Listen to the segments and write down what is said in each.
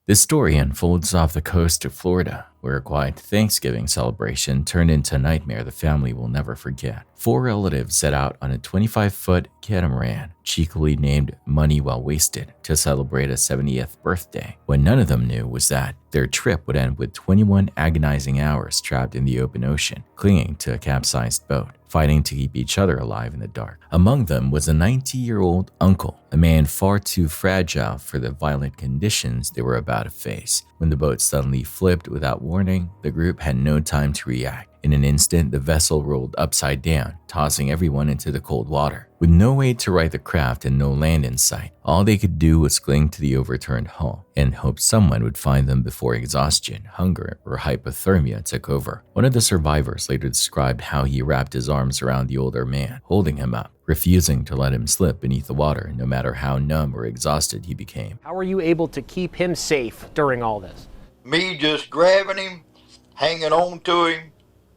This story unfolds off the coast of Florida, where a quiet Thanksgiving celebration turned into a nightmare the family will never forget. Four relatives set out on a 25-foot catamaran, cheekily named Money Well Wasted, to celebrate a 70th birthday. What none of them knew was that their trip would end with 21 agonizing hours trapped in the open ocean, clinging to a capsized boat, fighting to keep each other alive in the dark. Among them was a 90-year-old uncle, a man far too fragile for the violent conditions they were about to face. When the boat suddenly flipped without warning, the group had no time to react. In an instant, the vessel rolled upside down, tossing everyone into the cold water. With no way to right the craft and no land in sight, all they could do was cling to the overturned hull and hope someone would find them before exhaustion, hunger, or hypothermia took over. One of the survivors later described how he wrapped his arms around the older man, holding him up, refusing to let him slip beneath the water no matter how numb or exhausted he became. How were you able to keep him safe during all this? Me just grabbing him, hanging on to him,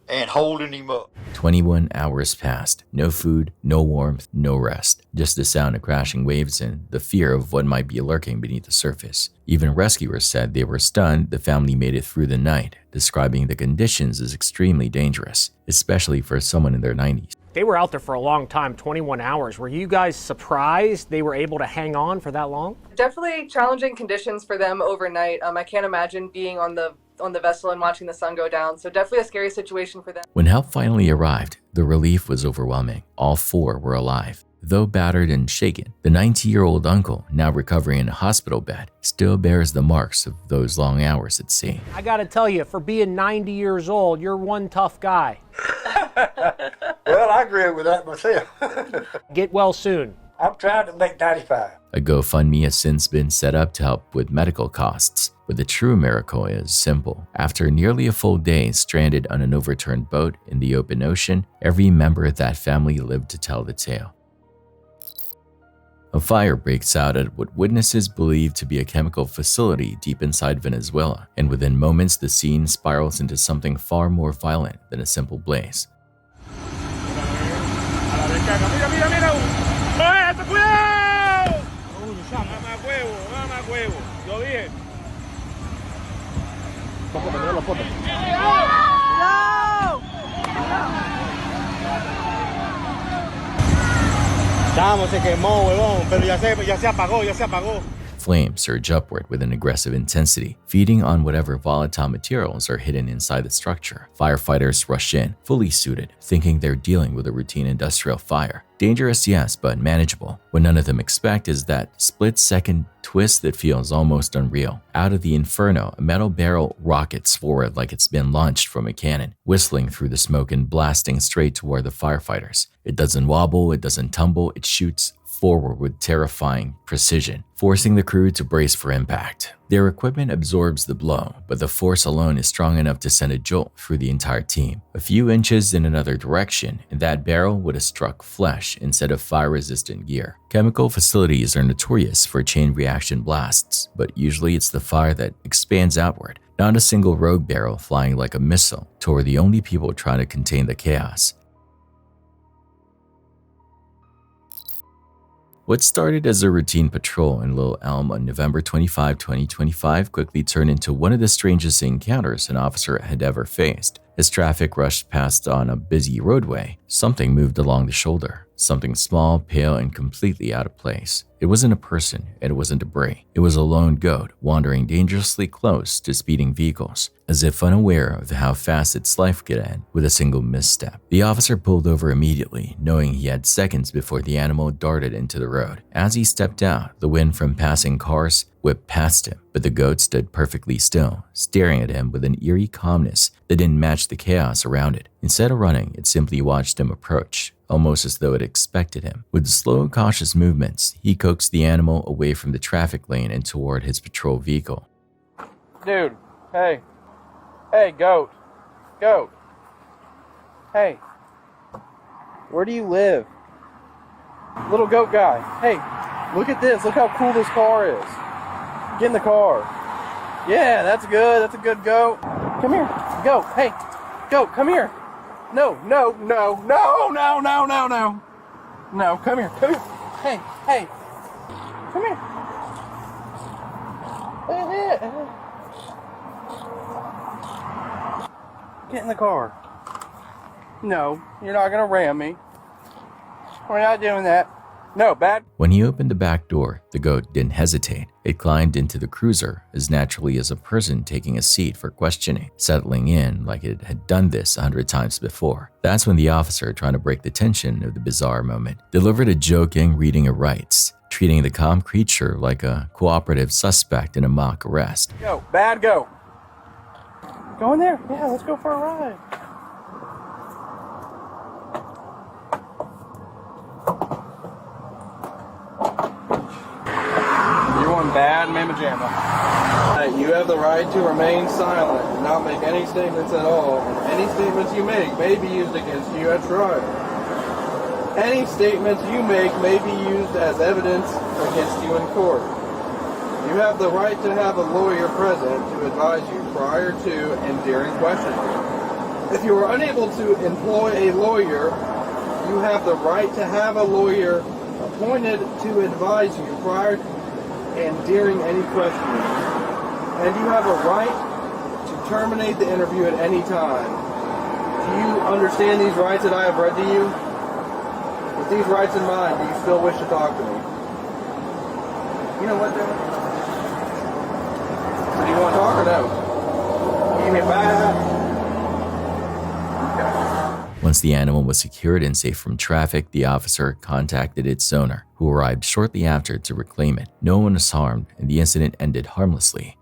and holding him up. 21 hours passed. No food, no warmth, no rest. Just the sound of crashing waves and the fear of what might be lurking beneath the surface. Even rescuers said they were stunned the family made it through the night, describing the conditions as extremely dangerous, especially for someone in their 90s. They were out there for a long time, 21 hours. Were you guys surprised they were able to hang on for that long? Definitely challenging conditions for them overnight. I can't imagine being on the vessel and watching the sun go down. So definitely a scary situation for them. When help finally arrived, the relief was overwhelming. All four were alive. Though battered and shaken, the 90-year-old uncle, now recovering in a hospital bed, still bears the marks of those long hours at sea. I gotta tell you, for being 90 years old, you're one tough guy. Well, I agree with that myself. Get well soon. I'm trying to make 95. A GoFundMe has since been set up to help with medical costs, but the true miracle is simple. After nearly a full day stranded on an overturned boat in the open ocean, every member of that family lived to tell the tale. A fire breaks out at what witnesses believe to be a chemical facility deep inside Venezuela, and within moments the scene spirals into something far more violent than a simple blaze. Flames surge upward with an aggressive intensity, feeding on whatever volatile materials are hidden inside the structure. Firefighters rush in, fully suited, thinking they're dealing with a routine industrial fire. Dangerous, yes, but manageable. What none of them expect is that split-second twist that feels almost unreal. Out of the inferno, a metal barrel rockets forward like it's been launched from a cannon, whistling through the smoke and blasting straight toward the firefighters. It doesn't wobble, it doesn't tumble, it shoots forward with terrifying precision, forcing the crew to brace for impact. Their equipment absorbs the blow, but the force alone is strong enough to send a jolt through the entire team. A few inches in another direction, and that barrel would have struck flesh instead of fire-resistant gear. Chemical facilities are notorious for chain reaction blasts, but usually it's the fire that expands outward, not a single rogue barrel flying like a missile toward the only people trying to contain the chaos. What started as a routine patrol in Little Elm on November 25, 2025 quickly turned into one of the strangest encounters an officer had ever faced. As traffic rushed past on a busy roadway, something moved along the shoulder. Something small, pale, and completely out of place. It wasn't a person, and it wasn't debris. It was a lone goat wandering dangerously close to speeding vehicles, as if unaware of how fast its life could end with a single misstep. The officer pulled over immediately, knowing he had seconds before the animal darted into the road. As he stepped out, the wind from passing cars whipped past him, but the goat stood perfectly still, staring at him with an eerie calmness that didn't match the chaos around it. Instead of running, it simply watched him approach, almost as though it expected him. With slow, cautious movements, he coaxed the animal away from the traffic lane and toward his patrol vehicle. Dude, hey. Hey, goat. Goat. Hey. Where do you live? Little goat guy. Hey, look at this. Look how cool this car is. Get in the car. Yeah, that's good. That's a good goat. Come here. Goat. Hey. Goat, come here. No. No, come here. Come here. Hey. Come here. Get in the car. No, you're not gonna ram me. We're not doing that. No, bad. When he opened the back door, the goat didn't hesitate. It climbed into the cruiser as naturally as a person taking a seat for questioning, settling in like it had done this 100 times before. That's when the officer, trying to break the tension of the bizarre moment, delivered a joking reading of rights, treating the calm creature like a cooperative suspect in a mock arrest. Go, bad go. Go in there. Yeah, let's go for a ride. You're one bad mamma jamma. You have the right to remain silent and not make any statements at all. And any statements you make may be used against you at trial. Any statements you make may be used as evidence against you in court. You have the right to have a lawyer present to advise you prior to and during questioning. If you are unable to employ a lawyer, you have the right to have a lawyer appointed to advise you prior and during any questioning. And you have a right to terminate the interview at any time. Do you understand these rights that I have read to you? With these rights in mind, do you still wish to talk to me? You know what, Dylan? Do you want to talk or no? Give me a bad. Once the animal was secured and safe from traffic, the officer contacted its owner, who arrived shortly after to reclaim it. No one was harmed, and the incident ended harmlessly.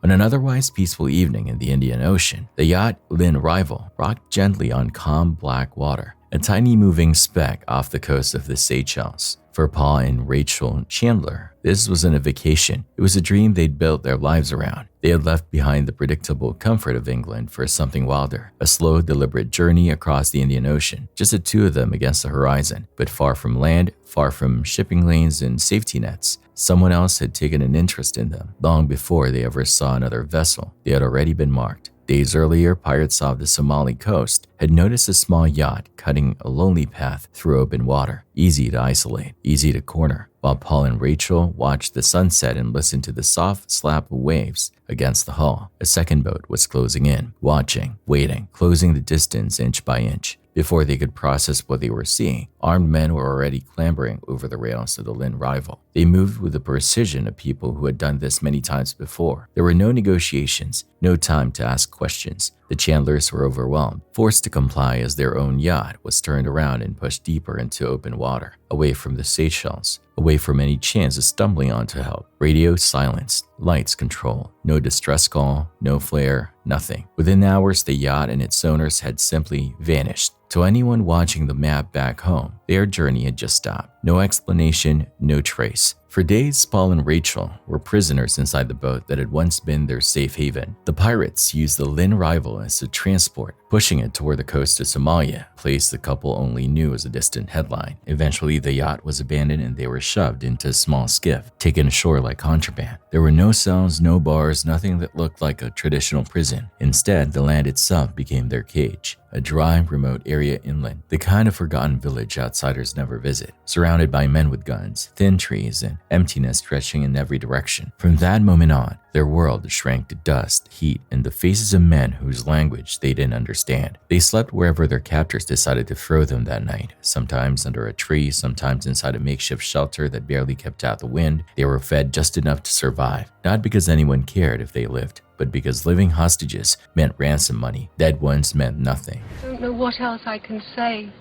On an otherwise peaceful evening in the Indian Ocean, the yacht Lynn Rival rocked gently on calm black water, a tiny moving speck off the coast of the Seychelles. For Paul and Rachel Chandler, this wasn't a vacation. It was a dream they'd built their lives around. They had left behind the predictable comfort of England for something wilder, a slow, deliberate journey across the Indian Ocean, just the two of them against the horizon, but far from land, far from shipping lanes and safety nets. Someone else had taken an interest in them. Long before they ever saw another vessel, they had already been marked. Days earlier, pirates off the Somali coast had noticed a small yacht cutting a lonely path through open water, easy to isolate, easy to corner. While Paul and Rachel watched the sunset and listened to the soft slap of waves against the hull, a second boat was closing in, watching, waiting, closing the distance inch by inch. Before they could process what they were seeing, armed men were already clambering over the rails of the Lynn Rival. They moved with the precision of people who had done this many times before. There were no negotiations, no time to ask questions. The Chandlers were overwhelmed, forced to comply as their own yacht was turned around and pushed deeper into open water, away from the Seychelles, away from any chance of stumbling onto help. Radio silenced, lights controlled, no distress call, no flare, nothing. Within hours, the yacht and its owners had simply vanished. To anyone watching the map back home, their journey had just stopped. No explanation, no trace. For days, Paul and Rachel were prisoners inside the boat that had once been their safe haven. The pirates used the Lynn Rival as a transport, pushing it toward the coast of Somalia, a place the couple only knew as a distant headline. Eventually, the yacht was abandoned and they were shoved into a small skiff, taken ashore like contraband. There were no cells, no bars, nothing that looked like a traditional prison. Instead, the land itself became their cage. A dry, remote area inland, the kind of forgotten village outsiders never visit, surrounded by men with guns, thin trees, and emptiness stretching in every direction. From that moment on, their world shrank to dust, heat, and the faces of men whose language they didn't understand. They slept wherever their captors decided to throw them that night, sometimes under a tree, sometimes inside a makeshift shelter that barely kept out the wind. They were fed just enough to survive, not because anyone cared if they lived, but because living hostages meant ransom money. Dead ones meant nothing. I don't know what else I can say.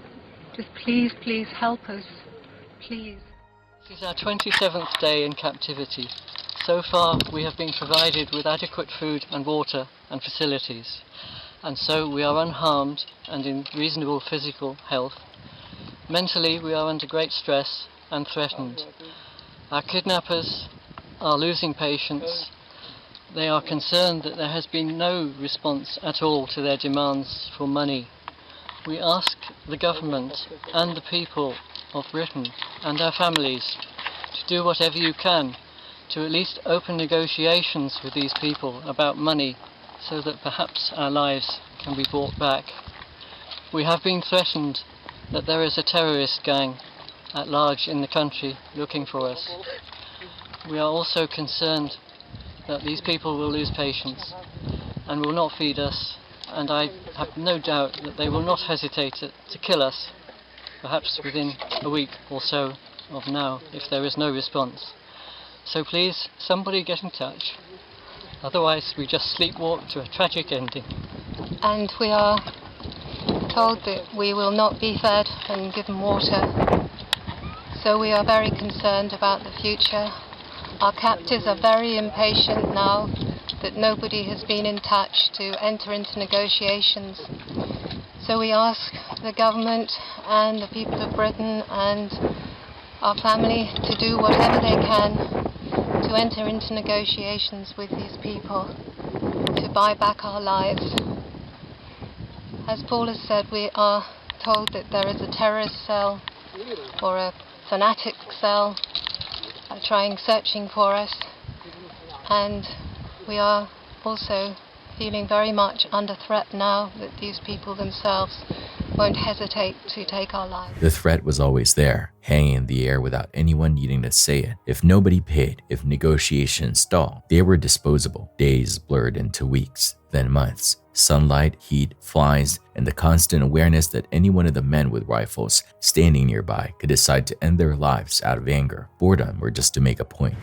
Just please, please help us. Please. This is our 27th day in captivity. So far, we have been provided with adequate food and water and facilities, and so we are unharmed and in reasonable physical health. Mentally, we are under great stress and threatened. Our kidnappers are losing patience. They are concerned that there has been no response at all to their demands for money. We ask the government and the people of Britain and our families to do whatever you can to at least open negotiations with these people about money so that perhaps our lives can be brought back. We have been threatened that there is a terrorist gang at large in the country looking for us. we are also concerned that these people will lose patience and will not feed us, and I have no doubt that they will not hesitate to kill us, perhaps within a week or so of now, if there is no response. So please, somebody get in touch. Otherwise, we just sleepwalk to a tragic ending. And we are told that we will not be fed and given water. So we are very concerned about the future. Our captors are very impatient now that nobody has been in touch to enter into negotiations. So we ask the government and the people of Britain and our family to do whatever they can to enter into negotiations with these people to buy back our lives. As Paul has said, we are told that there is a terrorist cell or a fanatic cell searching for us, and we are also feeling very much under threat now that these people themselves won't hesitate to take our lives. The threat was always there, hanging in the air without anyone needing to say it. If nobody paid, if negotiations stalled, they were disposable. Days blurred into weeks, then months. Sunlight, heat, flies, and the constant awareness that any one of the men with rifles standing nearby could decide to end their lives out of anger, boredom, or just to make a point.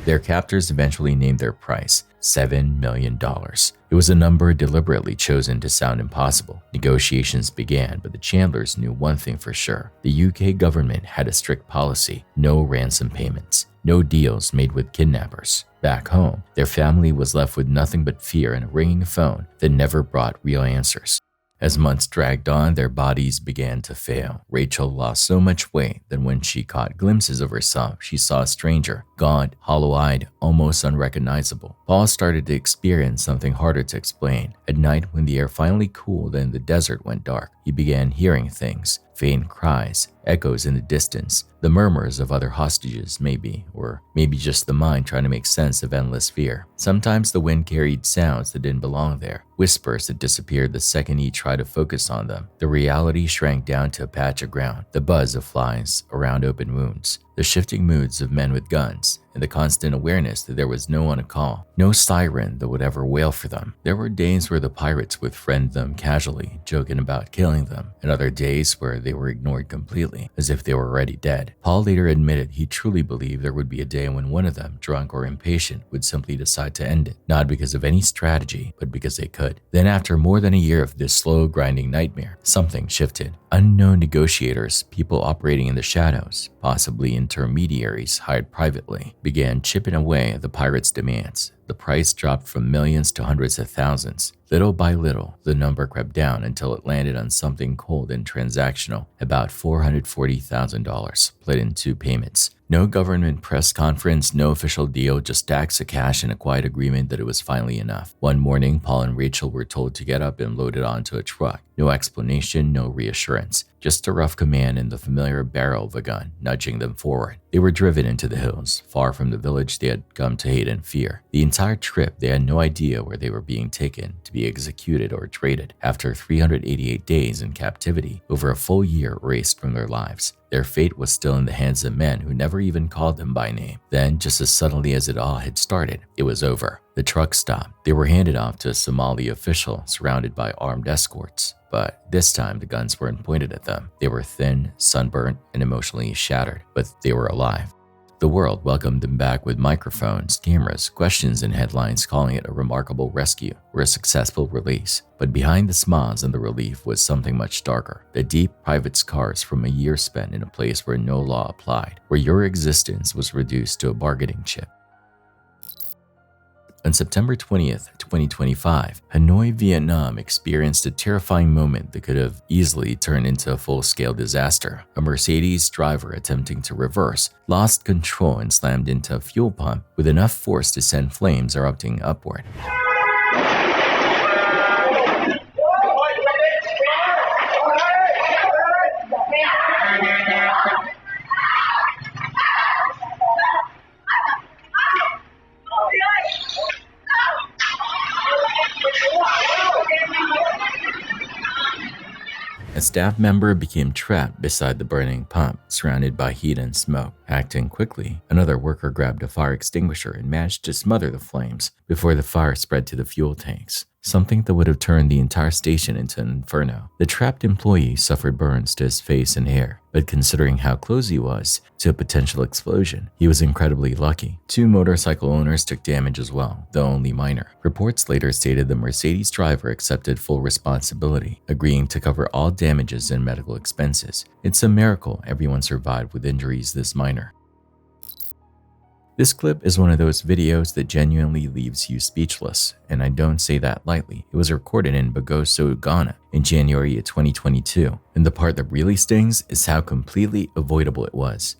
Their captors eventually named their price, $7 million. It was a number deliberately chosen to sound impossible. Negotiations began, but the Chandlers knew one thing for sure. The UK government had a strict policy: no ransom payments, no deals made with kidnappers. Back home, their family was left with nothing but fear and a ringing phone that never brought real answers. As months dragged on, their bodies began to fail. Rachel lost so much weight that when she caught glimpses of herself, she saw a stranger, gaunt, hollow-eyed, almost unrecognizable. Paul started to experience something harder to explain. At night, when the air finally cooled and the desert went dark, he began hearing things, faint cries, echoes in the distance, the murmurs of other hostages maybe, or maybe just the mind trying to make sense of endless fear. Sometimes the wind carried sounds that didn't belong there, whispers that disappeared the second he tried to focus on them. The reality shrank down to a patch of ground, the buzz of flies around open wounds, the shifting moods of men with guns, and the constant awareness that there was no one to call, no siren that would ever wail for them. There were days where the pirates would friend them casually, joking about killing them, and other days where they were ignored completely, as if they were already dead. Paul later admitted he truly believed there would be a day when one of them, drunk or impatient, would simply decide to end it, not because of any strategy, but because they could. Then after more than a year of this slow, grinding nightmare, something shifted. Unknown negotiators, people operating in the shadows, possibly intermediaries hired privately, began chipping away at the pirates' demands. The price dropped from millions to hundreds of thousands. Little by little, the number crept down until it landed on something cold and transactional, about $440,000, split in 2 payments. No government press conference, no official deal, just stacks of cash and a quiet agreement that it was finally enough. One morning, Paul and Rachel were told to get up and load it onto a truck. No explanation, no reassurance, just a rough command and the familiar barrel of a gun nudging them forward. They were driven into the hills, far from the village they had come to hate and fear. The entire trip, they had no idea where they were being taken to be executed or traded. After 388 days in captivity, over a full year erased from their lives, their fate was still in the hands of men who never even called them by name. Then, just as suddenly as it all had started, it was over. The truck stopped. They were handed off to a Somali official surrounded by armed escorts. But this time, the guns weren't pointed at them. They were thin, sunburnt, and emotionally shattered, but they were alive. The world welcomed them back with microphones, cameras, questions, and headlines calling it a remarkable rescue or a successful release. But behind the smiles and the relief was something much darker. The deep, private scars from a year spent in a place where no law applied, where your existence was reduced to a bargaining chip. On September 20th, 2025, Hanoi, Vietnam experienced a terrifying moment that could have easily turned into a full-scale disaster. A Mercedes driver attempting to reverse lost control and slammed into a fuel pump with enough force to send flames erupting upward. A staff member became trapped beside the burning pump, surrounded by heat and smoke. Acting quickly, another worker grabbed a fire extinguisher and managed to smother the flames before the fire spread to the fuel tanks, something that would have turned the entire station into an inferno. The trapped employee suffered burns to his face and hair, but considering how close he was to a potential explosion, he was incredibly lucky. 2 motorcycle owners took damage as well, though only minor. Reports later stated the Mercedes driver accepted full responsibility, agreeing to cover all damages and medical expenses. It's a miracle everyone survived with injuries this minor. This clip is one of those videos that genuinely leaves you speechless, and I don't say that lightly. It was recorded in Bogoso, Ghana in January of 2022, and the part that really stings is how completely avoidable it was.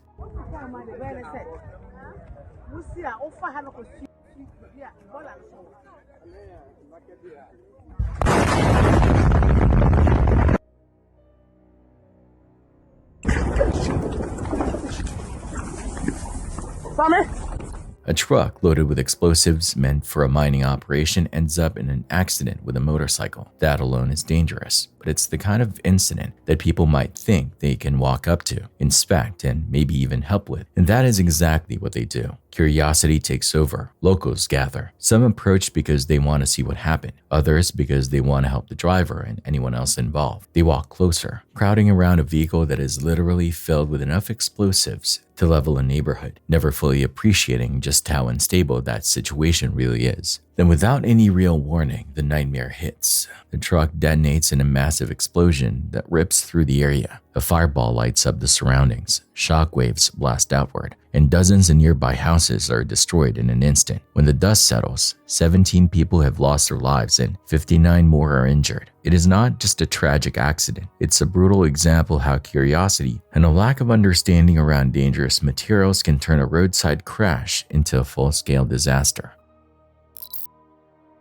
A truck loaded with explosives meant for a mining operation ends up in an accident with a motorcycle. That alone is dangerous, but it's the kind of incident that people might think they can walk up to, inspect, and maybe even help with. And that is exactly what they do. Curiosity takes over. Locals gather. Some approach because they want to see what happened. Others because they want to help the driver and anyone else involved. They walk closer, crowding around a vehicle that is literally filled with enough explosives to level a neighborhood, never fully appreciating just how unstable that situation really is. Then without any real warning, the nightmare hits. The truck detonates in a massive explosion that rips through the area. A fireball lights up the surroundings, shockwaves blast outward, and dozens of nearby houses are destroyed in an instant. When the dust settles, 17 people have lost their lives and 59 more are injured. It is not just a tragic accident, it's a brutal example how curiosity and a lack of understanding around dangerous materials can turn a roadside crash into a full-scale disaster.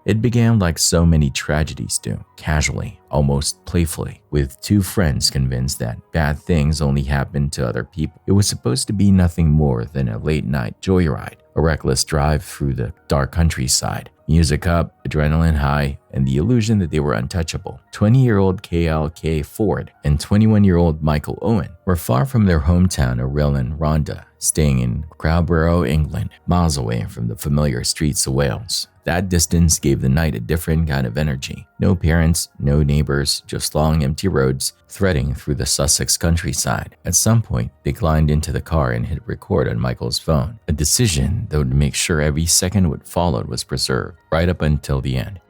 It began like so many tragedies do, casually, almost playfully, with 2 friends convinced that bad things only happen to other people. It was supposed to be nothing more than a late-night joyride, a reckless drive through the dark countryside. Music up, adrenaline high, and the illusion that they were untouchable. 20-year-old KLK Ford and 21-year-old Michael Owen were far from their hometown of Rhyl Rhondda, staying in Crowborough, England, miles away from the familiar streets of Wales. That distance gave the night a different kind of energy. No parents, no neighbors, just long empty roads threading through the Sussex countryside. At some point, they climbed into the car and hit record on Michael's phone, a decision that would make sure every second what followed was preserved, right up until the end.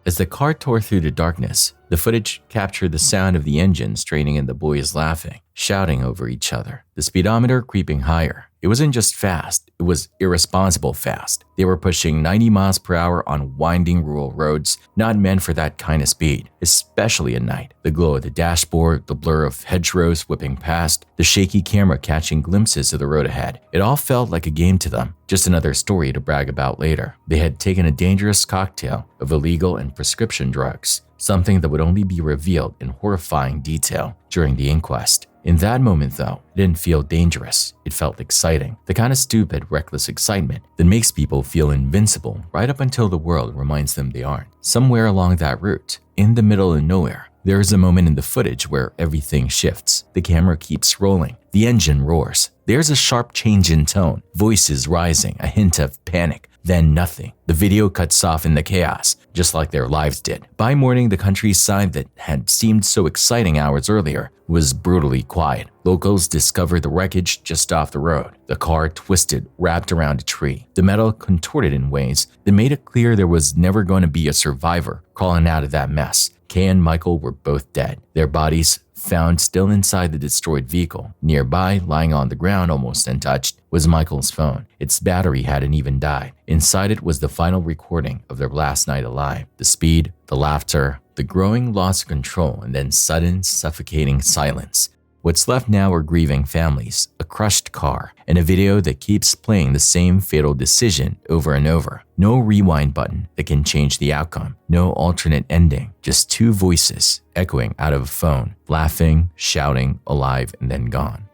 As the car tore through the darkness, the footage captured the sound of the engine straining and the boys laughing, shouting over each other, the speedometer creeping higher. It wasn't just fast, it was irresponsible fast. They were pushing 90 miles per hour on winding rural roads, not meant for that kind of speed, especially at night. The glow of the dashboard, the blur of hedgerows whipping past, the shaky camera catching glimpses of the road ahead. It all felt like a game to them, just another story to brag about later. They had taken a dangerous cocktail of illegal and prescription drugs, something that would only be revealed in horrifying detail during the inquest. In that moment, though, it didn't feel dangerous. It felt exciting. The kind of stupid, reckless excitement that makes people feel invincible right up until the world reminds them they aren't. Somewhere along that route, in the middle of nowhere, there is a moment in the footage where everything shifts. The camera keeps rolling. The engine roars. There's a sharp change in tone, voices rising, a hint of panic. then nothing. The video cuts off in the chaos, just like their lives did. By morning, the countryside that had seemed so exciting hours earlier was brutally quiet. Locals discovered the wreckage just off the road. The car twisted, wrapped around a tree. The metal contorted in ways that made it clear there was never going to be a survivor crawling out of that mess. Kay and Michael were both dead. Their bodies found still inside the destroyed vehicle. Nearby, lying on the ground almost untouched, was Michael's phone. Its battery hadn't even died. Inside it was the final recording of their last night alive. The speed, the laughter, the growing loss of control, and then sudden, suffocating silence. What's left now are grieving families, a crushed car, and a video that keeps playing the same fatal decision over and over. No rewind button that can change the outcome. No alternate ending. Just two voices echoing out of a phone, laughing, shouting, alive, and then gone.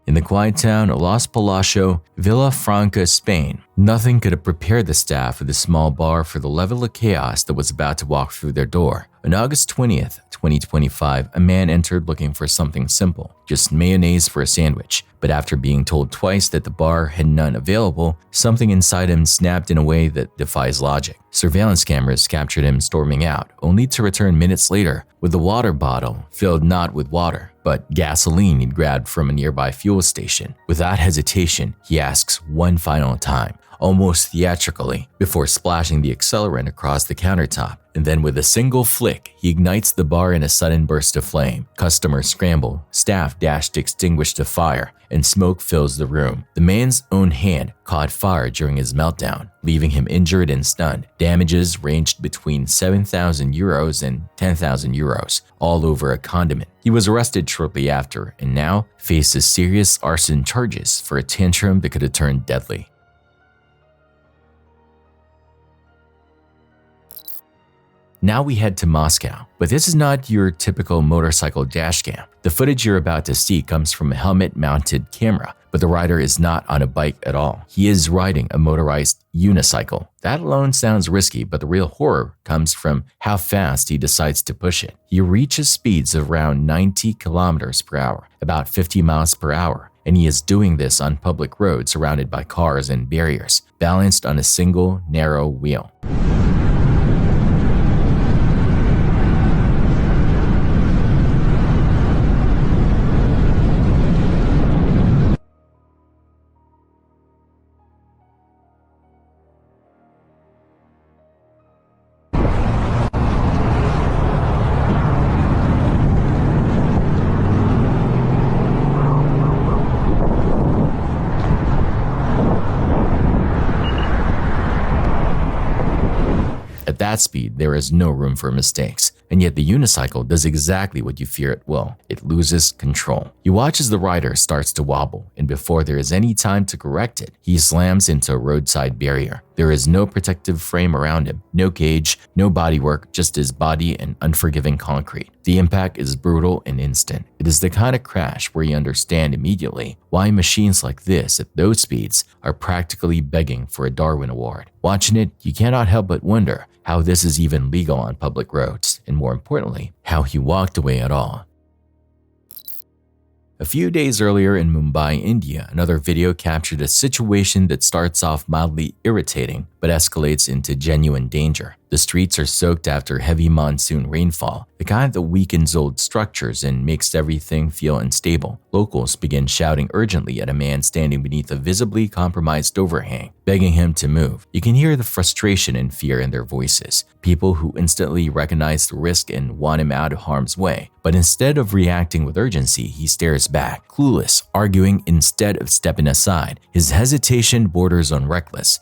In the quiet town of Los Palacios, Villafranca, Spain, nothing could have prepared the staff of the small bar for the level of chaos that was about to walk through their door. On August 20th, 2025, a man entered looking for something simple, just mayonnaise for a sandwich. But after being told twice that the bar had none available, something inside him snapped in a way that defies logic. Surveillance cameras captured him storming out, only to return minutes later with a water bottle filled not with water, but gasoline he'd grabbed from a nearby fuel station. Without hesitation, he asks one final time, almost theatrically, before splashing the accelerant across the countertop. And then with a single flick, he ignites the bar in a sudden burst of flame. Customers scramble, staff dash to extinguish the fire, and smoke fills the room. The man's own hand caught fire during his meltdown, leaving him injured and stunned. Damages ranged between 7,000 euros and 10,000 euros, all over a condiment. He was arrested shortly after and now faces serious arson charges for a tantrum that could have turned deadly. Now we head to Moscow, but this is not your typical motorcycle dash cam. The footage you're about to see comes from a helmet-mounted camera, but the rider is not on a bike at all. He is riding a motorized unicycle. That alone sounds risky, but the real horror comes from how fast he decides to push it. He reaches speeds of around 90 kilometers per hour, about 50 miles per hour, and he is doing this on public roads surrounded by cars and barriers, balanced on a single narrow wheel. At that speed, there is no room for mistakes, and yet the unicycle does exactly what you fear it will. It loses control. You watch as the rider starts to wobble, and before there is any time to correct it, he slams into a roadside barrier. There is no protective frame around him, no cage, no bodywork, just his body and unforgiving concrete. The impact is brutal and instant. It is the kind of crash where you understand immediately why machines like this at those speeds are practically begging for a Darwin Award. Watching it, you cannot help but wonder how this is even legal on public roads, and more importantly, how he walked away at all. A few days earlier in Mumbai, India, another video captured a situation that starts off mildly irritating but escalates into genuine danger. The streets are soaked after heavy monsoon rainfall, the kind that weakens old structures and makes everything feel unstable. Locals begin shouting urgently at a man standing beneath a visibly compromised overhang, begging him to move. You can hear the frustration and fear in their voices. People who instantly recognize the risk and want him out of harm's way. But instead of reacting with urgency, he stares back, clueless, arguing instead of stepping aside. His hesitation borders on reckless.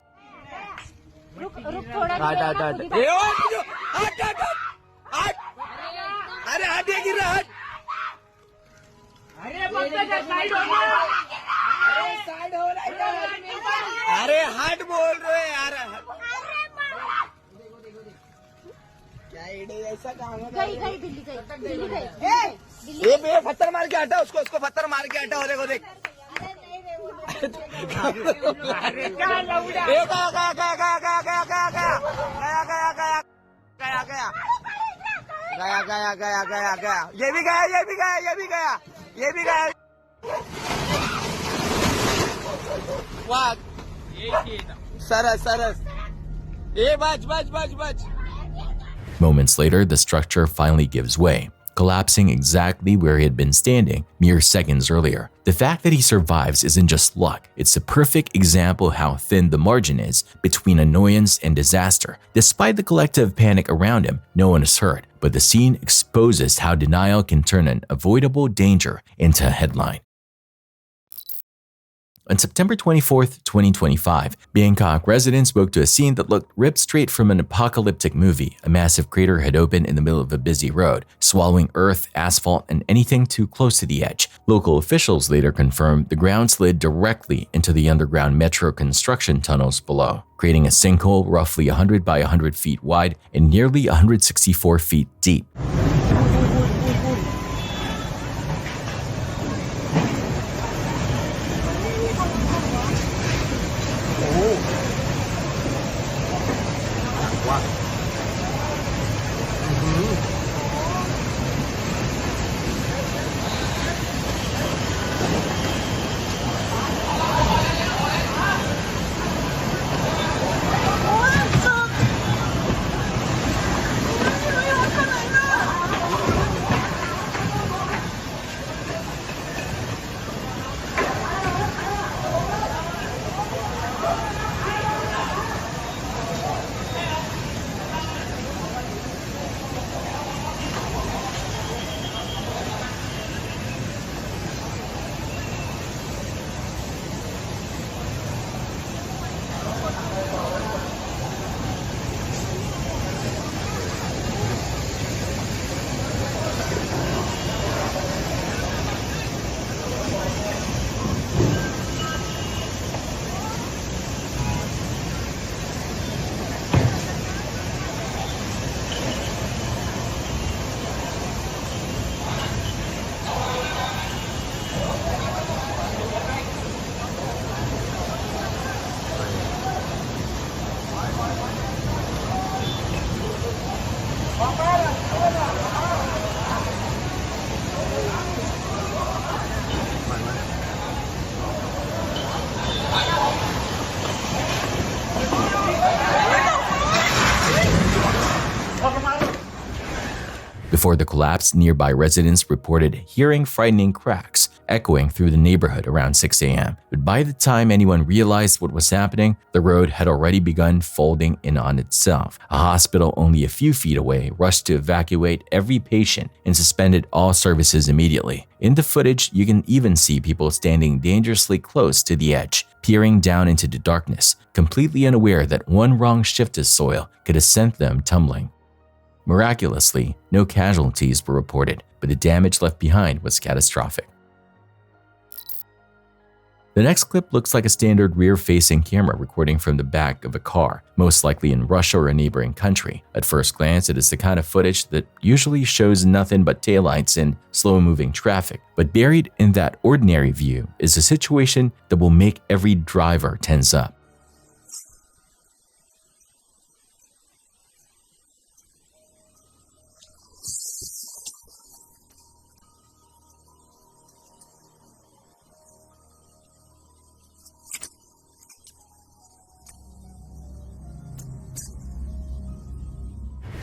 Moments later, the structure finally gives way, collapsing exactly where he had been standing mere seconds earlier. The fact that he survives isn't just luck, it's a perfect example of how thin the margin is between annoyance and disaster. Despite the collective panic around him, no one is hurt, but the scene exposes how denial can turn an avoidable danger into a headline. On September 24, 2025, Bangkok residents woke to a scene that looked ripped straight from an apocalyptic movie. A massive crater had opened in the middle of a busy road, swallowing earth, asphalt, and anything too close to the edge. Local officials later confirmed the ground slid directly into the underground metro construction tunnels below, creating a sinkhole roughly 100 by 100 feet wide and nearly 164 feet deep. Before the collapse, nearby residents reported hearing frightening cracks echoing through the neighborhood around 6 a.m. But by the time anyone realized what was happening, the road had already begun folding in on itself. A hospital only a few feet away rushed to evacuate every patient and suspended all services immediately. In the footage, you can even see people standing dangerously close to the edge, peering down into the darkness, completely unaware that one wrong shift of soil could have sent them tumbling. Miraculously, no casualties were reported, but the damage left behind was catastrophic. The next clip looks like a standard rear-facing camera recording from the back of a car, most likely in Russia or a neighboring country. At first glance, it is the kind of footage that usually shows nothing but taillights and slow-moving traffic. But buried in that ordinary view is a situation that will make every driver tense up.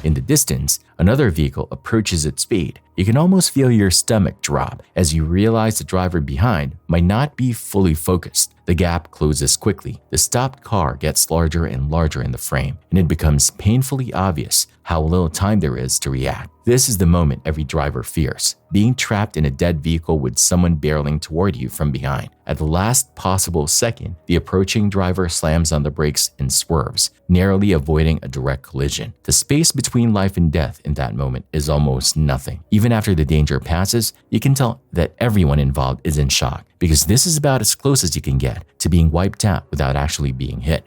In the distance, another vehicle approaches at speed. You can almost feel your stomach drop as you realize the driver behind might not be fully focused. The gap closes quickly. The stopped car gets larger and larger in the frame, and it becomes painfully obvious how little time there is to react. This is the moment every driver fears, being trapped in a dead vehicle with someone barreling toward you from behind. At the last possible second, the approaching driver slams on the brakes and swerves, narrowly avoiding a direct collision. The space between life and death in that moment is almost nothing. Even after the danger passes, you can tell that everyone involved is in shock, because this is about as close as you can get to being wiped out without actually being hit.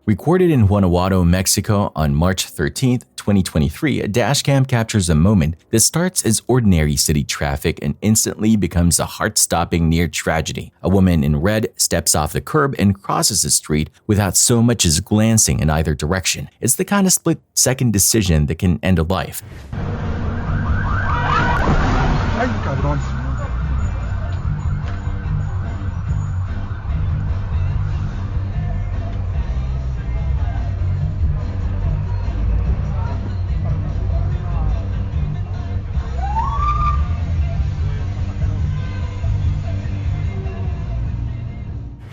Recorded in Guanajuato, Mexico on March 13, 2023, a dashcam captures a moment that starts as ordinary city traffic and instantly becomes a heart-stopping near tragedy. A woman in red steps off the curb and crosses the street without so much as glancing in either direction. It's the kind of split-second decision that can end a life. Ay, cabrón.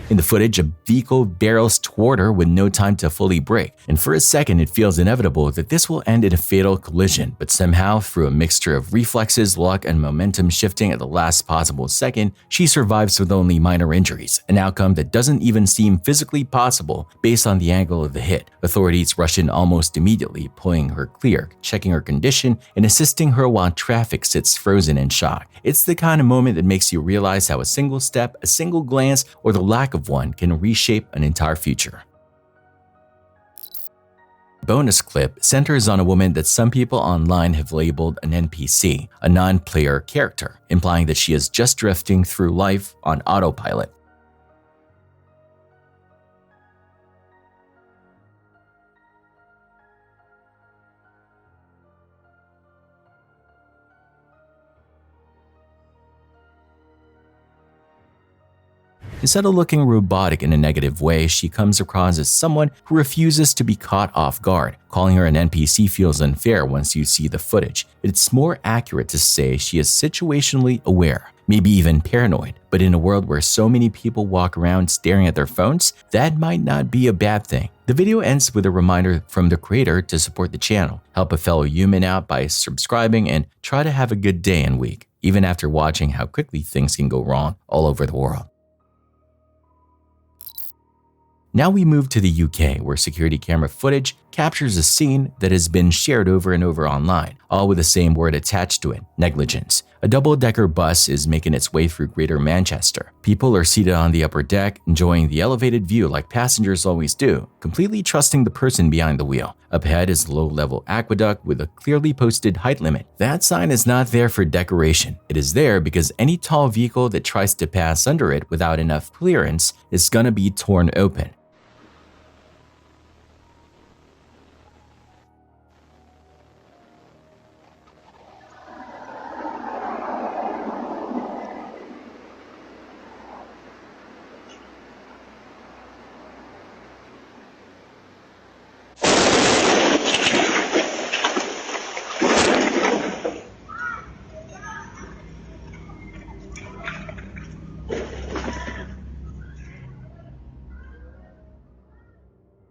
In the footage, a vehicle barrels toward her with no time to fully brake, and for a second it feels inevitable that this will end in a fatal collision, but somehow, through a mixture of reflexes, luck, and momentum shifting at the last possible second, she survives with only minor injuries, an outcome that doesn't even seem physically possible based on the angle of the hit. Authorities rush in almost immediately, pulling her clear, checking her condition, and assisting her while traffic sits frozen in shock. It's the kind of moment that makes you realize how a single step, a single glance, or the lack of one can reshape an entire future. Bonus clip centers on a woman that some people online have labeled an NPC, a non-player character, implying that she is just drifting through life on autopilot. Instead of looking robotic in a negative way, she comes across as someone who refuses to be caught off guard. Calling her an NPC feels unfair once you see the footage. It's more accurate to say she is situationally aware, maybe even paranoid. But in a world where so many people walk around staring at their phones, that might not be a bad thing. The video ends with a reminder from the creator to support the channel, help a fellow human out by subscribing, and try to have a good day and week, even after watching how quickly things can go wrong all over the world. Now we move to the UK, where security camera footage captures a scene that has been shared over and over online, all with the same word attached to it: negligence. A double-decker bus is making its way through Greater Manchester. People are seated on the upper deck, enjoying the elevated view like passengers always do, completely trusting the person behind the wheel. Up ahead is a low-level aqueduct with a clearly posted height limit. That sign is not there for decoration. It is there because any tall vehicle that tries to pass under it without enough clearance is gonna be torn open.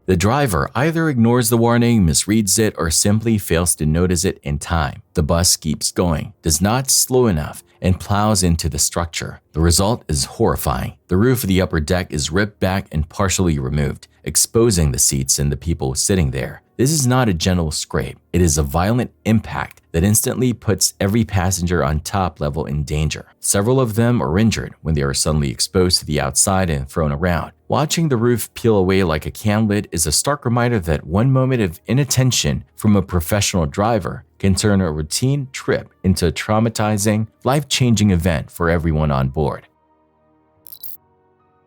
The driver either ignores the warning, misreads it, or simply fails to notice it in time. The bus keeps going, does not slow enough, and plows into the structure. The result is horrifying. The roof of the upper deck is ripped back and partially removed, exposing the seats and the people sitting there. This is not a gentle scrape. It is a violent impact that instantly puts every passenger on top level in danger. Several of them are injured when they are suddenly exposed to the outside and thrown around. Watching the roof peel away like a can lid is a stark reminder that one moment of inattention from a professional driver can turn a routine trip into a traumatizing, life-changing event for everyone on board.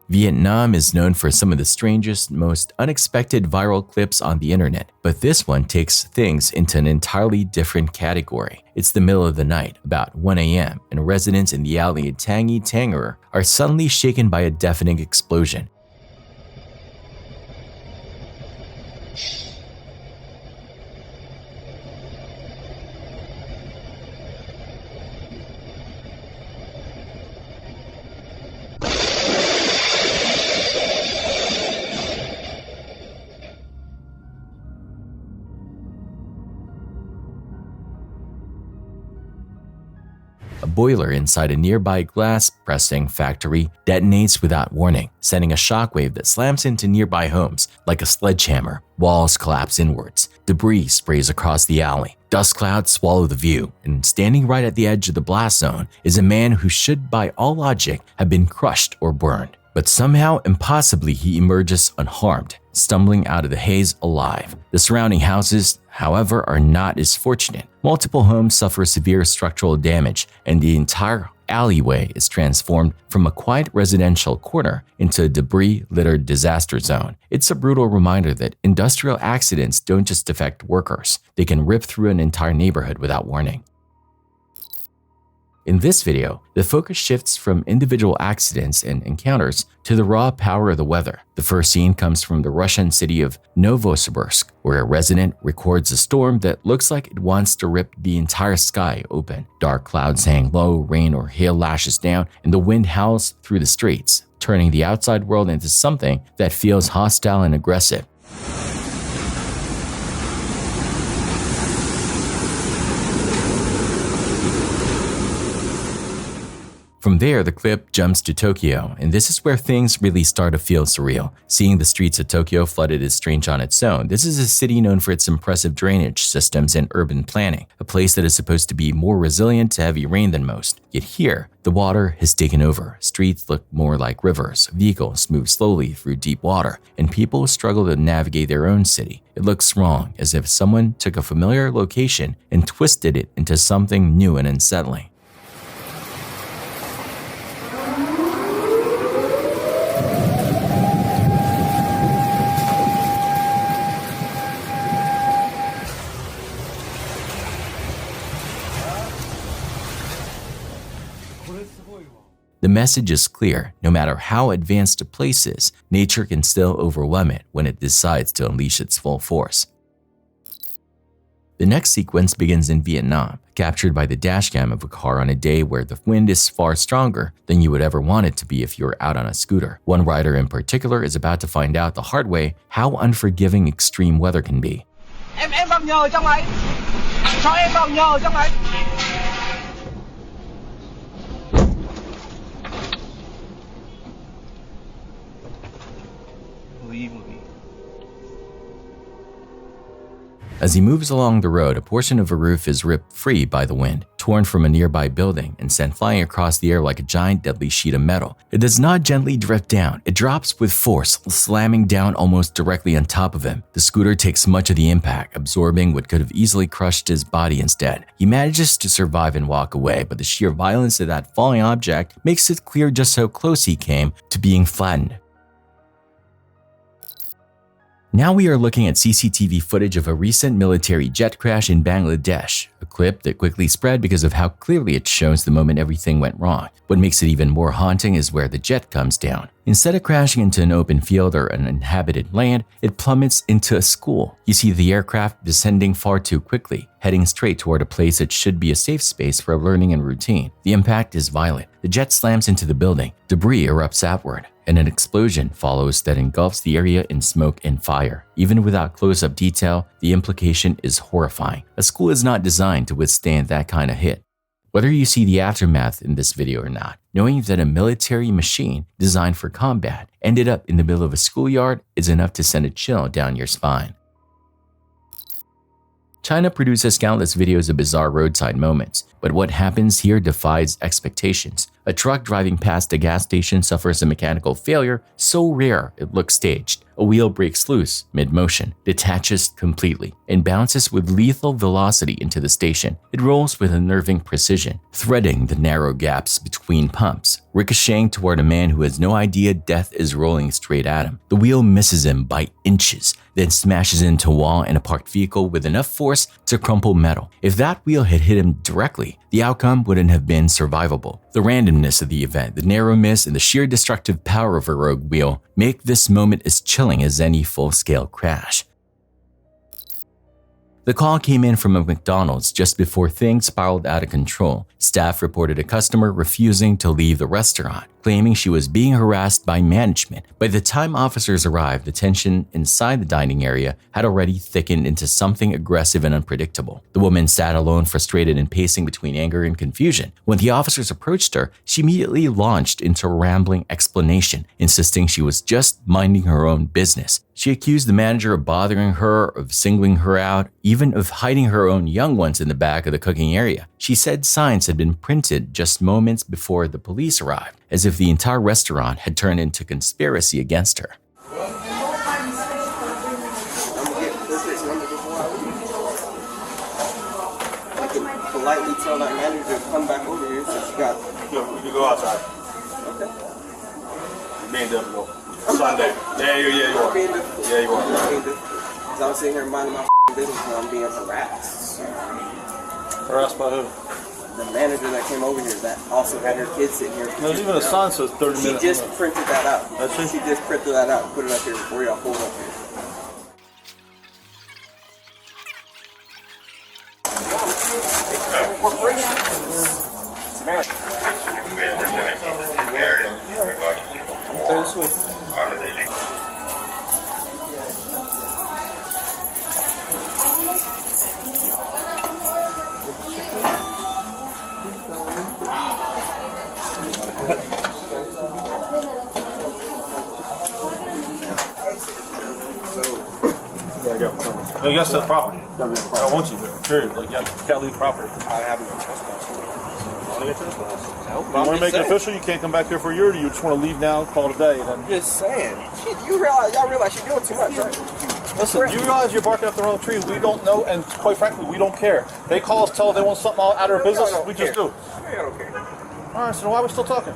Vietnam is known for some of the strangest, most unexpected viral clips on the internet, but this one takes things into an entirely different category. It's the middle of the night, about 1 a.m., and residents in the alley at Tangi Tangier are suddenly shaken by a deafening explosion. A boiler inside a nearby glass pressing factory detonates without warning, sending a shockwave that slams into nearby homes like a sledgehammer. Walls collapse inwards. Debris sprays across the alley. Dust clouds swallow the view, and standing right at the edge of the blast zone is a man who should, by all logic, have been crushed or burned. But somehow, impossibly, he emerges unharmed, stumbling out of the haze alive. The surrounding houses, however, are not as fortunate. Multiple homes suffer severe structural damage, and the entire alleyway is transformed from a quiet residential corner into a debris-littered disaster zone. It's a brutal reminder that industrial accidents don't just affect workers. They can rip through an entire neighborhood without warning. In this video, the focus shifts from individual accidents and encounters to the raw power of the weather. The first scene comes from the Russian city of Novosibirsk, where a resident records a storm that looks like it wants to rip the entire sky open. Dark clouds hang low, rain or hail lashes down, and the wind howls through the streets. turning the outside world into something that feels hostile and aggressive. From there, the clip jumps to Tokyo, and this is where things really start to feel surreal. Seeing the streets of Tokyo flooded is strange on its own. This is a city known for its impressive drainage systems and urban planning, a place that is supposed to be more resilient to heavy rain than most. Yet here, the water has taken over. Streets look more like rivers, vehicles move slowly through deep water, and people struggle to navigate their own city. It looks wrong, as if someone took a familiar location and twisted it into something new and unsettling. The message is clear. No matter how advanced a place is, nature can still overwhelm it when it decides to unleash its full force. The next sequence begins in Vietnam, captured by the dashcam of a car on a day where the wind is far stronger than you would ever want it to be if you were out on a scooter. One rider in particular is about to find out the hard way how unforgiving extreme weather can be. Em vào nhờ trong này. Cho em vào nhờ trong này. As he moves along the road, a portion of a roof is ripped free by the wind, torn from a nearby building, and sent flying across the air like a giant deadly sheet of metal. It does not gently drift down, it drops with force, slamming down almost directly on top of him. The scooter takes much of the impact, absorbing what could have easily crushed his body instead. He manages to survive and walk away, but the sheer violence of that falling object makes it clear just how close he came to being flattened. Now we are looking at CCTV footage of a recent military jet crash in Bangladesh, a clip that quickly spread because of how clearly it shows the moment everything went wrong. What makes it even more haunting is where the jet comes down. Instead of crashing into an open field or an inhabited land, it plummets into a school. You see the aircraft descending far too quickly, heading straight toward a place that should be a safe space for learning and routine. The impact is violent. The jet slams into the building, debris erupts outward, and an explosion follows that engulfs the area in smoke and fire. Even without close-up detail, the implication is horrifying. A school is not designed to withstand that kind of hit. Whether you see the aftermath in this video or not, knowing that a military machine designed for combat ended up in the middle of a schoolyard is enough to send a chill down your spine. China produces countless videos of bizarre roadside moments, but what happens here defies expectations. A truck driving past a gas station suffers a mechanical failure so rare it looks staged. A wheel breaks loose mid-motion, detaches completely, and bounces with lethal velocity into the station. It rolls with unnerving precision, threading the narrow gaps between pumps, ricocheting toward a man who has no idea death is rolling straight at him. The wheel misses him by inches, then smashes into a wall and a parked vehicle with enough force to crumple metal. If that wheel had hit him directly, the outcome wouldn't have been survivable. The randomness of the event, the narrow miss, and the sheer destructive power of a rogue wheel make this moment as chilling as any full-scale crash. The call came in from a McDonald's just before things spiraled out of control. Staff reported a customer refusing to leave the restaurant, claiming she was being harassed by management. By the time officers arrived, the tension inside the dining area had already thickened into something aggressive and unpredictable. The woman sat alone, frustrated and pacing between anger and confusion. When the officers approached her, she immediately launched into a rambling explanation, insisting she was just minding her own business. She accused the manager of bothering her, of singling her out, even of hiding her own young ones in the back of the cooking area. She said signs had been printed just moments before the police arrived, as if the entire restaurant had turned into a conspiracy against her. I could politely tell that manager to come back over here since she got... You can go outside. Okay. You're being difficult. Sunday. Yeah, you are. Yeah, you are. Because I'm sitting here minding my business and I'm being harassed. Harassed by who? The manager that came over here that also had her kids sitting here. There's even a sign says 30 minutes. She just printed that out. That's it? She just printed that out and put it up here before y'all pulled up here. this way. No, you got to set the property. I don't want you there. Period. Like, you can't leave the property. I haven't been trespassed. You want to make it official? You can't come back here for a year. Or do you just want to leave now, call it a day? And then... I'm just saying. Y'all realize you're doing too much, right? Listen, you realize you're barking up the wrong tree. We don't know, and quite frankly, we don't care. They call us, tell us they want something out of their business. We just do. I don't care. All right, so why are we still talking?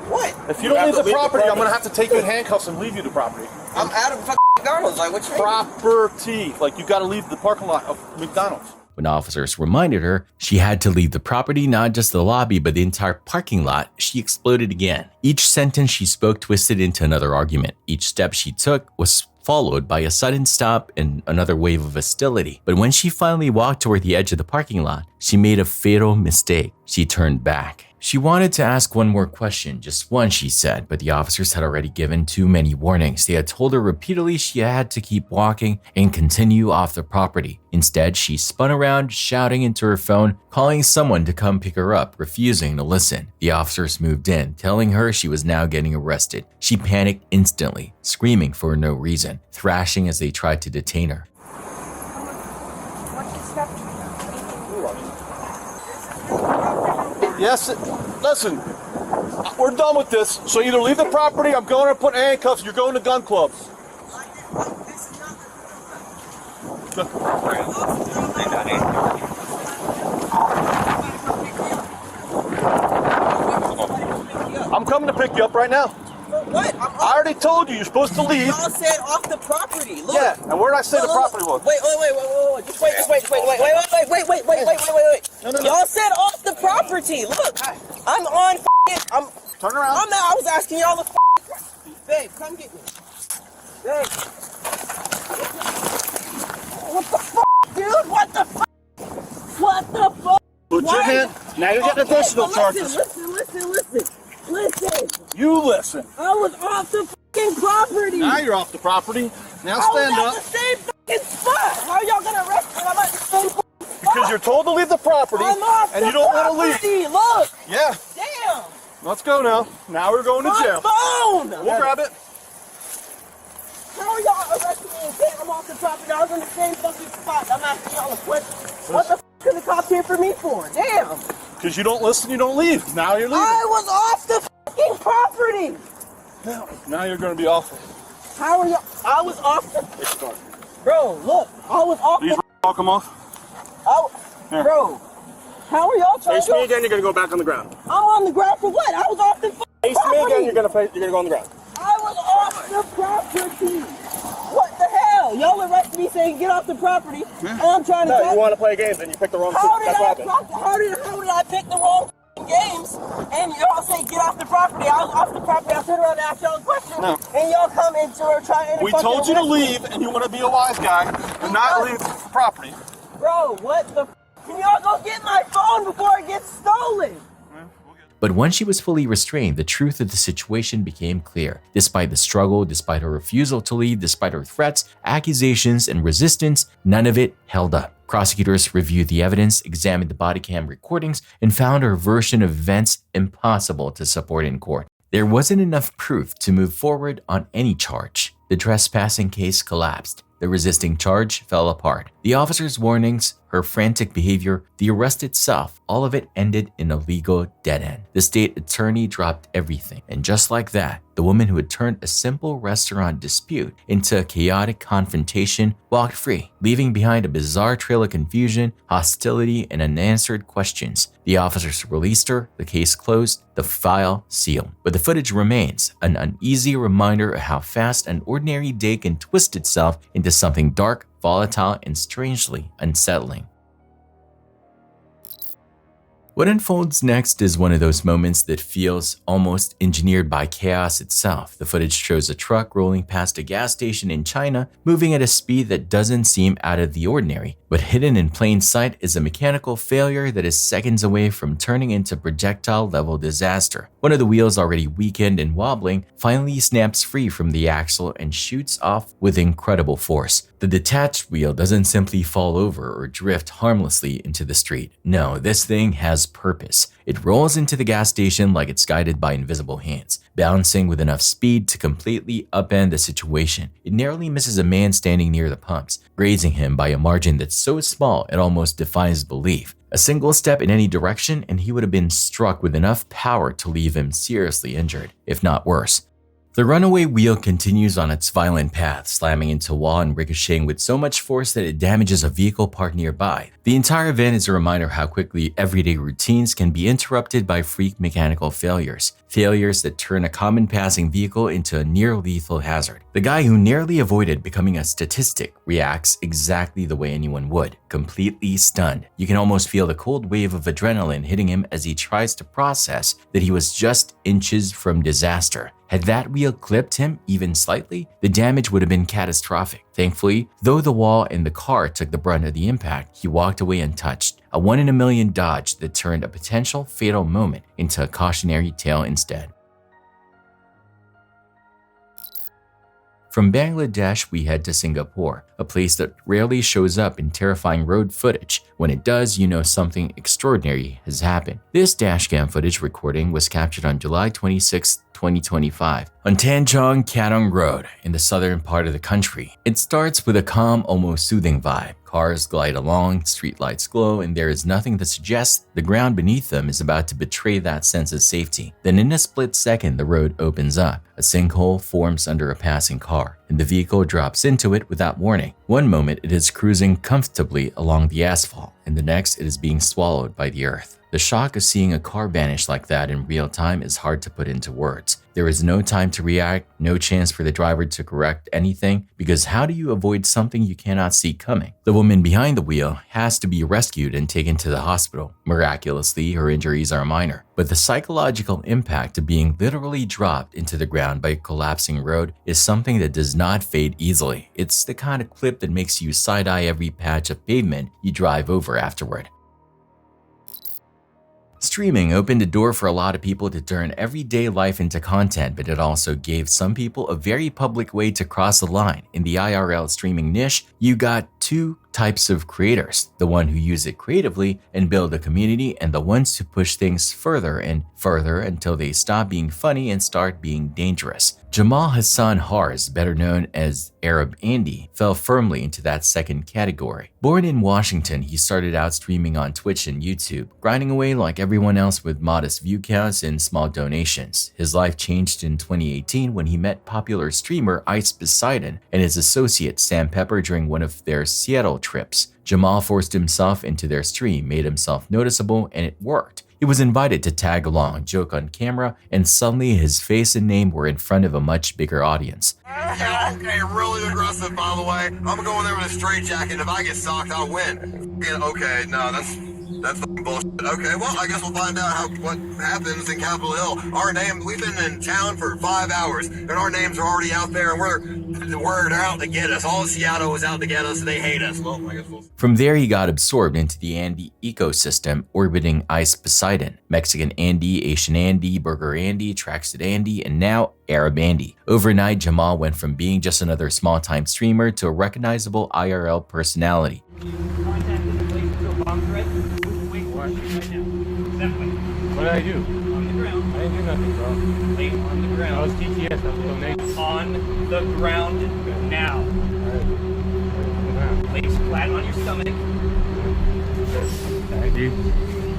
What? If you don't leave the property, I'm going to have to take you in handcuffs and leave you the property. I'm out of fucking McDonald's. Like, what you mean? Property. Like, you got to leave the parking lot of McDonald's. When officers reminded her she had to leave the property, not just the lobby, but the entire parking lot, she exploded again. Each sentence she spoke twisted into another argument. Each step she took was followed by a sudden stop and another wave of hostility. But when she finally walked toward the edge of the parking lot, she made a fatal mistake. She turned back. She wanted to ask one more question, just one, she said, but the officers had already given too many warnings. They had told her repeatedly she had to keep walking and continue off the property. Instead, she spun around, shouting into her phone, calling someone to come pick her up, refusing to listen. The officers moved in, telling her she was now getting arrested. She panicked instantly, screaming for no reason, thrashing as they tried to detain her. Yes, listen, we're done with this. So either leave the property, I'm going to put handcuffs, you're going to gun clubs. I'm coming to pick you up right now. What? I already told you, you're supposed to leave. Y'all said off the property. Look. Yeah, and where did I say the property was? Wait. Just wait. No. Y'all said off the property. Look, I'm on. Turn around. I was asking y'all the. Babe, come get me. Babe. What the fuck, dude? What the fuck? What the fuck? Put your hand. Now you're getting additional charges. Listen. You listen. I was off the fucking property. Now you're off the property. Now stand I up. was at the same fucking spot. How are y'all gonna arrest me? I'm at the same spot. Because you're told to leave the property, I'm off and the you don't want to property. leave. Look. Yeah. Damn. Let's go now. Now we're going to jail. My phone. We'll grab it. How are y'all arresting me and saying I'm off the property? I was in the same fucking spot. I'm asking y'all a question. What the fuck is the cops here for me for? Damn. Because you don't listen, you don't leave. Now you're leaving. I was off the fucking property. Now you're going to be off. How are y'all? I was off the... Bro, look. I was off These all come off? Bro, how are y'all trying to... Face me again, you're going to go back on the ground. I'm on the ground for what? I was off the fucking Face me again, you're going to go on the ground. I was off the property. What the hell? Y'all arrested me saying get off the property, and I'm trying to... No, you want to play games and you picked the wrong... How did I pick the wrong games? And y'all say get off the property. I was off the property. I turned around and asked y'all a question. No. And y'all come into her trying to... We told you to leave, and you want to be a wise guy and not leave the property. Bro, what the... Can y'all go get my phone before it gets stolen? But when she was fully restrained, the truth of the situation became clear. Despite the struggle, despite her refusal to leave, despite her threats, accusations, and resistance, none of it held up. Prosecutors reviewed the evidence, examined the body cam recordings, and found her version of events impossible to support in court. There wasn't enough proof to move forward on any charge. The trespassing case collapsed. The resisting charge fell apart. The officer's warnings, her frantic behavior, the arrest itself, all of it ended in a legal dead end. The state attorney dropped everything. And just like that, the woman who had turned a simple restaurant dispute into a chaotic confrontation walked free, leaving behind a bizarre trail of confusion, hostility, and unanswered questions. The officers released her, the case closed, the file sealed. But the footage remains, an uneasy reminder of how fast an ordinary day can twist itself into something dark, volatile, and strangely unsettling. What unfolds next is one of those moments that feels almost engineered by chaos itself. The footage shows a truck rolling past a gas station in China, moving at a speed that doesn't seem out of the ordinary. But hidden in plain sight is a mechanical failure that is seconds away from turning into projectile-level disaster. One of the wheels, already weakened and wobbling, finally snaps free from the axle and shoots off with incredible force. The detached wheel doesn't simply fall over or drift harmlessly into the street. No, this thing has purpose. It rolls into the gas station like it's guided by invisible hands, bouncing with enough speed to completely upend the situation. It narrowly misses a man standing near the pumps, grazing him by a margin that's so small it almost defies belief. A single step in any direction and he would have been struck with enough power to leave him seriously injured, if not worse. The runaway wheel continues on its violent path, slamming into a wall and ricocheting with so much force that it damages a vehicle parked nearby. The entire event is a reminder how quickly everyday routines can be interrupted by freak mechanical failures. Failures that turn a common passing vehicle into a near-lethal hazard. The guy who narrowly avoided becoming a statistic reacts exactly the way anyone would, completely stunned. You can almost feel the cold wave of adrenaline hitting him as he tries to process that he was just inches from disaster. Had that wheel clipped him even slightly, the damage would have been catastrophic. Thankfully, though the wall and the car took the brunt of the impact, he walked away untouched. A 1 in a million dodge that turned a potential fatal moment into a cautionary tale instead. From Bangladesh, we head to Singapore, a place that rarely shows up in terrifying road footage. When it does, you know something extraordinary has happened. This dashcam footage recording was captured on July 26, 2025, on Tanjong Katong Road in the southern part of the country. It starts with a calm, almost soothing vibe. Cars glide along, streetlights glow, and there is nothing that suggests the ground beneath them is about to betray that sense of safety. Then in a split second, the road opens up. A sinkhole forms under a passing car, and the vehicle drops into it without warning. One moment it is cruising comfortably along the asphalt, and the next it is being swallowed by the earth. The shock of seeing a car vanish like that in real time is hard to put into words. There is no time to react, no chance for the driver to correct anything, because how do you avoid something you cannot see coming? The woman behind the wheel has to be rescued and taken to the hospital. Miraculously, her injuries are minor, but the psychological impact of being literally dropped into the ground by a collapsing road is something that does not fade easily. It's the kind of clip that makes you side-eye every patch of pavement you drive over afterward. Streaming opened a door for a lot of people to turn everyday life into content, but it also gave some people a very public way to cross the line. In the IRL streaming niche, you got two types of creators: the one who use it creatively and build a community, and the ones who push things further and further until they stop being funny and start being dangerous. Jamal Hassan Harz, better known as Arab Andy, fell firmly into that second category. Born in Washington, he started out streaming on Twitch and YouTube, grinding away like everyone else with modest view counts and small donations. His life changed in 2018 when he met popular streamer Ice Poseidon and his associate Sam Pepper during one of their Seattle trips. Jamal forced himself into their stream, made himself noticeable, and it worked. He was invited to tag along, joke on camera, and suddenly his face and name were in front of a much bigger audience. Yeah, okay, really aggressive, by the way. I'm going there with a straight jacket. If I get socked, I'll win. Okay, no, that's fucking bullshit. Okay, well, I guess we'll find out what happens in Capitol Hill. We've been in town for 5 hours, and our names are already out there, and they're out to get us. All of Seattle was out to get us, and they hate us. Well, I guess we'll... From there, he got absorbed into the Andy ecosystem orbiting Ice Poseidon. Mexican Andy, Asian Andy, Burger Andy, Traxxed Andy, and now Arab Andy. Overnight, Jamal went from being just another small-time streamer to a recognizable IRL personality. What did I do? On the ground. I didn't do nothing, bro. Lay on the ground. I was TTS, I was donating. On the ground now. Lay flat on your stomach. Thank you.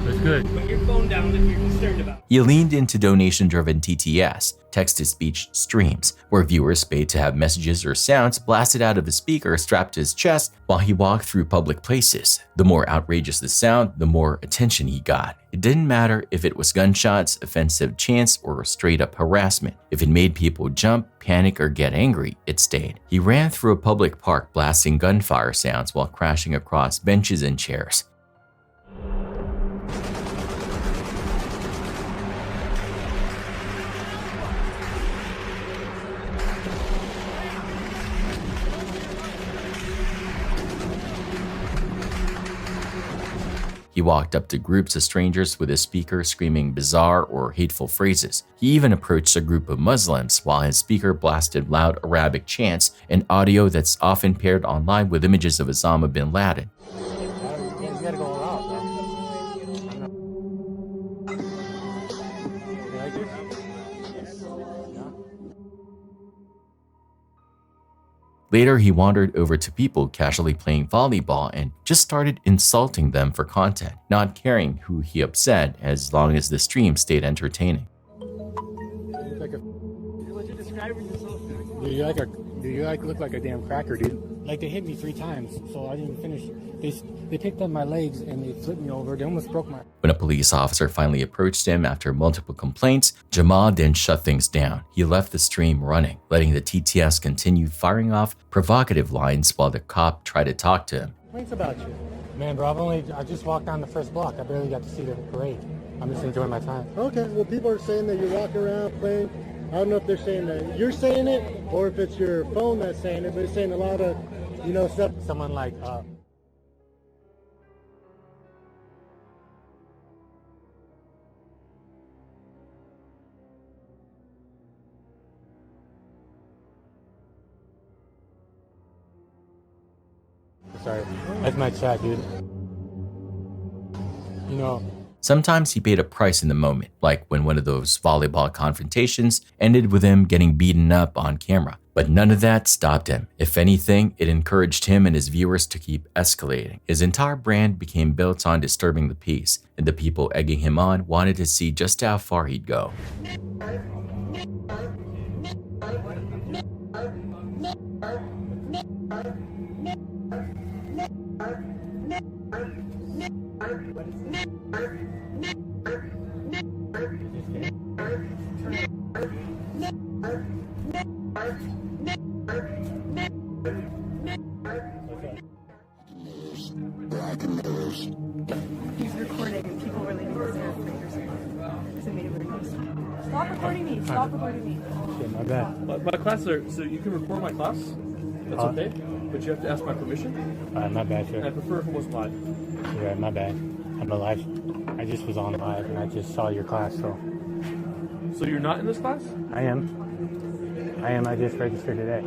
That's good. Put your phone down if you're concerned about it. He leaned into donation-driven TTS, text-to-speech streams, where viewers paid to have messages or sounds blasted out of a speaker strapped to his chest while he walked through public places. The more outrageous the sound, the more attention he got. It didn't matter if it was gunshots, offensive chants, or straight-up harassment. If it made people jump, panic, or get angry, it stayed. He ran through a public park blasting gunfire sounds while crashing across benches and chairs. He walked up to groups of strangers with his speaker screaming bizarre or hateful phrases. He even approached a group of Muslims while his speaker blasted loud Arabic chants and audio that's often paired online with images of Osama bin Laden. Later, he wandered over to people casually playing volleyball and just started insulting them for content, not caring who he upset as long as the stream stayed entertaining. Do you look like a damn cracker, dude? Like, they hit me 3 times, so I didn't finish. They picked up my legs and they flipped me over. They almost broke my... When a police officer finally approached him after multiple complaints, Jamal didn't shut things down. He left the stream running, letting the TTS continue firing off provocative lines while the cop tried to talk to him. Complaints about you. Man, bro, I just walked down the first block. I barely got to see the parade. I'm just enjoying my time. Okay, well, people are saying that you're walking around playing. I don't know if they're saying that you're saying it or if it's your phone that's saying it, but it's saying a lot of, stuff. Someone like, sorry, that's my chat, dude. Sometimes he paid a price in the moment, like when one of those volleyball confrontations ended with him getting beaten up on camera. But none of that stopped him. If anything, it encouraged him and his viewers to keep escalating. His entire brand became built on disturbing the peace, and the people egging him on wanted to see just how far he'd go. He's recording and people really need to stop recording me. Stop recording me. Okay, my bad. My class are, so you can record my class? That's okay? But you have to ask my permission? My bad, sir. I prefer if it was live. Yeah, my bad. I'm alive. I just was on live and I just saw your class, so. So you're not in this class? I am. I just registered today.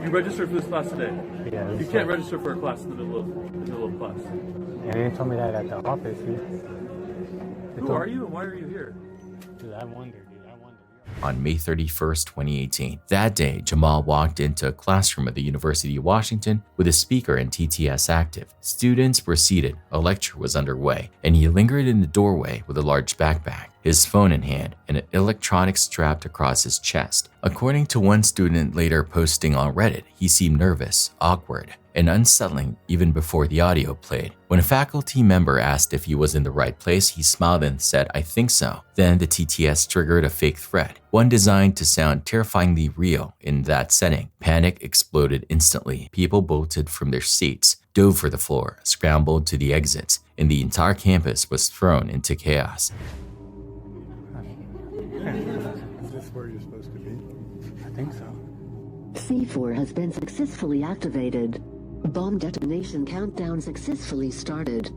You registered for this class today? Yeah. You can't register for a class in the middle of class. And they didn't tell me that at the office, dude. Who are you and why are you here? Dude, I wonder. On May 31st, 2018. That day, Jamal walked into a classroom at the University of Washington with a speaker and TTS active. Students were seated, a lecture was underway, and he lingered in the doorway with a large backpack, his phone in hand, and an electronic strapped across his chest. According to one student later posting on Reddit, he seemed nervous, awkward, and unsettling even before the audio played. When a faculty member asked if he was in the right place, he smiled and said, "I think so." Then the TTS triggered a fake threat, one designed to sound terrifyingly real in that setting. Panic exploded instantly. People bolted from their seats, dove for the floor, scrambled to the exits, and the entire campus was thrown into chaos. Is this where you're supposed to be? I think so. C4 has been successfully activated. Bomb detonation countdown successfully started.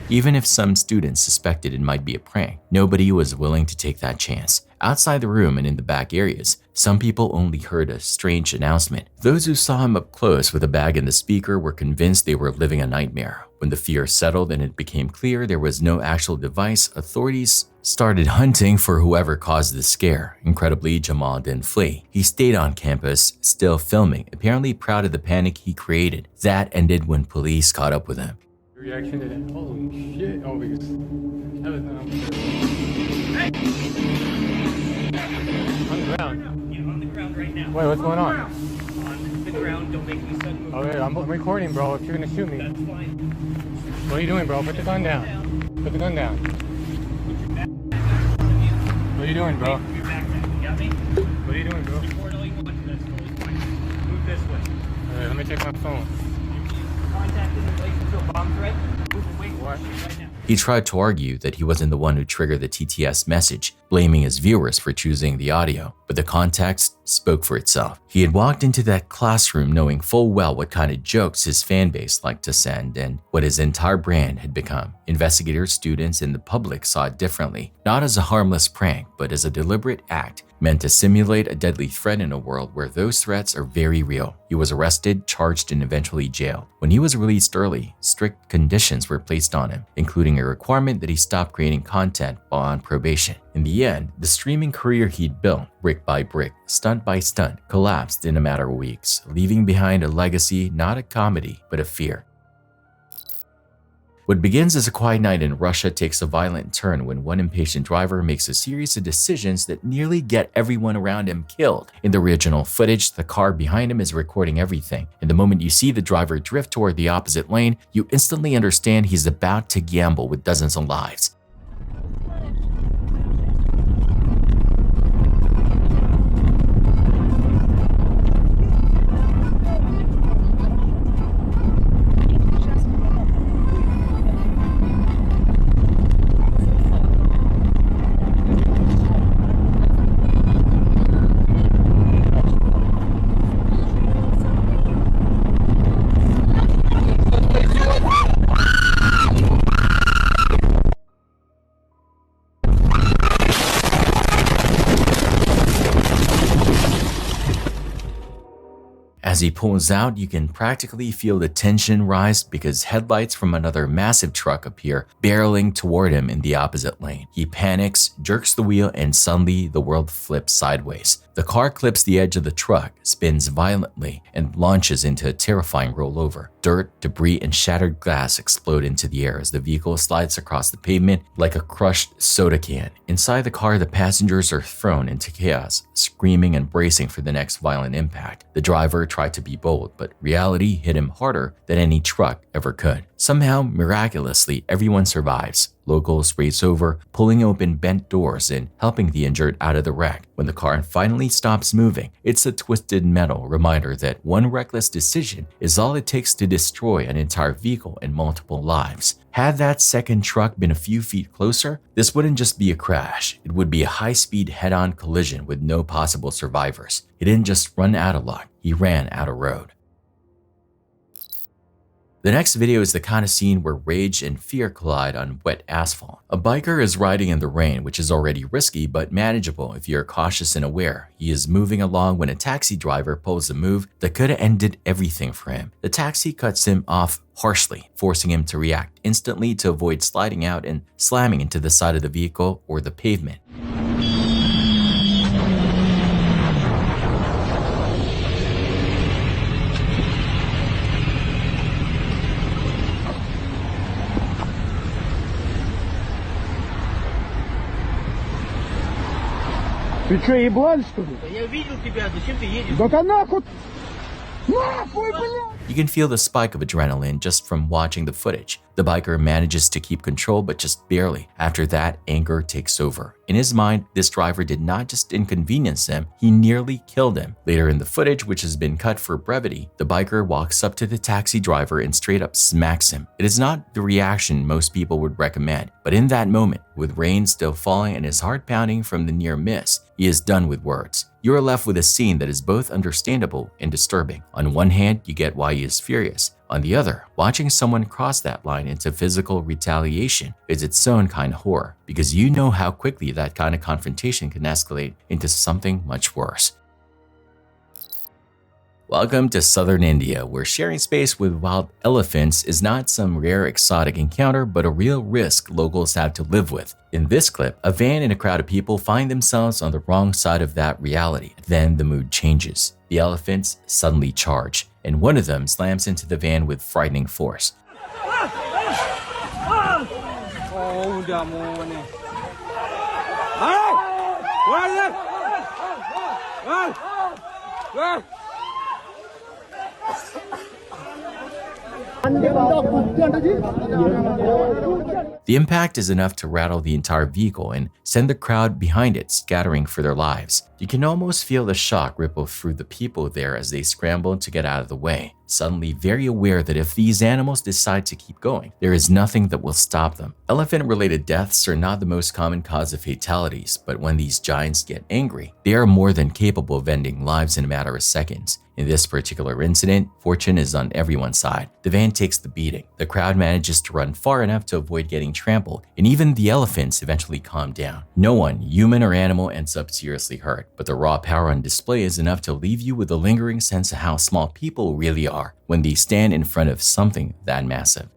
Even if some students suspected it might be a prank, nobody was willing to take that chance. Outside the room and in the back areas, some people only heard a strange announcement. Those who saw him up close with a bag and the speaker were convinced they were living a nightmare. When the fear settled and it became clear there was no actual device, authorities started hunting for whoever caused the scare. Incredibly, Jamal didn't flee. He stayed on campus, still filming, apparently proud of the panic he created. That ended when police caught up with him. Reaction to that? Holy shit! Oh, because that was not. Hey! On the ground. Yeah, on the ground right now. Wait, what's going on? On the ground. Don't make any sudden movement. Okay, I'm recording, bro. If you're gonna shoot me. That's fine. What are you doing, bro? Put the gun down. Put the gun down. What are you doing, bro? Your backpack. You got me? What are you doing, bro? Record all you want to. That's totally fine. Move this way. Wait, let me take my phone. Contact in relation to a bomb threat. Move away from What? the shit right now. He tried to argue that he wasn't the one who triggered the TTS message, blaming his viewers for choosing the audio, but the context spoke for itself. He had walked into that classroom knowing full well what kind of jokes his fan base liked to send and what his entire brand had become. Investigators, students, and the public saw it differently, not as a harmless prank, but as a deliberate act meant to simulate a deadly threat in a world where those threats are very real. He was arrested, charged, and eventually jailed. When he was released early, strict conditions were placed on him, including a requirement that he stop creating content while on probation. In the end, the streaming career he'd built, brick by brick, stunt by stunt, collapsed in a matter of weeks, leaving behind a legacy not a comedy, but a fear. What begins as a quiet night in Russia takes a violent turn when one impatient driver makes a series of decisions that nearly get everyone around him killed. In the original footage, the car behind him is recording everything, and the moment you see the driver drift toward the opposite lane, you instantly understand he's about to gamble with dozens of lives. As he pulls out, you can practically feel the tension rise because headlights from another massive truck appear barreling toward him in the opposite lane. He panics, jerks the wheel, and suddenly the world flips sideways. The car clips the edge of the truck, spins violently, and launches into a terrifying rollover. Dirt, debris, and shattered glass explode into the air as the vehicle slides across the pavement like a crushed soda can. Inside the car, the passengers are thrown into chaos, screaming and bracing for the next violent impact. The driver tried to be bold, but reality hit him harder than any truck ever could. Somehow, miraculously, everyone survives. Locals race over, pulling open bent doors and helping the injured out of the wreck. When the car finally stops moving, it's a twisted metal reminder that one reckless decision is all it takes to destroy an entire vehicle and multiple lives. Had that second truck been a few feet closer, this wouldn't just be a crash. It would be a high-speed head-on collision with no possible survivors. He didn't just run out of luck, he ran out of road. The next video is the kind of scene where rage and fear collide on wet asphalt. A biker is riding in the rain, which is already risky but manageable if you're cautious and aware. He is moving along when a taxi driver pulls a move that could have ended everything for him. The taxi cuts him off harshly, forcing him to react instantly to avoid sliding out and slamming into the side of the vehicle or the pavement. Ты что, еблан, что ли? Я видел тебя, зачем ты едешь? Да нахуй! Нахуй, блядь! You can feel the spike of adrenaline just from watching the footage. The biker manages to keep control, but just barely. After that, anger takes over. In his mind, this driver did not just inconvenience him, he nearly killed him. Later in the footage, which has been cut for brevity, the biker walks up to the taxi driver and straight up smacks him. It is not the reaction most people would recommend, but in that moment, with rain still falling and his heart pounding from the near miss, he is done with words. You are left with a scene that is both understandable and disturbing. On one hand, you get why he is furious. On the other, watching someone cross that line into physical retaliation is its own kind of horror, because you know how quickly that kind of confrontation can escalate into something much worse. Welcome to southern India, where sharing space with wild elephants is not some rare exotic encounter, but a real risk locals have to live with. In this clip, a van and a crowd of people find themselves on the wrong side of that reality. Then the mood changes. The elephants suddenly charge, and one of them slams into the van with frightening force. The impact is enough to rattle the entire vehicle and send the crowd behind it scattering for their lives. You can almost feel the shock ripple through the people there as they scramble to get out of the way, suddenly very aware that if these animals decide to keep going, there is nothing that will stop them. Elephant-related deaths are not the most common cause of fatalities, but when these giants get angry, they are more than capable of ending lives in a matter of seconds. In this particular incident, fortune is on everyone's side. The van takes the beating. The crowd manages to run far enough to avoid getting trampled, and even the elephants eventually calm down. No one, human or animal, ends up seriously hurt, but the raw power on display is enough to leave you with a lingering sense of how small people really are when they stand in front of something that massive.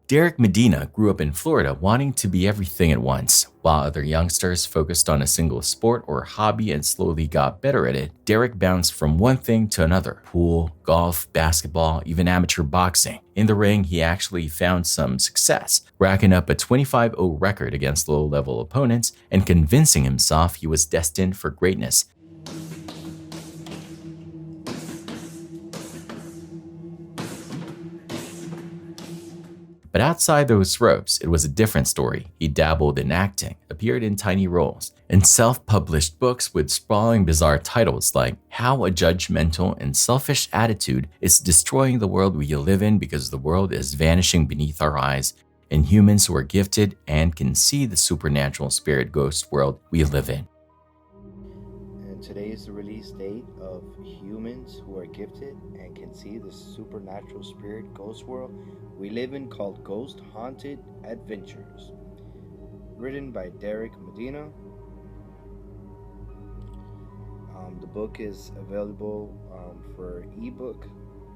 Derek Medina grew up in Florida wanting to be everything at once. While other youngsters focused on a single sport or hobby and slowly got better at it, Derek bounced from one thing to another: pool, golf, basketball, even amateur boxing. In the ring, he actually found some success, racking up a 25-0 record against low-level opponents and convincing himself he was destined for greatness. But outside those ropes, it was a different story. He dabbled in acting, appeared in tiny roles, and self-published books with sprawling bizarre titles like How a Judgmental and Selfish Attitude is Destroying the World We Live In Because the World is Vanishing Beneath Our Eyes, and Humans Who Are Gifted and Can See the Supernatural Spirit Ghost World We Live In. And today is the release date of Humans Who Are Gifted and Can See the Supernatural Spirit Ghost World We Live In, called Ghost Haunted Adventures. Written by Derek Medina. The book is available for ebook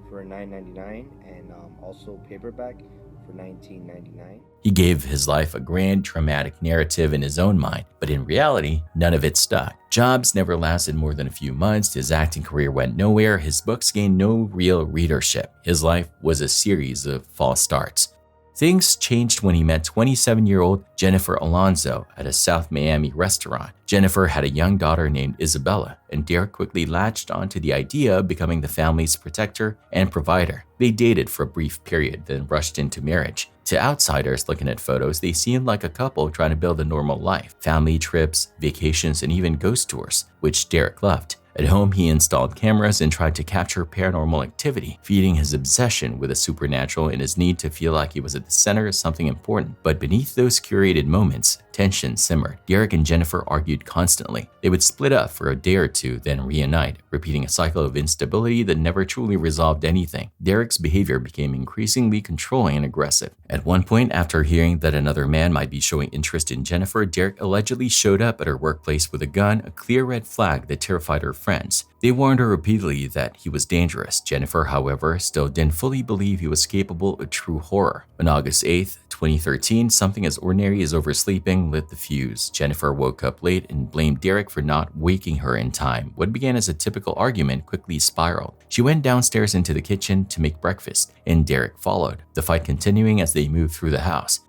for $9.99 and also paperback for $19.99. He gave his life a grand, dramatic narrative in his own mind, but in reality, none of it stuck. Jobs never lasted more than a few months, his acting career went nowhere, his books gained no real readership. His life was a series of false starts. Things changed when he met 27-year-old Jennifer Alonso at a South Miami restaurant. Jennifer had a young daughter named Isabella, and Derek quickly latched onto the idea of becoming the family's protector and provider. They dated for a brief period, then rushed into marriage. To outsiders looking at photos, they seemed like a couple trying to build a normal life. Family trips, vacations, and even ghost tours, which Derek loved. At home, he installed cameras and tried to capture paranormal activity, feeding his obsession with the supernatural and his need to feel like he was at the center of something important. But beneath those curated moments, tension simmered. Derek and Jennifer argued constantly. They would split up for a day or two, then reunite, repeating a cycle of instability that never truly resolved anything. Derek's behavior became increasingly controlling and aggressive. At one point, after hearing that another man might be showing interest in Jennifer, Derek allegedly showed up at her workplace with a gun, a clear red flag that terrified her friends. They warned her repeatedly that he was dangerous. Jennifer, however, still didn't fully believe he was capable of true horror. On August 8th, 2013, something as ordinary as oversleeping lit the fuse. Jennifer woke up late and blamed Derek for not waking her in time. What began as a typical argument quickly spiraled. She went downstairs into the kitchen to make breakfast, and Derek followed, the fight continuing as they moved through the house.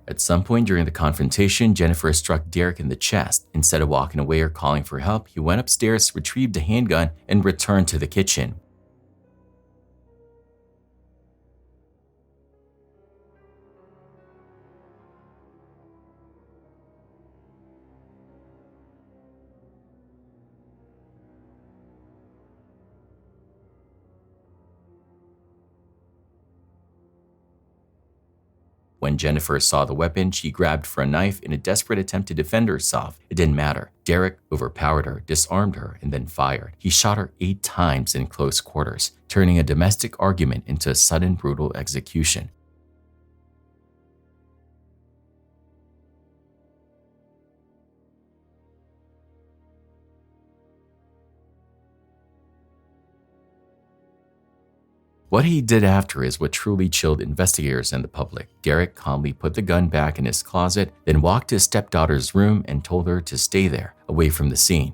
At some point during the confrontation, Jennifer struck Derek in the chest. Instead of walking away or calling for help, he went upstairs, retrieved a handgun, and returned to the kitchen. When Jennifer saw the weapon, she grabbed for a knife in a desperate attempt to defend herself. It didn't matter. Derek overpowered her, disarmed her, and then fired. He shot her 8 times in close quarters, turning a domestic argument into a sudden, brutal execution. What he did after is what truly chilled investigators and the public. Derek calmly put the gun back in his closet, then walked to his stepdaughter's room and told her to stay there, away from the scene.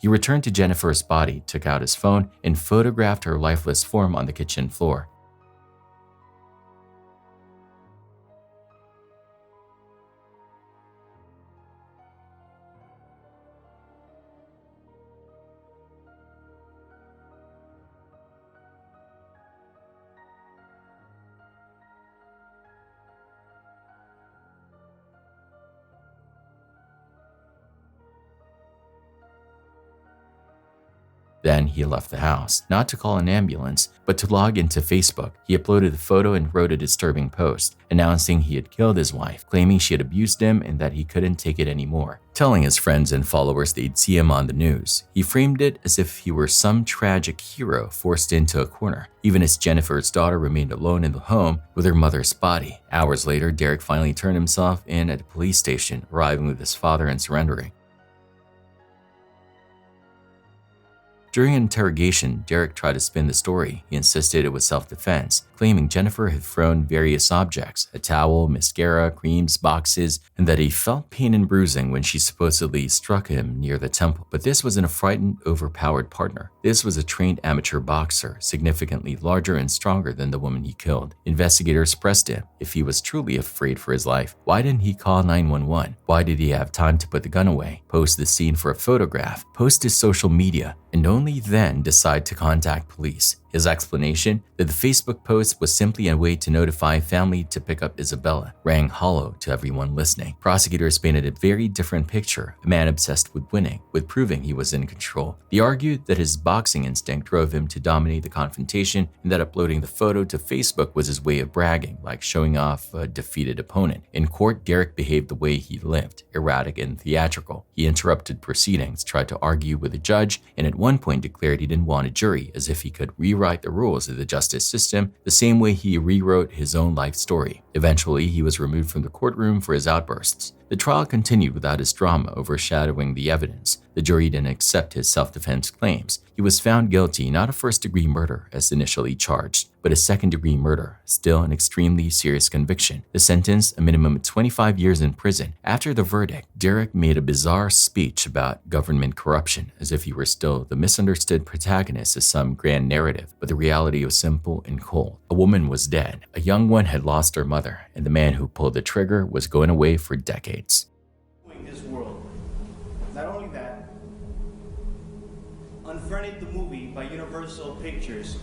He returned to Jennifer's body, took out his phone, and photographed her lifeless form on the kitchen floor. Then he left the house, not to call an ambulance, but to log into Facebook. He uploaded the photo and wrote a disturbing post, announcing he had killed his wife, claiming she had abused him and that he couldn't take it anymore, telling his friends and followers they'd see him on the news. He framed it as if he were some tragic hero forced into a corner, even as Jennifer's daughter remained alone in the home with her mother's body. Hours later, Derek finally turned himself in at a police station, arriving with his father and surrendering. During an interrogation, Derek tried to spin the story. He insisted it was self-defense, claiming Jennifer had thrown various objects, a towel, mascara, creams, boxes, and that he felt pain and bruising when she supposedly struck him near the temple. But this wasn't a frightened, overpowered partner. This was a trained amateur boxer, significantly larger and stronger than the woman he killed. Investigators pressed him if he was truly afraid for his life. Why didn't he call 911? Why did he have time to put the gun away, post the scene for a photograph, post his social media, and only then decide to contact police? His explanation that the Facebook post was simply a way to notify family to pick up Isabella rang hollow to everyone listening. Prosecutors painted a very different picture, a man obsessed with winning, with proving he was in control. They argued that his boxing instinct drove him to dominate the confrontation and that uploading the photo to Facebook was his way of bragging, like showing off a defeated opponent. In court, Derek behaved the way he lived, erratic and theatrical. He interrupted proceedings, tried to argue with the judge, and at one point declared he didn't want a jury, as if he could rewrite the rules of the justice system the same way he rewrote his own life story. Eventually, he was removed from the courtroom for his outbursts. The trial continued without his drama overshadowing the evidence. The jury didn't accept his self-defense claims. He was found guilty not of first-degree murder as initially charged, but a second-degree murder, still an extremely serious conviction. The sentence, a minimum of 25 years in prison. After the verdict, Derek made a bizarre speech about government corruption, as if he were still the misunderstood protagonist of some grand narrative, but the reality was simple and cold. A woman was dead, a young one had lost her mother, and the man who pulled the trigger was going away for decades. This world. Not only that, Unfriended the movie by Universal Pictures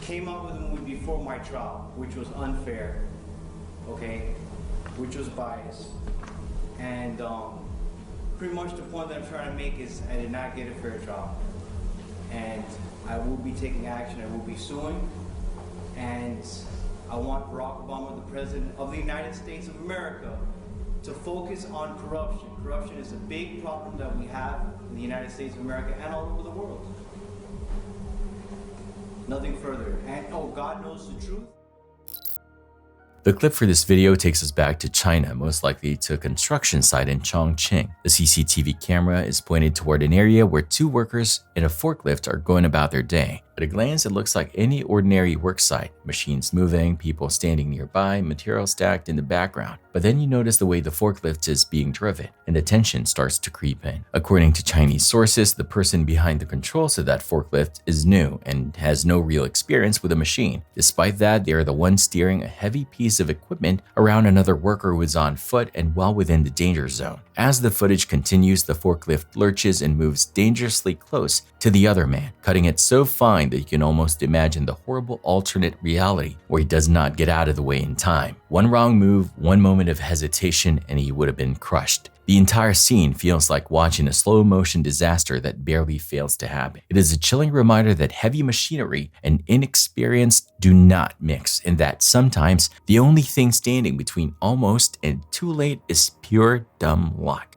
came out with a movie before my trial, which was unfair, okay, which was biased, and pretty much the point that I'm trying to make is I did not get a fair trial, and I will be taking action. I will be suing, and I want Barack Obama, the President of the United States of America, to focus on corruption. Corruption is a big problem that we have in the United States of America and all over the world. Nothing further. And oh, God knows the truth. The clip for this video takes us back to China, most likely to a construction site in Chongqing. The CCTV camera is pointed toward an area where two workers in a forklift are going about their day. At a glance, it looks like any ordinary work site. Machines moving, people standing nearby, material stacked in the background. But then you notice the way the forklift is being driven, and the tension starts to creep in. According to Chinese sources, the person behind the controls of that forklift is new and has no real experience with a machine. Despite that, they are the ones steering a heavy piece of equipment around another worker who is on foot and well within the danger zone. As the footage continues, the forklift lurches and moves dangerously close to the other man, cutting it so fine that you can almost imagine the horrible alternate reality where he does not get out of the way in time. One wrong move, one moment of hesitation, and he would have been crushed. The entire scene feels like watching a slow-motion disaster that barely fails to happen. It is a chilling reminder that heavy machinery and inexperience do not mix, and that sometimes the only thing standing between almost and too late is pure dumb luck.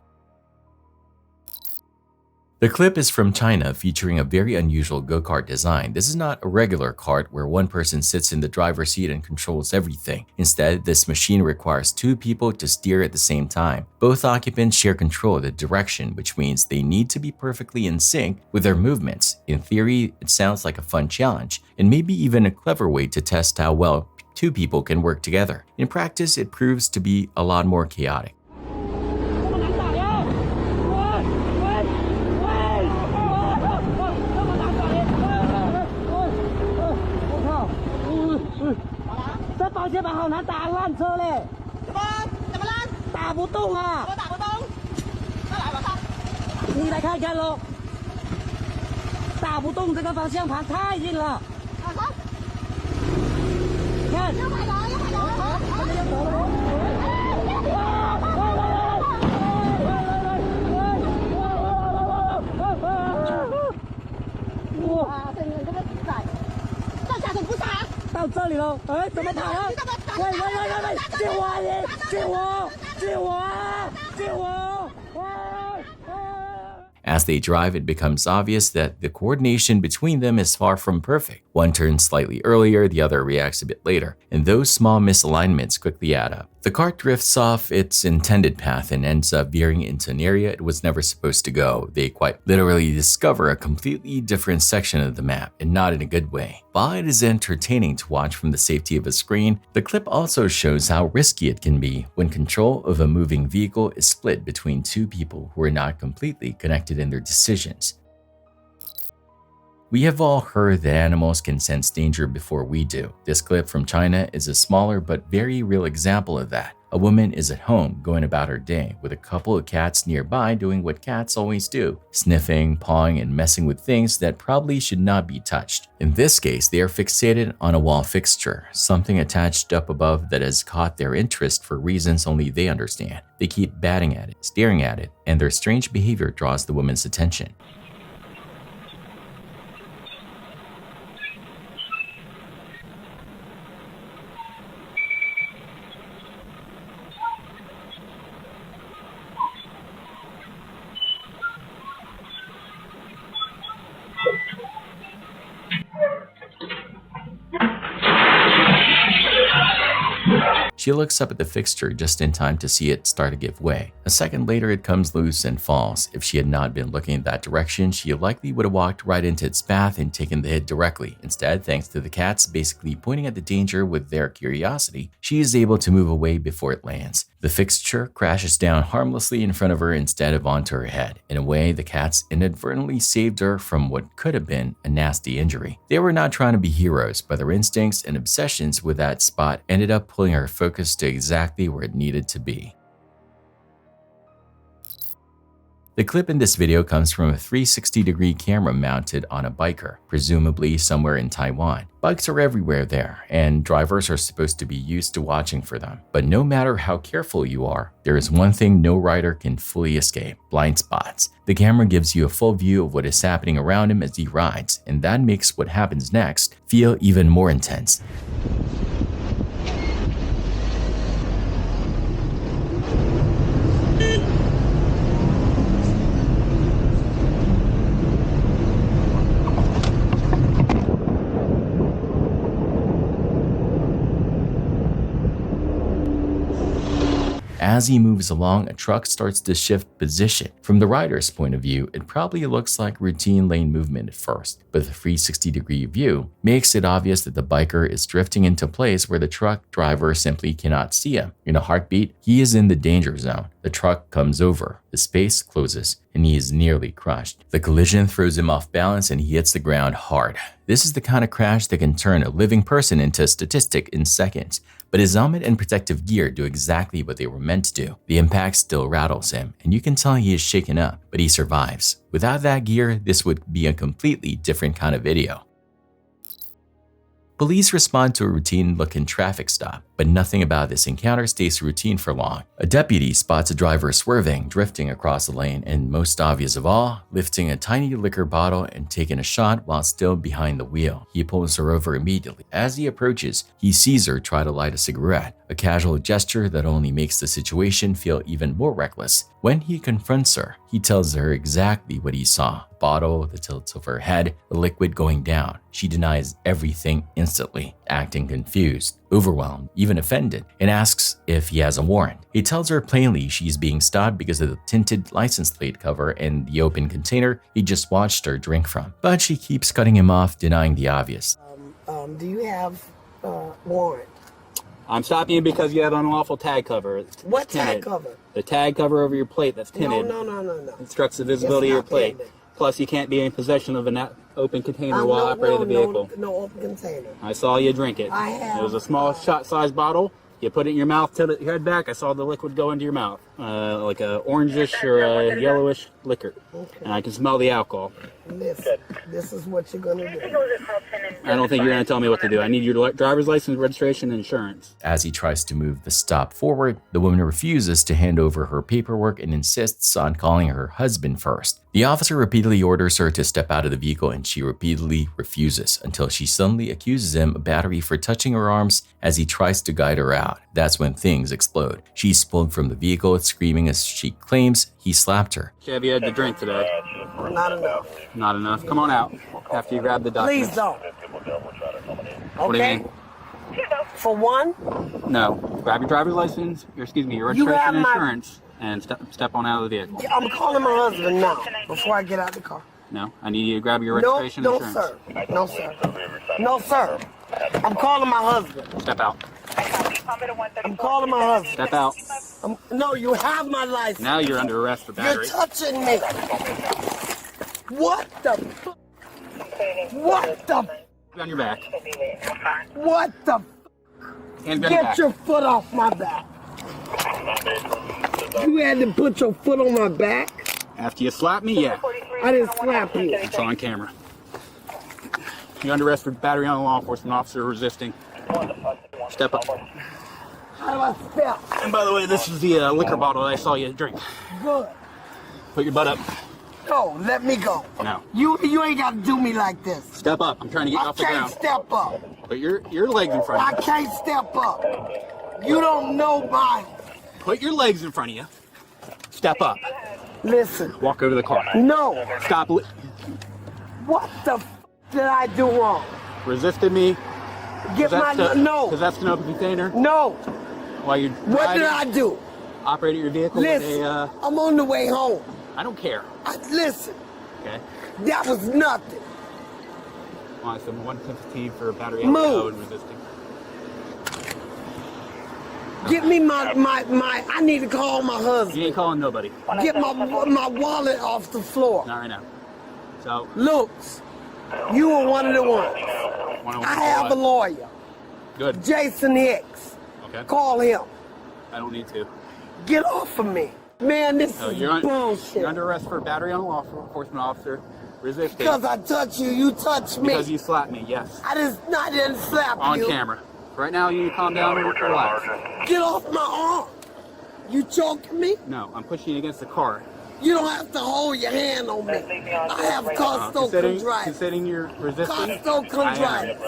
The clip is from China, featuring a very unusual go-kart design. This is not a regular kart where one person sits in the driver's seat and controls everything. Instead, this machine requires two people to steer at the same time. Both occupants share control of the direction, which means they need to be perfectly in sync with their movements. In theory, it sounds like a fun challenge, and maybe even a clever way to test how well two people can work together. In practice, it proves to be a lot more chaotic. 先把好男打烂车嘞！怎么烂？打不动啊！我打不动。再来吧，看。你来看看喽。打不动，这个方向盘太硬了。你看。要买了，要买了。这个要走了。哇！这个仔，到下水不杀。到这里了，哎，怎么跑了？喂！救我！救我！救我！救我！ As they drive, it becomes obvious that the coordination between them is far from perfect. One turns slightly earlier, the other reacts a bit later, and those small misalignments quickly add up. The car drifts off its intended path and ends up veering into an area it was never supposed to go. They quite literally discover a completely different section of the map, and not in a good way. While it is entertaining to watch from the safety of a screen, the clip also shows how risky it can be when control of a moving vehicle is split between two people who are not completely connected in their decisions. We have all heard that animals can sense danger before we do. This clip from China is a smaller but very real example of that. A woman is at home going about her day with a couple of cats nearby doing what cats always do, sniffing, pawing, and messing with things that probably should not be touched. In this case, they are fixated on a wall fixture, something attached up above that has caught their interest for reasons only they understand. They keep batting at it, staring at it, and their strange behavior draws the woman's attention. She looks up at the fixture just in time to see it start to give way. A second later, it comes loose and falls. If she had not been looking in that direction, she likely would have walked right into its path and taken the hit directly. Instead, thanks to the cats basically pointing at the danger with their curiosity, she is able to move away before it lands. The fixture crashes down harmlessly in front of her instead of onto her head. In a way, the cats inadvertently saved her from what could have been a nasty injury. They were not trying to be heroes, but their instincts and obsessions with that spot ended up pulling her focus to exactly where it needed to be. The clip in this video comes from a 360-degree camera mounted on a biker, presumably somewhere in Taiwan. Bikes are everywhere there, and drivers are supposed to be used to watching for them. But no matter how careful you are, there is one thing no rider can fully escape: blind spots. The camera gives you a full view of what is happening around him as he rides, and that makes what happens next feel even more intense. As he moves along, a truck starts to shift position. From the rider's point of view, it probably looks like routine lane movement at first, but the 360-degree view makes it obvious that the biker is drifting into place where the truck driver simply cannot see him. In a heartbeat, he is in the danger zone. The truck comes over, the space closes, and he is nearly crushed. The collision throws him off balance and he hits the ground hard. This is the kind of crash that can turn a living person into a statistic in seconds. But his helmet and protective gear do exactly what they were meant to do. The impact still rattles him, and you can tell he is shaken up, but he survives. Without that gear, this would be a completely different kind of video. Police respond to a routine-looking traffic stop, but nothing about this encounter stays routine for long. A deputy spots a driver swerving, drifting across the lane, and most obvious of all, lifting a tiny liquor bottle and taking a shot while still behind the wheel. He pulls her over immediately. As he approaches, he sees her try to light a cigarette, a casual gesture that only makes the situation feel even more reckless. When he confronts her, he tells her exactly what he saw: the bottle, the tilt of her head, the liquid going down. She denies everything instantly, acting confused, overwhelmed, even offended, and asks if he has a warrant. He tells her plainly she's being stopped because of the tinted license plate cover and the open container he just watched her drink from. But she keeps cutting him off, denying the obvious. Do you have warrant? I'm stopping you because you have unlawful tag cover. What tag cover? The tag cover over your plate that's tinted. No. Obstructs the visibility of your plate. Tinted. Plus, you can't be in possession of a open container while operating the vehicle? No open container. I saw you drink it. I have. It was a small shot-sized bottle. You put it in your mouth, tilt your head back. I saw the liquid go into your mouth, like a orangish or a yellowish liquor. Okay. And I can smell the alcohol. Listen, this is what you're gonna do. I don't think you're going to tell me what to do. I need your driver's license, registration, and insurance. As he tries to move the stop forward, the woman refuses to hand over her paperwork and insists on calling her husband first. The officer repeatedly orders her to step out of the vehicle and she repeatedly refuses until she suddenly accuses him of battery for touching her arms as he tries to guide her out. That's when things explode. She's pulled from the vehicle screaming as she claims he slapped her. Have you had to drink today? Not enough. Not enough. Come on out after you grab the documents. Please don't. What do you mean? For one, No. Grab your driver's license, your registration and insurance, and step on out of the vehicle. I'm calling my husband now before I get out the car. No, I need you to grab your registration and insurance. No, sir. No, sir. I'm calling my husband. Step out. I'm calling my husband. Step out. No, you have my license. Now you're under arrest for battery. You're touching me. What the? What the? On your back. What the? Get your foot off my back. You had to put your foot on my back? After you slap me, yeah. I didn't slap you. It's on camera. You're under arrest for battery on a law enforcement officer resisting. Step up. How do I step? And by the way, this is the liquor bottle I saw you drink. Good. Put your butt up. No, let me go. No. You ain't got to do me like this. Step up. I'm trying to get you off the ground. I can't step up. Put your legs in front of you. I can't step up. You don't know mine. Put your legs in front of you. Step up. Listen. Walk over to the car. No. Stop. What the did I do wrong? Resisted me. Get my no. Because that's an open container. No. While you're What did I do? Operating your vehicle Listen, with a. I'm on the way home. I don't care. Listen. Okay. That was nothing. Well, so 115 for battery Move. and resisting. Get me my I need to call my husband. You ain't calling nobody. Get my wallet off the floor. Not right now. So. Looks, you were one of the ones. I have a lawyer. Good. Jason Hicks. Okay. Call him. I don't need to. Get off of me. Man, this is bullshit. You're under arrest for battery on a law enforcement officer resisting. Because I touch you, you touch me. Because you slapped me, yes. I didn't slap you. On camera. Right now, you need to calm down and relax. Get off my arm. You choking me? No, I'm pushing you against the car. You don't have to hold your hand on me. I have costo-contrite. Considering you're resisting, costo-contrite.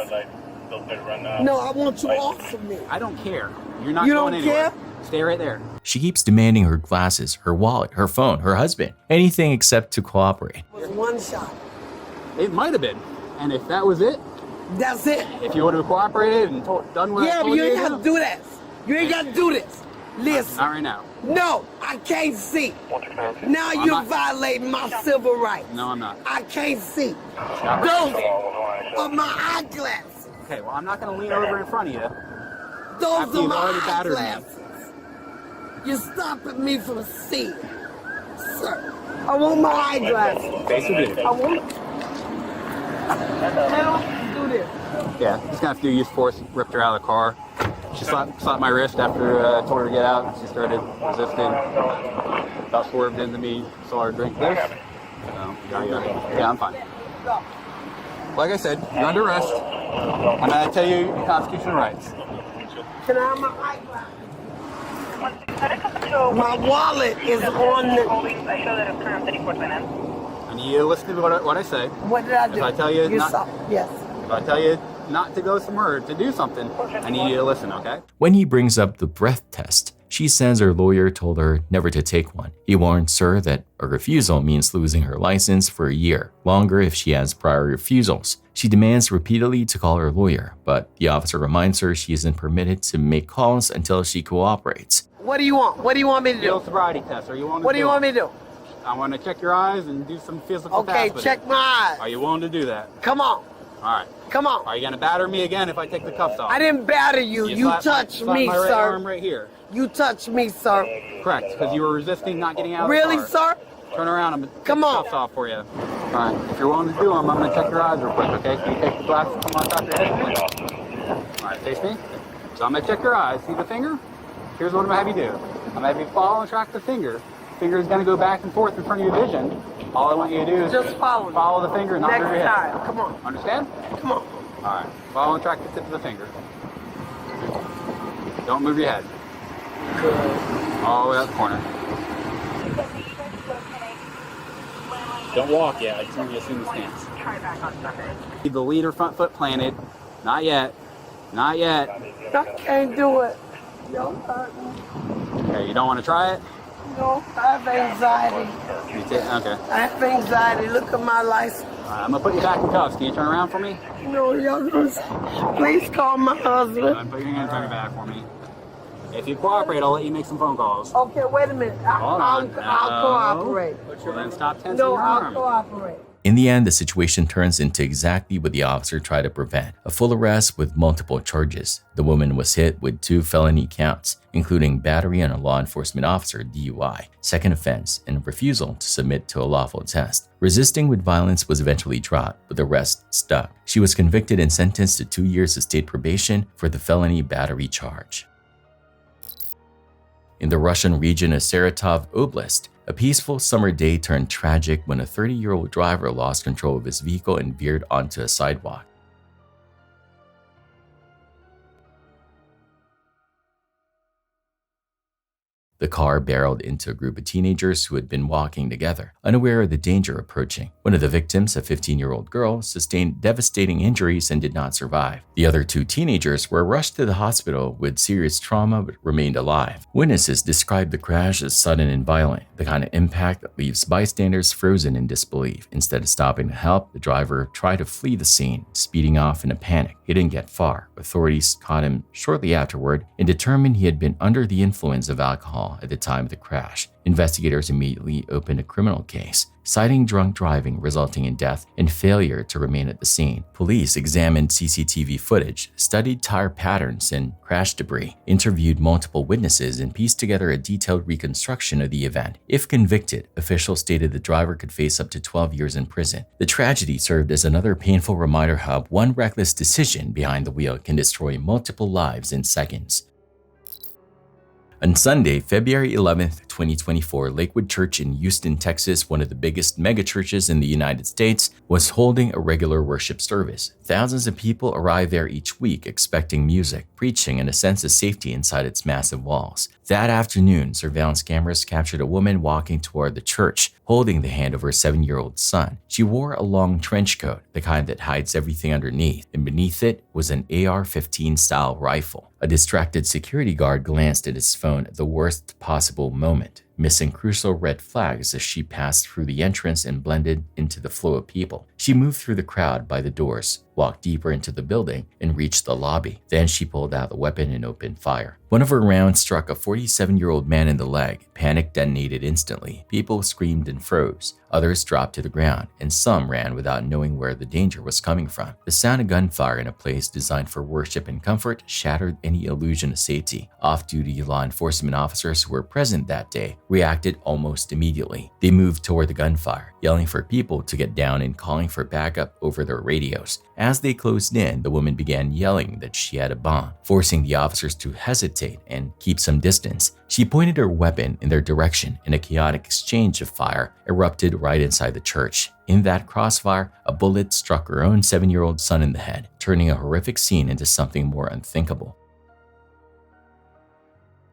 No, I want you off of me. I don't care. You're not you going don't anywhere. Care? Stay right there. She keeps demanding her glasses, her wallet, her phone, her husband, anything except to cooperate. It was one shot. It might have been. And if that was it, that's it. If you would have cooperated and done what I told but you ain't got to do that. You ain't got to do this. Listen. Not right now. No, I can't see. Now you're violating my civil rights. No, I'm not. I can't see. Those are my eyeglasses. Okay, well, I'm not going to lean over in front of you. Those are my eyeglasses. You're stopping me from seeing. Sir, I want my eyeglasses. Yes, you do. I want do this. Yeah, just gonna have to do use force. Ripped her out of the car. She slapped my wrist after I told her to get out. She started resisting. About swerved into me. Saw her drink this. Yeah, I'm fine. Like I said, you're under arrest. I'm gonna tell you your constitutional rights. Can I have my eyeglasses? My wallet is on the. I need you to listen to what I say. What did I do? If I tell you Yes. If I tell you not to go somewhere or to do something, I need you to listen, okay? When he brings up the breath test, she says her lawyer told her never to take one. He warns her that a refusal means losing her license for a year, longer if she has prior refusals. She demands repeatedly to call her lawyer, but the officer reminds her she isn't permitted to make calls until she cooperates. What do you want? What do you want me to do? Sobriety test. Are you willing to What do you want me to do? I want to check your eyes and do some physical Okay, tests. check my eyes. Are you willing to do that? Come on. All right. Come on. Are you going to batter me again if I take the cuffs off? I didn't batter you. You touched me, my right sir. arm right here. You touched me, sir. Correct, because you were resisting not getting out really, of the car. sir? Turn around. I'm going to take the cuffs off for you. Alright, if you're willing to do them, I'm going to check your eyes real quick, okay? Can you take the glasses from on top of your head? Alright, face me. So I'm going to check your eyes. See the finger? Here's what I'm going to have you do. I'm going to have you follow and track the finger. Finger is going to go back and forth in front of your vision. All I want you to do is just follow the finger and not move your head. Time. Come on. Understand? Come on. Alright, follow and track the tip of the finger. Don't move your head. All the way up the corner. Don't walk yet. I just want you to assume the stance. Keep the leader front foot planted. Not yet. Not yet. I can't do it. Don't hurt me. Okay, you don't want to try it? No, I have anxiety. Okay. I have anxiety. Look at my license. I'm going to put you back in cuffs. Can you turn around for me? No, y'all please call my husband. Put your hands on your back for me. If you cooperate, I'll let you make some phone calls. Okay, wait a minute. I'll cooperate. Well, then stop tensing No, your arm. I'll cooperate. In the end, the situation turns into exactly what the officer tried to prevent, a full arrest with multiple charges. The woman was hit with 2 felony counts, including battery on a law enforcement officer (DUI), second offense, and refusal to submit to a lawful test. Resisting with violence was eventually dropped, but the rest stuck. She was convicted and sentenced to 2 years of state probation for the felony battery charge. In the Russian region of Saratov Oblast, a peaceful summer day turned tragic when a 30-year-old driver lost control of his vehicle and veered onto a sidewalk. The car barreled into a group of teenagers who had been walking together, unaware of the danger approaching. One of the victims, a 15-year-old girl, sustained devastating injuries and did not survive. The other 2 teenagers were rushed to the hospital with serious trauma but remained alive. Witnesses described the crash as sudden and violent, the kind of impact that leaves bystanders frozen in disbelief. Instead of stopping to help, the driver tried to flee the scene, speeding off in a panic. He didn't get far. Authorities caught him shortly afterward and determined he had been under the influence of alcohol at the time of the crash. Investigators immediately opened a criminal case, citing drunk driving resulting in death and failure to remain at the scene. Police examined CCTV footage, studied tire patterns and crash debris, interviewed multiple witnesses, and pieced together a detailed reconstruction of the event. If convicted, officials stated the driver could face up to 12 years in prison. The tragedy served as another painful reminder how one reckless decision behind the wheel can destroy multiple lives in seconds. On Sunday, February 11, 2024, Lakewood Church in Houston, Texas, one of the biggest megachurches in the United States, was holding a regular worship service. Thousands of people arrive there each week expecting music, preaching, and a sense of safety inside its massive walls. That afternoon, surveillance cameras captured a woman walking toward the church, holding the hand of her 7-year-old son. She wore a long trench coat, the kind that hides everything underneath, and beneath it was an AR-15 style rifle. A distracted security guard glanced at his phone at the worst possible moment, missing crucial red flags as she passed through the entrance and blended into the flow of people. She moved through the crowd by the doors, walked deeper into the building, and reached the lobby. Then she pulled out the weapon and opened fire. One of her rounds struck a 47-year-old man in the leg. Panic detonated instantly. People screamed and froze. Others dropped to the ground, and some ran without knowing where the danger was coming from. The sound of gunfire in a place designed for worship and comfort shattered any illusion of safety. Off-duty law enforcement officers who were present that day reacted almost immediately. They moved toward the gunfire, yelling for people to get down and calling for backup over their radios. As they closed in, the woman began yelling that she had a bomb, forcing the officers to hesitate and keep some distance. She pointed her weapon in their direction, and a chaotic exchange of fire erupted right inside the church. In that crossfire, a bullet struck her own 7-year-old son in the head, turning a horrific scene into something more unthinkable.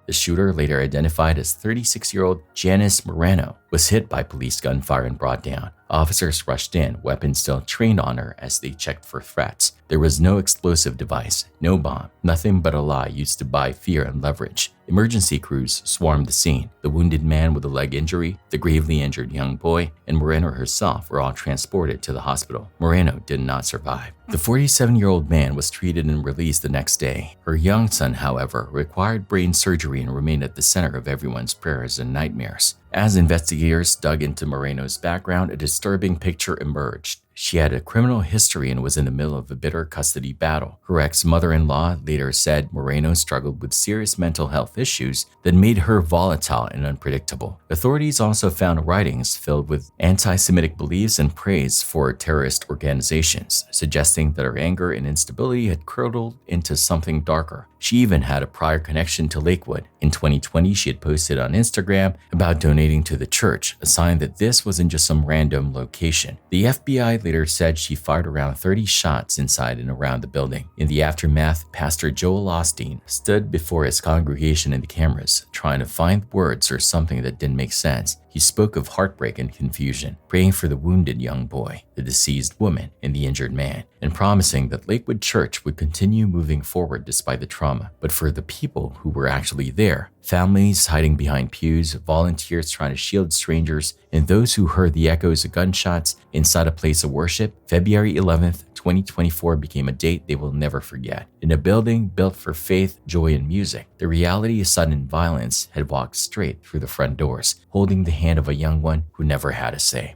The shooter, later identified as 36-year-old Janice Moreno, was hit by police gunfire and brought down. Officers rushed in, weapons still trained on her as they checked for threats. There was no explosive device, no bomb, nothing but a lie used to buy fear and leverage. Emergency crews swarmed the scene. The wounded man with a leg injury, the gravely injured young boy, and Moreno herself were all transported to the hospital. Moreno did not survive. The 47-year-old man was treated and released the next day. Her young son, however, required brain surgery and remained at the center of everyone's prayers and nightmares. As investigators dug into Moreno's background, a disturbing picture emerged. She had a criminal history and was in the middle of a bitter custody battle. Her ex-mother-in-law later said Moreno struggled with serious mental health issues that made her volatile and unpredictable. Authorities also found writings filled with anti-Semitic beliefs and praise for terrorist organizations, suggesting that her anger and instability had curdled into something darker. She even had a prior connection to Lakewood. In 2020, she had posted on Instagram about donating to the church, a sign that this wasn't just some random location. The FBI later said she fired around 30 shots inside and around the building. In the aftermath, Pastor Joel Osteen stood before his congregation in the cameras, trying to find words or something that didn't make sense. He spoke of heartbreak and confusion, praying for the wounded young boy, the deceased woman, and the injured man, and promising that Lakewood Church would continue moving forward despite the trauma. But for the people who were actually there, families hiding behind pews, volunteers trying to shield strangers, and those who heard the echoes of gunshots inside a place of worship, February 11th, 2024 became a date they will never forget. In a building built for faith, joy, and music, the reality of sudden violence had walked straight through the front doors, holding the hand of a young one who never had a say.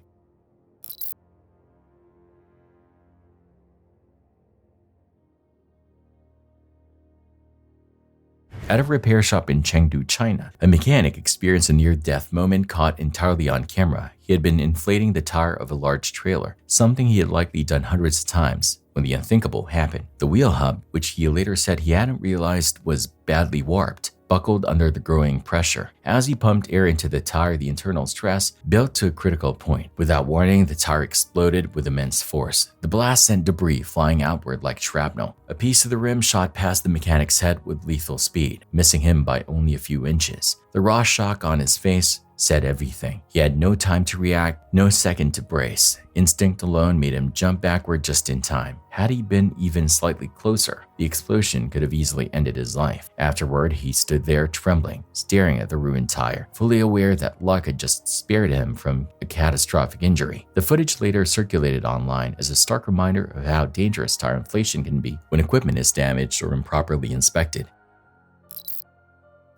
At a repair shop in Chengdu, China, a mechanic experienced a near-death moment caught entirely on camera. He had been inflating the tire of a large trailer, something he had likely done hundreds of times, when the unthinkable happened. The wheel hub, which he later said he hadn't realized was badly warped, buckled under the growing pressure. As he pumped air into the tire, the internal stress built to a critical point. Without warning, the tire exploded with immense force. The blast sent debris flying outward like shrapnel. A piece of the rim shot past the mechanic's head with lethal speed, missing him by only a few inches. The raw shock on his face said everything. He had no time to react, no second to brace. Instinct alone made him jump backward just in time. Had he been even slightly closer, the explosion could have easily ended his life. Afterward, he stood there trembling, staring at the ruined tire, fully aware that luck had just spared him from a catastrophic injury. The footage later circulated online as a stark reminder of how dangerous tire inflation can be when equipment is damaged or improperly inspected.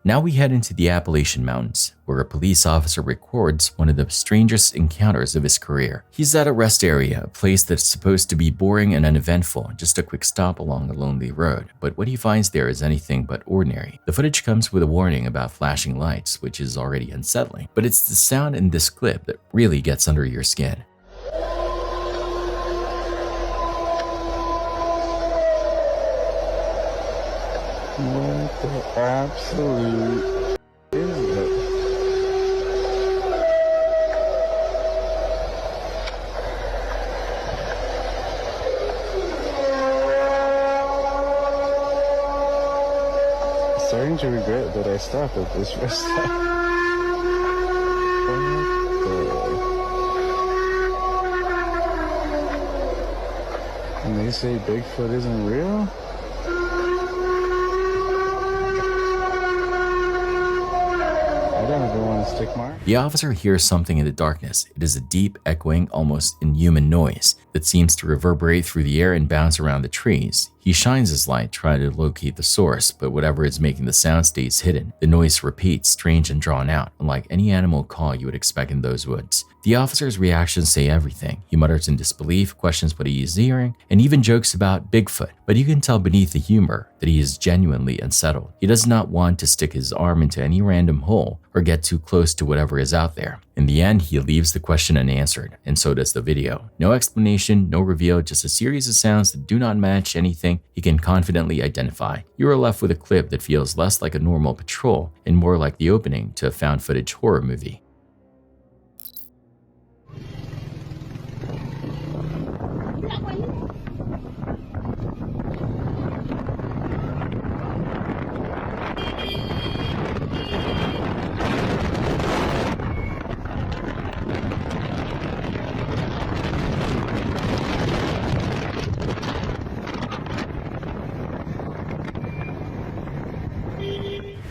Now we head into the Appalachian Mountains, where a police officer records one of the strangest encounters of his career. He's at a rest area, a place that's supposed to be boring and uneventful, just a quick stop along a lonely road. But what he finds there is anything but ordinary. The footage comes with a warning about flashing lights, which is already unsettling. But it's the sound in this clip that really gets under your skin. What the absolute is it? I'm starting to regret that I stopped at this rest stop. And they say Bigfoot isn't real? The officer hears something in the darkness. It is a deep, echoing, almost inhuman noise that seems to reverberate through the air and bounce around the trees. He shines his light, trying to locate the source, but whatever is making the sound stays hidden. The noise repeats, strange and drawn out, unlike any animal call you would expect in those woods. The officer's reactions say everything. He mutters in disbelief, questions what he is hearing, and even jokes about Bigfoot. But you can tell beneath the humor that he is genuinely unsettled. He does not want to stick his arm into any random hole or get too close to whatever is out there. In the end, he leaves the question unanswered, and so does the video. No explanation, no reveal, just a series of sounds that do not match anything he can confidently identify. You are left with a clip that feels less like a normal patrol and more like the opening to a found footage horror movie.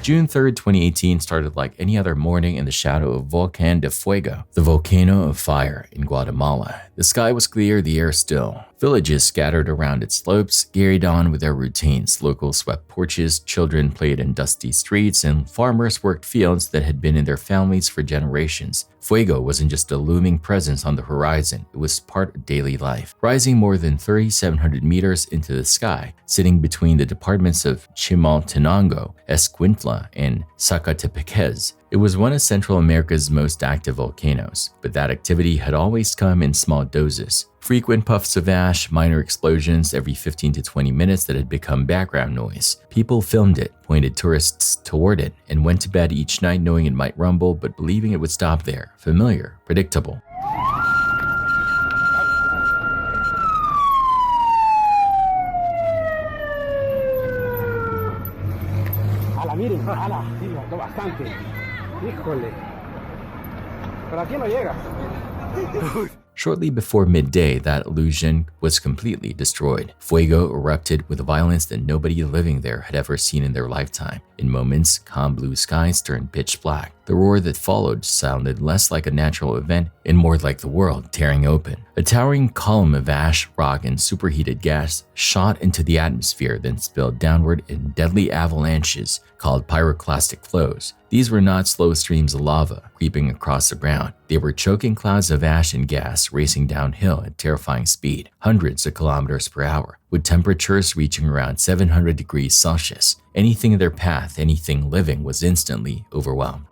June 3rd, 2018 started like any other morning in the shadow of Volcán de Fuego, the volcano of fire in Guatemala. The sky was clear, the air still. Villages scattered around its slopes carried on with their routines. Locals swept porches, children played in dusty streets, and farmers worked fields that had been in their families for generations. Fuego wasn't just a looming presence on the horizon, it was part of daily life. Rising more than 3,700 meters into the sky, sitting between the departments of Chimaltenango, Escuintla, and Zacatepeques, it was one of Central America's most active volcanoes, but that activity had always come in small doses. Frequent puffs of ash, minor explosions every 15 to 20 minutes that had become background noise. People filmed it, pointed tourists toward it, and went to bed each night knowing it might rumble but believing it would stop there. Familiar, predictable. Miren, sí, me mató bastante. Híjole. Pero aquí no llega. Shortly before midday, that illusion was completely destroyed. Fuego erupted with a violence that nobody living there had ever seen in their lifetime. In moments, calm blue skies turned pitch black. The roar that followed sounded less like a natural event and more like the world tearing open. A towering column of ash, rock, and superheated gas shot into the atmosphere, then spilled downward in deadly avalanches called pyroclastic flows. These were not slow streams of lava creeping across the ground. They were choking clouds of ash and gas racing downhill at terrifying speed, hundreds of kilometers per hour, with temperatures reaching around 700 degrees Celsius. Anything in their path, anything living, was instantly overwhelmed.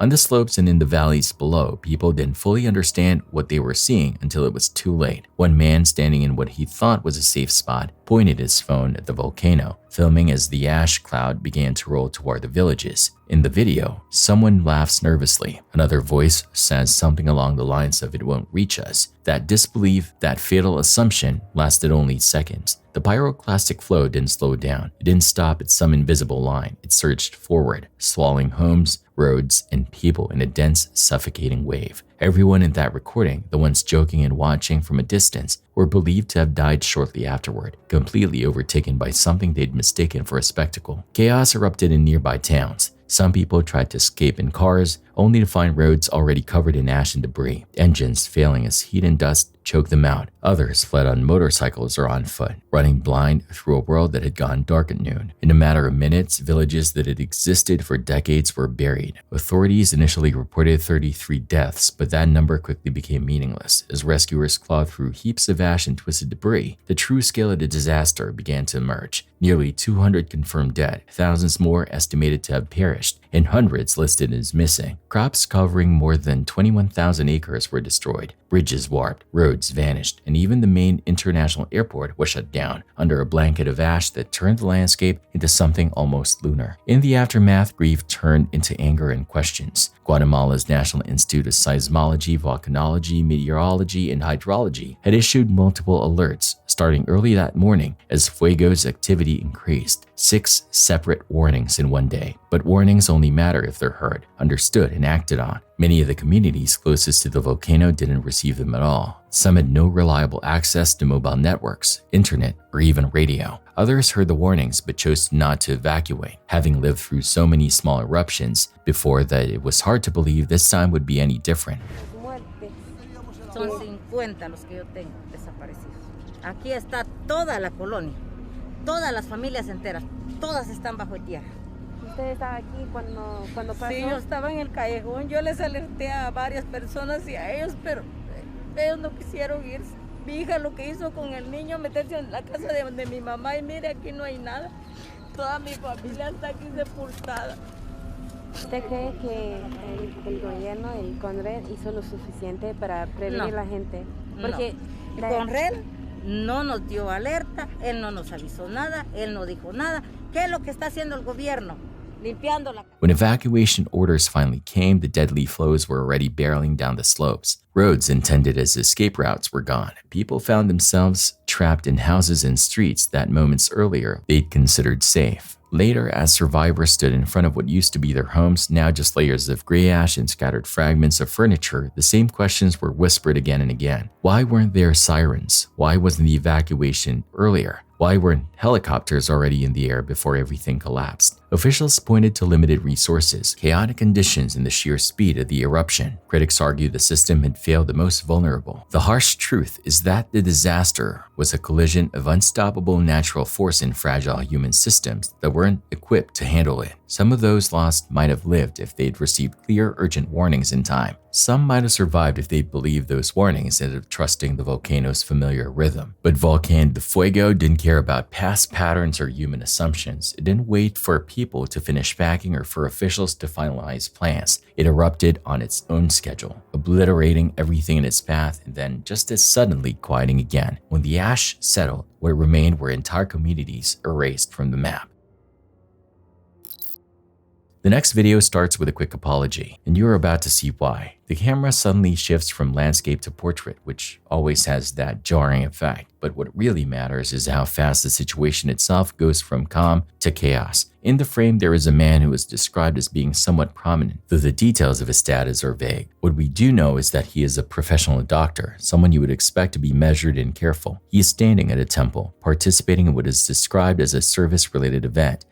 On the slopes and in the valleys below, people didn't fully understand what they were seeing until it was too late. One man, standing in what he thought was a safe spot, pointed his phone at the volcano, filming as the ash cloud began to roll toward the villages. In the video, someone laughs nervously. Another voice says something along the lines of "it won't reach us." That disbelief, that fatal assumption, lasted only seconds. The pyroclastic flow didn't slow down. It didn't stop at some invisible line. It surged forward, swallowing homes, roads, and people in a dense, suffocating wave. Everyone in that recording, the ones joking and watching from a distance, were believed to have died shortly afterward, completely overtaken by something they'd mistaken for a spectacle. Chaos erupted in nearby towns. Some people tried to escape in cars, only to find roads already covered in ash and debris, engines failing as heat and dust choked them out. Others fled on motorcycles or on foot, running blind through a world that had gone dark at noon. In a matter of minutes, villages that had existed for decades were buried. Authorities initially reported 33 deaths, but that number quickly became meaningless. As rescuers clawed through heaps of ash and twisted debris, the true scale of the disaster began to emerge. Nearly 200 confirmed dead, thousands more estimated to have perished, and hundreds listed as missing. Crops covering more than 21,000 acres were destroyed. Bridges warped, roads vanished, and even the main international airport was shut down under a blanket of ash that turned the landscape into something almost lunar. In the aftermath, grief turned into anger and questions. Guatemala's National Institute of Seismology, Volcanology, Meteorology, and Hydrology had issued multiple alerts starting early that morning as Fuego's activity increased. 6 separate warnings in one day. But warnings only matter if they're heard, understood, and acted on. Many of the communities closest to the volcano didn't receive them at all. Some had no reliable access to mobile networks, internet, or even radio. Others heard the warnings but chose not to evacuate, having lived through so many small eruptions before that it was hard to believe this time would be any different. Son 50 los que yo tengo desaparecidos. Aquí está toda la colonia, todas las familias enteras, todas están bajo tierra. ¿Usted estaba aquí cuando pasó? Sí, yo estaba en el callejón, yo les alerté a varias personas y a ellos, pero ellos no quisieron irse. Mi hija lo que hizo con el niño, meterse en la casa de mi mamá y mire, aquí no hay nada. Toda mi familia está aquí sepultada. ¿Usted cree que el gobierno, el Conred, hizo lo suficiente para prevenir a la gente? Porque no. El Conred no nos dio alerta, él no nos avisó nada, él no dijo nada. ¿Qué es lo que está haciendo el gobierno? Limpiando la... When evacuation orders finally came, the deadly flows were already barreling down the slopes. Roads intended as escape routes were gone. People found themselves trapped in houses and streets that moments earlier they'd considered safe. Later, as survivors stood in front of what used to be their homes, now just layers of gray ash and scattered fragments of furniture, the same questions were whispered again and again. Why weren't there sirens? Why wasn't the evacuation earlier? Why weren't helicopters already in the air before everything collapsed? Officials pointed to limited resources, chaotic conditions, and the sheer speed of the eruption. Critics argue the system had failed the most vulnerable. The harsh truth is that the disaster was a collision of unstoppable natural force and fragile human systems that weren't equipped to handle it. Some of those lost might have lived if they'd received clear, urgent warnings in time. Some might have survived if they'd believed those warnings instead of trusting the volcano's familiar rhythm. But Volcán de Fuego didn't care about past patterns or human assumptions. It didn't wait for people to finish packing or for officials to finalize plans. It erupted on its own schedule, obliterating everything in its path and then just as suddenly quieting again. When the ash settled, what remained were entire communities erased from the map. The next video starts with a quick apology, and you're about to see why. The camera suddenly shifts from landscape to portrait, which always has that jarring effect. But what really matters is how fast the situation itself goes from calm to chaos. In the frame, there is a man who is described as being somewhat prominent, though the details of his status are vague. What we do know is that he is a professional doctor, someone you would expect to be measured and careful. He is standing at a temple, participating in what is described as a service-related event.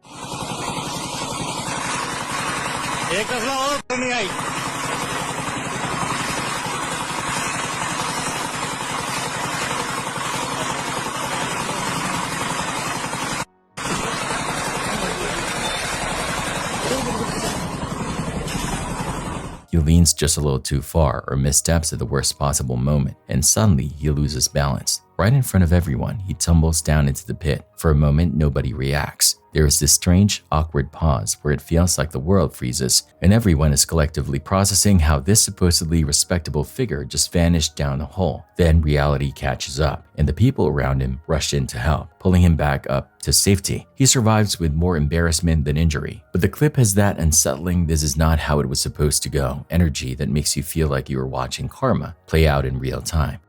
He leans just a little too far or missteps at the worst possible moment, and suddenly he loses balance. Right in front of everyone, he tumbles down into the pit. For a moment, nobody reacts. There is this strange, awkward pause where it feels like the world freezes, and everyone is collectively processing how this supposedly respectable figure just vanished down the hole. Then reality catches up, and the people around him rush in to help, pulling him back up to safety. He survives with more embarrassment than injury. But the clip has that unsettling "this is not how it was supposed to go" energy that makes you feel like you are watching karma play out in real time.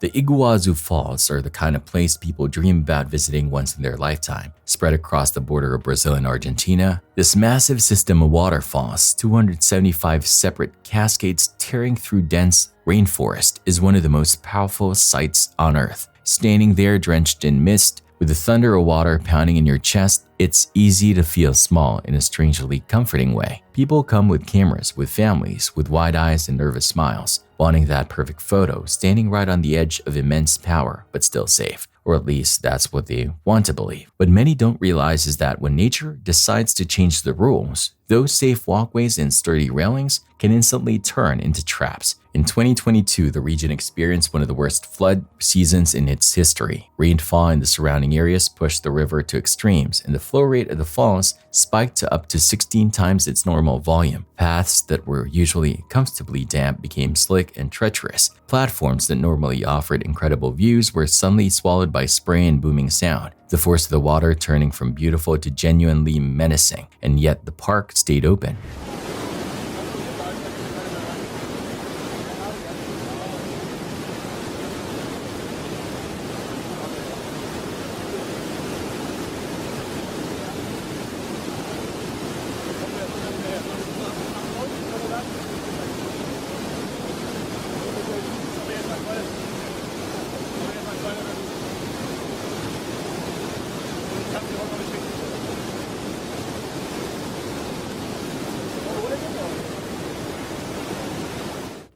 The Iguazu Falls are the kind of place people dream about visiting once in their lifetime. Spread across the border of Brazil and Argentina, this massive system of waterfalls, 275 separate cascades tearing through dense rainforest, is one of the most powerful sights on Earth. Standing there drenched in mist, with the thunder of water pounding in your chest, it's easy to feel small in a strangely comforting way. People come with cameras, with families, with wide eyes and nervous smiles, wanting that perfect photo, standing right on the edge of immense power, but still safe. Or at least that's what they want to believe. What many don't realize is that when nature decides to change the rules, those safe walkways and sturdy railings can instantly turn into traps. In 2022, the region experienced one of the worst flood seasons in its history. Rainfall in the surrounding areas pushed the river to extremes, and the flow rate of the falls spiked to up to 16 times its normal volume. Paths that were usually comfortably damp became slick and treacherous. Platforms that normally offered incredible views were suddenly swallowed by spray and booming sound, the force of the water turning from beautiful to genuinely menacing, and yet the park stayed open.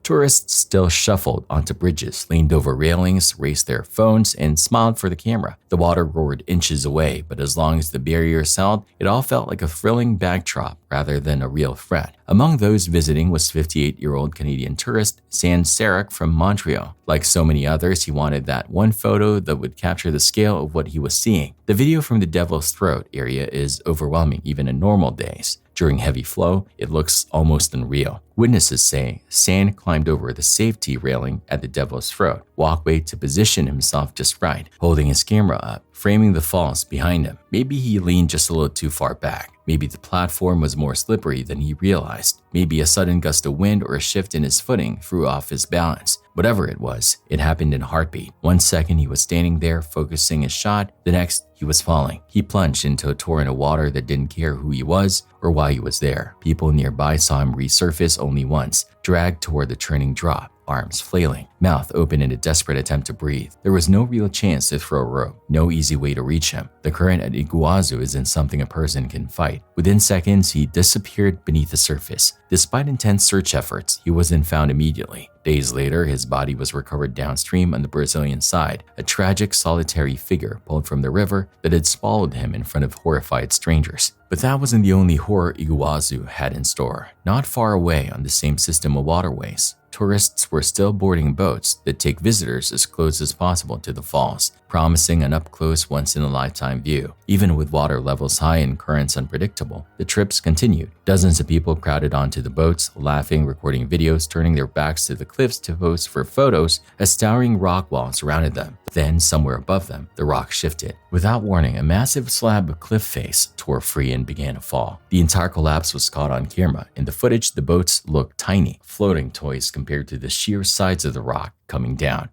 Tourists still shuffled onto bridges, leaned over railings, raised their phones, and smiled for the camera. The water roared inches away, but as long as the barriers held, it all felt like a thrilling backdrop rather than a real threat. Among those visiting was 58-year-old Canadian tourist San Sarek from Montreal. Like so many others, he wanted that one photo that would capture the scale of what he was seeing. The video from the Devil's Throat area is overwhelming even in normal days. During heavy flow, it looks almost unreal. Witnesses say San climbed over the safety railing at the Devil's Throat walkway to position himself just right, holding his camera up, framing the falls behind him. Maybe he leaned just a little too far back. Maybe the platform was more slippery than he realized. Maybe a sudden gust of wind or a shift in his footing threw off his balance. Whatever it was, it happened in a heartbeat. 1 second he was standing there focusing his shot, the next he was falling. He plunged into a torrent of water that didn't care who he was or why he was there. People nearby saw him resurface only once, dragged toward the churning drop. arms flailing, mouth open in a desperate attempt to breathe. There was no real chance to throw a rope, no easy way to reach him. The current at Iguazu isn't something a person can fight. Within seconds, he disappeared beneath the surface. Despite intense search efforts, he wasn't found immediately. Days later, his body was recovered downstream on the Brazilian side, a tragic solitary figure pulled from the river that had swallowed him in front of horrified strangers. But that wasn't the only horror Iguazu had in store. Not far away on the same system of waterways, tourists were still boarding boats that take visitors as close as possible to the falls, promising an up-close, once-in-a-lifetime view. Even with water levels high and currents unpredictable, the trips continued. Dozens of people crowded onto the boats, laughing, recording videos, turning their backs to the cliffs to pose for photos as towering rock walls surrounded them. Then, somewhere above them, the rock shifted. Without warning, a massive slab of cliff face tore free and began to fall. The entire collapse was caught on camera. In the footage, the boats looked tiny, floating toys compared to the sheer sides of the rock coming down.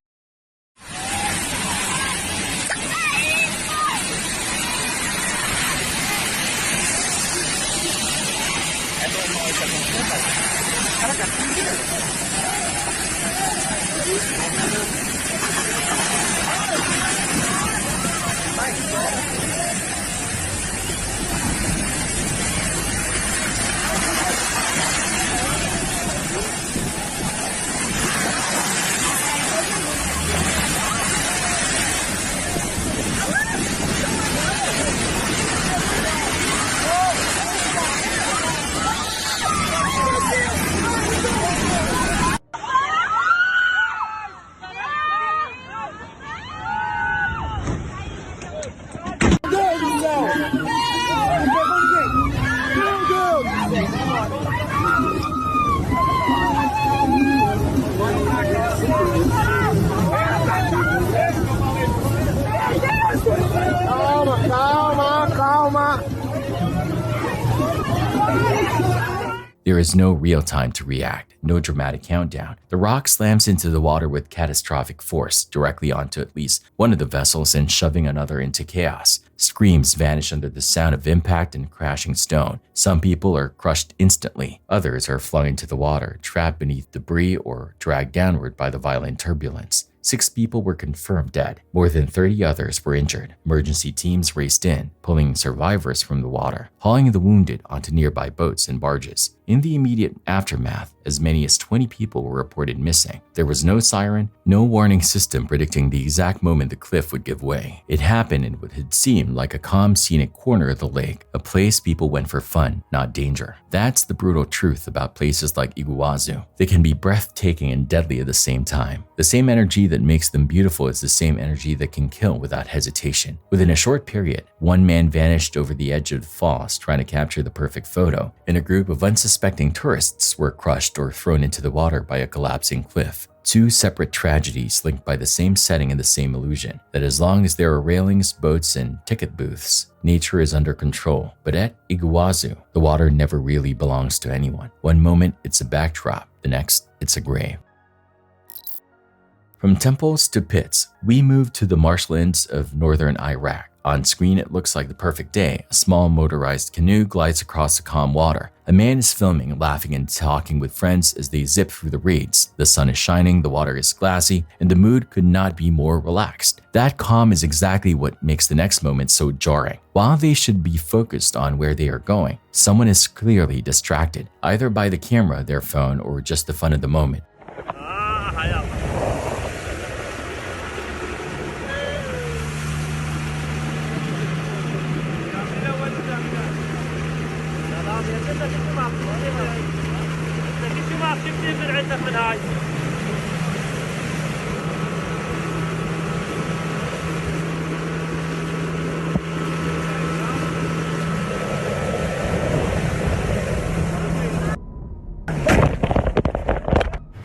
There is no real time to react, no dramatic countdown. The rock slams into the water with catastrophic force, directly onto at least one of the vessels and shoving another into chaos. Screams vanish under the sound of impact and crashing stone. Some people are crushed instantly. Others are flung into the water, trapped beneath debris or dragged downward by the violent turbulence. 6 people were confirmed dead. More than 30 others were injured. Emergency teams raced in, pulling survivors from the water, hauling the wounded onto nearby boats and barges. In the immediate aftermath, as many as 20 people were reported missing. There was no siren, no warning system predicting the exact moment the cliff would give way. It happened in what had seemed like a calm, scenic corner of the lake, a place people went for fun, not danger. That's the brutal truth about places like Iguazu. They can be breathtaking and deadly at the same time. The same energy that makes them beautiful is the same energy that can kill without hesitation. Within a short period, one man vanished over the edge of the falls trying to capture the perfect photo, and a group of unsuspecting tourists were crushed or thrown into the water by a collapsing cliff. 2 separate tragedies linked by the same setting and the same illusion, that as long as there are railings, boats, and ticket booths, nature is under control. But at Iguazu, the water never really belongs to anyone. One moment, it's a backdrop. The next, it's a grave. From temples to pits, we move to the marshlands of northern Iraq. On screen, it looks like the perfect day. A small motorized canoe glides across the calm water. A man is filming, laughing and talking with friends as they zip through the reeds. The sun is shining, the water is glassy, and the mood could not be more relaxed. That calm is exactly what makes the next moment so jarring. While they should be focused on where they are going, someone is clearly distracted, either by the camera, their phone, or just the fun of the moment.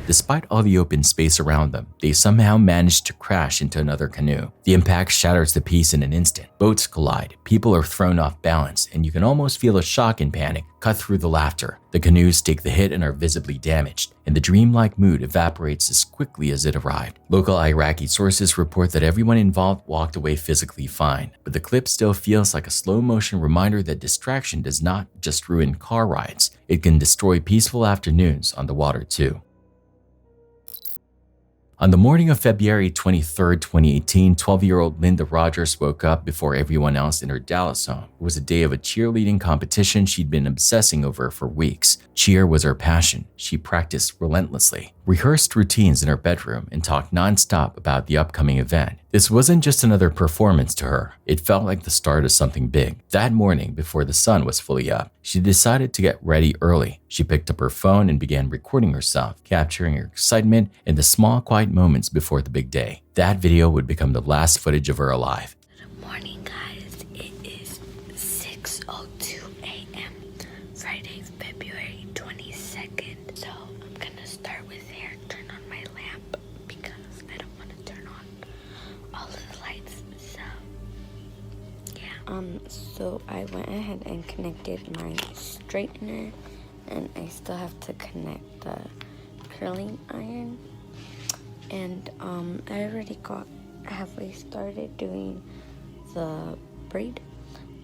Despite all the open space around them, they somehow manage to crash into another canoe. The impact shatters the piece in an instant. Boats collide, people are thrown off balance, and you can almost feel a shock and panic cut through the laughter. The canoes take the hit and are visibly damaged, and the dreamlike mood evaporates as quickly as it arrived. Local Iraqi sources report that everyone involved walked away physically fine, but the clip still feels like a slow-motion reminder that distraction does not just ruin car rides, it can destroy peaceful afternoons on the water too. On the morning of February 23, 2018, 12-year-old Linda Rogers woke up before everyone else in her Dallas home. It was a day of a cheerleading competition she'd been obsessing over for weeks. Cheer was her passion. She practiced relentlessly, rehearsed routines in her bedroom, and talked nonstop about the upcoming event. This wasn't just another performance to her. It felt like the start of something big. That morning, before the sun was fully up, she decided to get ready early. She picked up her phone and began recording herself, capturing her excitement in the small, quiet moments before the big day. That video would become the last footage of her alive. Good morning, guys. It is 6:02 a.m. Friday, February 22nd. So I'm gonna start with hair. Turn on my lamp because I don't want to turn on all of the lights. So yeah. So I went ahead and connected my straightener, and I still have to connect the curling iron. And I already got halfway started doing the braid,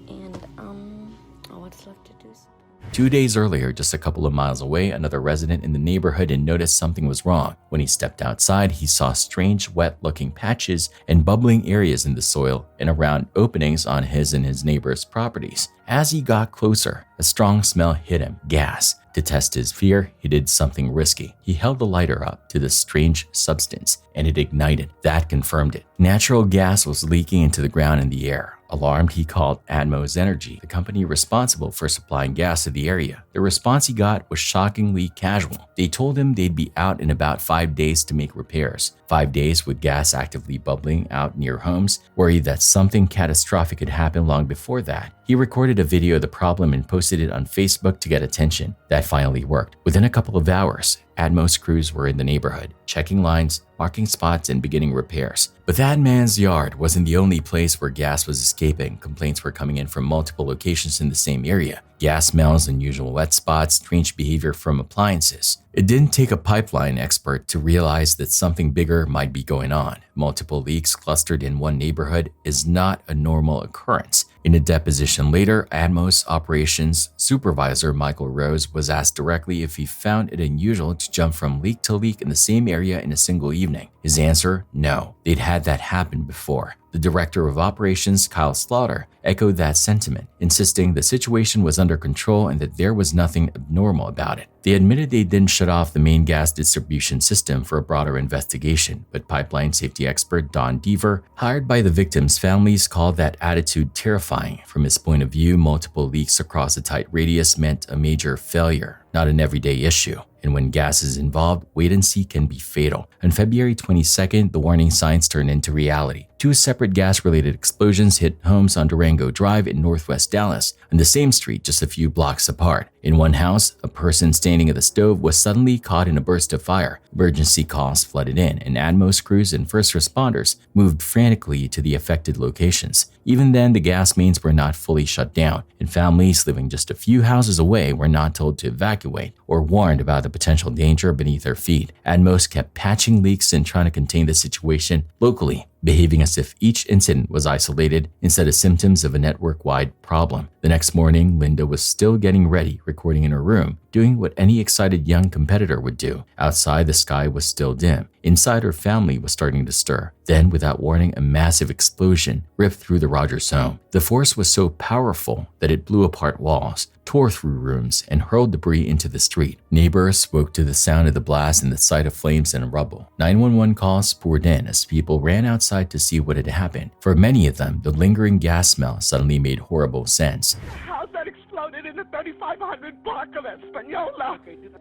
and all what's left to do is 2 days earlier, just a couple of miles away, another resident in the neighborhood had noticed something was wrong. When he stepped outside, he saw strange, wet-looking patches and bubbling areas in the soil and around openings on his and his neighbor's properties. As he got closer, a strong smell hit him, gas. To test his fear, he did something risky. He held the lighter up to the strange substance, and it ignited. That confirmed it. Natural gas was leaking into the ground and the air. Alarmed, he called Atmos Energy, the company responsible for supplying gas to the area. The response he got was shockingly casual. They told him they'd be out in about 5 days to make repairs. 5 days with gas actively bubbling out near homes, worried that something catastrophic had happened long before that. He recorded a video of the problem and posted it on Facebook to get attention. That finally worked. Within a couple of hours, Atmos crews were in the neighborhood, checking lines, marking spots, and beginning repairs. But that man's yard wasn't the only place where gas was escaping. Complaints were coming in from multiple locations in the same area. Gas smells, unusual wet spots, strange behavior from appliances. It didn't take a pipeline expert to realize that something bigger might be going on. Multiple leaks clustered in one neighborhood is not a normal occurrence. In a deposition later, Atmos Operations Supervisor Michael Rose was asked directly if he found it unusual to jump from leak to leak in the same area in a single evening. His answer, no. They'd had that happen before. The Director of Operations, Kyle Slaughter, echoed that sentiment, insisting the situation was under control and that there was nothing abnormal about it. They admitted they didn't shut off the main gas distribution system for a broader investigation, but pipeline safety expert Don Deaver, hired by the victims' families, called that attitude terrifying. From his point of view, multiple leaks across a tight radius meant a major failure, not an everyday issue. And when gas is involved, wait and see can be fatal. On February 22nd, the warning signs turned into reality. 2 separate gas-related explosions hit homes on Durango Drive in northwest Dallas, on the same street just a few blocks apart. In one house, a person standing at the stove was suddenly caught in a burst of fire. Emergency calls flooded in, and Atmos crews and first responders moved frantically to the affected locations. Even then, the gas mains were not fully shut down, and families living just a few houses away were not told to evacuate or warned about the potential danger beneath their feet. Atmos kept patching leaks and trying to contain the situation locally, behaving as if each incident was isolated instead of symptoms of a network-wide problem. The next morning, Linda was still getting ready, recording in her room, doing what any excited young competitor would do. Outside, the sky was still dim. Inside, her family was starting to stir. Then, without warning, a massive explosion ripped through the Rogers home. The force was so powerful that it blew apart walls, tore through rooms, and hurled debris into the street. Neighbors woke to the sound of the blast and the sight of flames and rubble. 911 calls poured in as people ran outside to see what had happened. For many of them, the lingering gas smell suddenly made horrible sense. House that exploded in the 3500 block of Espanola.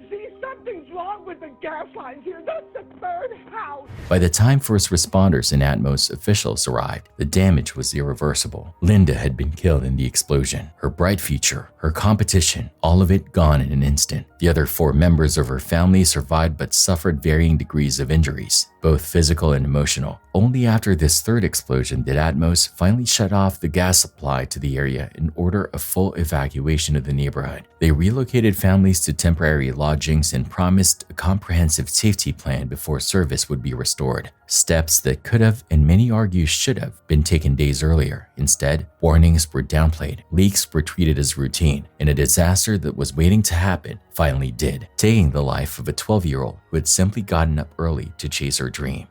See, something's wrong with the gas lines here. That's the 3rd house. By the time first responders and Atmos officials arrived, the damage was irreversible. Linda had been killed in the explosion. Her bright future, her competition, all of it gone in an instant. The other 4 members of her family survived but suffered varying degrees of injuries, both physical and emotional. Only after this 3rd explosion did Atmos finally shut off the gas supply to the area and order a full evacuation of the neighborhood. They relocated families to temporary lodgings and promised a comprehensive safety plan before service would be restored. Steps that could have, and many argue should have, been taken days earlier. Instead, Warnings were downplayed, leaks were treated as routine, and a disaster that was waiting to happen finally did, taking the life of a 12-year-old who had simply gotten up early to chase her dream.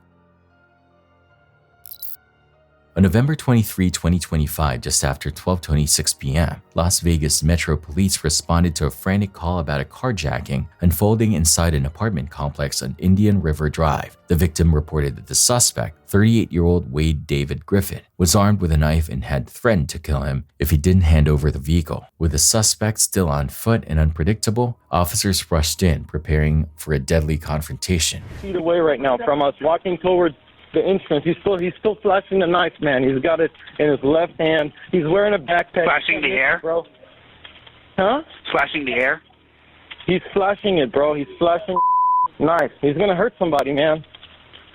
On November 23, 2025, just after 12:26 p.m., Las Vegas Metro Police responded to a frantic call about a carjacking unfolding inside an apartment complex on Indian River Drive. The victim reported that the suspect, 38-year-old Wade David Griffith, was armed with a knife and had threatened to kill him if he didn't hand over the vehicle. With the suspect still on foot and unpredictable, officers rushed in, preparing for a deadly confrontation. Feet away right now from us, walking towards the entrance. He's still flashing the knife, man. He's got it in his left hand. He's wearing a backpack. Flashing the air? Bro. Huh? Flashing the air? He's flashing it, bro. He's flashing knife. He's gonna hurt somebody, man.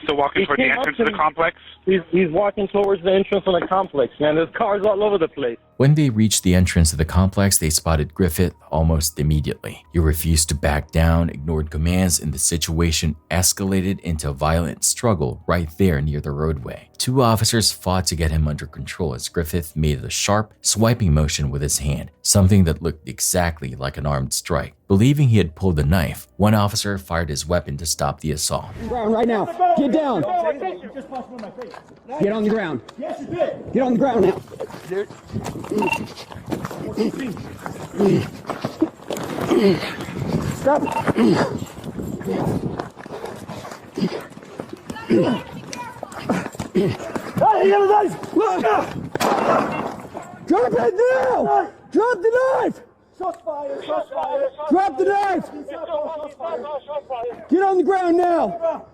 So walking toward the entrance of the complex? He's walking towards the entrance of the complex, man. There's cars all over the place. When they reached the entrance of the complex, they spotted Griffith almost immediately. He refused to back down, ignored commands, and the situation escalated into a violent struggle right there near the roadway. Two officers fought to get him under control as Griffith made a sharp, swiping motion with his hand, something that looked exactly like an armed strike. Believing he had pulled a knife, one officer fired his weapon to stop the assault. Ground right now. Get down. Get on the ground. Yes, you did. Get on the ground now. Stop. Hey, you got a knife. Drop it now. Drop the knife. Shots fired. Shots fired. Drop the knife. Get on the ground now.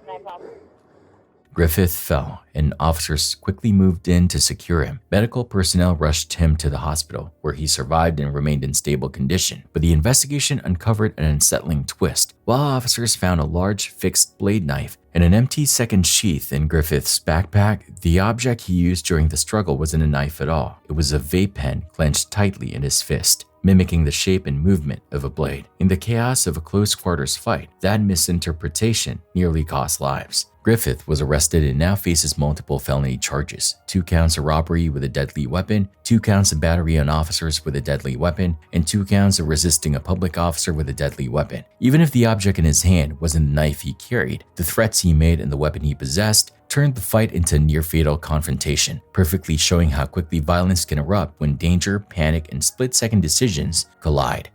Griffith fell, and officers quickly moved in to secure him. Medical personnel rushed him to the hospital, where he survived and remained in stable condition. But the investigation uncovered an unsettling twist. While officers found a large fixed blade knife and an empty second sheath in Griffith's backpack, the object he used during the struggle wasn't a knife at all. It was a vape pen clenched tightly in his fist, mimicking the shape and movement of a blade. In the chaos of a close-quarters fight, that misinterpretation nearly cost lives. Griffith was arrested and now faces multiple felony charges: 2 counts of robbery with a deadly weapon, 2 counts of battery on officers with a deadly weapon, and 2 counts of resisting a public officer with a deadly weapon. Even if the object in his hand wasn't the knife he carried, the threats he made and the weapon he possessed turned the fight into a near-fatal confrontation, perfectly showing how quickly violence can erupt when danger, panic, and split-second decisions collide.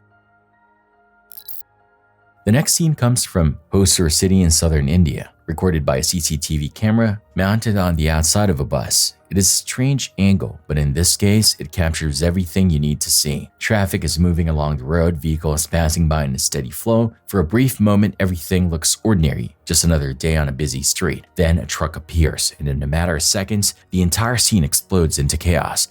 The next scene comes from Hosur City in southern India, recorded by a CCTV camera mounted on the outside of a bus. It is a strange angle, but in this case, it captures everything you need to see. Traffic is moving along the road, vehicles passing by in a steady flow. For a brief moment, everything looks ordinary, just another day on a busy street. Then a truck appears, and in a matter of seconds, the entire scene explodes into chaos.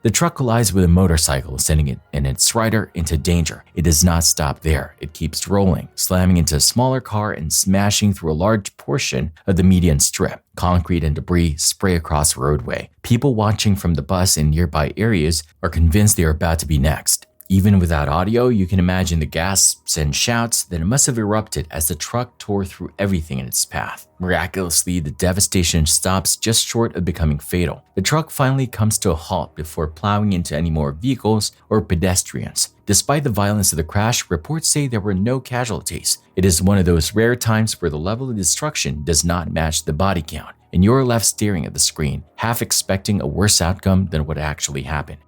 The truck collides with a motorcycle, sending it and its rider into danger. It does not stop there. It keeps rolling, slamming into a smaller car and smashing through a large portion of the median strip. Concrete and debris spray across the roadway. People watching from the bus in nearby areas are convinced they are about to be next. Even without audio, you can imagine the gasps and shouts that it must have erupted as the truck tore through everything in its path. Miraculously, the devastation stops just short of becoming fatal. The truck finally comes to a halt before plowing into any more vehicles or pedestrians. Despite the violence of the crash, reports say there were no casualties. It is one of those rare times where the level of destruction does not match the body count, and you're left staring at the screen, half expecting a worse outcome than what actually happened.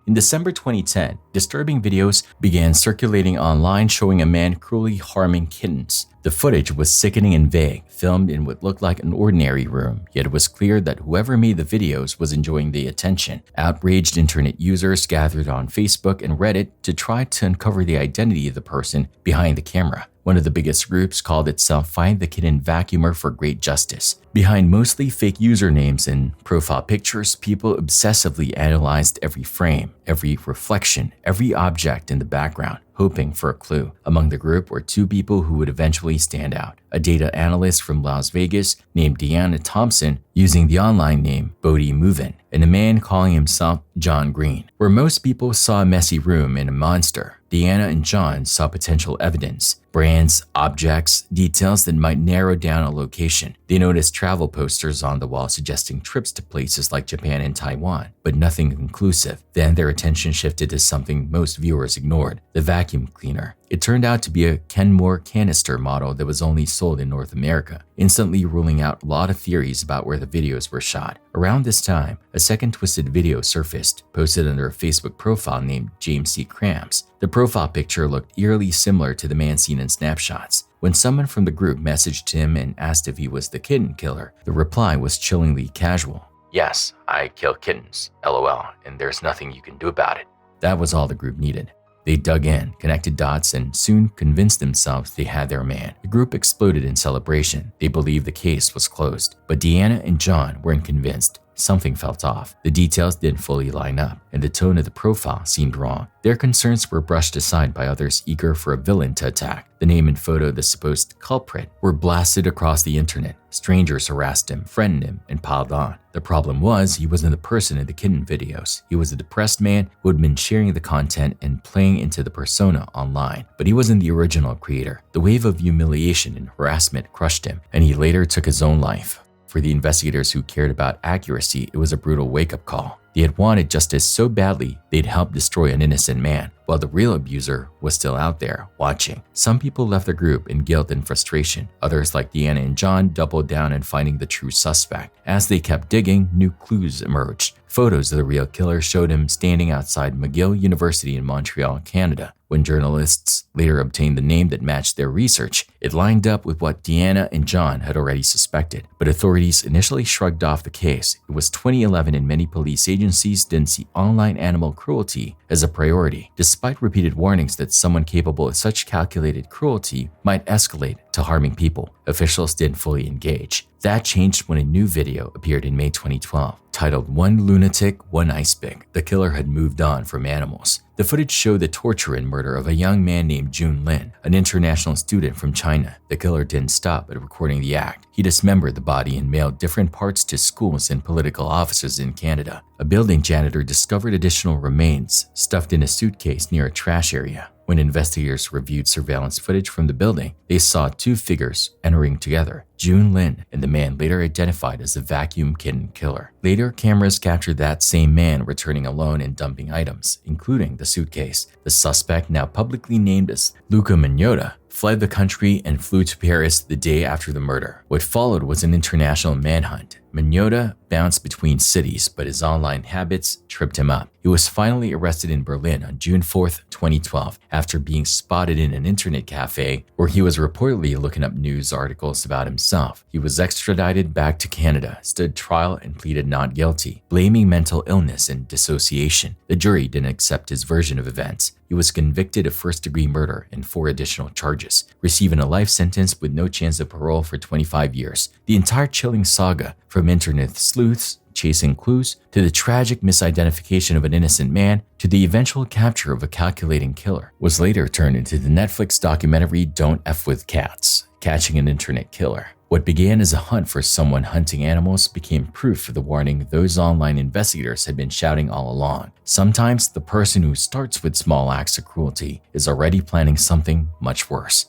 In December 2010, disturbing videos began circulating online showing a man cruelly harming kittens. The footage was sickening and vague, filmed in what looked like an ordinary room, yet it was clear that whoever made the videos was enjoying the attention. Outraged internet users gathered on Facebook and Reddit to try to uncover the identity of the person behind the camera. One of the biggest groups called itself Find the Kitten Vacuumer for Great Justice. Behind mostly fake usernames and profile pictures, people obsessively analyzed every frame, every reflection, every object in the background, hoping for a clue. Among the group were two people who would eventually stand out: a data analyst from Las Vegas named Deanna Thompson, using the online name Bodhi Movin, and a man calling himself John Green. Where most people saw a messy room and a monster, Deanna and John saw potential evidence: brands, objects, details that might narrow down a location. They noticed travel posters on the wall suggesting trips to places like Japan and Taiwan, but nothing conclusive. Then their attention shifted to something most viewers ignored: the vacuum cleaner. It turned out to be a Kenmore canister model that was only sold in North America, instantly ruling out a lot of theories about where the videos were shot. Around this time, a second twisted video surfaced, posted under a Facebook profile named James C. Krams. The profile picture looked eerily similar to the man seen in snapshots. When someone from the group messaged him and asked if he was the kitten killer, the reply was chillingly casual: "Yes, I kill kittens, LOL, and there's nothing you can do about it." That was all the group needed. They dug in, connected dots, and soon convinced themselves they had their man. The group exploded in celebration. They believed the case was closed. But Deanna and John weren't convinced. Something felt off. The details didn't fully line up, and the tone of the profile seemed wrong. Their concerns were brushed aside by others eager for a villain to attack. The name and photo of the supposed culprit were blasted across the internet. Strangers harassed him, threatened him, and piled on. The problem was, he wasn't the person in the kitten videos. He was a depressed man who had been sharing the content and playing into the persona online. But he wasn't the original creator. The wave of humiliation and harassment crushed him, and he later took his own life. For the investigators who cared about accuracy, it was a brutal wake-up call. They had wanted justice so badly they'd helped destroy an innocent man, while the real abuser was still out there, watching. Some people left the group in guilt and frustration. Others, like Deanna and John, doubled down in finding the true suspect. As they kept digging, new clues emerged. Photos of the real killer showed him standing outside McGill University in Montreal, Canada. When journalists later obtained the name that matched their research, it lined up with what Deanna and John had already suspected. But authorities initially shrugged off the case. It was 2011 and many police agencies didn't see online animal cruelty as a priority, despite repeated warnings that someone capable of such calculated cruelty might escalate to harming people. Officials didn't fully engage. That changed when a new video appeared in May 2012, titled "One Lunatic, One Ice Pick." The killer had moved on from animals. The footage showed the torture and murder of a young man named Jun Lin, an international student from China. The killer didn't stop at recording the act. He dismembered the body and mailed different parts to schools and political offices in Canada. A building janitor discovered additional remains stuffed in a suitcase near a trash area. When investigators reviewed surveillance footage from the building, they saw two figures entering together, Jun Lin and the man later identified as the vacuum kitten killer. Later, cameras captured that same man returning alone and dumping items, including the suitcase. The suspect, now publicly named as Luca Magnotta, fled the country and flew to Paris the day after the murder. What followed was an international manhunt. Magnotta bounced between cities, but his online habits tripped him up. He was finally arrested in Berlin on June 4th, 2012, after being spotted in an internet cafe where he was reportedly looking up news articles about himself. He was extradited back to Canada, stood trial, and pleaded not guilty, blaming mental illness and dissociation. The jury didn't accept his version of events. He was convicted of first-degree murder and 4 additional charges, receiving a life sentence with no chance of parole for 25 years. The entire chilling saga, from internet sleuths chasing clues, to the tragic misidentification of an innocent man, to the eventual capture of a calculating killer, was later turned into the Netflix documentary Don't F With Cats, Catching an Internet Killer. What began as a hunt for someone hunting animals became proof of the warning those online investigators had been shouting all along. Sometimes the person who starts with small acts of cruelty is already planning something much worse.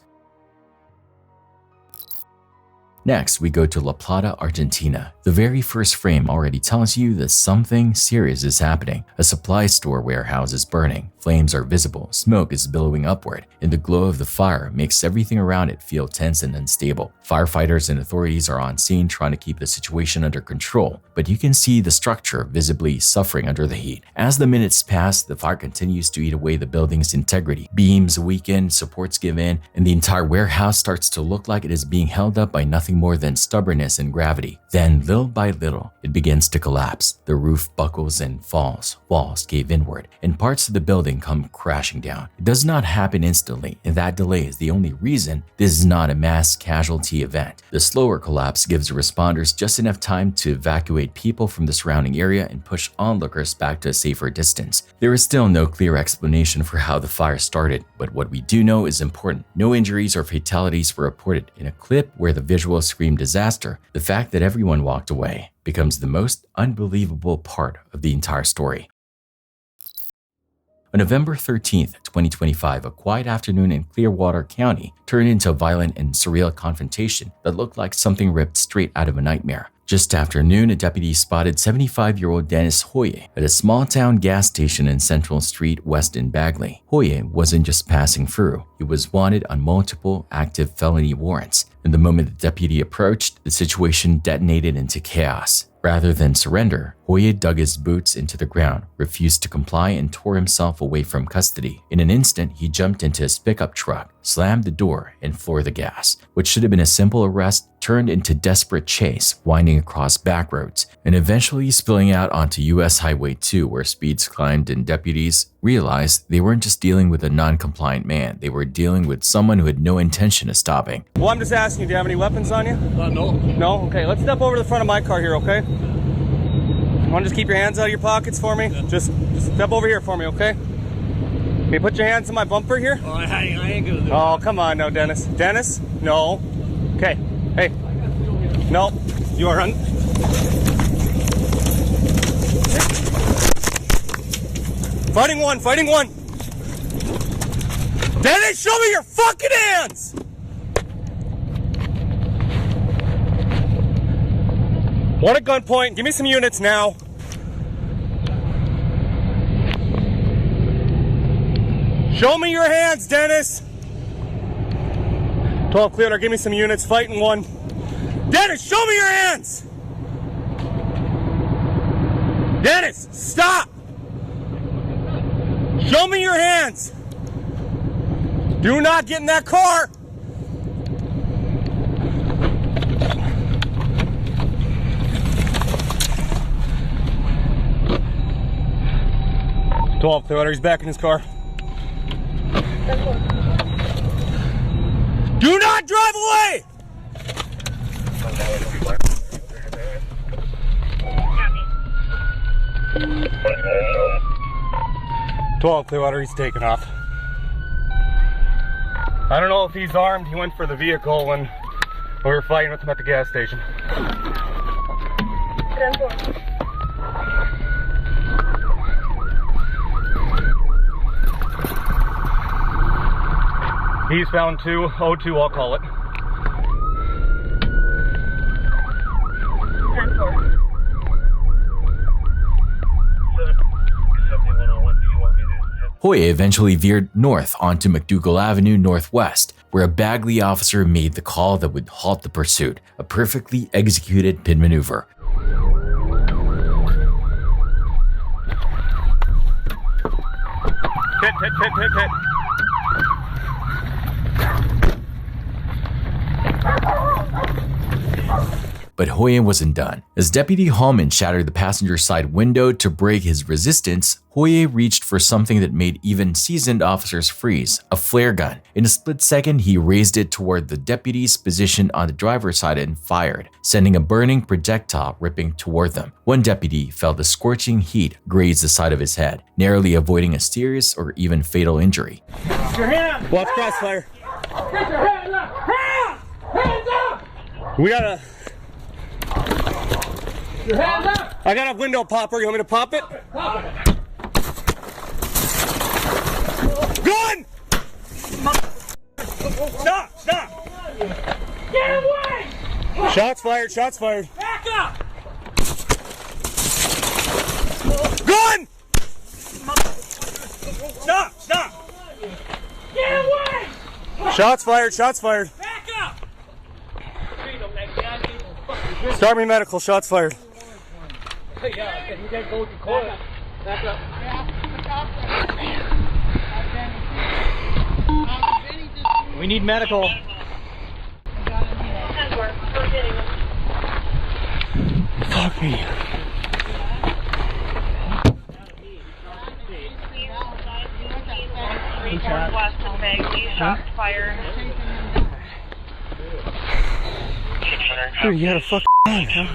Next, we go to La Plata, Argentina. The very first frame already tells you that something serious is happening. A supply store warehouse is burning. Flames are visible, smoke is billowing upward, and the glow of the fire makes everything around it feel tense and unstable. Firefighters and authorities are on scene trying to keep the situation under control, but you can see the structure visibly suffering under the heat. As the minutes pass, the fire continues to eat away the building's integrity. Beams weaken, supports give in, and the entire warehouse starts to look like it is being held up by nothing more than stubbornness and gravity. Then, little by little, it begins to collapse. The roof buckles and falls, walls cave inward, and parts of the building building come crashing down. It does not happen instantly, and that delay is the only reason this is not a mass casualty event. The slower collapse gives the responders just enough time to evacuate people from the surrounding area and push onlookers back to a safer distance. There is still no clear explanation for how the fire started, but what we do know is important. No injuries or fatalities were reported. In a clip where the visuals scream disaster, the fact that everyone walked away becomes the most unbelievable part of the entire story. On November 13th, 2025, a quiet afternoon in Clearwater County turned into a violent and surreal confrontation that looked like something ripped straight out of a nightmare. Just after noon, a deputy spotted 75-year-old Dennis Hoye at a small-town gas station in Central Street West in Bagley. Hoye wasn't just passing through. He was wanted on multiple active felony warrants, and the moment the deputy approached, the situation detonated into chaos. Rather than surrender, Hoye dug his boots into the ground, refused to comply, and tore himself away from custody. In an instant, he jumped into his pickup truck, slammed the door, and floored the gas. What should have been a simple arrest turned into desperate chase, winding across back roads, and eventually spilling out onto US Highway 2, where speeds climbed and deputies realized they weren't just dealing with a non-compliant man, they were dealing with someone who had no intention of stopping. Well, I'm just asking you, do you have any weapons on you? No. No? Okay, let's step over to the front of my car here, okay? You want to just keep your hands out of your pockets for me? Yeah. Just step over here for me, okay? Can you put your hands in my bumper here? Oh, I ain't gonna do it. Oh, come on now, Dennis. Dennis? No. Okay. Hey. No. You are Fighting one, fighting one. Dennis, show me your fucking hands! One at gunpoint. Give me some units now. Show me your hands, Dennis. 12 clear. Give me some units. Fighting one. Dennis, show me your hands. Dennis, stop. Show me your hands. Do not get in that car. Clearwater, he's back in his car. Do not drive away! Clearwater, he's taking off. I don't know if he's armed. He went for the vehicle when we were fighting with him at the gas station. He's found 202, I'll call it. 10-4. Hoye eventually veered north onto McDougal Avenue Northwest, where a Bagley officer made the call that would halt the pursuit, a perfectly executed pin maneuver. Hit. But Hoye wasn't done. As Deputy Hallman shattered the passenger side window to break his resistance, Hoye reached for something that made even seasoned officers freeze, a flare gun. In a split second, he raised it toward the deputy's position on the driver's side and fired, sending a burning projectile ripping toward them. One deputy felt the scorching heat graze the side of his head, narrowly avoiding a serious or even fatal injury. Your hand! Watch crossfire. Get your hands up! Hands up! We gotta... Your hands up! I got a window popper. You want me to pop it? Pop it. Gun! Stop! Get away! Shots fired. Back up! Gun! Stop! Get away! Shots fired. Back up! Start me medical. Shots fired. Yeah, you gotta go to court. Back up. We need medical. Fuck me. shots fired. Dude, you gotta fuck on, huh?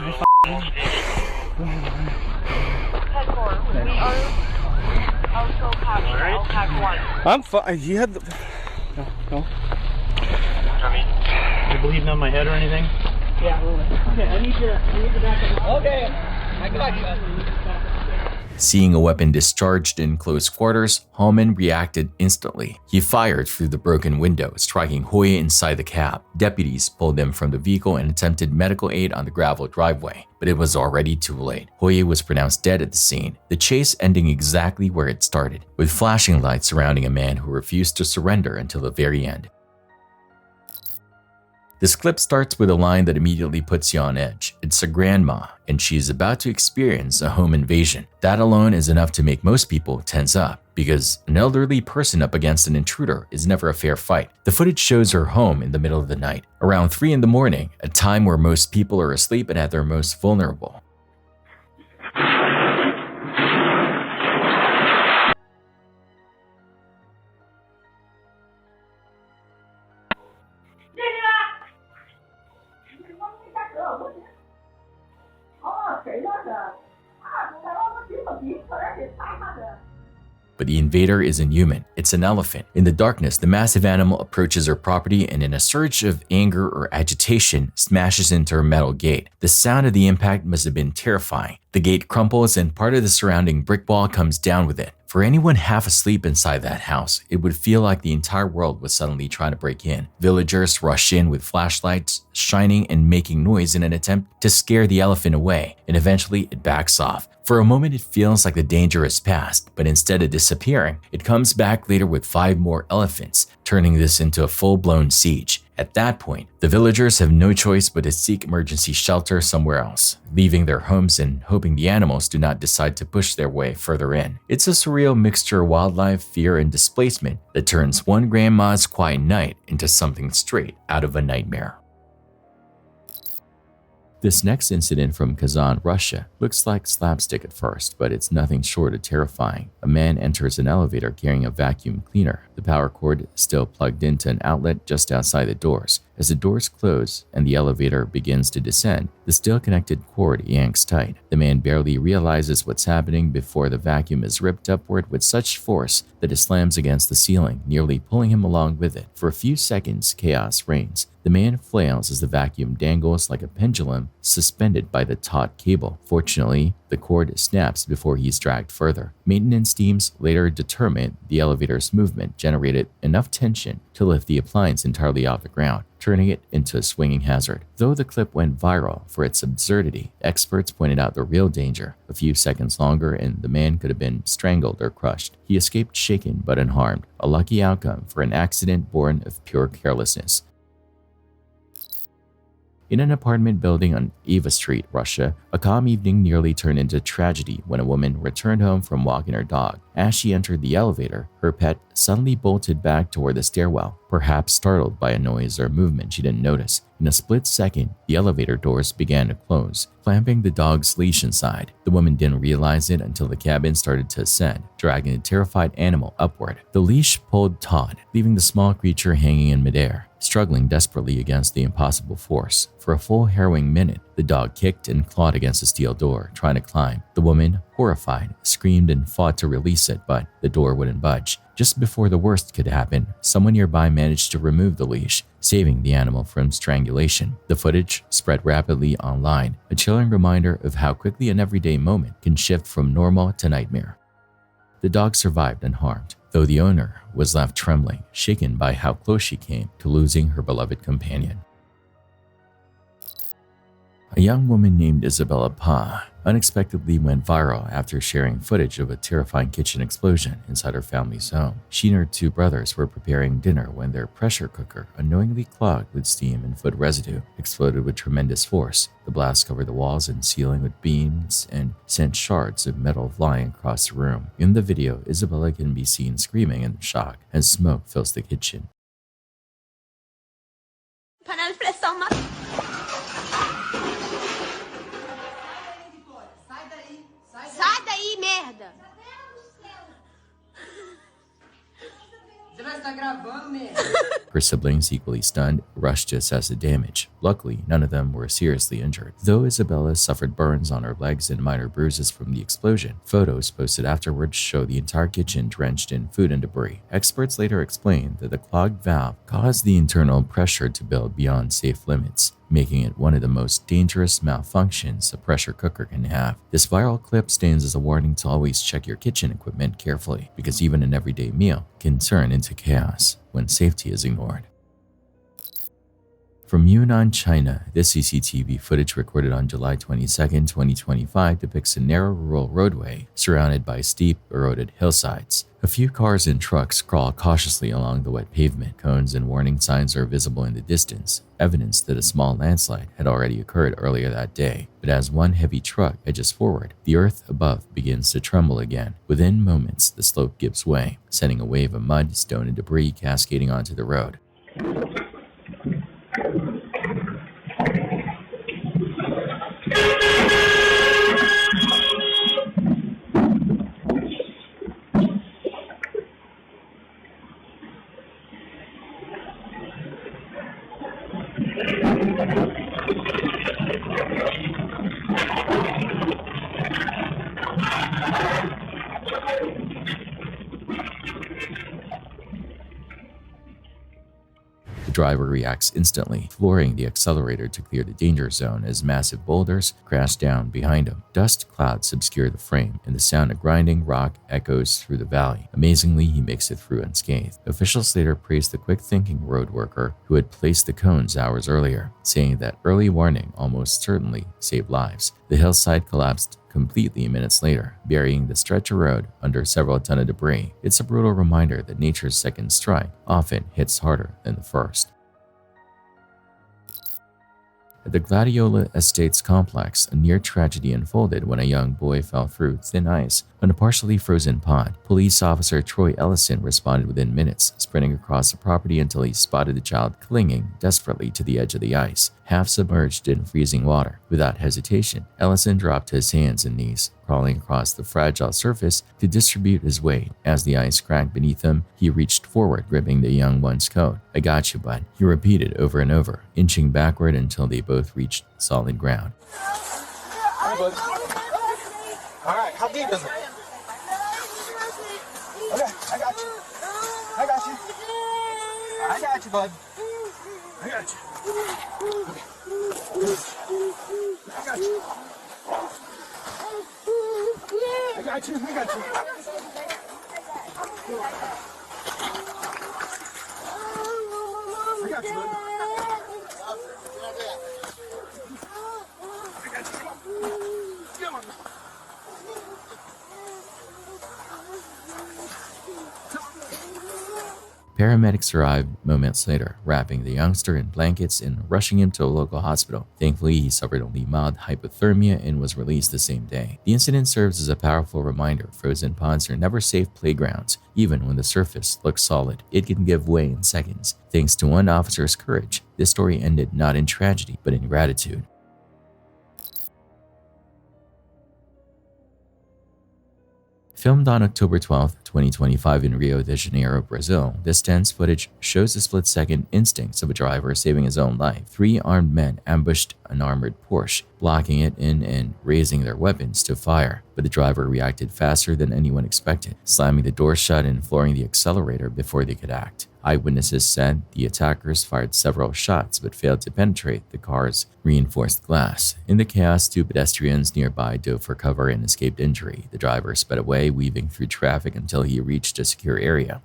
We are also pack 1. I'm fine. You had the... No. You bleeding on my head or anything? Yeah, a little bit. Okay, I need to back up. Okay, I got you. Seeing a weapon discharged in close quarters, Hallman reacted instantly. He fired through the broken window, striking Hoya inside the cab. Deputies pulled him from the vehicle and attempted medical aid on the gravel driveway, but it was already too late. Hoya was pronounced dead at the scene, the chase ending exactly where it started, with flashing lights surrounding a man who refused to surrender until the very end. This clip starts with a line that immediately puts you on edge. It's a grandma, and she's about to experience a home invasion. That alone is enough to make most people tense up, because an elderly person up against an intruder is never a fair fight. The footage shows her home in the middle of the night, around 3 in the morning, a time where most people are asleep and at their most vulnerable. But the invader isn't human, it's an elephant. In the darkness, the massive animal approaches her property and in a surge of anger or agitation, smashes into her metal gate. The sound of the impact must have been terrifying. The gate crumples and part of the surrounding brick wall comes down with it. For anyone half asleep inside that house, it would feel like the entire world was suddenly trying to break in. Villagers rush in with flashlights, shining and making noise in an attempt to scare the elephant away, and eventually it backs off. For a moment, it feels like the danger is past, but instead of disappearing, it comes back later with 5 more elephants, turning this into a full-blown siege. At that point, the villagers have no choice but to seek emergency shelter somewhere else, leaving their homes and hoping the animals do not decide to push their way further in. It's a surreal mixture of wildlife, fear, and displacement that turns one grandma's quiet night into something straight out of a nightmare. This next incident from Kazan, Russia, looks like slapstick at first, but it's nothing short of terrifying. A man enters an elevator carrying a vacuum cleaner. The power cord is still plugged into an outlet just outside the doors. As the doors close and the elevator begins to descend, the still connected cord yanks tight. The man barely realizes what's happening before the vacuum is ripped upward with such force that it slams against the ceiling, nearly pulling him along with it. For a few seconds, chaos reigns. The man flails as the vacuum dangles like a pendulum suspended by the taut cable. Fortunately, the cord snaps before he's dragged further. Maintenance teams later determined the elevator's movement generated enough tension to lift the appliance entirely off the ground, turning it into a swinging hazard. Though the clip went viral for its absurdity, experts pointed out the real danger. A few seconds longer and the man could have been strangled or crushed. He escaped shaken but unharmed, a lucky outcome for an accident born of pure carelessness. In an apartment building on Eva Street, Russia, a calm evening nearly turned into tragedy when a woman returned home from walking her dog. As she entered the elevator, her pet suddenly bolted back toward the stairwell, perhaps startled by a noise or movement she didn't notice. In a split second, the elevator doors began to close, clamping the dog's leash inside. The woman didn't realize it until the cabin started to ascend, dragging the terrified animal upward. The leash pulled taut, leaving the small creature hanging in midair, struggling desperately against the impossible force. For a full harrowing minute, the dog kicked and clawed against the steel door, trying to climb. The woman, horrified, screamed and fought to release it, but the door wouldn't budge. Just before the worst could happen, someone nearby managed to remove the leash, saving the animal from strangulation. The footage spread rapidly online, a chilling reminder of how quickly an everyday moment can shift from normal to nightmare. The dog survived unharmed, though the owner was left trembling, shaken by how close she came to losing her beloved companion. A young woman named Isabella Pa unexpectedly went viral after sharing footage of a terrifying kitchen explosion inside her family's home. She and her 2 brothers were preparing dinner when their pressure cooker, unknowingly clogged with steam and food residue, exploded with tremendous force. The blast covered the walls and ceiling with beams and sent shards of metal flying across the room. In the video, Isabella can be seen screaming in shock as smoke fills the kitchen. Sai daí, merda! Her siblings, equally stunned, rushed to assess the damage. Luckily, none of them were seriously injured. Though Isabella suffered burns on her legs and minor bruises from the explosion, photos posted afterwards show the entire kitchen drenched in food and debris. Experts later explained that the clogged valve caused the internal pressure to build beyond safe limits, making it one of the most dangerous malfunctions a pressure cooker can have. This viral clip stands as a warning to always check your kitchen equipment carefully, because even an everyday meal can turn into chaos when safety is ignored. From Yunnan, China, this CCTV footage recorded on July 22, 2025 depicts a narrow rural roadway surrounded by steep, eroded hillsides. A few cars and trucks crawl cautiously along the wet pavement. Cones and warning signs are visible in the distance, evidence that a small landslide had already occurred earlier that day. But as one heavy truck edges forward, the earth above begins to tremble again. Within moments, the slope gives way, sending a wave of mud, stone, and debris cascading onto the road. The driver reacts instantly, flooring the accelerator to clear the danger zone as massive boulders crash down behind him. Dust clouds obscure the frame, and the sound of grinding rock echoes through the valley. Amazingly, he makes it through unscathed. Officials later praised the quick-thinking road worker who had placed the cones hours earlier, saying that early warning almost certainly saved lives. The hillside collapsed completely minutes later, burying the stretch of road under several tons of debris. It's a brutal reminder that nature's second strike often hits harder than the first. At the Gladiola Estates complex, a near tragedy unfolded when a young boy fell through thin ice on a partially frozen pond. Police officer Troy Ellison responded within minutes, sprinting across the property until he spotted the child clinging desperately to the edge of the ice, half submerged in freezing water. Without hesitation, Ellison dropped to his hands and knees, crawling across the fragile surface to distribute his weight. As the ice cracked beneath him, he reached forward, gripping the young one's coat. "I got you, bud," he repeated over and over, inching backward until they both reached solid ground. All right, how deep is it? Okay, I got you. I got you. I got you, bud. I got you. Okay. I got you. I got you. I got you. I got you, bud. Come on. Paramedics arrived moments later, wrapping the youngster in blankets and rushing him to a local hospital. Thankfully, he suffered only mild hypothermia and was released the same day. The incident serves as a powerful reminder: frozen ponds are never safe playgrounds. Even when the surface looks solid, it can give way in seconds. Thanks to one officer's courage, this story ended not in tragedy, but in gratitude. Filmed on October 12, 2025 in Rio de Janeiro, Brazil, this tense footage shows the split-second instincts of a driver saving his own life. 3 armed men ambushed an armored Porsche, blocking it in and raising their weapons to fire. But the driver reacted faster than anyone expected, slamming the door shut and flooring the accelerator before they could act. Eyewitnesses said the attackers fired several shots but failed to penetrate the car's reinforced glass. In the chaos, 2 pedestrians nearby dove for cover and escaped injury. The driver sped away, weaving through traffic until he reached a secure area.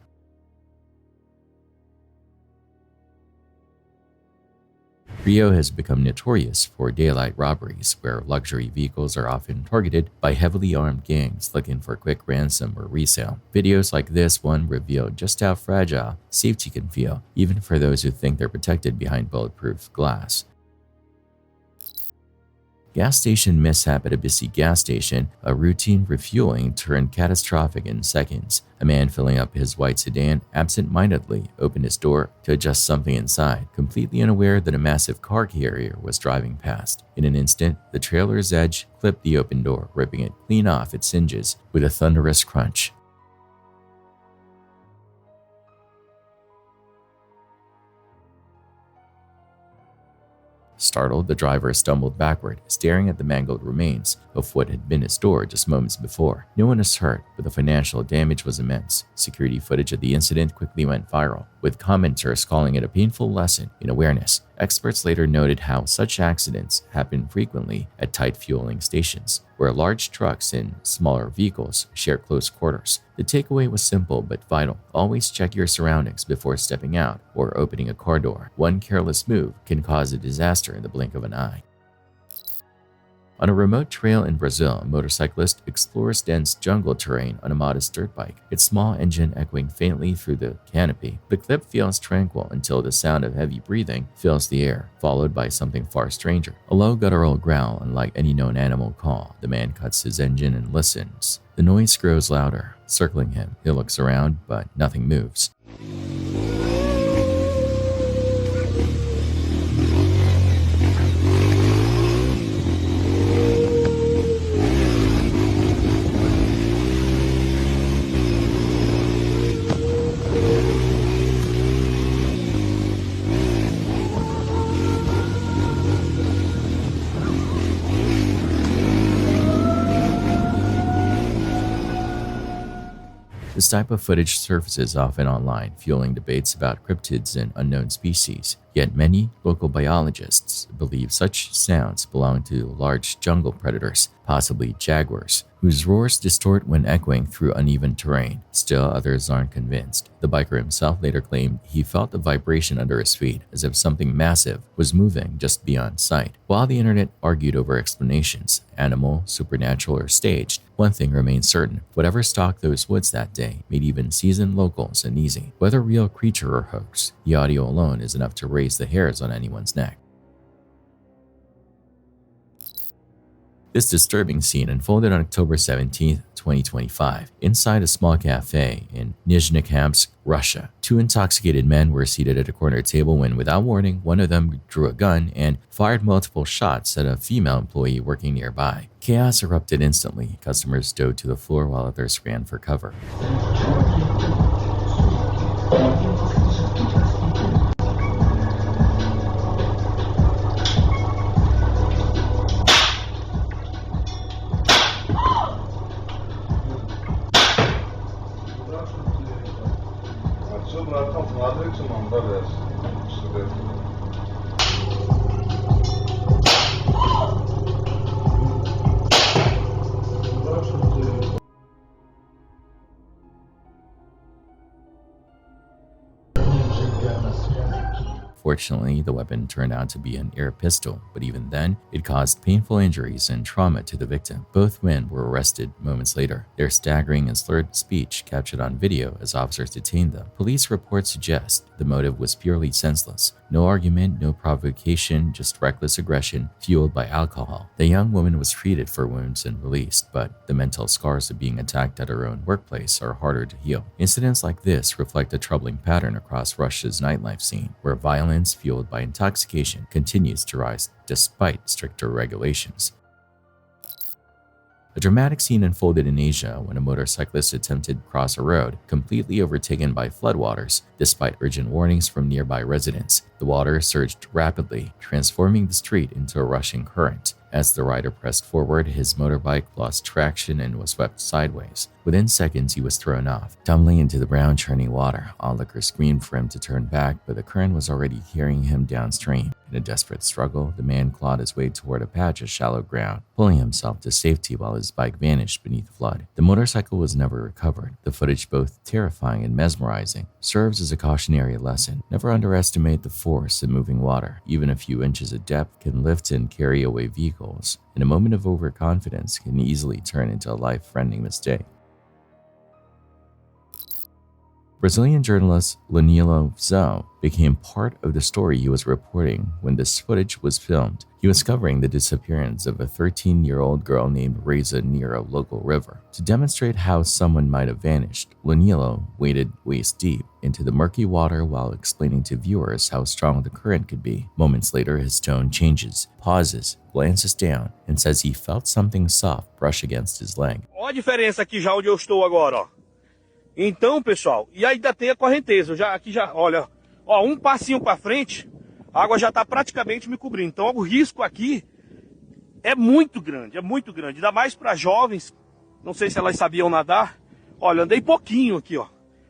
Rio has become notorious for daylight robberies, where luxury vehicles are often targeted by heavily armed gangs looking for quick ransom or resale. Videos like this one reveal just how fragile safety can feel, even for those who think they're protected behind bulletproof glass. Gas station mishap at a busy gas station. A routine refueling turned catastrophic in seconds. A man filling up his white sedan absent-mindedly opened his door to adjust something inside, completely unaware that a massive car carrier was driving past. In an instant, the trailer's edge clipped the open door, ripping it clean off its hinges with a thunderous crunch. Startled, the driver stumbled backward, staring at the mangled remains of what had been his door just moments before. No one was hurt, but the financial damage was immense. Security footage of the incident quickly went viral, with commenters calling it a painful lesson in awareness. Experts later noted how such accidents happen frequently at tight fueling stations, where large trucks and smaller vehicles share close quarters. The takeaway was simple but vital. Always check your surroundings before stepping out or opening a car door. One careless move can cause a disaster in the blink of an eye. On a remote trail in Brazil, a motorcyclist explores dense jungle terrain on a modest dirt bike, its small engine echoing faintly through the canopy. The clip feels tranquil until the sound of heavy breathing fills the air, followed by something far stranger. A low guttural growl unlike any known animal call. The man cuts his engine and listens. The noise grows louder, circling him. He looks around, but nothing moves. This type of footage surfaces often online, fueling debates about cryptids and unknown species. Yet many local biologists believe such sounds belong to large jungle predators, possibly jaguars, whose roars distort when echoing through uneven terrain. Still, others aren't convinced. The biker himself later claimed he felt a vibration under his feet, as if something massive was moving just beyond sight. While the internet argued over explanations, animal, supernatural, or staged, one thing remains certain: whatever stalked those woods that day made even seasoned locals uneasy. Whether real creature or hoax, the audio alone is enough to raise the hairs on anyone's neck. This disturbing scene unfolded on October 17, 2025, inside a small cafe in Nizhny-Kamsk, Russia. Two intoxicated men were seated at a corner table when, without warning, one of them drew a gun and fired multiple shots at a female employee working nearby. Chaos erupted instantly. Customers dove to the floor while others ran for cover. Fortunately, the weapon turned out to be an air pistol, but even then, it caused painful injuries and trauma to the victim. Both men were arrested moments later, their staggering and slurred speech captured on video as officers detained them. Police reports suggest the motive was purely senseless. No argument, no provocation, just reckless aggression fueled by alcohol. The young woman was treated for wounds and released, but the mental scars of being attacked at her own workplace are harder to heal. Incidents like this reflect a troubling pattern across Russia's nightlife scene, where violence fueled by intoxication continues to rise despite stricter regulations. A dramatic scene unfolded in Asia when a motorcyclist attempted to cross a road, completely overtaken by floodwaters. Despite urgent warnings from nearby residents, the water surged rapidly, transforming the street into a rushing current. As the rider pressed forward, his motorbike lost traction and was swept sideways. Within seconds, he was thrown off, tumbling into the brown, churning water. Onlookers screamed for him to turn back, but the current was already carrying him downstream. In a desperate struggle, the man clawed his way toward a patch of shallow ground, pulling himself to safety while his bike vanished beneath the flood. The motorcycle was never recovered. The footage, both terrifying and mesmerizing, serves as a cautionary lesson. Never underestimate the force of moving water. Even a few inches of depth can lift and carry away vehicles, and a moment of overconfidence can easily turn into a life-threatening mistake. Brazilian journalist Lenilo Zhao became part of the story he was reporting when this footage was filmed. He was covering the disappearance of a 13-year-old girl named Reza near a local river. To demonstrate how someone might have vanished, Lenilo waded waist-deep into the murky water while explaining to viewers how strong the current could be. Moments later, his tone changes, pauses, glances down, and says he felt something soft brush against his leg. Olha a diferença aqui já onde eu estou agora, ó. Então, pessoal, e ainda tem a correnteza. Aqui já, olha, ó, um passinho para frente, A água já está praticamente me cobrindo. Então o risco aqui é muito grande, é muito grande. Ainda mais para jovens, não sei se elas sabiam nadar. Olha, andei pouquinho aqui, ó.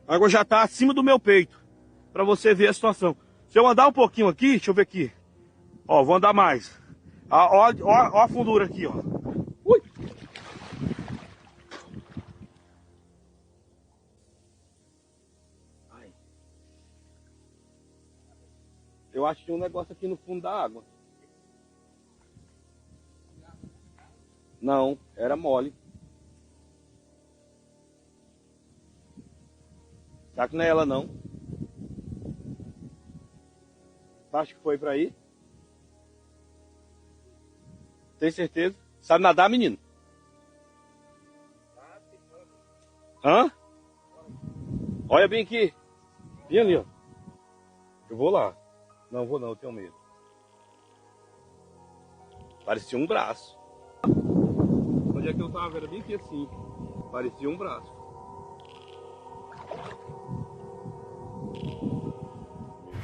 A água já está acima do meu peito, para você ver a situação. Se eu andar um pouquinho aqui, deixa eu ver aqui. Ó, vou andar mais. Ó a fundura aqui, ó. Ui! Ai. Eu acho que tinha um negócio aqui no fundo da água. Não, era mole. Será que não é ela, não? Acho que foi pra aí. Tem certeza? Sabe nadar, menino? Hã? Olha bem aqui. Vem ali, ó. Eu vou lá. Não vou não, eu tenho medo. Parecia um braço. Onde é que eu tava? Era bem aqui assim. Parecia um braço.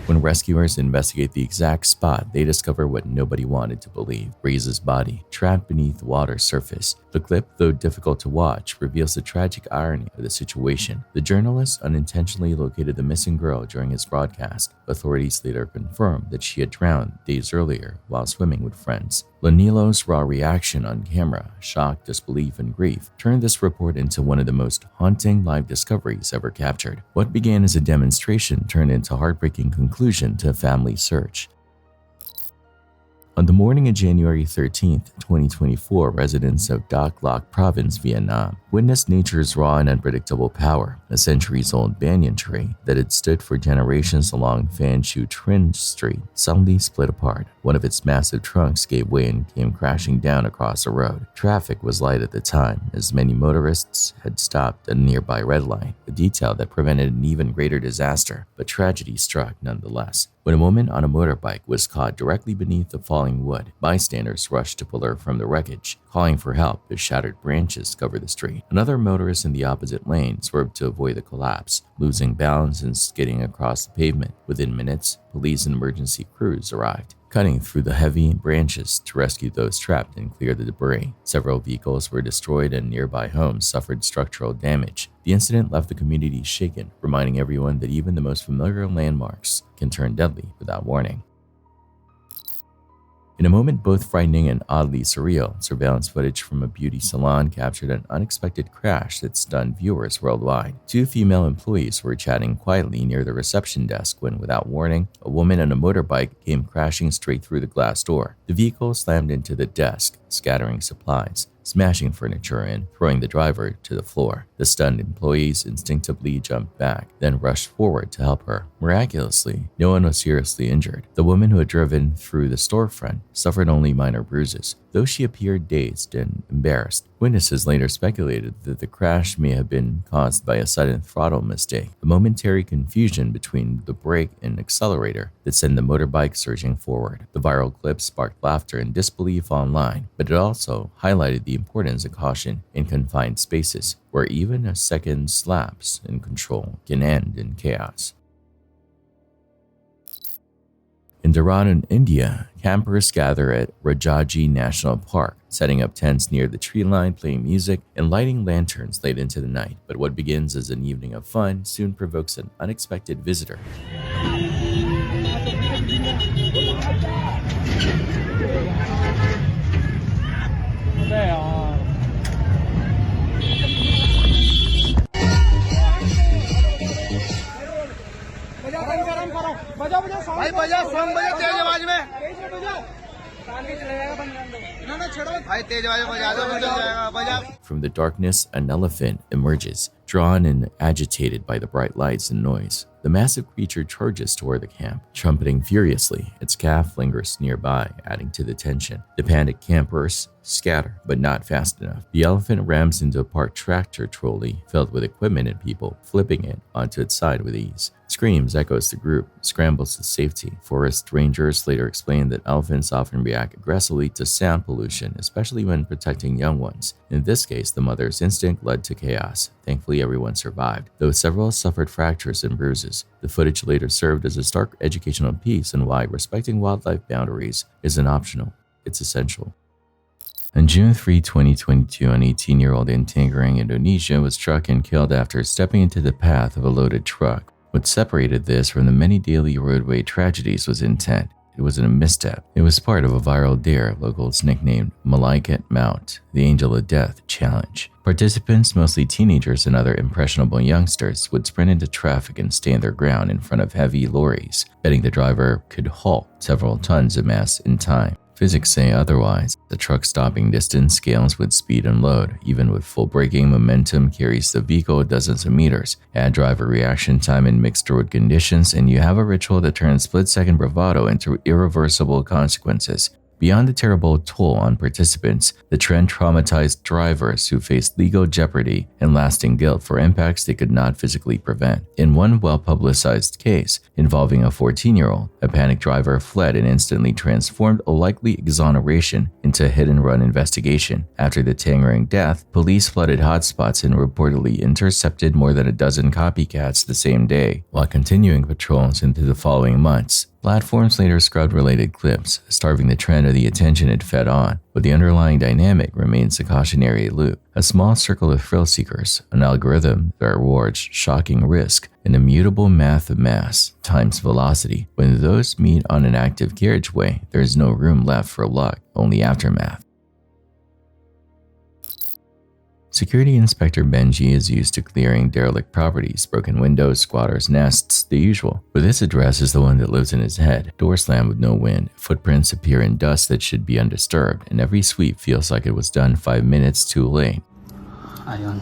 When rescuers investigate the exact spot, they discover what nobody wanted to believe: Breeze's body, trapped beneath the water's surface. The clip, though difficult to watch, reveals the tragic irony of the situation. The journalist unintentionally located the missing girl during his broadcast. Authorities later confirmed that she had drowned days earlier while swimming with friends. Lanilo's raw reaction on camera, shock, disbelief, and grief, turned this report into one of the most haunting live discoveries ever captured. What began as a demonstration turned into a heartbreaking conclusion to a family search. On the morning of January 13, 2024, residents of Dak Lak Province, Vietnam, witnessed nature's raw and unpredictable power. A centuries-old banyan tree that had stood for generations along Phan Chu Trinh Street suddenly split apart. One of its massive trunks gave way and came crashing down across the road. Traffic was light at the time, as many motorists had stopped at a nearby red light, a detail that prevented an even greater disaster, but tragedy struck nonetheless. When a woman on a motorbike was caught directly beneath the falling wood, bystanders rushed to pull her from the wreckage, calling for help as shattered branches covered the street. Another motorist in the opposite lane swerved to avoid the collapse, losing balance and skidding across the pavement. Within minutes, police and emergency crews arrived, cutting through the heavy branches to rescue those trapped and clear the debris. Several vehicles were destroyed and nearby homes suffered structural damage. The incident left the community shaken, reminding everyone that even the most familiar landmarks can turn deadly without warning. In a moment both frightening and oddly surreal, surveillance footage from a beauty salon captured an unexpected crash that stunned viewers worldwide. Two female employees were chatting quietly near the reception desk when, without warning, a woman on a motorbike came crashing straight through the glass door. The vehicle slammed into the desk, scattering supplies, smashing furniture and throwing the driver to the floor. The stunned employees instinctively jumped back, then rushed forward to help her. Miraculously, no one was seriously injured. The woman who had driven through the storefront suffered only minor bruises, though she appeared dazed and embarrassed. Witnesses later speculated that the crash may have been caused by a sudden throttle mistake, a momentary confusion between the brake and accelerator that sent the motorbike surging forward. The viral clip sparked laughter and disbelief online, but it also highlighted the importance of caution in confined spaces, where even a second's lapse in control can end in chaos. In Dehradun, India, campers gather at Rajaji National Park, setting up tents near the tree line, playing music, and lighting lanterns late into the night. But what begins as an evening of fun soon provokes an unexpected visitor. भाई बजा song बजा तेज आवाज में ना छेड़ो भाई तेज आवाज में बजा दो बजा. From the darkness, an elephant emerges, drawn and agitated by the bright lights and noise. The massive creature charges toward the camp, trumpeting furiously. Its calf lingers nearby, adding to the tension. The panicked campers scatter, but not fast enough. The elephant rams into a parked tractor trolley filled with equipment and people, flipping it onto its side with ease. Screams echoes the group, scrambles to safety. Forest rangers later explained that elephants often react aggressively to sound pollution, especially when protecting young ones. In this case, the mother's instinct led to chaos. Thankfully, everyone survived, though several suffered fractures and bruises. The footage later served as a stark educational piece on why respecting wildlife boundaries isn't optional, it's essential. On June 3, 2022, an 18-year-old in Tangerang, Indonesia was struck and killed after stepping into the path of a loaded truck. What separated this from the many daily roadway tragedies was intent. It wasn't a misstep. It was part of a viral dare locals nicknamed Malaikat Maut, the Angel of Death challenge. Participants, mostly teenagers and other impressionable youngsters, would sprint into traffic and stand their ground in front of heavy lorries, betting the driver could haul several tons of mass in time. Physics say otherwise. The truck's stopping distance scales with speed and load. Even with full braking, momentum carries the vehicle dozens of meters. Add driver reaction time in mixed road conditions, and you have a ritual that turns split-second bravado into irreversible consequences. Beyond the terrible toll on participants, the trend traumatized drivers who faced legal jeopardy and lasting guilt for impacts they could not physically prevent. In one well-publicized case involving a 14-year-old, a panicked driver fled and instantly transformed a likely exoneration into a hit-and-run investigation. After the Tangerang death, police flooded hotspots and reportedly intercepted more than a dozen copycats the same day, while continuing patrols into the following months. Platforms later scrubbed related clips, starving the trend of the attention it fed on, but the underlying dynamic remains a cautionary loop. A small circle of thrill seekers, an algorithm that rewards shocking risk, an immutable math of mass times velocity. When those meet on an active carriageway, there is no room left for luck, only aftermath. Security Inspector Benji is used to clearing derelict properties, broken windows, squatters' nests, the usual. But this address is the one that lives in his head. Door slam with no wind, footprints appear in dust that should be undisturbed, and every sweep feels like it was done 5 minutes too late. Ayun.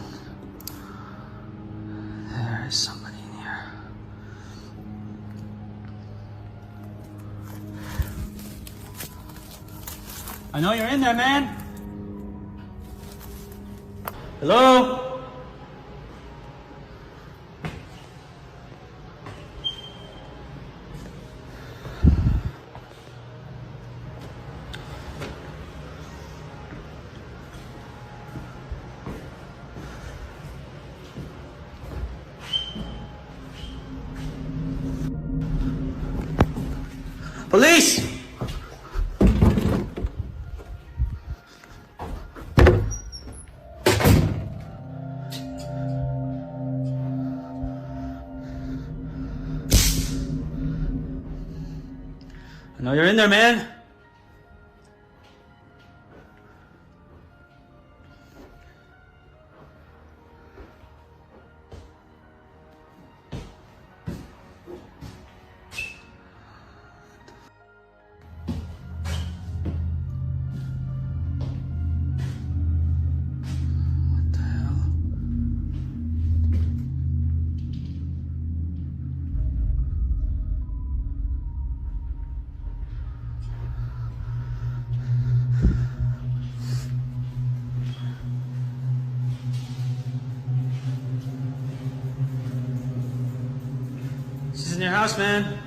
There is somebody in here. I know you're in there, man. Hello? Police! I know you're in there, man. She's in your house, man.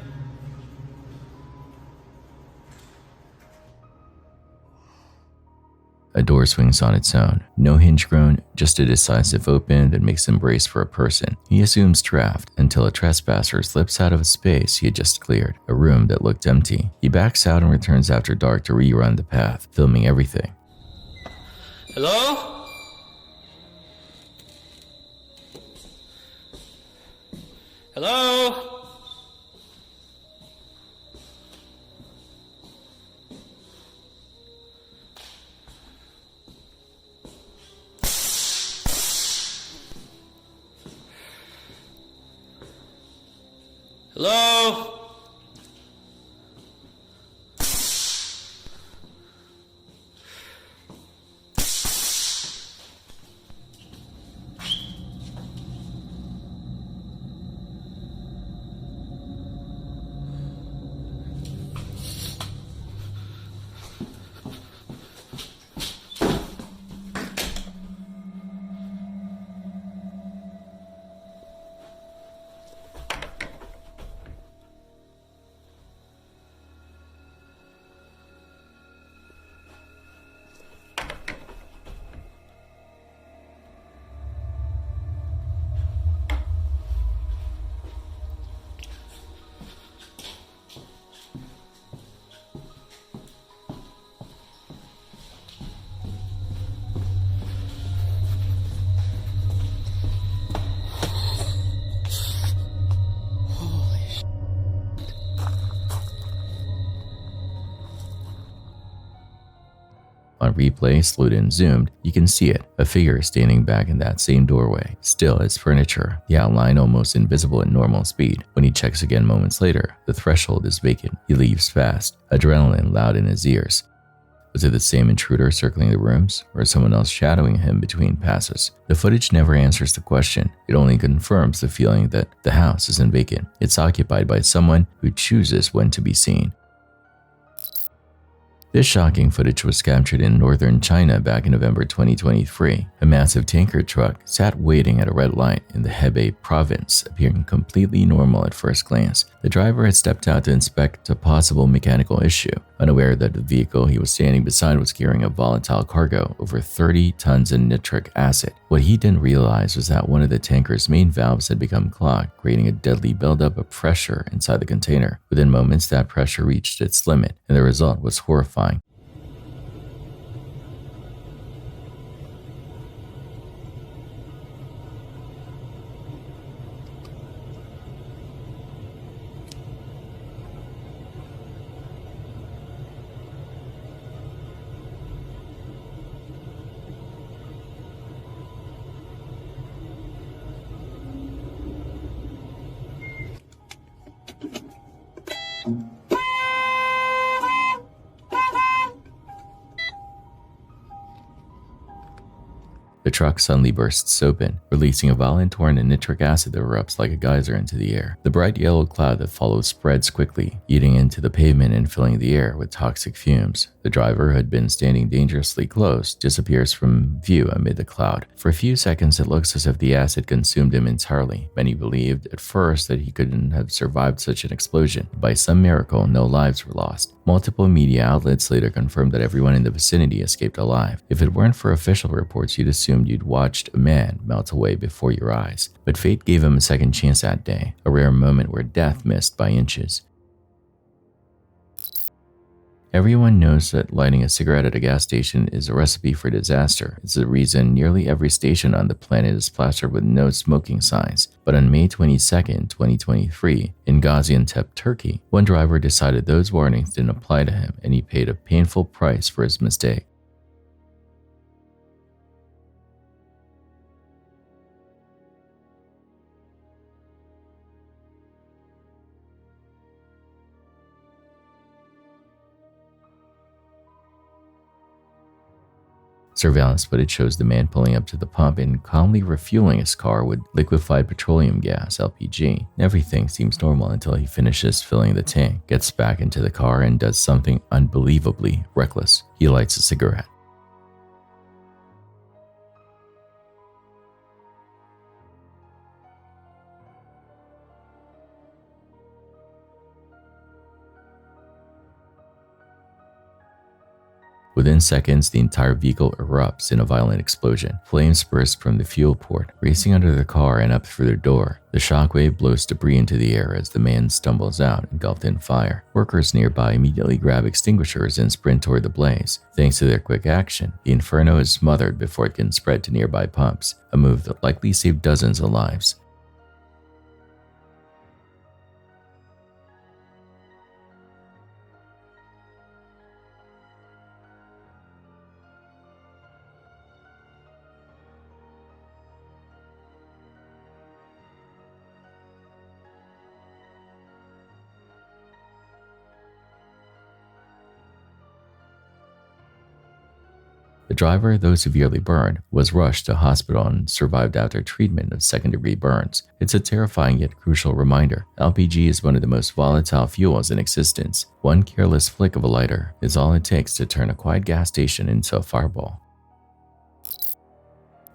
A door swings on its own. No hinge groan, just a decisive open that makes him brace for a person. He assumes draft until a trespasser slips out of a space he had just cleared, a room that looked empty. He backs out and returns after dark to rerun the path, filming everything. Hello? Hello? Hello? On replay, slowed and zoomed, you can see it, a figure standing back in that same doorway, still as furniture, the outline almost invisible at normal speed. When he checks again moments later, the threshold is vacant. He leaves fast, adrenaline loud in his ears. Was it the same intruder circling the rooms, or someone else shadowing him between passes? The footage never answers the question. It only confirms the feeling that the house isn't vacant. It's occupied by someone who chooses when to be seen. This shocking footage was captured in northern China back in November 2023. A massive tanker truck sat waiting at a red light in the Hebei province, appearing completely normal at first glance. The driver had stepped out to inspect a possible mechanical issue, unaware that the vehicle he was standing beside was carrying a volatile cargo, over 30 tons of nitric acid. What he didn't realize was that one of the tanker's main valves had become clogged, creating a deadly buildup of pressure inside the container. Within moments, that pressure reached its limit, and the result was horrifying. The truck suddenly bursts open, releasing a violent torrent of nitric acid that erupts like a geyser into the air. The bright yellow cloud that follows spreads quickly, eating into the pavement and filling the air with toxic fumes. The driver, who had been standing dangerously close, disappears from view amid the cloud. For a few seconds, it looks as if the acid consumed him entirely. Many believed at first that he couldn't have survived such an explosion. By some miracle, no lives were lost. Multiple media outlets later confirmed that everyone in the vicinity escaped alive. If it weren't for official reports, you'd assumed you'd watched a man melt away before your eyes. But fate gave him a second chance that day, a rare moment where death missed by inches. Everyone knows that lighting a cigarette at a gas station is a recipe for disaster. It's the reason nearly every station on the planet is plastered with no smoking signs. But on May 22, 2023, in Gaziantep, Turkey, one driver decided those warnings didn't apply to him, and he paid a painful price for his mistake. Surveillance footage shows the man pulling up to the pump and calmly refueling his car with liquefied petroleum gas, LPG. Everything seems normal until he finishes filling the tank, gets back into the car, and does something unbelievably reckless. He lights a cigarette. Within seconds, the entire vehicle erupts in a violent explosion. Flames burst from the fuel port, racing under the car and up through the door. The shockwave blows debris into the air as the man stumbles out, engulfed in fire. Workers nearby immediately grab extinguishers and sprint toward the blaze. Thanks to their quick action, the inferno is smothered before it can spread to nearby pumps, a move that likely saved dozens of lives. The driver, though severely burned, was rushed to hospital and survived after treatment of second-degree burns. It's a terrifying yet crucial reminder. LPG is one of the most volatile fuels in existence. One careless flick of a lighter is all it takes to turn a quiet gas station into a fireball.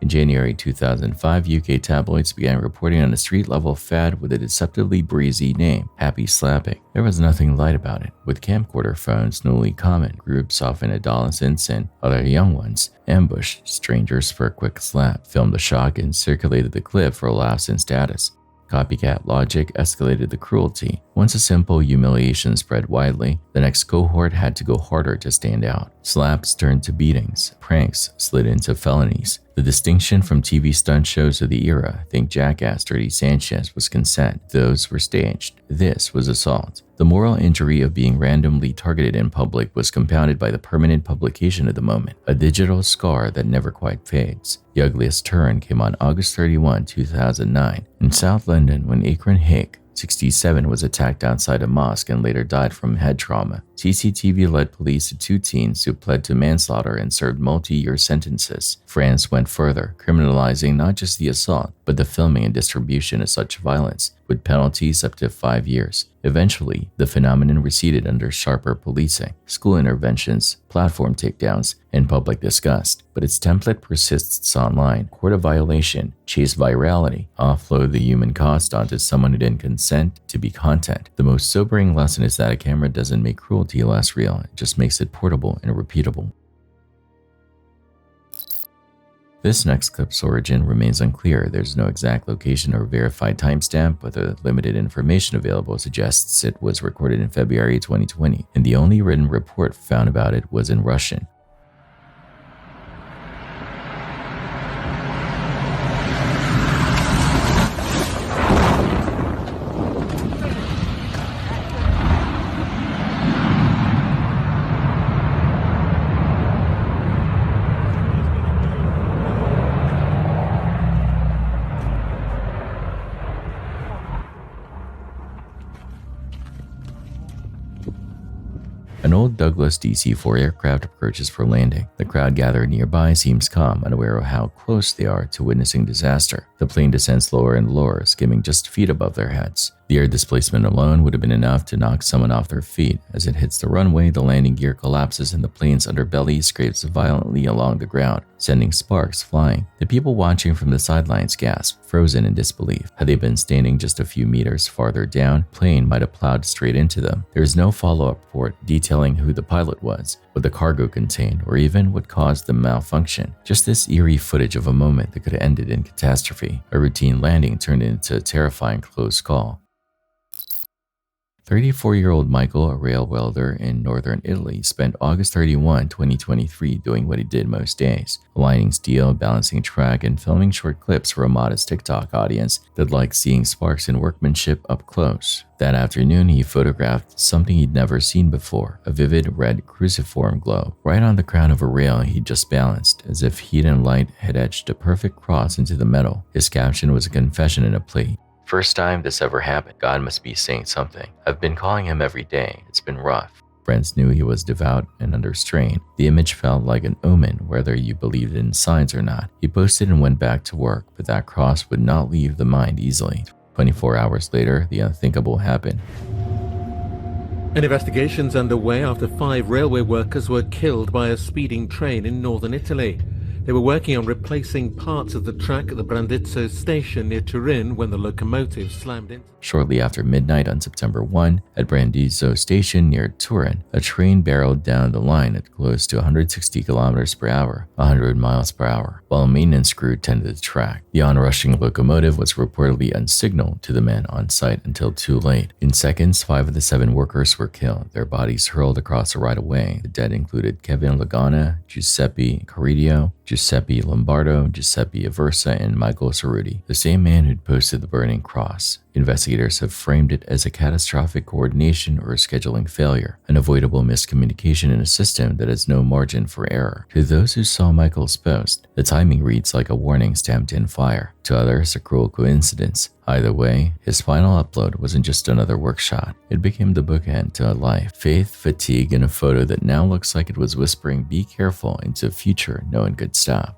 In January 2005, UK tabloids began reporting on a street-level fad with a deceptively breezy name, Happy Slapping. There was nothing light about it. With camcorder phones newly common, groups, often adolescents and other young ones, ambushed strangers for a quick slap, filmed the shock, and circulated the clip for laughs and status. Copycat logic escalated the cruelty. Once a simple humiliation spread widely, the next cohort had to go harder to stand out. Slaps turned to beatings, pranks slid into felonies, The distinction from TV stunt shows of the era, think Jackass, Dirty Sanchez, was consent. Those were staged. This was assault. The moral injury of being randomly targeted in public was compounded by the permanent publication of the moment, a digital scar that never quite fades. The ugliest turn came on August 31, 2009, in South London when Akron Hick, 67, was attacked outside a mosque and later died from head trauma. CCTV led police to 2 teens who pled to manslaughter and served multi-year sentences. France went further, criminalizing not just the assault, but the filming and distribution of such violence, with penalties up to 5 years. Eventually, the phenomenon receded under sharper policing, school interventions, platform takedowns, and public disgust, but its template persists online. Court a violation, chase virality, offload the human cost onto someone who didn't consent to be content. The most sobering lesson is that a camera doesn't make cruelty less real, it just makes it portable and repeatable. This next clip's origin remains unclear. There's no exact location or verified timestamp, but the limited information available suggests it was recorded in February 2020, and the only written report found about it was in Russian. An old Douglas DC-4 aircraft approaches for landing. The crowd gathered nearby seems calm, unaware of how close they are to witnessing disaster. The plane descends lower and lower, skimming just feet above their heads. The air displacement alone would have been enough to knock someone off their feet. As it hits the runway, the landing gear collapses and the plane's underbelly scrapes violently along the ground, sending sparks flying. The people watching from the sidelines gasp, frozen in disbelief. Had they been standing just a few meters farther down, the plane might have plowed straight into them. There is no follow-up report detailing who the pilot was, what the cargo contained, or even what caused the malfunction. Just this eerie footage of a moment that could have ended in catastrophe. A routine landing turned into a terrifying close call. 34-year-old Michael, a rail welder in northern Italy, spent August 31, 2023 doing what he did most days, aligning steel, balancing track, and filming short clips for a modest TikTok audience that liked seeing sparks and workmanship up close. That afternoon, he photographed something he'd never seen before, a vivid red cruciform glow, right on the crown of a rail he'd just balanced, as if heat and light had etched a perfect cross into the metal. His caption was a confession and a plea. "First time this ever happened. God must be saying something. I've been calling him every day. It's been rough." Friends knew he was devout and under strain. The image felt like an omen, whether you believed in signs or not. He posted and went back to work, but that cross would not leave the mind easily. 24 hours later, the unthinkable happened. An investigation's underway after 5 railway workers were killed by a speeding train in northern Italy. They were working on replacing parts of the track at the Brandizzo station near Turin when the locomotive slammed in. Shortly after midnight on September 1, at Brandizzo station near Turin, a train barreled down the line at close to 160 kilometers per hour, 100 miles per hour, while a maintenance crew tended the track. The onrushing locomotive was reportedly unsignaled to the men on site until too late. In seconds, 5 of the 7 workers were killed, their bodies hurled across the right-of-way. The dead included Kevin Lagana, Giuseppe Caridio, Giuseppe Lombardo, Giuseppe Aversa, and Michael Cerruti, the same man who'd posted the burning cross. Investigators have framed it as a catastrophic coordination or a scheduling failure, an avoidable miscommunication in a system that has no margin for error. To those who saw Michael's post, the timing reads like a warning stamped in fire. To others, a cruel coincidence. Either way, his final upload wasn't just another work shot. It became the bookend to a life. Faith, fatigue, and a photo that now looks like it was whispering, "Be careful," into a future no one could stop.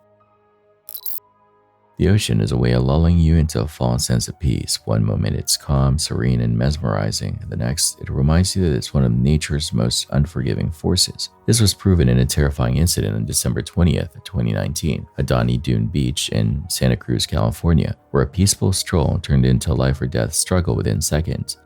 The ocean is a way of lulling you into a false sense of peace. One moment it's calm, serene, and mesmerizing. The next, it reminds you that it's one of nature's most unforgiving forces. This was proven in a terrifying incident on December 20th, 2019, at Donny Dune Beach in Santa Cruz, California, where a peaceful stroll turned into a life-or-death struggle within seconds.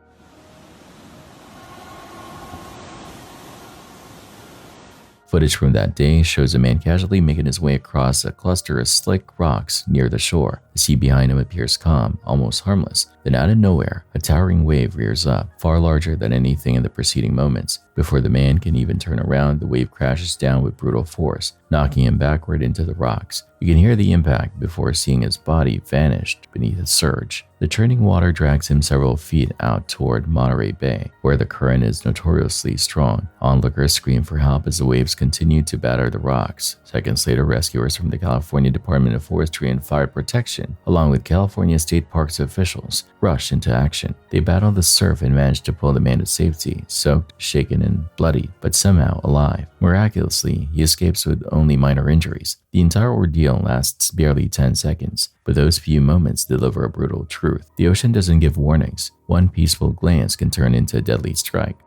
Footage from that day shows a man casually making his way across a cluster of slick rocks near the shore. The sea behind him appears calm, almost harmless. Then out of nowhere, a towering wave rears up, far larger than anything in the preceding moments. Before the man can even turn around, the wave crashes down with brutal force, knocking him backward into the rocks. You can hear the impact before seeing his body vanished beneath a surge. The churning water drags him several feet out toward Monterey Bay, where the current is notoriously strong. Onlookers scream for help as the waves continue to batter the rocks. Seconds later, rescuers from the California Department of Forestry and Fire Protection, along with California State Parks officials, rush into action. They battle the surf and manage to pull the man to safety, soaked, shaken, and bloody, but somehow alive. Miraculously, he escapes with only minor injuries. The entire ordeal lasts barely 10 seconds, but those few moments deliver a brutal truth. The ocean doesn't give warnings. One peaceful glance can turn into a deadly strike.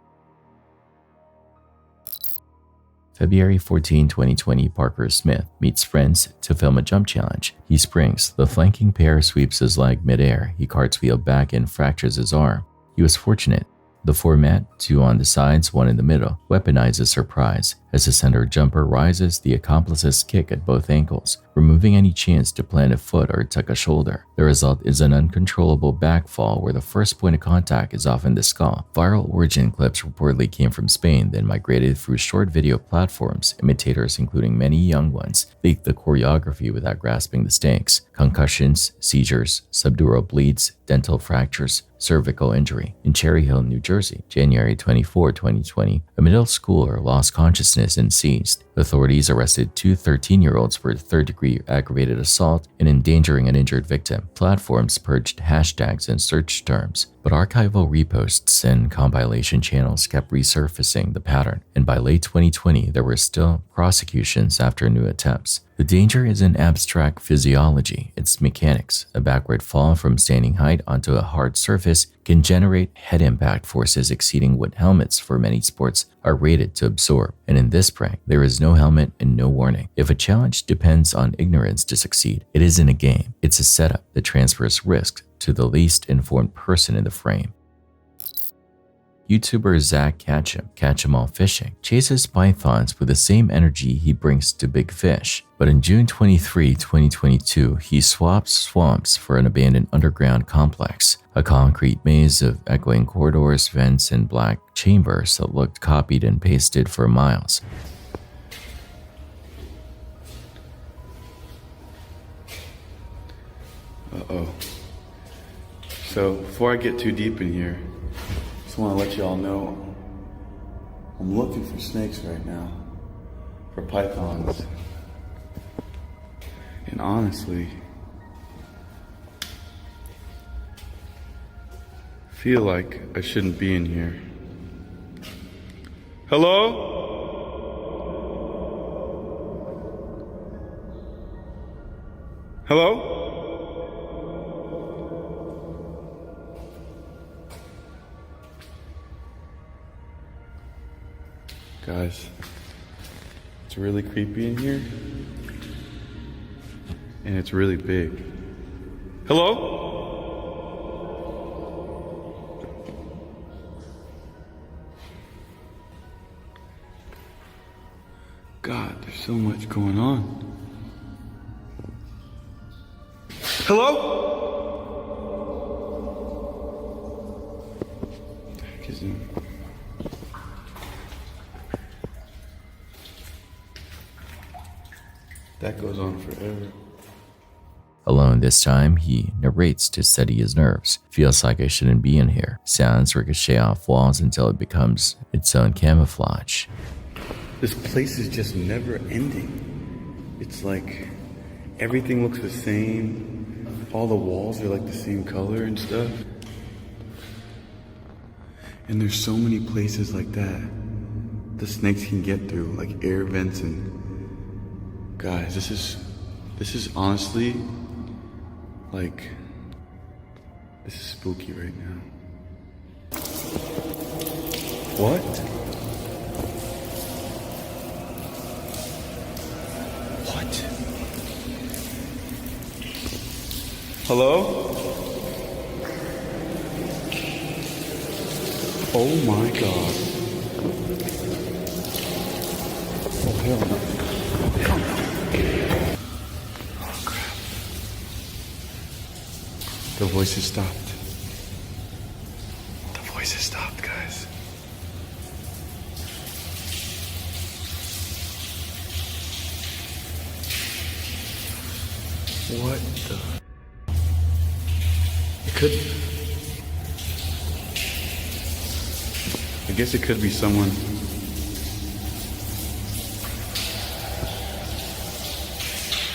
February 14, 2020, Parker Smith meets friends to film a jump challenge. He springs. The flanking pair sweeps his leg midair. He cartwheels back and fractures his arm. He was fortunate. The format, 2 on the sides, 1 in the middle, weaponizes surprise. As the center jumper rises, the accomplices kick at both ankles, removing any chance to plant a foot or tuck a shoulder. The result is an uncontrollable backfall where the first point of contact is often the skull. Viral origin clips reportedly came from Spain, then migrated through short video platforms. Imitators, including many young ones, leaked the choreography without grasping the stakes. Concussions, seizures, subdural bleeds, dental fractures, cervical injury. In Cherry Hill, New Jersey, January 24, 2020, a middle schooler lost consciousness and seized. Authorities arrested 2 13-year-olds for third-degree aggravated assault and endangering an injured victim. Platforms purged hashtags and search terms, but archival reposts and compilation channels kept resurfacing the pattern, and by late 2020, there were still prosecutions after new attempts. The danger isn't abstract physiology, it's mechanics. A backward fall from standing height onto a hard surface can generate head impact forces exceeding what helmets for many sports are rated to absorb. And in this prank, there is no helmet and no warning. If a challenge depends on ignorance to succeed, it isn't a game. It's a setup that transfers risk to the least informed person in the frame. YouTuber Zach Catch-em-all Fishing, chases pythons with the same energy he brings to big fish. But in June 23, 2022, he swaps swamps for an abandoned underground complex, a concrete maze of echoing corridors, vents, and black chambers that looked copied and pasted for miles. Uh-oh. So, before I get too deep in here, just want to let you all know I'm looking for snakes right now, for pythons, and honestly, feel like I shouldn't be in here. Hello? Hello? Guys, it's really creepy in here, and it's really big. Hello? God, there's so much going on. Hello? That goes on forever. Alone this time, he narrates to steady his nerves. Feels like I shouldn't be in here. Sounds ricochet off walls until it becomes its own camouflage. This place is just never ending. It's like everything looks the same. All the walls are like the same color and stuff. And there's so many places like that the snakes can get through, like air vents and... Guys, this is honestly, like, this is spooky right now. What? What? Hello? Oh my God. Oh hell no. Come on. Oh crap. The voices stopped. The voices stopped, guys. What the? It could. I guess it could be someone.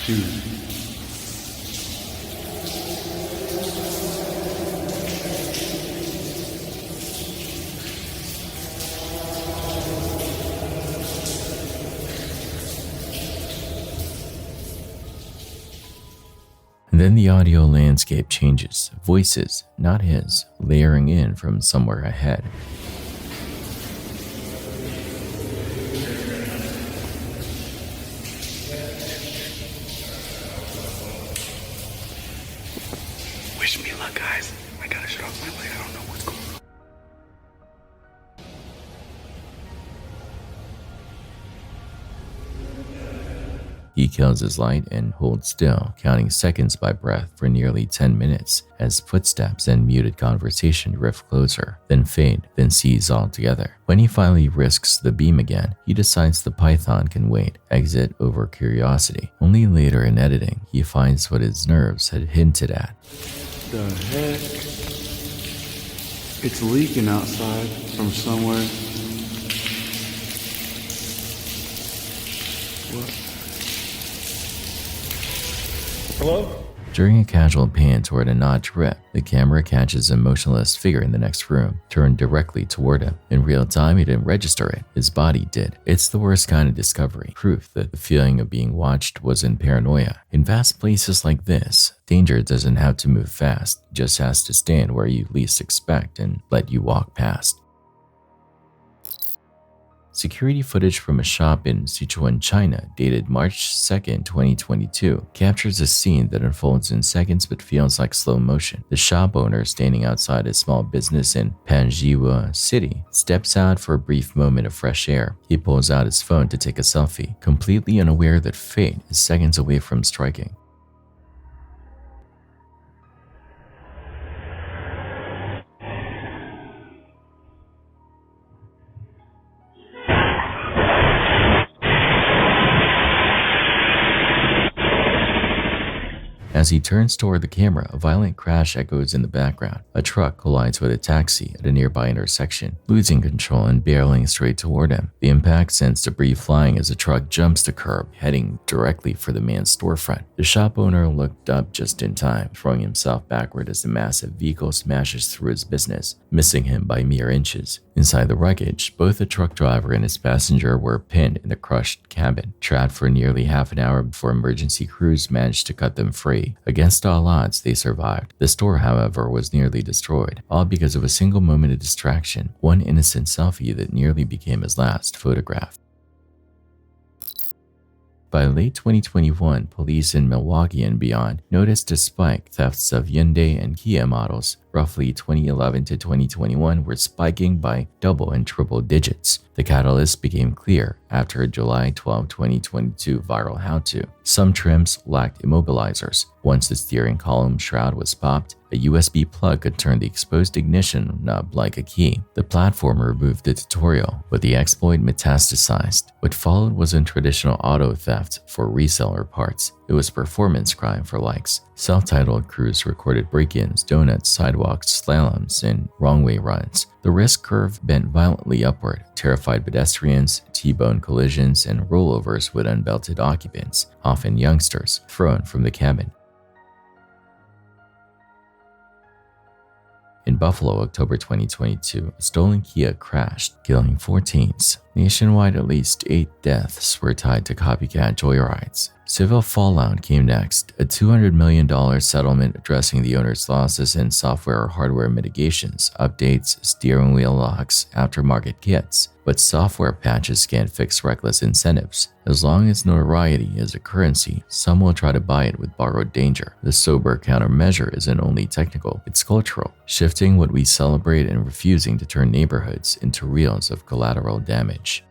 Dude. And then the audio landscape changes, voices, not his, layering in from somewhere ahead. Wish me luck, guys. I gotta shut off my light. I don't know what's going on. He kills his light and holds still, counting seconds by breath for nearly 10 minutes as footsteps and muted conversation drift closer, then fade, then cease altogether. When he finally risks the beam again, he decides the python can wait, exit over curiosity. Only later in editing, he finds what his nerves had hinted at. The heck? It's leaking outside from somewhere. What? Hello? During a casual pan toward a notch rip, the camera catches a motionless figure in the next room, turned directly toward him. In real time, he didn't register it. His body did. It's the worst kind of discovery, proof that the feeling of being watched wasn't paranoia. In vast places like this, danger doesn't have to move fast, it just has to stand where you least expect and let you walk past. Security footage from a shop in Sichuan, China, dated March 2nd, 2022, captures a scene that unfolds in seconds but feels like slow motion. The shop owner, standing outside a small business in Panjiwa City, steps out for a brief moment of fresh air. He pulls out his phone to take a selfie, completely unaware that fate is seconds away from striking. As he turns toward the camera, a violent crash echoes in the background. A truck collides with a taxi at a nearby intersection, losing control and barreling straight toward him. The impact sends debris flying as the truck jumps the curb, heading directly for the man's storefront. The shop owner looked up just in time, throwing himself backward as the massive vehicle smashes through his business, missing him by mere inches. Inside the wreckage, both the truck driver and his passenger were pinned in the crushed cabin, trapped for nearly half an hour before emergency crews managed to cut them free. Against all odds, they survived. The store, however, was nearly destroyed, all because of a single moment of distraction, one innocent selfie that nearly became his last photograph. By late 2021, police in Milwaukee and beyond noticed a spike. Thefts of Hyundai and Kia models, roughly 2011 to 2021, were spiking by double and triple digits. The catalyst became clear after a July 12, 2022 viral how-to. Some trims lacked immobilizers. Once the steering column shroud was popped, a USB plug could turn the exposed ignition knob like a key. The platform removed the tutorial, but the exploit metastasized. What followed wasn't traditional auto theft for reseller parts. It was performance crime for likes. Self-titled crews recorded break-ins, donuts, sidewalks, slaloms, and wrong-way runs. The risk curve bent violently upward, terrified pedestrians, T-bone collisions, and rollovers with unbelted occupants, often youngsters, thrown from the cabin. In Buffalo, October 2022, a stolen Kia crashed, killing 4 teens. Nationwide, at least 8 deaths were tied to copycat joyrides. Civil fallout came next, a $200 million settlement addressing the owner's losses in software or hardware mitigations, updates, steering wheel locks, aftermarket kits. But software patches can't fix reckless incentives. As long as notoriety is a currency, some will try to buy it with borrowed danger. The sober countermeasure isn't only technical, it's cultural, shifting what we celebrate and refusing to turn neighborhoods into reels of collateral damage.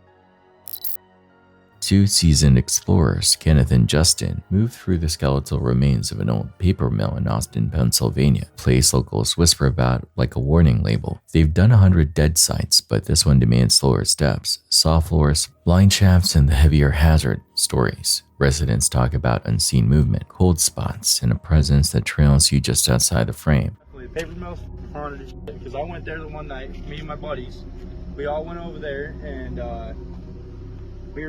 Two seasoned explorers, Kenneth and Justin, moved through the skeletal remains of an old paper mill in Austin, Pennsylvania, a place locals whisper about like a warning label. They've done 100 dead sites, but this one demands slower steps, soft floors, blind shafts, and the heavier hazard stories. Residents talk about unseen movement, cold spots, and a presence that trails you just outside the frame. The paper mill's haunted as shit, because I went there the one night, me and my buddies. We all went over there, and we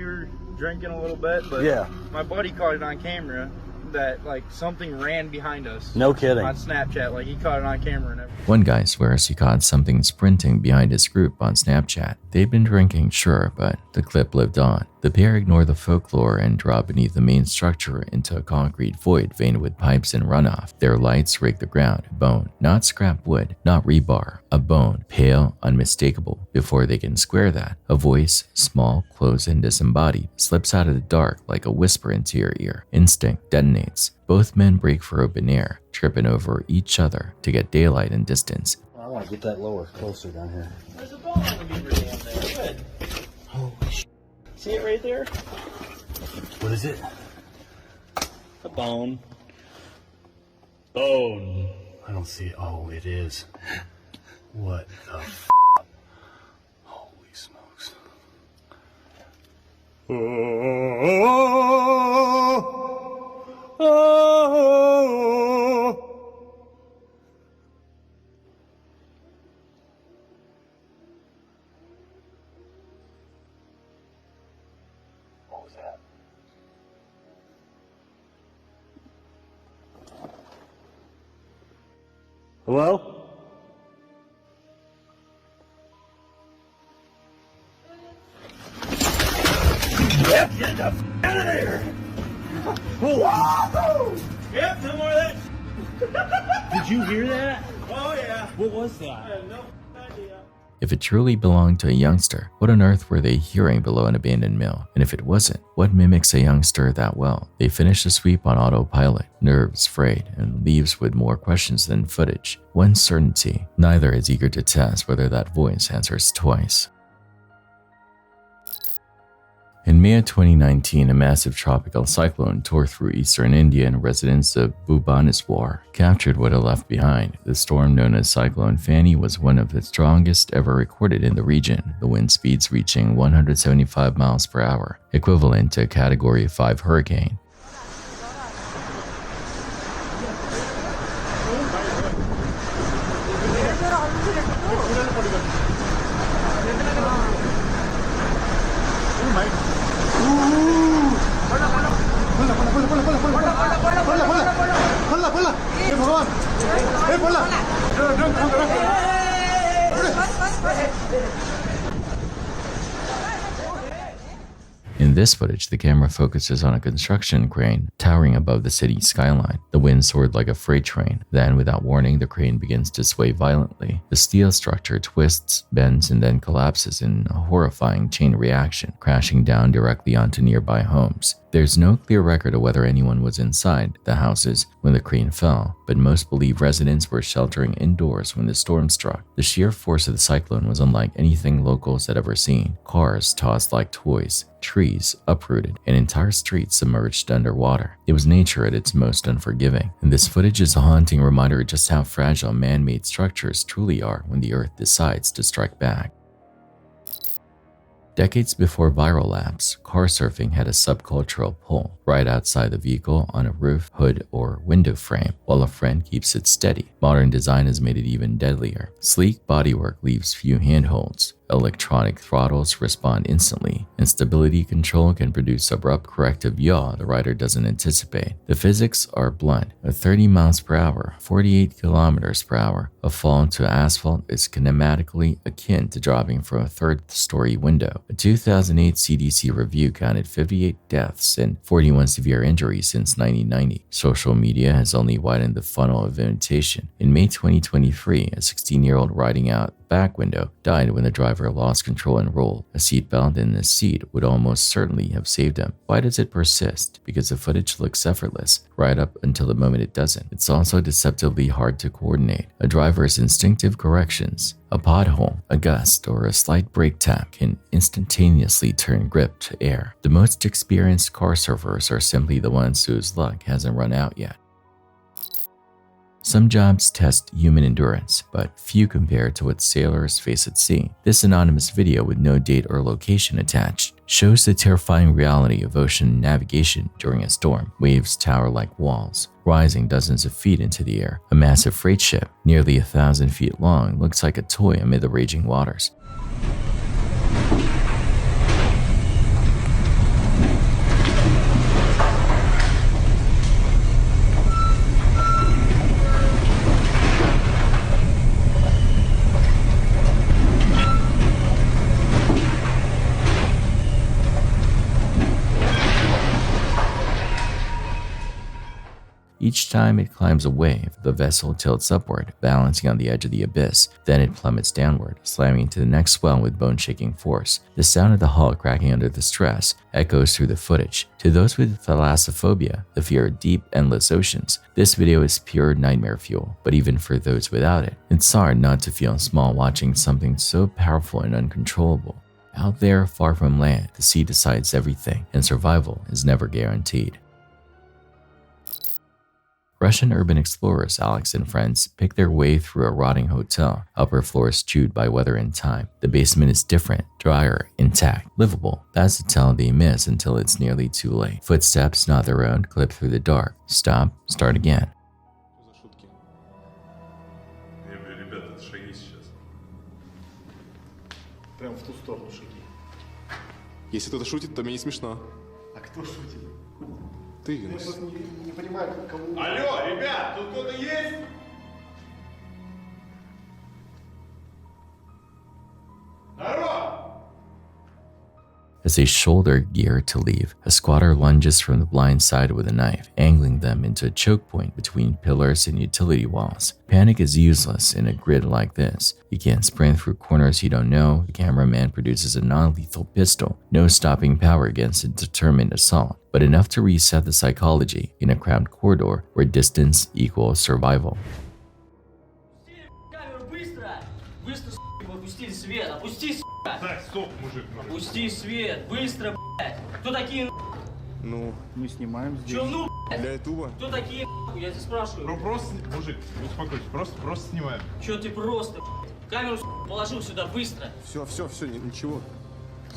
were drinking a little bit, but yeah, my buddy caught it on camera that like something ran behind us. No kidding. On Snapchat, like he caught it on camera and everything. One guy swears he caught something sprinting behind his group on Snapchat. They'd been drinking, sure, but the clip lived on. The pair ignore the folklore and drop beneath the main structure into a concrete void veined with pipes and runoff. Their lights rake the ground. Bone, not scrap wood, not rebar. A bone, pale, unmistakable. Before they can square that, a voice, small, close, and disembodied, slips out of the dark like a whisper into your ear. Instinct detonates. Both men break for open air, tripping over each other to get daylight and distance. I want to get that lower, closer down here. There's a bone on the beaver dam there. Good. Holy shit. See it right there? What is it? A bone. Bone. I don't see it. Oh, it is. What the f? Holy smokes. What was that? Hello? Yep, get the f out of there! Whoa! Yep, no more of that. Did you hear that? Oh yeah. What was that? I have no idea. If it truly belonged to a youngster, what on earth were they hearing below an abandoned mill? And if it wasn't, what mimics a youngster that well? They finish the sweep on autopilot, nerves frayed, and leaves with more questions than footage. One certainty, neither is eager to test whether that voice answers twice. In May of 2019, a massive tropical cyclone tore through eastern India and residents of Bhubaneswar captured what it left behind. The storm known as Cyclone Fani was one of the strongest ever recorded in the region, the wind speeds reaching 175 miles per hour, equivalent to a Category 5 hurricane. In this footage, the camera focuses on a construction crane towering above the city's skyline. The wind soared like a freight train. Then, without warning, the crane begins to sway violently. The steel structure twists, bends, and then collapses in a horrifying chain reaction, crashing down directly onto nearby homes. There's no clear record of whether anyone was inside the houses when the crane fell, but most believe residents were sheltering indoors when the storm struck. The sheer force of the cyclone was unlike anything locals had ever seen. Cars tossed like toys, trees uprooted, and entire streets submerged underwater. It was nature at its most unforgiving, and this footage is a haunting reminder of just how fragile man-made structures truly are when the earth decides to strike back. Decades before viral apps, car surfing had a subcultural pull. Right outside the vehicle on a roof, hood, or window frame, while a friend keeps it steady. Modern design has made it even deadlier. Sleek bodywork leaves few handholds. Electronic throttles respond instantly, and stability control can produce abrupt corrective yaw the rider doesn't anticipate. The physics are blunt. At 30 miles per hour, 48 kilometers per hour, a fall into asphalt is kinematically akin to dropping from a third-story window. A 2008 CDC review counted 58 deaths and 41 severe injuries since 1990. Social media has only widened the funnel of imitation. In May 2023, a 16-year-old riding out back window died when the driver lost control and rolled. A seatbelt in the seat would almost certainly have saved him. Why does it persist? Because the footage looks effortless, right up until the moment it doesn't. It's also deceptively hard to coordinate. A driver's instinctive corrections, a pothole, a gust, or a slight brake tap can instantaneously turn grip to air. The most experienced car surfers are simply the ones whose luck hasn't run out yet. Some jobs test human endurance, but few compare to what sailors face at sea. This anonymous video with no date or location attached shows the terrifying reality of ocean navigation during a storm. Waves tower like walls, rising dozens of feet into the air. A massive freight ship, nearly 1,000 feet long, looks like a toy amid the raging waters. Each time it climbs a wave, the vessel tilts upward, balancing on the edge of the abyss. Then it plummets downward, slamming into the next swell with bone-shaking force. The sound of the hull cracking under the stress echoes through the footage. To those with thalassophobia, the fear of deep, endless oceans, this video is pure nightmare fuel. But even for those without it, it's hard not to feel small watching something so powerful and uncontrollable. Out there, far from land, the sea decides everything, and survival is never guaranteed. Russian urban explorers Alex and friends pick their way through a rotting hotel, upper floors chewed by weather and time. The basement is different, drier, intact, livable. That's the tell they miss until it's nearly too late. Footsteps, not their own, clip through the dark. Stop, start again. Ребята, шаги сейчас. Прям в ту сторону шаги. Если кто-то шутит, то мне не смешно. А кто шутит? Ты, Винус. Я просто не понимаю, кому... Алло, ребят, тут кто-то есть? Народ! As they shoulder gear to leave, a squatter lunges from the blind side with a knife, angling them into a choke point between pillars and utility walls. Panic is useless in a grid like this. You can't sprint through corners you don't know. The cameraman produces a non-lethal pistol, no stopping power against a determined assault, but enough to reset the psychology in a cramped corridor where distance equals survival. Опусти свет, опусти, сука! Так, стоп, мужик. Опусти свет, быстро, блядь! Кто такие, Ну, мы снимаем здесь. Чё, ну, блядь? Для ютуба. Кто такие, я тебя спрашиваю? Просто, мужик, успокойся, просто снимаем. Чё ты просто, блядь? Камеру, сука, положил сюда, быстро! Все, ничего.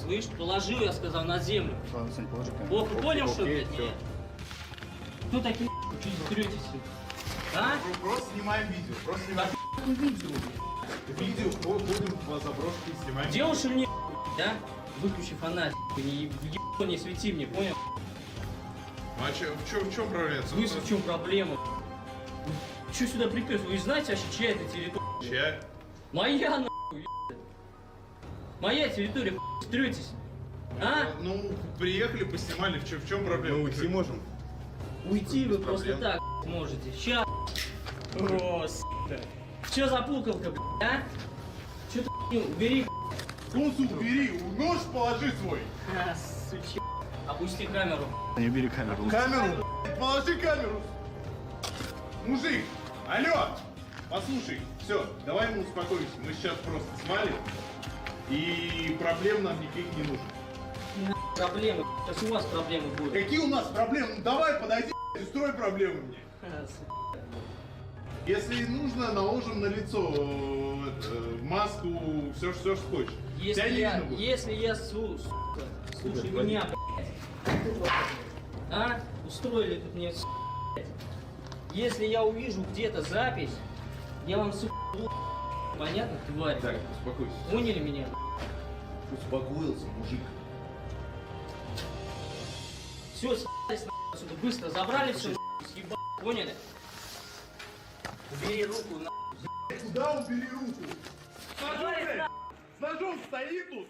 Слышь, положил, я сказал, на землю. Ладно, Сань, положи камеру. О, ты понял, что, Окей, блядь? всё. Нет. Кто такие, что трётесь? А? Просто снимаем видео, просто снимаем. Видео, Видео будем по заброшке снимать. Где уж мне, да? Выключи фонарь, не свети мне, понял? А в чем проблема? Слышь, в чем проблема? Чё сюда приперся? Вы же знаете вообще, чья это территория? Чья? Моя, нахуй, моя территория, трётесь. А? Ну, приехали, поснимали, в чем проблема? Мы уйти можем. Уйти вы просто так можете. Ща. О, сука. Чё за пукалка, а? Чё ты, убери, Кунсу убери, нож положи свой. А, сучья. Опусти камеру. Не убери камеру. Камеру? Положи камеру. Мужик, алло, послушай, все, давай мы успокоимся. Мы сейчас просто свалим, и проблем нам никаких не нужно. Проблемы, сейчас у вас проблемы будут. Какие у нас проблемы? Ну давай, подойди, устрой проблемы мне. Если нужно, наложим на лицо маску, все что хочешь. Если я сука, слушай меня, блядь. А? Устроили тут мне, блядь. Если я увижу где-то запись, я вам, сука, понятно, тварь? Так, успокойся. Поняли меня? Успокоился, мужик. Все, съебались отсюда, быстро забрали все, съебали, поняли? Убери руку, нахуй. Куда убери руку? С ножом стоит тут.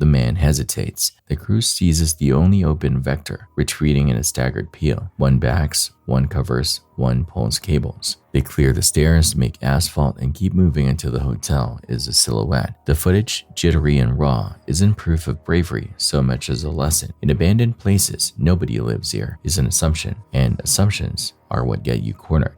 The man hesitates. The crew seizes the only open vector, retreating in a staggered peel. One backs, one covers, one pulls cables. They clear the stairs, make asphalt, and keep moving until the hotel is a silhouette. The footage, jittery and raw, isn't proof of bravery so much as a lesson. In abandoned places, nobody lives here is an assumption, and assumptions are what get you cornered.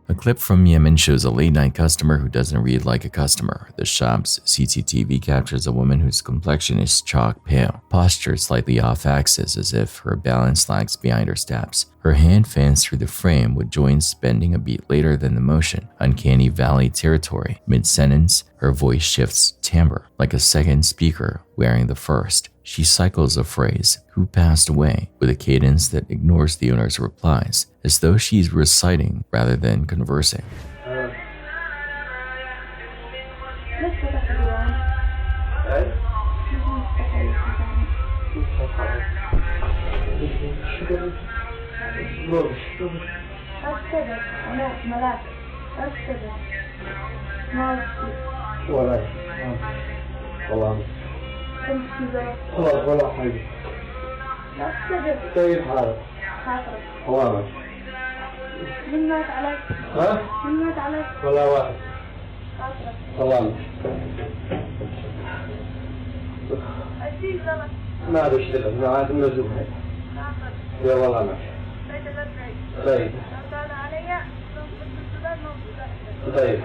A clip from Yemen shows a late-night customer who doesn't read like a customer. The shop's CCTV captures a woman whose complexion is chalk pale, postured slightly off-axis as if her balance lags behind her steps. Her hand fans through the frame with joints bending a beat later than the motion. Uncanny valley territory. Mid-sentence, her voice shifts timbre, like a second speaker wearing the first. She cycles a phrase, "Who passed away?" with a cadence that ignores the owner's replies, as though she's reciting rather than conversing. خلاص ولا حاجة. طيب حالك. حوامك. من مات عليك؟ ها؟ من مات عليك؟ ولا واحد. سلام. ما عاد اشتغل، ما عاد مزوج. يا والله ما. طيب. طيب.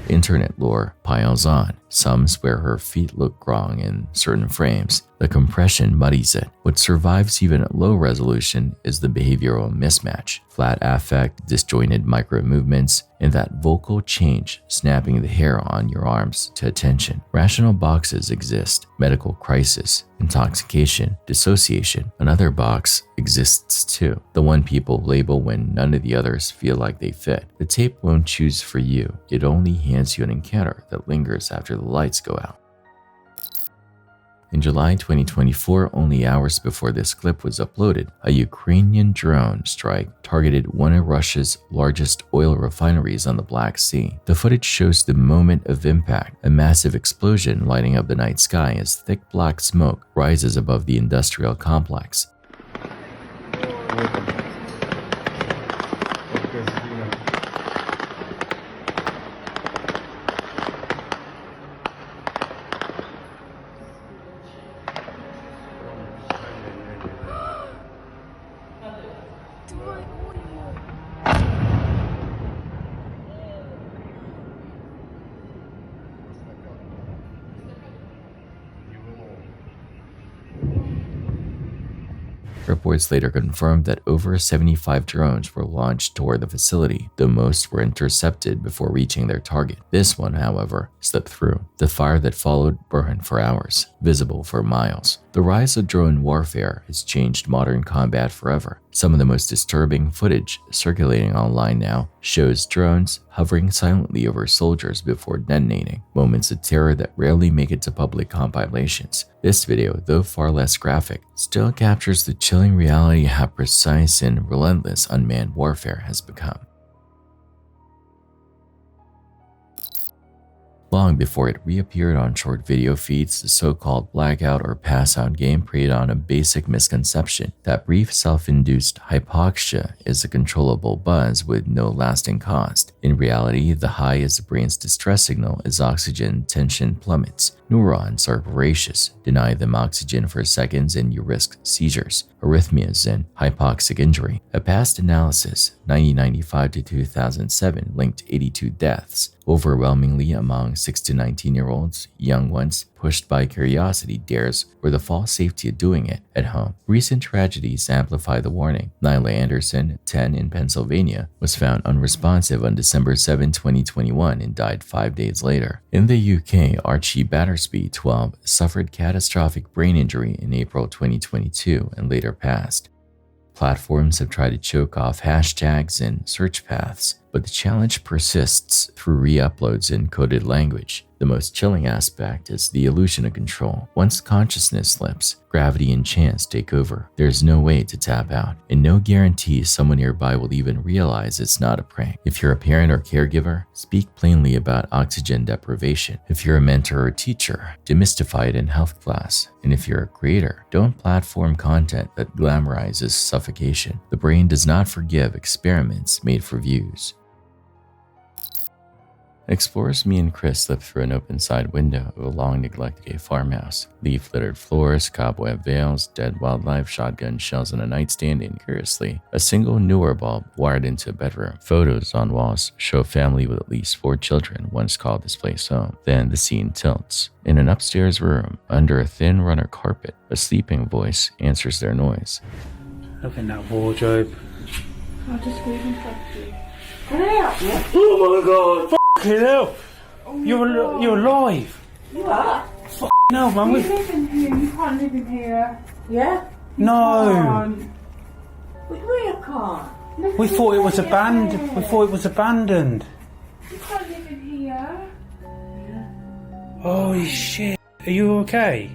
Internet lore piles on. Some swear her feet look wrong in certain frames. The compression muddies it. What survives even at low resolution is the behavioral mismatch. Flat affect, disjointed micro movements, and that vocal change snapping the hair on your arms to attention. Rational boxes exist. Medical crisis, intoxication, dissociation. Another box exists too. The one people label when none of the others feel like they fit. The tape won't choose for you. It only hands you an encounter that lingers after the lights go out. In July 2024, only hours before this clip was uploaded, a Ukrainian drone strike targeted one of Russia's largest oil refineries on the Black Sea. The footage shows the moment of impact, a massive explosion lighting up the night sky as thick black smoke rises above the industrial complex. Reports later confirmed that over 75 drones were launched toward the facility, though most were intercepted before reaching their target. This one, however, slipped through. The fire that followed burned for hours, visible for miles. The rise of drone warfare has changed modern combat forever. Some of the most disturbing footage circulating online now shows drones hovering silently over soldiers before detonating, moments of terror that rarely make it to public compilations. This video, though far less graphic, still captures the chilling reality of how precise and relentless unmanned warfare has become. Long before it reappeared on short video feeds, the so-called blackout or pass-out game preyed on a basic misconception that brief self-induced hypoxia is a controllable buzz with no lasting cost. In reality, the high is the brain's distress signal as oxygen tension plummets. Neurons are voracious. Deny them oxygen for seconds and you risk seizures, arrhythmias, and hypoxic injury. A past analysis, 1995 to 2007, linked 82 deaths, overwhelmingly among 6 to 19-year-olds, young ones pushed by curiosity dares or the false safety of doing it at home. Recent tragedies amplify the warning. Nyla Anderson, 10 in Pennsylvania, was found unresponsive on December 7, 2021 and died 5 days later. In the UK, Archie Battersby, 12, suffered catastrophic brain injury in April 2022 and later passed. Platforms have tried to choke off hashtags and search paths. But the challenge persists through re-uploads in coded language. The most chilling aspect is the illusion of control. Once consciousness slips, gravity and chance take over. There's no way to tap out, and no guarantee someone nearby will even realize it's not a prank. If you're a parent or caregiver, speak plainly about oxygen deprivation. If you're a mentor or teacher, demystify it in health class. And if you're a creator, don't platform content that glamorizes suffocation. The brain does not forgive experiments made for views. Explorers me and Chris slipped through an open side window of a long-neglected gay farmhouse. Leaf-littered floors, cobweb veils, dead wildlife, shotgun shells on a nightstand, and curiously, a single newer bulb wired into a bedroom. Photos on walls show a family with at least 4 children once called this place home. Then the scene tilts. In an upstairs room, under a thin runner carpet, a sleeping voice answers their noise. Open that wardrobe. I'll just leave him for you. Oh my god! Fucking hell! You're alive! You are? Fucking hell, man. You live in here, you can't live in here. Yeah? No! We can't. We thought it was abandoned. We thought it was abandoned. You can't live in here. Holy shit. Are you okay?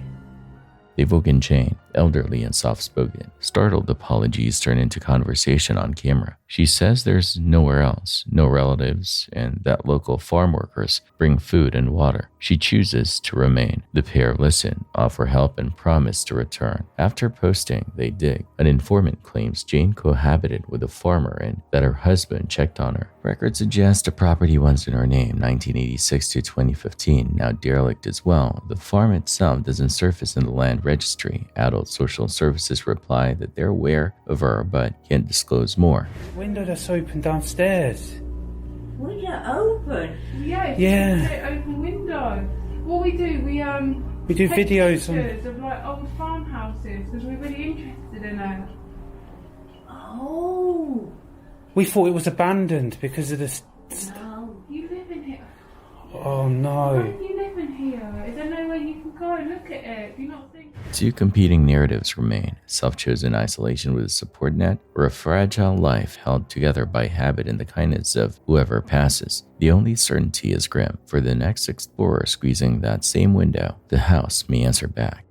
They've woken Jane, elderly and soft-spoken. Startled apologies turn into conversation on camera. She says there's nowhere else, no relatives, and that local farm workers bring food and water. She chooses to remain. The pair listen, offer help, and promise to return. After posting, they dig. An informant claims Jane cohabited with a farmer and that her husband checked on her. Records suggest a property once in her name, 1986 to 2015, now derelict as well. The farm itself doesn't surface in the land registry. Adult social services reply that they're aware of her but can't disclose more. Window that's open downstairs. Window open? Yeah, it's Yeah. an open window. What we do, We do take videos on- pictures of like old farmhouses because we're really interested in it. Oh. We thought it was abandoned because of this. No. You live in here. Oh no. You live in here. Is there no way you can go and look at it? Do you not think? 2 competing narratives remain: self-chosen isolation with a support net, or a fragile life held together by habit and the kindness of whoever passes. The only certainty is grim. For the next explorer squeezing that same window, the house may answer back.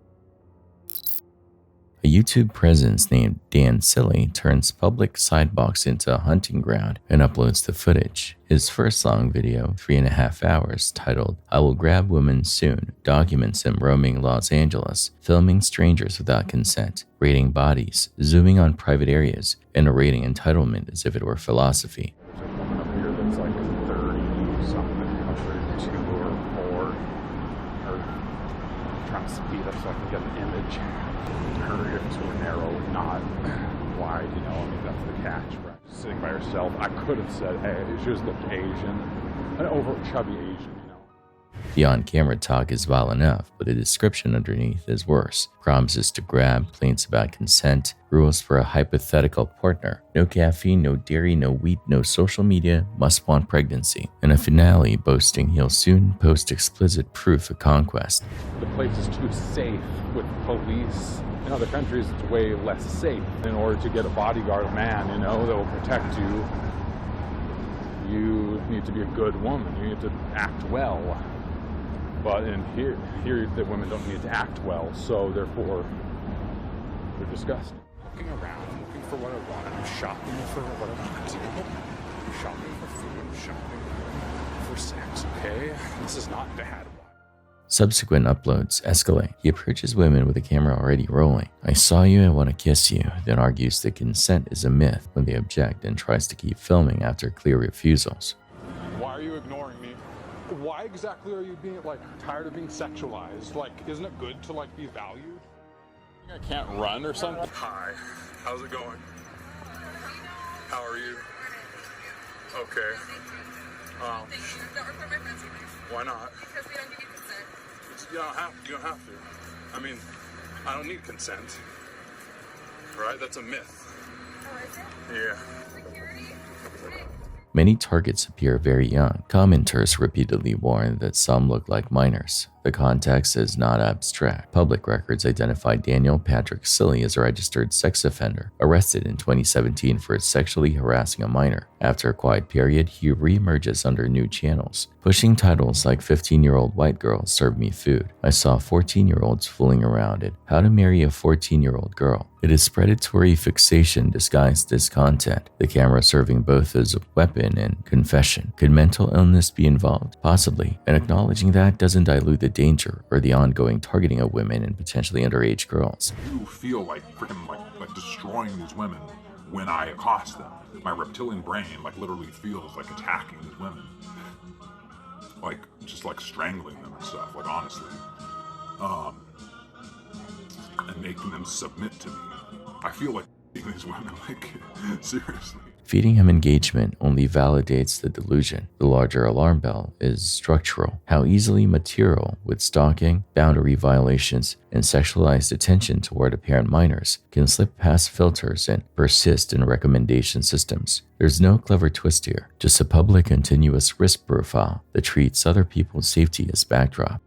A YouTube presence named Dan Silly turns public sidewalks into a hunting ground and uploads the footage. His first long video, 3.5 hours, titled "I Will Grab Women Soon," documents him roaming Los Angeles, filming strangers without consent, raiding bodies, zooming on private areas, and narrating entitlement as if it were philosophy. There's a woman up here that's like 30-something, 32 or more. Her trying to speed up so I can get an image. Her hips were narrow, not wide, you know, I mean, that's the catch, right? Sitting by herself, I could have said, hey, she just looked Asian, an over chubby Asian, you know. The on-camera talk is vile enough, but the description underneath is worse. Promises to grab, plaints about consent, rules for a hypothetical partner. No caffeine, no dairy, no wheat, no social media, must want pregnancy. And a finale boasting he'll soon post explicit proof of conquest. The place is too safe with police. In other countries, it's way less safe. In order to get a bodyguard, a man, you know, that will protect you, you need to be a good woman. You need to act well. But in here the women don't need to act well, so therefore, they're disgusting. Looking around, looking for what I want. I'm shopping for what I want. I'm shopping for food. I'm shopping for sex, okay? This is not bad. Subsequent uploads escalate. He approaches women with the camera already rolling. "I saw you, I want to kiss you," then argues that consent is a myth when they object and tries to keep filming after clear refusals. Why are you ignoring me? Why exactly are you being, like, tired of being sexualized? Like, isn't it good to, like, be valued? I can't run or something? Hi, how's it going? How are you? Okay. Why not? Because we don't give you consent. You don't have to. I mean, I don't need consent. Right? That's a myth. Oh, is it? Yeah. Many targets appear very young. Commenters repeatedly warn that some look like minors. The context is not abstract. Public records identified Daniel Patrick Silly as a registered sex offender, arrested in 2017 for sexually harassing a minor. After a quiet period, he reemerges under new channels, pushing titles like 15-year-old white girl served me food. I saw 14-year-olds fooling around it. How to marry a 14-year-old girl. It is predatory fixation disguised as content, the camera serving both as a weapon and confession. Could mental illness be involved? Possibly, and acknowledging that doesn't dilute the danger or the ongoing targeting of women and potentially underage girls. You feel like freaking like destroying these women when I accost them. My reptilian brain literally feels like attacking these women. Just strangling them and stuff, honestly. And making them submit to me. I feel like these women, seriously. Feeding him engagement only validates the delusion. The larger alarm bell is structural. How easily material with stalking, boundary violations, and sexualized attention toward apparent minors can slip past filters and persist in recommendation systems. There's no clever twist here, just a public continuous risk profile that treats other people's safety as backdrop.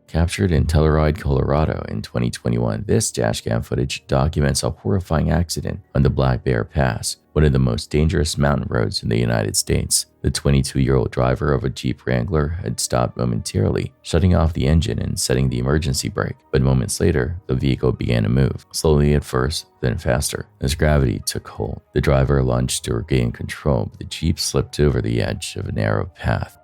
Captured in Telluride, Colorado in 2021, this dashcam footage documents a horrifying accident on the Black Bear Pass, one of the most dangerous mountain roads in the United States. The 22-year-old driver of a Jeep Wrangler had stopped momentarily, shutting off the engine and setting the emergency brake, but moments later, the vehicle began to move, slowly at first, then faster. As gravity took hold, the driver lunged to regain control, but the Jeep slipped over the edge of a narrow path.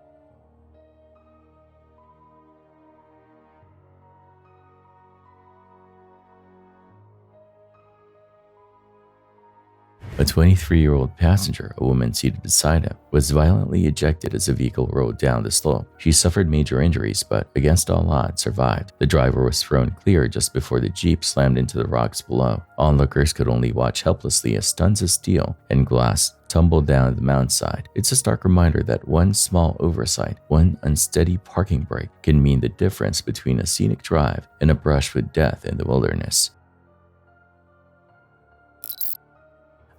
A 23-year-old passenger, a woman seated beside him, was violently ejected as the vehicle rolled down the slope. She suffered major injuries, but against all odds survived. The driver was thrown clear just before the Jeep slammed into the rocks below. Onlookers could only watch helplessly as tons of steel and glass tumbled down the mountainside. It's a stark reminder that one small oversight, one unsteady parking brake, can mean the difference between a scenic drive and a brush with death in the wilderness.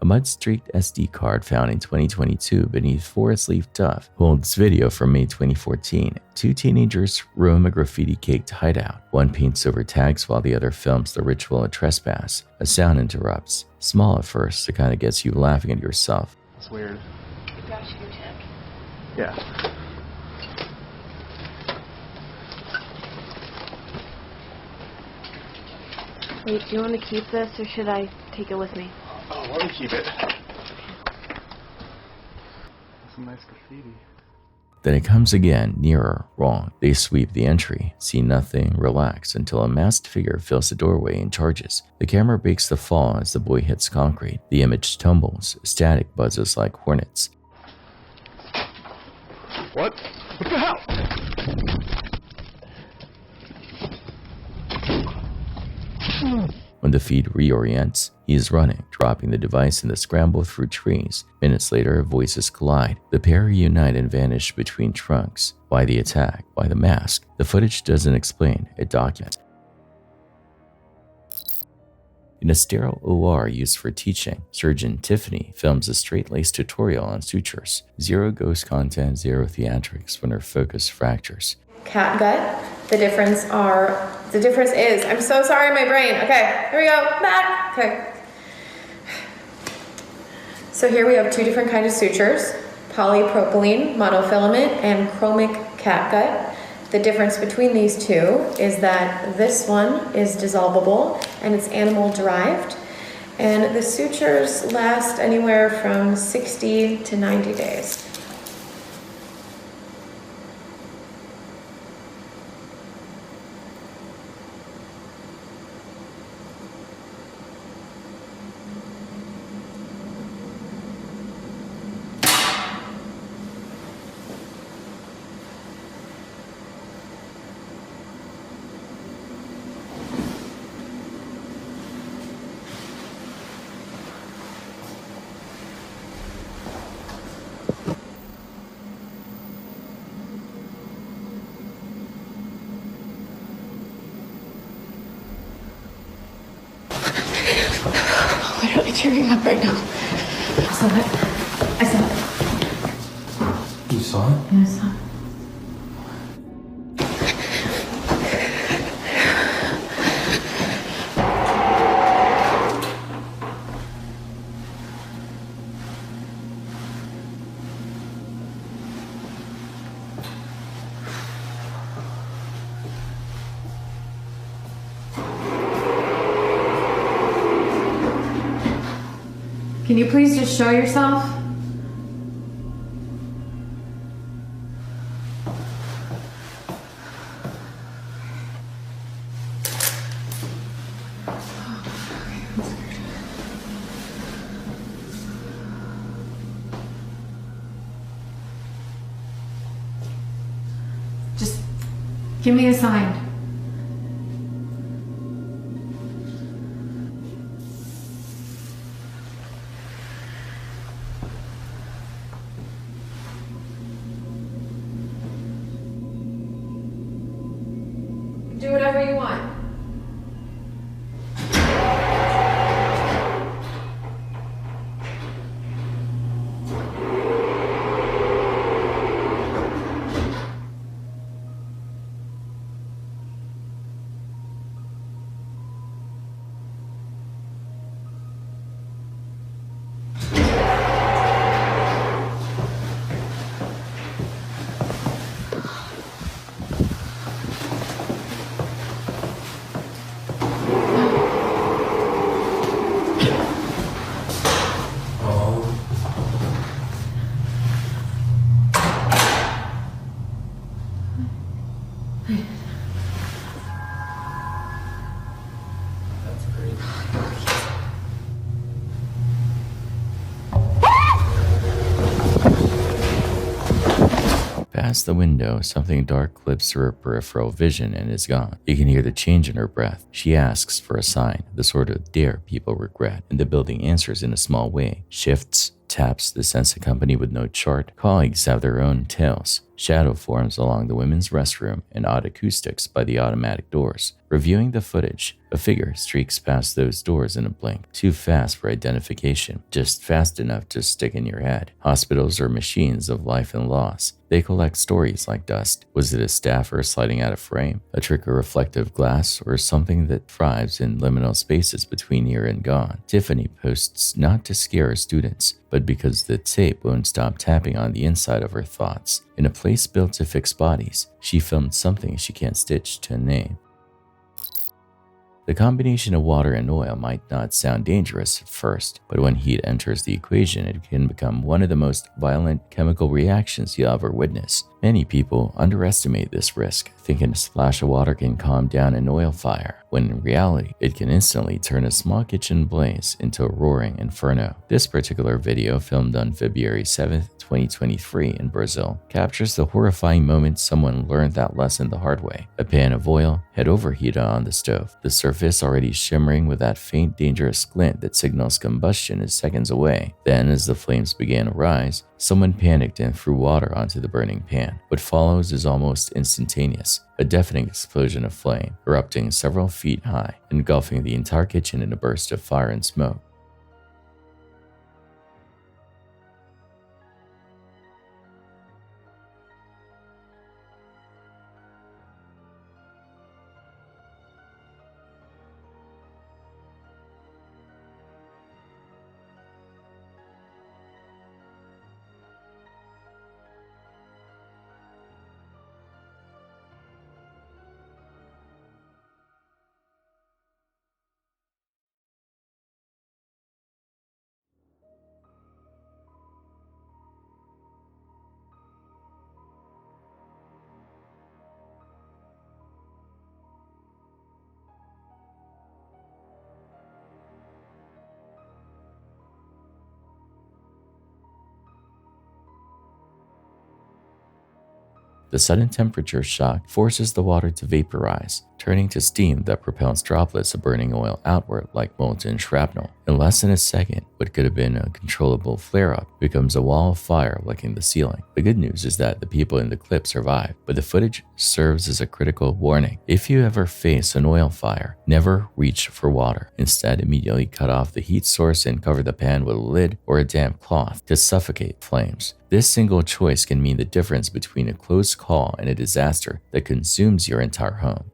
A mud-streaked SD card found in 2022 beneath Forest Leaf Duff holds video from May 2014. Two teenagers roam a graffiti-caked hideout. One paints over tags while the other films the ritual of trespass. A sound interrupts. Small at first, it kind of gets you laughing at yourself. It's weird. You got your tip. Yeah. Wait, do you want to keep this or should I take it with me? Oh, let me keep it. That's some nice graffiti. Then it comes again, nearer, wrong. They sweep the entry, see nothing, relax until a masked figure fills the doorway and charges. The camera breaks the fall as the boy hits concrete. The image tumbles, static buzzes like hornets. What? What the hell? When the feed reorients, he is running, dropping the device in the scramble through trees. Minutes later, voices collide. The pair reunite and vanish between trunks. Why the attack? Why the mask? The footage doesn't explain, it documents. In a sterile OR used for teaching, Surgeon Tiffany films a straight-laced tutorial on sutures. Zero ghost content, zero theatrics when her focus fractures. Catgut. The difference is, I'm so sorry, my brain. Okay, here we go, back. Okay. So here we have two different kinds of sutures, polypropylene monofilament and chromic catgut. The difference between these two is that this one is dissolvable and it's animal derived. And the sutures last anywhere from 60 to 90 days. Literally tearing up right now. I saw it. You saw it? Yeah, I saw it. Can you please just show yourself? Just give me a sign. Do whatever you want. Past the window, something dark clips her peripheral vision and is gone. You can hear the change in her breath. She asks for a sign, the sort of dare people regret, and the building answers in a small way. Shifts, taps, the sense accompanied with no chart. Colleagues have their own tales. Shadow forms along the women's restroom and odd acoustics by the automatic doors. Reviewing the footage, a figure streaks past those doors in a blink, too fast for identification, just fast enough to stick in your head. Hospitals are machines of life and loss. They collect stories like dust. Was it a staffer sliding out of frame, a trick of reflective glass, or something that thrives in liminal spaces between here and gone? Tiffany posts not to scare her students, but because the tape won't stop tapping on the inside of her thoughts. In a place built to fix bodies, she filmed something she can't stitch to a name. The combination of water and oil might not sound dangerous at first, but when heat enters the equation, it can become one of the most violent chemical reactions you'll ever witness. Many people underestimate this risk, thinking a splash of water can calm down an oil fire, when in reality, it can instantly turn a small kitchen blaze into a roaring inferno. This particular video, filmed on February 7th, 2023 in Brazil, captures the horrifying moment someone learned that lesson the hard way. A pan of oil had overheated on the stove, the surface already shimmering with that faint, dangerous glint that signals combustion is seconds away. Then, as the flames began to rise, someone panicked and threw water onto the burning pan. What follows is almost instantaneous, a deafening explosion of flame, erupting several feet high, engulfing the entire kitchen in a burst of fire and smoke. The sudden temperature shock forces the water to vaporize, turning to steam that propels droplets of burning oil outward like molten shrapnel. In less than a second, what could have been a controllable flare-up becomes a wall of fire licking the ceiling. The good news is that the people in the clip survive, but the footage serves as a critical warning. If you ever face an oil fire, never reach for water. Instead, immediately cut off the heat source and cover the pan with a lid or a damp cloth to suffocate flames. This single choice can mean the difference between a close call and a disaster that consumes your entire home.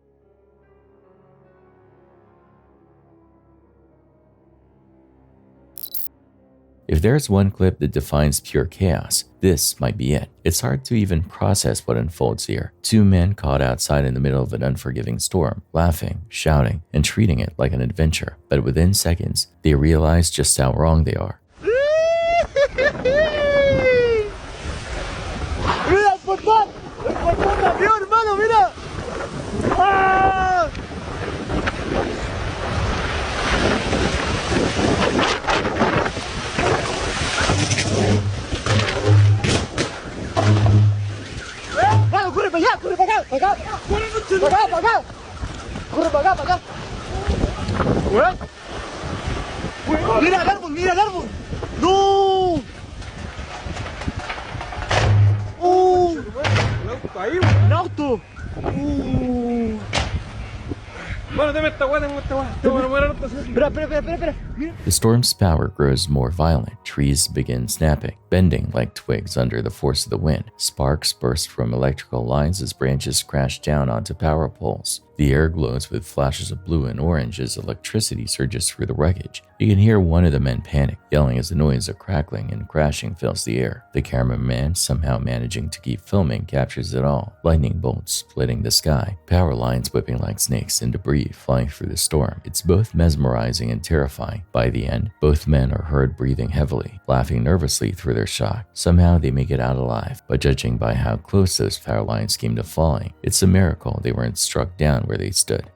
If there's one clip that defines pure chaos, this might be it. It's hard to even process what unfolds here. Two men caught outside in the middle of an unforgiving storm, laughing, shouting, and treating it like an adventure. But within seconds, they realize just how wrong they are. ¡Por favor! ¡Por favor, avión, hermano, mira! ¡Ah! ¡Vamos, corre para allá, corre para acá, para acá! ¡Para acá, para acá! ¡Corre para acá, para acá! ¡Mira el árbol, mira el árbol! ¡No! ¡Un auto! Bueno, deme esta weá, Espera. The storm's power grows more violent. Trees begin snapping, bending like twigs under the force of the wind. Sparks burst from electrical lines as branches crash down onto power poles. The air glows with flashes of blue and orange as electricity surges through the wreckage. You can hear one of the men panic, yelling as the noise of crackling and crashing fills the air. The cameraman, somehow managing to keep filming, captures it all. Lightning bolts splitting the sky, power lines whipping like snakes, and debris flying through the storm. It's both mesmerizing and terrifying. By the end, both men are heard breathing heavily, laughing nervously through their shock. Somehow they make it out alive, but judging by how close those power lines came to falling, it's a miracle they weren't struck down where they stood.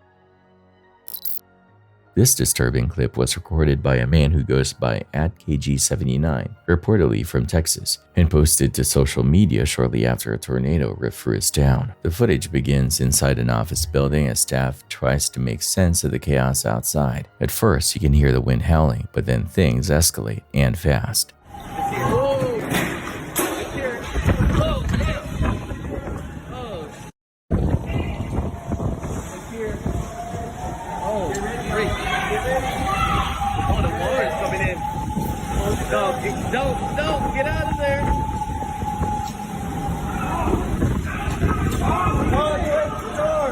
This disturbing clip was recorded by a man who goes by @KG79, reportedly from Texas, and posted to social media shortly after a tornado ripped through his town. The footage begins inside an office building as staff tries to make sense of the chaos outside. At first, you can hear the wind howling, but then things escalate, and fast. Don't get out of there. Oh, you hit the door.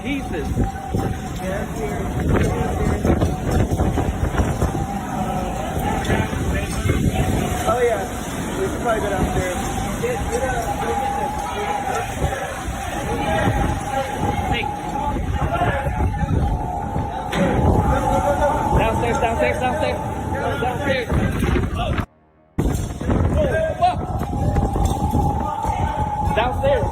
Pieces. Oh yeah, we should probably go downstairs. Get up. Hey. Downstairs. Downstairs. Downstairs.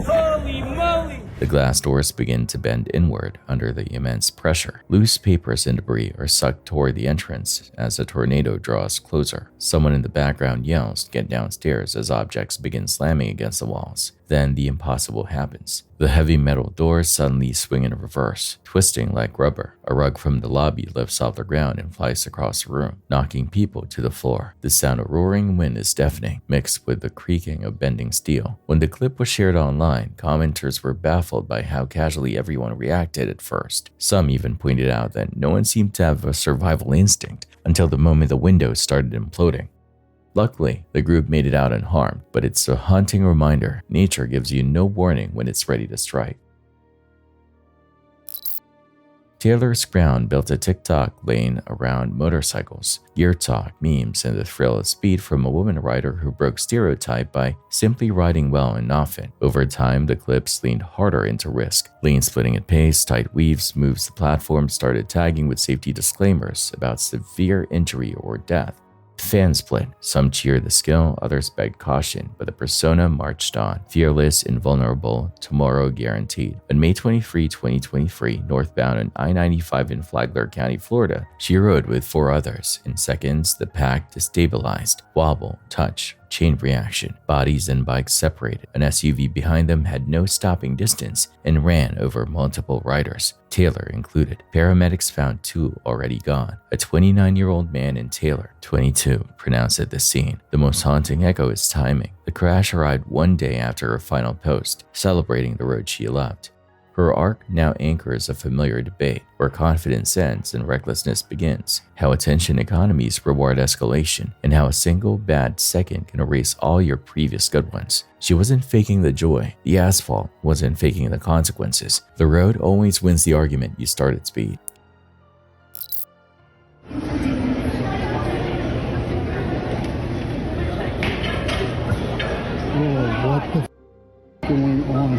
Holy moly! The glass doors begin to bend inward under the immense pressure. Loose papers and debris are sucked toward the entrance as the tornado draws closer. Someone in the background yells to get downstairs as objects begin slamming against the walls. Then the impossible happens. The heavy metal doors suddenly swing in reverse, twisting like rubber. A rug from the lobby lifts off the ground and flies across the room, knocking people to the floor. The sound of roaring wind is deafening, mixed with the creaking of bending steel. When the clip was shared online, commenters were baffled by how casually everyone reacted at first. Some even pointed out that no one seemed to have a survival instinct until the moment the windows started imploding. Luckily, the group made it out unharmed, but it's a haunting reminder nature gives you no warning when it's ready to strike. Taylor Scrown built a TikTok lane around motorcycles, gear talk, memes, and the thrill of speed from a woman rider who broke stereotype by simply riding well and often. Over time, the clips leaned harder into risk. Lane splitting at pace, tight weaves, moves the platform, started tagging with safety disclaimers about severe injury or death. Fans split. Some cheered the skill, others begged caution, but the persona marched on, fearless, invulnerable, tomorrow guaranteed. On May 23, 2023, northbound on I-95 in Flagler County, Florida, she rode with 4 others. In seconds, the pack destabilized. Wobble, touch, chain reaction. Bodies and bikes separated. An SUV behind them had no stopping distance and ran over multiple riders, Taylor included. Paramedics found 2 already gone. A 29-year-old man and Taylor, 22, pronounced at the scene. The most haunting echo is timing. The crash arrived 1 day after her final post, celebrating the road she loved. Her arc now anchors a familiar debate where confidence ends and recklessness begins, how attention economies reward escalation, and how a single bad second can erase all your previous good ones. She wasn't faking the joy. The asphalt wasn't faking the consequences. The road always wins the argument you start at speed. What the f going on?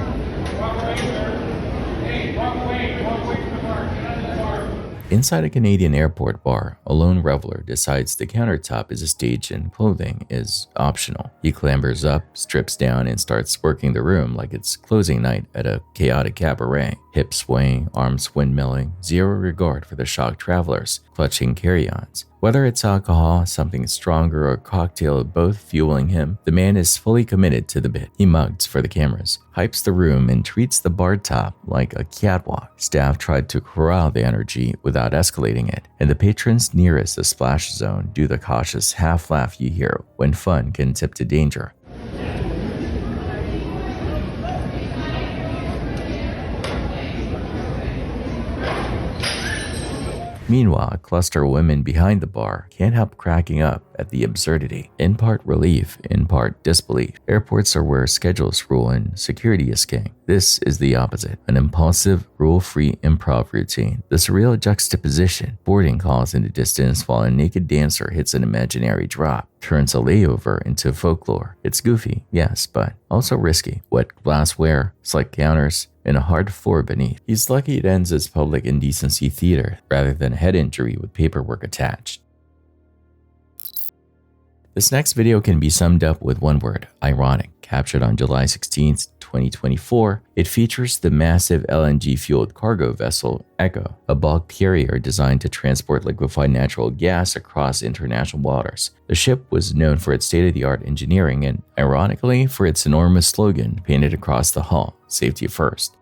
Inside a Canadian airport bar, a lone reveler decides the countertop is a stage and clothing is optional. He clambers up, strips down, and starts working the room like it's closing night at a chaotic cabaret. Hips swaying, arms windmilling, zero regard for the shocked travelers, clutching carry-ons. Whether it's alcohol, something stronger, or a cocktail of both fueling him, the man is fully committed to the bit. He mugs for the cameras, hypes the room, and treats the bar top like a catwalk. Staff tried to corral the energy without escalating it, and the patrons nearest the splash zone do the cautious half laugh you hear when fun can tip to danger. Meanwhile, a cluster of women behind the bar can't help cracking up at the absurdity. In part relief, in part disbelief. Airports are where schedules rule and security is king. This is the opposite, an impulsive, rule-free improv routine. The surreal juxtaposition, boarding calls in the distance while a naked dancer hits an imaginary drop, turns a layover into folklore. It's goofy, yes, but also risky. Wet glassware, slick counters, and a hard floor beneath. He's lucky it ends as public indecency theater rather than head injury with paperwork attached. This next video can be summed up with one word: ironic. Captured on July 16, 2024, it features the massive LNG-fueled cargo vessel Echo, a bulk carrier designed to transport liquefied natural gas across international waters. The ship was known for its state-of-the-art engineering and, ironically, for its enormous slogan painted across the hull: "Safety first."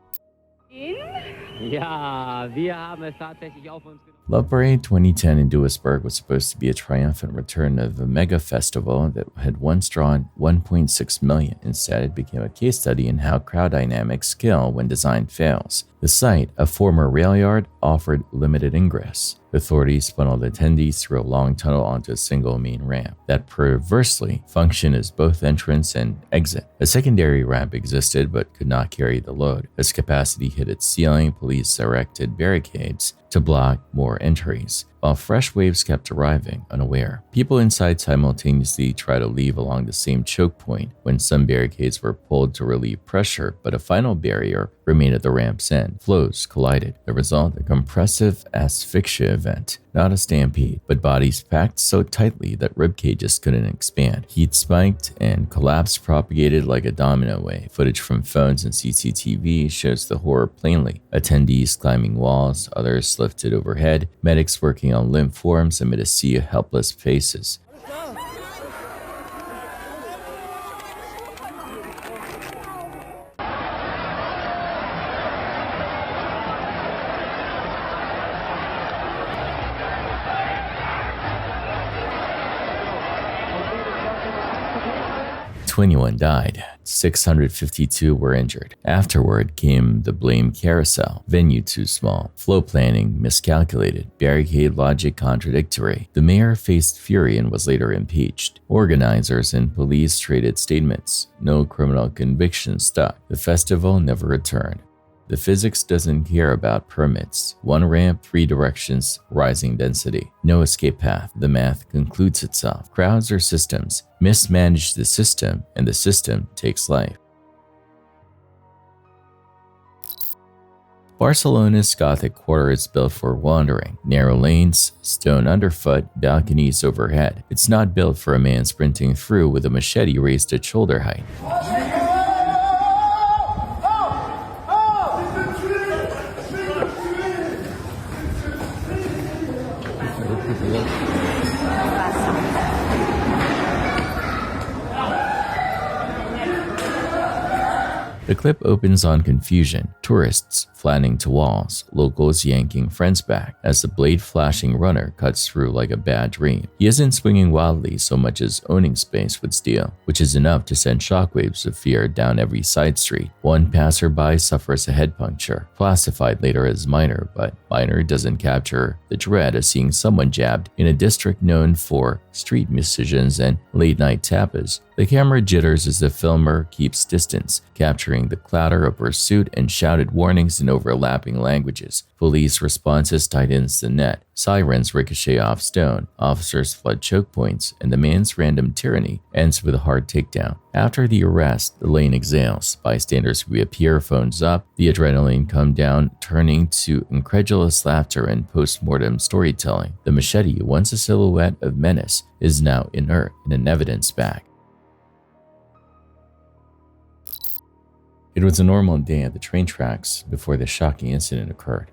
Ja, wir haben es tatsächlich auf uns genommen. Love Parade 2010 in Duisburg was supposed to be a triumphant return of a mega festival that had once drawn 1.6 million. Instead, it became a case study in how crowd dynamics kill when design fails. The site, a former rail yard, offered limited ingress. Authorities funneled attendees through a long tunnel onto a single main ramp that perversely functioned as both entrance and exit. A secondary ramp existed but could not carry the load. As capacity hit its ceiling, police erected barricades to block more entries, while fresh waves kept arriving unaware. People inside simultaneously tried to leave along the same choke point when some barricades were pulled to relieve pressure, but a final barrier remained at the ramp's end. Flows collided. The result, a compressive asphyxia event. Not a stampede, but bodies packed so tightly that rib cages couldn't expand. Heat spiked and collapse propagated like a domino wave. Footage from phones and CCTV shows the horror plainly. Attendees climbing walls, others lifted overhead, medics working on limp forms amid a sea of helpless faces. "21 died, 652 were injured. Afterward came the blame carousel. Venue too small, flow planning miscalculated, barricade logic contradictory. The mayor faced fury and was later impeached. Organizers and police traded statements. No criminal conviction stuck. The festival never returned. The physics doesn't care about permits. One ramp, 3 directions, rising density. No escape path. The math concludes itself. Crowds are systems. Mismanage the system, and the system takes life." Barcelona's Gothic quarter is built for wandering. Narrow lanes, stone underfoot, balconies overhead. It's not built for a man sprinting through with a machete raised at shoulder height. The clip opens on confusion, tourists flattening to walls, locals yanking friends back as the blade-flashing runner cuts through like a bad dream. He isn't swinging wildly so much as owning space with steel, which is enough to send shockwaves of fear down every side street. One passerby suffers a head puncture, classified later as minor, but minor doesn't capture the dread of seeing someone jabbed in a district known for street musicians and late-night tapas. The camera jitters as the filmer keeps distance, capturing the clatter of pursuit and shouted warnings in overlapping languages. Police responses tightens the net. Sirens ricochet off stone, officers flood choke points, and the man's random tyranny ends with a hard takedown. After the arrest, the lane exhales. Bystanders reappear, phones up, the adrenaline come down, turning to incredulous laughter and post-mortem storytelling. The machete, once a silhouette of menace, is now inert in an evidence bag. It was a normal day at the train tracks before the shocking incident occurred.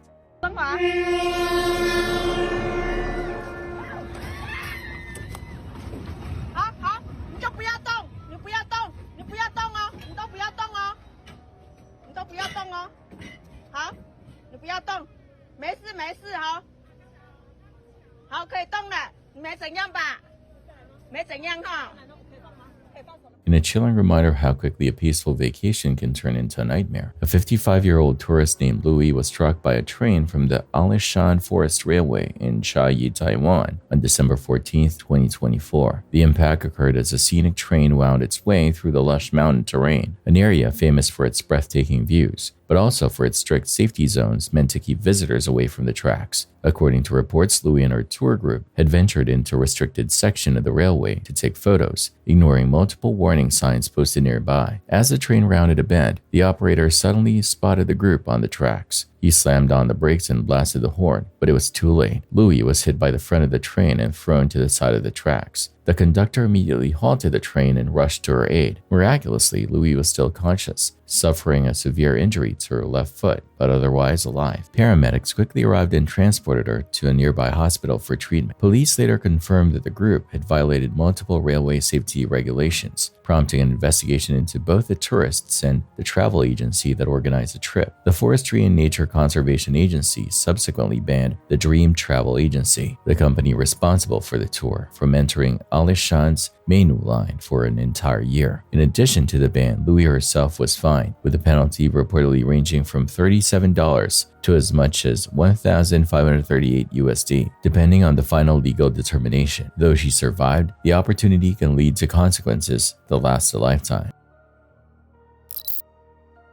In a chilling reminder of how quickly a peaceful vacation can turn into a nightmare, a 55-year-old tourist named Louis was struck by a train from the Alishan Forest Railway in Chiayi, Taiwan on December 14, 2024. The impact occurred as a scenic train wound its way through the lush mountain terrain, an area famous for its breathtaking views, but also for its strict safety zones meant to keep visitors away from the tracks. According to reports, Louis and her tour group had ventured into a restricted section of the railway to take photos, ignoring multiple warning signs posted nearby. As the train rounded a bend, the operator suddenly spotted the group on the tracks. He slammed on the brakes and blasted the horn, but it was too late. Louis was hit by the front of the train and thrown to the side of the tracks. The conductor immediately halted the train and rushed to her aid. Miraculously, Louis was still conscious, suffering a severe injury to her left foot, but otherwise alive. Paramedics quickly arrived and transported her to a nearby hospital for treatment. Police later confirmed that the group had violated multiple railway safety regulations, prompting an investigation into both the tourists and the travel agency that organized the trip. The Forestry and Nature Conservation Agency subsequently banned the Dream Travel Agency, the company responsible for the tour, from entering Alishan's MYUU line for an entire year. In addition to the ban, Louis herself was fined, with the penalty reportedly ranging from $37 to as much as $1,538 USD, depending on the final legal determination. Though she survived, the opportunity can lead to consequences that last a lifetime.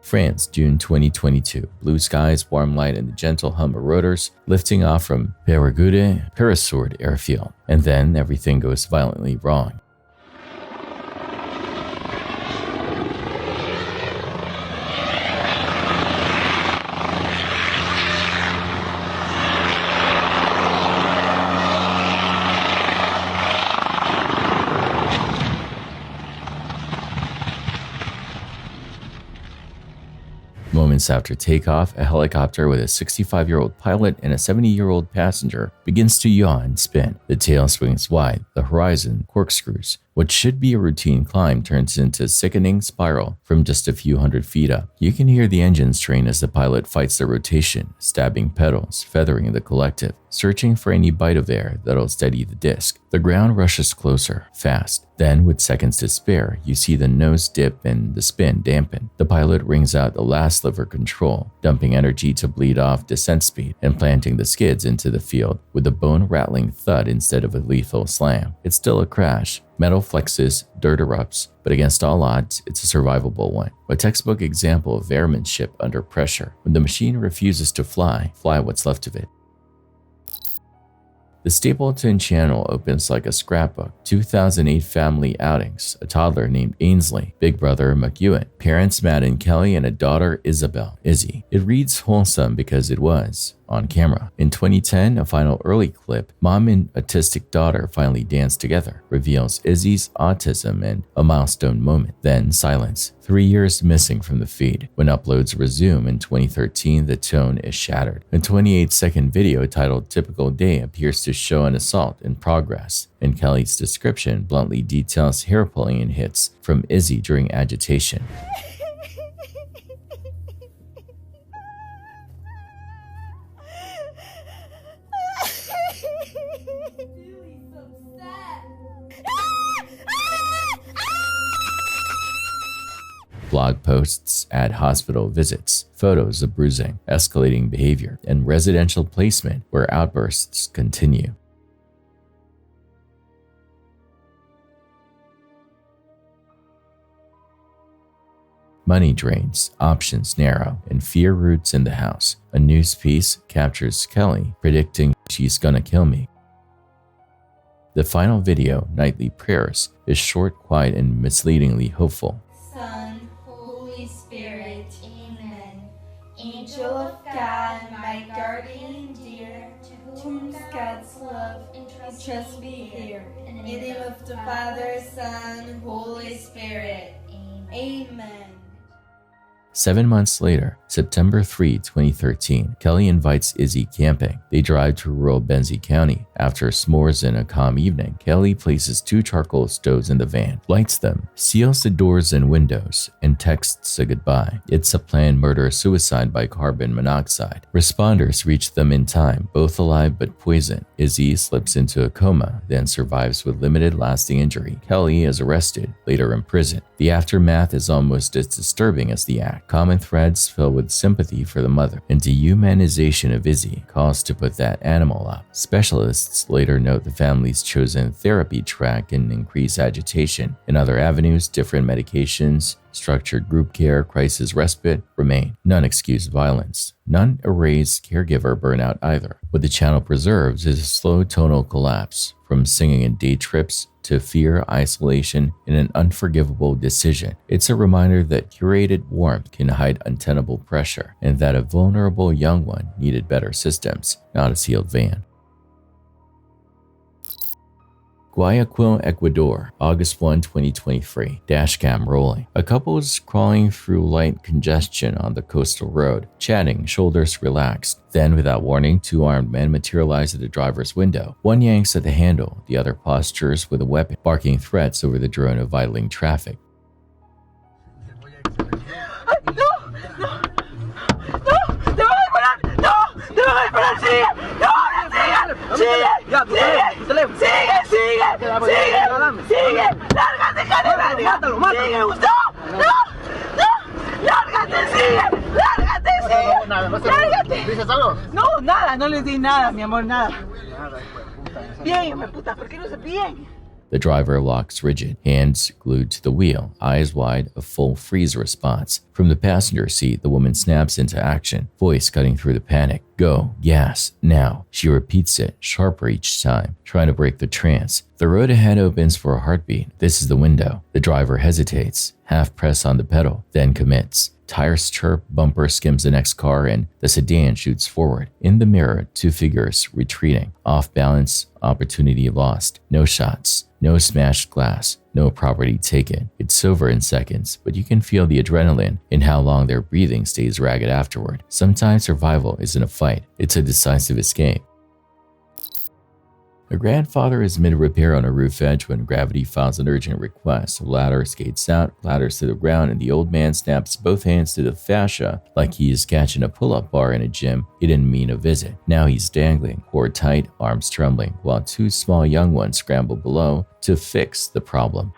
France, June 2022. Blue skies, warm light, and the gentle hum of rotors lifting off from Perigueux-Perrassord airfield. And then everything goes violently wrong. Moments after takeoff, a helicopter with a 65-year-old pilot and a 70-year-old passenger begins to yaw and spin. The tail swings wide, the horizon corkscrews. What should be a routine climb turns into a sickening spiral from just a few hundred feet up. You can hear the engine strain as the pilot fights the rotation, stabbing pedals, feathering the collective, searching for any bite of air that'll steady the disc. The ground rushes closer, fast. Then, with seconds to spare, you see the nose dip and the spin dampen. The pilot wrings out the last lever control, dumping energy to bleed off descent speed and planting the skids into the field with a bone-rattling thud instead of a lethal slam. It's still a crash. Metal flexes, dirt erupts, but against all odds, it's a survivable one. A textbook example of airmanship under pressure. When the machine refuses to fly what's left of it. The Stapleton Channel opens like a scrapbook. 2008 family outings, a toddler named Ainsley, big brother MYUU, parents Matt and Kelly, and a daughter Isabel, Izzy. It reads wholesome because it was on camera. In 2010, a final early clip, mom and autistic daughter finally dance together, reveals Izzy's autism and a milestone moment. Then silence. 3 years missing from the feed. When uploads resume in 2013, the tone is shattered. A 28-second video titled Typical Day appears to show an assault in progress, and Kelly's description bluntly details hair-pulling and hits from Izzy during agitation. Blog posts add hospital visits, photos of bruising, escalating behavior, and residential placement where outbursts continue. Money drains, options narrow, and fear roots in the house. A news piece captures Kelly predicting she's gonna kill me. The final video, Nightly Prayers, is short, quiet, and misleadingly hopeful. Son, Holy Spirit, Amen. Angel of God, my guardian dear, to whom God's love entrust me here. In the name of the Father, Son, Holy Spirit. Amen. 7 months later, September 3, 2013, Kelly invites Izzy camping. They drive to rural Benzie County. After s'mores and a calm evening, Kelly places 2 charcoal stoves in the van, lights them, seals the doors and windows, and texts a goodbye. It's a planned murder-suicide by carbon monoxide. Responders reach them in time, both alive but poisoned. Izzy slips into a coma, then survives with limited lasting injury. Kelly is arrested, later imprisoned. The aftermath is almost as disturbing as the act. Common threads fill with sympathy for the mother, and dehumanization of Izzy calls to put that animal up. Specialists later note the family's chosen therapy track can increase agitation. In other avenues, different medications, structured group care, crisis respite remain. None excuse violence. None erase caregiver burnout either. What the channel preserves is a slow tonal collapse, from singing in day trips to fear, isolation, and an unforgivable decision. It's a reminder that curated warmth can hide untenable pressure, and that a vulnerable young one needed better systems, not a sealed van. Guayaquil, Ecuador, August 1, 2023. Dashcam rolling. A couple is crawling through light congestion on the coastal road, chatting, shoulders relaxed. Then, without warning, 2 armed men materialize at the driver's window. One yanks at the handle, the other postures with a weapon, barking threats over the drone of idling traffic. No, nada, no les di nada, mi amor, nada. Bien, me puta, ¿por qué no se bien? The driver locks rigid, hands glued to the wheel, eyes wide, a full freeze response. From the passenger seat, the woman snaps into action, voice cutting through the panic. Go, gas, now. She repeats it, sharper each time, trying to break the trance. The road ahead opens for a heartbeat. This is the window. The driver hesitates, half press on the pedal, then commits. Tires chirp, bumper skims the next car, and the sedan shoots forward. In the mirror, 2 figures retreating. Off balance, opportunity lost. No shots, no smashed glass, no property taken. It's over in seconds, but you can feel the adrenaline in how long their breathing stays ragged afterward. Sometimes survival isn't a fight, it's a decisive escape. A grandfather is mid-repair on a roof edge when gravity files an urgent request. A ladder skates out, clatters to the ground, and the old man snaps both hands to the fascia like he is catching a pull-up bar in a gym he didn't mean to visit. Now he's dangling, core tight, arms trembling, while 2 small young ones scramble below to fix the problem.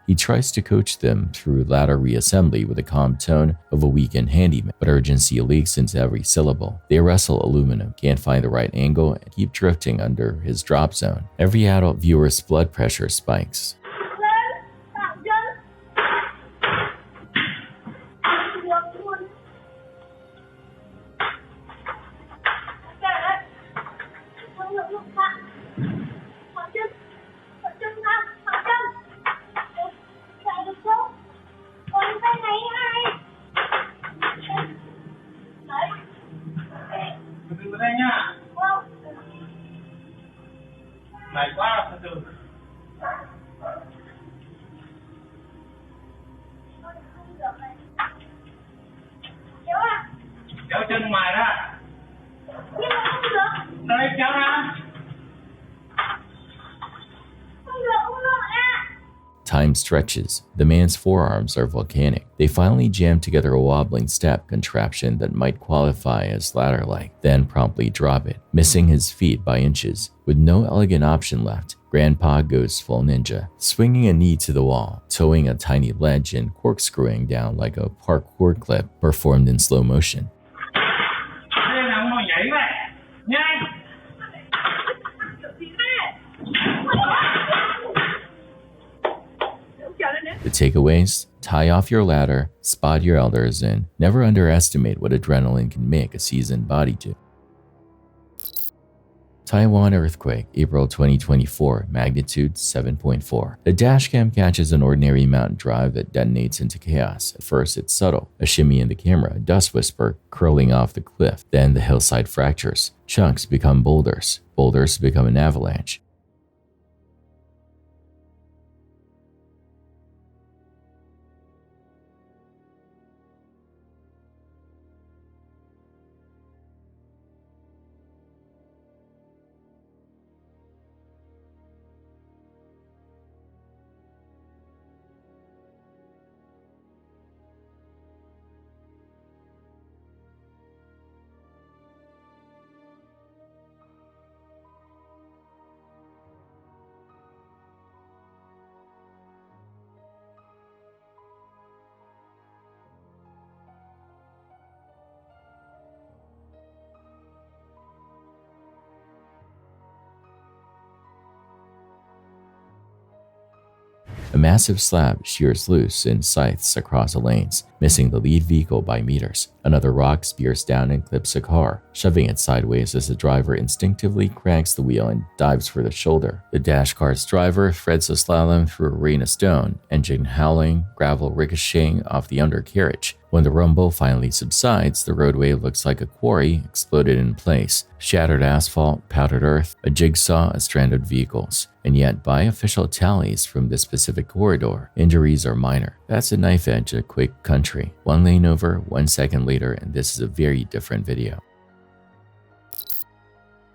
He tries to coach them through ladder reassembly with a calm tone of a weekend handyman, but urgency leaks into every syllable. They wrestle aluminum, can't find the right angle, and keep drifting under his drop zone. Every adult viewer's blood pressure spikes. Time flame stretches. The man's forearms are volcanic. They finally jam together a wobbling step contraption that might qualify as ladder-like, then promptly drop it, missing his feet by inches. With no elegant option left, Grandpa goes full ninja, swinging a knee to the wall, towing a tiny ledge and corkscrewing down like a parkour clip performed in slow motion. The takeaways: tie off your ladder, spot your elders, and never underestimate what adrenaline can make a seasoned body do. Taiwan earthquake, April 2024, magnitude 7.4. The dashcam catches an ordinary mountain drive that detonates into chaos. At first, it's subtle, a shimmy in the camera, a dust whisper curling off the cliff. Then the hillside fractures. Chunks become boulders. Boulders become an avalanche. A massive slab shears loose and scythes across the lanes, missing the lead vehicle by meters. Another rock spears down and clips a car, shoving it sideways as the driver instinctively cranks the wheel and dives for the shoulder. The dash car's driver threads a slalom through a rain of stone, engine howling, gravel ricocheting off the undercarriage. When the rumble finally subsides, the roadway looks like a quarry exploded in place. Shattered asphalt, powdered earth, a jigsaw of stranded vehicles. And yet, by official tallies from this specific corridor, injuries are minor. That's a knife edge of quick country. 1 lane over, 1 second later, and this is a very different video.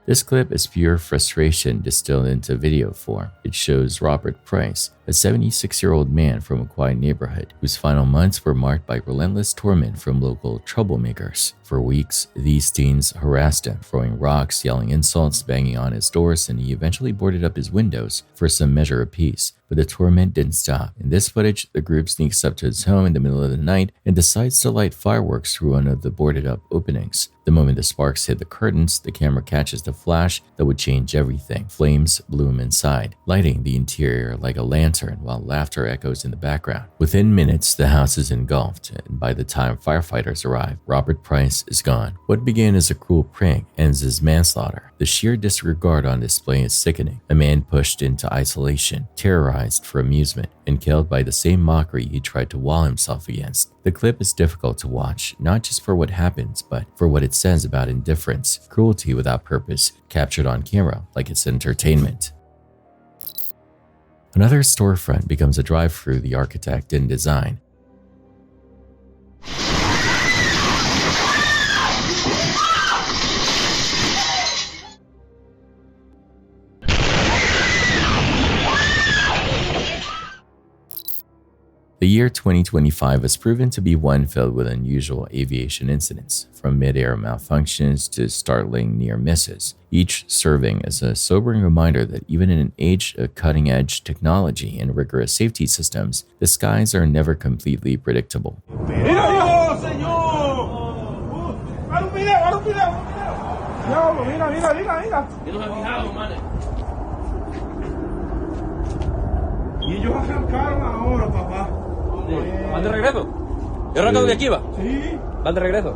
This clip is pure frustration distilled into video form. It shows Robert Price, a 76-year-old man from a quiet neighborhood whose final months were marked by relentless torment from local troublemakers. For weeks, these teens harassed him, throwing rocks, yelling insults, banging on his doors, and he eventually boarded up his windows for some measure of peace. But the torment didn't stop. In this footage, the group sneaks up to his home in the middle of the night and decides to light fireworks through one of the boarded up openings. The moment the sparks hit the curtains, the camera catches the flash that would change everything. Flames bloom inside, lighting the interior like a lantern while laughter echoes in the background. Within minutes, the house is engulfed, and by the time firefighters arrive, Robert Price is gone. What began as a cruel prank ends as manslaughter. The sheer disregard on display is sickening. A man pushed into isolation, terrorized for amusement, and killed by the same mockery he tried to wall himself against. The clip is difficult to watch, not just for what happens, but for what it says about indifference, cruelty without purpose, captured on camera like it's entertainment. Another storefront becomes a drive-through the architect didn't design. The year 2025 has proven to be one filled with unusual aviation incidents, from mid-air malfunctions to startling near misses, each serving as a sobering reminder that even in an age of cutting-edge technology and rigorous safety systems, the skies are never completely predictable. ¿Van de regreso? ¿Yo arranco de aquí va? Sí. ¿Van de regreso?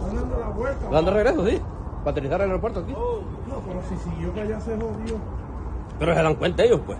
Van dando la vuelta. ¿Van de regreso, sí? ¿Para aterrizar al aeropuerto aquí? No, pero si siguió que allá se jodió. Pero se dan cuenta ellos, pues.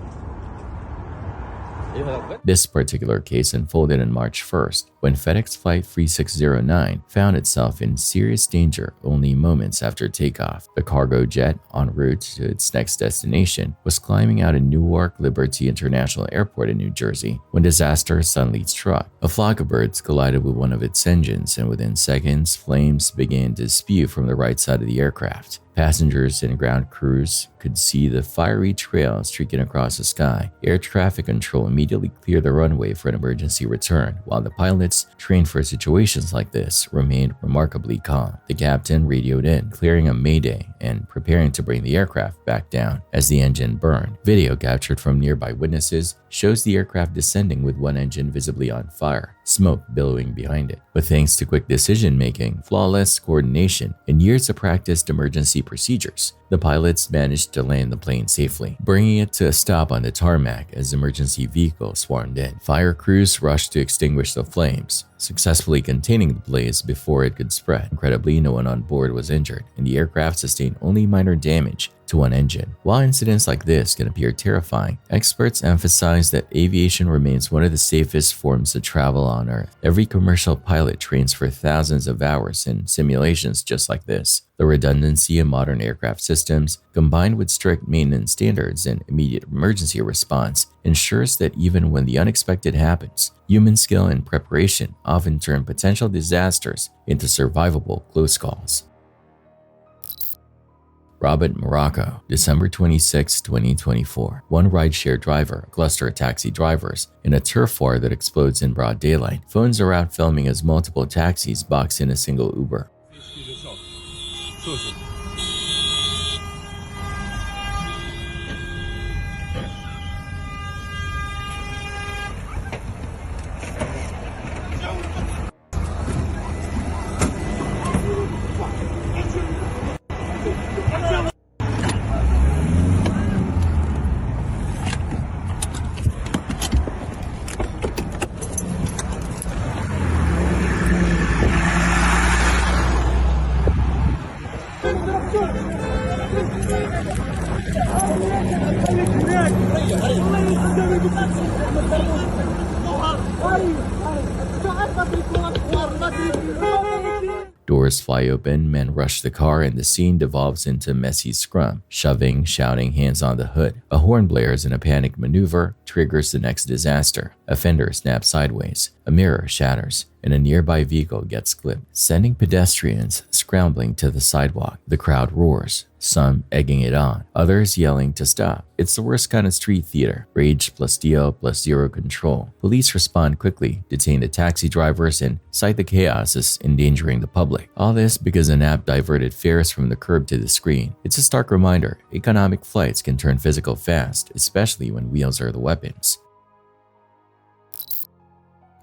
This particular case unfolded on March 1st, when FedEx Flight 3609 found itself in serious danger only moments after takeoff. The cargo jet, en route to its next destination, was climbing out of Newark Liberty International Airport in New Jersey when disaster suddenly struck. A flock of birds collided with one of its engines, and within seconds, flames began to spew from the right side of the aircraft. Passengers and ground crews could see the fiery trail streaking across the sky. Air traffic control immediately cleared the runway for an emergency return, while the pilots, trained for situations like this, remained remarkably calm. The captain radioed in, clearing a mayday and preparing to bring the aircraft back down as the engine burned. Video captured from nearby witnesses shows the aircraft descending with one engine visibly on fire, smoke billowing behind it. But thanks to quick decision-making, flawless coordination, and years of practiced emergency procedures, the pilots managed to land the plane safely, bringing it to a stop on the tarmac as emergency vehicles swarmed in. Fire crews rushed to extinguish the flames, successfully containing the blaze before it could spread. Incredibly, no one on board was injured, and the aircraft sustained only minor damage to one engine. While incidents like this can appear terrifying, experts emphasize that aviation remains one of the safest forms of travel on Earth. Every commercial pilot trains for thousands of hours in simulations just like this. The redundancy of modern aircraft systems, combined with strict maintenance standards and immediate emergency response, ensures that even when the unexpected happens, human skill and preparation often turn potential disasters into survivable close calls. Robert Morocco, December 26, 2024. One rideshare driver, a cluster of taxi drivers, in a turf war that explodes in broad daylight. Phones are out filming as multiple taxis box in a single Uber. Doors fly open, men rush the car, and the scene devolves into a messy scrum. Shoving, shouting, hands on the hood. A horn blares in a panic maneuver, triggers the next disaster. A fender snaps sideways, a mirror shatters, and a nearby vehicle gets clipped, sending pedestrians scrambling to the sidewalk. The crowd roars, some egging it on, others yelling to stop. It's the worst kind of street theater, rage plus steel plus zero control. Police respond quickly, detain the taxi drivers, and cite the chaos as endangering the public. All this because an app diverted fares from the curb to the screen. It's a stark reminder, economic flights can turn physical fast, especially when wheels are the weapons.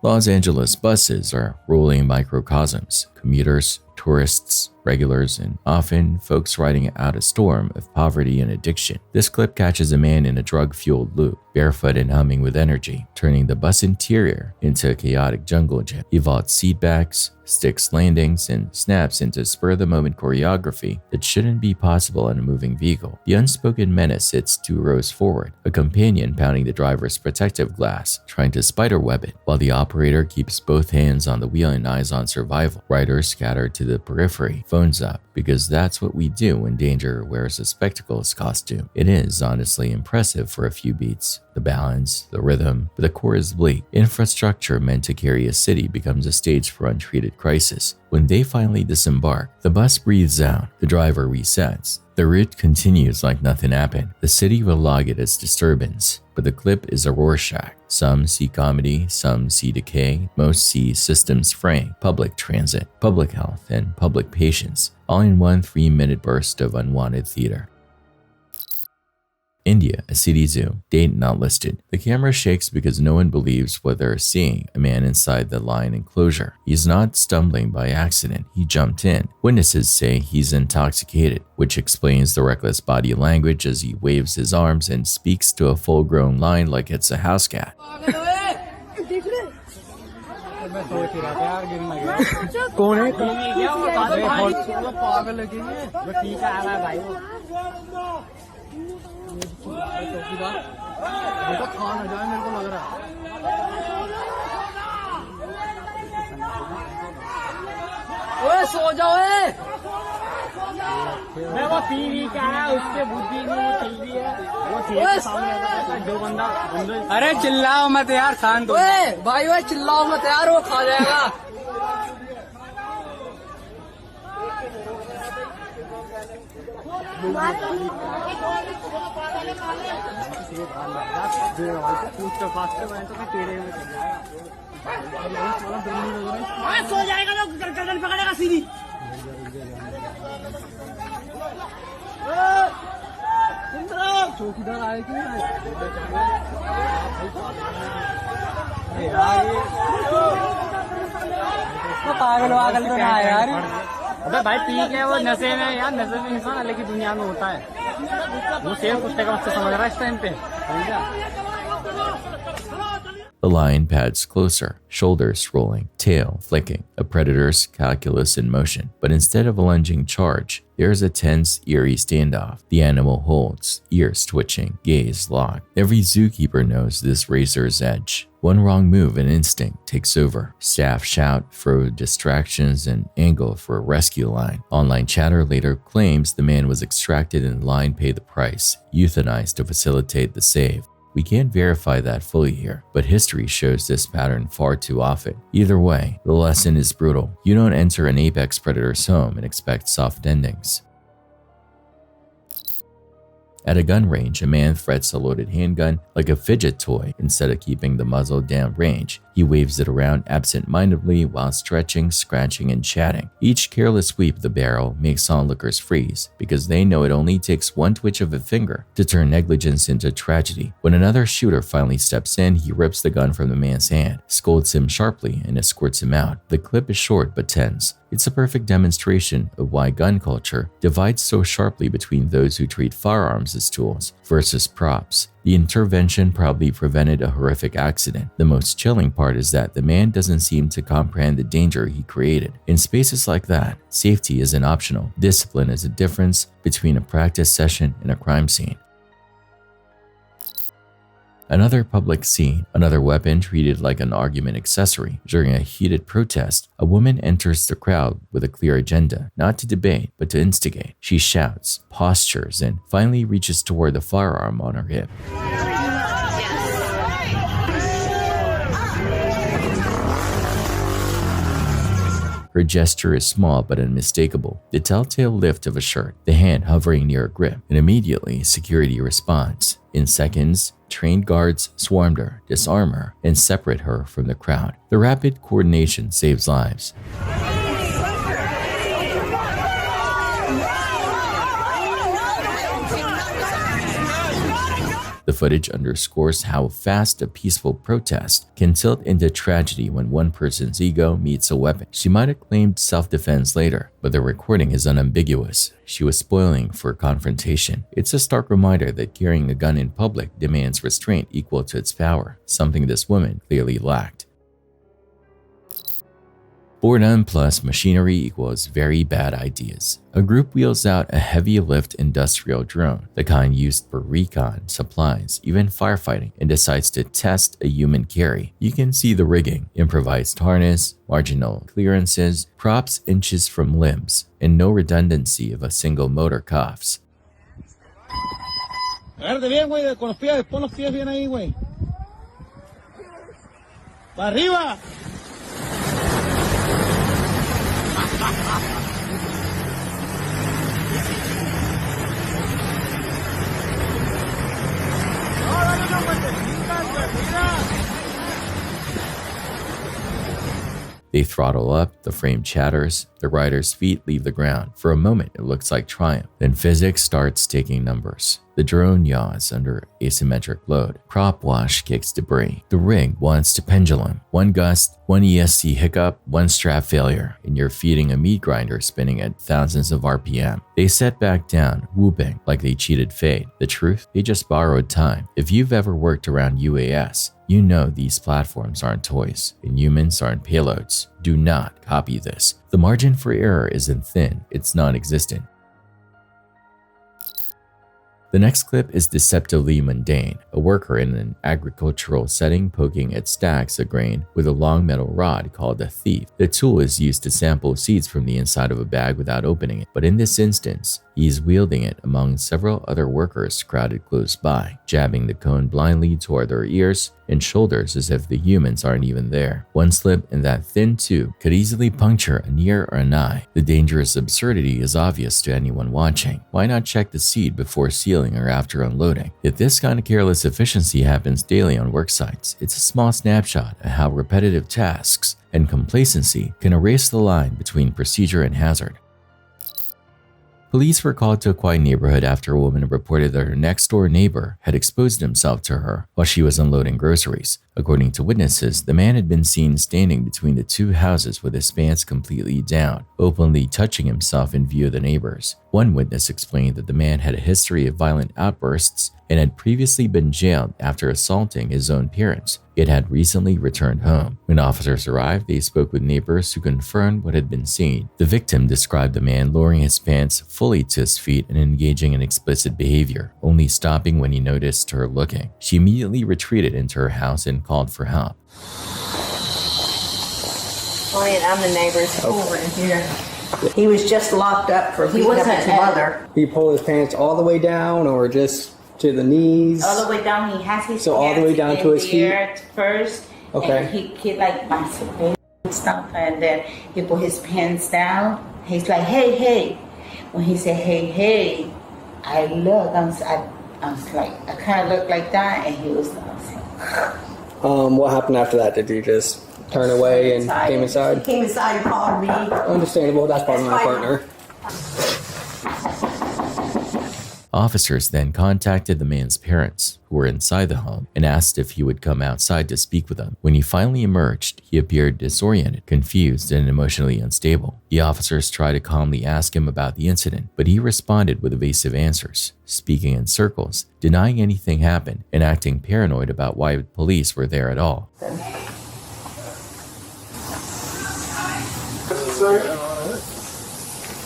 Los Angeles buses are rolling microcosms. Commuters, tourists, regulars, and often folks riding out a storm of poverty and addiction. This clip catches a man in a drug-fueled loop, barefoot and humming with energy, turning the bus interior into a chaotic jungle gym. He vaults seatbacks, sticks landings, and snaps into spur-of-the-moment choreography that shouldn't be possible in a moving vehicle. The unspoken menace sits 2 rows forward, a companion pounding the driver's protective glass, trying to spiderweb it, while the operator keeps both hands on the wheel and eyes on survival. Riders scatter to the periphery, phones up, because that's what we do when danger wears a spectacles costume. It is honestly impressive for a few beats. The balance, the rhythm, but the core is bleak. Infrastructure meant to carry a city becomes a stage for untreated crisis. When they finally disembark, the bus breathes out, the driver resets. The route continues like nothing happened. The city will log it as disturbance, but the clip is a Rorschach. Some see comedy, some see decay, most see systems fraying, public transit, public health, and public patience, all in one 3-minute burst of unwanted theater. India, a city zoo, date not listed. The camera shakes because no one believes what they're seeing. A man inside the lion enclosure. He's not stumbling by accident. He jumped in. Witnesses say he's intoxicated, which explains the reckless body language as he waves his arms and speaks to a full-grown lion like it's a house cat. ओए सो जाओ मैं वो TV क्या है उसके बुद्धि नहीं चल रही है वो टीवी सामने जो बंदा अरे चिल्लाओ मत यार शांत हो भाई ओए चिल्लाओ मत यार वो खा जाएगा सो जाएगा तो गर्दन पकड़ेगा सीधी चौकीदार आए कि पागल वागल तो ना है यार। अबे भाई पी के वो नशे में यार, नशे में इंसान अलग ही दुनिया में होता है। वो शेर कुत्ते का बच्चा समझ रहा है इस टाइम पे। The lion pads closer, shoulders rolling, tail flicking, a predator's calculus in motion. But instead of a lunging charge, there's a tense, eerie standoff. The animal holds, ears twitching, gaze locked. Every zookeeper knows this razor's edge. One wrong move and instinct takes over. Staff shout, throw distractions, and angle for a rescue line. Online chatter later claims the man was extracted and the lion paid the price, euthanized to facilitate the save. We can't verify that fully here, but history shows this pattern far too often. Either way, the lesson is brutal. You don't enter an apex predator's home and expect soft endings. At a gun range, a man threats a loaded handgun like a fidget toy. Instead of keeping the muzzle down range, he waves it around absent-mindedly while stretching, scratching, and chatting. Each careless sweep of the barrel makes onlookers freeze because they know it only takes one twitch of a finger to turn negligence into tragedy. When another shooter finally steps in, he rips the gun from the man's hand, scolds him sharply, and escorts him out. The clip is short but tense. It's a perfect demonstration of why gun culture divides so sharply between those who treat firearms as tools versus props. The intervention probably prevented a horrific accident. The most chilling part is that the man doesn't seem to comprehend the danger he created. In spaces like that, safety isn't optional. Discipline is the difference between a practice session and a crime scene. Another public scene, another weapon treated like an argument accessory. During a heated protest, a woman enters the crowd with a clear agenda, not to debate, but to instigate. She shouts, postures, and finally reaches toward the firearm on her hip. Her gesture is small but unmistakable, the telltale lift of a shirt, the hand hovering near a grip, and immediately security responds. In seconds, trained guards swarmed her, disarm her, and separate her from the crowd. The rapid coordination saves lives. The footage underscores how fast a peaceful protest can tilt into tragedy when one person's ego meets a weapon. She might have claimed self-defense later, but the recording is unambiguous. She was spoiling for confrontation. It's a stark reminder that carrying a gun in public demands restraint equal to its power, something this woman clearly lacked. Boredom plus machinery equals very bad ideas. A group wheels out a heavy lift industrial drone, the kind used for recon, supplies, even firefighting, and decides to test a human carry. You can see the rigging, improvised harness, marginal clearances, props inches from limbs, and no redundancy of a single motor cuffs. Agárrate bien, güey, con los pies, pon los pies bien ahí, güey. ¡Para arriba! They throttle up, the frame chatters, the rider's feet leave the ground. For a moment, it looks like triumph. Then physics starts taking numbers. The drone yaws under asymmetric load. Prop wash kicks debris. The rig wants to pendulum. One gust, one ESC hiccup, one strap failure, and you're feeding a meat grinder spinning at thousands of RPM. They set back down, whooping like they cheated fate. The truth? They just borrowed time. If you've ever worked around UAS, you know these platforms aren't toys, and humans aren't payloads. Do not copy this. The margin for error isn't thin, it's non-existent. The next clip is deceptively mundane. A worker in an agricultural setting poking at stacks of grain with a long metal rod called a thief. The tool is used to sample seeds from the inside of a bag without opening it, but in this instance, he is wielding it among several other workers crowded close by, jabbing the cone blindly toward their ears and shoulders as if the humans aren't even there. One slip in that thin tube could easily puncture an ear or an eye. The dangerous absurdity is obvious to anyone watching. Why not check the seed before sealing or after unloading? If this kind of careless efficiency happens daily on work sites, it's a small snapshot of how repetitive tasks and complacency can erase the line between procedure and hazard. Police were called to a quiet neighborhood after a woman reported that her next-door neighbor had exposed himself to her while she was unloading groceries. According to witnesses, the man had been seen standing between the two houses with his pants completely down, openly touching himself in view of the neighbors. One witness explained that the man had a history of violent outbursts and had previously been jailed after assaulting his own parents, yet had recently returned home. When officers arrived, they spoke with neighbors who confirmed what had been seen. The victim described the man lowering his pants fully to his feet and engaging in explicit behavior, only stopping when he noticed her looking. She immediately retreated into her house and called for help. I'm the neighbor's over in here. He was just locked up for beating up his mother. He pulled his pants all the way down or just to the knees? All the way down. He has his so all the way down to his feet first. Okay. And he like masturbated and stuff, and then he put his pants down. He's like, hey, hey. When he said, hey, hey, I look. I was like, I kind of looked like that, and he was like, what happened after that? Did you just turn away and came inside? He came inside and called me. Understandable. That's probably my partner. Officers then contacted the man's parents, who were inside the home, and asked if he would come outside to speak with them. When he finally emerged, he appeared disoriented, confused, and emotionally unstable. The officers tried to calmly ask him about the incident, but he responded with evasive answers, speaking in circles, denying anything happened, and acting paranoid about why police were there at all.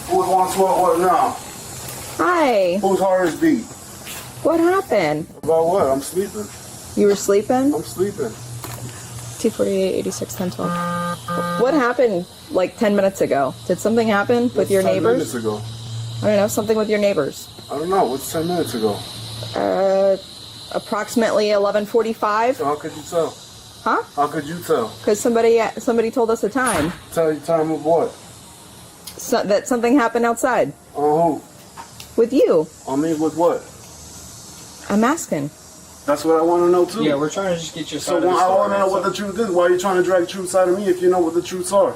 Who wants what now? Hi. Whose heart is beat? What happened? About what? I'm sleeping. You were sleeping? I'm sleeping. 248, 86, 10, 12. What happened like 10 minutes ago? Did something happen with your 10 neighbors? minutes ago. I don't know, something with your neighbors. I don't know. What's 10 minutes ago? Approximately 11:45. So how could you tell? Huh? How could you tell? Because somebody told us a time. Tell you time of what? So, that something happened outside. On who? With you. On me with what? I'm asking. That's what I want to know too. Yeah, we're trying to just get your side So of the I want to story, know what the truth is. Why are you trying to drag the truth side of me if you know what the truths are?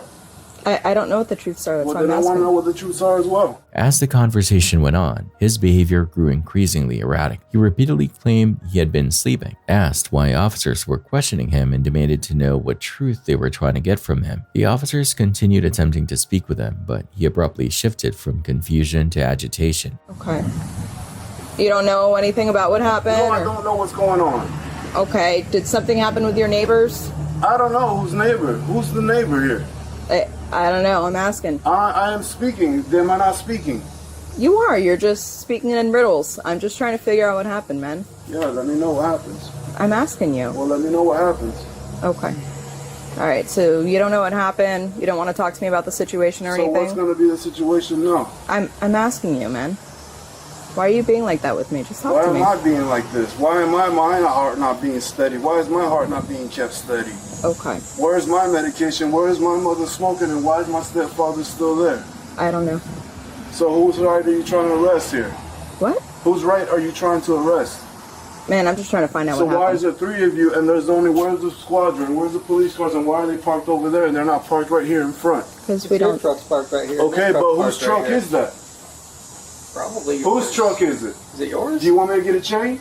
I don't know what the truths are. That's Well, why I'm then I want asking. to know what the truths are as well. As the conversation went on, his behavior grew increasingly erratic. He repeatedly claimed he had been sleeping, asked why officers were questioning him, and demanded to know what truth they were trying to get from him. The officers continued attempting to speak with him, but he abruptly shifted from confusion to agitation. Okay. You don't know anything about what happened? No, I don't know what's going on. Okay. Did something happen with your neighbors? I don't know who's neighbor. Who's the neighbor here? I don't know. I'm asking. I am speaking. Am I not speaking? You are. You're just speaking in riddles. I'm just trying to figure out what happened, man. Yeah, let me know what happens. I'm asking you. Well, let me know what happens. Okay. All right. So you don't know what happened. You don't want to talk to me about the situation or anything. So what's going to be the situation now? I'm asking you, man. Why are you being like that with me? Just talk to me. Why am I being like this? Why am my heart not being steady? Why is my heart not being kept steady? Okay. Where's my medication? Where is my mother smoking? And why is my stepfather still there? I don't know. So whose right are you trying to arrest here? What? Whose right are you trying to arrest? Man, I'm just trying to find out so what happened. So why is there 3 of you and there's only, where's the squadron? Where's the police cars and why are they parked over there and they're not parked right here in front? Because we don't. Truck's parked right here. Okay, but whose truck right is that? Probably yours. Whose truck is it? Is it yours? Do you want me to get a chain?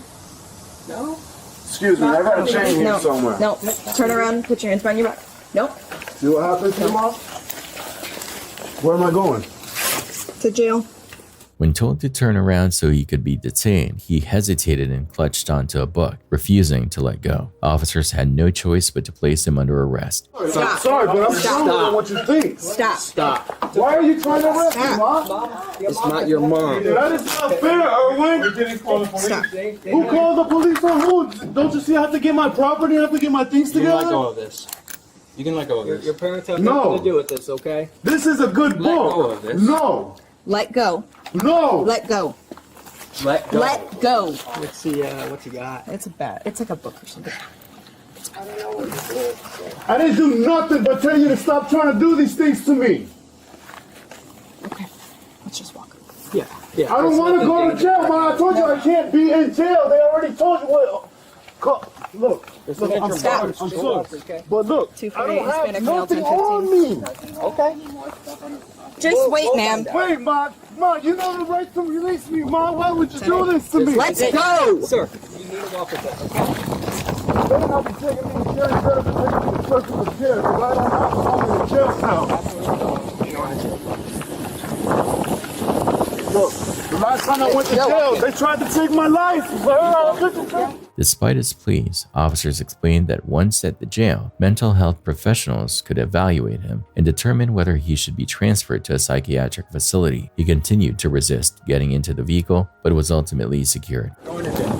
No. Excuse me, I got a chain here somewhere. No, turn around, put your hands behind your back. Nope. See what happens to you, Mom? Where am I going? To jail. When told to turn around so he could be detained, he hesitated and clutched onto a book, refusing to let go. Officers had no choice but to place him under arrest. Stop. Sorry, but I'm Stop. telling you what you think. Stop. Stop. Why are you trying to arrest me, Mom? It's not your mom. That is not fair, Erwin. Who called the police on who? Don't you see I have to get my property, I have to get my things You can together? let go of this. You can let go of this. Your parents have No. nothing to do with this, okay? This is a good Let book. go of this. No. Let go. No. Let go. Let go. Let go. Let's see what you got. It's a bat. It's like a book or something. I didn't do nothing but tell you to stop trying to do these things to me. Okay. Let's just walk. Yeah. I don't want to go to jail, man. I told you I can't be in jail. They already told you what. Look, I'm sorry. I'm sorry. But look, I don't have nothing on me. Okay. Just wait, ma'am. Wait, Mom. Mom, you know the right to release me, Mom. Why would you do this to me? Let's go. Sir, you need to walk with us, okay? Better not be taking me to jail. You better be taking me to circle of jail, because I don't have to go in the jail cell. Look, the last time I went to jail, they tried to take my life. Despite his pleas, officers explained that once at the jail, mental health professionals could evaluate him and determine whether he should be transferred to a psychiatric facility. He continued to resist getting into the vehicle, but was ultimately secured.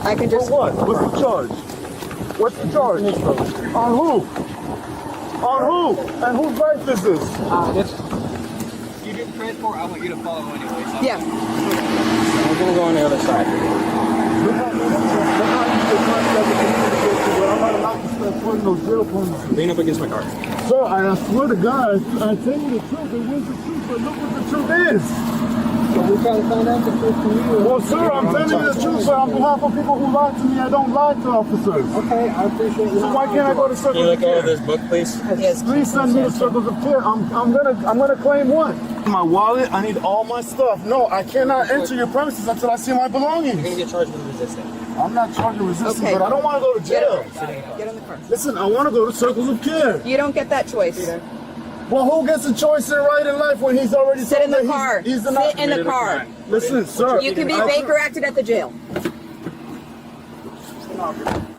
I can just. For what? What's the charge? What's the charge? On who? On who? And whose life is this? You did transport, I want you to follow anyway. Yeah. I'm going to go on the other side. I'm not allowed to start putting no jail points. Lean up against my car. Sir, I swear to God, I tell you the truth. It was the truth, but look what the truth is. So we're trying to find out the truth from you. Well, sir, I'm telling you the truth, sir. On behalf of people who lie to me, I don't lie to officers. Okay, I appreciate you. So why can't I go to Circles Can you let of go Care? of this book, please? Yes. Please send me to Circles of Care. I'm gonna claim what? My wallet. I need all my stuff. No, I cannot enter your premises until I see my belongings. You're gonna get charged with resisting. I'm not charged with resisting, Okay. but I don't want to go to jail. Get in the car. Listen, I want to go to Circles of Care. You don't get that choice. Well, who gets a choice in right in life when he's already Sit in the told that car. He's Sit in the car. Listen, sir. You can be Baker acted at the jail.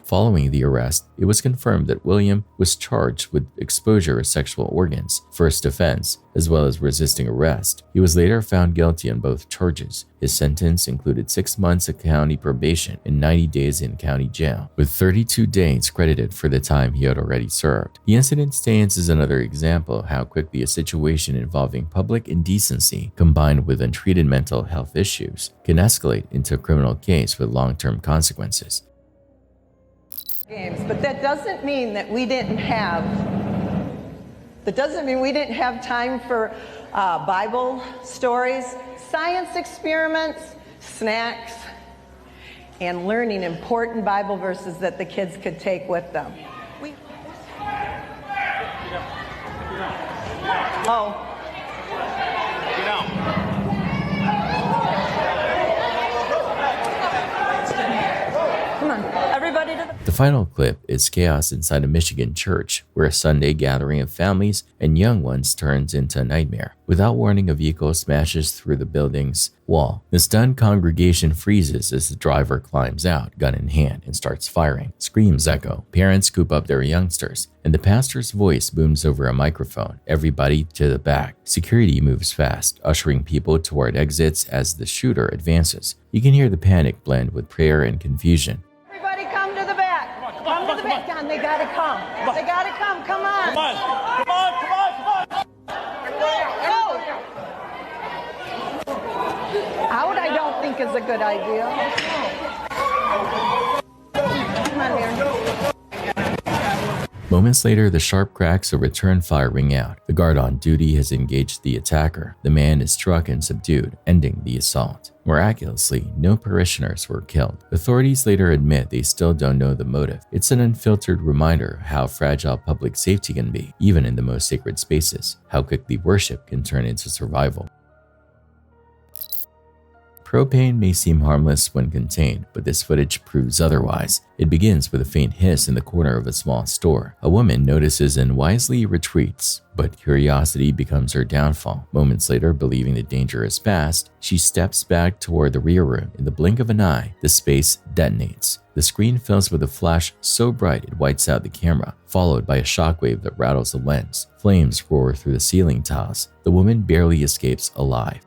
Following the arrest, it was confirmed that William was charged with exposure of sexual organs, first offense, as well as resisting arrest. He was later found guilty on both charges. His sentence included 6 months of county probation and 90 days in county jail, with 32 days credited for the time he had already served. The incident stands as another example of how quickly a situation involving public indecency, combined with untreated mental health issues, can escalate into a criminal case with long-term consequences. Games, but that doesn't mean that we didn't have time for Bible stories, science experiments, snacks, and learning important Bible verses that the kids could take with them. Come on, everybody to The final clip is chaos inside a Michigan church, where a Sunday gathering of families and young ones turns into a nightmare. Without warning, a vehicle smashes through the building's wall. The stunned congregation freezes as the driver climbs out, gun in hand, and starts firing. Screams echo. Parents scoop up their youngsters, and the pastor's voice booms over a microphone. Everybody to the back. Security moves fast, ushering people toward exits as the shooter advances. You can hear the panic blend with prayer and confusion. Everybody come to the back. Come to the back. Come, they gotta come. They gotta come. Come on. Come on. Come on. Come on. Come on. Go. Out, I don't think is a good idea. Come on, here. Moments later, the sharp cracks of return fire ring out. The guard on duty has engaged the attacker. The man is struck and subdued, ending the assault. Miraculously, no parishioners were killed. Authorities later admit they still don't know the motive. It's an unfiltered reminder of how fragile public safety can be, even in the most sacred spaces, how quickly worship can turn into survival. Propane may seem harmless when contained, but this footage proves otherwise. It begins with a faint hiss in the corner of a small store. A woman notices and wisely retreats, but curiosity becomes her downfall. Moments later, believing the danger is past, she steps back toward the rear room. In the blink of an eye, the space detonates. The screen fills with a flash so bright it whites out the camera, followed by a shockwave that rattles the lens. Flames roar through the ceiling tiles. The woman barely escapes alive.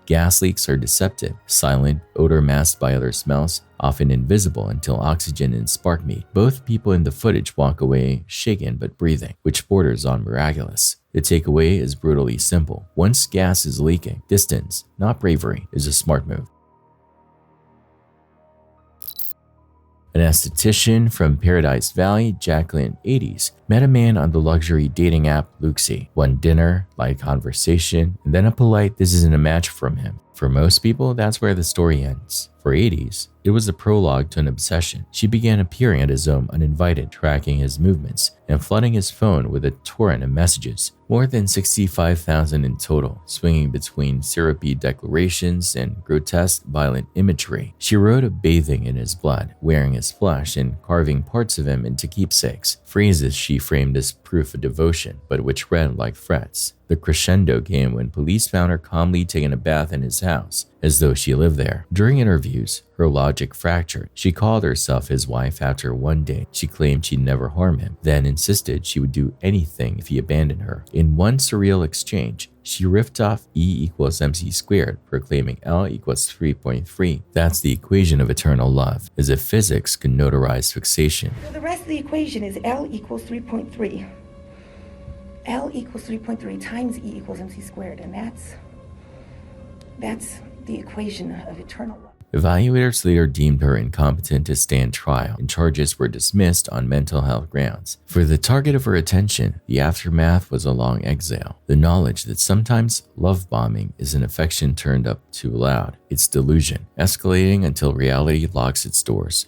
Gas leaks are deceptive, silent, odor masked by other smells, often invisible until oxygen and spark meet. Both people in the footage walk away shaken but breathing, which borders on miraculous. The takeaway is brutally simple. Once gas is leaking, distance, not bravery, is a smart move. An esthetician from Paradise Valley, Jacqueline 80s, met a man on the luxury dating app Luxy. One dinner, light conversation, and then a polite "this isn't a match" from him. For most people, that's where the story ends. For 80s, it was a prologue to an obsession. She began appearing at his home uninvited, tracking his movements, and flooding his phone with a torrent of messages. More than 65,000 in total, swinging between syrupy declarations and grotesque violent imagery. She wrote of bathing in his blood, wearing his flesh, and carving parts of him into keepsakes. Phrases she framed as proof of devotion, but which read like threats. The crescendo came when police found her calmly taking a bath in his house, as though she lived there. During interviews, her logic fractured. She called herself his wife after one day. She claimed she'd never harm him, then insisted she would do anything if he abandoned her. In one surreal exchange, she riffed off E equals MC squared, proclaiming L equals 3.3. That's the equation of eternal love, as if physics could notarize fixation. So the rest of the equation is L equals 3.3. L equals 3.3 times E equals MC squared, and that's the equation of eternal love. Evaluators later deemed her incompetent to stand trial, and charges were dismissed on mental health grounds. For the target of her attention, the aftermath was a long exhale. The knowledge that sometimes love bombing is an affection turned up too loud. It's delusion, escalating until reality locks its doors.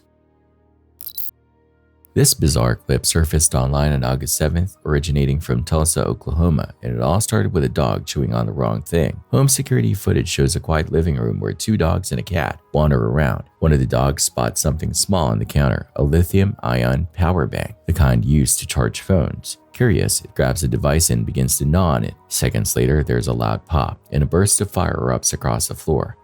This bizarre clip surfaced online on August 7th, originating from Tulsa, Oklahoma, and it all started with a dog chewing on the wrong thing. Home security footage shows a quiet living room where two dogs and a cat wander around. One of the dogs spots something small on the counter, a lithium-ion power bank, the kind used to charge phones. Curious, it grabs the device and begins to gnaw on it. Seconds later, there's a loud pop, and a burst of fire erupts across the floor.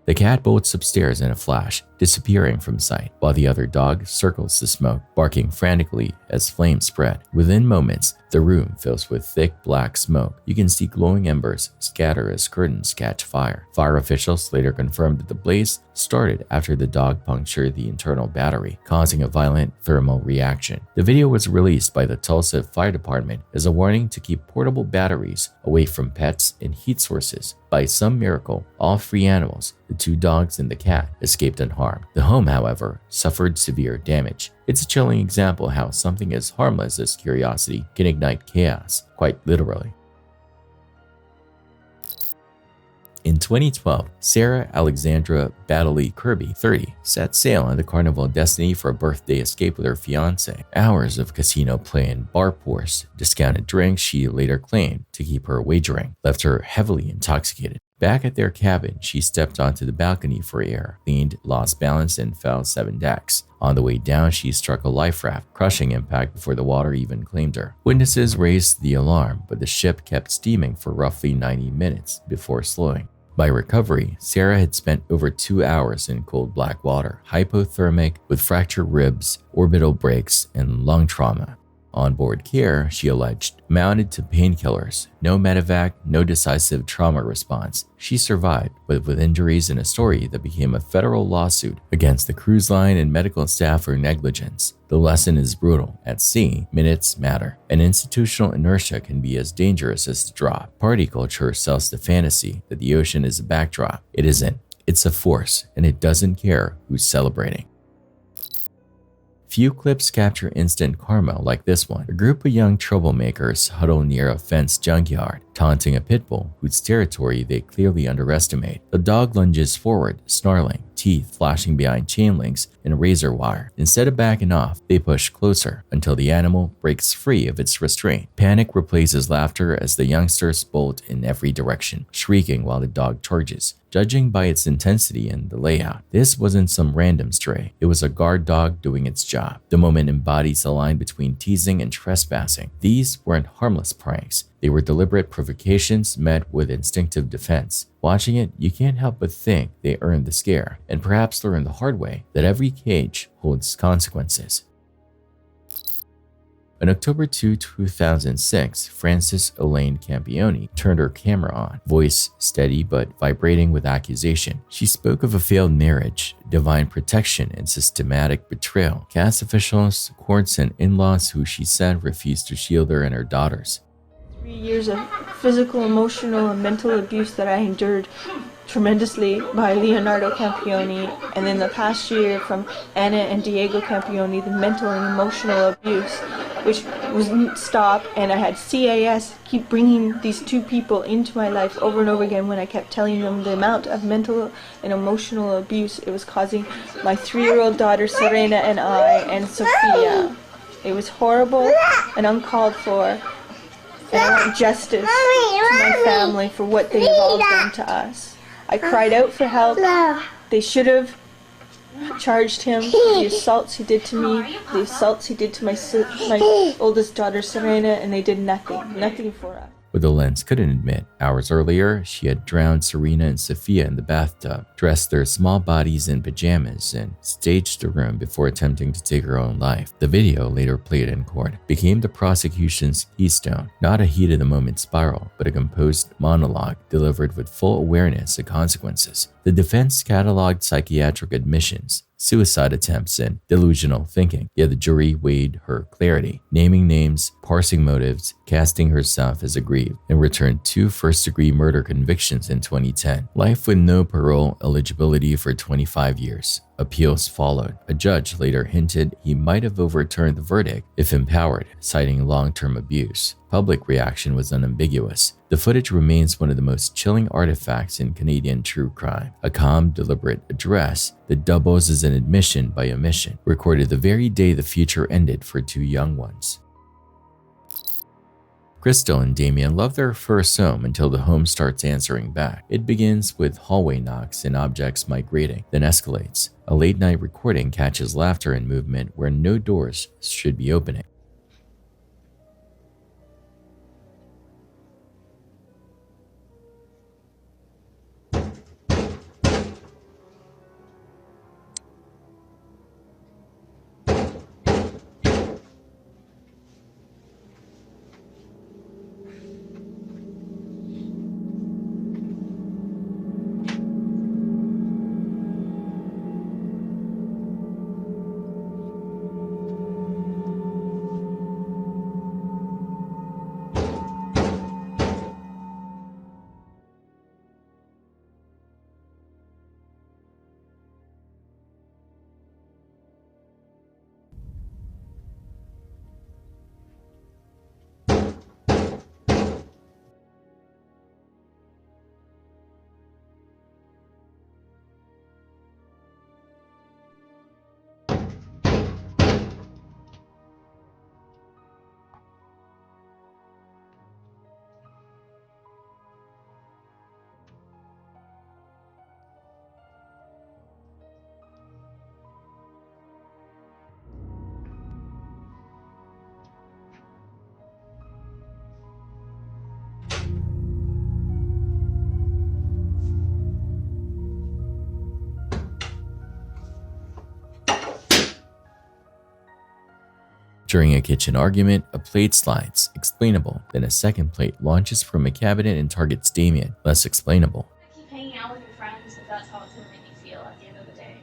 The cat bolts upstairs in a flash, disappearing from sight, while the other dog circles the smoke, barking frantically as flames spread. Within moments, the room fills with thick black smoke. You can see glowing embers scatter as curtains catch fire. Fire officials later confirmed that the blaze started after the dog punctured the internal battery, causing a violent thermal reaction. The video was released by the Tulsa Fire Department as a warning to keep portable batteries away from pets and heat sources. By some miracle, all three animals, the two dogs and the cat, escaped unharmed. The home, however, suffered severe damage. It's a chilling example how something as harmless as curiosity can ignite chaos, quite literally. In 2012, Sarah Alexandra Baddeley Kirby, 30, set sail on the Carnival Destiny for a birthday escape with her fiancé. Hours of casino play and bar pours, discounted drinks she later claimed to keep her wagering, left her heavily intoxicated. Back at their cabin, she stepped onto the balcony for air, leaned, lost balance, and fell 7 decks. On the way down, she struck a life raft, crushing impact before the water even claimed her. Witnesses raised the alarm, but the ship kept steaming for roughly 90 minutes before slowing. By recovery, Sarah had spent over 2 hours in cold black water, hypothermic, with fractured ribs, orbital breaks, and lung trauma. Onboard care, she alleged, amounted to painkillers, no medevac, no decisive trauma response. She survived, but with injuries and a story that became a federal lawsuit against the cruise line and medical staff for negligence. The lesson is brutal. At sea, minutes matter, and institutional inertia can be as dangerous as the drop. Party culture sells the fantasy that the ocean is a backdrop. It isn't. It's a force, and it doesn't care who's celebrating. Few clips capture instant karma like this one. A group of young troublemakers huddle near a fenced junkyard. taunting a pit bull whose territory they clearly underestimate. The dog lunges forward, snarling, teeth flashing behind chain links and razor wire. Instead of backing off, they push closer until the animal breaks free of its restraint. Panic replaces laughter as the youngsters bolt in every direction, shrieking while the dog charges. Judging by its intensity and the layout, this wasn't some random stray. It was a guard dog doing its job. The moment embodies the line between teasing and trespassing. These weren't harmless pranks. They were deliberate provocations met with instinctive defense. Watching it, you can't help but think they earned the scare, and perhaps learn the hard way that every cage holds consequences. On October 2, 2006, Frances Elaine Campione turned her camera on, voice steady but vibrating with accusation. She spoke of a failed marriage, divine protection, and systematic betrayal. Cast officials, courts, and in-laws who she said refused to shield her and her daughters. 3 years of physical, emotional, and mental abuse that I endured tremendously by Leonardo Campione, and in the past year from Anna and Diego Campione, the mental and emotional abuse, which wouldn't stop, and I had CAS keep bringing these two people into my life over and over again when I kept telling them the amount of mental and emotional abuse it was causing my 3-year-old daughter Serena and I and Sophia. It was horrible and uncalled for, and I want justice to my family for what they have all done to us. I cried out for help. They should have charged him for the assaults he did to me, the assaults he did to my oldest daughter Serena, and they did nothing for us. What the lens couldn't admit, hours earlier, she had drowned Serena and Sophia in the bathtub, dressed their small bodies in pajamas, and staged the room before attempting to take her own life. The video, later played in court, became the prosecution's keystone, not a heat-of-the-moment spiral, but a composed monologue delivered with full awareness of consequences. The defense cataloged psychiatric admissions, suicide attempts, and delusional thinking, yet the jury weighed her clarity, naming names, parsing motives, casting herself as aggrieved, and returned 2 first-degree murder convictions in 2010. Life with no parole eligibility for 25 years. Appeals followed. A judge later hinted he might have overturned the verdict if empowered, citing long-term abuse. Public reaction was unambiguous. The footage remains one of the most chilling artifacts in Canadian true crime. A calm, deliberate address that doubles as an admission by omission, recorded the very day the future ended for 2 young ones. Crystal and Damien love their first home until the home starts answering back. It begins with hallway knocks and objects migrating, then escalates. A late-night recording catches laughter and movement where no doors should be opening. During a kitchen argument, a plate slides, explainable. Then a second plate launches from a cabinet and targets Damien, less explainable. Keep hanging out with your friends if that's how it's going to make you feel at the end of the day.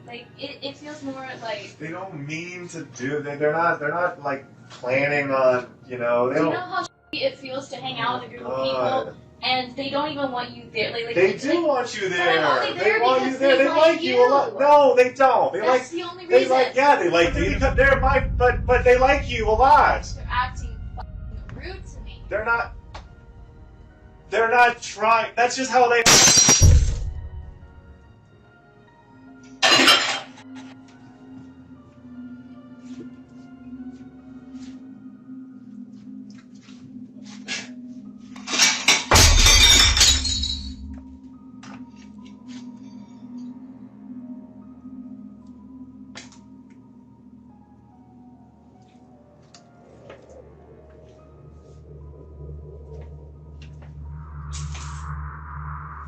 Like, it feels more like... They don't mean to do it. They're not like planning on, you know, they do you don't... know how it feels to hang out with a group of people and they don't even want you there? They do want you there. They want you there. They like you a lot. No, they don't. That's the only reason. They like you because they're but they like you a lot. They're acting fucking rude to me. They're not. They're not trying. That's just how they.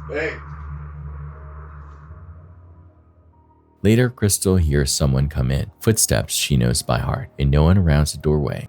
Hey. Later, Crystal hears someone come in, footsteps she knows by heart, and no one around the doorway.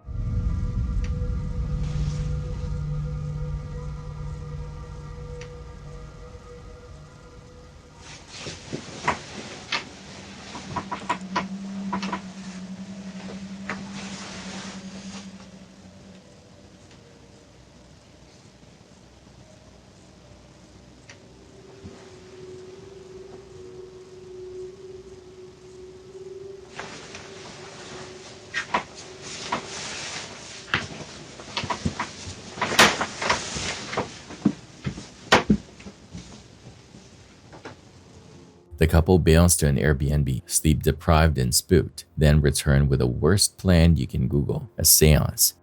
The couple bails to an Airbnb, sleep deprived and spooked, then return with the worst plan you can Google, a seance.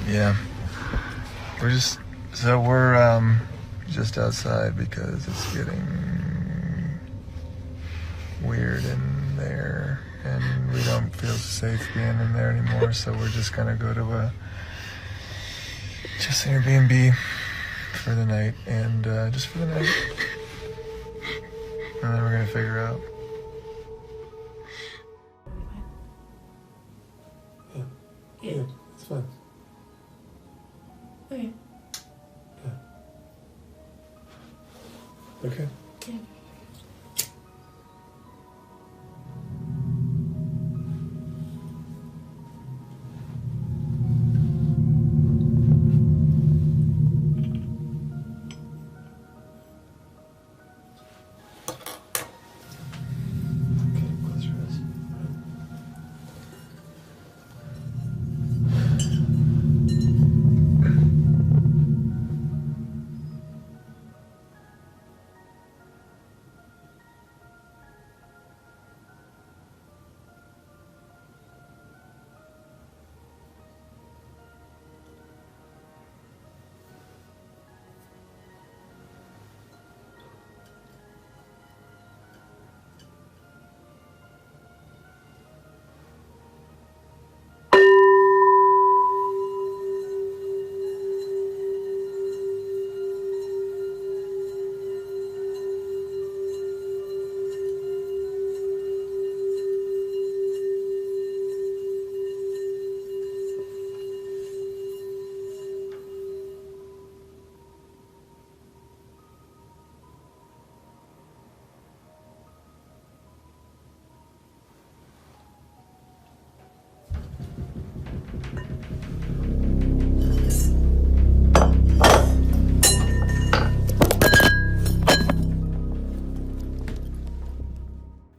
Yeah. We're just just outside because it's getting weird in there and we don't feel safe being in there anymore, so we're just gonna go to an Airbnb for the night and just for the night. And then we're gonna figure out. Yeah, it's fine. Okay. Yeah. Okay. Yeah.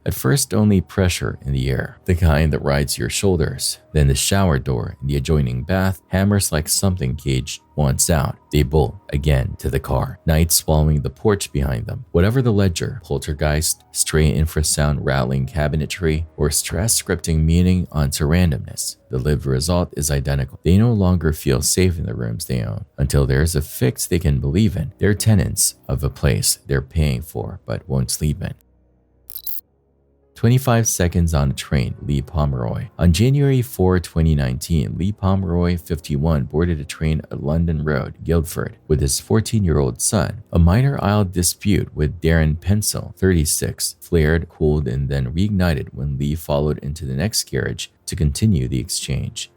At first, only pressure in the air, the kind that rides your shoulders. Then the shower door in the adjoining bath hammers like something caged once out. They bolt again to the car, night swallowing the porch behind them. Whatever the ledger, poltergeist, stray infrasound rattling cabinetry, or stress scripting meaning onto randomness, the lived result is identical. They no longer feel safe in the rooms they own until there's a fix they can believe in. They're tenants of a place they're paying for but won't sleep in. 25 seconds on a train, Lee Pomeroy. On January 4, 2019, Lee Pomeroy, 51, boarded a train at London Road, Guildford, with his 14-year-old son. A minor aisle dispute with Darren Pencil, 36, flared, cooled, and then reignited when Lee followed into the next carriage to continue the exchange.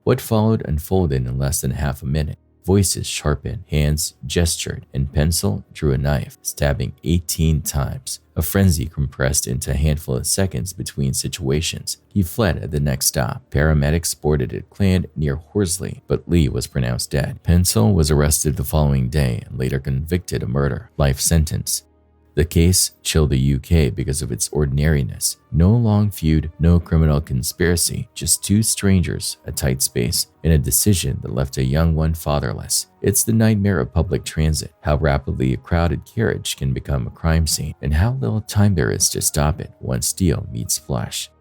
What followed unfolded in less than half a minute. Voices sharpened, hands gestured, and Pencil drew a knife, stabbing 18 times. A frenzy compressed into a handful of seconds between situations. He fled at the next stop. Paramedics boarded a Clan near Horsley, but Lee was pronounced dead. Pencil was arrested the following day and later convicted of murder, life sentence. The case chilled the UK because of its ordinariness. No long feud, no criminal conspiracy, just two strangers, a tight space, and a decision that left a young one fatherless. It's the nightmare of public transit, how rapidly a crowded carriage can become a crime scene, and how little time there is to stop it once steel meets flesh.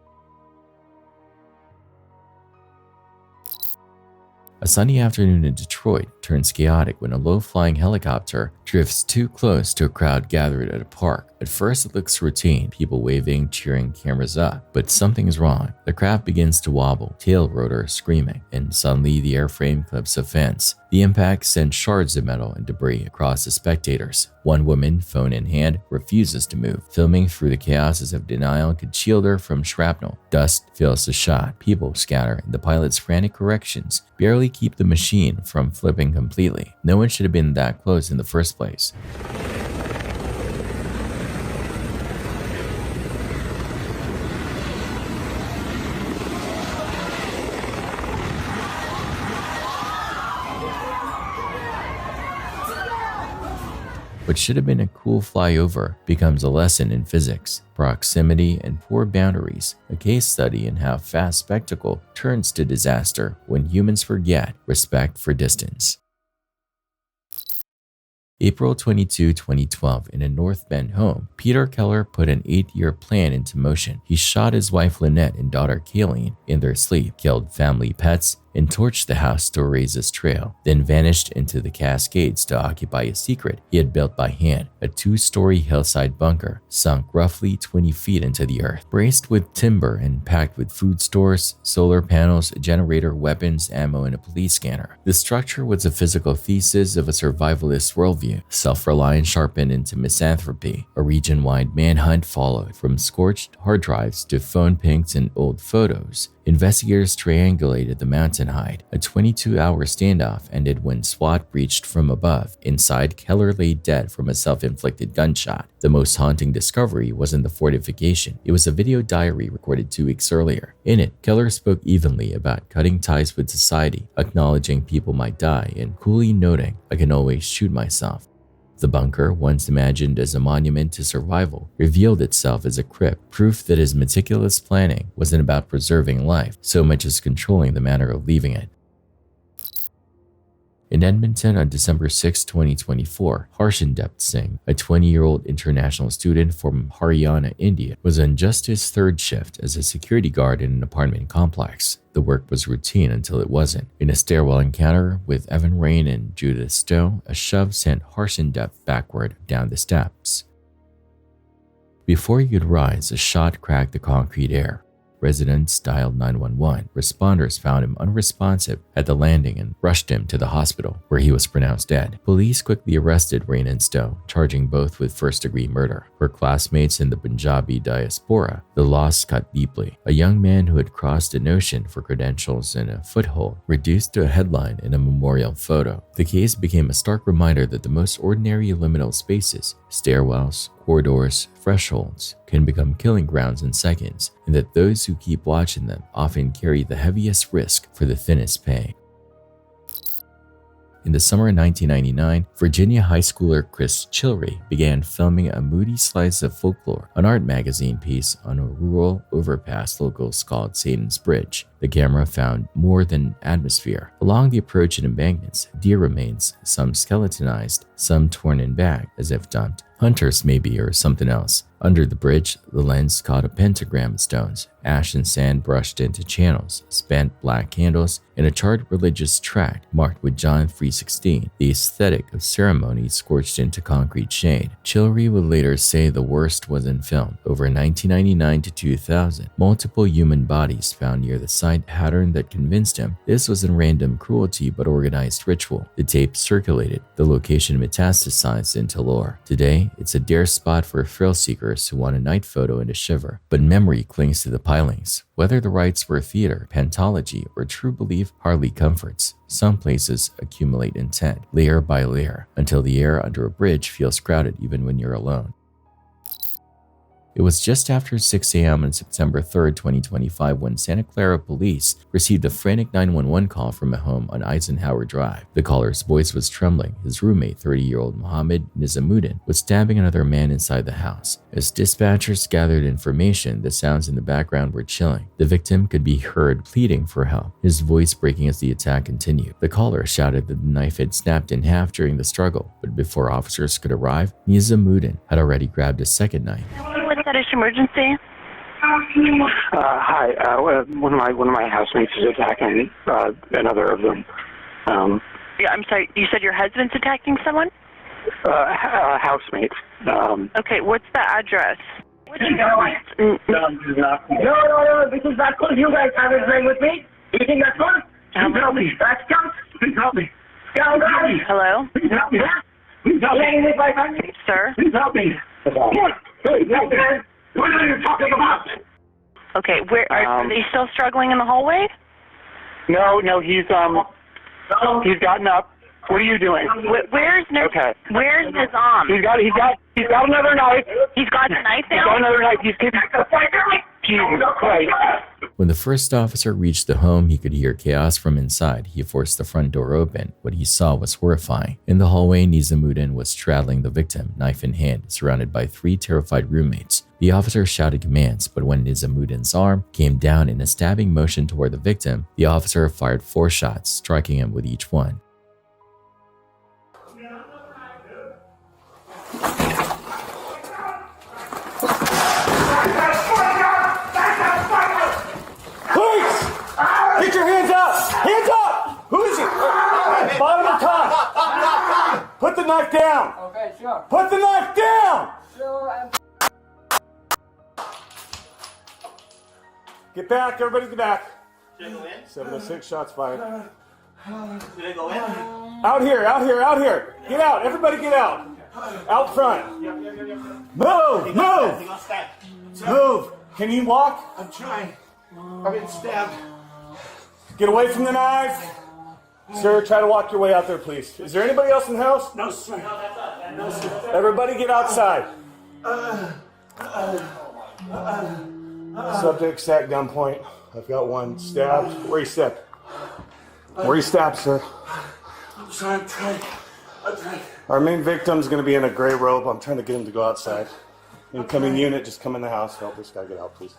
A sunny afternoon in Detroit turns chaotic when a low-flying helicopter drifts too close to a crowd gathered at a park. At first it looks routine, people waving, cheering, cameras up, but something is wrong. The craft begins to wobble, tail rotor screaming, and suddenly the airframe clips a fence. The impact sends shards of metal and debris across the spectators. One woman, phone in hand, refuses to move, filming through the chaos as if denial could shield her from shrapnel. Dust fills the shot, people scatter, and the pilot's frantic corrections barely keep the machine from flipping completely. No one should have been that close in the first place. What should have been a cool flyover becomes a lesson in physics, proximity, and poor boundaries, a case study in how fast spectacle turns to disaster when humans forget respect for distance. April 22, 2012, in a North Bend home, Peter Keller put an 8-year plan into motion. He shot his wife Lynette and daughter Kayleen in their sleep, killed family pets, and torched the house to raise his trail, then vanished into the Cascades to occupy a secret he had built by hand, a 2-story hillside bunker sunk roughly 20 feet into the earth, braced with timber and packed with food stores, solar panels, a generator, weapons, ammo, and a police scanner. The structure was a physical thesis of a survivalist worldview, self-reliance sharpened into misanthropy. A region-wide manhunt followed, from scorched hard drives to phone pings and old photos. Investigators triangulated the mountain hide. A 22-hour standoff ended when SWAT breached from above. Inside, Keller lay dead from a self-inflicted gunshot. The most haunting discovery wasn't the fortification. It was a video diary recorded 2 weeks earlier. In it, Keller spoke evenly about cutting ties with society, acknowledging people might die, and coolly noting, "I can always shoot myself." The bunker, once imagined as a monument to survival, revealed itself as a crypt, proof that his meticulous planning wasn't about preserving life so much as controlling the manner of leaving it. In Edmonton on December 6, 2024, Harshandeep Singh, a 20-year-old international student from Haryana, India, was on just his 3rd shift as a security guard in an apartment complex. The work was routine until it wasn't. In a stairwell encounter with Evan Rain and Judith Stowe, a shove sent Harshandeep backward down the steps. Before he could rise, a shot cracked the concrete air. Residents dialed 911. Responders found him unresponsive at the landing and rushed him to the hospital, where he was pronounced dead. Police quickly arrested Rain and Stowe, charging both with first-degree murder. For classmates in the Punjabi diaspora, the loss cut deeply. A young man who had crossed an ocean for credentials and a foothold, reduced to a headline in a memorial photo. The case became a stark reminder that the most ordinary liminal spaces, stairwells, corridors, thresholds, can become killing grounds in seconds, and that those who keep watching them often carry the heaviest risk for the thinnest pay. In the summer of 1999, Virginia high schooler Chris Chilry began filming a moody slice of folklore, an art magazine piece on a rural overpass locals called Satan's Bridge. The camera found more than atmosphere. Along the approach and embankments, deer remains, some skeletonized, some torn and bagged, as if dumped. Hunters maybe, or something else. Under the bridge, the lens caught a pentagram of stones, ash and sand brushed into channels, spent black candles, and a charred religious tract marked with John 3:16, the aesthetic of ceremony scorched into concrete shade. Chilry would later say the worst was in film. Over 1999 to 2000, multiple human bodies found near the site, pattern that convinced him this wasn't random cruelty but organized ritual. The tape circulated, the location metastasized into lore. Today, it's a dare spot for thrill seekers who want a night photo and a shiver, but memory clings to the pilings. Whether the rites were theater, pantology, or true belief hardly comforts. Some places accumulate intent, layer by layer, until the air under a bridge feels crowded even when you're alone. It was just after 6 a.m. on September 3, 2025 when Santa Clara police received a frantic 911 call from a home on Eisenhower Drive. The caller's voice was trembling. His roommate, 30-year-old Mohammed Nizamuddin, was stabbing another man inside the house. As dispatchers gathered information, the sounds in the background were chilling. The victim could be heard pleading for help, his voice breaking as the attack continued. The caller shouted that the knife had snapped in half during the struggle, but before officers could arrive, Nizamuddin had already grabbed a second knife. What's that emergency? Hi. One of my housemates is attacking another of them. Yeah, I'm sorry. You said your husband's attacking someone? Housemate. Okay. What's the address? No, this is not good. You guys have a drink with me? Do you think that's good? Please help me. That's good. Please help me. Hello? Please help me. Please help me. Sir? Please help me. What are you talking about? Okay, where are they still struggling in the hallway? No, he's gotten up. What are you doing? Where's Okay. Where's Nizam? He's got another knife. He's got a knife now? He's got another knife. Jesus Christ. When the first officer reached the home, he could hear chaos from inside. He forced the front door open. What he saw was horrifying. In the hallway, Nizamuddin was straddling the victim, knife in hand, surrounded by 3 terrified roommates. The officer shouted commands, but when Nizamuddin's arm came down in a stabbing motion toward the victim, the officer fired 4 shots, striking him with each one. Get your hands up! Hands up! Who is it? Bottom or top? Put the knife down! Okay, sure. Put the knife down! Sure. Get back, everybody get back. 706 shots fired. Out here. Get out, everybody get out. Out front. Move! Move! Can you walk? I'm trying. I'm getting stabbed. Get away from the knife. Sir, try to walk your way out there, please. Is there anybody else in the house? No, sir. No, sir. Everybody get outside. Subject's at gunpoint. I've got one stabbed. Where you stabbed? Where you stabbed, sir? I'm trying. Our main victim's going to be in a gray robe. I'm trying to get him to go outside. Incoming unit, just come in the house. Help this guy get out, please.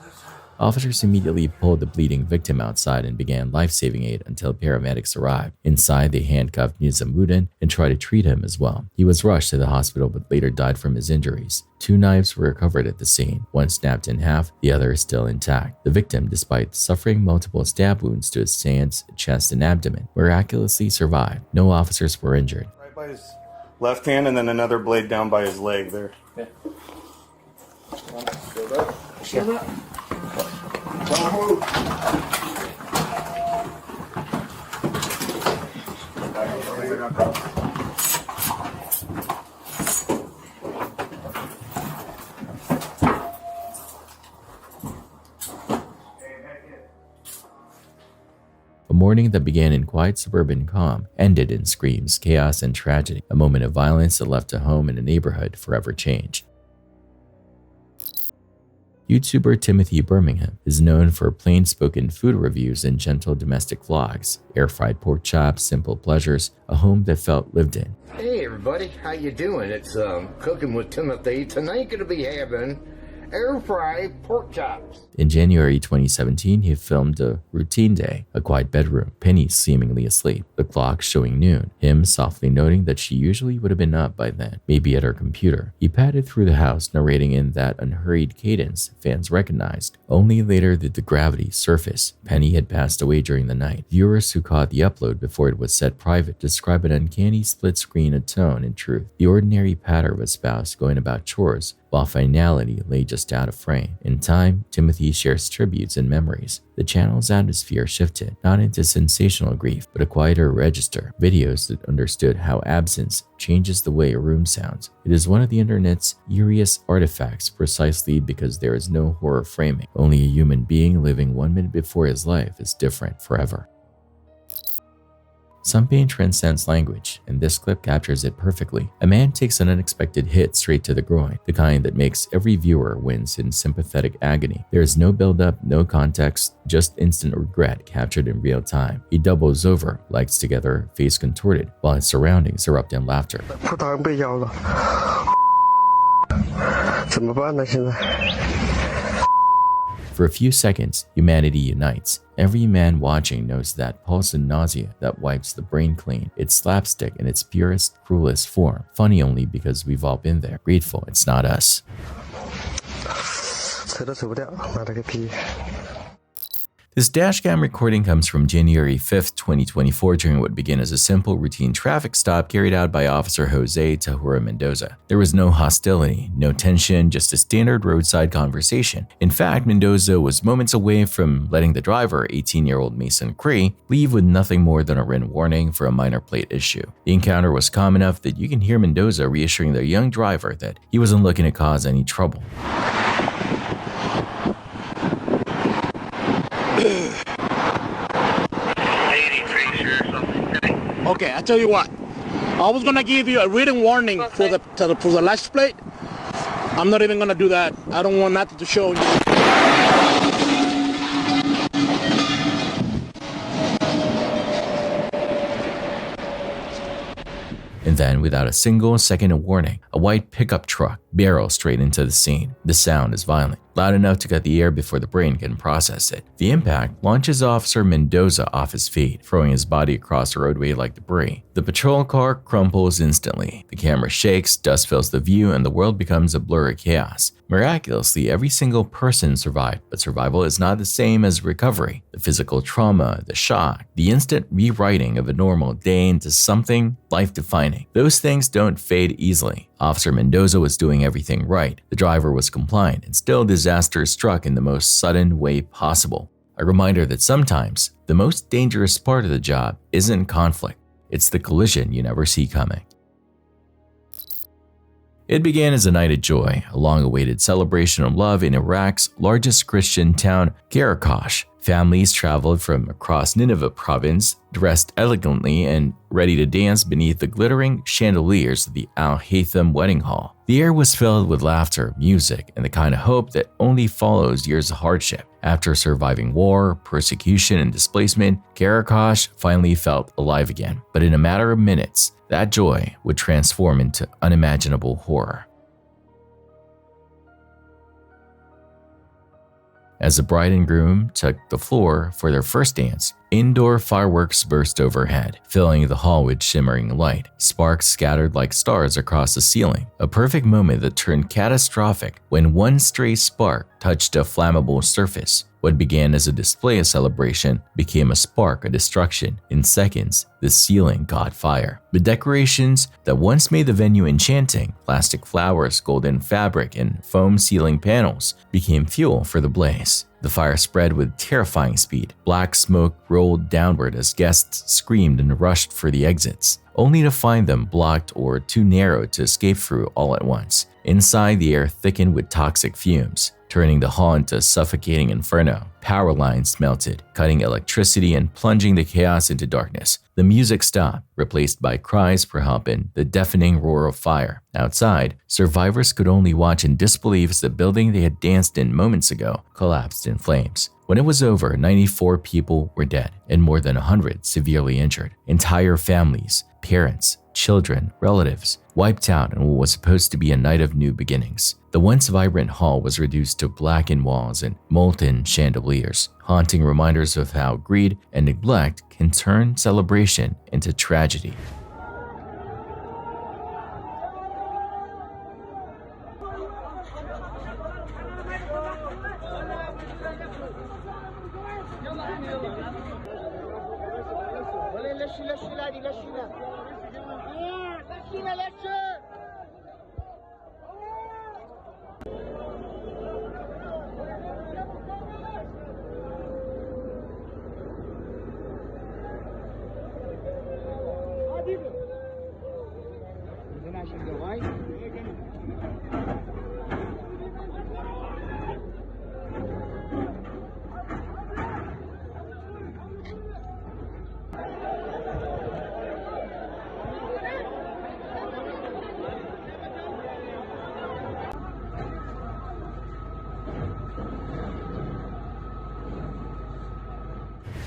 Officers immediately pulled the bleeding victim outside and began life-saving aid until paramedics arrived. Inside, they handcuffed Nizamuddin and tried to treat him as well. He was rushed to the hospital but later died from his injuries. 2 knives were recovered at the scene. One snapped in half, the other is still intact. The victim, despite suffering multiple stab wounds to his hands, chest, and abdomen, miraculously survived. No officers were injured. Right by his left hand and then another blade down by his leg there. Yeah. Shield up. Don't move. A morning that began in quiet suburban calm ended in screams, chaos, and tragedy. A moment of violence that left a home and a neighborhood forever changed. YouTuber Timothy Birmingham is known for plain-spoken food reviews and gentle domestic vlogs, air-fried pork chops, simple pleasures, a home that felt lived in. Hey everybody, how you doing? It's Cooking with Timothy. Tonight gonna be having air-fried pork chops. In January 2017, he filmed a routine day, a quiet bedroom, Penny seemingly asleep, the clock showing noon, him softly noting that she usually would have been up by then, maybe at her computer. He padded through the house, narrating in that unhurried cadence fans recognized. Only later did the gravity surface. Penny had passed away during the night. Viewers who caught the upload before it was set private describe an uncanny split screen of tone and truth. The ordinary patter of a spouse going about chores, while finality lay just out of frame. In time, Timothy shares tributes and memories. The channel's atmosphere shifted, not into sensational grief, but a quieter register, videos that understood how absence changes the way a room sounds. It is one of the internet's eeriest artifacts precisely because there is no horror framing. Only a human being living 1 minute before his life is different forever. Some pain transcends language, and this clip captures it perfectly. A man takes an unexpected hit straight to the groin, the kind that makes every viewer wince in sympathetic agony. There is no build-up, no context, just instant regret captured in real time. He doubles over, legs together, face contorted, while his surroundings erupt in laughter. 葡萄被咬了，怎么办呢？现在。 For a few seconds, humanity unites. Every man watching knows that pulse and nausea that wipes the brain clean. It's slapstick in its purest, cruelest form. Funny only because we've all been there. Grateful it's not us. 扯都扯不掉，妈了个逼！ This dashcam recording comes from January 5th, 2024 during what began as a simple routine traffic stop carried out by Officer Jose Tahura Mendoza. There was no hostility, no tension, just a standard roadside conversation. In fact, Mendoza was moments away from letting the driver, 18-year-old Mason Cree, leave with nothing more than a written warning for a minor plate issue. The encounter was calm enough that you can hear Mendoza reassuring the young driver that he wasn't looking to cause any trouble. Okay, I tell you what. I was gonna give you a written warning for the license plate. I'm not even gonna do that. I don't want nothing to show you. And then, without a single second of warning, a white pickup truck barrels straight into the scene. The sound is violent, loud enough to cut the air before the brain can process it. The impact launches Officer Mendoza off his feet, throwing his body across the roadway like debris. The patrol car crumples instantly. The camera shakes, dust fills the view, and the world becomes a blur of chaos. Miraculously, every single person survived, but survival is not the same as recovery. The physical trauma, the shock, the instant rewriting of a normal day into something life-defining. Those things don't fade easily. Officer Mendoza was doing everything right. The driver was compliant, and still disaster struck in the most sudden way possible. A reminder that sometimes the most dangerous part of the job isn't conflict. It's the collision you never see coming. It began as a night of joy, a long-awaited celebration of love in Iraq's largest Christian town, Karakosh. Families traveled from across Nineveh province, dressed elegantly and ready to dance beneath the glittering chandeliers of the Al-Haytham wedding hall. The air was filled with laughter, music, and the kind of hope that only follows years of hardship. After surviving war, persecution, and displacement, Karakosh finally felt alive again. But in a matter of minutes, that joy would transform into unimaginable horror. As the bride and groom took the floor for their first dance, indoor fireworks burst overhead, filling the hall with shimmering light. Sparks scattered like stars across the ceiling, a perfect moment that turned catastrophic when one stray spark touched a flammable surface. What began as a display of celebration became a spark of destruction. In seconds, the ceiling caught fire. The decorations that once made the venue enchanting, plastic flowers, golden fabric, and foam ceiling panels, became fuel for the blaze. The fire spread with terrifying speed. Black smoke rolled downward as guests screamed and rushed for the exits, only to find them blocked or too narrow to escape through all at once. Inside, the air thickened with toxic fumes, turning the hall into a suffocating inferno. Power lines melted, cutting electricity and plunging the chaos into darkness. The music stopped, replaced by cries for help and the deafening roar of fire. Outside, survivors could only watch in disbelief as the building they had danced in moments ago collapsed in flames. When it was over, 94 people were dead and more than 100 severely injured. Entire families, parents, children, relatives, wiped out in what was supposed to be a night of new beginnings. The once vibrant hall was reduced to blackened walls and molten chandeliers, haunting reminders of how greed and neglect can turn celebration into tragedy.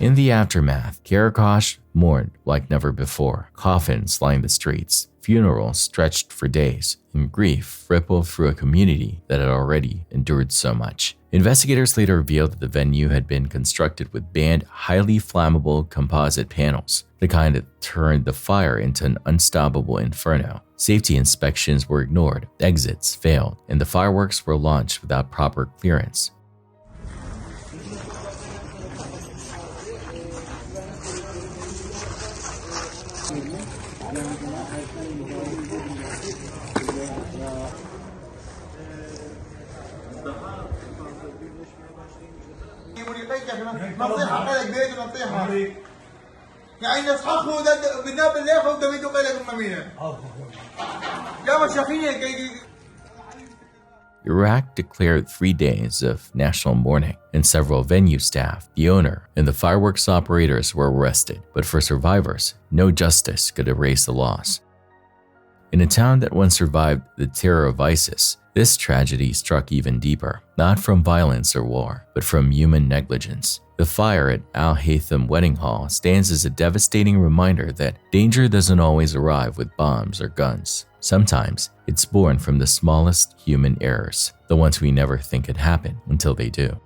In the aftermath, Karakosh mourned like never before. Coffins lined the streets. Funerals stretched for days, and grief rippled through a community that had already endured so much. Investigators later revealed that the venue had been constructed with banned, highly flammable composite panels, the kind that turned the fire into an unstoppable inferno. Safety inspections were ignored, exits failed, and the fireworks were launched without proper clearance. Iraq declared 3 days of national mourning, and several venue staff, the owner, and the fireworks operators were arrested. But for survivors, no justice could erase the loss. In a town that once survived the terror of ISIS, this tragedy struck even deeper, not from violence or war, but from human negligence. The fire at Al Haytham Wedding Hall stands as a devastating reminder that danger doesn't always arrive with bombs or guns. Sometimes it's born from the smallest human errors, the ones we never think could happen until they do.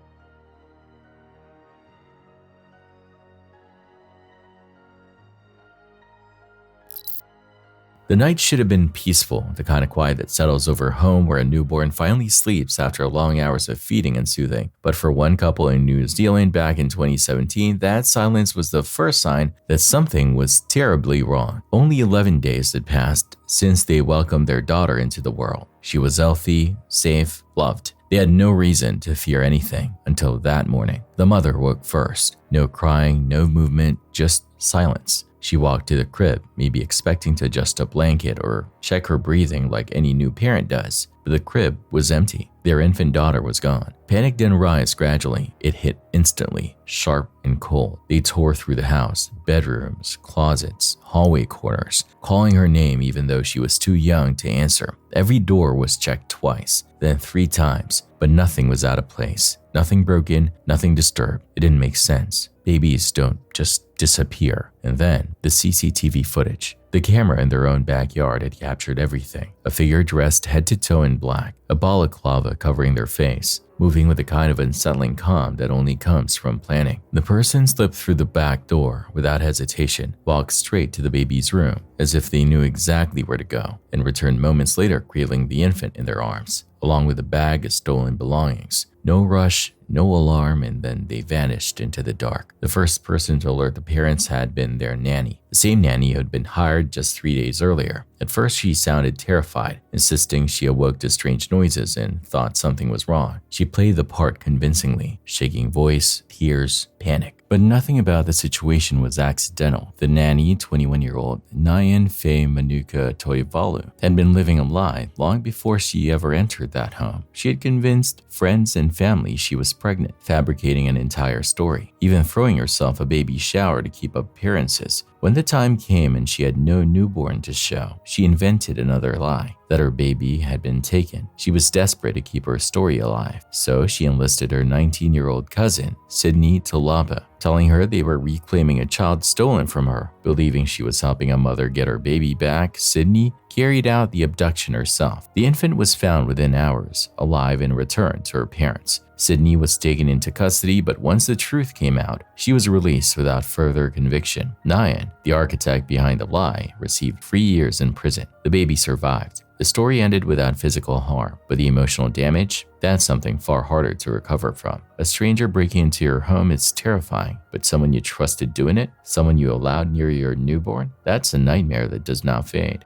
The night should have been peaceful, the kind of quiet that settles over a home where a newborn finally sleeps after long hours of feeding and soothing. But for one couple in New Zealand back in 2017, that silence was the first sign that something was terribly wrong. Only 11 days had passed since they welcomed their daughter into the world. She was healthy, safe, loved. They had no reason to fear anything until that morning. The mother woke first. No crying, no movement, just silence. She walked to the crib, maybe expecting to adjust a blanket or check her breathing like any new parent does, but the crib was empty. Their infant daughter was gone. Panic didn't rise gradually. It hit instantly, sharp and cold. They tore through the house, bedrooms, closets, hallway corners, calling her name even though she was too young to answer. Every door was checked twice, then 3 times, but nothing was out of place. Nothing broken, nothing disturbed. It didn't make sense. Babies don't just disappear. And then the CCTV footage. The camera in their own backyard had captured everything. A figure dressed head to toe in black, a balaclava covering their face, moving with a kind of unsettling calm that only comes from planning. The person slipped through the back door without hesitation, walked straight to the baby's room, as if they knew exactly where to go, and returned moments later cradling the infant in their arms, along with a bag of stolen belongings. No rush, no alarm, and then they vanished into the dark. The first person to alert the parents had been their nanny, the same nanny who had been hired just 3 days earlier. At first, she sounded terrified, insisting she awoke to strange noises and thought something was wrong. She played the part convincingly, shaking voice, tears, panic. But nothing about the situation was accidental. The nanny, 21-year-old Nyan Faye Manuka Toivalu, had been living a lie long before she ever entered that home. She had convinced friends and family she was pregnant, fabricating an entire story, even throwing herself a baby shower to keep up appearances. When the time came and she had no newborn to show, she invented another lie, that her baby had been taken. She was desperate to keep her story alive, so she enlisted her 19-year-old cousin, Sydney Talaba, telling her they were reclaiming a child stolen from her. Believing she was helping a mother get her baby back, Sydney carried out the abduction herself. The infant was found within hours, alive, and returned to her parents. Sydney was taken into custody, but once the truth came out, she was released without further conviction. Nyan, the architect behind the lie, received 3 years in prison. The baby survived. The story ended without physical harm, but the emotional damage, that's something far harder to recover from. A stranger breaking into your home is terrifying, but someone you trusted doing it, someone you allowed near your newborn, that's a nightmare that does not fade.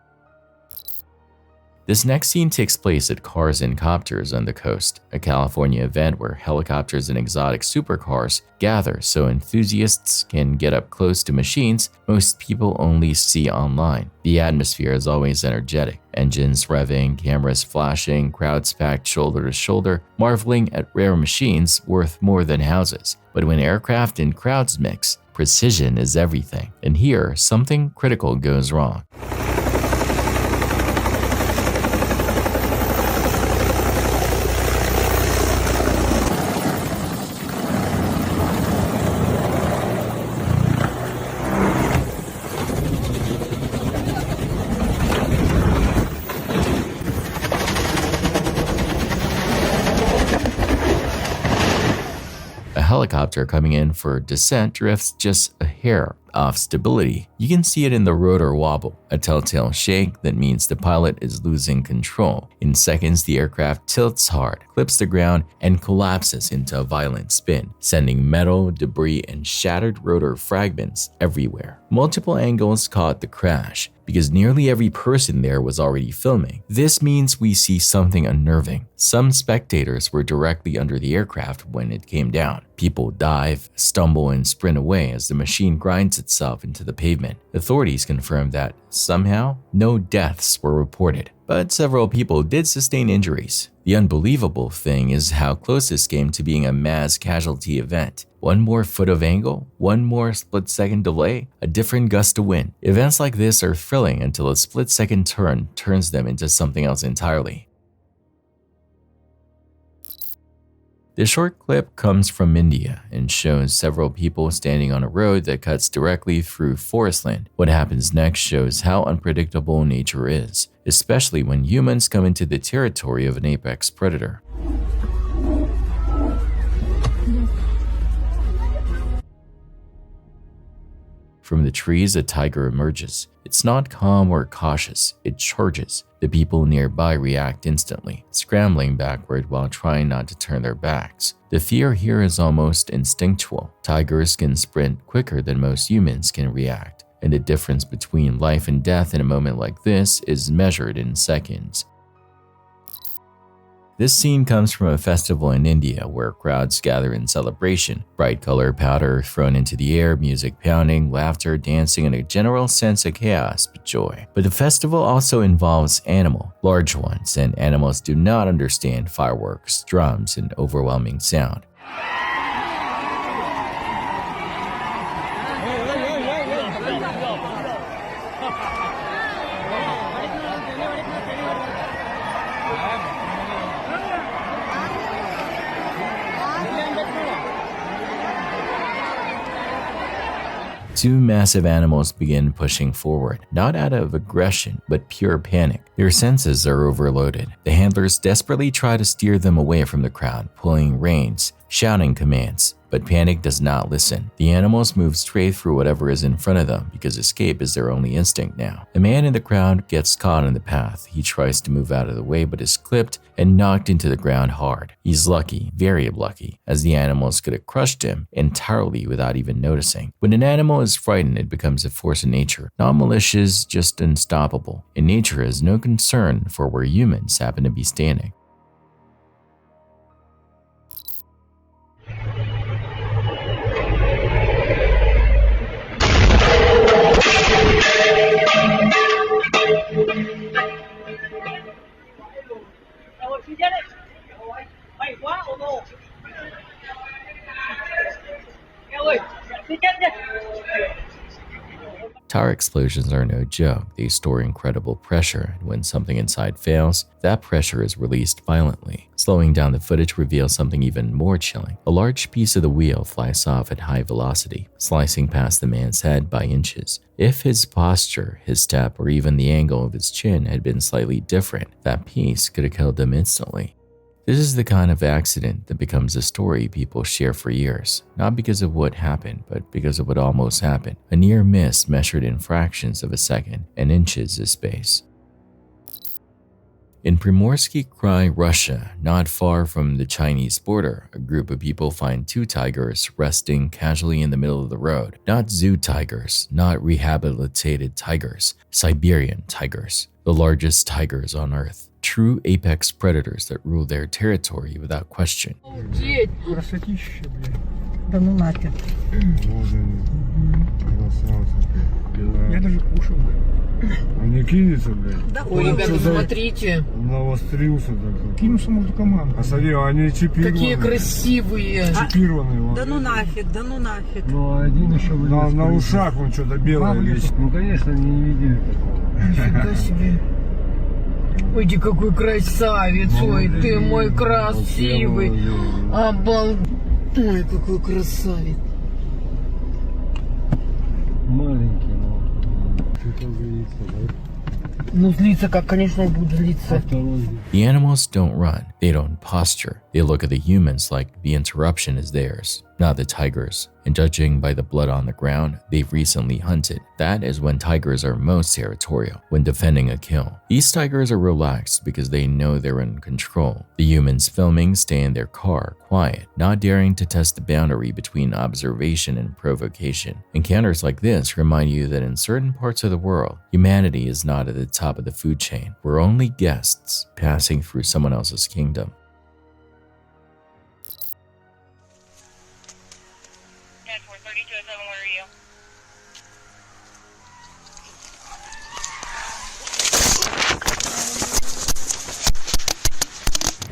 This next scene takes place at Cars and Copters on the coast, a California event where helicopters and exotic supercars gather so enthusiasts can get up close to machines most people only see online. The atmosphere is always energetic, engines revving, cameras flashing, crowds packed shoulder to shoulder, marveling at rare machines worth more than houses. But when aircraft and crowds mix, precision is everything. And here, something critical goes wrong. helicopter coming in for descent drifts just a hair off stability. You can see it in the rotor wobble, a telltale shake that means the pilot is losing control. In seconds, the aircraft tilts hard, clips the ground, and collapses into a violent spin, sending metal, debris, and shattered rotor fragments everywhere. Multiple angles caught the crash, because nearly every person there was already filming. This means we see something unnerving. Some spectators were directly under the aircraft when it came down. People dive, stumble, and sprint away as the machine grinds itself into the pavement. Authorities confirmed that, somehow, no deaths were reported, but several people did sustain injuries. The unbelievable thing is how close this came to being a mass casualty event. One more foot of angle, one more split-second delay, a different gust of wind. Events like this are thrilling until a split-second turn turns them into something else entirely. The short clip comes from India and shows several people standing on a road that cuts directly through forest land. What happens next shows how unpredictable nature is, especially when humans come into the territory of an apex predator. From the trees, a tiger emerges. It's not calm or cautious, it charges. The people nearby react instantly, scrambling backward while trying not to turn their backs. The fear here is almost instinctual. Tigers can sprint quicker than most humans can react, and the difference between life and death in a moment like this is measured in seconds. This scene comes from a festival in India where crowds gather in celebration. Bright color powder thrown into the air, music pounding, laughter, dancing, and a general sense of chaos but joy. But the festival also involves large ones, and animals do not understand fireworks, drums, and overwhelming sound. Two massive animals begin pushing forward, not out of aggression, but pure panic. Their senses are overloaded. The handlers desperately try to steer them away from the crowd, pulling reins, shouting commands, but panic does not listen. The animals move straight through whatever is in front of them because escape is their only instinct now. A man in the crowd gets caught in the path. He tries to move out of the way but is clipped and knocked into the ground hard. He's lucky, very lucky, as the animals could have crushed him entirely without even noticing. When an animal is frightened, it becomes a force of nature, not malicious, just unstoppable. And nature has no concern for where humans happen to be standing. Tower explosions are no joke. They store incredible pressure, and when something inside fails, that pressure is released violently. Slowing down the footage reveals something even more chilling. A large piece of the wheel flies off at high velocity, slicing past the man's head by inches. If his posture, his step, or even the angle of his chin had been slightly different, that piece could have killed him instantly. This is the kind of accident that becomes a story people share for years, not because of what happened, but because of what almost happened. A near miss measured in fractions of a second and inches of space. In Primorsky Krai, Russia, not far from the Chinese border, a group of people find two tigers resting casually in the middle of the road. Not zoo tigers, not rehabilitated tigers, Siberian tigers, the largest tigers on Earth. True apex predators that rule their territory without question. Да ну нафиг. Я даже кушал. Он не кинется, блядь. Да, ой, ребята, смотрите. Навострился такой. Кинулся может команду. А смотри, они чипированы. Какие красивые. Чипированные. Да ну нафиг, да ну нафиг. Ну, один еще на ушах он что-то белое висит. Ну, конечно, не видели такого. Нифига себе. Ой, ты какой красавец, ой, ты мой красивый. Ой, какой красавец. Маленький, но что-то злится, да? Ну, злиться как, конечно, будет злиться. The animals don't run, they don't posture. They look at the humans like the interruption is theirs, not the tigers. And judging by the blood on the ground they've recently hunted, that is when tigers are most territorial, when defending a kill. These tigers are relaxed because they know they're in control. The humans filming stay in their car, quiet, not daring to test the boundary between observation and provocation. Encounters like this remind you that in certain parts of the world, humanity is not at the top of the food chain. We're only guests passing through someone else's kingdom.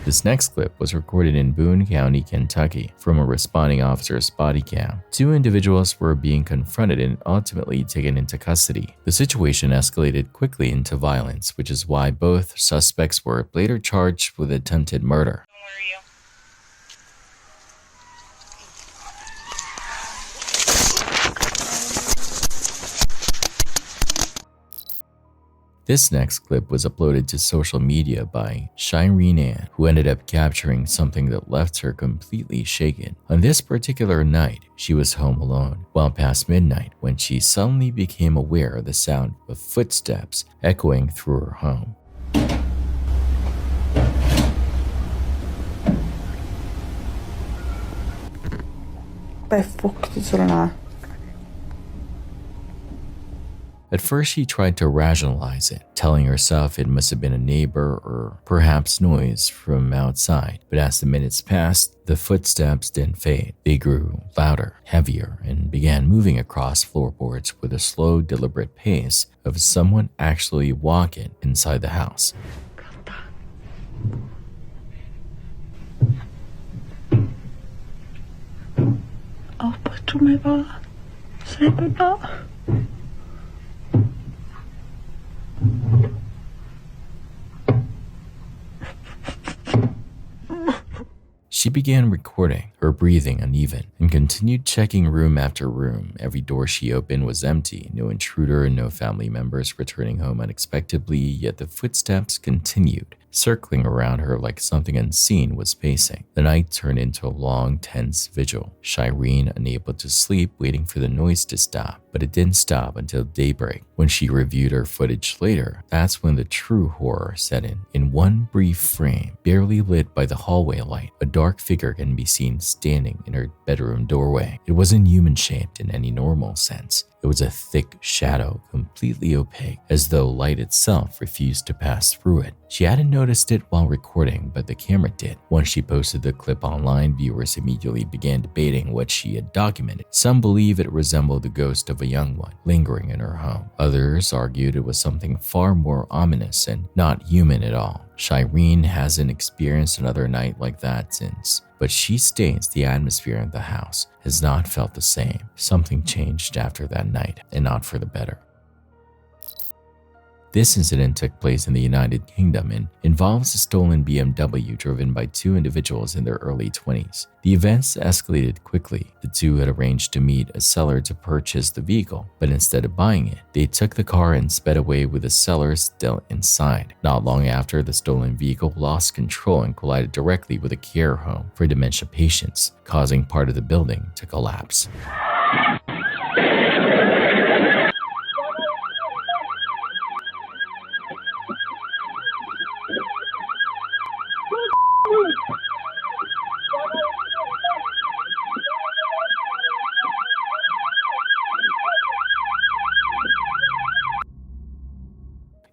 This next clip was recorded in Boone County, Kentucky, from a responding officer's body cam. Two individuals were being confronted and ultimately taken into custody. The situation escalated quickly into violence, which is why both suspects were later charged with attempted murder. This next clip was uploaded to social media by Shireen Ann, who ended up capturing something that left her completely shaken. On this particular night, she was home alone, well past midnight, when she suddenly became aware of the sound of footsteps echoing through her home. At first, she tried to rationalize it, telling herself it must have been a neighbor or perhaps noise from outside. But as the minutes passed, the footsteps didn't fade. They grew louder, heavier, and began moving across floorboards with a slow, deliberate pace of someone actually walking inside the house. She began recording, her breathing uneven, and continued checking room after room. Every door she opened was empty, no intruder and no family members returning home unexpectedly, yet the footsteps continued, circling around her like something unseen was pacing. The night turned into a long, tense vigil. Shireen, unable to sleep, waiting for the noise to stop, but it didn't stop until daybreak. When she reviewed her footage later, that's when the true horror set in. In one brief frame, barely lit by the hallway light, a dark figure can be seen standing in her bedroom doorway. It wasn't human-shaped in any normal sense. It was a thick shadow, completely opaque, as though light itself refused to pass through it. She hadn't noticed it while recording, but the camera did. Once she posted the clip online, viewers immediately began debating what she had documented. Some believe it resembled the ghost of a young one lingering in her home. Others argued it was something far more ominous and not human at all. Shireen hasn't experienced another night like that since, but she states the atmosphere in the house has not felt the same. Something changed after that night, and not for the better. This incident took place in the United Kingdom and involves a stolen BMW driven by two individuals in their early 20s. The events escalated quickly. The two had arranged to meet a seller to purchase the vehicle, but instead of buying it, they took the car and sped away with the seller still inside. Not long after, the stolen vehicle lost control and collided directly with a care home for dementia patients, causing part of the building to collapse.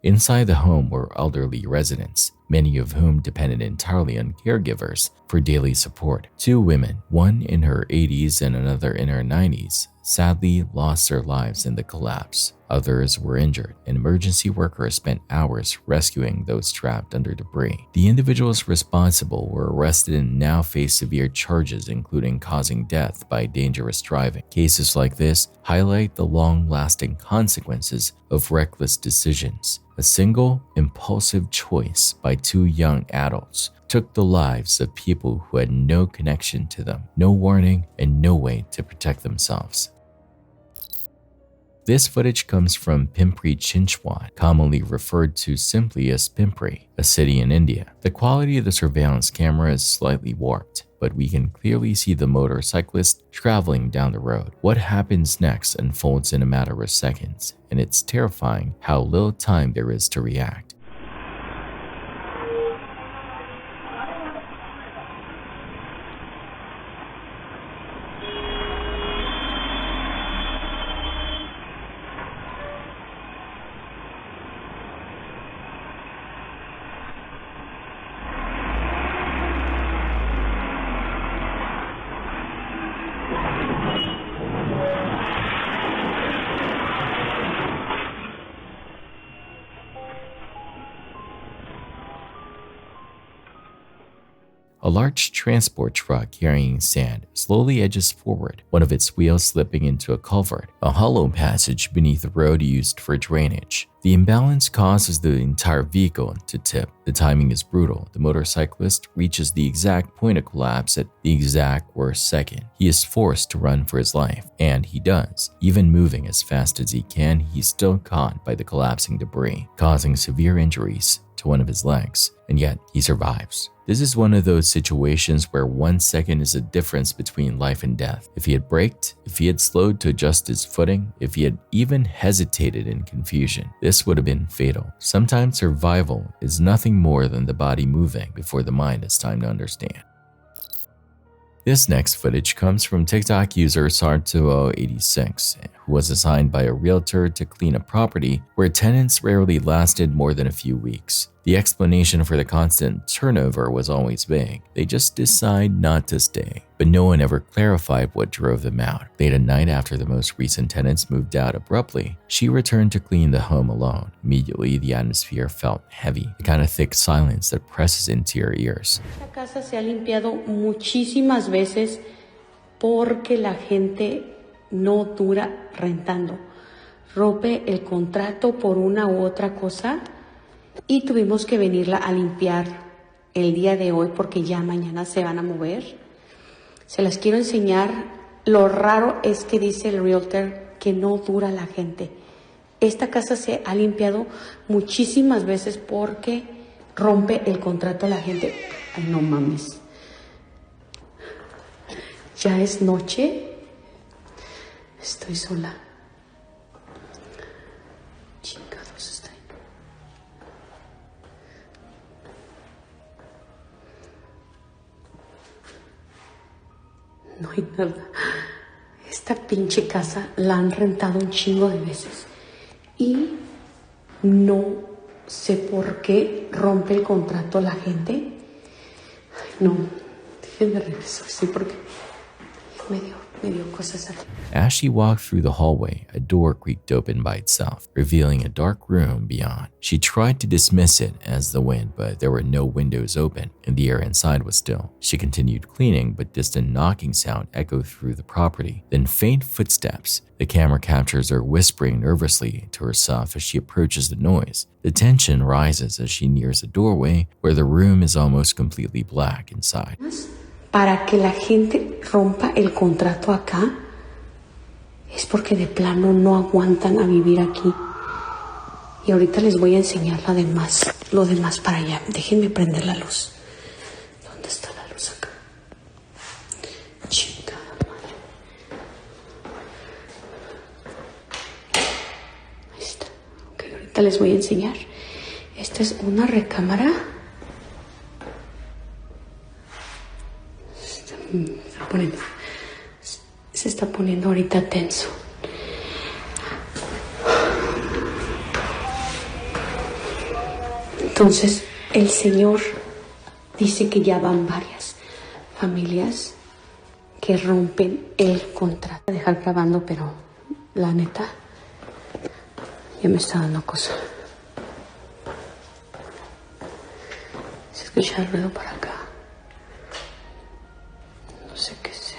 Inside the home were elderly residents, many of whom depended entirely on caregivers for daily support. Two women, one in her 80s and another in her 90s, sadly lost their lives in the collapse. Others were injured, and emergency workers spent hours rescuing those trapped under debris. The individuals responsible were arrested and now face severe charges, including causing death by dangerous driving. Cases like this highlight the long-lasting consequences of reckless decisions. A single, impulsive choice by two young adults took the lives of people who had no connection to them, no warning, and no way to protect themselves. This footage comes from Pimpri Chinchwad, commonly referred to simply as Pimpri, a city in India. The quality of the surveillance camera is slightly warped, but we can clearly see the motorcyclist traveling down the road. What happens next unfolds in a matter of seconds, and it's terrifying how little time there is to react. A large transport truck carrying sand slowly edges forward, one of its wheels slipping into a culvert, a hollow passage beneath the road used for drainage. The imbalance causes the entire vehicle to tip. The timing is brutal. The motorcyclist reaches the exact point of collapse at the exact worst second. He is forced to run for his life, and he does. Even moving as fast as he can, he's still caught by the collapsing debris, causing severe injuries to one of his legs, and yet he survives. This is one of those situations where 1 second is the difference between life and death. If he had braked, if he had slowed to adjust his footing, if he had even hesitated in confusion, this would have been fatal. Sometimes survival is nothing more than the body moving before the mind has time to understand. This next footage comes from TikTok user SHOUTOUT86, who was assigned by a realtor to clean a property where tenants rarely lasted more than a few weeks. The explanation for the constant turnover was always vague. They just decide not to stay. But no one ever clarified what drove them out. Late at night, after the most recent tenants moved out abruptly, she returned to clean the home alone. Immediately, the atmosphere felt heavy, the kind of thick silence that presses into your ears. Esta casa se ha limpiado muchísimas veces porque la gente no dura rentando. Rompe el contrato por una u otra cosa y tuvimos que venirla a limpiar el día de hoy porque ya mañana se van a mover. Se las quiero enseñar. Lo raro es que dice el realtor que no dura la gente. Esta casa se ha limpiado muchísimas veces porque rompe el contrato a la gente. Ay, no mames. Ya es noche. Estoy sola. Chingados, está ahí. No hay nada. Esta pinche casa la han rentado un chingo de veces. Y no sé por qué rompe el contrato la gente. Ay, no. Déjenme regresar, sí, porque me dio cosas así. As she walked through the hallway, a door creaked open by itself, revealing a dark room beyond. She tried to dismiss it as the wind, but there were no windows open, and the air inside was still. She continued cleaning, but distant knocking sound echoed through the property. Then faint footsteps. The camera captures her whispering nervously to herself as she approaches the noise. The tension rises as she nears a doorway where the room is almost completely black inside. Para que la gente rompa el contrato acá es porque de plano no aguantan a vivir aquí. Y ahorita les voy a enseñar lo demás para allá. Déjenme prender la luz. ¿Dónde está la luz acá? Chingada madre. Ahí está. Ok, ahorita les voy a enseñar. Esta es una recámara. Se está poniendo ahorita tenso. Entonces, el señor dice que ya van varias familias que rompen el contrato. Voy a dejar grabando, pero la neta ya me está dando cosa. Se escucha el ruido para acá. No sé qué sea.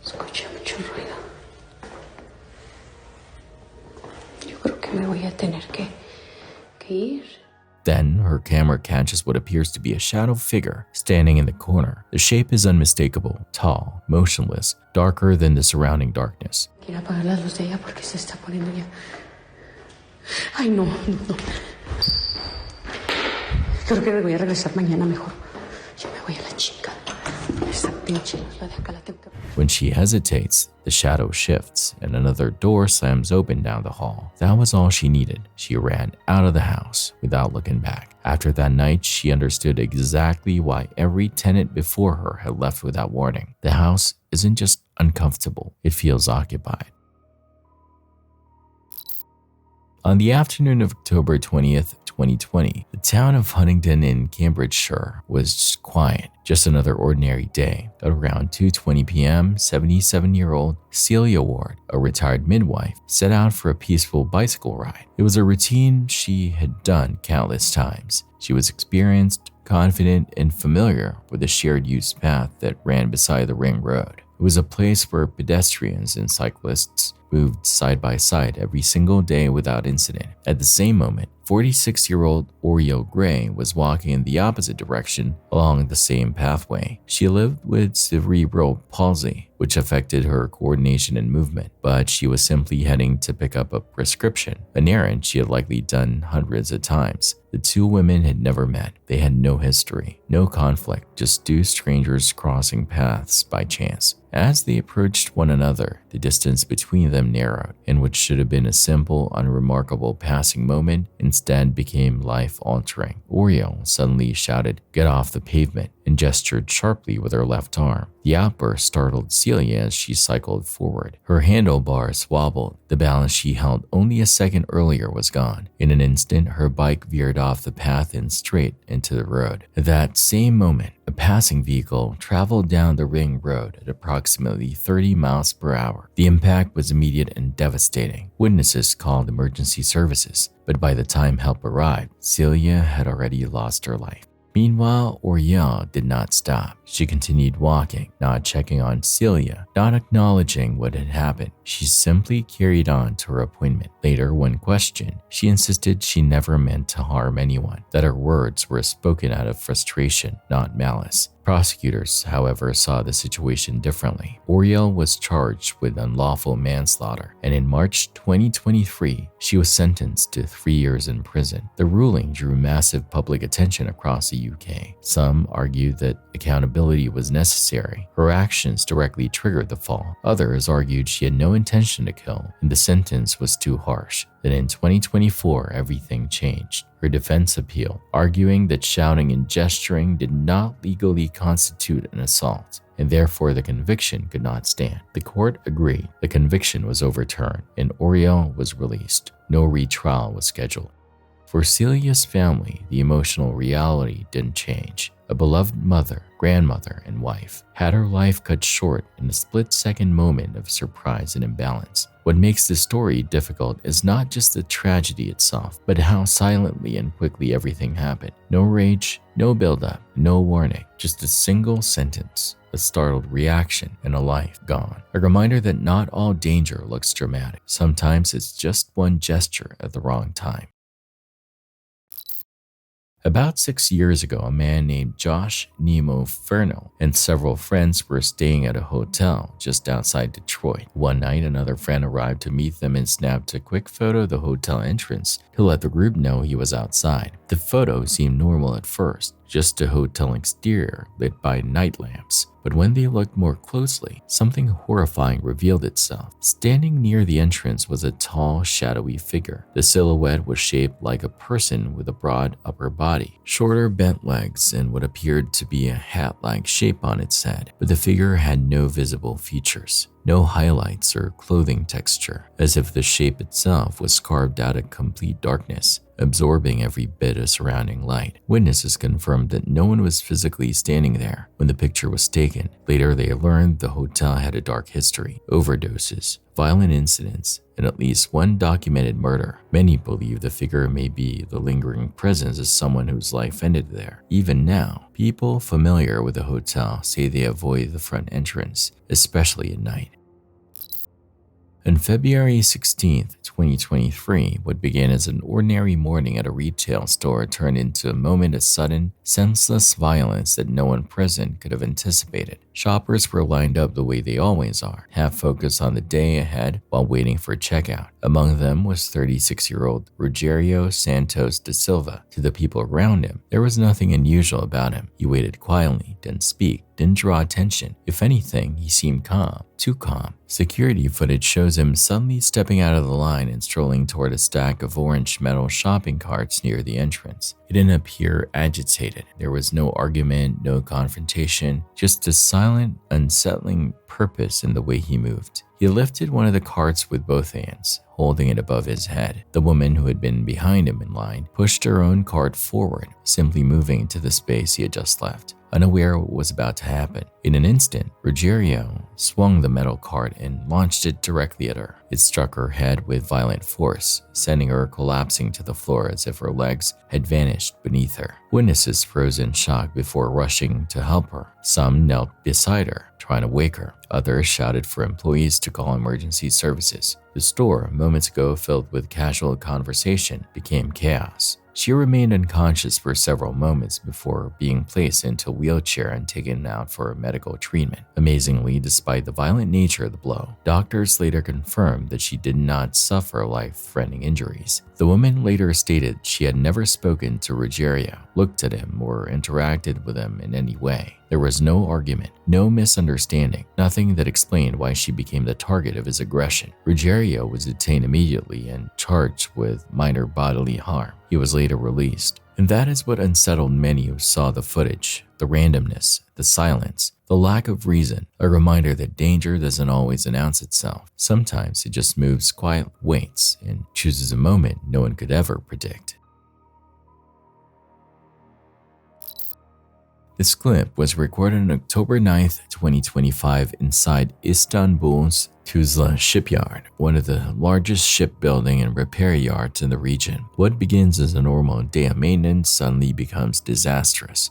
Escucha mucho ruido. Yo creo que me voy a tener que ir. Then her camera catches what appears to be a shadow figure standing in the corner. The shape is unmistakable, tall, motionless, darker than the surrounding darkness. Quiero apagar las luces ya porque se está poniendo ya. Ay, no. Creo que voy a regresar mañana mejor. Yo me voy a la chica. Esa pinche luz de acá la tengo que... When she hesitates, the shadow shifts and another door slams open down the hall. That was all she needed. She ran out of the house without looking back. After that night, she understood exactly why every tenant before her had left without warning. The house isn't just uncomfortable, it feels occupied. On the afternoon of October 20th, 2020, the town of Huntingdon in Cambridgeshire was quiet, just another ordinary day. At around 2:20 p.m., 77-year-old Celia Ward, a retired midwife, set out for a peaceful bicycle ride. It was a routine she had done countless times. She was experienced, confident, and familiar with the shared-use path that ran beside the ring road. It was a place where pedestrians and cyclists moved side by side every single day without incident. At the same moment, 46-year-old Oriel Gray was walking in the opposite direction along the same pathway. She lived with cerebral palsy, which affected her coordination and movement, but she was simply heading to pick up a prescription, an errand she had likely done hundreds of times. The two women had never met. They had no history, no conflict, just two strangers crossing paths by chance. As they approached one another, the distance between them narrowed, and what should have been a simple, unremarkable passing moment instead became life-altering. Oriel suddenly shouted, "Get off the pavement," and gestured sharply with her left arm. The outburst startled Celia as she cycled forward. Her handlebars wobbled. The balance she held only a second earlier was gone. In an instant, her bike veered off the path and straight into the road. At that same moment, a passing vehicle traveled down the ring road at approximately 30 miles per hour. The impact was immediate and devastating. Witnesses called emergency services, but by the time help arrived, Celia had already lost her life. Meanwhile, Oriel did not stop. She continued walking, not checking on Celia, not acknowledging what had happened. She simply carried on to her appointment. Later, when questioned, she insisted she never meant to harm anyone, that her words were spoken out of frustration, not malice. Prosecutors, however, saw the situation differently. Oriel was charged with unlawful manslaughter, and in March 2023, she was sentenced to 3 years in prison. The ruling drew massive public attention across the UK. Some argued that accountability was necessary. Her actions directly triggered the fall. Others argued she had no intention to kill, and the sentence was too harsh. Then in 2024, everything changed. Her defense appealed, arguing that shouting and gesturing did not legally constitute an assault, and therefore the conviction could not stand. The court agreed. The conviction was overturned, and Oriel was released. No retrial was scheduled. For Celia's family, the emotional reality didn't change. A beloved mother, grandmother, and wife had her life cut short in a split-second moment of surprise and imbalance. What makes this story difficult is not just the tragedy itself, but how silently and quickly everything happened. No rage, no build-up, no warning, just a single sentence, a startled reaction, and a life gone. A reminder that not all danger looks dramatic. Sometimes it's just one gesture at the wrong time. About 6 years ago, a man named Josh Nemo Ferno and several friends were staying at a hotel just outside Detroit. One night, another friend arrived to meet them and snapped a quick photo of the hotel entrance to let the group know he was outside. The photo seemed normal at first, just a hotel exterior lit by night lamps. But when they looked more closely, something horrifying revealed itself. Standing near the entrance was a tall, shadowy figure. The silhouette was shaped like a person with a broad upper body, shorter bent legs, and what appeared to be a hat-like shape on its head. But the figure had no visible features, no highlights or clothing texture, as if the shape itself was carved out of complete darkness, absorbing every bit of surrounding light. Witnesses confirmed that no one was physically standing there when the picture was taken. Later, they learned the hotel had a dark history, overdoses, violent incidents, and at least one documented murder. Many believe the figure may be the lingering presence of someone whose life ended there. Even now, people familiar with the hotel say they avoid the front entrance, especially at night. On February 16, 2023, what began as an ordinary morning at a retail store turned into a moment of sudden, senseless violence that no one present could have anticipated. Shoppers were lined up the way they always are, half focused on the day ahead while waiting for checkout. Among them was 36-year-old Rogerio Santos da Silva. To the people around him, there was nothing unusual about him. He waited quietly, didn't speak, didn't draw attention. If anything, he seemed calm, too calm. Security footage shows him suddenly stepping out of the line and strolling toward a stack of orange metal shopping carts near the entrance. He didn't appear agitated. There was no argument, no confrontation, just a silent, unsettling purpose in the way he moved. He lifted one of the carts with both hands, holding it above his head. The woman who had been behind him in line pushed her own cart forward, simply moving into the space he had just left, unaware of what was about to happen. In an instant, Rogerio swung the metal cart and launched it directly at her. It struck her head with violent force, sending her collapsing to the floor as if her legs had vanished beneath her. Witnesses froze in shock before rushing to help her. Some knelt beside her, trying to wake her. Others shouted for employees to call emergency services. The store, moments ago filled with casual conversation, became chaos. She remained unconscious for several moments before being placed into a wheelchair and taken out for medical treatment. Amazingly, despite the violent nature of the blow, doctors later confirmed that she did not suffer life-threatening injuries. The woman later stated she had never spoken to Rogerio, looked at him, or interacted with him in any way. There was no argument, no misunderstanding, nothing that explained why she became the target of his aggression. Rogerio was detained immediately and charged with minor bodily harm. He was later released. And that is what unsettled many who saw the footage: the randomness, the silence, the lack of reason, a reminder that danger doesn't always announce itself. Sometimes it just moves quietly, waits, and chooses a moment no one could ever predict. This clip was recorded on October 9, 2025 inside Istanbul's Tuzla shipyard, one of the largest shipbuilding and repair yards in the region. What begins as a normal day of maintenance suddenly becomes disastrous.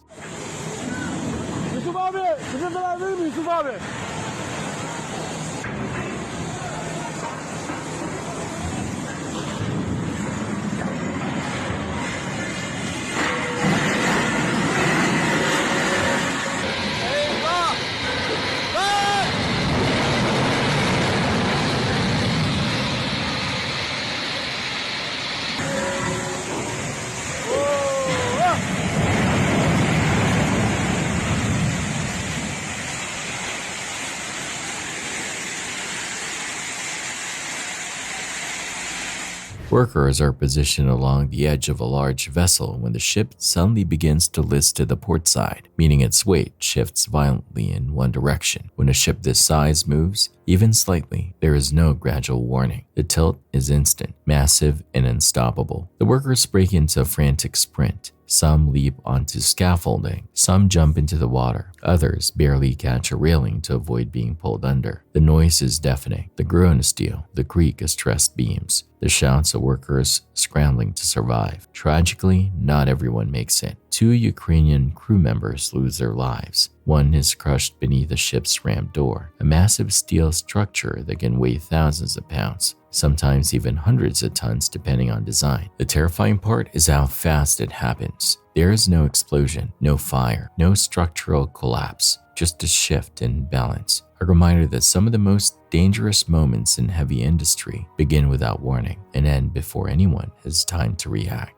Workers are positioned along the edge of a large vessel when the ship suddenly begins to list to the port side, meaning its weight shifts violently in one direction. When a ship this size moves, even slightly, there is no gradual warning. The tilt is instant, massive, and unstoppable. The workers break into a frantic sprint. Some leap onto scaffolding, some jump into the water, others barely catch a railing to avoid being pulled under. The noise is deafening, the groan of steel, the creak of stressed beams, the shouts of workers scrambling to survive. Tragically, not everyone makes it. 2 Ukrainian crew members lose their lives. One is crushed beneath the ship's ramp door, a massive steel structure that can weigh thousands of pounds, sometimes even hundreds of tons depending on design. The terrifying part is how fast it happens. There is no explosion, no fire, no structural collapse, just a shift in balance. A reminder that some of the most dangerous moments in heavy industry begin without warning and end before anyone has time to react.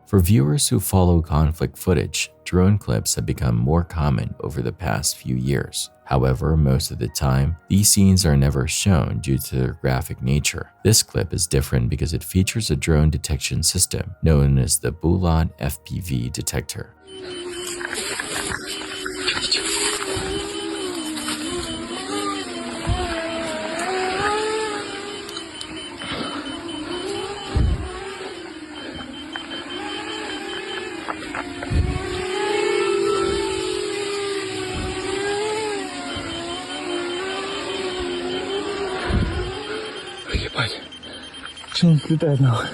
For viewers who follow conflict footage, drone clips have become more common over the past few years. However, most of the time, these scenes are never shown due to their graphic nature. This clip is different because it features a drone detection system known as the Bulat FPV detector. Ебать, что он летает нахуй?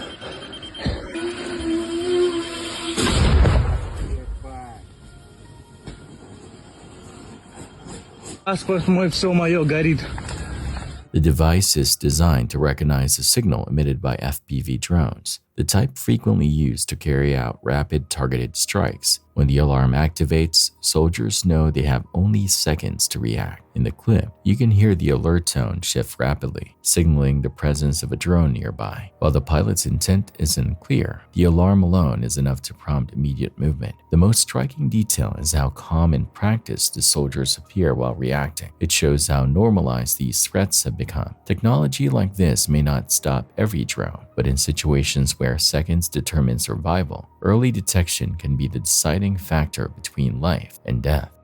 The device is designed to recognize a signal emitted by FPV drones, the type frequently used to carry out rapid targeted strikes. When the alarm activates, soldiers know they have only seconds to react. In the clip, you can hear the alert tone shift rapidly, signaling the presence of a drone nearby. While the pilot's intent isn't clear, the alarm alone is enough to prompt immediate movement. The most striking detail is how calm in practice the soldiers appear while reacting. It shows how normalized these threats have become. Technology like this may not stop every drone, but in situations where seconds determine survival, early detection can be the deciding factor between life and death.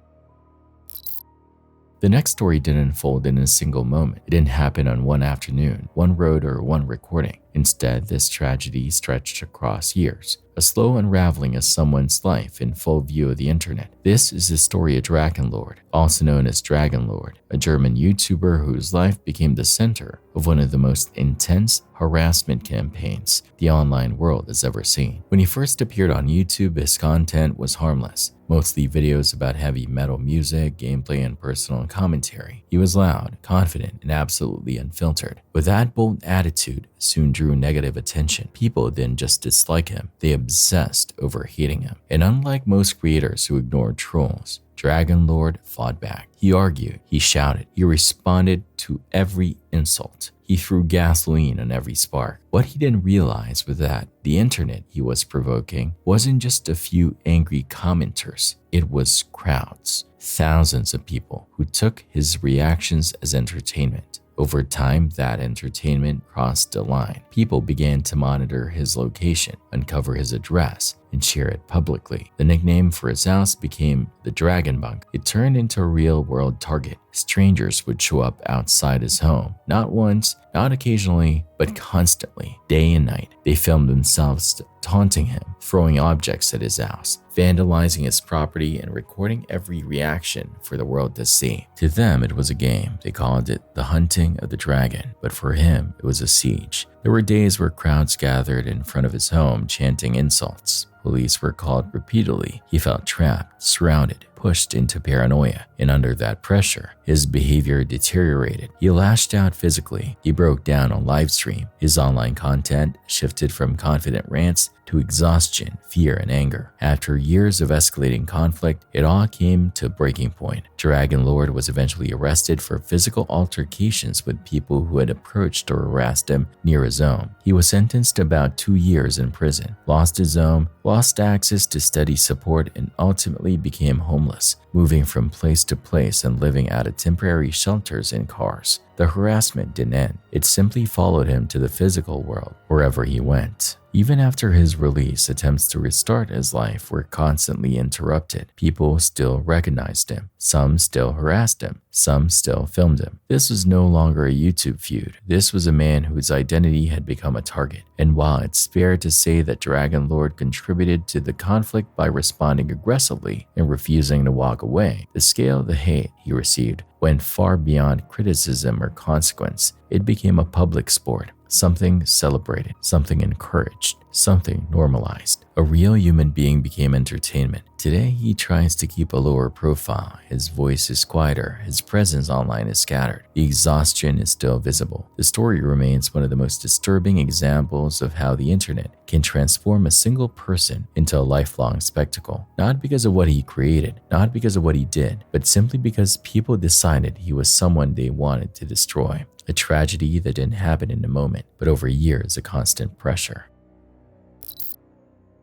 The next story didn't unfold in a single moment. It didn't happen on one afternoon, one road, or one recording. Instead, this tragedy stretched across years, a slow unraveling of someone's life in full view of the internet. This is the story of Dragonlord, also known as Dragonlord, a German YouTuber whose life became the center of one of the most intense harassment campaigns the online world has ever seen. When he first appeared on YouTube, his content was harmless, mostly videos about heavy metal music, gameplay, and personal commentary. He was loud, confident, and absolutely unfiltered. But that bold attitude soon drew negative attention. People didn't just dislike him, they obsessed over hating him. And unlike most creators who ignored trolls, Dragonlord fought back. He argued, he shouted, he responded to every insult. He threw gasoline on every spark. What he didn't realize was that the internet he was provoking wasn't just a few angry commenters. It was crowds, thousands of people who took his reactions as entertainment. Over time, that entertainment crossed a line. People began to monitor his location, uncover his address, and share it publicly. The nickname for his house became the Dragon Bunk. It turned into a real-world target. Strangers would show up outside his home, not once, not occasionally, but constantly, day and night. They filmed themselves taunting him, throwing objects at his house, vandalizing his property, and recording every reaction for the world to see. To them, it was a game. They called it the hunting of the dragon, but for him, it was a siege. There were days where crowds gathered in front of his home chanting insults. Police were called repeatedly. He felt trapped, surrounded, pushed into paranoia, and under that pressure, his behavior deteriorated. He lashed out physically. He broke down on livestream. His online content shifted from confident rants to exhaustion, fear, and anger. After years of escalating conflict, it all came to a breaking point. Dragonlord was eventually arrested for physical altercations with people who had approached or harassed him near his home. He was sentenced to about 2 years in prison, lost his home, lost access to steady support, and ultimately became homeless, moving from place to place and living out of temporary shelters in cars. The harassment didn't end. It simply followed him to the physical world, wherever he went. Even after his release, attempts to restart his life were constantly interrupted. People still recognized him. Some still harassed him. Some still filmed him. This was no longer a YouTube feud. This was a man whose identity had become a target. And while it's fair to say that Dragonlord contributed to the conflict by responding aggressively and refusing to walk away, the scale of the hate he received went far beyond criticism or consequence. It became a public sport, something celebrated, something encouraged, something normalized. A real human being became entertainment. Today, he tries to keep a lower profile. His voice is quieter. His presence online is scattered. The exhaustion is still visible. The story remains one of the most disturbing examples of how the internet can transform a single person into a lifelong spectacle. Not because of what he created, not because of what he did, but simply because people decided he was someone they wanted to destroy. A tragedy that didn't happen in a moment, but over years of constant pressure.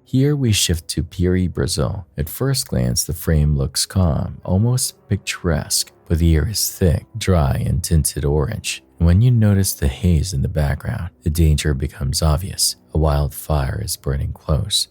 Here we shift to Pieri, Brazil. At first glance, the frame looks calm, almost picturesque, but the air is thick, dry, and tinted orange. And when you notice the haze in the background, the danger becomes obvious. A wildfire is burning close.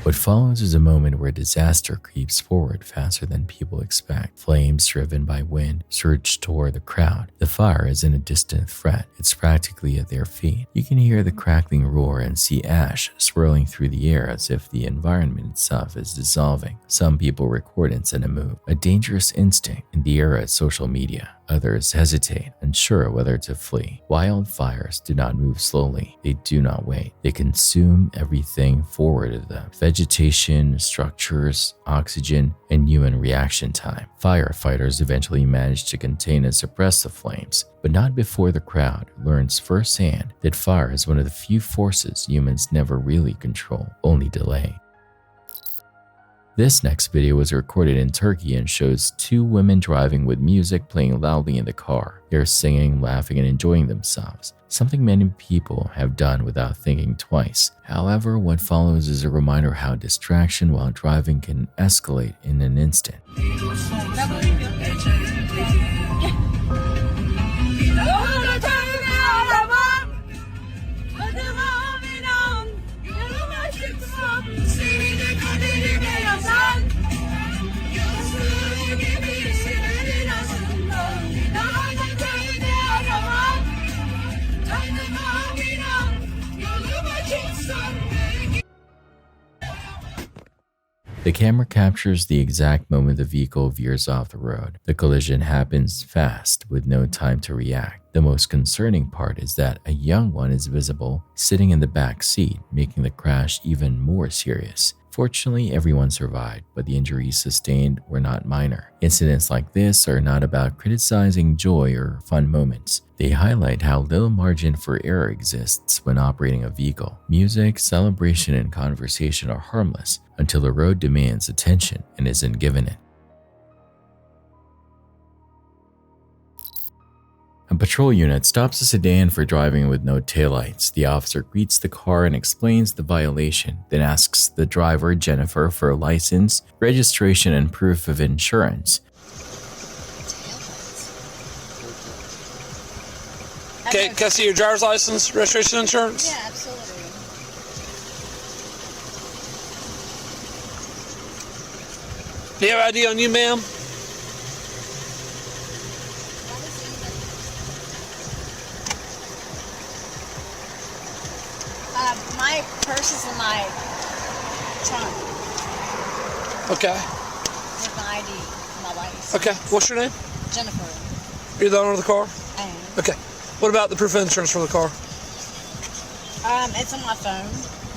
What follows is a moment where disaster creeps forward faster than people expect. Flames driven by wind surge toward the crowd. The fire isn't a distant threat, it's practically at their feet. You can hear the crackling roar and see ash swirling through the air as if the environment itself is dissolving. Some people record and send a move, a dangerous instinct in the era of social media. Others hesitate, unsure whether to flee. Wildfires do not move slowly. They do not wait. They consume everything forward of them. Vegetation, structures, oxygen, and human reaction time. Firefighters eventually manage to contain and suppress the flames, but not before the crowd learns firsthand that fire is one of the few forces humans never really control, only delay. This next video was recorded in Turkey and shows two women driving with music playing loudly in the car. They're singing, laughing, and enjoying themselves, something many people have done without thinking twice. However, what follows is a reminder how distraction while driving can escalate in an instant. The camera captures the exact moment the vehicle veers off the road. The collision happens fast with no time to react. The most concerning part is that a young one is visible sitting in the back seat, making the crash even more serious. Fortunately, everyone survived, but the injuries sustained were not minor. Incidents like this are not about criticizing joy or fun moments. They highlight how little margin for error exists when operating a vehicle. Music, celebration, and conversation are harmless until the road demands attention and isn't given it. A patrol unit stops a sedan for driving with no taillights. The officer greets the car and explains the violation, then asks the driver, Jennifer, for a license, registration, and proof of insurance. Okay, can I see your driver's license, registration, insurance? Yeah, absolutely. Do you have ID on you, ma'am? My purse is in my trunk. Okay. With my ID, my license. Okay, what's your name? Jennifer. You're the owner of the car? I am. Okay. What about the proof of insurance for the car? It's on my phone.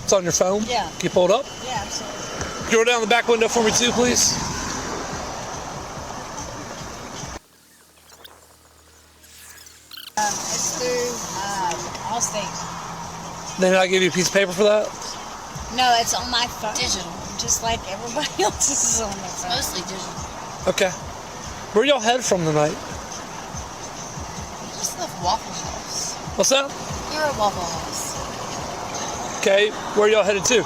It's on your phone? Yeah. Can you pull it up? Yeah, absolutely. Can you roll down the back window for me too, please? It's through Allstate. Then I give you a piece of paper for that? No, it's on my phone. Digital. Just like everybody else's is on their phone. It's mostly digital. Okay. Where y'all head from tonight? We just left Waffle House. What's that? You're at Waffle House. Okay. Where y'all headed to?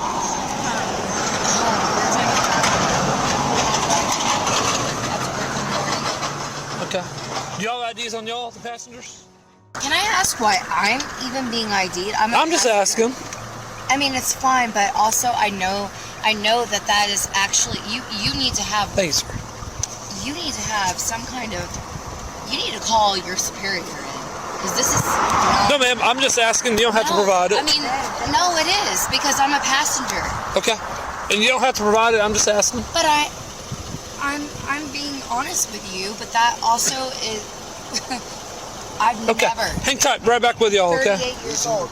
Okay. Do y'all have IDs on y'all, the passengers? Can I ask why I'm even being ID'd? I'm just asking. I mean, it's fine, but also I know that is actually you need to have. Thanks, sir. You need to have some kind of. You need to call your superior in because this is. No, ma'am. I'm just asking. You don't have to provide it. I mean, no, it is because I'm a passenger. Okay. And you don't have to provide it. I'm just asking. But I'm being honest with you, but that also is. I've never. Hang tight. Right back with y'all. Okay. 38 years old.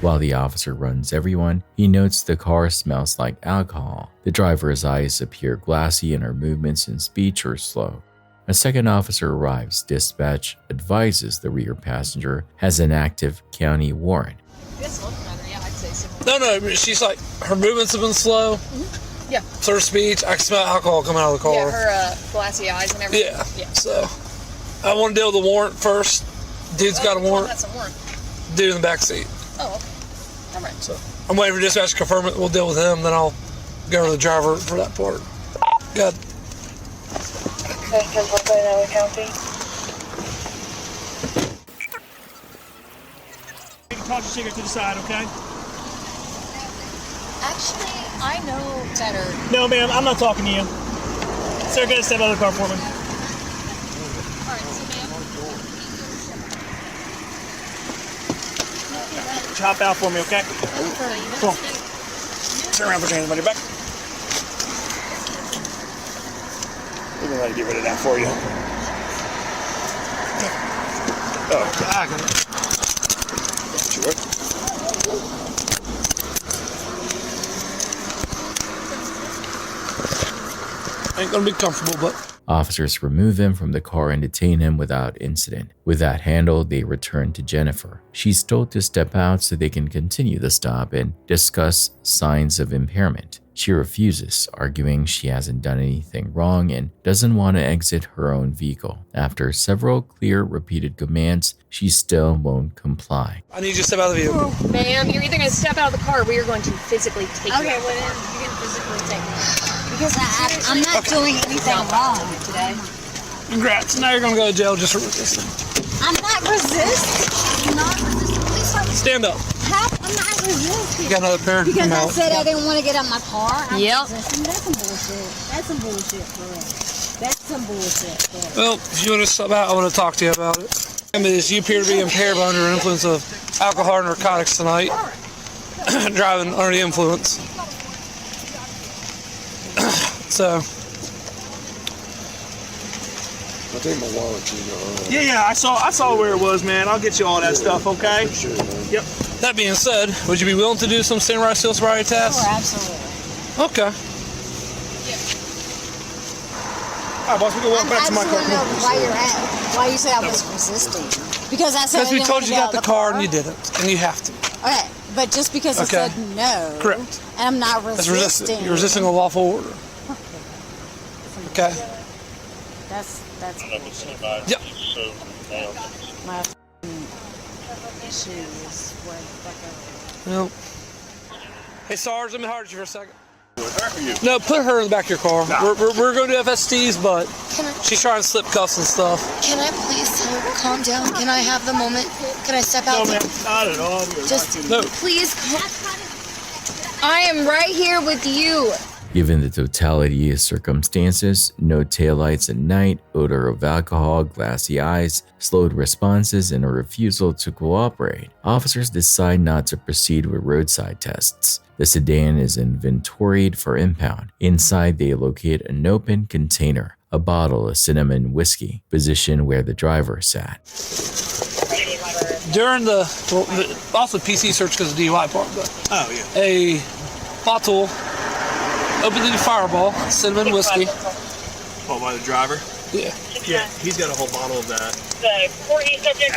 While the officer runs everyone, he notes the car smells like alcohol. The driver's eyes appear glassy and her movements and speech are slow. A second officer arrives. Dispatch advises the rear passenger has an active county warrant. This looks better, yeah, I'd say so. No, she's like, her movements have been slow. Mm-hmm. Yeah. So her speech, I can smell alcohol coming out of the car. Yeah, her glassy eyes and everything. Yeah. So, I want to deal with the warrant first. Dude's got a warrant. That's a warrant. Dude in the back seat. Oh, okay. All right. So, I'm waiting for dispatch to confirm it. We'll deal with him, then I'll go to the driver for that part. Good. County. You can toss your cigarette to the side, okay? Actually, I know better. No, ma'am, I'm not talking to you. Sir, get a step out of the car for me. Hop out for me, okay? Come on. Turn around, put your hands on your back. We're gonna let you get rid of that for you. Oh, God. Sure. Ain't gonna be comfortable, but... Officers remove him from the car and detain him without incident. With that handled, they return to Jennifer. She's told to step out so they can continue the stop and discuss signs of impairment. She refuses, arguing she hasn't done anything wrong and doesn't want to exit her own vehicle. After several clear, repeated commands, she still won't comply. I need you to step out of the vehicle. Ma'am, you're either going to step out of the car or we are going to physically take you. Okay, well then you can physically take me. Because I'm not doing anything wrong today. Congrats. Now you're gonna go to jail just for resisting. I'm not resisting. I'm not resisting. Please stop. Stand up. How? I'm not resisting. You got another pair? Because I said I didn't want to get out my car. Yep. That's some bullshit. That's some bullshit for us. That's some bullshit for us. Well, if you want to step out, I want to talk to you about it. You appear to be impaired by under influence of alcohol or narcotics tonight. Driving under the influence. So. I think my wallet, Yeah, I saw where it was, man. I'll get you all that stuff, okay? Sure, man. Yep. That being said, would you be willing to do some standardized field sobriety tests? Sure, absolutely. Okay. All right, boss, we can walk back to my car. I know why you said I was resisting. Because I said Because we told you got the car and you didn't, and you have to. Okay, but just because I said no. Correct. And I'm not That's resisting. resisting. You're resisting a lawful order. Okay. That's Yep. my shoes where the fuck Well. Hey, Sarge, let me hard you for a second. No, put her in the back of your car. No. We're going to do FSTs, but Can I, she's trying to slip cuffs and stuff. can I please calm down? Can I have the moment? Can I step out? No, man, not at all. Just No. please. I am right here with you. Given the totality of circumstances, no taillights at night, odor of alcohol, glassy eyes, slowed responses, and a refusal to cooperate, officers decide not to proceed with roadside tests. The sedan is inventoried for impound. Inside, they locate an open container, a bottle of cinnamon whiskey, positioned where the driver sat. During also PC search because of the DUI part, but a bottle, open-ended fireball, cinnamon whiskey. Oh, by the driver? Yeah. Yeah, he's got a whole bottle of that. The Courtney subject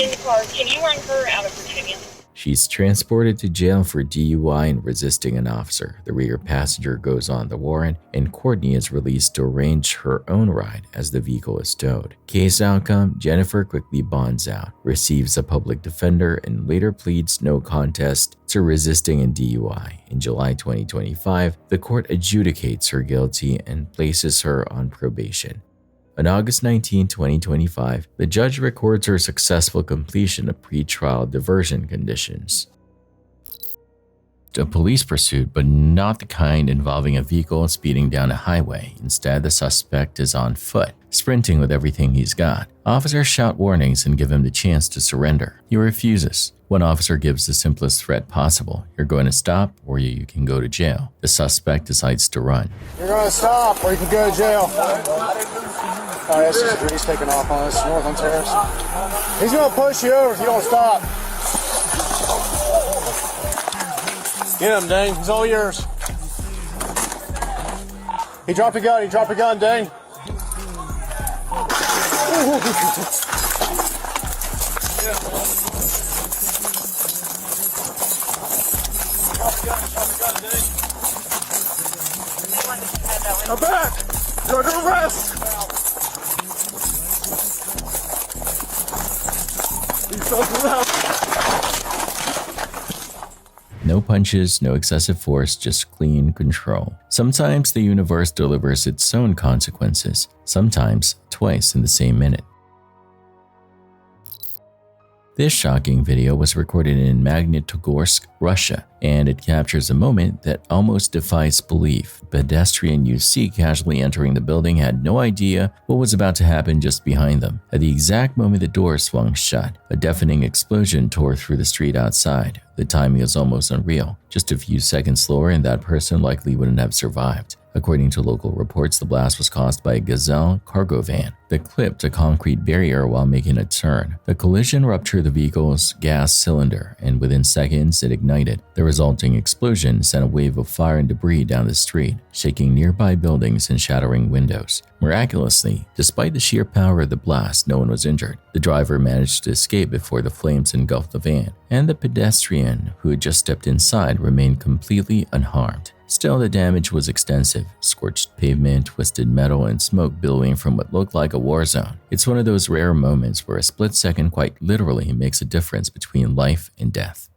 in the car. Can you run her out of Virginia? She's transported to jail for DUI and resisting an officer. The rear passenger goes on the warrant, and Courtney is released to arrange her own ride as the vehicle is towed. Case outcome: Jennifer quickly bonds out, receives a public defender, and later pleads no contest to resisting and DUI. In July 2025, the court adjudicates her guilty and places her on probation. On August 19, 2025, the judge records her successful completion of pretrial diversion conditions. A police pursuit, but not the kind involving a vehicle speeding down a highway. Instead, the suspect is on foot, sprinting with everything he's got. Officers shout warnings and give him the chance to surrender. He refuses. One officer gives the simplest threat possible: you're going to stop or you can go to jail. The suspect decides to run. You're going to stop or you can go to jail. Oh, this is Grease taking off on us, north on Terrace. He's going to push you over if you don't stop. Get him, Dane. He's all yours. He dropped a gun. He dropped a gun, Dane. Come back! You're under arrest! No punches, no excessive force, just clean control. Sometimes the universe delivers its own consequences, sometimes twice in the same minute. This shocking video was recorded in Magnitogorsk, Russia, and it captures a moment that almost defies belief. A pedestrian you see casually entering the building had no idea what was about to happen just behind them. At the exact moment the door swung shut, a deafening explosion tore through the street outside. The timing is almost unreal. Just a few seconds slower and that person likely wouldn't have survived. According to local reports, the blast was caused by a Gazelle cargo van that clipped a concrete barrier while making a turn. The collision ruptured the vehicle's gas cylinder, and within seconds it ignited. The resulting explosion sent a wave of fire and debris down the street, shaking nearby buildings and shattering windows. Miraculously, despite the sheer power of the blast, no one was injured. The driver managed to escape before the flames engulfed the van, and the pedestrian who had just stepped inside remained completely unharmed. Still, the damage was extensive: scorched pavement, twisted metal, and smoke billowing from what looked like a war zone. It's one of those rare moments where a split second quite literally makes a difference between life and death.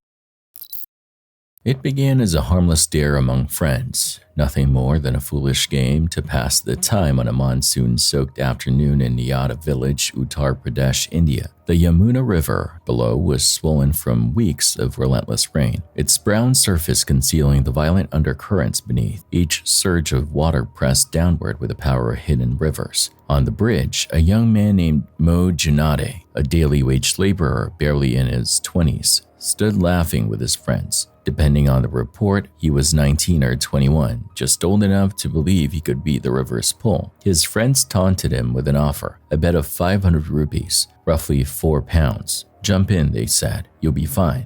It began as a harmless dare among friends, nothing more than a foolish game to pass the time on a monsoon-soaked afternoon in Niyata village, Uttar Pradesh, India. The Yamuna River below was swollen from weeks of relentless rain, its brown surface concealing the violent undercurrents beneath. Each surge of water pressed downward with the power of hidden rivers. On the bridge, a young man named MYUU, a daily wage laborer barely in his 20s, stood laughing with his friends. Depending on the report, he was 19 or 21, just old enough to believe he could beat the river's pull. His friends taunted him with an offer, a bet of 500 rupees, roughly 4 pounds. Jump in, they said, you'll be fine.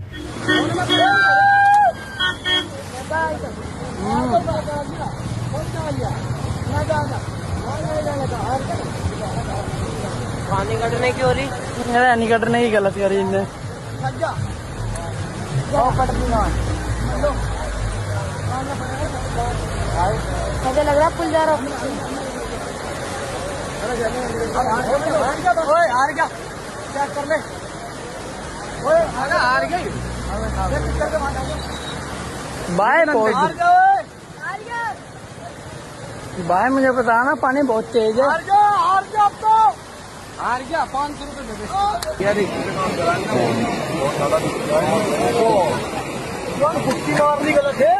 मुझे लग रहा है पुल जा रहा हूँ ओए हार गया चेक कर ले ओए हार गई बाय बाय मुझे पता ना पानी बहुत तेज है हार गया अब तो हार गया 500 रुपये दे दे कुत्ती मारनी गलत है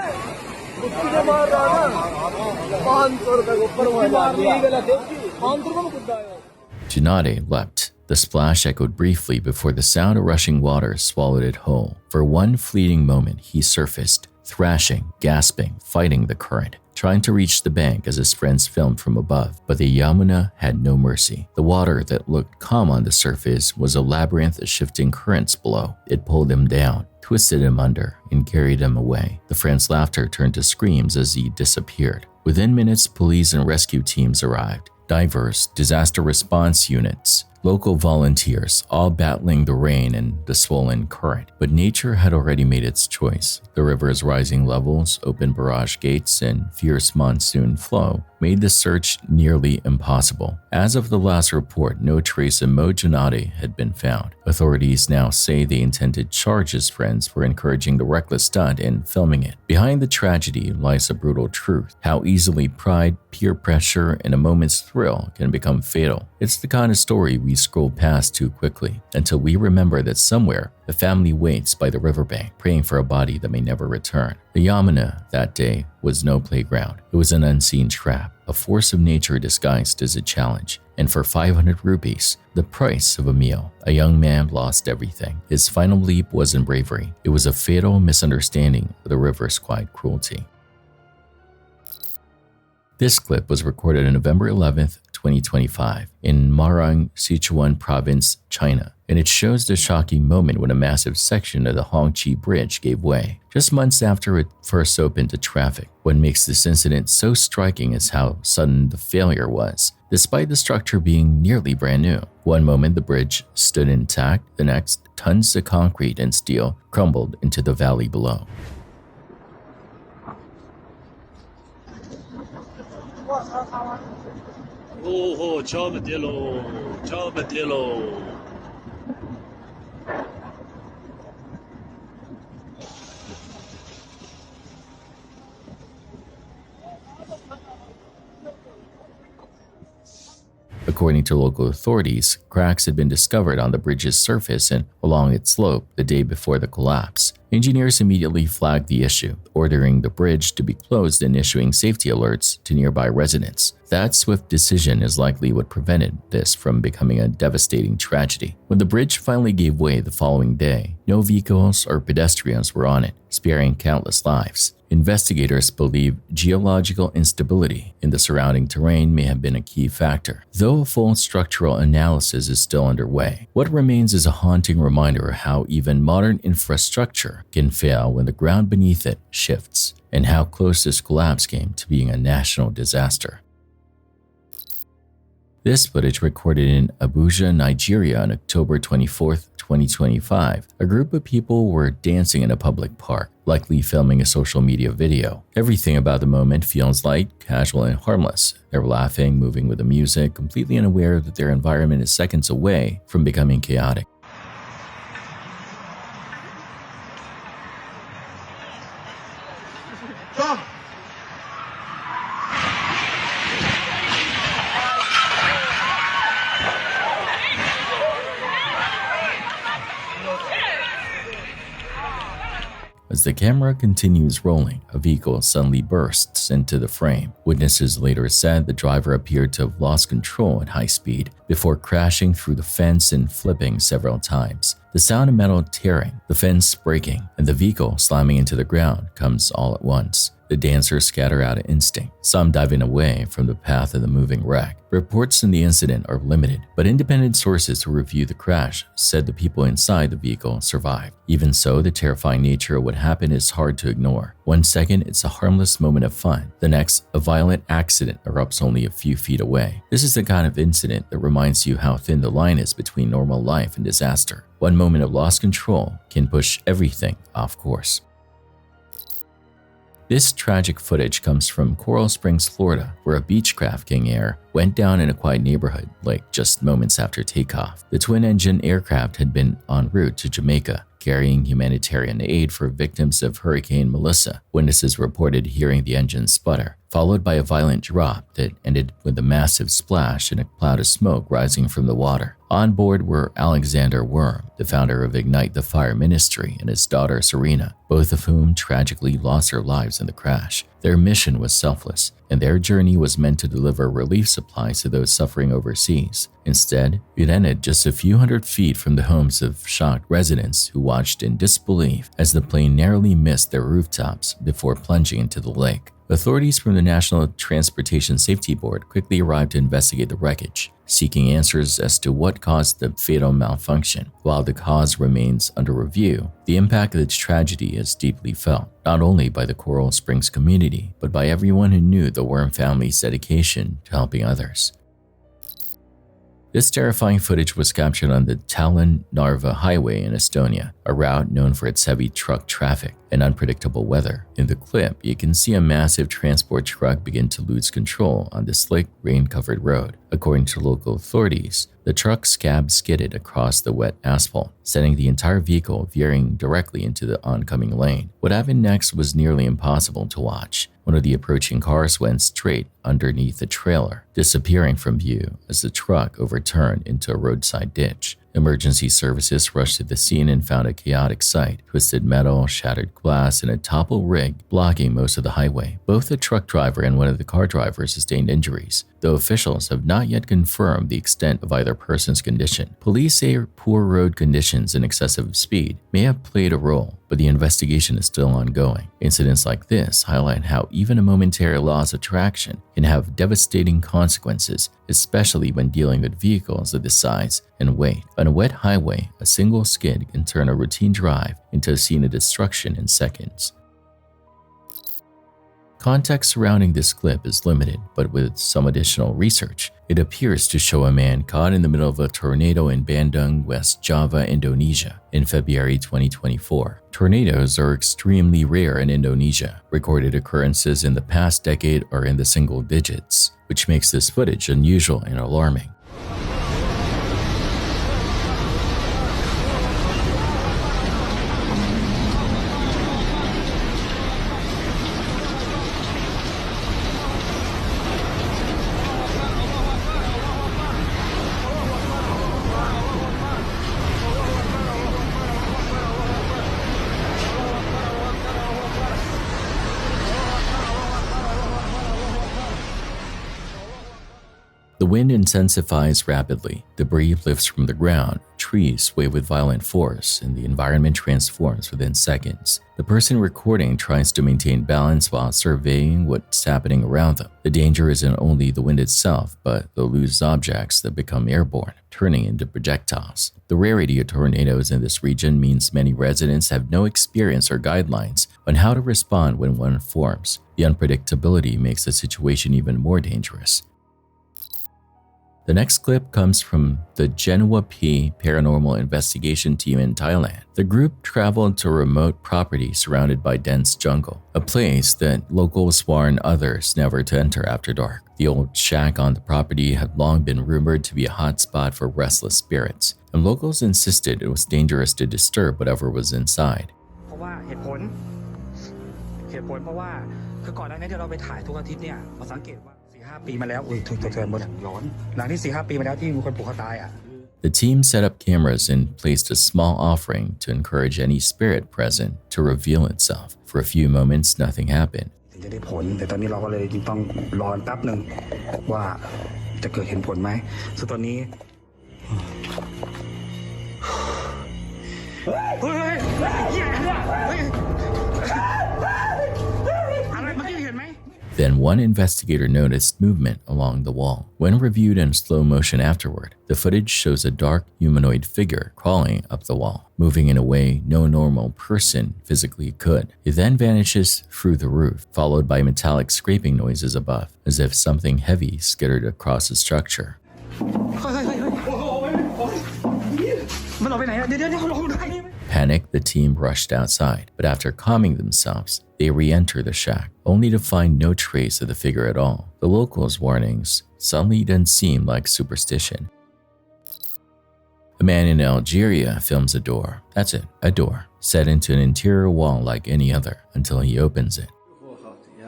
कुत्ती ने मार रहा ना 500 रुपये को ऊपर मारनी गलत है 500 रुपये में कुत्ता आया Junade leapt. The splash echoed briefly before the sound of rushing water swallowed it whole. For one fleeting moment, he surfaced, thrashing, gasping, fighting the current, trying to reach the bank as his friends filmed from above. But the Yamuna had no mercy. The water that looked calm on the surface was a labyrinth of shifting currents below. It pulled him down, twisted him under, and carried him away. The friends' laughter turned to screams as he disappeared. Within minutes, police and rescue teams arrived. Divers, disaster response units, local volunteers, all battling the rain and the swollen current. But nature had already made its choice. The river's rising levels, open barrage gates, and fierce monsoon flow made the search nearly impossible. As of the last report, no trace of MYUU had been found. Authorities now say they intend to charge his friends for encouraging the reckless stunt and filming it. Behind the tragedy lies a brutal truth: how easily pride, peer pressure, and a moment's thrill can become fatal. It's the kind of story we scroll past too quickly, until we remember that somewhere a family waits by the riverbank, praying for a body that may never return. The Yamuna that day was no playground. It was an unseen trap, a force of nature disguised as a challenge. And for 500 rupees, the price of a meal, a young man lost everything. His final leap wasn't bravery. It was a fatal misunderstanding of the river's quiet cruelty. This clip was recorded on November 11th, 2025 in Marang, Sichuan Province, China, and it shows the shocking moment when a massive section of the Hongqi Bridge gave way, just months after it first opened to traffic. What makes this incident so striking is how sudden the failure was, despite the structure being nearly brand new. One moment the bridge stood intact, the next, tons of concrete and steel crumbled into the valley below. Oh, Chabatelo, Chabatelo. According to local authorities, cracks had been discovered on the bridge's surface and along its slope the day before the collapse. Engineers immediately flagged the issue, ordering the bridge to be closed and issuing safety alerts to nearby residents. That swift decision is likely what prevented this from becoming a devastating tragedy. When the bridge finally gave way the following day, no vehicles or pedestrians were on it, sparing countless lives. Investigators believe geological instability in the surrounding terrain may have been a key factor, though a full structural analysis is still underway. What remains is a haunting reminder of how even modern infrastructure can fail when the ground beneath it shifts, and how close this collapse came to being a national disaster. This footage recorded in Abuja, Nigeria on October 24, 2025. A group of people were dancing in a public park, likely filming a social media video. Everything about the moment feels light, casual, and harmless. They're laughing, moving with the music, completely unaware that their environment is seconds away from becoming chaotic. As the camera continues rolling, a vehicle suddenly bursts into the frame. Witnesses later said the driver appeared to have lost control at high speed before crashing through the fence and flipping several times. The sound of metal tearing, the fence breaking, and the vehicle slamming into the ground comes all at once. The dancers scatter out of instinct, some diving away from the path of the moving wreck. Reports in the incident are limited, but independent sources who reviewed the crash said the people inside the vehicle survived. Even so, the terrifying nature of what happened is hard to ignore. One second, it's a harmless moment of fun. The next, a violent accident erupts only a few feet away. This is the kind of incident that reminds you how thin the line is between normal life and disaster. One moment of lost control can push everything off course. This tragic footage comes from Coral Springs, Florida, where a Beechcraft King Air went down in a quiet neighborhood like just moments after takeoff. The twin-engine aircraft had been en route to Jamaica, carrying humanitarian aid for victims of Hurricane Melissa. Witnesses reported hearing the engine sputter, followed by a violent drop that ended with a massive splash and a cloud of smoke rising from the water. On board were Alexander Worm, the founder of Ignite the Fire Ministry, and his daughter Serena, both of whom tragically lost their lives in the crash. Their mission was selfless, and their journey was meant to deliver relief supplies to those suffering overseas. Instead, it ended just a few hundred feet from the homes of shocked residents who watched in disbelief as the plane narrowly missed their rooftops before plunging into the lake. Authorities from the National Transportation Safety Board quickly arrived to investigate the wreckage, seeking answers as to what caused the fatal malfunction. While the cause remains under review, the impact of this tragedy is deeply felt, not only by the Coral Springs community, but by everyone who knew the Worm family's dedication to helping others. This terrifying footage was captured on the Tallinn-Narva Highway in Estonia, a route known for its heavy truck traffic and unpredictable weather. In the clip, you can see a massive transport truck begin to lose control on the slick, rain-covered road. According to local authorities, the truck's cab skidded across the wet asphalt, sending the entire vehicle veering directly into the oncoming lane. What happened next was nearly impossible to watch. One of the approaching cars went straight underneath the trailer, disappearing from view as the truck overturned into a roadside ditch. Emergency services rushed to the scene and found a chaotic sight: twisted metal, shattered glass, and a toppled rig blocking most of the highway. Both the truck driver and one of the car drivers sustained injuries, though officials have not yet confirmed the extent of either person's condition. Police say poor road conditions and excessive speed may have played a role, but the investigation is still ongoing. Incidents like this highlight how even a momentary loss of traction can have devastating consequences, especially when dealing with vehicles of this size and weight. On a wet highway, a single skid can turn a routine drive into a scene of destruction in seconds. Context surrounding this clip is limited, but with some additional research, it appears to show a man caught in the middle of a tornado in Bandung, West Java, Indonesia in February 2024. Tornadoes are extremely rare in Indonesia. Recorded occurrences in the past decade are in the single digits, which makes this footage unusual and alarming. wind intensifies rapidly, debris lifts from the ground, trees sway with violent force, and the environment transforms within seconds. The person recording tries to maintain balance while surveying what's happening around them. The danger isn't only the wind itself, but the loose objects that become airborne, turning into projectiles. The rarity of tornadoes in this region means many residents have no experience or guidelines on how to respond when one forms. The unpredictability makes the situation even more dangerous. The next clip comes from the Genoa P paranormal investigation team in Thailand. The group traveled to a remote property surrounded by dense jungle, a place that locals warn others never to enter after dark. The old shack on the property had long been rumored to be a hotspot for restless spirits, and locals insisted it was dangerous to disturb whatever was inside. ปีมาแล้วถูกเตือนหมดหลังที่ 4-5 ปีมาแล้วที่มีคนผูกคอตายอ่ะ The team set up cameras and placed a small offering to encourage any spirit present to reveal itself. For a few moments, nothing happened. ถึงจะได้ผลแต่ตอนนี้เราก็เลยต้องรอแป๊บนึงว่าจะเกิดเห็นผลไหมซึ่งตอนนี้เฮ้ยอะไรเมื่อกี้เห็นไหม Then one investigator noticed movement along the wall. When reviewed in slow motion afterward, the footage shows a dark humanoid figure crawling up the wall, moving in a way no normal person physically could. It then vanishes through the roof, followed by metallic scraping noises above, as if something heavy skittered across the structure. Panicked, the team rushed outside, but after calming themselves, they re-enter the shack, only to find no trace of the figure at all. The locals' warnings suddenly didn't seem like superstition. A man in Algeria films a door. That's it, a door, set into an interior wall like any other, until he opens it.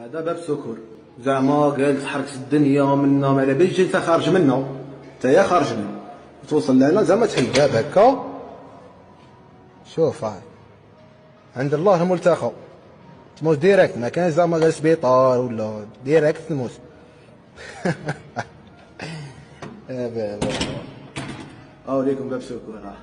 هذا باب سكر زعما قال تحركت الدنيا منا ما على باليش انت خارج منه انت يا خارج منه توصل لهنا زعما تحل باب هكا شوف عند الله الملتقى تموت ديريكت ما كان زعما غير سبيطار ولا ديريكت تموت اوريكم باب سكر.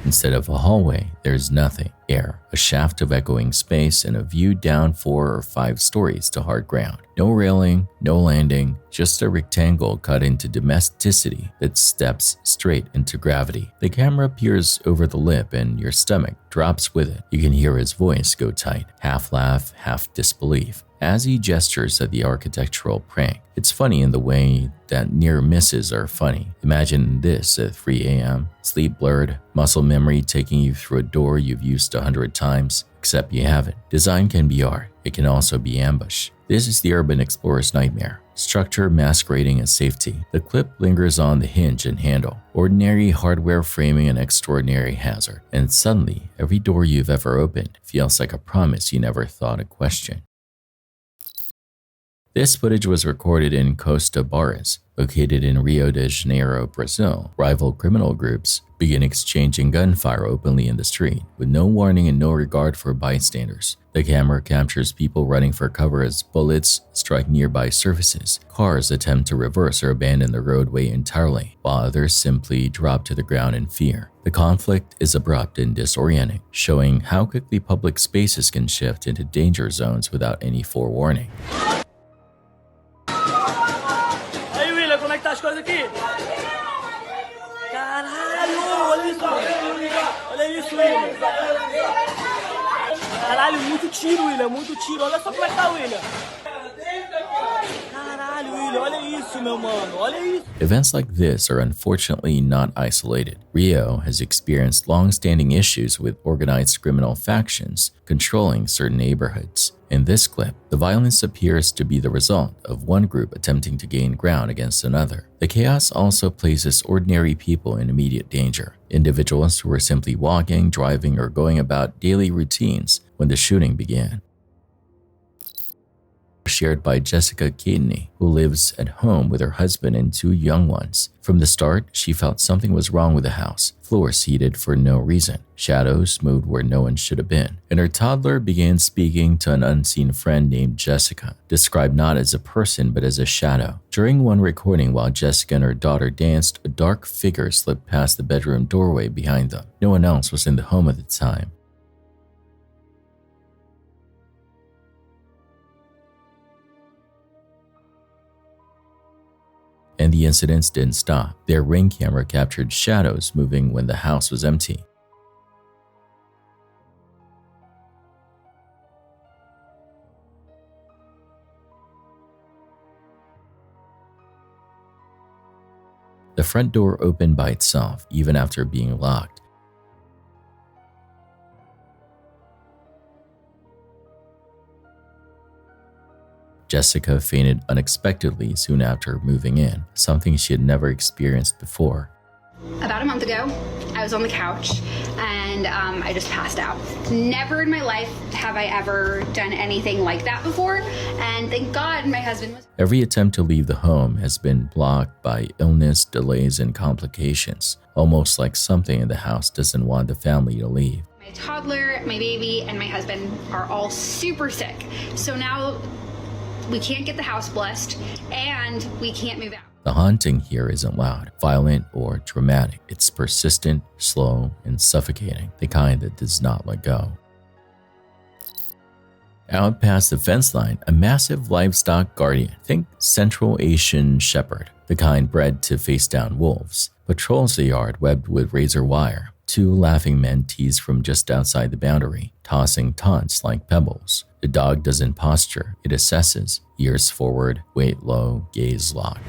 Instead of a hallway, there's nothing. Air, a shaft of echoing space, and a view down 4 or 5 stories to hard ground. No railing, no landing, just a rectangle cut into domesticity that steps straight into gravity. The camera peers over the lip and your stomach drops with it. You can hear his voice go tight, half laugh, half disbelief, as he gestures at the architectural prank. It's funny in the way that near misses are funny. Imagine this at 3 a.m., sleep blurred, muscle memory taking you through a door you've used 100 times, except you haven't. Design can be art. It can also be ambush. This is the urban explorer's nightmare. Structure masquerading as safety. The clip lingers on the hinge and handle. Ordinary hardware framing an extraordinary hazard. And suddenly, every door you've ever opened feels like a promise you never thought to question. This footage was recorded in Costa Barras, located in Rio de Janeiro, Brazil. Rival criminal groups begin exchanging gunfire openly in the street, with no warning and no regard for bystanders. The camera captures people running for cover as bullets strike nearby surfaces. Cars attempt to reverse or abandon the roadway entirely, while others simply drop to the ground in fear. The conflict is abrupt and disorienting, showing how quickly public spaces can shift into danger zones without any forewarning. Como é que tá as coisas aqui? Caralho, olha isso, olha isso, William. Caralho, muito tiro, William, muito tiro. Olha só como é que tá, William. Caralho, William, olha isso, meu mano, olha isso. Events like this are unfortunately not isolated. Rio has experienced long-standing issues with organized criminal factions controlling certain neighborhoods. In this clip, the violence appears to be the result of one group attempting to gain ground against another. The chaos also places ordinary people in immediate danger, individuals who were simply walking, driving, or going about daily routines when the shooting began. shared by Jessica Cadeney, who lives at home with her husband and 2 young ones. From the start, she felt something was wrong with the house. Floors heated for no reason. Shadows moved where no one should have been. And her toddler began speaking to an unseen friend named Jessica, described not as a person but as a shadow. During one recording while Jessica and her daughter danced, a dark figure slipped past the bedroom doorway behind them. No one else was in the home at the time. And the incidents didn't stop. Their Ring camera captured shadows moving when the house was empty. The front door opened by itself, even after being locked. Jessica fainted unexpectedly soon after moving in, something she had never experienced before. About a month ago, I was on the couch and I just passed out. Never in my life have I ever done anything like that before, and thank God my husband was. Every attempt to leave the home has been blocked by illness, delays, and complications, almost like something in the house doesn't want the family to leave. My toddler, my baby, and my husband are all super sick. So now we can't get the house blessed and we can't move out. The haunting here isn't loud, violent, or dramatic. It's persistent, slow, and suffocating, the kind that does not let go. Out past the fence line, a massive livestock guardian, think Central Asian shepherd, the kind bred to face down wolves, patrols the yard webbed with razor wire. 2 laughing men tease from just outside the boundary, tossing taunts like pebbles. The dog doesn't posture, it assesses, ears forward, weight low, gaze locked.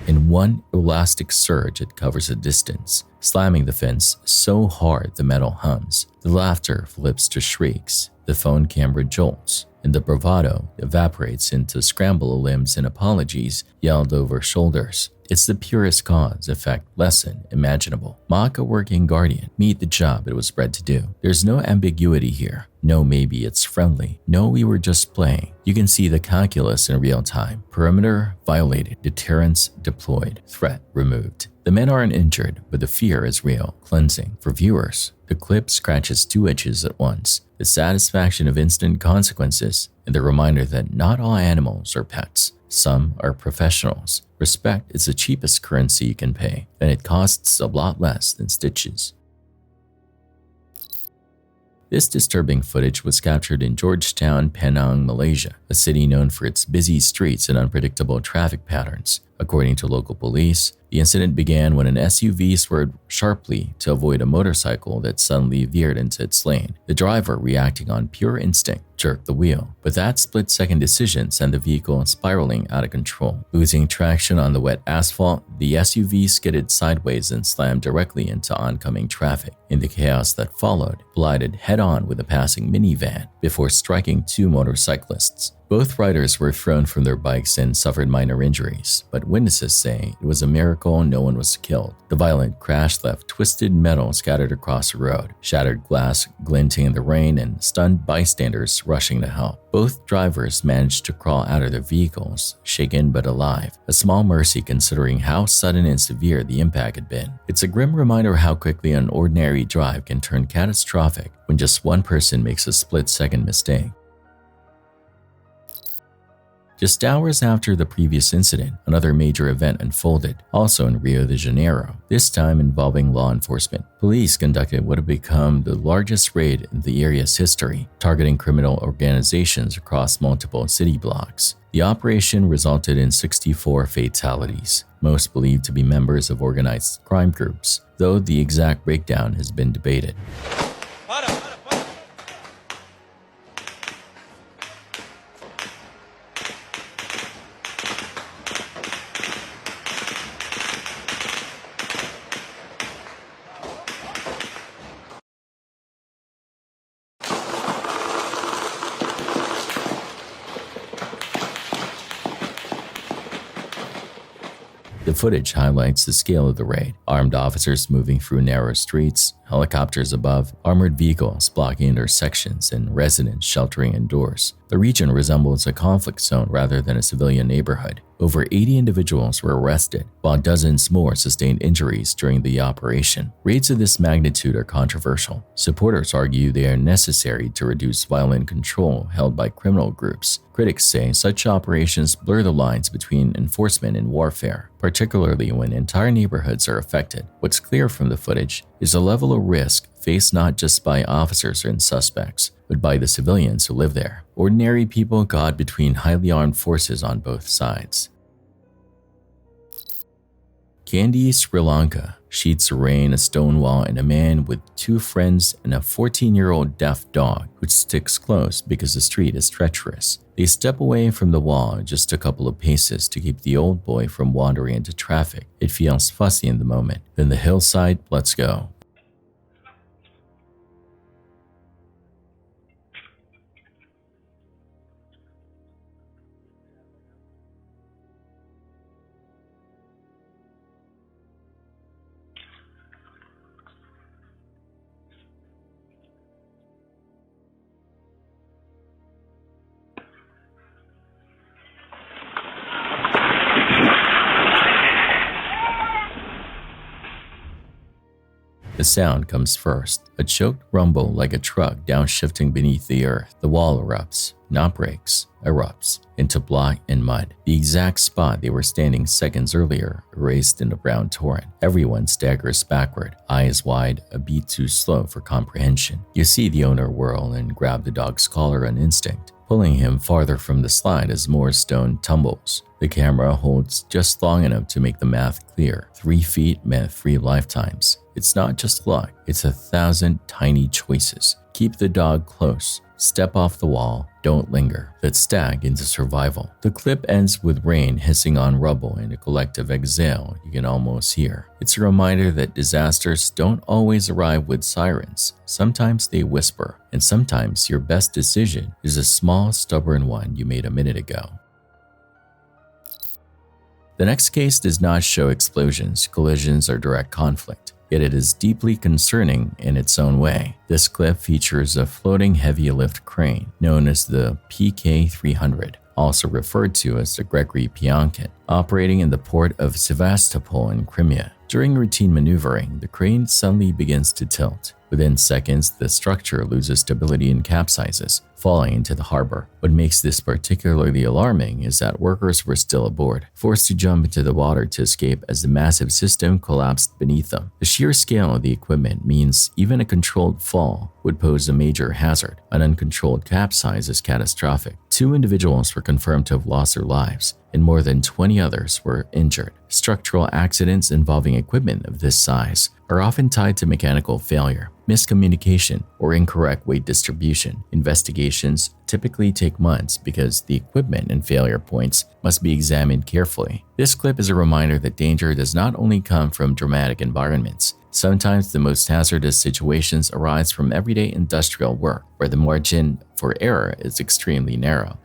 In one elastic surge, it covers a distance, slamming the fence so hard the metal hums. The laughter flips to shrieks, the phone camera jolts, and the bravado evaporates into scramble of limbs and apologies yelled over shoulders. It's the purest cause effect lesson imaginable. Mock a working guardian, meet the job it was bred to do. There's no ambiguity here. No maybe it's friendly. No we were just playing. You can see the calculus in real time. Perimeter violated, deterrence deployed, threat removed. The men aren't injured, but the fear is real, cleansing. For viewers, the clip scratches 2 itches at once. The satisfaction of instant consequences and the reminder that not all animals are pets. Some are professionals. Respect is the cheapest currency you can pay, and it costs a lot less than stitches. This disturbing footage was captured in Georgetown, Penang, Malaysia, a city known for its busy streets and unpredictable traffic patterns. According to local police, the incident began when an SUV swerved sharply to avoid a motorcycle that suddenly veered into its lane. The driver, reacting on pure instinct, jerked the wheel, but that split-second decision sent the vehicle spiraling out of control. Losing traction on the wet asphalt, the SUV skidded sideways and slammed directly into oncoming traffic. In the chaos that followed, collided head-on with a passing minivan before striking 2 motorcyclists. Both riders were thrown from their bikes and suffered minor injuries, but witnesses say it was a miracle no one was killed. The violent crash left twisted metal scattered across the road, shattered glass glinting in the rain, and stunned bystanders rushing to help. Both drivers managed to crawl out of their vehicles, shaken but alive, a small mercy considering how sudden and severe the impact had been. It's a grim reminder how quickly an ordinary drive can turn catastrophic when just one person makes a split-second mistake. Just hours after the previous incident, another major event unfolded, also in Rio de Janeiro, this time involving law enforcement. Police conducted what had become the largest raid in the area's history, targeting criminal organizations across multiple city blocks. The operation resulted in 64 fatalities, most believed to be members of organized crime groups, though the exact breakdown has been debated. The footage highlights the scale of the raid: armed officers moving through narrow streets, helicopters above, armored vehicles blocking intersections, and residents sheltering indoors. The region resembles a conflict zone rather than a civilian neighborhood. Over 80 individuals were arrested, while dozens more sustained injuries during the operation. Raids of this magnitude are controversial. Supporters argue they are necessary to reduce violent control held by criminal groups. Critics say such operations blur the lines between enforcement and warfare, particularly when entire neighborhoods are affected. What's clear from the footage is a level of risk faced not just by officers and suspects, but by the civilians who live there. Ordinary people caught between highly armed forces on both sides. Kandy, Sri Lanka. Sheets of rain, a stone wall, and a man with 2 friends and a 14-year-old deaf dog who sticks close because the street is treacherous. They step away from the wall just a couple of paces to keep the old boy from wandering into traffic. It feels fussy in the moment. Then the hillside, let's go. The sound comes first, a choked rumble like a truck downshifting beneath the earth. The wall erupts, not breaks, erupts, into block and mud. The exact spot they were standing seconds earlier, erased in a brown torrent. Everyone staggers backward, eyes wide, a beat too slow for comprehension. You see the owner whirl and grab the dog's collar on instinct, pulling him farther from the slide as more stone tumbles. The camera holds just long enough to make the math clear. 3 feet meant 3 lifetimes. It's not just luck, it's 1,000 tiny choices. Keep the dog close, step off the wall, don't linger. Let's stag into survival. The clip ends with rain hissing on rubble and a collective exhale you can almost hear. It's a reminder that disasters don't always arrive with sirens. Sometimes they whisper, and sometimes your best decision is a small, stubborn one you made a minute ago. The next case does not show explosions, collisions, or direct conflict, yet it is deeply concerning in its own way. This clip features a floating heavy lift crane known as the PK-300, also referred to as the Gregory Pionkin, operating in the port of Sevastopol in Crimea. During routine maneuvering, the crane suddenly begins to tilt. Within seconds, the structure loses stability and capsizes, falling into the harbor. What makes this particularly alarming is that workers were still aboard, forced to jump into the water to escape as the massive system collapsed beneath them. The sheer scale of the equipment means even a controlled fall would pose a major hazard. An uncontrolled capsize is catastrophic. 2 individuals were confirmed to have lost their lives, and more than 20 others were injured. Structural accidents involving equipment of this size are often tied to mechanical failure, miscommunication, or incorrect weight distribution. Investigations typically take months because the equipment and failure points must be examined carefully. This clip is a reminder that danger does not only come from dramatic environments. Sometimes the most hazardous situations arise from everyday industrial work, where the margin for error is extremely narrow.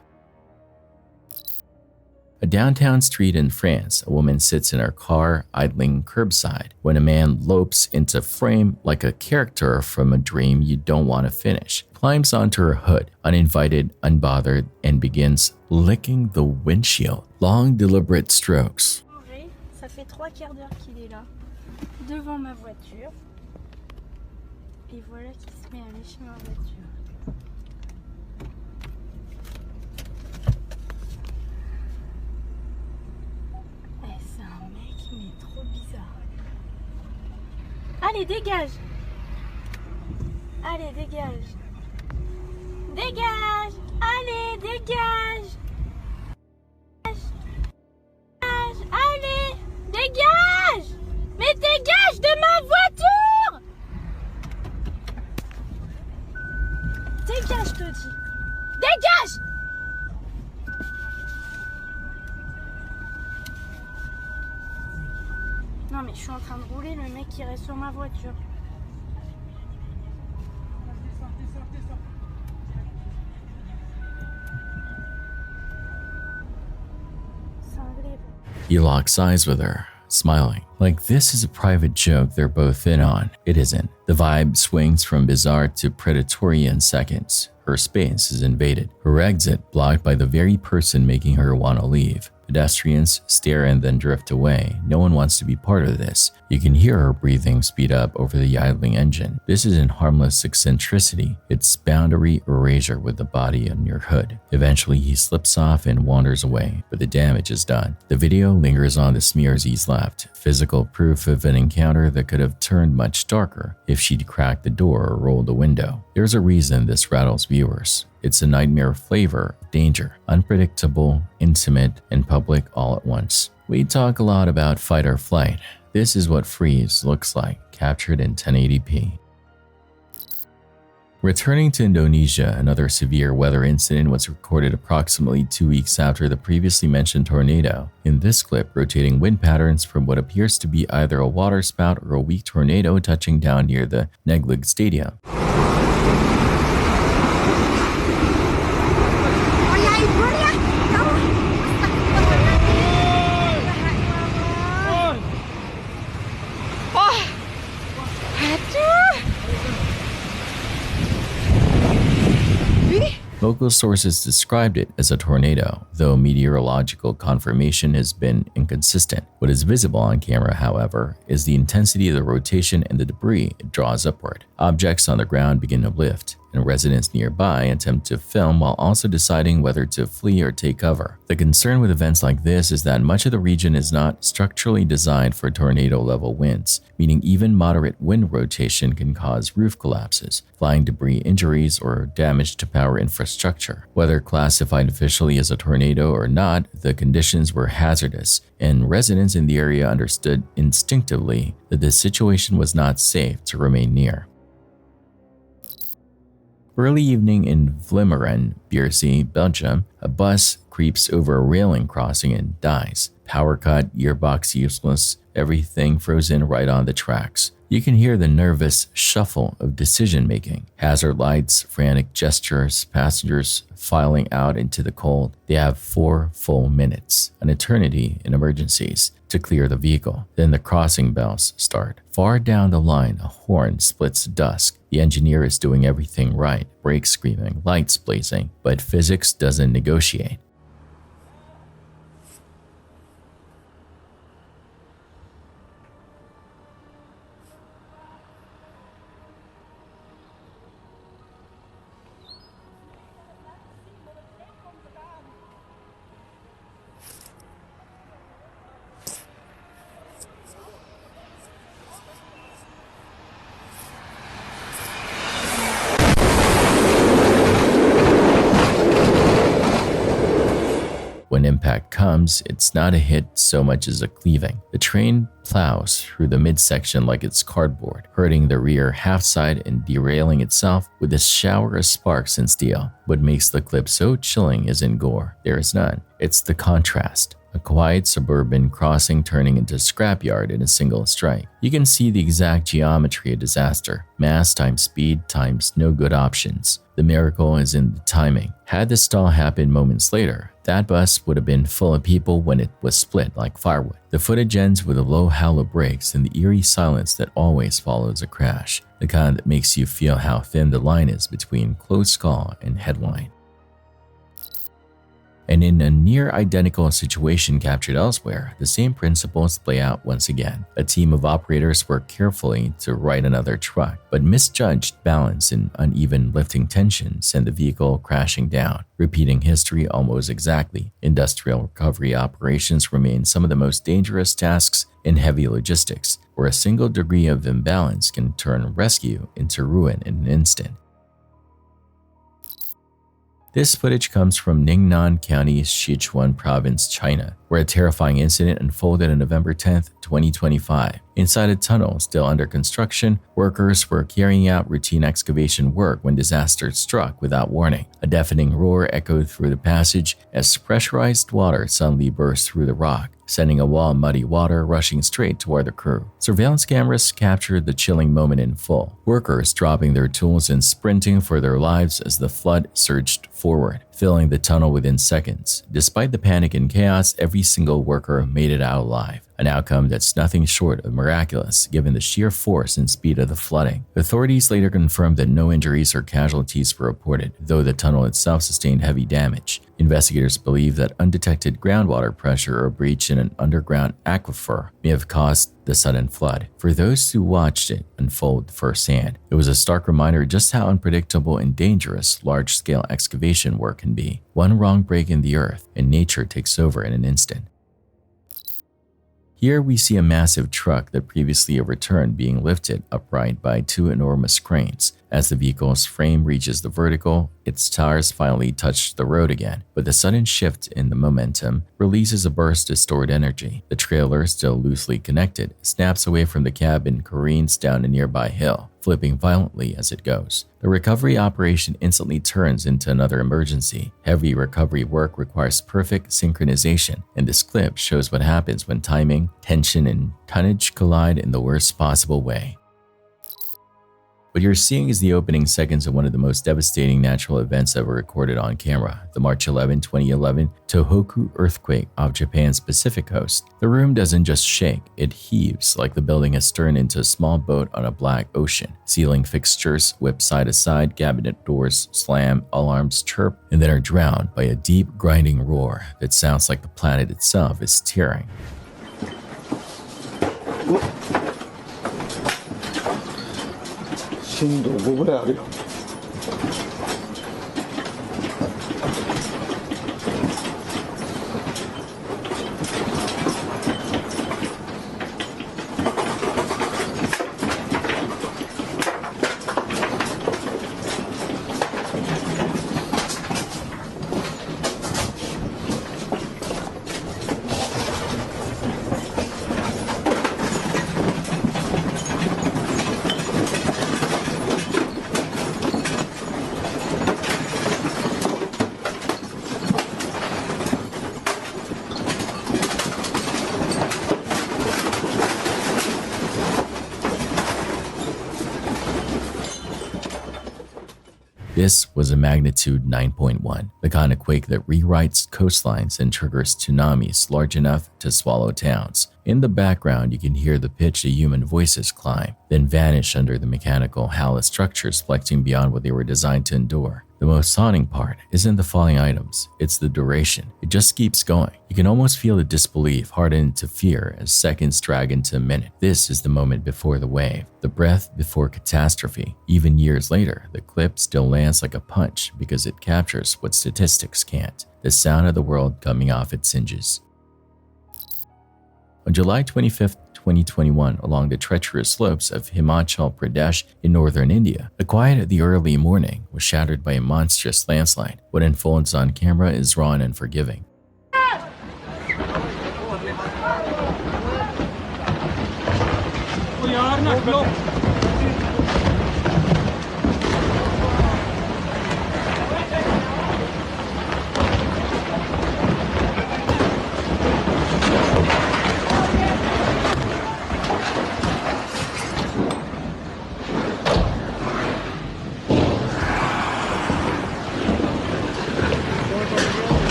A downtown street in France, a woman sits in her car idling curbside when a man lopes into frame like a character from a dream you don't want to finish, climbs onto her hood, uninvited, unbothered, and begins licking the windshield. Long, deliberate strokes. Ça fait 3 quarts d'heure qu'il est là, devant ma voiture. Et voilà qu'il se met à lécher ma voiture. Allez, dégage! Allez, dégage! Dégage! Allez, dégage! Allez, dégage! Mais dégage de ma voiture! Dégage, je te dis! Dégage! Non mais je suis en train de rouler, le mec il reste sur ma voiture. He locks eyes with her, smiling. Like this is a private joke they're both in on. It isn't. The vibe swings from bizarre to predatory in seconds. Her space is invaded, her exit blocked by the very person making her want to leave. Pedestrians stare and then drift away. No one wants to be part of this. You can hear her breathing speed up over the idling engine. This isn't harmless eccentricity, it's boundary erasure with the body on your hood. Eventually he slips off and wanders away, but the damage is done. The video lingers on the smears he's left, physical proof of an encounter that could have turned much darker if she'd cracked the door or rolled the window. There's a reason this rattles viewers. It's a nightmare flavor of danger, unpredictable, intimate, and public all at once. We talk a lot about fight or flight. This is what freeze looks like, captured in 1080p. Returning to Indonesia, another severe weather incident was recorded approximately 2 weeks after the previously mentioned tornado. In this clip, rotating wind patterns from what appears to be either a waterspout or a weak tornado touching down near the Neglig Stadium. Local sources described it as a tornado, though meteorological confirmation has been inconsistent. What is visible on camera, however, is the intensity of the rotation and the debris it draws upward. Objects on the ground begin to lift, and residents nearby attempt to film while also deciding whether to flee or take cover. The concern with events like this is that much of the region is not structurally designed for tornado-level winds, meaning even moderate wind rotation can cause roof collapses, flying debris injuries, or damage to power infrastructure. Whether classified officially as a tornado or not, the conditions were hazardous, and residents in the area understood instinctively that the situation was not safe to remain near. Early evening in Vlimmeren, Biersee, Belgium, a bus creeps over a railing crossing and dies. Power cut, gearbox useless, everything frozen right on the tracks. You can hear the nervous shuffle of decision-making. Hazard lights, frantic gestures, passengers filing out into the cold. They have 4 full minutes, an eternity in emergencies, to clear the vehicle. Then the crossing bells start. Far down the line, a horn splits dusk. The engineer is doing everything right, brakes screaming, lights blazing, but physics doesn't negotiate. When impact comes, it's not a hit so much as a cleaving. The train plows through the midsection like it's cardboard, hurting the rear half side and derailing itself with a shower of sparks and steel. What makes the clip so chilling isn't gore. There is none. It's the contrast. A quiet suburban crossing turning into a scrapyard in a single strike. You can see the exact geometry of disaster. Mass times speed times no good options. The miracle is in the timing. Had the stall happened moments later, that bus would have been full of people when it was split like firewood. The footage ends with a low howl of brakes and the eerie silence that always follows a crash, the kind that makes you feel how thin the line is between close call and headline. And in a near-identical situation captured elsewhere, the same principles play out once again. A team of operators work carefully to right another truck, but misjudged balance and uneven lifting tension send the vehicle crashing down. Repeating history almost exactly, industrial recovery operations remain some of the most dangerous tasks in heavy logistics, where a single degree of imbalance can turn rescue into ruin in an instant. This footage comes from Ningnan County, Sichuan Province, China, where a terrifying incident unfolded on November 10, 2025. Inside a tunnel still under construction, workers were carrying out routine excavation work when disaster struck without warning. A deafening roar echoed through the passage as pressurized water suddenly burst through the rock, sending a wall of muddy water rushing straight toward the crew. Surveillance cameras captured the chilling moment in full. Workers dropping their tools and sprinting for their lives as the flood surged forward, filling the tunnel within seconds. Despite the panic and chaos, every single worker made it out alive. an outcome that's nothing short of miraculous given the sheer force and speed of the flooding. Authorities later confirmed that no injuries or casualties were reported, though the tunnel itself sustained heavy damage. Investigators believe that undetected groundwater pressure or a breach in an underground aquifer may have caused the sudden flood. For those who watched it unfold firsthand, it was a stark reminder just how unpredictable and dangerous large-scale excavation work can be. One wrong break in the earth, and nature takes over in an instant. Here we see a massive truck that previously overturned being lifted upright by two enormous cranes. As the vehicle's frame reaches the vertical, its tires finally touch the road again, but the sudden shift in the momentum releases a burst of stored energy. The trailer, still loosely connected, snaps away from the cab and careens down a nearby hill, flipping violently as it goes. The recovery operation instantly turns into another emergency. Heavy recovery work requires perfect synchronization, and this clip shows what happens when timing, tension, and tonnage collide in the worst possible way. What you're seeing is the opening seconds of one of the most devastating natural events ever recorded on camera, the March 11, 2011 Tohoku earthquake off Japan's Pacific coast. The room doesn't just shake, it heaves like the building has turned into a small boat on a black ocean. Ceiling fixtures whip side to side, cabinet doors slam, alarms chirp, and then are drowned by a deep grinding roar that sounds like the planet itself is tearing. This was a magnitude 9.1, the kind of quake that rewrites coastlines and triggers tsunamis large enough to swallow towns. In the background, you can hear the pitch of human voices climb, then vanish under the mechanical hallous structures flexing beyond what they were designed to endure. The most haunting part isn't the falling items, it's the duration. It just keeps going. You can almost feel the disbelief harden into fear as seconds drag into a minute. This is the moment before the wave, the breath before catastrophe. Even years later, the clip still lands like a punch because it captures what statistics can't, the sound of the world coming off its hinges. On July 25, 2021, along the treacherous slopes of Himachal Pradesh in northern India, the quiet of the early morning was shattered by a monstrous landslide. What unfolds on camera is raw and unforgiving.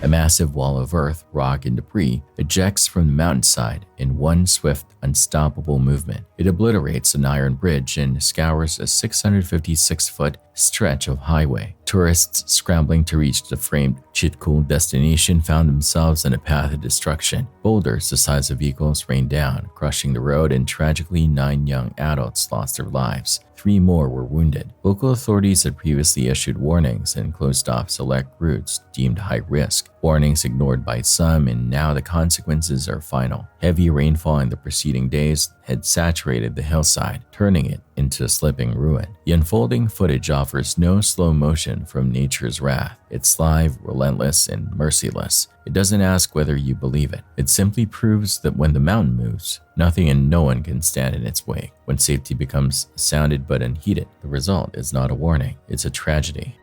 A massive wall of earth, rock, and debris ejects from the mountainside in one swift, unstoppable movement. It obliterates an iron bridge and scours a 656-foot stretch of highway. Tourists scrambling to reach the framed Chitkul destination found themselves on a path of destruction. Boulders the size of vehicles rained down, crushing the road, and tragically 9 young adults lost their lives. 3 more were wounded. Local authorities had previously issued warnings and closed off select routes deemed high risk. Warnings ignored by some, and now the consequences are final. Heavy rainfall in the preceding days had saturated the hillside, turning it into a slipping ruin. The unfolding footage offers no slow motion from nature's wrath. It's live, relentless, and merciless. It doesn't ask whether you believe it. It simply proves that when the mountain moves, nothing and no one can stand in its wake. When safety becomes sounded but unheeded, the result is not a warning, it's a tragedy.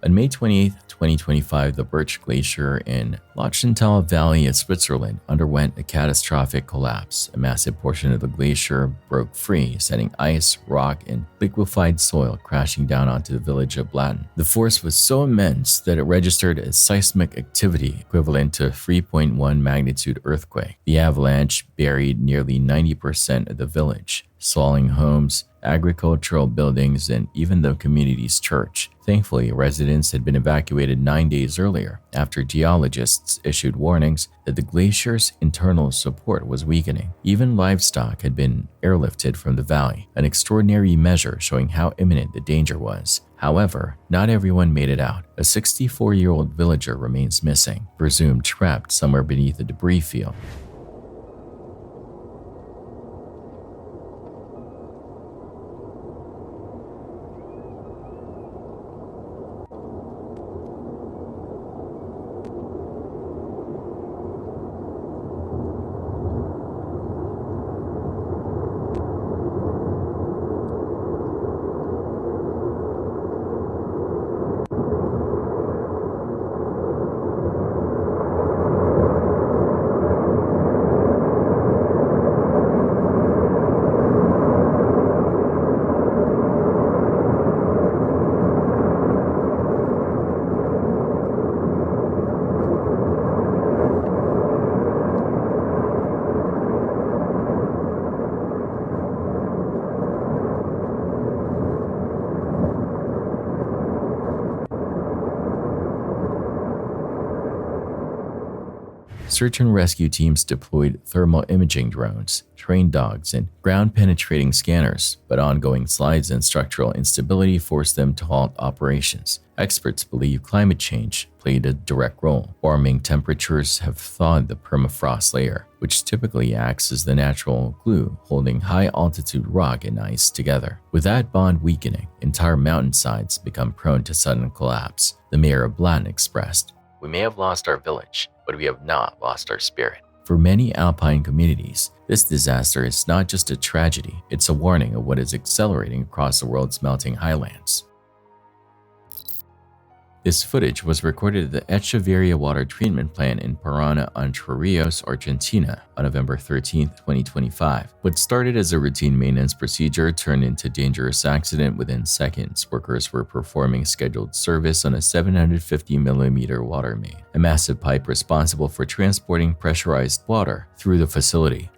On May 28, 2025, the Birch Glacier in Lochenthal Valley of Switzerland underwent a catastrophic collapse. A massive portion of the glacier broke free, sending ice, rock, and liquefied soil crashing down onto the village of Blatten. The force was so immense that it registered a seismic activity equivalent to a 3.1 magnitude earthquake. The avalanche buried nearly 90% of the village, swallowing homes, agricultural buildings, and even the community's church. Thankfully, residents had been evacuated 9 days earlier after geologists issued warnings that the glacier's internal support was weakening. Even livestock had been airlifted from the valley, an extraordinary measure showing how imminent the danger was. However, not everyone made it out. A 64-year-old villager remains missing, presumed trapped somewhere beneath a debris field. Search and rescue teams deployed thermal imaging drones, trained dogs, and ground-penetrating scanners, but ongoing slides and structural instability forced them to halt operations. Experts believe climate change played a direct role. Warming temperatures have thawed the permafrost layer, which typically acts as the natural glue holding high-altitude rock and ice together. With that bond weakening, entire mountainsides become prone to sudden collapse. The mayor of Blatten expressed, "We may have lost our village, but we have not lost our spirit." For many alpine communities, this disaster is not just a tragedy, it's a warning of what is accelerating across the world's melting highlands. This footage was recorded at the Echeverria water treatment plant in Parana, Entre Rios, Argentina on November 13, 2025. What started as a routine maintenance procedure turned into a dangerous accident within seconds. Workers were performing scheduled service on a 750mm water main, a massive pipe responsible for transporting pressurized water through the facility.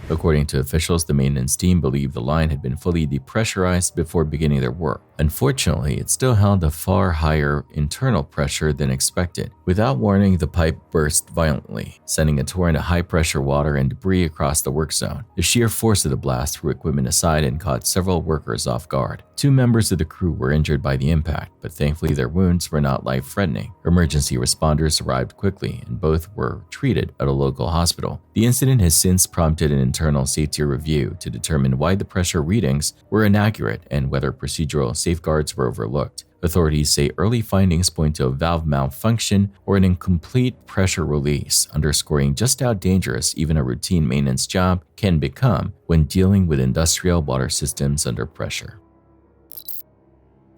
According to officials, the maintenance team believed the line had been fully depressurized before beginning their work. Unfortunately, it still held a far higher internal pressure than expected. Without warning, the pipe burst violently, sending a torrent of high-pressure water and debris across the work zone. The sheer force of the blast threw equipment aside and caught several workers off guard. 2 members of the crew were injured by the impact, but thankfully their wounds were not life-threatening. Emergency responders arrived quickly, and both were treated at a local hospital. The incident has since prompted an internal safety review to determine why the pressure readings were inaccurate and whether procedural safeguards were overlooked. Authorities say early findings point to a valve malfunction or an incomplete pressure release, underscoring just how dangerous even a routine maintenance job can become when dealing with industrial water systems under pressure.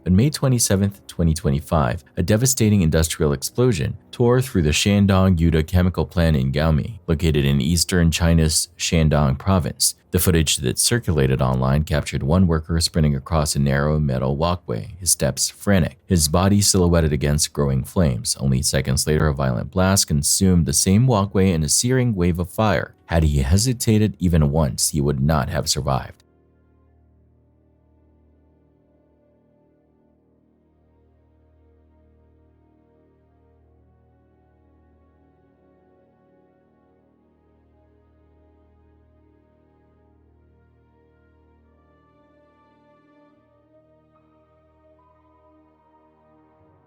On May 27, 2025, a devastating industrial explosion tore through the Shandong-Yuta chemical plant in Gaomi, located in eastern China's Shandong province. The footage that circulated online captured one worker sprinting across a narrow metal walkway, his steps frantic, his body silhouetted against growing flames. Only seconds later, a violent blast consumed the same walkway in a searing wave of fire. Had he hesitated even once, he would not have survived.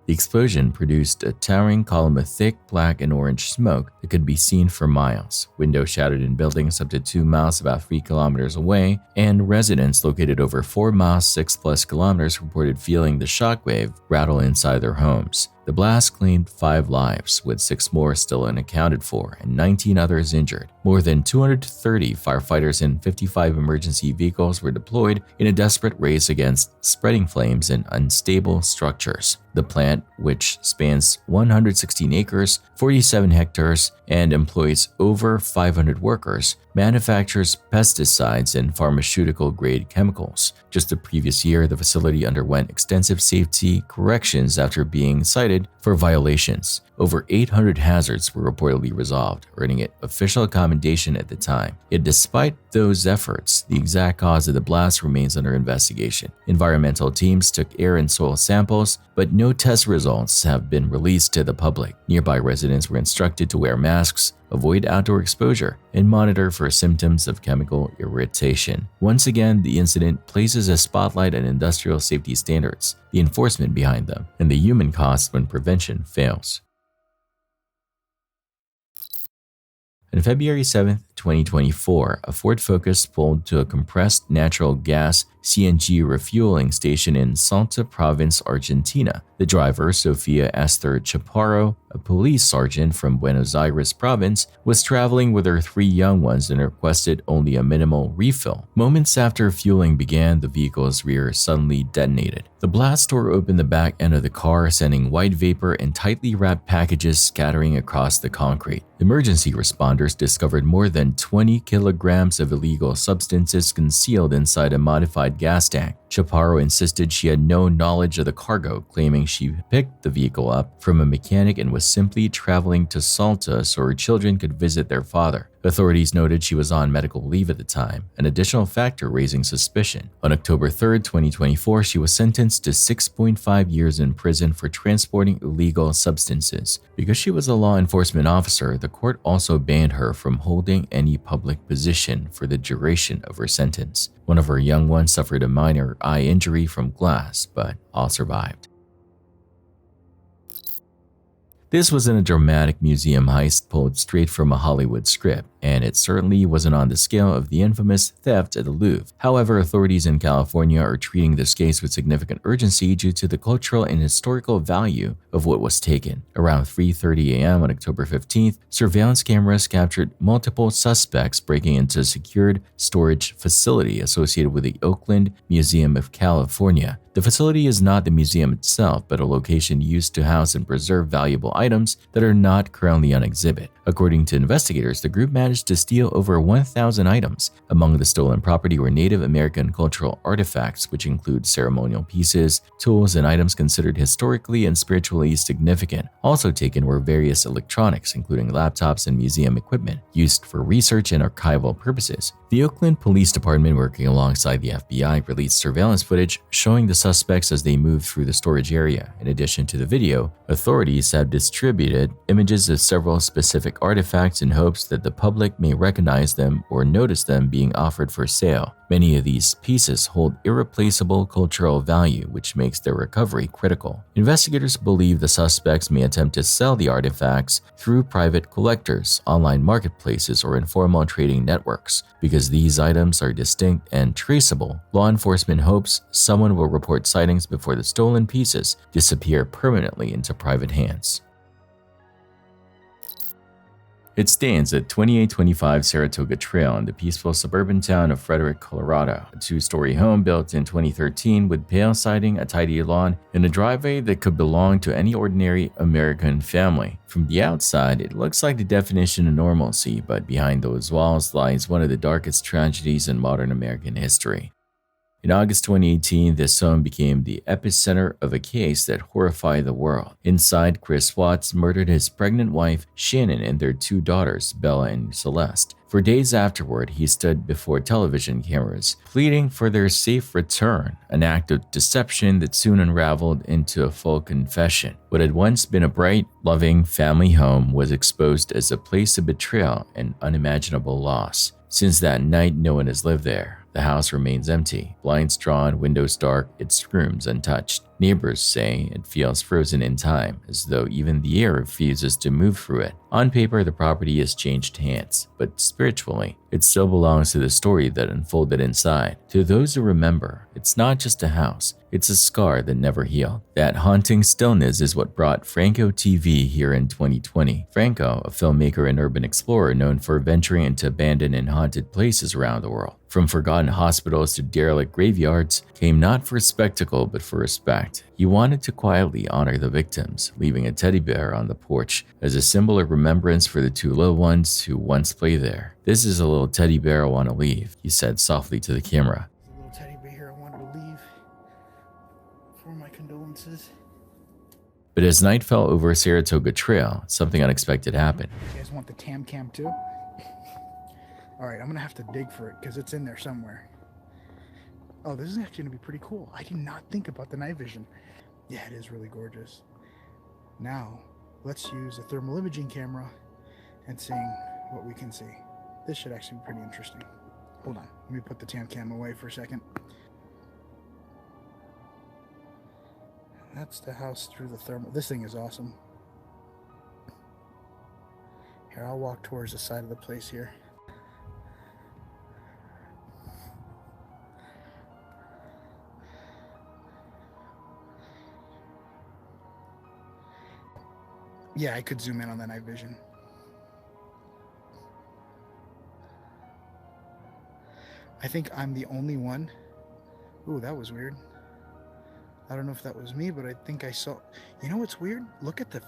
The explosion produced a towering column of thick black and orange smoke that could be seen for miles. Windows shattered in buildings up to 2 miles about 3 kilometers away, and residents located over 4 miles 6+ kilometers reported feeling the shockwave rattle inside their homes. The blast claimed 5 lives, with 6 more still unaccounted for and 19 others injured. More than 230 firefighters and 55 emergency vehicles were deployed in a desperate race against spreading flames and unstable structures. The plant, which spans 116 acres, 47 hectares, and employs over 500 workers, manufactures pesticides and pharmaceutical-grade chemicals. Just the previous year, the facility underwent extensive safety corrections after being cited for violations. Over 800 hazards were reportedly resolved, earning it official commendation at the time. Yet despite those efforts, the exact cause of the blast remains under investigation. Environmental teams took air and soil samples, but no test results have been released to the public. Nearby residents were instructed to wear masks, avoid outdoor exposure, and monitor for symptoms of chemical irritation. Once again, the incident places a spotlight on industrial safety standards, the enforcement behind them, and the human cost when prevention fails. On February 7, 2024, a Ford Focus pulled to a compressed natural gas CNG refueling station in Salta Province, Argentina. The driver, Sofia Esther Chaparro, a police sergeant from Buenos Aires province, was traveling with her 3 young ones and requested only a minimal refill. Moments after fueling began, the vehicle's rear suddenly detonated. The blast tore open the back end of the car, sending white vapor and tightly wrapped packages scattering across the concrete. Emergency responders discovered more than 20 kilograms of illegal substances concealed inside a modified gas tank. Chaparro insisted she had no knowledge of the cargo, claiming she picked the vehicle up from a mechanic and was simply traveling to Salta so her children could visit their father. Authorities noted she was on medical leave at the time, an additional factor raising suspicion. On October 3, 2024, she was sentenced to 6.5 years in prison for transporting illegal substances. Because she was a law enforcement officer, the court also banned her from holding any public position for the duration of her sentence. One of her young ones suffered a minor eye injury from glass, but all survived. This wasn't a dramatic museum heist pulled straight from a Hollywood script, and it certainly wasn't on the scale of the infamous theft at the Louvre. However, authorities in California are treating this case with significant urgency due to the cultural and historical value of what was taken. Around 3:30 a.m. on October 15th, surveillance cameras captured multiple suspects breaking into a secured storage facility associated with the Oakland Museum of California. The facility is not the museum itself, but a location used to house and preserve valuable items that are not currently on exhibit. According to investigators, the group managed to steal over 1,000 items. Among the stolen property were Native American cultural artifacts, which include ceremonial pieces, tools, and items considered historically and spiritually significant. Also taken were various electronics, including laptops and museum equipment, used for research and archival purposes. The Oakland Police Department, working alongside the FBI, released surveillance footage showing the suspects as they moved through the storage area. In addition to the video, authorities have distributed images of several specific artifacts in hopes that the public may recognize them or notice them being offered for sale. Many of these pieces hold irreplaceable cultural value, which makes their recovery critical. Investigators believe the suspects may attempt to sell the artifacts through private collectors, online marketplaces, or informal trading networks. Because these items are distinct and traceable, law enforcement hopes someone will report sightings before the stolen pieces disappear permanently into private hands. It stands at 2825 Saratoga Trail in the peaceful suburban town of Frederick, Colorado. A two-story home built in 2013 with pale siding, a tidy lawn, and a driveway that could belong to any ordinary American family. From the outside, it looks like the definition of normalcy, but behind those walls lies one of the darkest tragedies in modern American history. In August 2018, this home became the epicenter of a case that horrified the world. Inside, Chris Watts murdered his pregnant wife, Shannon, and their two daughters, Bella and Celeste. For days afterward, he stood before television cameras, pleading for their safe return, an act of deception that soon unraveled into a full confession. What had once been a bright, loving family home was exposed as a place of betrayal and unimaginable loss. Since that night, no one has lived there. The house remains empty, blinds drawn, windows dark, its rooms untouched. Neighbors say it feels frozen in time, as though even the air refuses to move through it. On paper, the property has changed hands, but spiritually, it still belongs to the story that unfolded inside. To those who remember, it's not just a house, it's a scar that never healed. That haunting stillness is what brought Franco TV here in 2020. Franco, a filmmaker and urban explorer known for venturing into abandoned and haunted places around the world. From forgotten hospitals to derelict graveyards, came not for spectacle but for respect. He wanted to quietly honor the victims, leaving a teddy bear on the porch as a symbol of remembrance for the two little ones who once played there. "This is a little teddy bear I want to leave," he said softly to the camera. "A little teddy bear here I wanted to leave for my condolences." But as night fell over Saratoga Trail, something unexpected happened. You guys want the tam cam too? Alright, I'm gonna have to dig for it because it's in there somewhere. Oh, this is actually gonna be pretty cool. I did not think about the night vision. Yeah, it is really gorgeous. Now, let's use a thermal imaging camera and see what we can see. This should actually be pretty interesting. Hold on, let me put the tam cam away for a second. That's the house through the thermal. This thing is awesome. Here, I'll walk towards the side of the place here. Yeah, I could zoom in on that night vision. I think I'm the only one. Ooh, that was weird. I don't know if that was me, but I think I saw... You know what's weird? Look at the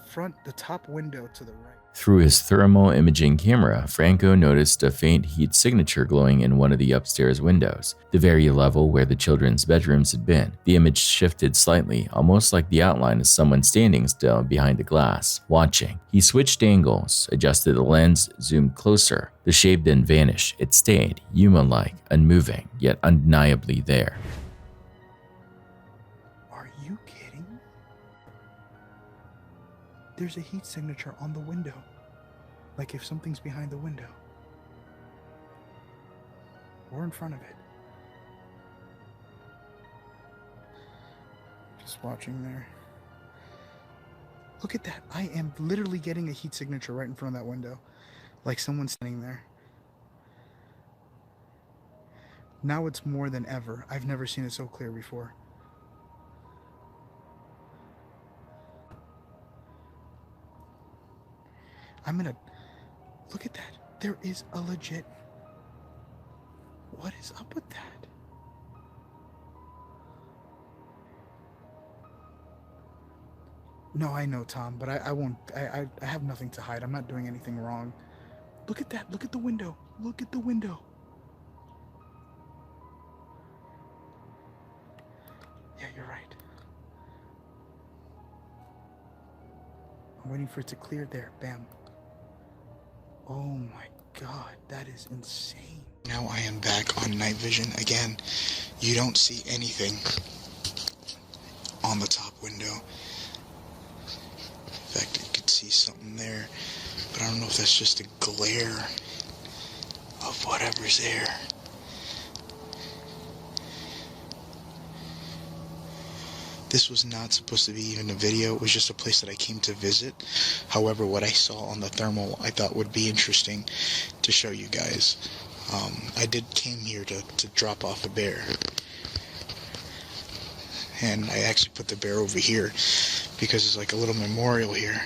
top window to the right. Through his thermal imaging camera, Franco noticed a faint heat signature glowing in one of the upstairs windows, the very level where the children's bedrooms had been. The image shifted slightly, almost like the outline of someone standing still behind the glass, watching. He switched angles, adjusted the lens, zoomed closer. The shape didn't vanish. It stayed, human-like, unmoving, yet undeniably there. Are you kidding? There's a heat signature on the window. Like if something's behind the window. Or in front of it. Just watching there. Look at that. I am literally getting a heat signature right in front of that window. Like someone's standing there. Now it's more than ever. I've never seen it so clear before. I'm gonna... Look at that. There is a legit... What is up with that? No, I know, Tom, but I won't... I have nothing to hide. I'm not doing anything wrong. Look at that. Look at the window. Look at the window. Yeah, you're right. I'm waiting for it to clear there. Bam. Oh my god, that is insane. Now I am back on night vision again. You don't see anything on the top window. In fact, you could see something there, but I don't know if that's just a glare of whatever's there. This was not supposed to be even a video. It was just a place that I came to visit. However, what I saw on the thermal I thought would be interesting to show you guys. I came here to drop off a bear. And I actually put the bear over here because it's like a little memorial here.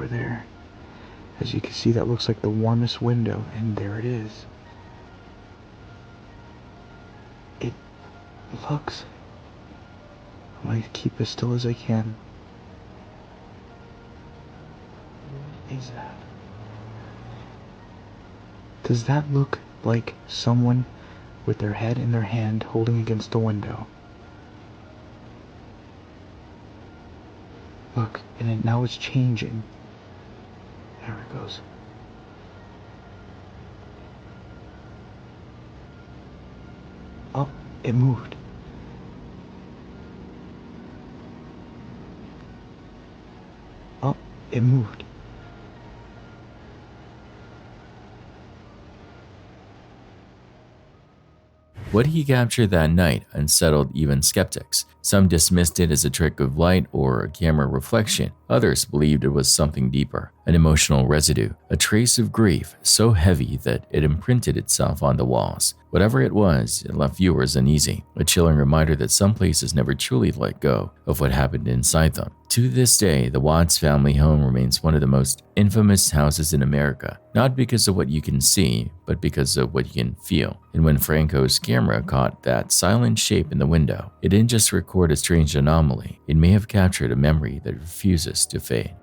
over there. As you can see, that looks like the warmest window, and there it is. It looks... I'm going to keep as still as I can. What is that? Does that look like someone with their head in their hand holding against the window? Look, and now it's changing. There it goes. Oh, it moved. Oh, it moved. What he captured that night unsettled even skeptics. Some dismissed it as a trick of light or a camera reflection. Others believed it was something deeper, an emotional residue, a trace of grief so heavy that it imprinted itself on the walls. Whatever it was, it left viewers uneasy, a chilling reminder that some places never truly let go of what happened inside them. To this day, the Watts family home remains one of the most infamous houses in America, not because of what you can see, but because of what you can feel. And when Franco's camera caught that silent shape in the window, it didn't just record a strange anomaly, it may have captured a memory that refuses to fade.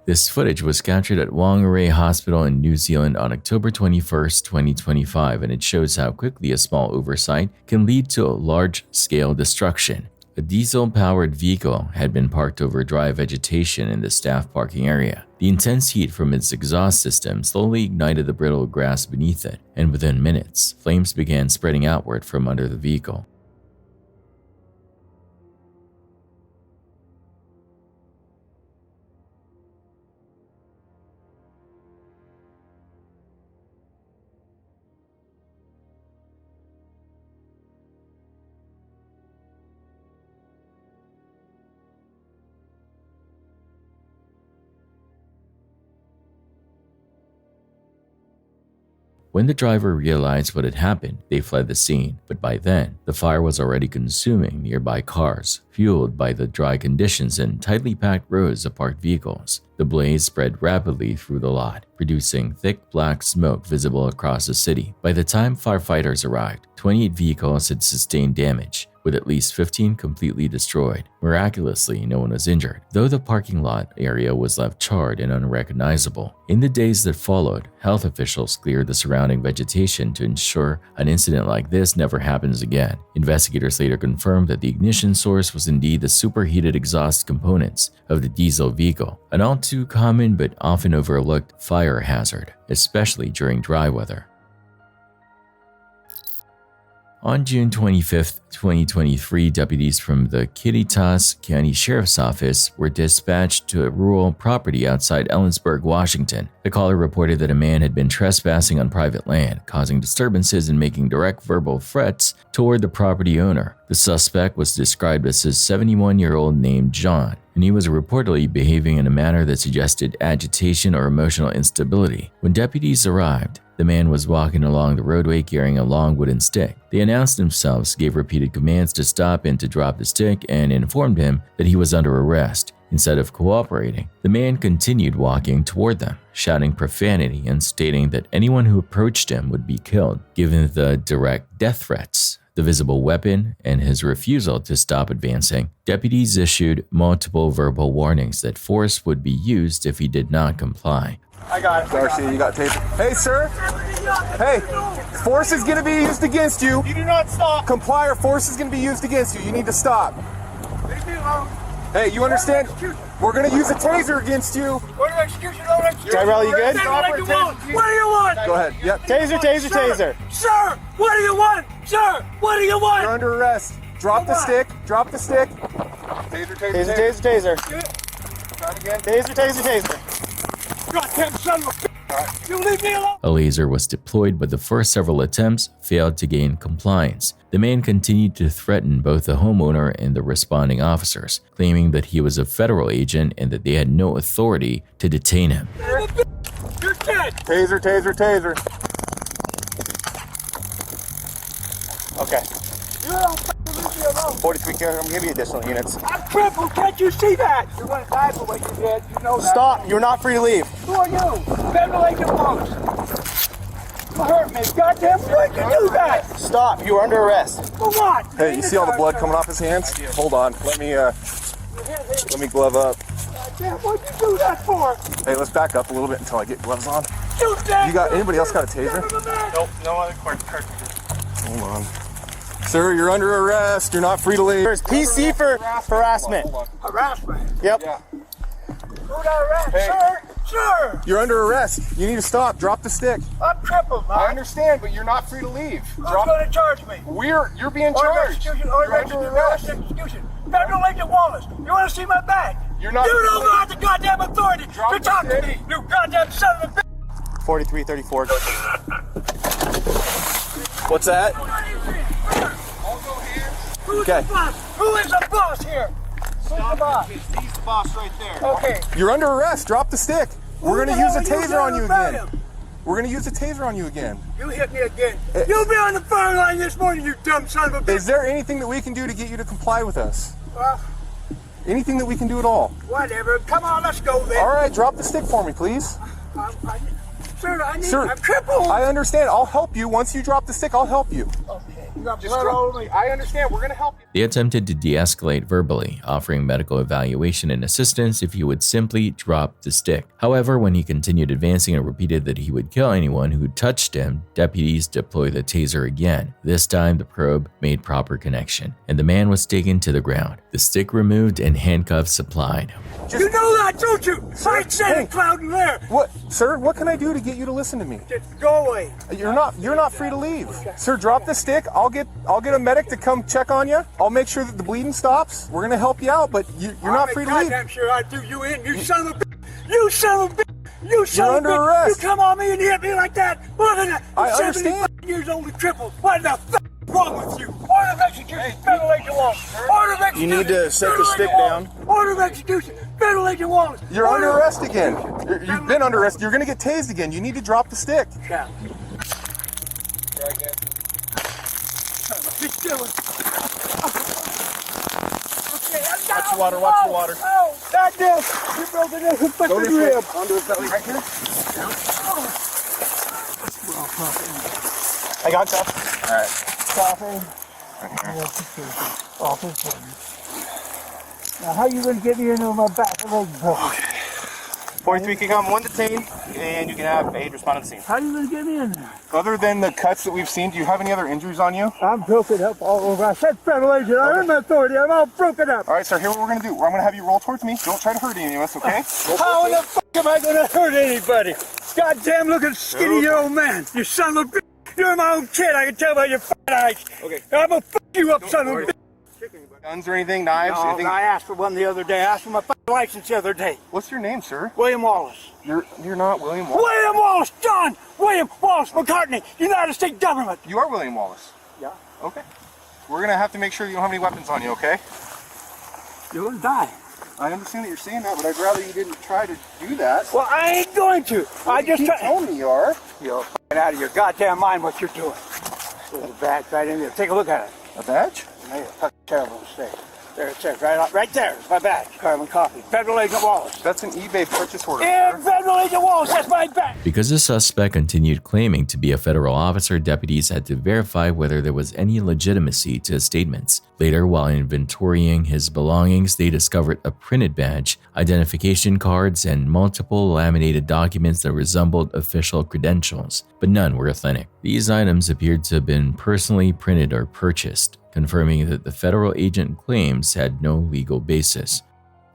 This footage was captured at Whangarei Hospital in New Zealand on October 21, 2025, and it shows how quickly a small oversight can lead to a large-scale destruction. A diesel-powered vehicle had been parked over dry vegetation in the staff parking area. The intense heat from its exhaust system slowly ignited the brittle grass beneath it, and within minutes, flames began spreading outward from under the vehicle. When the driver realized what had happened, they fled the scene, but by then, the fire was already consuming nearby cars, fueled by the dry conditions and tightly packed rows of parked vehicles. The blaze spread rapidly through the lot, producing thick black smoke visible across the city. By the time firefighters arrived, 28 vehicles had sustained damage, with at least 15 completely destroyed. Miraculously, no one was injured, though the parking lot area was left charred and unrecognizable. In the days that followed, health officials cleared the surrounding vegetation to ensure an incident like this never happens again. Investigators later confirmed that the ignition source was indeed the superheated exhaust components of the diesel vehicle, an all too common but often overlooked fire hazard, especially during dry weather. On June 25, 2023, deputies from the Kittitas County Sheriff's Office were dispatched to a rural property outside Ellensburg, Washington. The caller reported that a man had been trespassing on private land, causing disturbances and making direct verbal threats toward the property owner. The suspect was described as a 71-year-old named John, and he was reportedly behaving in a manner that suggested agitation or emotional instability. When deputies arrived, the man was walking along the roadway carrying a long wooden stick. They announced themselves, gave repeated commands to stop and to drop the stick, and informed him that he was under arrest. Instead of cooperating, the man continued walking toward them, shouting profanity and stating that anyone who approached him would be killed. Given the direct death threats, the visible weapon, and his refusal to stop advancing, deputies issued multiple verbal warnings that force would be used if he did not comply. I got it. Darcy, you got tape. Hey, sir. Hey, force is going to be used against you. You do not stop. Comply or force is going to be used against you. You need to stop. Leave me alone. Hey, you understand? We're going to use a taser against you. Order execution, order execution. Tyrell, you good? What do you want? Go ahead. Yep. Taser, taser, taser. Sir, what do you want? Sir, what do you want? You're under arrest. Drop the stick. Drop the stick. Taser, taser, taser, taser. Try it again. Taser, taser, taser. Goddamn son of a... You leave me alone! A laser was deployed, but the first several attempts failed to gain compliance. The man continued to threaten both the homeowner and the responding officers, claiming that he was a federal agent and that they had no authority to detain him. You're dead! Taser, taser, taser. Okay. 43, I'm going to give you additional units. I'm crippled, can't you see that? You're going to die for what you did, you know that. Stop, you're not free to leave. Who are you? Federal Agent Wallace. You hurt me, goddamn, why'd you do that? Stop, you are under arrest. For what? Hey, you see all the blood coming off his hands? Hold on, let me glove up. Goddamn, what'd you do that for? Hey, let's back up a little bit until I get gloves on. You dead. You got, anybody else got a taser? Nope, no other cartridges. Hold on. Sir, you're under arrest. You're not free to leave. There's PC for harassment. Harassment? Yep. Yeah. Who got arrested? Sir? Sir! You're under arrest. You need to stop. Drop the stick. I'm crippled, man. I understand, but you're not free to leave. Who's going to charge me? You're being charged. Order of execution. Federal Agent Wallace. You want to see my badge? You're not. You don't have the goddamn authority to talk to me. You goddamn son of a bitch. 4334. What's that? Who's the boss? Who is the boss here? Who's the boss? He's the boss right there. Okay. You're under arrest. Drop the stick. We're going to use a taser on you again. We're going to use a taser on you again. You hit me again. You'll be on the fire line this morning, you dumb son of a bitch. Is there anything that we can do to get you to comply with us? Well, anything that we can do at all? whatever. Come on, let's go then. All right, drop the stick for me, please. Sir, Sir, I'm crippled. I understand. I'll help you. Once you drop the stick, I'll help you. Okay. You got blood all over me. I understand. We're going to help you. They attempted to de-escalate verbally, offering medical evaluation and assistance if he would simply drop the stick. However, when he continued advancing and repeated that he would kill anyone who touched him, deputies deployed the taser again. This time, the probe made proper connection, and the man was taken to the ground. The stick removed and handcuffs applied. You know that, don't you? I said it, Cloud in there. What, sir? What can I do to get you to listen to me? Just go away. You're not free to leave. Sir, drop the stick. I'll get a medic to come check on you. I'll make sure that the bleeding stops. We're gonna help you out, but you're not free to leave. I'm sure I do you in. You son of a bitch. You son of a bitch. You son You're of a under bitch. arrest. You come on me and hit me like that. Look at that. I I'm understand. 75 years old and crippled. What the f*** is wrong with you? Order of execution. Federal Agent Wallace. Order of execution. You need to set the stick down. Order of execution. Federal Agent Wallace. You're under arrest again. You've been under arrest. You're gonna get tased again. You need to drop the stick. Yeah. Keep doing. Watch the water. Watch the water. Oh, goddamn! You broke it in the fucking rib. Onto his belly. Right here. I got cuffs. All right. Coffee. Now, how you gonna get me into my back leg? Okay. 43 can come, one detained, and you can have aid respond to the scene. How you gonna get me in there? Other than the cuts that we've seen, do you have any other injuries on you? I'm broken up all over. I said federal agent. I earned my authority. I'm all broken up. All right, sir, here's what we're going to do. I'm going to have you roll towards me. Don't try to hurt any of us, okay? How in the fuck am I going to hurt anybody? Goddamn looking skinny old man. You son of a bitch. You're my own kid. I can tell by your fat eyes. Okay. I'm going to fuck you up, son of a bitch. Guns or anything? Knives? No, anything? I asked for one the other day. I asked for my fucking license the other day. What's your name, sir? William Wallace. You're not William Wallace. William Wallace, John William Wallace McCartney, United States government. You are William Wallace? Yeah. Okay. We're going to have to make sure you don't have any weapons on you, okay? You're going to die. I understand that you're saying that, but I'd rather you didn't try to do that. Well, I ain't going to. I just told me you are. You're fucking out of your goddamn mind what you're doing. There's a badge right in there. Take a look at it. A badge? Made a fucking terrible mistake. There it says, right there, it's my badge. Carbon copy. Federal Agent Wallace. That's an eBay purchase order. Yeah, Federal Agent Wallace, that's my badge. Because the suspect continued claiming to be a federal officer, deputies had to verify whether there was any legitimacy to his statements. Later, while inventorying his belongings, they discovered a printed badge, identification cards, and multiple laminated documents that resembled official credentials, but none were authentic. These items appeared to have been personally printed or purchased, confirming that the federal agent claims had no legal basis.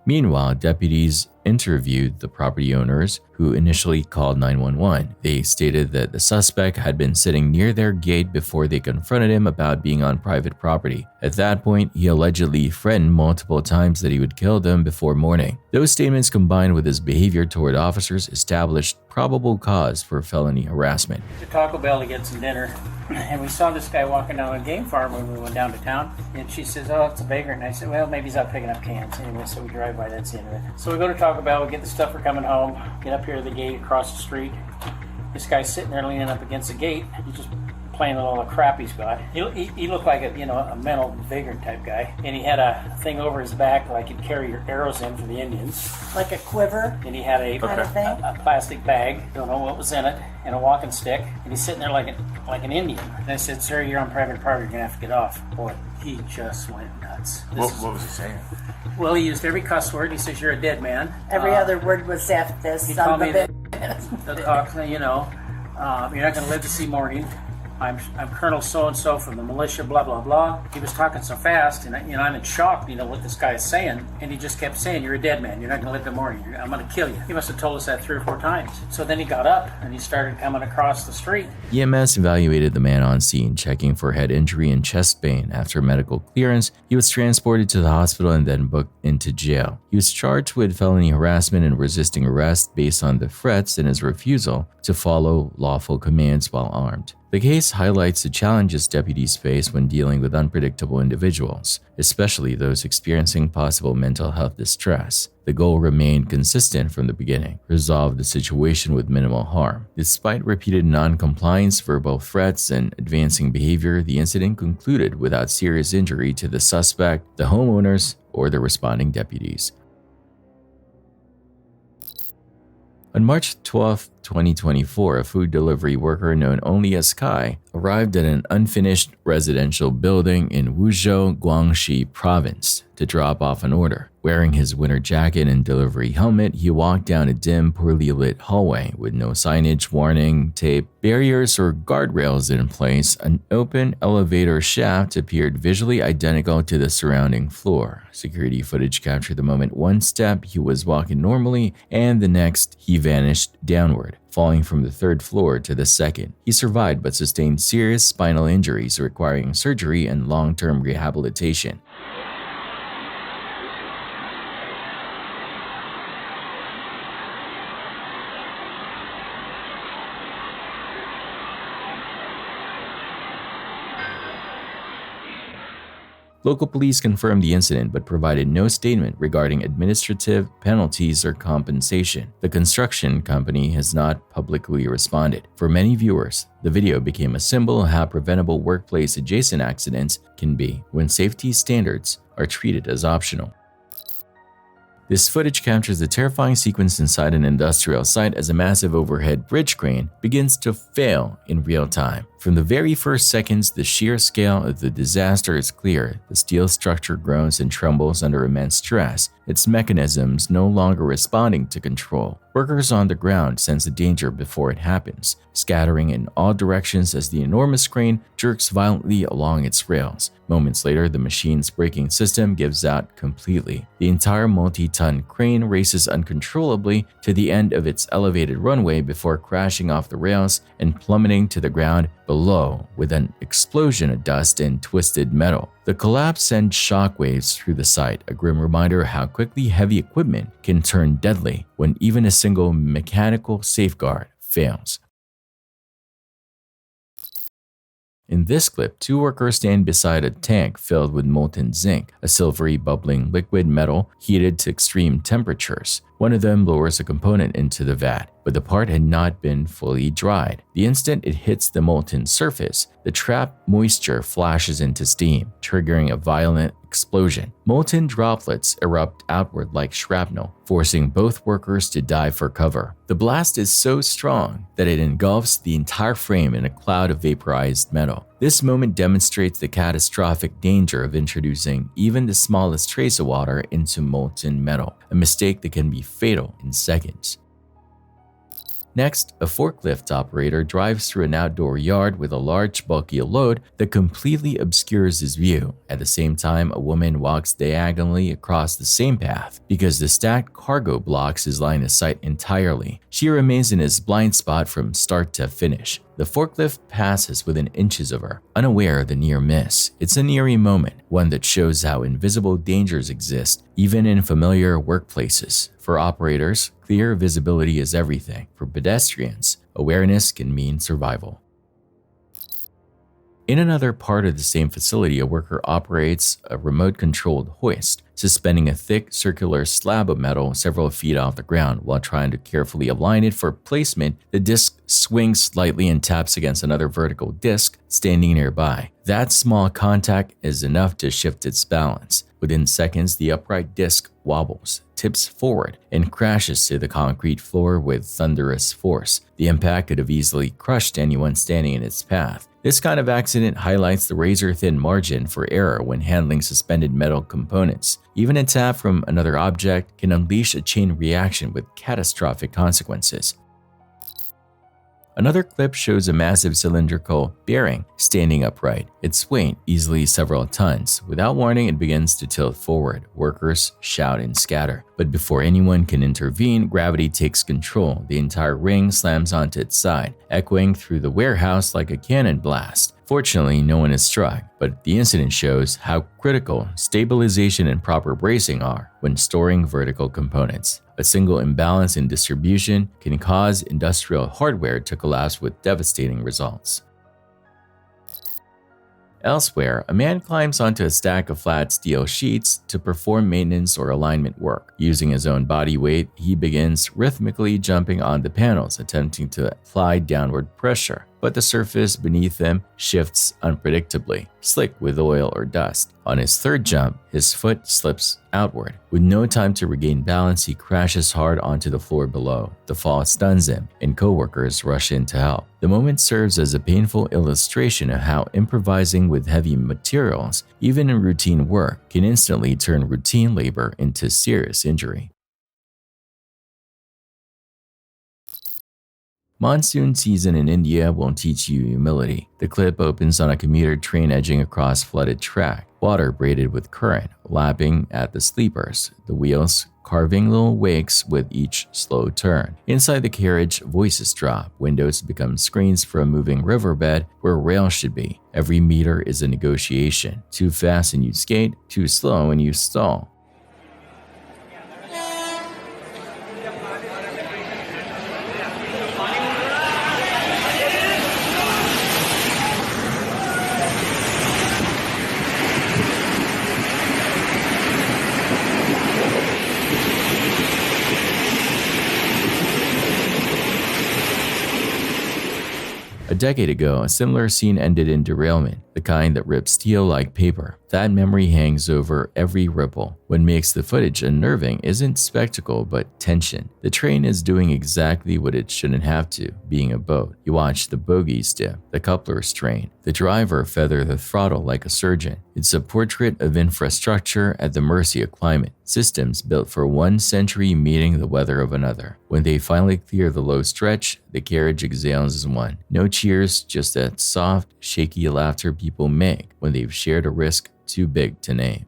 Meanwhile, deputies interviewed the property owners, who initially called 911. They stated that the suspect had been sitting near their gate before they confronted him about being on private property. At that point, he allegedly threatened multiple times that he would kill them before morning. Those statements, combined with his behavior toward officers, established probable cause for felony harassment. To Taco Bell to get some dinner, and we saw this guy walking down a game farm when we went down to town, and she says, "Oh, it's a baker," and I said, "Well, maybe he's out picking up cans." Anyway, so we drive by, that's the end of it. So we go to Taco Bell, we get the stuff, we're coming home, get up here to the gate across the street. This guy's sitting there leaning up against the gate. He just playing with all the crap he's got. He looked like a mental vagrant type guy, and he had a thing over his back like he'd carry your arrows in for the Indians, like a quiver. And he had a plastic bag, don't know what was in it, and a walking stick, and he's sitting there like an Indian. And I said, "Sir, you're on private property. You're gonna have to get off." Boy, he just went nuts. What was he saying? Well, he used every cuss word. He says, "You're a dead man." Every other word was F this, he son called of me a the you're not going to live to see morning. I'm Colonel so-and-so from the militia, blah, blah, blah. He was talking so fast, and I'm in shock, what this guy is saying. And he just kept saying, "You're a dead man. You're not going to live till morning. I'm going to kill you." He must have told us that 3 or 4 times. So then he got up, and he started coming across the street. EMS evaluated the man on scene, checking for head injury and chest pain. After medical clearance, he was transported to the hospital and then booked into jail. He was charged with felony harassment and resisting arrest based on the threats and his refusal to follow lawful commands while armed. The case highlights the challenges deputies face when dealing with unpredictable individuals, especially those experiencing possible mental health distress. The goal remained consistent from the beginning: resolve the situation with minimal harm. Despite repeated non-compliance, verbal threats, and advancing behavior, the incident concluded without serious injury to the suspect, the homeowners, or the responding deputies. On March 12, 2024, a food delivery worker known only as Kai arrived at an unfinished residential building in Wuzhou, Guangxi Province to drop off an order. Wearing his winter jacket and delivery helmet, he walked down a dim, poorly lit hallway with no signage, warning, tape, barriers, or guardrails in place. An open elevator shaft appeared visually identical to the surrounding floor. Security footage captured the moment one step he was walking normally, and the next he vanished downward, falling from the 3rd floor to the 2nd. He survived but sustained serious spinal injuries requiring surgery and long-term rehabilitation. Local police confirmed the incident but provided no statement regarding administrative penalties or compensation. The construction company has not publicly responded. For many viewers, the video became a symbol of how preventable workplace-adjacent accidents can be when safety standards are treated as optional. This footage captures the terrifying sequence inside an industrial site as a massive overhead bridge crane begins to fail in real time. From the very first seconds, the sheer scale of the disaster is clear. The steel structure groans and trembles under immense stress, its mechanisms no longer responding to control. Workers on the ground sense the danger before it happens, scattering in all directions as the enormous crane jerks violently along its rails. Moments later, the machine's braking system gives out completely. The entire multi-ton crane races uncontrollably to the end of its elevated runway before crashing off the rails and plummeting to the ground below with an explosion of dust and twisted metal. The collapse sends shockwaves through the site, a grim reminder how quickly heavy equipment can turn deadly when even a single mechanical safeguard fails. In this clip, 2 workers stand beside a tank filled with molten zinc, a silvery bubbling liquid metal heated to extreme temperatures. One of them lowers a component into the vat, but the part had not been fully dried. The instant it hits the molten surface, the trapped moisture flashes into steam, triggering a violent explosion. Molten droplets erupt outward like shrapnel, forcing both workers to dive for cover. The blast is so strong that it engulfs the entire frame in a cloud of vaporized metal. This moment demonstrates the catastrophic danger of introducing even the smallest trace of water into molten metal, a mistake that can be fatal in seconds. Next, a forklift operator drives through an outdoor yard with a large, bulky load that completely obscures his view. At the same time, a woman walks diagonally across the same path because the stacked cargo blocks his line of sight entirely. She remains in his blind spot from start to finish. The forklift passes within inches of her, unaware of the near miss. It's an eerie moment, one that shows how invisible dangers exist, even in familiar workplaces. For operators, clear visibility is everything. For pedestrians, awareness can mean survival. In another part of the same facility, a worker operates a remote-controlled hoist, suspending a thick circular slab of metal several feet off the ground. While trying to carefully align it for placement, the disc swings slightly and taps against another vertical disc standing nearby. That small contact is enough to shift its balance. Within seconds, the upright disc wobbles, tips forward, and crashes to the concrete floor with thunderous force. The impact could have easily crushed anyone standing in its path. This kind of accident highlights the razor-thin margin for error when handling suspended metal components. Even a tap from another object can unleash a chain reaction with catastrophic consequences. Another clip shows a massive cylindrical bearing standing upright. Its weight, easily several tons. Without warning, it begins to tilt forward. Workers shout and scatter. But before anyone can intervene, gravity takes control. The entire ring slams onto its side, echoing through the warehouse like a cannon blast. Fortunately, no one is struck, but the incident shows how critical stabilization and proper bracing are when storing vertical components. A single imbalance in distribution can cause industrial hardware to collapse with devastating results. Elsewhere, a man climbs onto a stack of flat steel sheets to perform maintenance or alignment work. Using his own body weight, he begins rhythmically jumping on the panels, attempting to apply downward pressure. But the surface beneath him shifts unpredictably, slick with oil or dust. On his third jump, his foot slips outward. With no time to regain balance, he crashes hard onto the floor below. The fall stuns him, and co-workers rush in to help. The moment serves as a painful illustration of how improvising with heavy materials, even in routine work, can instantly turn routine labor into serious injury. Monsoon season in India won't teach you humility. The clip opens on a commuter train edging across flooded track, water braided with current, lapping at the sleepers, the wheels carving little wakes with each slow turn. Inside the carriage, voices drop, windows become screens for a moving riverbed where rails should be. Every meter is a negotiation. Too fast and you skate, too slow and you stall. A decade ago, a similar scene ended in derailment, the kind that rips steel like paper. That memory hangs over every ripple. What makes the footage unnerving isn't spectacle but tension. The train is doing exactly what it shouldn't have to, being a boat. You watch the bogies dip, the couplers strain, the driver feather the throttle like a surgeon. It's a portrait of infrastructure at the mercy of climate. Systems built for one century meeting the weather of another. When they finally clear the low stretch, the carriage exhales as one. No cheers, just that soft, shaky laughter people make when they've shared a risk too big to name.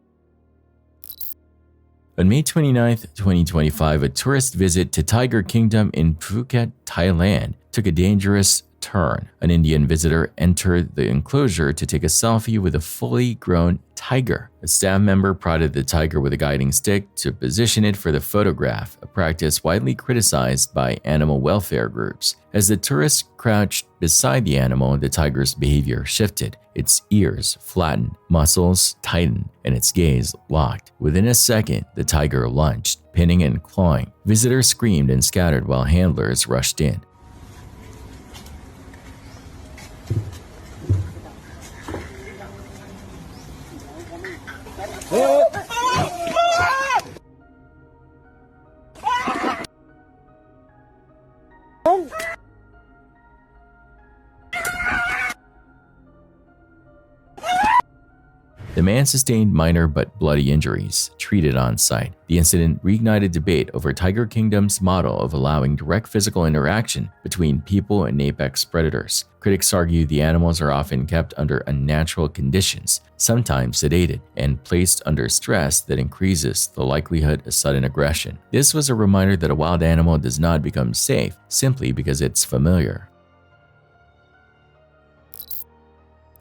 On May 29, 2025, a tourist visit to Tiger Kingdom in Phuket, Thailand, took a dangerous turn. An Indian visitor entered the enclosure to take a selfie with a fully grown tiger. A staff member prodded the tiger with a guiding stick to position it for the photograph, a practice widely criticized by animal welfare groups. As the tourist crouched beside the animal, the tiger's behavior shifted. Its ears flattened, muscles tightened, and its gaze locked. Within a second, the tiger lunged, pinning and clawing. Visitors screamed and scattered while handlers rushed in. The man sustained minor but bloody injuries, treated on site. The incident reignited debate over Tiger Kingdom's model of allowing direct physical interaction between people and apex predators. Critics argue the animals are often kept under unnatural conditions, sometimes sedated, and placed under stress that increases the likelihood of sudden aggression. This was a reminder that a wild animal does not become safe simply because it's familiar.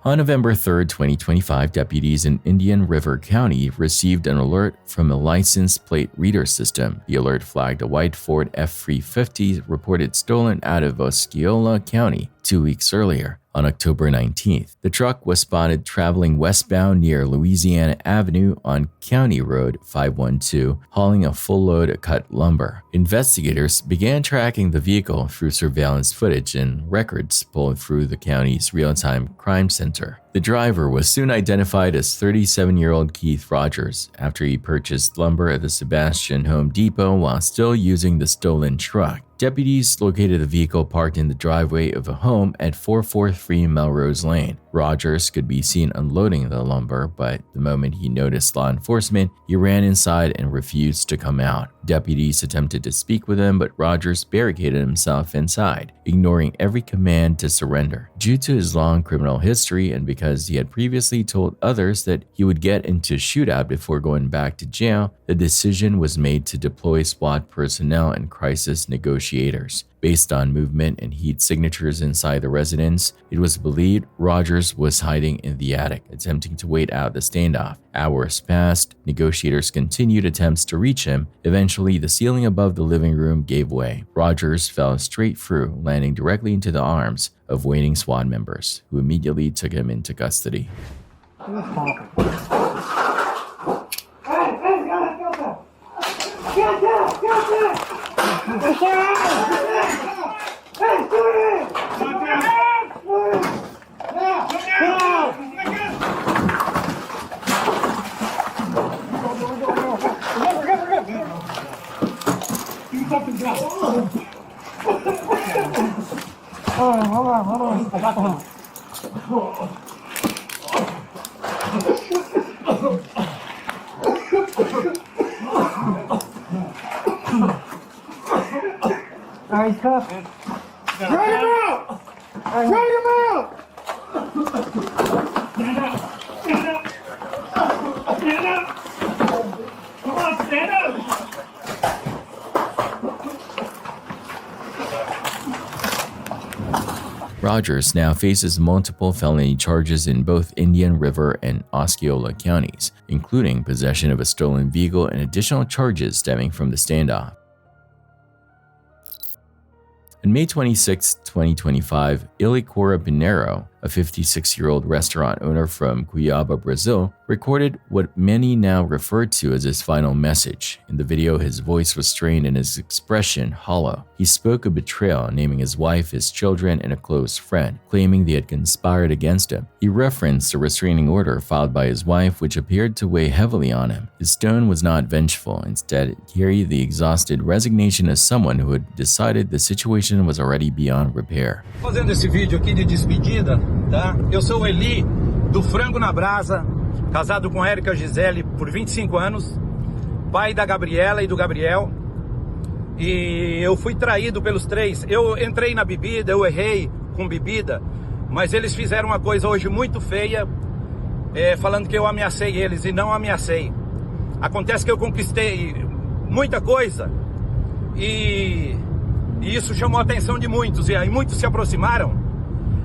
On November 3, 2025, deputies in Indian River County received an alert from a license plate reader system. The alert flagged a white Ford F-350 reported stolen out of Osceola County 2 weeks earlier. On October 19th, the truck was spotted traveling westbound near Louisiana Avenue on County Road 512, hauling a full load of cut lumber. Investigators began tracking the vehicle through surveillance footage and records pulled through the county's real-time crime center. The driver was soon identified as 37-year-old Keith Rogers after he purchased lumber at the Sebastian Home Depot while still using the stolen truck. Deputies located the vehicle parked in the driveway of a home at 443 Melrose Lane. Rogers could be seen unloading the lumber, but the moment he noticed law enforcement, he ran inside and refused to come out. Deputies attempted to speak with him, but Rogers barricaded himself inside, ignoring every command to surrender. Due to his long criminal history and because he had previously told others that he would get into shootout before going back to jail, the decision was made to deploy SWAT personnel and crisis negotiators. Based on movement and heat signatures inside the residence, it was believed Rogers was hiding in the attic, attempting to wait out the standoff. Hours passed, negotiators continued attempts to reach him. Eventually, the ceiling above the living room gave way. Rogers fell straight through, landing directly into the arms of waiting SWAT members, who immediately took him into custody. Alright, tough. Drag him out! Drag him out! Stand up! Stand up! Stand up! Come on, stand up! Rogers now faces multiple felony charges in both Indian River and Osceola counties, including possession of a stolen vehicle and additional charges stemming from the standoff. On May 26, 2025, Ilicora Pinheiro, a 56-year-old restaurant owner from Cuiabá, Brazil, recorded what many now refer to as his final message. In the video, his voice was strained and his expression hollow. He spoke of betrayal, naming his wife, his children, and a close friend, claiming they had conspired against him. He referenced a restraining order filed by his wife, which appeared to weigh heavily on him. His tone was not vengeful. Instead, it carried the exhausted resignation of someone who had decided the situation was already beyond repair. Fazendo esse vídeo aqui de despedida, tá? Eu sou o Eli, do Frango na Brasa, casado com Érica Gisele por 25 anos, pai da Gabriela e do Gabriel, e eu fui traído pelos três. Eu entrei na bebida, eu errei com bebida, mas eles fizeram uma coisa hoje muito feia, falando que eu ameacei eles, e não ameacei. Acontece que eu conquistei muita coisa, e isso chamou a atenção de muitos, e aí muitos se aproximaram.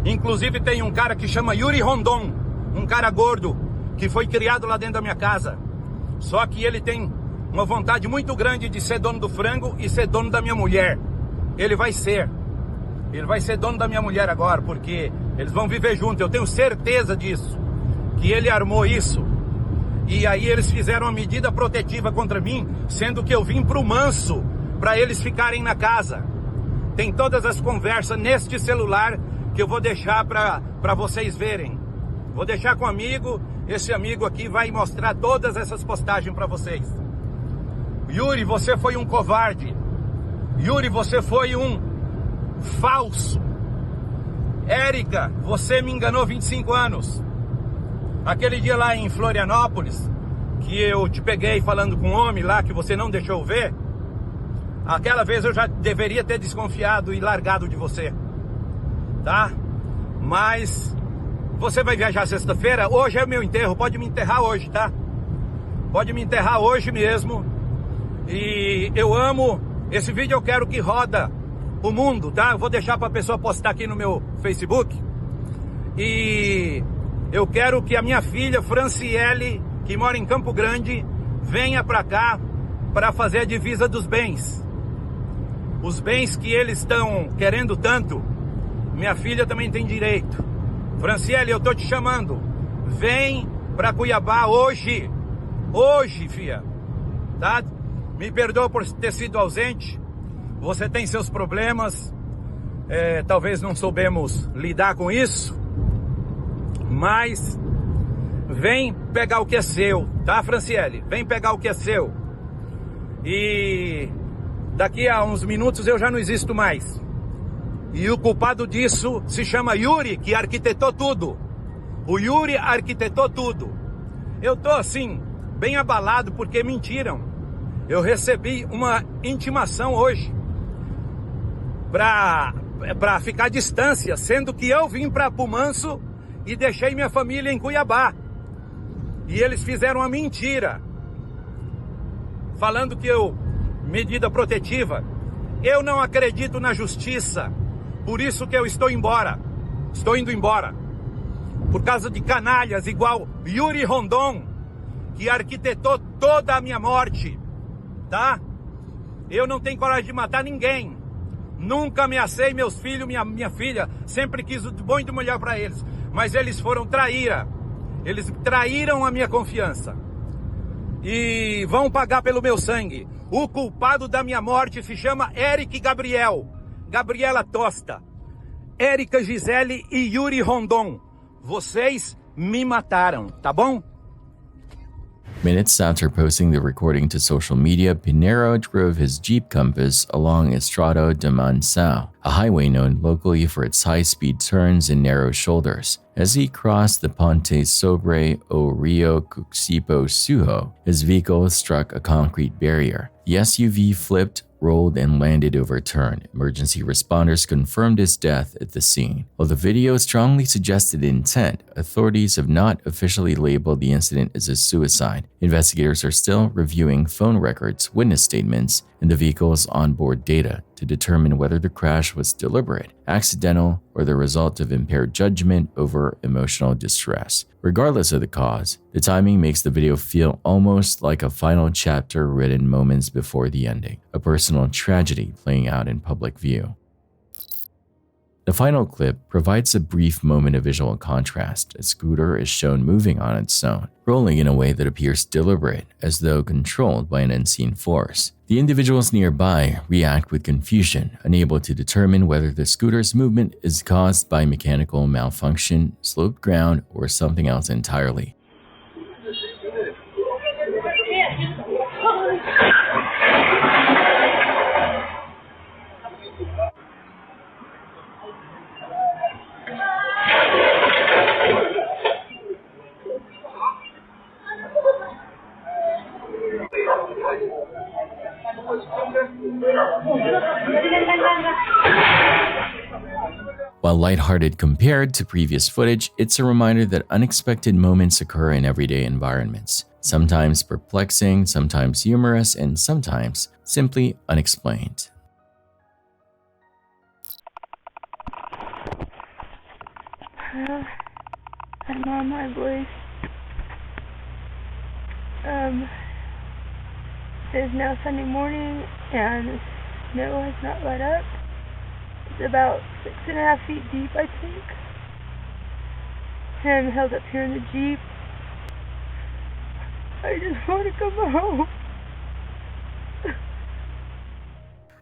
Inclusive tem um cara que chama Yuri Rondon, um cara gordo, que foi criado lá dentro da minha casa. Só que ele tem uma vontade muito grande de ser dono do frango e ser dono da minha mulher. Ele vai ser dono da minha mulher agora, porque eles vão viver juntos, eu tenho certeza disso, que ele armou isso. E aí eles fizeram uma medida protetiva contra mim, sendo que eu vim pro manso, para eles ficarem na casa. Tem todas as conversas neste celular que eu vou deixar para vocês verem. Vou deixar com um amigo, esse amigo aqui vai mostrar todas essas postagens para vocês. Yuri, você foi um covarde. Yuri, você foi um falso. Érica, você me enganou 25 anos. Aquele dia lá em Florianópolis, que eu te peguei falando com um homem lá que você não deixou ver, aquela vez eu já deveria ter desconfiado e largado de você, tá? Mas você vai viajar sexta-feira, hoje é meu enterro, pode me enterrar hoje, tá? Pode me enterrar hoje mesmo. E eu amo, esse vídeo eu quero que roda o mundo, tá? Eu vou deixar pra pessoa postar aqui no meu Facebook. E eu quero que a minha filha, Franciele, que mora em Campo Grande, venha pra cá para fazer a divisa dos bens. Os bens que eles estão querendo tanto, minha filha também tem direito. Franciele, eu tô te chamando. Vem pra Cuiabá hoje. Hoje, fia. Tá? Me perdoa por ter sido ausente. Você tem seus problemas. Talvez não soubemos lidar com isso. Mas vem pegar o que é seu, tá, Franciele? Vem pegar o que é seu. E daqui a uns minutos eu já não existo mais. E o culpado disso se chama Yuri, que arquitetou tudo. O Yuri arquitetou tudo. Eu tô assim, bem abalado porque mentiram. Eu recebi uma intimação hoje pra ficar à distância, sendo que eu vim pra Pumanço e deixei minha família em Cuiabá. E eles fizeram uma mentira, falando que medida protetiva. Eu não acredito na justiça, por isso que eu estou indo embora. Por causa de canalhas igual Yuri Rondon, que arquitetou toda a minha morte, tá? Eu não tenho coragem de matar ninguém. Nunca ameacei meus filhos, minha filha, sempre quis o bom e do melhor para eles. Mas eles foram eles traíram a minha confiança. E vão pagar pelo meu sangue. O culpado da minha morte se chama Eric Gabriel, Gabriela Tosta, Érica Gisele e Yuri Rondon. Vocês me mataram, tá bom? Minutes after posting the recording to social media, Pinheiro drove his Jeep Compass along Estrada de Mansão, a highway known locally for its high-speed turns and narrow shoulders. As he crossed the Ponte Sobre o Rio Cuxipo Sujo, his vehicle struck a concrete barrier. The SUV flipped, rolled, and landed overturned. Emergency responders confirmed his death at the scene. While the video strongly suggested intent, authorities have not officially labeled the incident as a suicide. Investigators are still reviewing phone records, witness statements, and the vehicle's onboard data to determine whether the crash was deliberate, accidental, or the result of impaired judgment over emotional distress. Regardless of the cause, the timing makes the video feel almost like a final chapter written moments before the ending, a personal tragedy playing out in public view. The final clip provides a brief moment of visual contrast. A scooter is shown moving on its own, rolling in a way that appears deliberate, as though controlled by an unseen force. The individuals nearby react with confusion, unable to determine whether the scooter's movement is caused by mechanical malfunction, sloped ground, or something else entirely. While lighthearted compared to previous footage, it's a reminder that unexpected moments occur in everyday environments, sometimes perplexing, sometimes humorous, and sometimes simply unexplained. I'm on my voice. It's now Sunday morning and the snow has not let up. It's about 6.5 feet deep, I think. And I'm held up here in the Jeep. I just want to come home.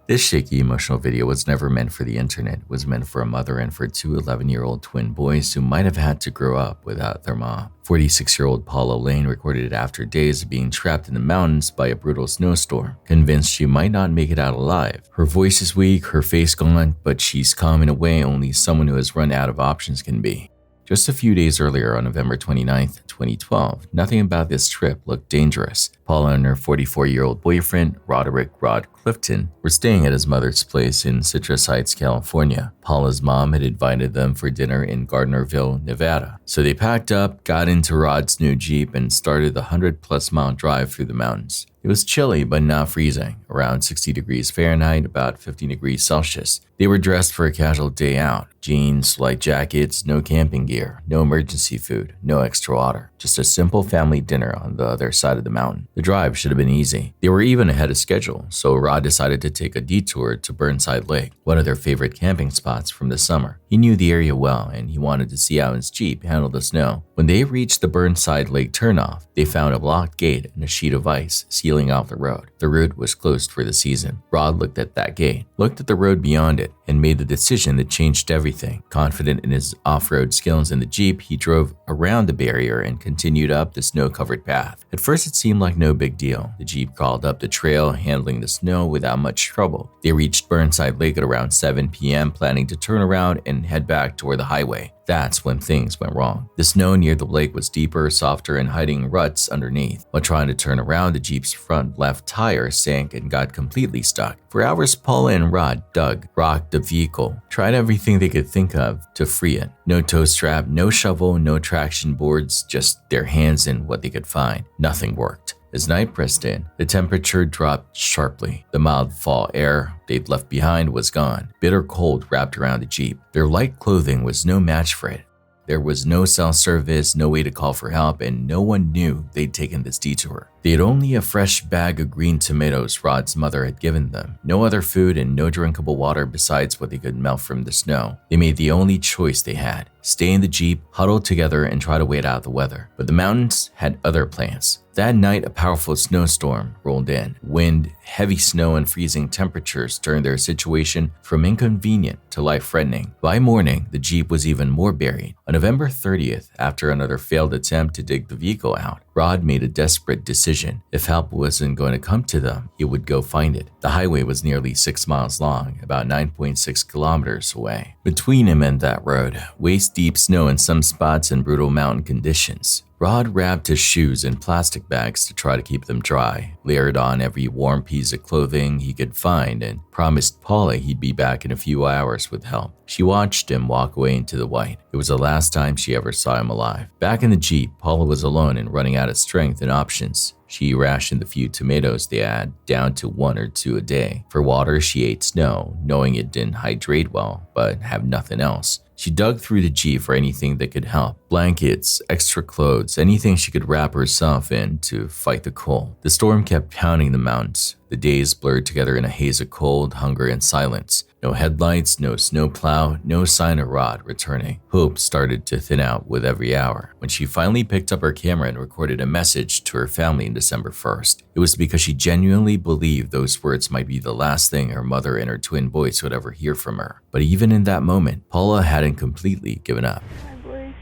This shaky emotional video was never meant for the internet. It was meant for a mother and for two 11-year-old twin boys who might have had to grow up without their mom. 46-year-old Paula Lane recorded it after days of being trapped in the mountains by a brutal snowstorm, convinced she might not make it out alive. Her voice is weak, her face gone, but she's calm in a way only someone who has run out of options can be. Just a few days earlier, on November 29, 2012, nothing about this trip looked dangerous. Paula and her 44-year-old boyfriend, Roderick Rod Clifton, were staying at his mother's place in Citrus Heights, California. Paula's mom had invited them for dinner in Gardnerville, Nevada. So they packed up, got into Rod's new Jeep, and started the 100-plus mile drive through the mountains. It was chilly but not freezing, around 60 degrees Fahrenheit, about 15 degrees Celsius. They were dressed for a casual day out. Jeans, light jackets, no camping gear, no emergency food, no extra water. Just a simple family dinner on the other side of the mountain. The drive should have been easy. They were even ahead of schedule, so Rod decided to take a detour to Burnside Lake, one of their favorite camping spots from the summer. He knew the area well, and he wanted to see how his Jeep handled the snow. When they reached the Burnside Lake turnoff, they found a blocked gate and a sheet of ice sealing off the road. The route was closed for the season. Rod looked at that gate, looked at the road beyond it, and made the decision that changed everything. Confident in his off-road skills in the Jeep, he drove around the barrier and continued up the snow-covered path. At first, it seemed like no big deal. The Jeep crawled up the trail, handling the snow without much trouble. They reached Burnside Lake at around 7 p.m., planning to turn around and head back toward the highway. That's when things went wrong. The snow near the lake was deeper, softer, and hiding ruts underneath. While trying to turn around, the Jeep's front left tire sank and got completely stuck. For hours, Paula and Rod dug, rocked the vehicle, tried everything they could think of to free it. No tow strap, no shovel, no traction boards, just their hands and what they could find. Nothing worked. As night pressed in, the temperature dropped sharply. The mild fall air they'd left behind was gone. Bitter cold wrapped around the Jeep. Their light clothing was no match for it. There was no cell service, no way to call for help, and no one knew they'd taken this detour. They had only a fresh bag of green tomatoes Rod's mother had given them, no other food and no drinkable water besides what they could melt from the snow. They made the only choice they had: stay in the Jeep, huddle together, and try to wait out the weather. But the mountains had other plans. That night, a powerful snowstorm rolled in. Wind, heavy snow, and freezing temperatures turned their situation from inconvenient to life-threatening. By morning, the Jeep was even more buried. On November 30th, after another failed attempt to dig the vehicle out, Rod made a desperate decision. If help wasn't going to come to them, he would go find it. The highway was nearly 6 miles long, about 9.6 kilometers away. Between him and that road, waist-deep snow in some spots and brutal mountain conditions. Rod wrapped his shoes in plastic bags to try to keep them dry, layered on every warm piece of clothing he could find, and promised Paula he'd be back in a few hours with help. She watched him walk away into the white. It was the last time she ever saw him alive. Back in the Jeep, Paula was alone and running out of strength and options. She rationed the few tomatoes they had down to 1 or 2 a day. For water, she ate snow, knowing it didn't hydrate well, but have nothing else. She dug through the Jeep for anything that could help. Blankets, extra clothes, anything she could wrap herself in to fight the cold. The storm kept pounding the mountains. The days blurred together in a haze of cold, hunger, and silence. No headlights, no snowplow, no sign of Rod returning. Hope started to thin out with every hour. When she finally picked up her camera and recorded a message to her family on December 1st, it was because she genuinely believed those words might be the last thing her mother and her twin boys would ever hear from her. But even in that moment, Paula hadn't completely given up. Hi, boys.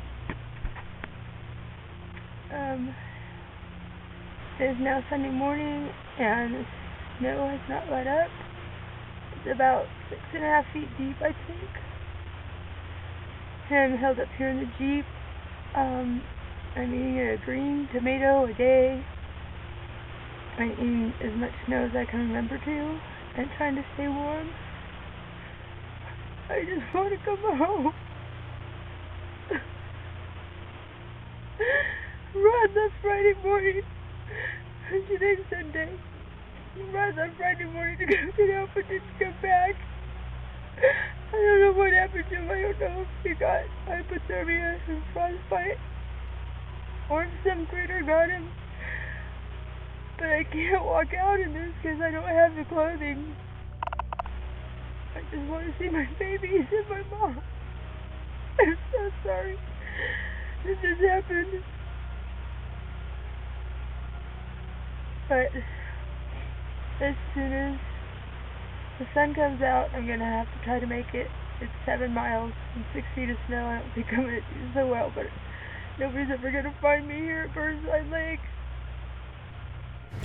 It is now Sunday morning, and the snow has not let up. It's about 6.5 feet deep, I think. I'm held up here in the Jeep. I'm eating a green tomato a day. I'm eating as much snow as I can remember to, and trying to stay warm. I just want to come home. Rod left Friday morning. Today's Sunday. Rod left Friday morning to go get help and didn't come back. I don't know what happened to him. I don't know if he got hypothermia and frostbite, or if some critter got him. But I can't walk out in this because I don't have the clothing. I just want to see my babies and my mom. I'm so sorry that this happened. But as soon as the sun comes out, I'm going to have to try to make it. It's 7 miles and 6 feet of snow. I don't think I'm going to do so well, but nobody's ever going to find me here at Burnside Lake.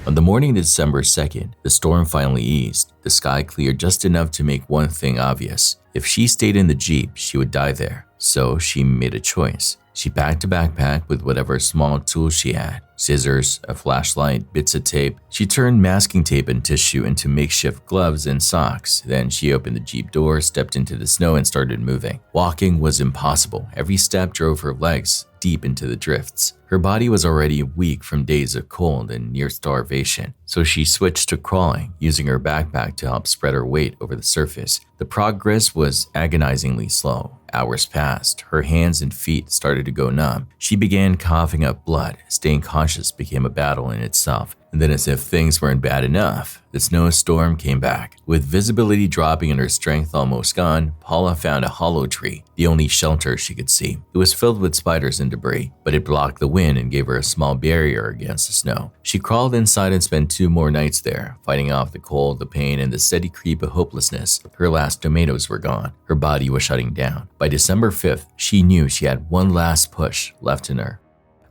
On the morning of December 2nd, the storm finally eased. The sky cleared just enough to make one thing obvious. If she stayed in the Jeep, she would die there. So she made a choice. She packed a backpack with whatever small tools she had, scissors, a flashlight, bits of tape. She turned masking tape and tissue into makeshift gloves and socks. Then she opened the Jeep door, stepped into the snow, and started moving. Walking was impossible. Every step drove her legs deep into the drifts. Her body was already weak from days of cold and near starvation, so she switched to crawling, using her backpack to help spread her weight over the surface. The progress was agonizingly slow. Hours passed. Her hands and feet started to go numb. She began coughing up blood. Staying conscious became a battle in itself. And then, as if things weren't bad enough, the snowstorm came back. With visibility dropping and her strength almost gone, Paula found a hollow tree, the only shelter she could see. It was filled with spiders and debris, but it blocked the wind and gave her a small barrier against the snow. She crawled inside and spent 2 more nights there, fighting off the cold, the pain, and the steady creep of hopelessness. Her last tomatoes were gone. Her body was shutting down. By December 5th, she knew she had one last push left in her.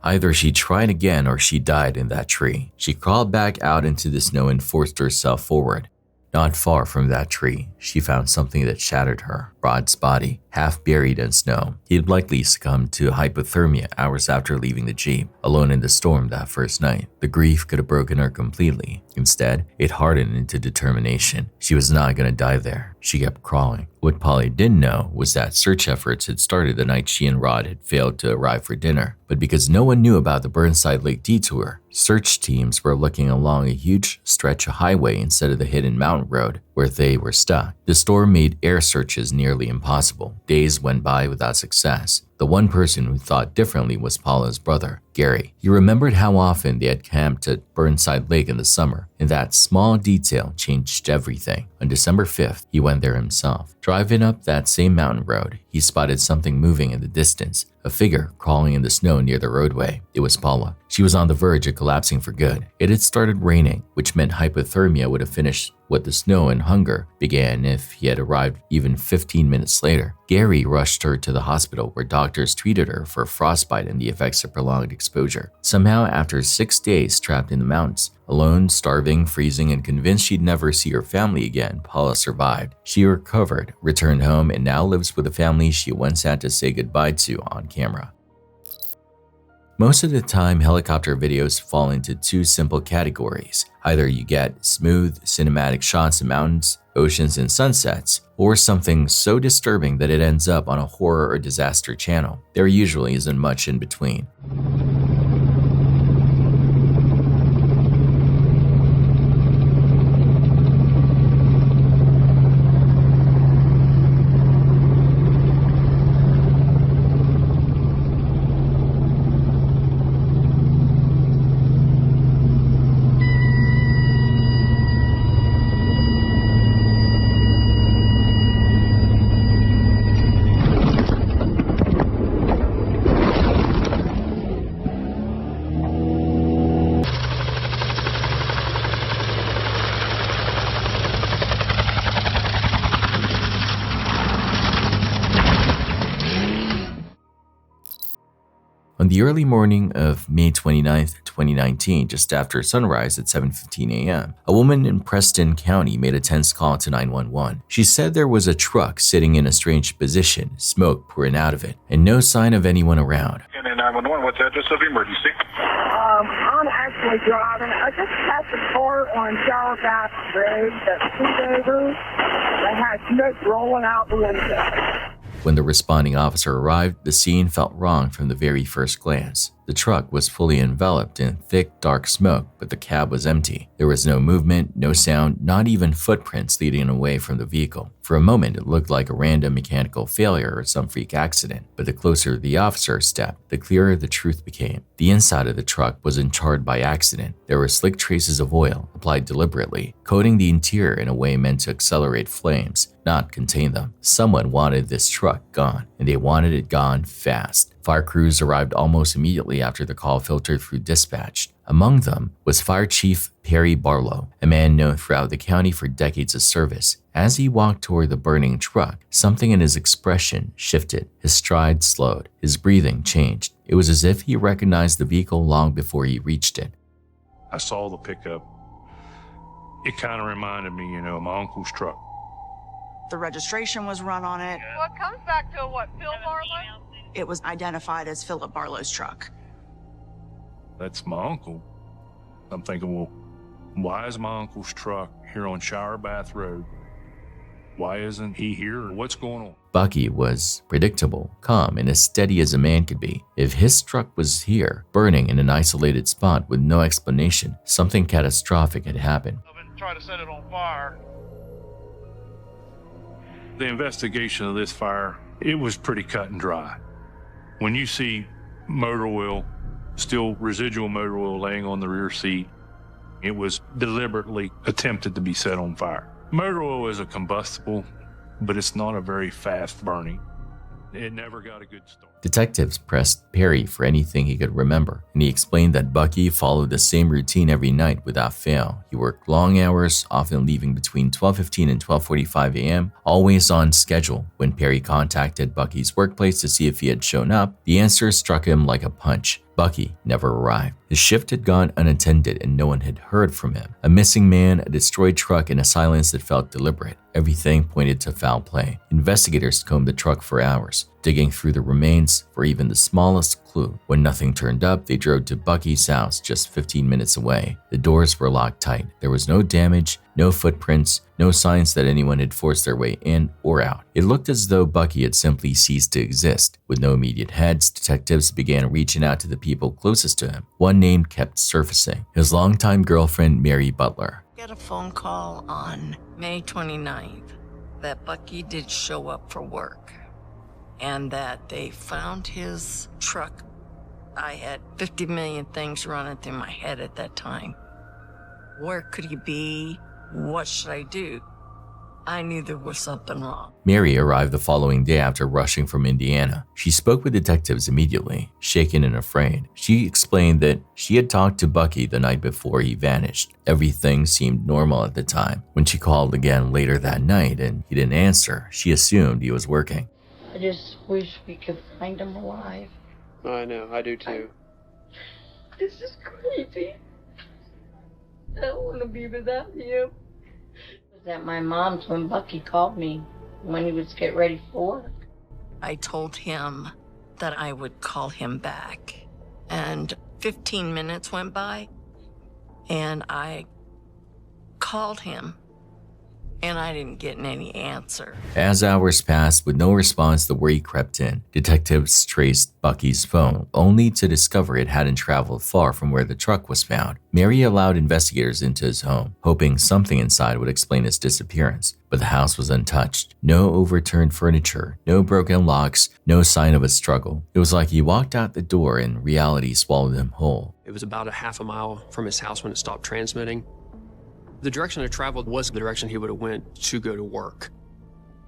Either she tried again or she died in that tree. She crawled back out into the snow and forced herself forward. Not far from that tree, she found something that shattered her. Rod's body, half buried in snow. He had likely succumbed to hypothermia hours after leaving the Jeep, alone in the storm that first night. The grief could have broken her completely. Instead, it hardened into determination. She was not going to die there. She kept crawling. What Polly didn't know was that search efforts had started the night she and Rod had failed to arrive for dinner. But because no one knew about the Burnside Lake detour, search teams were looking along a huge stretch of highway instead of the hidden mountain road where they were stuck. The storm made air searches nearly impossible. Days went by without success. The one person who thought differently was Paula's brother, Gary. He remembered how often they had camped at Burnside Lake in the summer, and that small detail changed everything. On December 5th, he went there himself. Driving up that same mountain road, he spotted something moving in the distance, a figure crawling in the snow near the roadway. It was Paula. She was on the verge of collapsing for good. It had started raining, which meant hypothermia would have finished what the snow and hunger began if he had arrived even 15 minutes later. Gary rushed her to the hospital where doctors treated her for frostbite and the effects of prolonged exposure. Somehow, after 6 days trapped in the mountains, alone, starving, freezing, and convinced she'd never see her family again, Paula survived. She recovered, returned home, and now lives with a family she once had to say goodbye to on camera. Most of the time, helicopter videos fall into 2 simple categories. Either you get smooth, cinematic shots of mountains, oceans, and sunsets, or something so disturbing that it ends up on a horror or disaster channel. There usually isn't much in between. On the early morning of May 29, 2019, just after sunrise at 7:15 a.m., a woman in Preston County made a tense call to 911. She said there was a truck sitting in a strange position, smoke pouring out of it, and no sign of anyone around. And 911, what's the address of the emergency? I'm actually driving. I just passed a car on Shower Bath Road that's 2 over. They had smoke rolling out the window. When the responding officer arrived, the scene felt wrong from the very first glance. The truck was fully enveloped in thick, dark smoke, but the cab was empty. There was no movement, no sound, not even footprints leading away from the vehicle. For a moment, it looked like a random mechanical failure or some freak accident, but the closer the officer stepped, the clearer the truth became. The inside of the truck wasn't charred by accident. There were slick traces of oil, applied deliberately, coating the interior in a way meant to accelerate flames, not contain them. Someone wanted this truck gone, and they wanted it gone fast. Fire crews arrived almost immediately after the call filtered through dispatch. Among them was Fire Chief Perry Barlow, a man known throughout the county for decades of service. As he walked toward the burning truck, something in his expression shifted. His stride slowed. His breathing changed. It was as if he recognized the vehicle long before he reached it. I saw the pickup. It kind of reminded me, of my uncle's truck. The registration was run on it. What comes back to what, Phil Barlow? It was identified as Philip Barlow's truck. That's my uncle. I'm thinking, well, why is my uncle's truck here on Shower Bath Road? Why isn't he here? What's going on? Bucky was predictable, calm, and as steady as a man could be. If his truck was here, burning in an isolated spot with no explanation, something catastrophic had happened. I've been trying to set it on fire. The investigation of this fire, it was pretty cut and dry. When you see motor oil, still residual motor oil laying on the rear seat, it was deliberately attempted to be set on fire. Motor oil is a combustible, but it's not a very fast burning. It never got a good start. Detectives pressed Perry for anything he could remember, and he explained that Bucky followed the same routine every night without fail. He worked long hours, often leaving between 12:15 and 12:45 a.m., always on schedule. When Perry contacted Bucky's workplace to see if he had shown up, the answer struck him like a punch. Bucky never arrived. His shift had gone unattended and no one had heard from him. A missing man, a destroyed truck, and a silence that felt deliberate. Everything pointed to foul play. Investigators combed the truck for hours, digging through the remains for even the smallest clue. When nothing turned up, they drove to Bucky's house just 15 minutes away. The doors were locked tight. There was no damage, no footprints, no signs that anyone had forced their way in or out. It looked as though Bucky had simply ceased to exist. With no immediate heads, detectives began reaching out to the people closest to him. One name kept surfacing: his longtime girlfriend, Mary Butler. I got a phone call on May 29th that Bucky did show up for work and that they found his truck. I had 50 million things running through my head at that time. Where could he be? What should I do? I knew there was something wrong. Mary arrived the following day after rushing from Indiana. She spoke with detectives immediately, shaken and afraid. She explained that she had talked to Bucky the night before he vanished. Everything seemed normal at the time. When she called again later that night and he didn't answer, she assumed he was working. I just wish we could find him alive. I know, I do too. This is crazy. I don't want to be without him. It was at my mom's when Bucky called me when he was getting ready for work. I told him that I would call him back. And 15 minutes went by, and I called him, and I didn't get any answer. As hours passed with no response, the worry crept in. Detectives traced Bucky's phone, only to discover it hadn't traveled far from where the truck was found. Mary allowed investigators into his home, hoping something inside would explain his disappearance. But the house was untouched. No overturned furniture, no broken locks, no sign of a struggle. It was like he walked out the door and reality swallowed him whole. It was about a half a mile from his house when it stopped transmitting. The direction it traveled was the direction he would have went to go to work.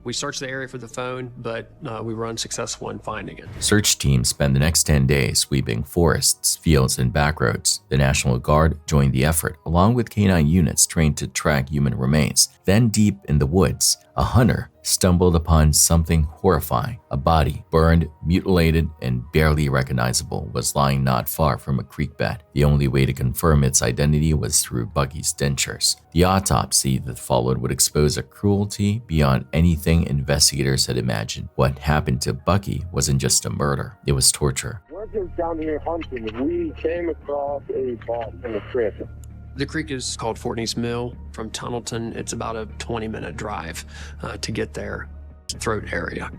We searched the area for the phone, but we were unsuccessful in finding it. Search teams spent the next 10 days sweeping forests, fields, and back roads. The National Guard joined the effort, along with canine units trained to track human remains. Then deep in the woods, a hunter stumbled upon something horrifying. A body, burned, mutilated, and barely recognizable, was lying not far from a creek bed. The only way to confirm its identity was through Bucky's dentures. The autopsy that followed would expose a cruelty beyond anything investigators had imagined. What happened to Bucky wasn't just a murder, it was torture. We're just down here hunting. We came across a body in the creek. The creek is called Fortney's Mill. From Tunnelton, it's about a 20-minute drive to get there. Throat area.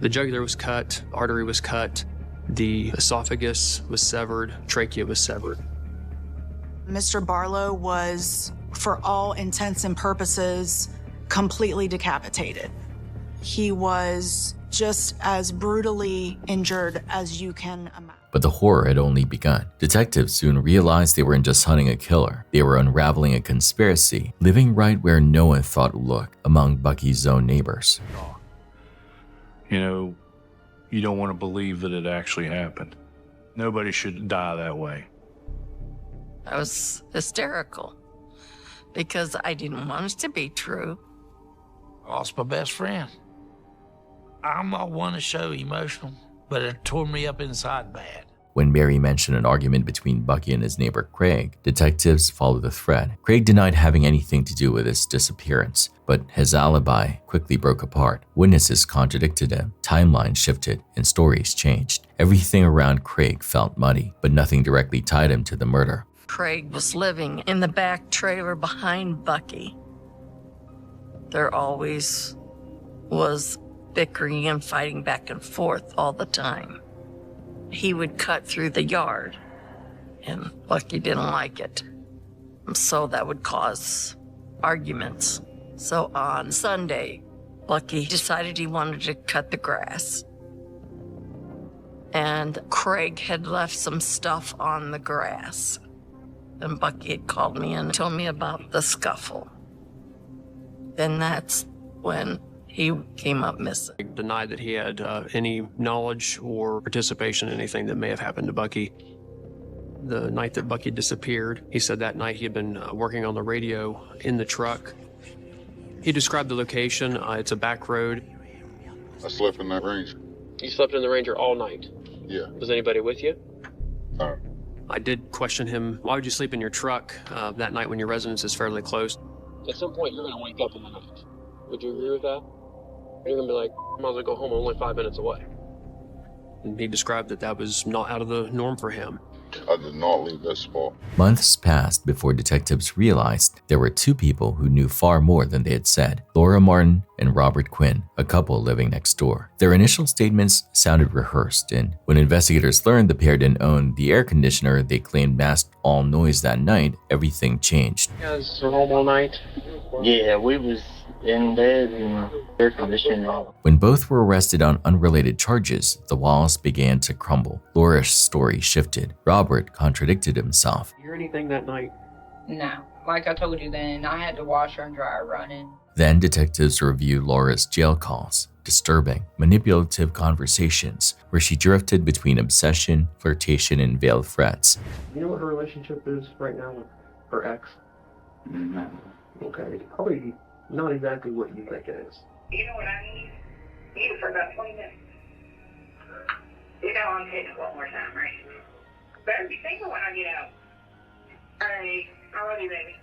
The jugular was cut, artery was cut, the esophagus was severed, trachea was severed. Mr. Barlow was, for all intents and purposes, completely decapitated. He was just as brutally injured as you can imagine. But the horror had only begun. Detectives soon realized they weren't just hunting a killer. They were unraveling a conspiracy, living right where no one thought would look, among Bucky's own neighbors. You know, you don't want to believe that it actually happened. Nobody should die that way. I was hysterical because I didn't want it to be true. I lost my best friend. I'm not one to show emotional, but it tore me up inside bad. When Mary mentioned an argument between Bucky and his neighbor Craig, detectives followed the thread. Craig denied having anything to do with his disappearance, but his alibi quickly broke apart. Witnesses contradicted him, timelines shifted, and stories changed. Everything around Craig felt muddy, but nothing directly tied him to the murder. Craig was living in the back trailer behind Bucky. There always was bickering and fighting back and forth all the time. He would cut through the yard, and Bucky didn't like it. So that would cause arguments. So on Sunday, Bucky decided he wanted to cut the grass. And Craig had left some stuff on the grass. And Bucky had called me and told me about the scuffle. Then that's when he came up missing. He denied that he had any knowledge or participation in anything that may have happened to Bucky. The night that Bucky disappeared, he said that night he had been working on the radio in the truck. He described the location. It's a back road. I slept in that Ranger. You slept in the Ranger all night? Yeah. Was anybody with you? No. I did question him, why would you sleep in your truck that night when your residence is fairly close? At some point, you're going to wake up in the night. Would you agree with that? You're going to be like, I might as well go home, I'm only 5 minutes away. And he described that that was not out of the norm for him. I did not leave that spot. Months passed before detectives realized there were two people who knew far more than they had said: Laura Martin and Robert Quinn, a couple living next door. Their initial statements sounded rehearsed, and when investigators learned the pair didn't own the air conditioner they claimed masked all noise that night, everything changed. You guys were home all night? Yeah, we was in bed and air conditioning. When both were arrested on unrelated charges, the walls began to crumble. Laura's story shifted. Robert contradicted himself. Did you hear anything that night? No. Like I told you then, I had to wash her and dry her running. Then detectives reviewed Laura's jail calls. Disturbing, manipulative conversations where she drifted between obsession, flirtation, and veiled threats. You know what her relationship is right now with her ex? No. Okay, probably not exactly what you think it is. You know what I need? You for about 20 minutes. You know I'm hitting it one more time, right? Better be thinking when I get out. Alright, I love you, baby.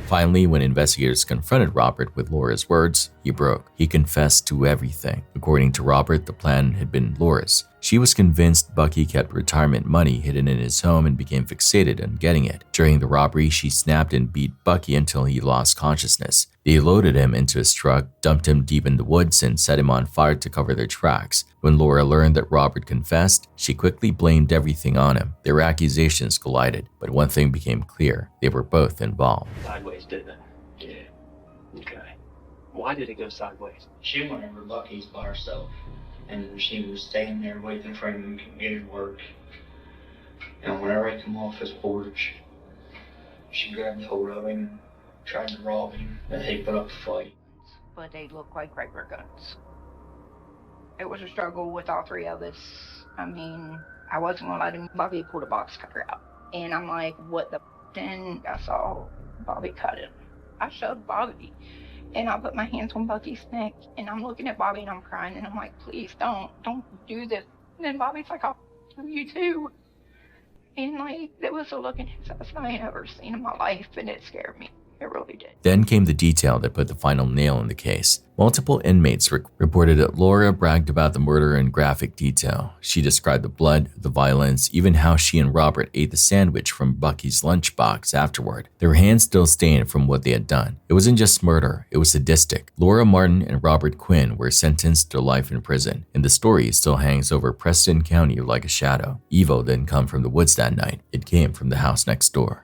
Finally, when investigators confronted Robert with Laura's words, he broke. He confessed to everything. According to Robert, the plan had been Laura's. She was convinced Bucky kept retirement money hidden in his home and became fixated on getting it. During the robbery, she snapped and beat Bucky until he lost consciousness. They loaded him into his truck, dumped him deep in the woods, and set him on fire to cover their tracks. When Laura learned that Robert confessed, she quickly blamed everything on him. Their accusations collided, but one thing became clear: they were both involved. Sideways, didn't it? Yeah. Okay. Why did it go sideways? She went over Bucky's by herself, and she was standing there waiting for him to get his work. And whenever he come off his porch, she grabbed hold of him, tried to rob him, and he put up a fight. But they look like regular guns. It was a struggle with all three of us. I mean, I wasn't gonna let him. Bobby pulled a box cutter out, and I'm like, what the? Then I saw Bobby cut him. I shoved Bobby, and I put my hands on Bucky's neck, and I'm looking at Bobby and I'm crying, and I'm like, please don't do this. And then Bobby's like, I'll do you too. And like, there was a look in his eyes I ain't ever seen in my life, and it scared me. It really did. Then came the detail that put the final nail in the case. Multiple inmates reported that Laura bragged about the murder in graphic detail. She described the blood, the violence, even how she and Robert ate the sandwich from Bucky's lunchbox afterward. Their hands still stained from what they had done. It wasn't just murder, it was sadistic. Laura Martin and Robert Quinn were sentenced to life in prison, and the story still hangs over Preston County like a shadow. Evil didn't come from the woods that night, it came from the house next door.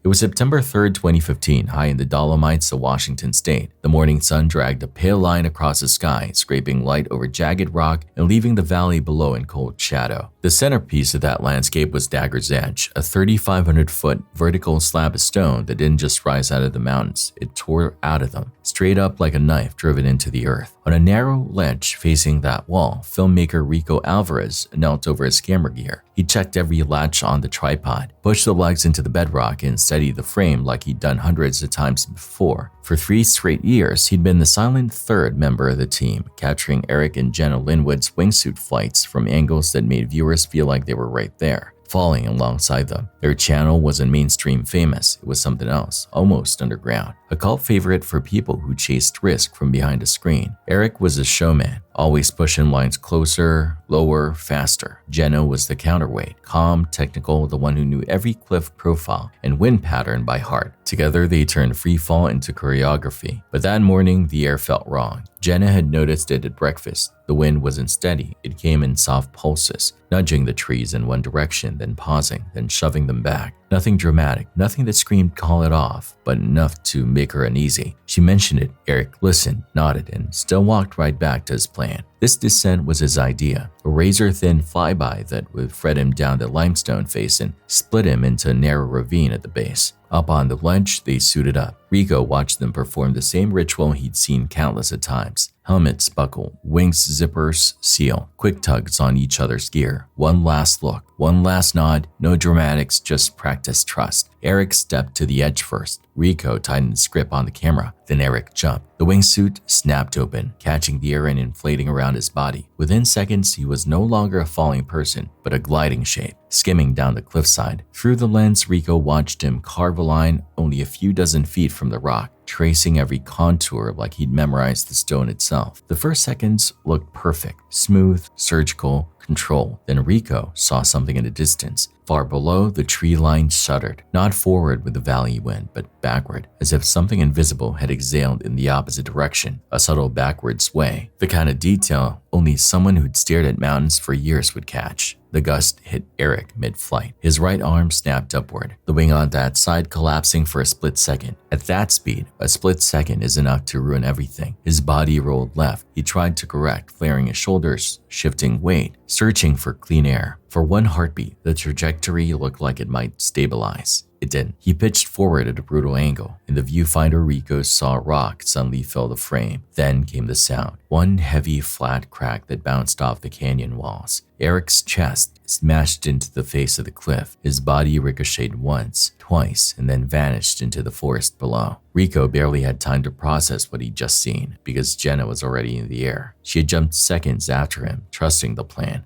It was September 3rd, 2015, high in the Dolomites of Washington state. The morning sun dragged a pale line across the sky, scraping light over jagged rock and leaving the valley below in cold shadow. The centerpiece of that landscape was Dagger's Edge, a 3,500-foot vertical slab of stone that didn't just rise out of the mountains, it tore out of them, straight up like a knife driven into the earth. On a narrow ledge facing that wall, filmmaker Rico Alvarez knelt over his camera gear. He checked every latch on the tripod, pushed the legs into the bedrock and steadied the frame like he'd done hundreds of times before. For 3 straight years, he'd been the silent third member of the team, capturing Eric and Jenna Linwood's wingsuit flights from angles that made viewers feel like they were right there, falling alongside them. Their channel wasn't mainstream famous, it was something else, almost underground. A cult favorite for people who chased risk from behind a screen. Eric was a showman, always pushing lines closer, lower, faster. Jenna was the counterweight, calm, technical, the one who knew every cliff profile and wind pattern by heart. Together, they turned free fall into choreography. But that morning, the air felt wrong. Jenna had noticed it at breakfast. The wind wasn't steady. It came in soft pulses, nudging the trees in one direction, then pausing, then shoving them back. Nothing dramatic, nothing that screamed call it off, but enough to make her uneasy. She mentioned it. Eric listened, nodded, and still walked right back to his plan. This descent was his idea, a razor-thin flyby that would thread him down the limestone face and split him into a narrow ravine at the base. Up on the ledge, they suited up. Rico watched them perform the same ritual he'd seen countless of times. Helmets buckle, wings zippers seal, quick tugs on each other's gear. One last look, one last nod, no dramatics, just practice trust. Eric stepped to the edge first. Rico tightened his grip on the camera. Then Eric jumped. The wingsuit snapped open, catching the air and inflating around his body. Within seconds, he was no longer a falling person, but a gliding shape, skimming down the cliffside. Through the lens, Rico watched him carve a line only a few dozen feet from the rock, tracing every contour like he'd memorized the stone itself. The first seconds looked perfect, smooth, surgical, controlled. Then Rico saw something in the distance. Far below, the tree line shuddered, not forward with the valley wind, but backward, as if something invisible had exhaled in the opposite direction, a subtle backward sway. The kind of detail only someone who'd stared at mountains for years would catch. The gust hit Eric mid-flight. His right arm snapped upward, the wing on that side collapsing for a split second. At that speed, a split second is enough to ruin everything. His body rolled left. He tried to correct, flaring his shoulders, shifting weight, searching for clean air. For one heartbeat, the trajectory looked like it might stabilize. It didn't. He pitched forward at a brutal angle. In the viewfinder, Rico saw a rock suddenly fill the frame. Then came the sound. One heavy, flat crack that bounced off the canyon walls. Eric's chest smashed into the face of the cliff. His body ricocheted once, twice, and then vanished into the forest below. Rico barely had time to process what he'd just seen, because Jenna was already in the air. She had jumped seconds after him, trusting the plan.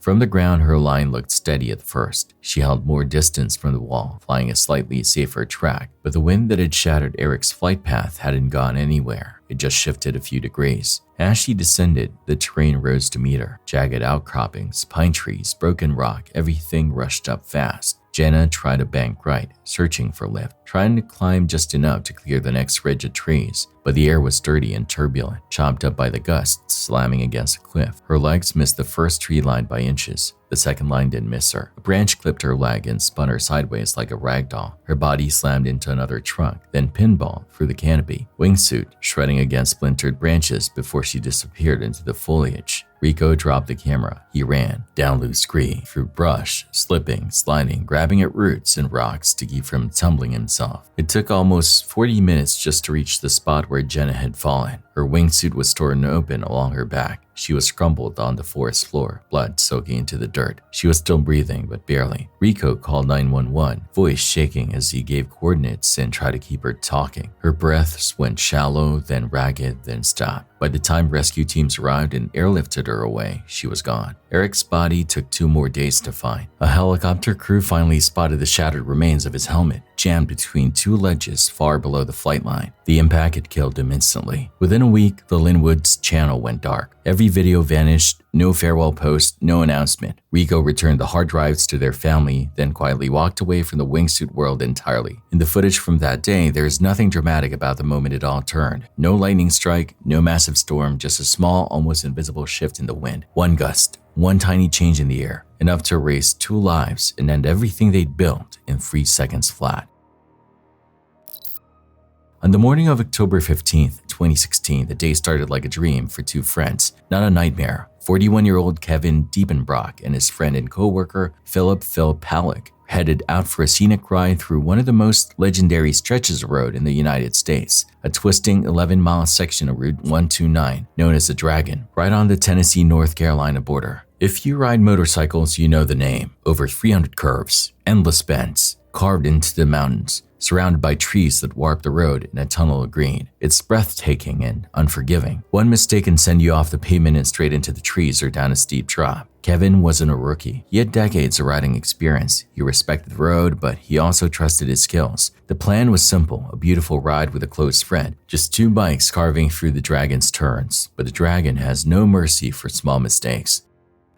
From the ground, her line looked steady at first. She held more distance from the wall, flying a slightly safer track, but the wind that had shattered Eric's flight path hadn't gone anywhere. It just shifted a few degrees. As she descended, the terrain rose to meet her. Jagged outcroppings, pine trees, broken rock, everything rushed up fast. Jenna tried to bank right, searching for lift, trying to climb just enough to clear the next ridge of trees. But the air was dirty and turbulent, chopped up by the gusts slamming against a cliff. Her legs missed the first tree line by inches. The second line didn't miss her. A branch clipped her leg and spun her sideways like a rag doll. Her body slammed into another trunk, then pinballed through the canopy, wingsuit shredding against splintered branches before she disappeared into the foliage. Rico dropped the camera. He ran, down loose scree, through brush, slipping, sliding, grabbing at roots and rocks to keep from tumbling himself. It took almost 40 minutes just to reach the spot where Jenna had fallen. Her wingsuit was torn open along her back. She was crumpled on the forest floor, blood soaking into the dirt. She was still breathing, but barely. Rico called 911, voice shaking as he gave coordinates and tried to keep her talking. Her breaths went shallow, then ragged, then stopped. By the time rescue teams arrived and airlifted her away, she was gone. Eric's body took 2 more days to find. A helicopter crew finally spotted the shattered remains of his helmet, jammed between 2 ledges far below the flight line. The impact had killed him instantly. Within a week, the Linwood's channel went dark. Every video vanished, no farewell post, no announcement. Rico returned the hard drives to their family, then quietly walked away from the wingsuit world entirely. In the footage from that day, there is nothing dramatic about the moment it all turned. No lightning strike, no massive storm, just a small, almost invisible shift in the wind. One gust, one tiny change in the air, enough to erase 2 lives and end everything they'd built in 3 seconds flat. On the morning of October 15th, 2016, the day started like a dream for 2 friends, not a nightmare. 41-year-old Kevin Diepenbrock and his friend and co-worker Philip Phil Palick headed out for a scenic ride through one of the most legendary stretches of road in the United States, a twisting 11-mile section of Route 129 known as the Dragon, right on the Tennessee-North Carolina border. If you ride motorcycles, you know the name. Over 300 curves, endless bends, carved into the mountains, surrounded by trees that warp the road in a tunnel of green. It's breathtaking and unforgiving. One mistake can send you off the pavement and straight into the trees or down a steep drop. Kevin wasn't a rookie. He had decades of riding experience. He respected the road, but he also trusted his skills. The plan was simple, a beautiful ride with a close friend. Just two bikes carving through the dragon's turns. But the dragon has no mercy for small mistakes.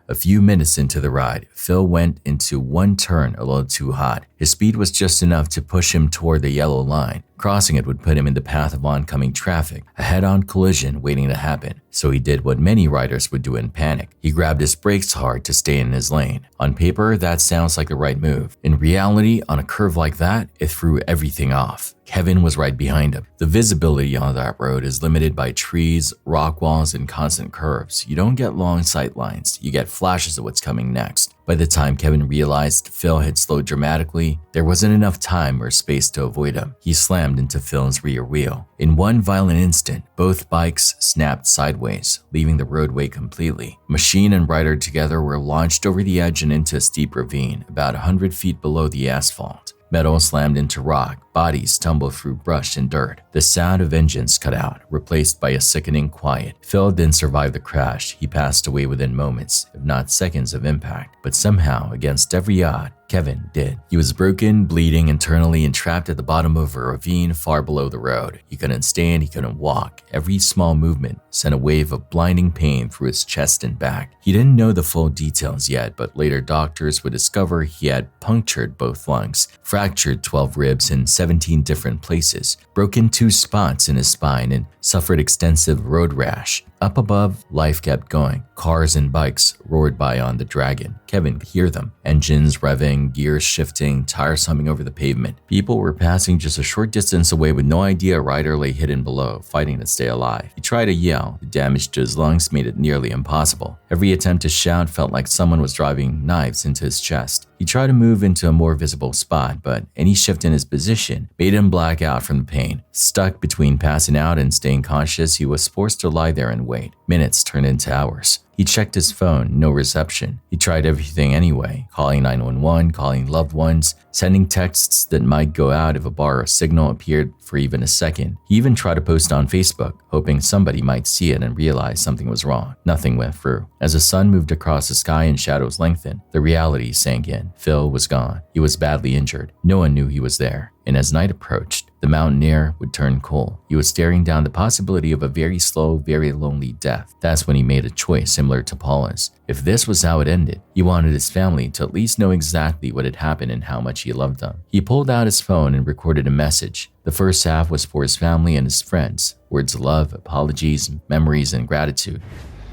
A few minutes into the ride, Phil went into one turn a little too hot. His speed was just enough to push him toward the yellow line. Crossing it would put him in the path of oncoming traffic, a head-on collision waiting to happen. So he did what many riders would do in panic. He grabbed his brakes hard to stay in his lane. On paper, that sounds like the right move. In reality, on a curve like that, it threw everything off. Kevin was right behind him. The visibility on that road is limited by trees, rock walls, and constant curves. You don't get long sight lines, you get flashes of what's coming next. By the time Kevin realized Phil had slowed dramatically, there wasn't enough time or space to avoid him. He slammed into Phil's rear wheel. In one violent instant, both bikes snapped sideways, leaving the roadway completely. Machine and rider together were launched over the edge and into a steep ravine, about 100 feet below the asphalt. Metal slammed into rock, bodies tumbled through brush and dirt. The sound of engines cut out, replaced by a sickening quiet. Phil didn't survive the crash. He passed away within moments, if not seconds of impact. But somehow, against every odd, Kevin did. He was broken, bleeding internally, and trapped at the bottom of a ravine far below the road. He couldn't stand, he couldn't walk. Every small movement sent a wave of blinding pain through his chest and back. He didn't know the full details yet, but later doctors would discover he had punctured both lungs, fractured 12 ribs in 17 different places, broken 2 spots in his spine, and suffered extensive road rash. Up above, life kept going. Cars and bikes roared by on the dragon. Kevin could hear them. Engines revving, gears shifting, tires humming over the pavement. People were passing just a short distance away with no idea a rider lay hidden below, fighting to stay alive. He tried to yell. The damage to his lungs made it nearly impossible. Every attempt to shout felt like someone was driving knives into his chest. He tried to move into a more visible spot, but any shift in his position made him black out from the pain. Stuck between passing out and staying conscious, he was forced to lie there and wait. Minutes turned into hours. He checked his phone, no reception. He tried everything anyway, calling 911, calling loved ones, sending texts that might go out if a bar or signal appeared for even a second. He even tried to post on Facebook, hoping somebody might see it and realize something was wrong. Nothing went through. As the sun moved across the sky and shadows lengthened, the reality sank in. Phil was gone. He was badly injured. No one knew he was there. And as night approached, the mountain air would turn cold. He was staring down the possibility of a very slow, very lonely death. That's when he made a choice similar to Paula's. If this was how it ended, he wanted his family to at least know exactly what had happened and how much he loved them. He pulled out his phone and recorded a message. The first half was for his family and his friends. Words of love, apologies, memories, and gratitude.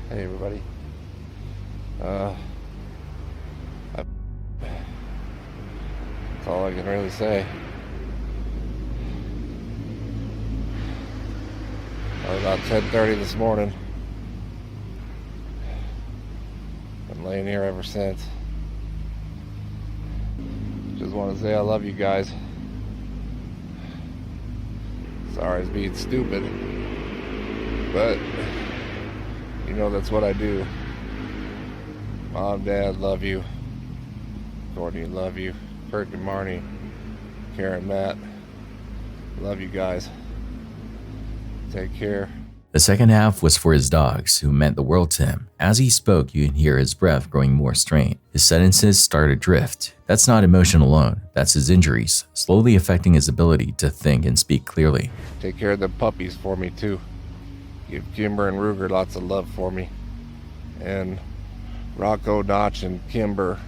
Hey everybody. That's all I can really say. About 10:30 this morning. Been laying here ever since. Just want to say I love you guys. Sorry it's being stupid, but you know that's what I do. Mom, Dad, love you. Courtney, love you. Kurt and Marnie, Karen, Matt, love you guys. Take care. The second half was for his dogs, who meant the world to him. As he spoke, you can hear his breath growing more strained. His sentences started to drift. That's not emotion alone, that's his injuries, slowly affecting his ability to think and speak clearly. Take care of the puppies for me too. Give Kimber and Ruger lots of love for me. And Rocco, Notch, and Kimber.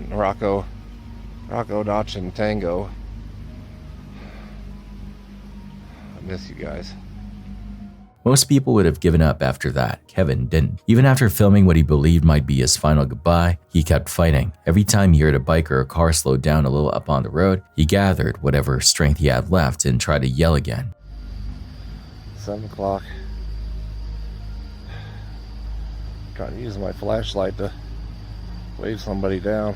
Rocco, Notch, and Tango. I miss you guys. Most people would have given up after that. Kevin didn't. Even after filming what he believed might be his final goodbye, he kept fighting. Every time he heard a bike or a car slow down a little up on the road, he gathered whatever strength he had left and tried to yell again. 7 o'clock. Trying to use my flashlight to wave somebody down.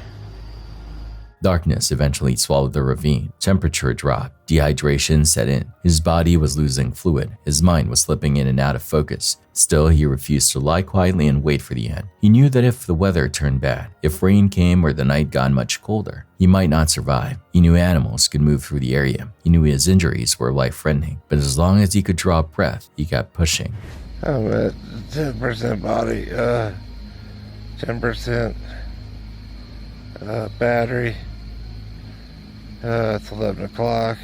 Darkness eventually swallowed the ravine. Temperature dropped. Dehydration set in. His body was losing fluid. His mind was slipping in and out of focus. Still, he refused to lie quietly and wait for the end. He knew that if the weather turned bad, if rain came or the night got much colder, he might not survive. He knew animals could move through the area. He knew his injuries were life-threatening. But as long as he could draw a breath, he kept pushing. I'm at 10% body, 10% battery. It's 11 o'clock.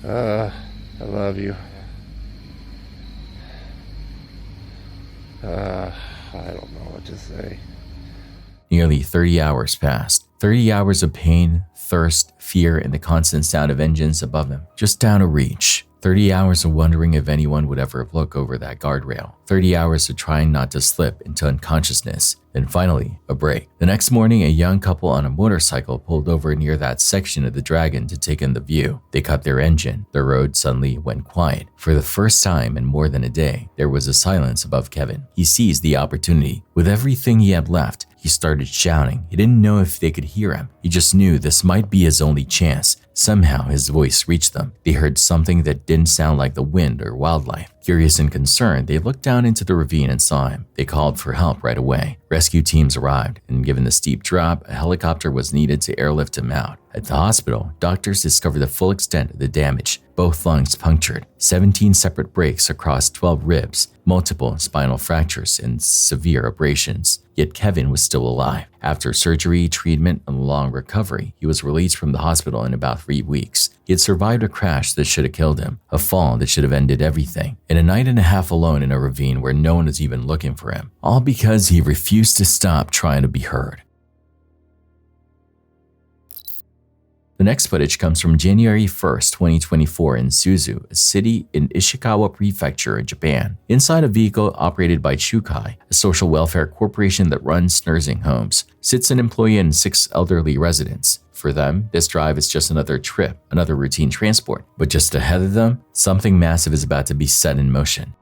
I love you. I don't know what to say. Nearly 30 hours passed. 30 hours of pain, thirst, fear, and the constant sound of engines above him, just out of reach. 30 hours of wondering if anyone would ever look over that guardrail. 30 hours of trying not to slip into unconsciousness. Then finally, a break. The next morning, a young couple on a motorcycle pulled over near that section of the Dragon to take in the view. They cut their engine. The road suddenly went quiet. For the first time in more than a day, there was a silence above Kevin. He seized the opportunity. With everything he had left, he started shouting. He didn't know if they could hear him. He just knew this might be his only chance. Somehow his voice reached them. They heard something that didn't sound like the wind or wildlife. Curious and concerned, they looked down into the ravine and saw him. They called for help right away. Rescue teams arrived, and given the steep drop, a helicopter was needed to airlift him out. At the hospital, doctors discovered the full extent of the damage. Both lungs punctured, 17 separate breaks across 12 ribs, multiple spinal fractures, and severe abrasions. Yet Kevin was still alive. After surgery, treatment, and a long recovery, he was released from the hospital in about 3 weeks. He had survived a crash that should have killed him, a fall that should have ended everything, and a night and a half alone in a ravine where no one was even looking for him, all because he refused to stop trying to be heard. The next footage comes from January 1st, 2024 in Suzu, a city in Ishikawa Prefecture in Japan. Inside a vehicle operated by SHOUTOUT, a social welfare corporation that runs nursing homes, sits an employee and 6 elderly residents. For them, this drive is just another trip, another routine transport. But just ahead of them, something massive is about to be set in motion.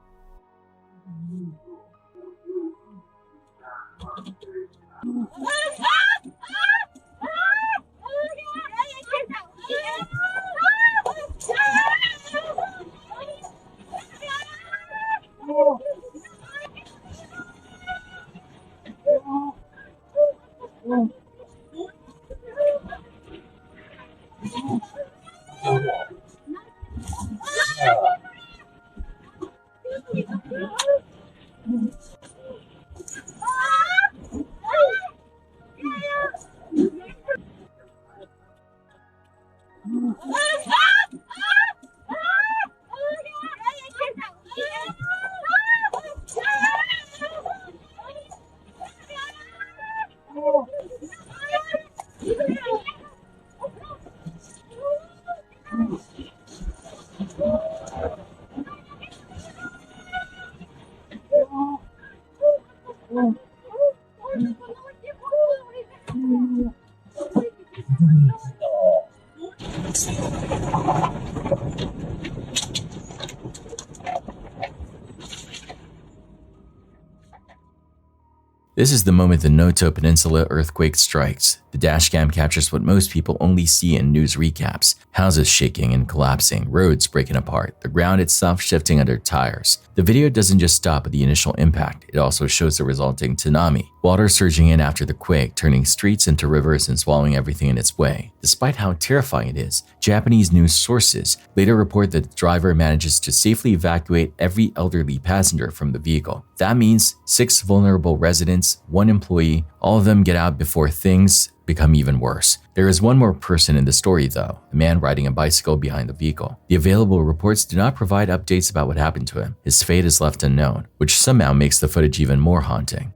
This is the moment the Noto Peninsula earthquake strikes. The dashcam captures what most people only see in news recaps: houses shaking and collapsing, roads breaking apart, the ground itself shifting under tires. The video doesn't just stop at the initial impact, it also shows the resulting tsunami, water surging in after the quake, turning streets into rivers and swallowing everything in its way. Despite how terrifying it is, Japanese news sources later report that the driver manages to safely evacuate every elderly passenger from the vehicle. That means 6 vulnerable residents, 1 employee, all of them get out before things become even worse. There is one more person in the story though, a man riding a bicycle behind the vehicle. The available reports do not provide updates about what happened to him. His fate is left unknown, which somehow makes the footage even more haunting.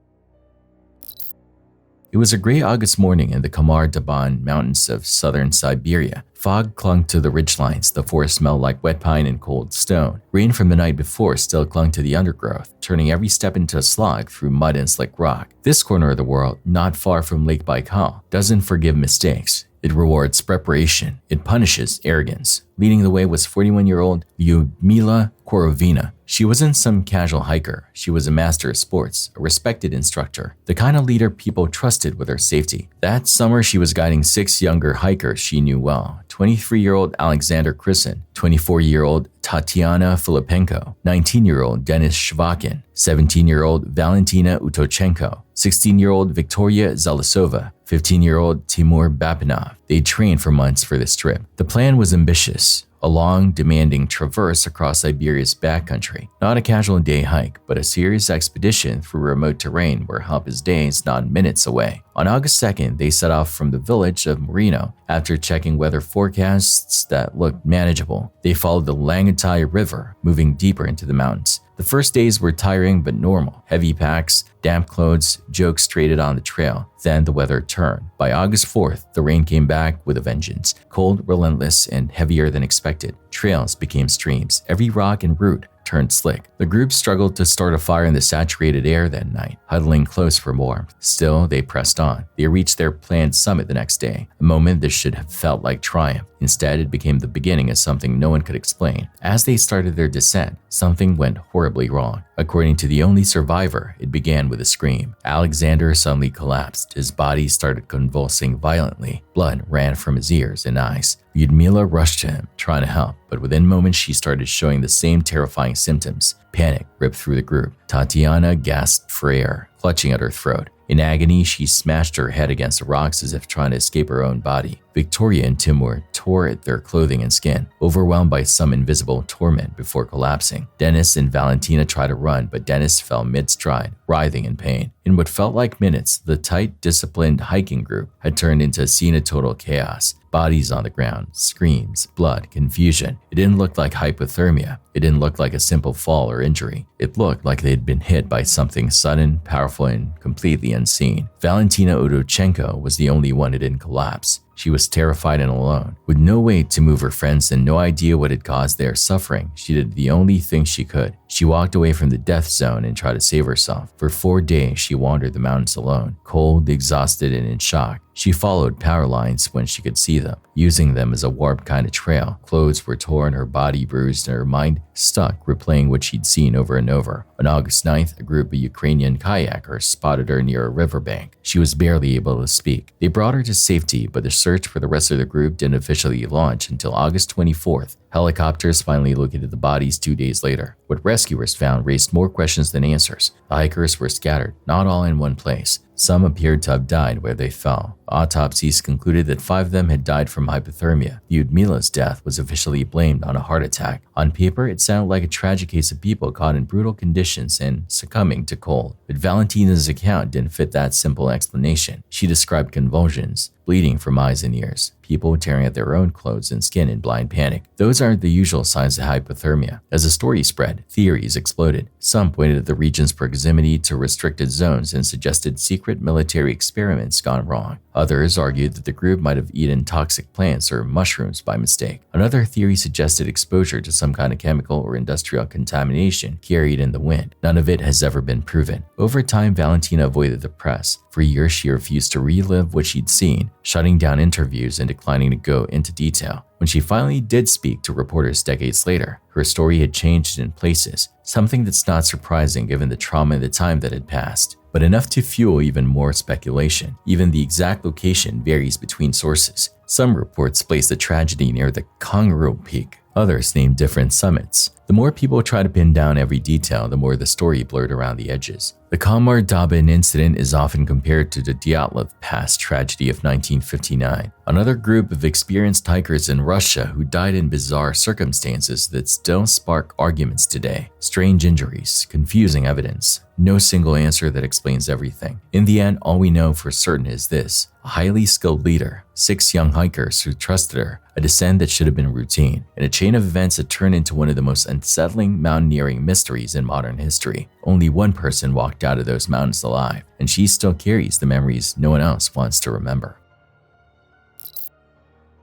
It was a gray August morning in the Kamar-Daban mountains of southern Siberia. Fog clung to the ridgelines, the forest smelled like wet pine and cold stone. Rain from the night before still clung to the undergrowth, turning every step into a slog through mud and slick rock. This corner of the world, not far from Lake Baikal, doesn't forgive mistakes. It rewards preparation. It punishes arrogance. Leading the way was 41-year-old Lyudmila Korovina, She wasn't some casual hiker. She was a master of sports, a respected instructor, the kind of leader people trusted with her safety. That summer, she was guiding 6 younger hikers she knew well: 23-year-old Alexander Krisen, 24-year-old Tatiana Filipenko, 19-year-old Denis Shvakin, 17-year-old Valentina Utochenko, 16-year-old Victoria Zalasova, 15-year-old Timur Bapinov. They trained for months for this trip. The plan was ambitious: a long, demanding traverse across Siberia's backcountry. Not a casual day hike, but a serious expedition through remote terrain where help is days, not minutes away. On August 2nd, they set off from the village of Marino. After checking weather forecasts that looked manageable, they followed the Langatai River, moving deeper into the mountains. The first days were tiring but normal. Heavy packs, damp clothes, jokes traded on the trail. Then the weather turned. By August 4th, the rain came back with a vengeance. Cold, relentless, and heavier than expected. Trails became streams. Every rock and root turned slick. The group struggled to start a fire in the saturated air that night, huddling close for warmth. Still, they pressed on. They reached their planned summit the next day, a moment that should have felt like triumph. Instead, it became the beginning of something no one could explain. As they started their descent, something went horribly wrong. According to the only survivor, it began with a scream. Alexander suddenly collapsed. His body started convulsing violently. Blood ran from his ears and eyes. Lyudmila rushed to him, trying to help, but within moments she started showing the same terrifying symptoms. Panic ripped through the group. Tatiana gasped for air, clutching at her throat. In agony, she smashed her head against the rocks as if trying to escape her own body. Victoria and Timur tore at their clothing and skin, overwhelmed by some invisible torment before collapsing. Denis and Valentina tried to run, but Denis fell mid-stride, writhing in pain. In what felt like minutes, the tight, disciplined hiking group had turned into a scene of total chaos. Bodies on the ground, screams, blood, confusion. It didn't look like hypothermia. It didn't look like a simple fall or injury. It looked like they'd been hit by something sudden, powerful, and completely unseen. Valentina Udochenko was the only one who didn't collapse. She was terrified and alone. With no way to move her friends and no idea what had caused their suffering, she did the only thing she could. She walked away from the death zone and tried to save herself. For 4 days, she wandered the mountains alone, cold, exhausted, and in shock. She followed power lines when she could see them, using them as a warped kind of trail. Clothes were torn, her body bruised, and her mind stuck, replaying what she'd seen over and over. On August 9th, a group of Ukrainian kayakers spotted her near a riverbank. She was barely able to speak. They brought her to safety, but the search for the rest of the group didn't officially launch until August 24th. Helicopters finally located the bodies 2 days later. What rescuers found raised more questions than answers. The hikers were scattered, not all in one place. Some appeared to have died where they fell. Autopsies concluded that 5 of them had died from hypothermia. Lyudmila's death was officially blamed on a heart attack. On paper, it sounded like a tragic case of people caught in brutal conditions and succumbing to cold. But Valentina's account didn't fit that simple explanation. She described convulsions, bleeding from eyes and ears, people tearing at their own clothes and skin in blind panic. Those aren't the usual signs of hypothermia. As the story spread, theories exploded. Some pointed at the region's proximity to restricted zones and suggested secret military experiments gone wrong. Others argued that the group might have eaten toxic plants or mushrooms by mistake. Another theory suggested exposure to some kind of chemical or industrial contamination carried in the wind. None of it has ever been proven. Over time, Valentina avoided the press. For years, she refused to relive what she'd seen, shutting down interviews and declining to go into detail. When she finally did speak to reporters decades later, her story had changed in places, something that's not surprising given the trauma and the time that had passed, but enough to fuel even more speculation. Even the exact location varies between sources. Some reports place the tragedy near the Kongro Peak, others name different summits. The more people try to pin down every detail, the more the story blurred around the edges. The Kamar Dabin incident is often compared to the Dyatlov Pass tragedy of 1959, another group of experienced hikers in Russia who died in bizarre circumstances that still spark arguments today. Strange injuries, confusing evidence, no single answer that explains everything. In the end, all we know for certain is this: a highly skilled leader, 6 young hikers who trusted her, a descent that should have been routine, and a chain of events that turned into one of the most unsettling mountaineering mysteries in modern history. Only one person walked out of those mountains alive, and she still carries the memories no one else wants to remember.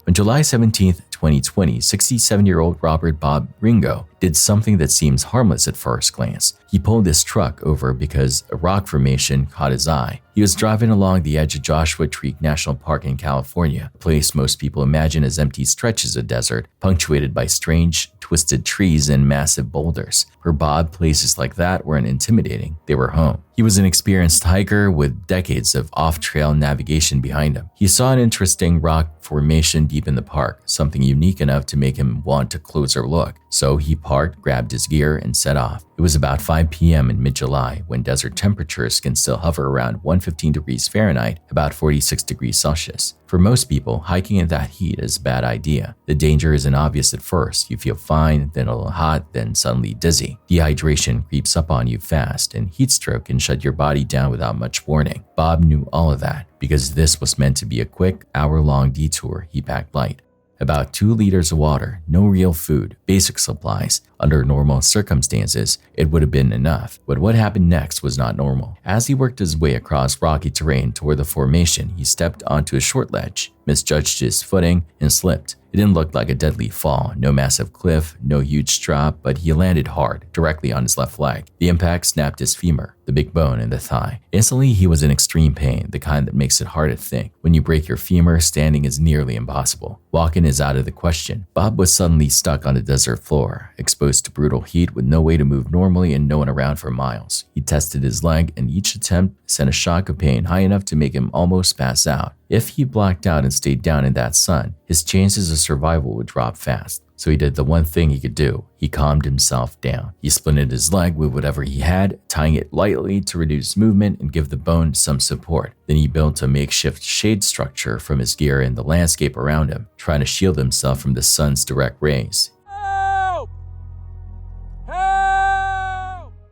On July 17, 2020, 67-year-old Robert Bob Ringo did something that seems harmless at first glance. He pulled his truck over because a rock formation caught his eye. He was driving along the edge of Joshua Tree National Park in California, a place most people imagine as empty stretches of desert, punctuated by strange, twisted trees and massive boulders. For Bob, places like that weren't intimidating, they were home. He was an experienced hiker with decades of off-trail navigation behind him. He saw an interesting rock formation deep in the park, something unique enough to make him want a closer look. So he parked, grabbed his gear, and set off. It was about 5 p.m. in mid-July, when desert temperatures can still hover around 115 degrees Fahrenheit, about 46 degrees Celsius. For most people, hiking in that heat is a bad idea. The danger isn't obvious at first. You feel fine, then a little hot, then suddenly dizzy. Dehydration creeps up on you fast, and heat stroke can shut your body down without much warning. Bob knew all of that. Because this was meant to be a quick, hour-long detour, he packed light. About 2 liters of water, no real food, basic supplies. Under normal circumstances, it would have been enough, but what happened next was not normal. As he worked his way across rocky terrain toward the formation, he stepped onto a short ledge, misjudged his footing, and slipped. It didn't look like a deadly fall, no massive cliff, no huge drop, but he landed hard, directly on his left leg. The impact snapped his femur, the big bone in the thigh. Instantly, he was in extreme pain, the kind that makes it hard to think. When you break your femur, standing is nearly impossible. Walking is out of the question. Bob was suddenly stuck on the desert floor, exposed to brutal heat with no way to move normally and no one around for miles. He tested his leg, and each attempt sent a shock of pain high enough to make him almost pass out. If he blacked out and stayed down in that sun, his chances of survival would drop fast. So he did the one thing he could do. He calmed himself down. He splinted his leg with whatever he had, tying it lightly to reduce movement and give the bone some support. Then he built a makeshift shade structure from his gear and the landscape around him, trying to shield himself from the sun's direct rays.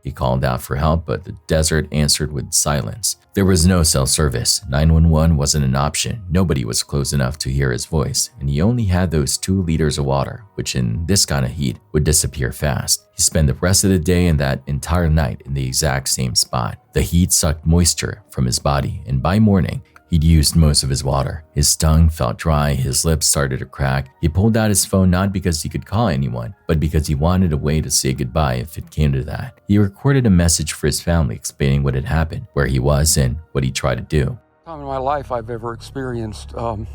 He called out for help, but the desert answered with silence. There was no cell service. 911 wasn't an option. Nobody was close enough to hear his voice, and he only had those 2 liters of water, which in this kind of heat would disappear fast. He spent the rest of the day and that entire night in the exact same spot. The heat sucked moisture from his body, and by morning, he'd used most of his water. His tongue felt dry, his lips started to crack. He pulled out his phone not because he could call anyone, but because he wanted a way to say goodbye if it came to that. He recorded a message for his family explaining what had happened, where he was, and what he tried to do. Time in my life I've ever experienced no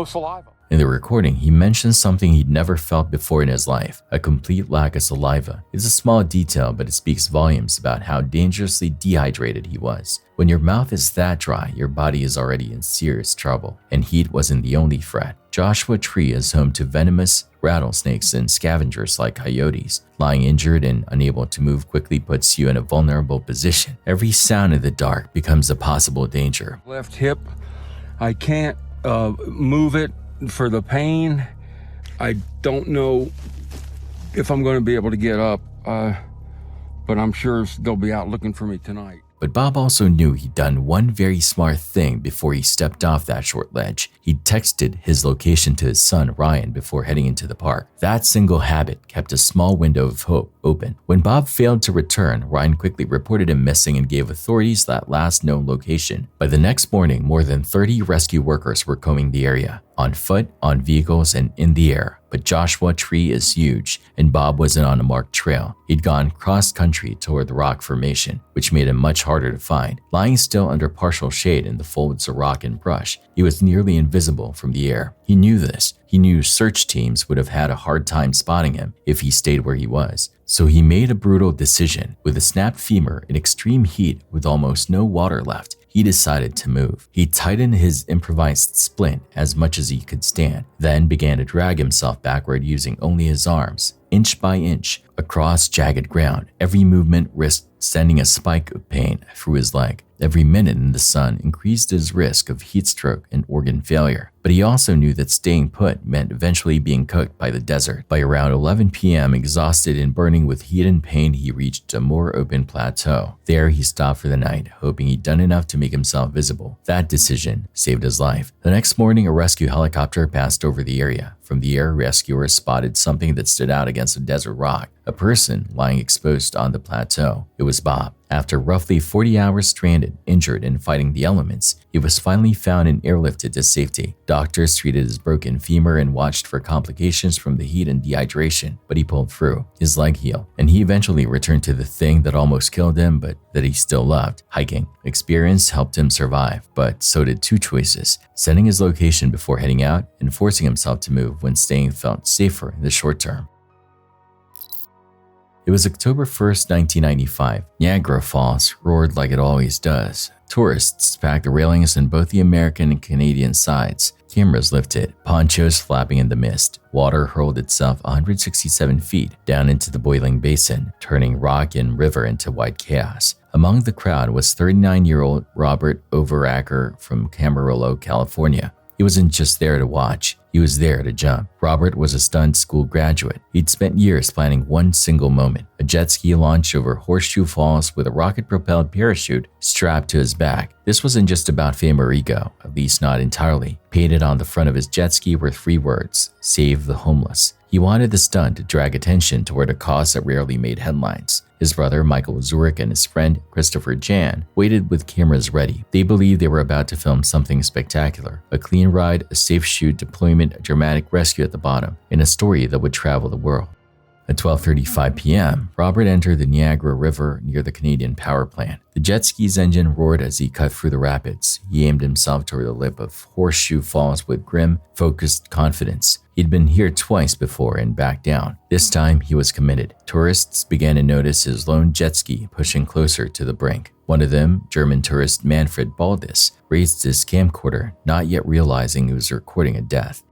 saliva. In the recording, he mentions something he'd never felt before in his life, a complete lack of saliva. It's a small detail, but it speaks volumes about how dangerously dehydrated he was. When your mouth is that dry, your body is already in serious trouble, and heat wasn't the only threat. Joshua Tree is home to venomous rattlesnakes and scavengers like coyotes. Lying injured and unable to move quickly puts you in a vulnerable position. Every sound in the dark becomes a possible danger. Left hip, I can't move it for the pain. I don't know if I'm going to be able to get up, but I'm sure they'll be out looking for me tonight. But Bob also knew he'd done one very smart thing before he stepped off that short ledge. He'd texted his location to his son, Ryan, before heading into the park. That single habit kept a small window of hope open. When Bob failed to return, Ryan quickly reported him missing and gave authorities that last known location. By the next morning, more than 30 rescue workers were combing the area, on foot, on vehicles, and in the air. But Joshua Tree is huge, and Bob wasn't on a marked trail. He'd gone cross-country toward the rock formation, which made him much harder to find. Lying still under partial shade in the folds of rock and brush, he was nearly invisible from the air. He knew this. He knew search teams would have had a hard time spotting him if he stayed where he was. So he made a brutal decision. With a snapped femur in extreme heat with almost no water left, he decided to move. He tightened his improvised splint as much as he could stand, then began to drag himself backward using only his arms, inch by inch, across jagged ground. Every movement risked sending a spike of pain through his leg. Every minute in the sun increased his risk of heat stroke and organ failure. But he also knew that staying put meant eventually being cooked by the desert. By around 11 p.m., exhausted and burning with heat and pain, he reached a more open plateau. There, he stopped for the night, hoping he'd done enough to make himself visible. That decision saved his life. The next morning, a rescue helicopter passed over the area. From the air, rescuers spotted something that stood out against a desert rock, a person lying exposed on the plateau. It was Bob. After roughly 40 hours stranded, injured, and fighting the elements, he was finally found and airlifted to safety. Doctors treated his broken femur and watched for complications from the heat and dehydration, but he pulled through. His leg healed, and he eventually returned to the thing that almost killed him, but that he still loved, hiking. Experience helped him survive, but so did two choices: setting his location before heading out and forcing himself to move when staying felt safer in the short term. It was October 1st, 1995. Niagara Falls roared like it always does. Tourists packed the railings on both the American and Canadian sides. Cameras lifted, ponchos flapping in the mist. Water hurled itself 167 feet down into the boiling basin, turning rock and river into white chaos. Among the crowd was 39-year-old Robert Overacker from Camarillo, California. He wasn't just there to watch, he was there to jump. Robert was a stunt school graduate. He'd spent years planning one single moment: a jet ski launch over Horseshoe Falls with a rocket-propelled parachute strapped to his back. This wasn't just about fame or ego, at least not entirely. Painted on the front of his jet ski were 3 words: save the homeless. He wanted the stunt to drag attention toward a cause that rarely made headlines. His brother Michael Zurich and his friend Christopher Jan waited with cameras ready. They believed they were about to film something spectacular: a clean ride, a safe shoot, deployment, a dramatic rescue at the bottom, and a story that would travel the world. At 12:35 p.m., Robert entered the Niagara River near the Canadian power plant. The jet ski's engine roared as he cut through the rapids. He aimed himself toward the lip of Horseshoe Falls with grim, focused confidence. He'd been here twice before and back down. This time, he was committed. Tourists began to notice his lone jet ski pushing closer to the brink. One of them, German tourist Manfred Baldus, raised his camcorder, not yet realizing he was recording a death.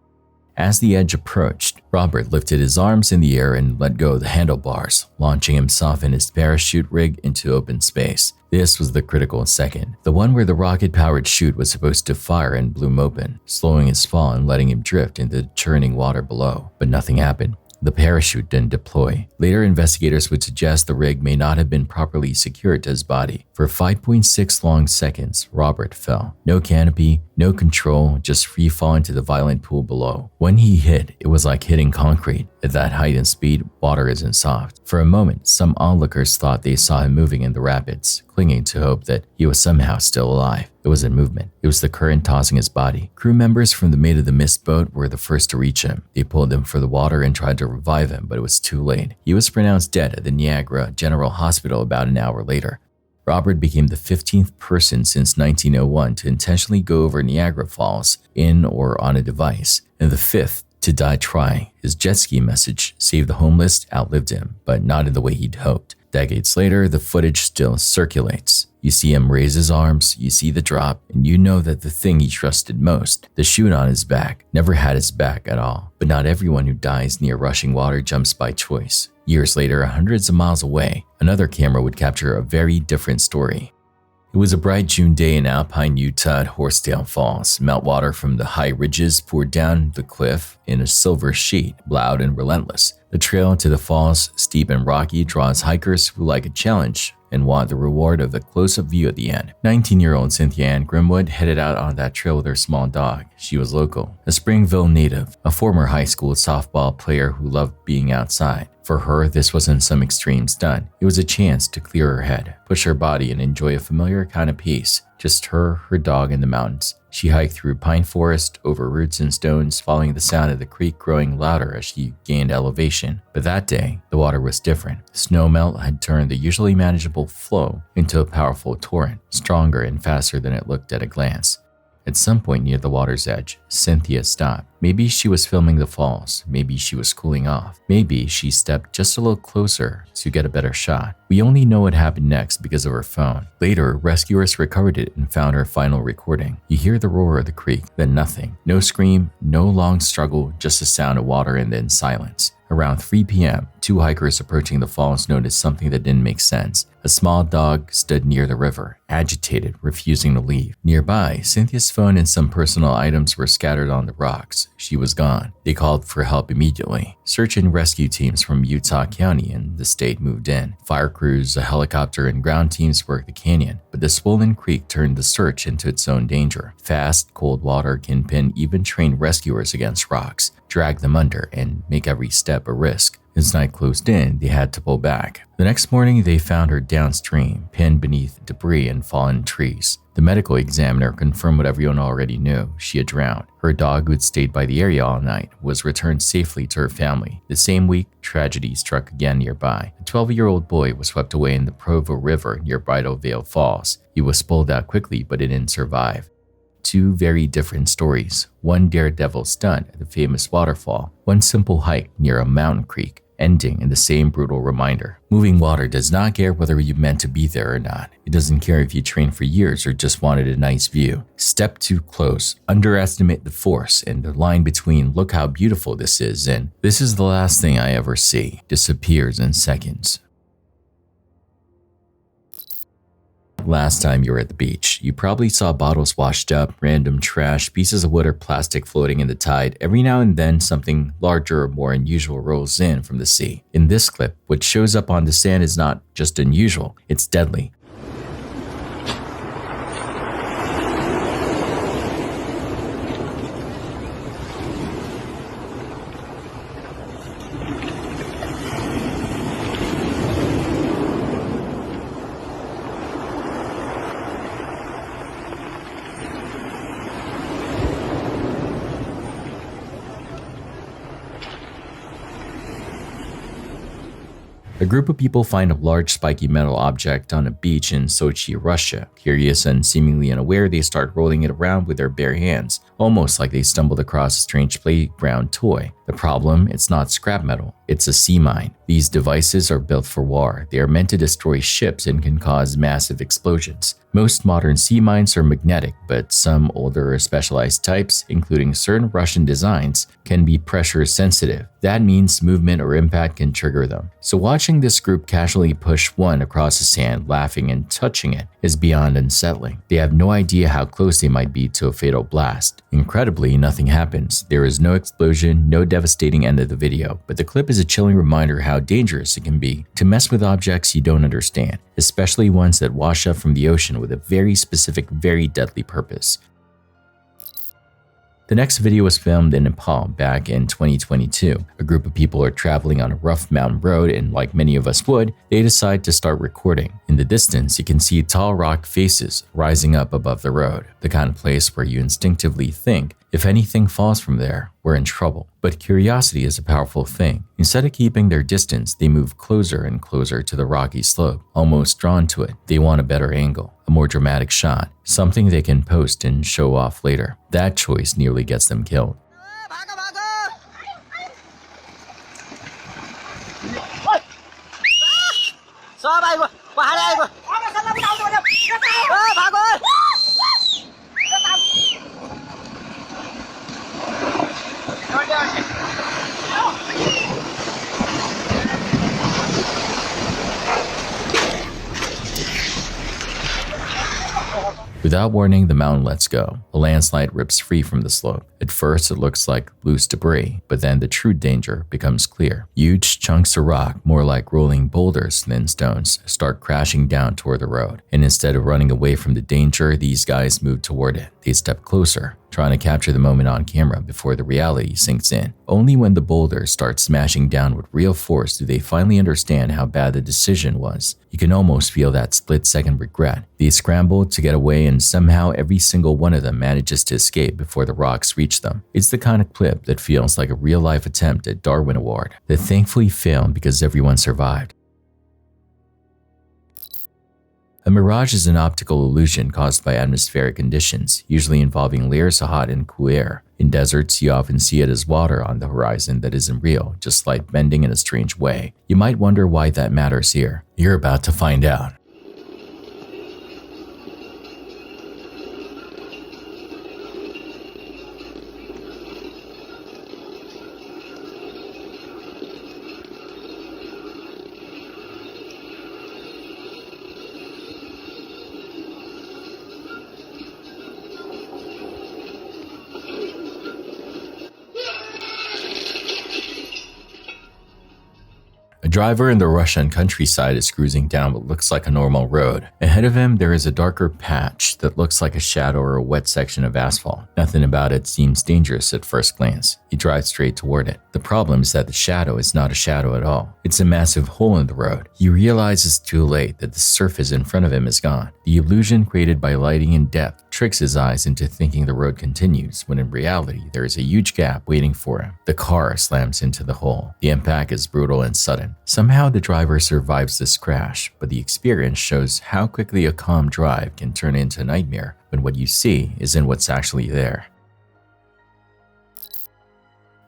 As the edge approached, Robert lifted his arms in the air and let go of the handlebars, launching himself and his parachute rig into open space. This was the critical second, the one where the rocket-powered chute was supposed to fire and blew him open, slowing his fall and letting him drift into the churning water below. But nothing happened. The parachute didn't deploy. Later, investigators would suggest the rig may not have been properly secured to his body. For 5.6 long seconds, Robert fell. No canopy, no control, just free fall into the violent pool below. When he hit, it was like hitting concrete. At that height and speed, water isn't soft. For a moment, some onlookers thought they saw him moving in the rapids, clinging to hope that he was somehow still alive. It wasn't movement. It was the current tossing his body. Crew members from the Maid of the Mist boat were the first to reach him. They pulled him for the water and tried to revive him, but it was too late. He was pronounced dead at the Niagara General Hospital about an hour later. Robert became the 15th person since 1901 to intentionally go over Niagara Falls in or on a device, and the 5th to die trying. His jet ski message, "Save the homeless," outlived him, but not in the way he'd hoped. Decades later, the footage still circulates. You see him raise his arms, you see the drop, and you know that the thing he trusted most, the chute on his back, never had his back at all. But not everyone who dies near rushing water jumps by choice. Years later, hundreds of miles away, another camera would capture a very different story. It was a bright June day in alpine Utah at Horsetail Falls. Meltwater from the high ridges poured down the cliff in a silver sheet, loud and relentless. The trail to the falls, steep and rocky, draws hikers who like a challenge and want the reward of a close-up view at the end. 19-year-old Cynthia Ann Grimwood headed out on that trail with her small dog. She was local, a Springville native, a former high school softball player who loved being outside. For her, this wasn't some extreme stunt. It was a chance to clear her head, push her body, and enjoy a familiar kind of peace. Just her dog, and the mountains. She hiked through pine forest, over roots and stones, following the sound of the creek growing louder as she gained elevation. But that day, the water was different. Snow melt had turned the usually manageable flow into a powerful torrent, stronger and faster than it looked at a glance. At some point near the water's edge, Cynthia stopped. Maybe she was filming the falls. Maybe she was cooling off. Maybe she stepped just a little closer to get a better shot. We only know what happened next because of her phone. Later, rescuers recovered it and found her final recording. You hear the roar of the creek, then nothing. No scream, no long struggle, just the sound of water and then silence. Around 3 p.m., 2 hikers approaching the falls noticed something that didn't make sense. A small dog stood near the river, agitated, refusing to leave. Nearby, Cynthia's phone and some personal items were scattered on the rocks. She was gone. They called for help immediately. Search and rescue teams from Utah County and the state moved in. Fire crews, a helicopter, and ground teams worked the canyon, but the swollen creek turned the search into its own danger. Fast, cold water can pin even trained rescuers against rocks, drag them under, and make every step a risk. As night closed in, they had to pull back. The next morning, they found her downstream, pinned beneath debris and fallen trees. The medical examiner confirmed what everyone already knew. She had drowned. Her dog, who had stayed by the area all night, was returned safely to her family. The same week, tragedy struck again nearby. A 12-year-old boy was swept away in the Provo River near Bridal Veil Falls. He was pulled out quickly, but didn't survive. Two very different stories. One daredevil stunt at the famous waterfall, one simple hike near a mountain creek, ending in the same brutal reminder. Moving water does not care whether you meant to be there or not. It doesn't care if you trained for years or just wanted a nice view. Step too close, underestimate the force, and the line between "look how beautiful this is" and "this is the last thing I ever see" disappears in seconds. Last time you were at the beach, you probably saw bottles washed up, random trash, pieces of wood or plastic floating in the tide. Every now and then, something larger or more unusual rolls in from the sea. In this clip, what shows up on the sand is not just unusual, it's deadly. A group of people find a large spiky metal object on a beach in Sochi, Russia. Curious and seemingly unaware, they start rolling it around with their bare hands, almost like they stumbled across a strange playground toy. The problem, it's not scrap metal, it's a sea mine. These devices are built for war. They are meant to destroy ships and can cause massive explosions. Most modern sea mines are magnetic, but some older or specialized types, including certain Russian designs, can be pressure sensitive. That means movement or impact can trigger them. So watching this group casually push one across the sand, laughing and touching it, is beyond unsettling. They have no idea how close they might be to a fatal blast. Incredibly, nothing happens. There is no explosion, no devastating end of the video, but the clip is a chilling reminder how dangerous it can be to mess with objects you don't understand, especially ones that wash up from the ocean with a very specific, very deadly purpose. The next video was filmed in Nepal back in 2022. A group of people are traveling on a rough mountain road and, like many of us would, they decide to start recording. In the distance, you can see tall rock faces rising up above the road, the kind of place where you instinctively think, if anything falls from there, we're in trouble. But curiosity is a powerful thing. Instead of keeping their distance, they move closer and closer to the rocky slope, almost drawn to it. They want a better angle, a more dramatic shot, something they can post and show off later. That choice nearly gets them killed. Without warning, the mountain lets go. A landslide rips free from the slope. At first, it looks like loose debris, but then the true danger becomes clear. Huge chunks of rock, more like rolling boulders than stones, start crashing down toward the road. And instead of running away from the danger, these guys move toward it. They step closer, trying to capture the moment on camera before the reality sinks in. Only when the boulders start smashing down with real force do they finally understand how bad the decision was. You can almost feel that split-second regret. They scramble to get away, and somehow every single one of them manages to escape before the rocks reach them. It's the kind of clip that feels like a real-life attempt at Darwin Award that thankfully failed because everyone survived. A mirage is an optical illusion caused by atmospheric conditions, usually involving layers of hot and cool air. In deserts, you often see it as water on the horizon that isn't real, just light bending in a strange way. You might wonder why that matters here. You're about to find out. A driver in the Russian countryside is cruising down what looks like a normal road. Ahead of him, there is a darker patch that looks like a shadow or a wet section of asphalt. Nothing about it seems dangerous at first glance. He drives straight toward it. The problem is that the shadow is not a shadow at all. It's a massive hole in the road. He realizes too late that the surface in front of him is gone. The illusion created by lighting and depth tricks his eyes into thinking the road continues, when in reality there is a huge gap waiting for him. The car slams into the hole. The impact is brutal and sudden. Somehow the driver survives this crash, but the experience shows how quickly a calm drive can turn into a nightmare when what you see isn't what's actually there.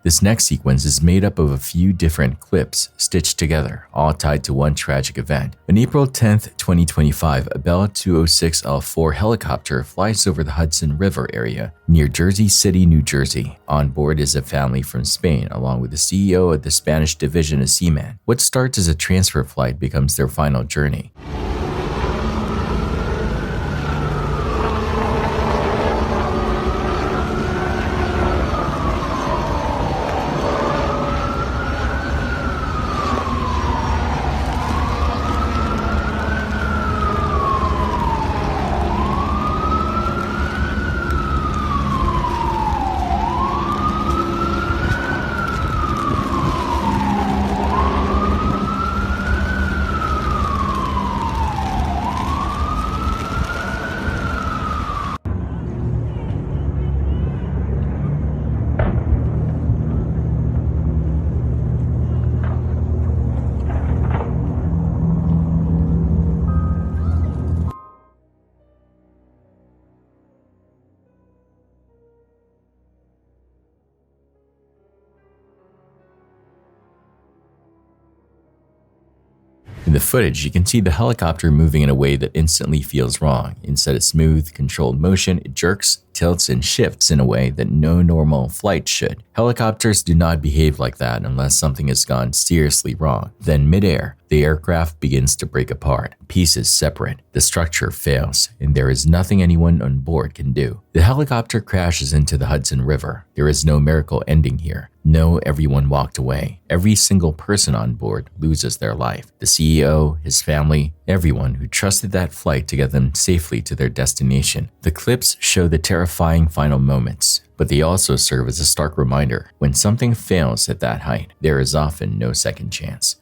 This next sequence is made up of a few different clips stitched together, all tied to one tragic event. On April 10, 2025, a Bell 206L4 helicopter flies over the Hudson River area near Jersey City, New Jersey. On board is a family from Spain, along with the CEO of the Spanish division of Seaman. What starts as a transfer flight becomes their final journey. In the footage, you can see the helicopter moving in a way that instantly feels wrong. Instead of smooth, controlled motion, it jerks, tilts, and shifts in a way that no normal flight should. Helicopters do not behave like that unless something has gone seriously wrong. Then midair, the aircraft begins to break apart. Pieces separate, the structure fails, and there is nothing anyone on board can do. The helicopter crashes into the Hudson River. There is no miracle ending here. No, everyone walked away. Every single person on board loses their life. The CEO, his family, everyone who trusted that flight to get them safely to their destination. The clips show the terrifying final moments, but they also serve as a stark reminder. When something fails at that height, there is often no second chance.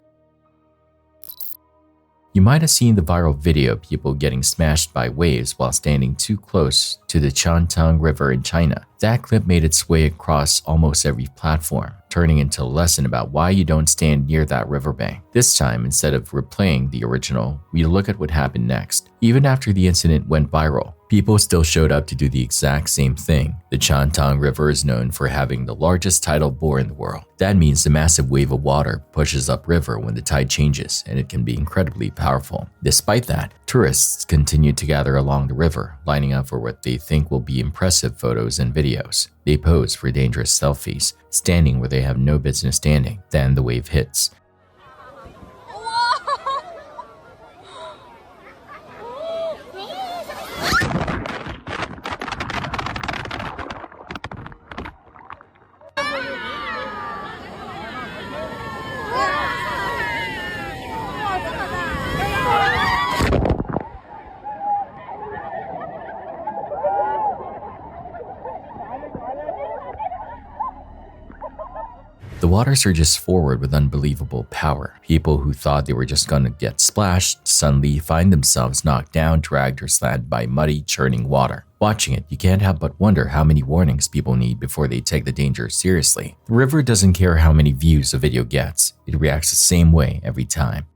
You might have seen the viral video of people getting smashed by waves while standing too close to the Shantung River in China. That clip made its way across almost every platform, turning into a lesson about why you don't stand near that riverbank. This time, instead of replaying the original, we look at what happened next. Even after the incident went viral, people still showed up to do the exact same thing. The Shantung River is known for having the largest tidal bore in the world. That means the massive wave of water pushes upriver when the tide changes, and it can be incredibly powerful. Despite that, tourists continue to gather along the river, lining up for what they think will be impressive photos and videos. They pose for dangerous selfies, standing where they have no business standing. Then the wave hits. The water surges forward with unbelievable power. People who thought they were just going to get splashed suddenly find themselves knocked down, dragged, or slammed by muddy, churning water. Watching it, you can't help but wonder how many warnings people need before they take the danger seriously. The river doesn't care how many views a video gets. It reacts the same way every time.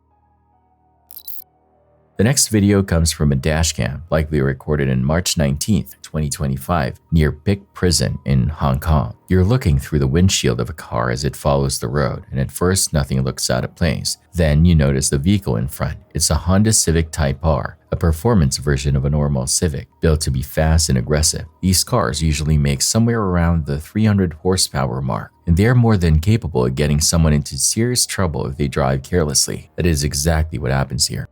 The next video comes from a dashcam, likely recorded on March 19th, 2025, near Bic Prison in Hong Kong. You're looking through the windshield of a car as it follows the road, and at first nothing looks out of place. Then you notice the vehicle in front. It's a Honda Civic Type R, a performance version of a normal Civic, built to be fast and aggressive. These cars usually make somewhere around the 300 horsepower mark, and they're more than capable of getting someone into serious trouble if they drive carelessly. That is exactly what happens here.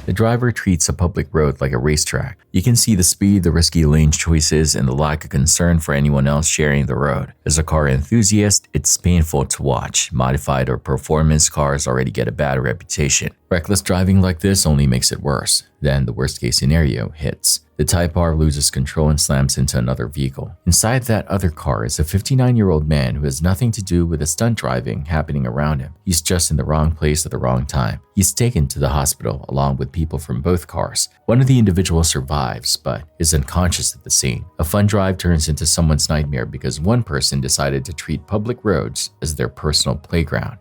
The driver treats a public road like a racetrack. You can see the speed, the risky lane choices, and the lack of concern for anyone else sharing the road. As a car enthusiast, it's painful to watch. Modified or performance cars already get a bad reputation. Reckless driving like this only makes it worse. Then the worst case scenario hits. The Type R loses control and slams into another vehicle. Inside that other car is a 59-year-old man who has nothing to do with the stunt driving happening around him. He's just in the wrong place at the wrong time. He's taken to the hospital along with people from both cars. One of the individuals survives, but is unconscious at the scene. A fun drive turns into someone's nightmare because one person decided to treat public roads as their personal playground.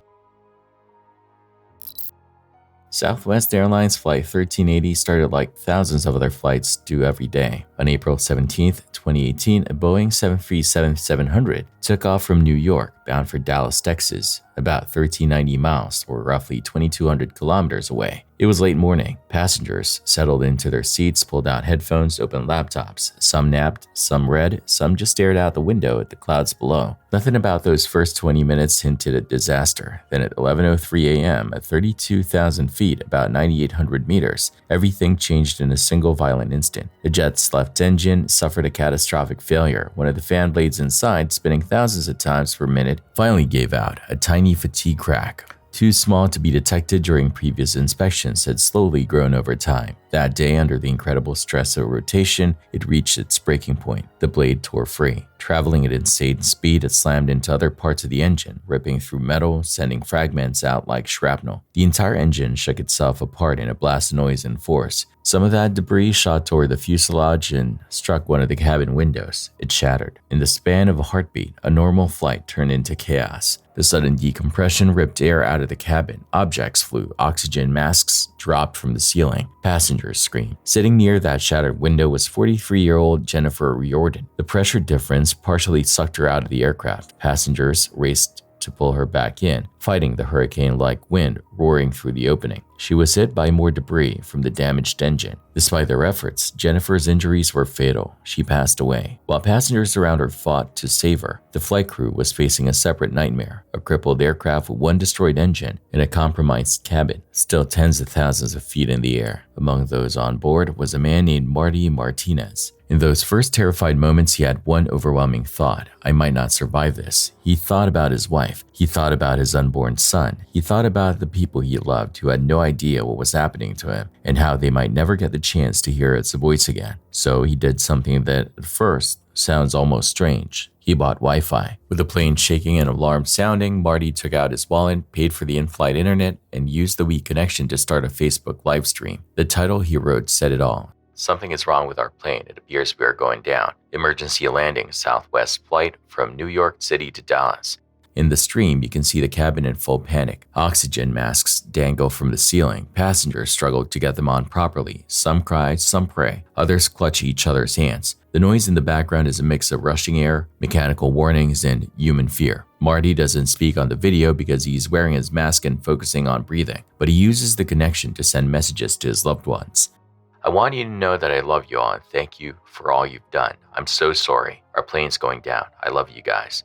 Southwest Airlines Flight 1380 started like thousands of other flights do every day. On April 17, 2018, a Boeing 737-700 took off from New York, bound for Dallas, Texas, about 1,390 miles or roughly 2,200 kilometers away. It was late morning. Passengers settled into their seats, pulled out headphones, opened laptops. Some napped, some read, some just stared out the window at the clouds below. Nothing about those first 20 minutes hinted at disaster. Then at 11:03 a.m., at 32,000 feet, about 9,800 meters, everything changed in a single violent instant. The jet's left engine suffered a catastrophic failure. One of the fan blades inside, spinning thousands of times per minute, finally gave out, a tiny fatigue crack. Too small to be detected during previous inspections, had slowly grown over time. That day, under the incredible stress of rotation, it reached its breaking point. The blade tore free. Traveling at insane speed, it slammed into other parts of the engine, ripping through metal, sending fragments out like shrapnel. The entire engine shook itself apart in a blast of noise and force. Some of that debris shot toward the fuselage and struck one of the cabin windows. It shattered. In the span of a heartbeat, a normal flight turned into chaos. The sudden decompression ripped air out of the cabin. Objects flew. Oxygen masks dropped from the ceiling. Passengers screamed. Sitting near that shattered window was 43-year-old Jennifer Riordan. The pressure difference partially sucked her out of the aircraft. Passengers raced to pull her back in, fighting the hurricane-like wind roaring through the opening. She was hit by more debris from the damaged engine. Despite their efforts, Jennifer's injuries were fatal. She passed away. While passengers around her fought to save her, the flight crew was facing a separate nightmare, a crippled aircraft with one destroyed engine and a compromised cabin, still tens of thousands of feet in the air. Among those on board was a man named Marty Martinez. In those first terrified moments, he had one overwhelming thought: I might not survive this. He thought about his wife. He thought about his unborn son. He thought about the people he loved who had no idea what was happening to him and how they might never get the chance to hear its voice again. So he did something that at first sounds almost strange. He bought Wi-Fi. With the plane shaking and alarm sounding, Marty took out his wallet, paid for the in-flight internet, and used the weak connection to start a Facebook live stream. The title he wrote said it all. Something is wrong with our plane. It appears we are going down. Emergency landing, Southwest flight from New York City to Dallas. In the stream, you can see the cabin in full panic. Oxygen masks dangle from the ceiling. Passengers struggle to get them on properly. Some cry, some pray. Others clutch each other's hands. The noise in the background is a mix of rushing air, mechanical warnings, and human fear. Marty doesn't speak on the video because he's wearing his mask and focusing on breathing, but he uses the connection to send messages to his loved ones. I want you to know that I love you all and thank you for all you've done. I'm so sorry. Our plane's going down. I love you guys.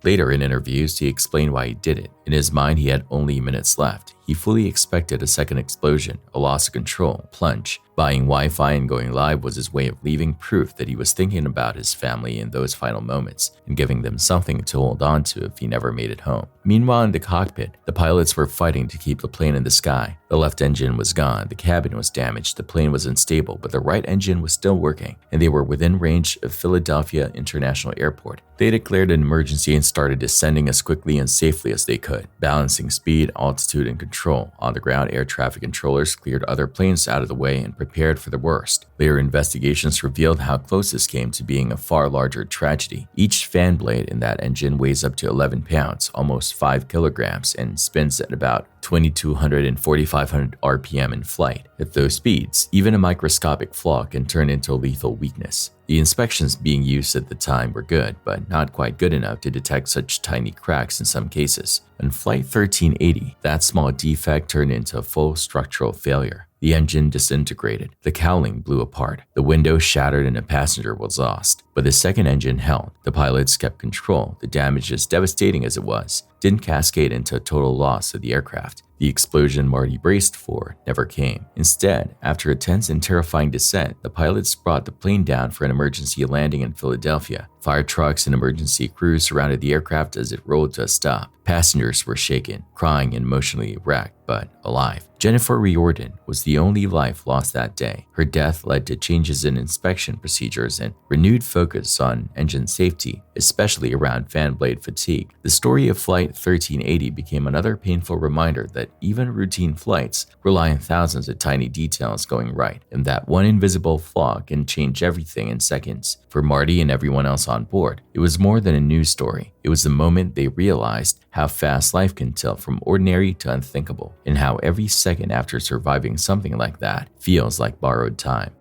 Later in interviews, he explained why he did it. In his mind, he had only minutes left. He fully expected a second explosion, a loss of control, plunge. Buying Wi-Fi and going live was his way of leaving proof that he was thinking about his family in those final moments and giving them something to hold on to if he never made it home. Meanwhile, in the cockpit, the pilots were fighting to keep the plane in the sky. The left engine was gone, the cabin was damaged, the plane was unstable, but the right engine was still working, and they were within range of Philadelphia International Airport. They declared an emergency and started descending as quickly and safely as they could, balancing speed, altitude, and control. On the ground, air traffic controllers cleared other planes out of the way and prepared for the worst. Later investigations revealed how close this came to being a far larger tragedy. Each fan blade in that engine weighs up to 11 pounds, almost 5 kilograms, and spins at about 2,200 and 4,500 RPM in flight. At those speeds, even a microscopic flaw can turn into lethal weakness. The inspections being used at the time were good, but not quite good enough to detect such tiny cracks in some cases. On Flight 1380, that small defect turned into a full structural failure. The engine disintegrated, the cowling blew apart, the window shattered and a passenger was lost. But the second engine held. The pilots kept control. The damage, as devastating as it was, didn't cascade into a total loss of the aircraft. The explosion Marty braced for never came. Instead, after a tense and terrifying descent, the pilots brought the plane down for an emergency landing in Philadelphia. Fire trucks and emergency crews surrounded the aircraft as it rolled to a stop. Passengers were shaken, crying and emotionally wrecked, but alive. Jennifer Riordan was the only life lost that day. Her death led to changes in inspection procedures and renewed focus on engine safety, especially around fan blade fatigue. The story of Flight 1380 became another painful reminder that even routine flights rely on thousands of tiny details going right, and that one invisible flaw can change everything in seconds. For Marty and everyone else on board, it was more than a news story. It was the moment they realized how fast life can tilt from ordinary to unthinkable, and how every second after surviving something like that feels like borrowed time.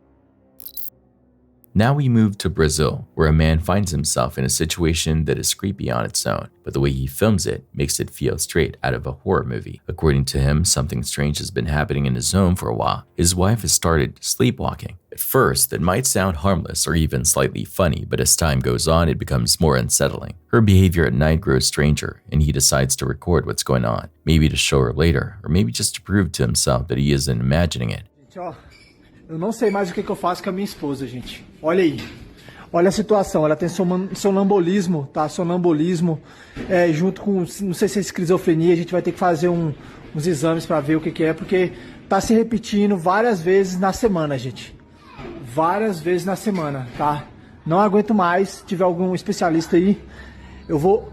Now we move to Brazil, where a man finds himself in a situation that is creepy on its own, but the way he films it makes it feel straight out of a horror movie. According to him, something strange has been happening in his home for a while. His wife has started sleepwalking. At first, that might sound harmless or even slightly funny, but as time goes on, it becomes more unsettling. Her behavior at night grows stranger, and he decides to record what's going on, maybe to show her later, or maybe just to prove to himself that he isn't imagining it. Eu não sei mais o que eu faço com a minha esposa, gente. Olha aí. Olha a situação. Ela tem sonambulismo, tá? Sonambulismo. Junto com, não sei se é esquizofrenia, a gente vai ter que fazer uns exames para ver o que é, porque tá se repetindo várias vezes na semana, gente. Várias vezes na semana, tá? Não aguento mais. Se tiver algum especialista aí, eu vou...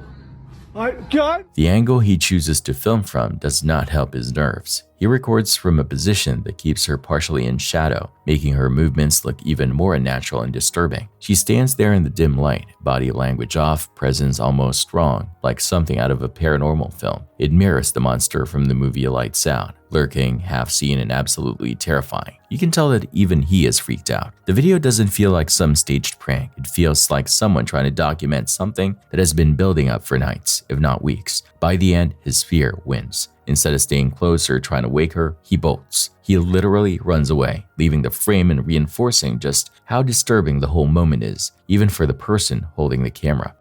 The angle he chooses to film from does not help his nerves. He records from a position that keeps her partially in shadow, making her movements look even more unnatural and disturbing. She stands there in the dim light, body language off, presence almost strong, like something out of a paranormal film. It mirrors the monster from the movie Lights Out, lurking, half-seen, and absolutely terrifying. You can tell that even he is freaked out. The video doesn't feel like some staged prank. It feels like someone trying to document something that has been building up for nights, if not weeks. By the end, his fear wins. Instead of staying closer trying to wake her, he bolts. He literally runs away, leaving the frame and reinforcing just how disturbing the whole moment is, even for the person holding the camera.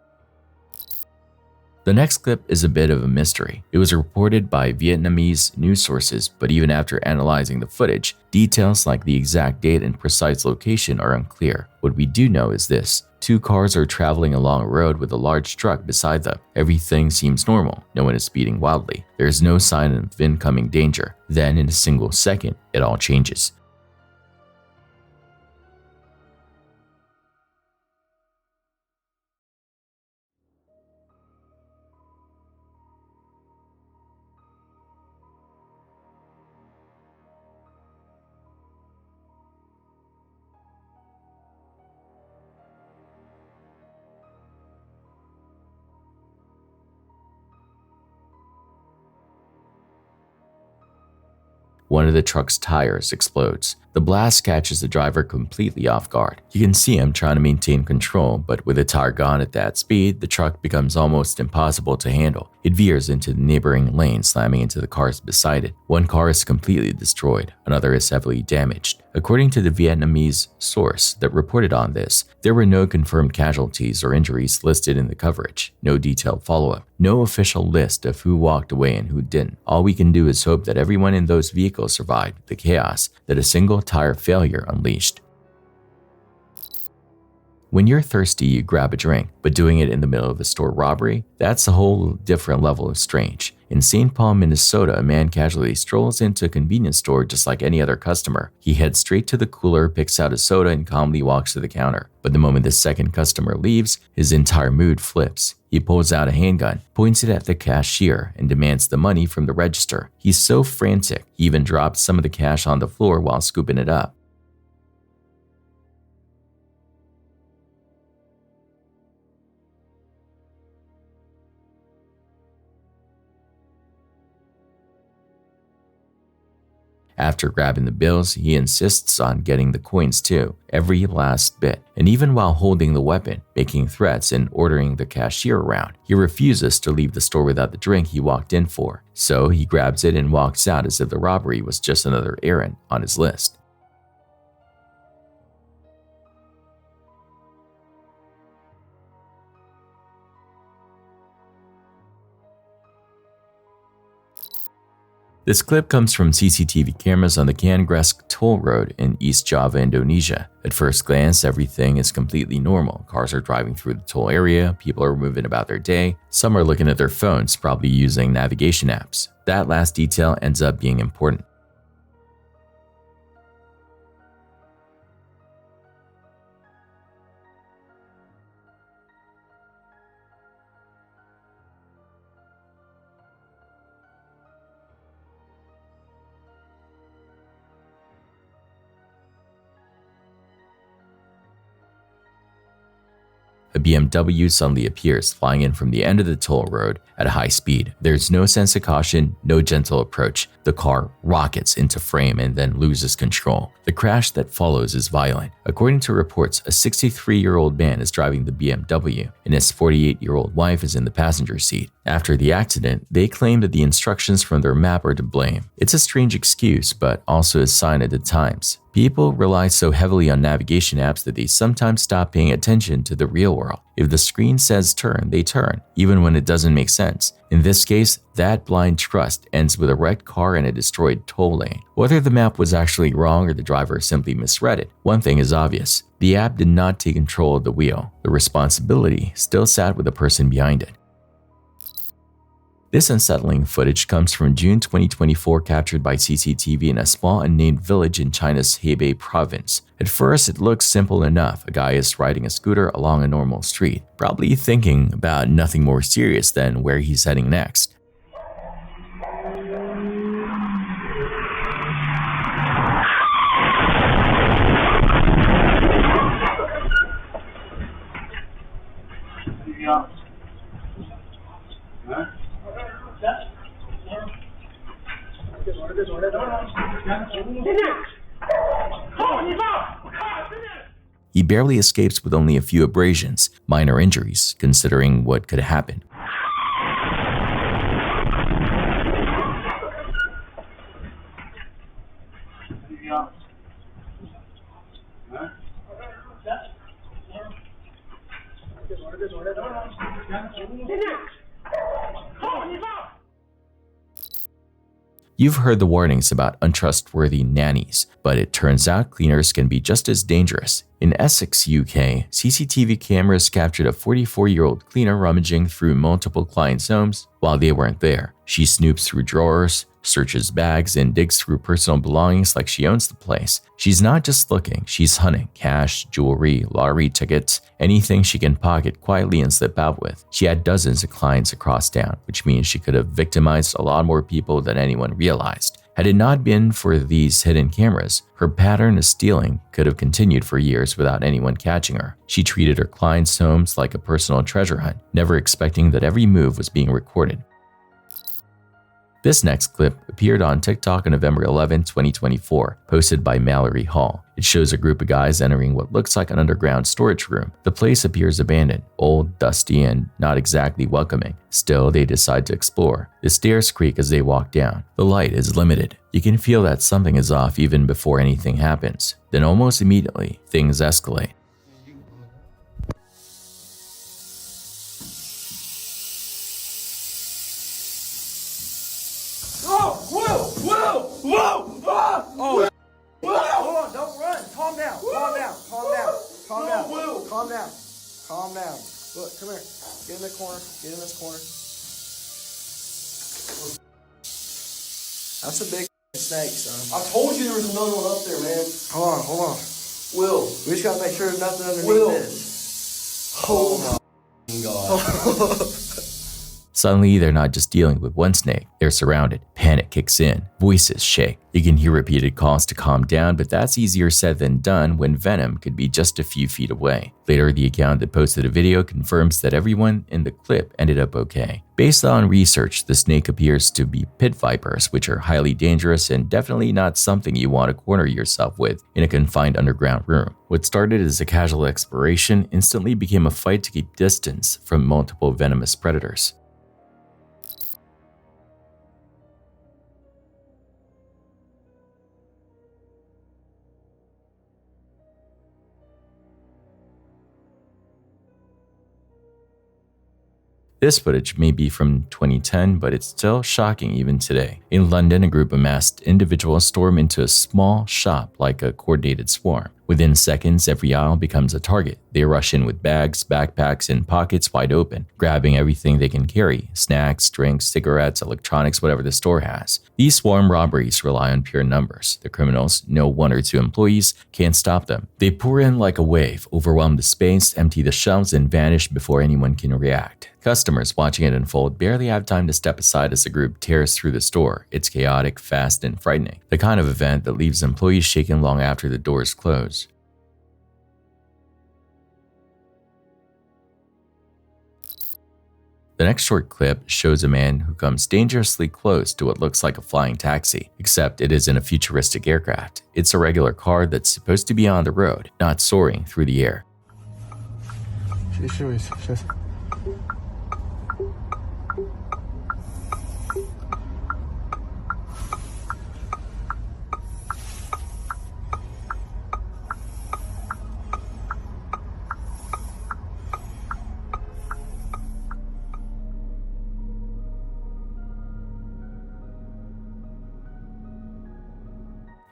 The next clip is a bit of a mystery. It was reported by Vietnamese news sources, but even after analyzing the footage, details like the exact date and precise location are unclear. What we do know is this: two cars are traveling along a road with a large truck beside them. Everything seems normal. No one is speeding wildly. There is no sign of incoming danger. Then, in a single second, it all changes. One of the truck's tires explodes. The blast catches the driver completely off guard. You can see him trying to maintain control, but with the tire gone at that speed, the truck becomes almost impossible to handle. It veers into the neighboring lane, slamming into the cars beside it. One car is completely destroyed, another is heavily damaged. According to the Vietnamese source that reported on this, there were no confirmed casualties or injuries listed in the coverage, no detailed follow-up, no official list of who walked away and who didn't. All we can do is hope that everyone in those vehicles survived the chaos that a single tire failure unleashed. When you're thirsty, you grab a drink, but doing it in the middle of a store robbery, that's a whole different level of strange. In St. Paul, Minnesota, a man casually strolls into a convenience store just like any other customer. He heads straight to the cooler, picks out a soda, and calmly walks to the counter. But the moment the second customer leaves, his entire mood flips. He pulls out a handgun, points it at the cashier, and demands the money from the register. He's so frantic, he even drops some of the cash on the floor while scooping it up. After grabbing the bills, he insists on getting the coins too, every last bit. And even while holding the weapon, making threats and ordering the cashier around, he refuses to leave the store without the drink he walked in for. So he grabs it and walks out as if the robbery was just another errand on his list. This clip comes from CCTV cameras on the Kangresk toll road in East Java, Indonesia. At first glance, everything is completely normal. Cars are driving through the toll area, people are moving about their day, some are looking at their phones, probably using navigation apps. That last detail ends up being important. A BMW suddenly appears, flying in from the end of the toll road at a high speed. There's no sense of caution, no gentle approach. The car rockets into frame and then loses control. The crash that follows is violent. According to reports, a 63-year-old man is driving the BMW, and his 48-year-old wife is in the passenger seat. After the accident, they claim that the instructions from their map are to blame. It's a strange excuse, but also a sign of the times. People rely so heavily on navigation apps that they sometimes stop paying attention to the real world. If the screen says turn, they turn, even when it doesn't make sense. In this case, that blind trust ends with a wrecked car and a destroyed toll lane. Whether the map was actually wrong or the driver simply misread it, one thing is obvious. The app did not take control of the wheel. The responsibility still sat with the person behind it. This unsettling footage comes from June 2024, captured by CCTV in a small unnamed village in China's Hebei province. At first, it looks simple enough. A guy is riding a scooter along a normal street, probably thinking about nothing more serious than where he's heading next. He barely escapes with only a few abrasions, minor injuries, considering what could happen. You've heard the warnings about untrustworthy nannies, but it turns out cleaners can be just as dangerous. In Essex, UK, CCTV cameras captured a 44-year-old cleaner rummaging through multiple clients' homes while they weren't there. She snoops through drawers, searches bags, and digs through personal belongings like she owns the place. She's not just looking, she's hunting cash, jewelry, lottery tickets, anything she can pocket quietly and slip out with. She had dozens of clients across town, which means she could have victimized a lot more people than anyone realized. Had it not been for these hidden cameras, her pattern of stealing could have continued for years without anyone catching her. She treated her clients' homes like a personal treasure hunt, never expecting that every move was being recorded. This next clip appeared on TikTok on November 11, 2024, posted by Mallory Hall. It shows a group of guys entering what looks like an underground storage room. The place appears abandoned, old, dusty, and not exactly welcoming. Still, they decide to explore. The stairs creak as they walk down. The light is limited. You can feel that something is off even before anything happens. Then almost immediately, things escalate. Oh, hold on, don't run. Calm down, calm down, calm down, calm down, calm down, calm down. Look, come here. Get in the corner, get in this corner. That's a big snake, son. I told you there was another one up there, man. Hold on. Will. We just gotta make sure there's nothing underneath this. Oh my God. Suddenly, they're not just dealing with one snake, they're surrounded. Panic kicks in, voices shake. You can hear repeated calls to calm down, but that's easier said than done when venom could be just a few feet away. Later, the account that posted a video confirms that everyone in the clip ended up okay. Based on research, the snake appears to be pit vipers, which are highly dangerous and definitely not something you want to corner yourself with in a confined underground room. What started as a casual exploration instantly became a fight to keep distance from multiple venomous predators. This footage may be from 2010, but it's still shocking even today. In London, a group of masked individuals storm into a small shop like a coordinated swarm. Within seconds, every aisle becomes a target. They rush in with bags, backpacks, and pockets wide open, grabbing everything they can carry: snacks, drinks, cigarettes, electronics, whatever the store has. These swarm robberies rely on pure numbers. The criminals, no 1 or 2 employees, can't stop them. They pour in like a wave, overwhelm the space, empty the shelves, and vanish before anyone can react. Customers watching it unfold barely have time to step aside as the group tears through the store. It's chaotic, fast, and frightening. The kind of event that leaves employees shaken long after the doors close. The next short clip shows a man who comes dangerously close to what looks like a flying taxi, except it isn't a futuristic aircraft. It's a regular car that's supposed to be on the road, not soaring through the air.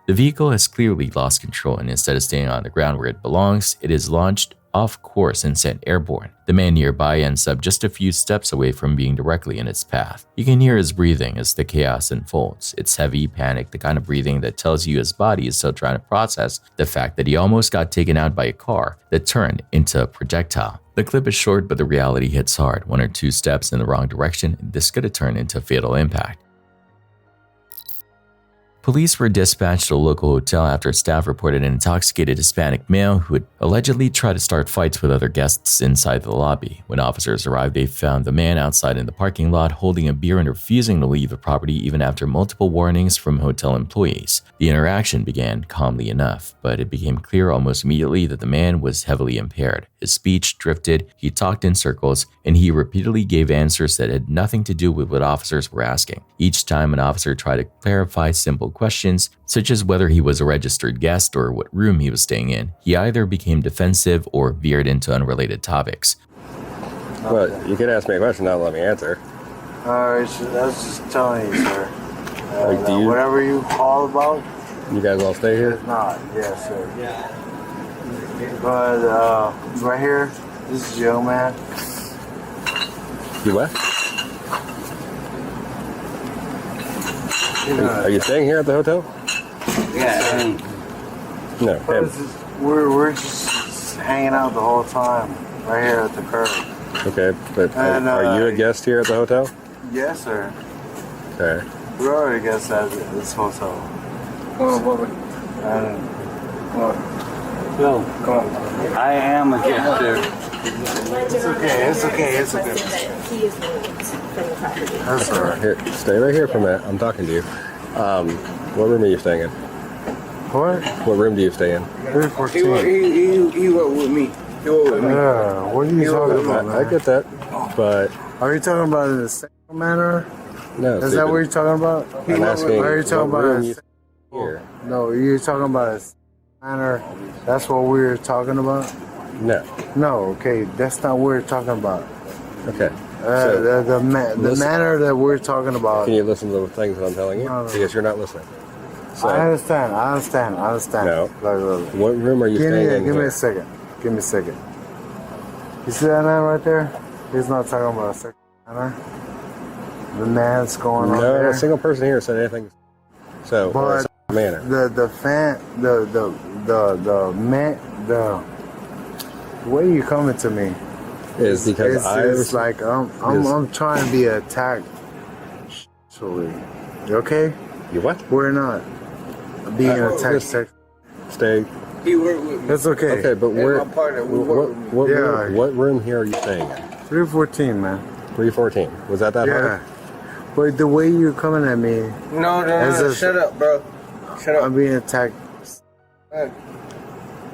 The vehicle has clearly lost control, and instead of staying on the ground where it belongs, it is launched off course and sent airborne. The man nearby ends up just a few steps away from being directly in its path. You can hear his breathing as the chaos unfolds. It's heavy, panicked, the kind of breathing that tells you his body is still trying to process the fact that he almost got taken out by a car that turned into a projectile. The clip is short, but the reality hits hard. 1 or 2 steps in the wrong direction, this could have turned into a fatal impact. Police were dispatched to a local hotel after staff reported an intoxicated Hispanic male who had allegedly tried to start fights with other guests inside the lobby. When officers arrived, they found the man outside in the parking lot holding a beer and refusing to leave the property even after multiple warnings from hotel employees. The interaction began calmly enough, but it became clear almost immediately that the man was heavily impaired. His speech drifted, he talked in circles, and he repeatedly gave answers that had nothing to do with what officers were asking. Each time an officer tried to clarify simple questions, such as whether he was a registered guest or what room he was staying in, he either became defensive or veered into unrelated topics. Well, you could ask me a question, not let me answer. Alright, so I was just telling you, sir. Like, do you, whatever you call about, you guys all stay here? it's not. Yes, sir. Yeah. But right here, this is jail, man. You what? Are you staying here at the hotel? Yeah. No. We're just hanging out the whole time, right here at the curb. Okay, but are you a guest here at the hotel? Yes, sir. Okay. We're already guests at this hotel. Come on, Bobby. Come on. Bill, come on. I am a guest there. It's okay. It's okay. It's okay. He is from the property. That's all right. Here, stay right here for a minute. I'm talking to you. What room are you staying in? What? What room do you stay in? 314. He went with me. He went with me. Yeah, what are you talking about, man? I get that, but... Are you talking about in a sexual manner? No. Is that what you're talking about? I'm asking, are you talking what about room you here? No, you're talking about a manner. That's what we're talking about? No. No, okay, that's not what we're talking about. Okay. The manner that we're talking about. Can you listen to the things that I'm telling you? No. Because you're not listening. So, I understand. No. Look. What room are you staying in? Give me a second. You see that man right there? He's not talking about a sexual manner. The man's going on there. No, a single person here said anything. So, but manner. The way you coming to me? is because it's like I'm trying to be attacked. Actually, you okay? You what? We're not being attacked. Stay. He worked with me. That's okay. Okay, but And my partner, we worked with me. what room here are you staying in? 314, man. 314. Was that hard? Yeah. But the way you're coming at me. No. Shut up, bro. Shut up. I'm being attacked.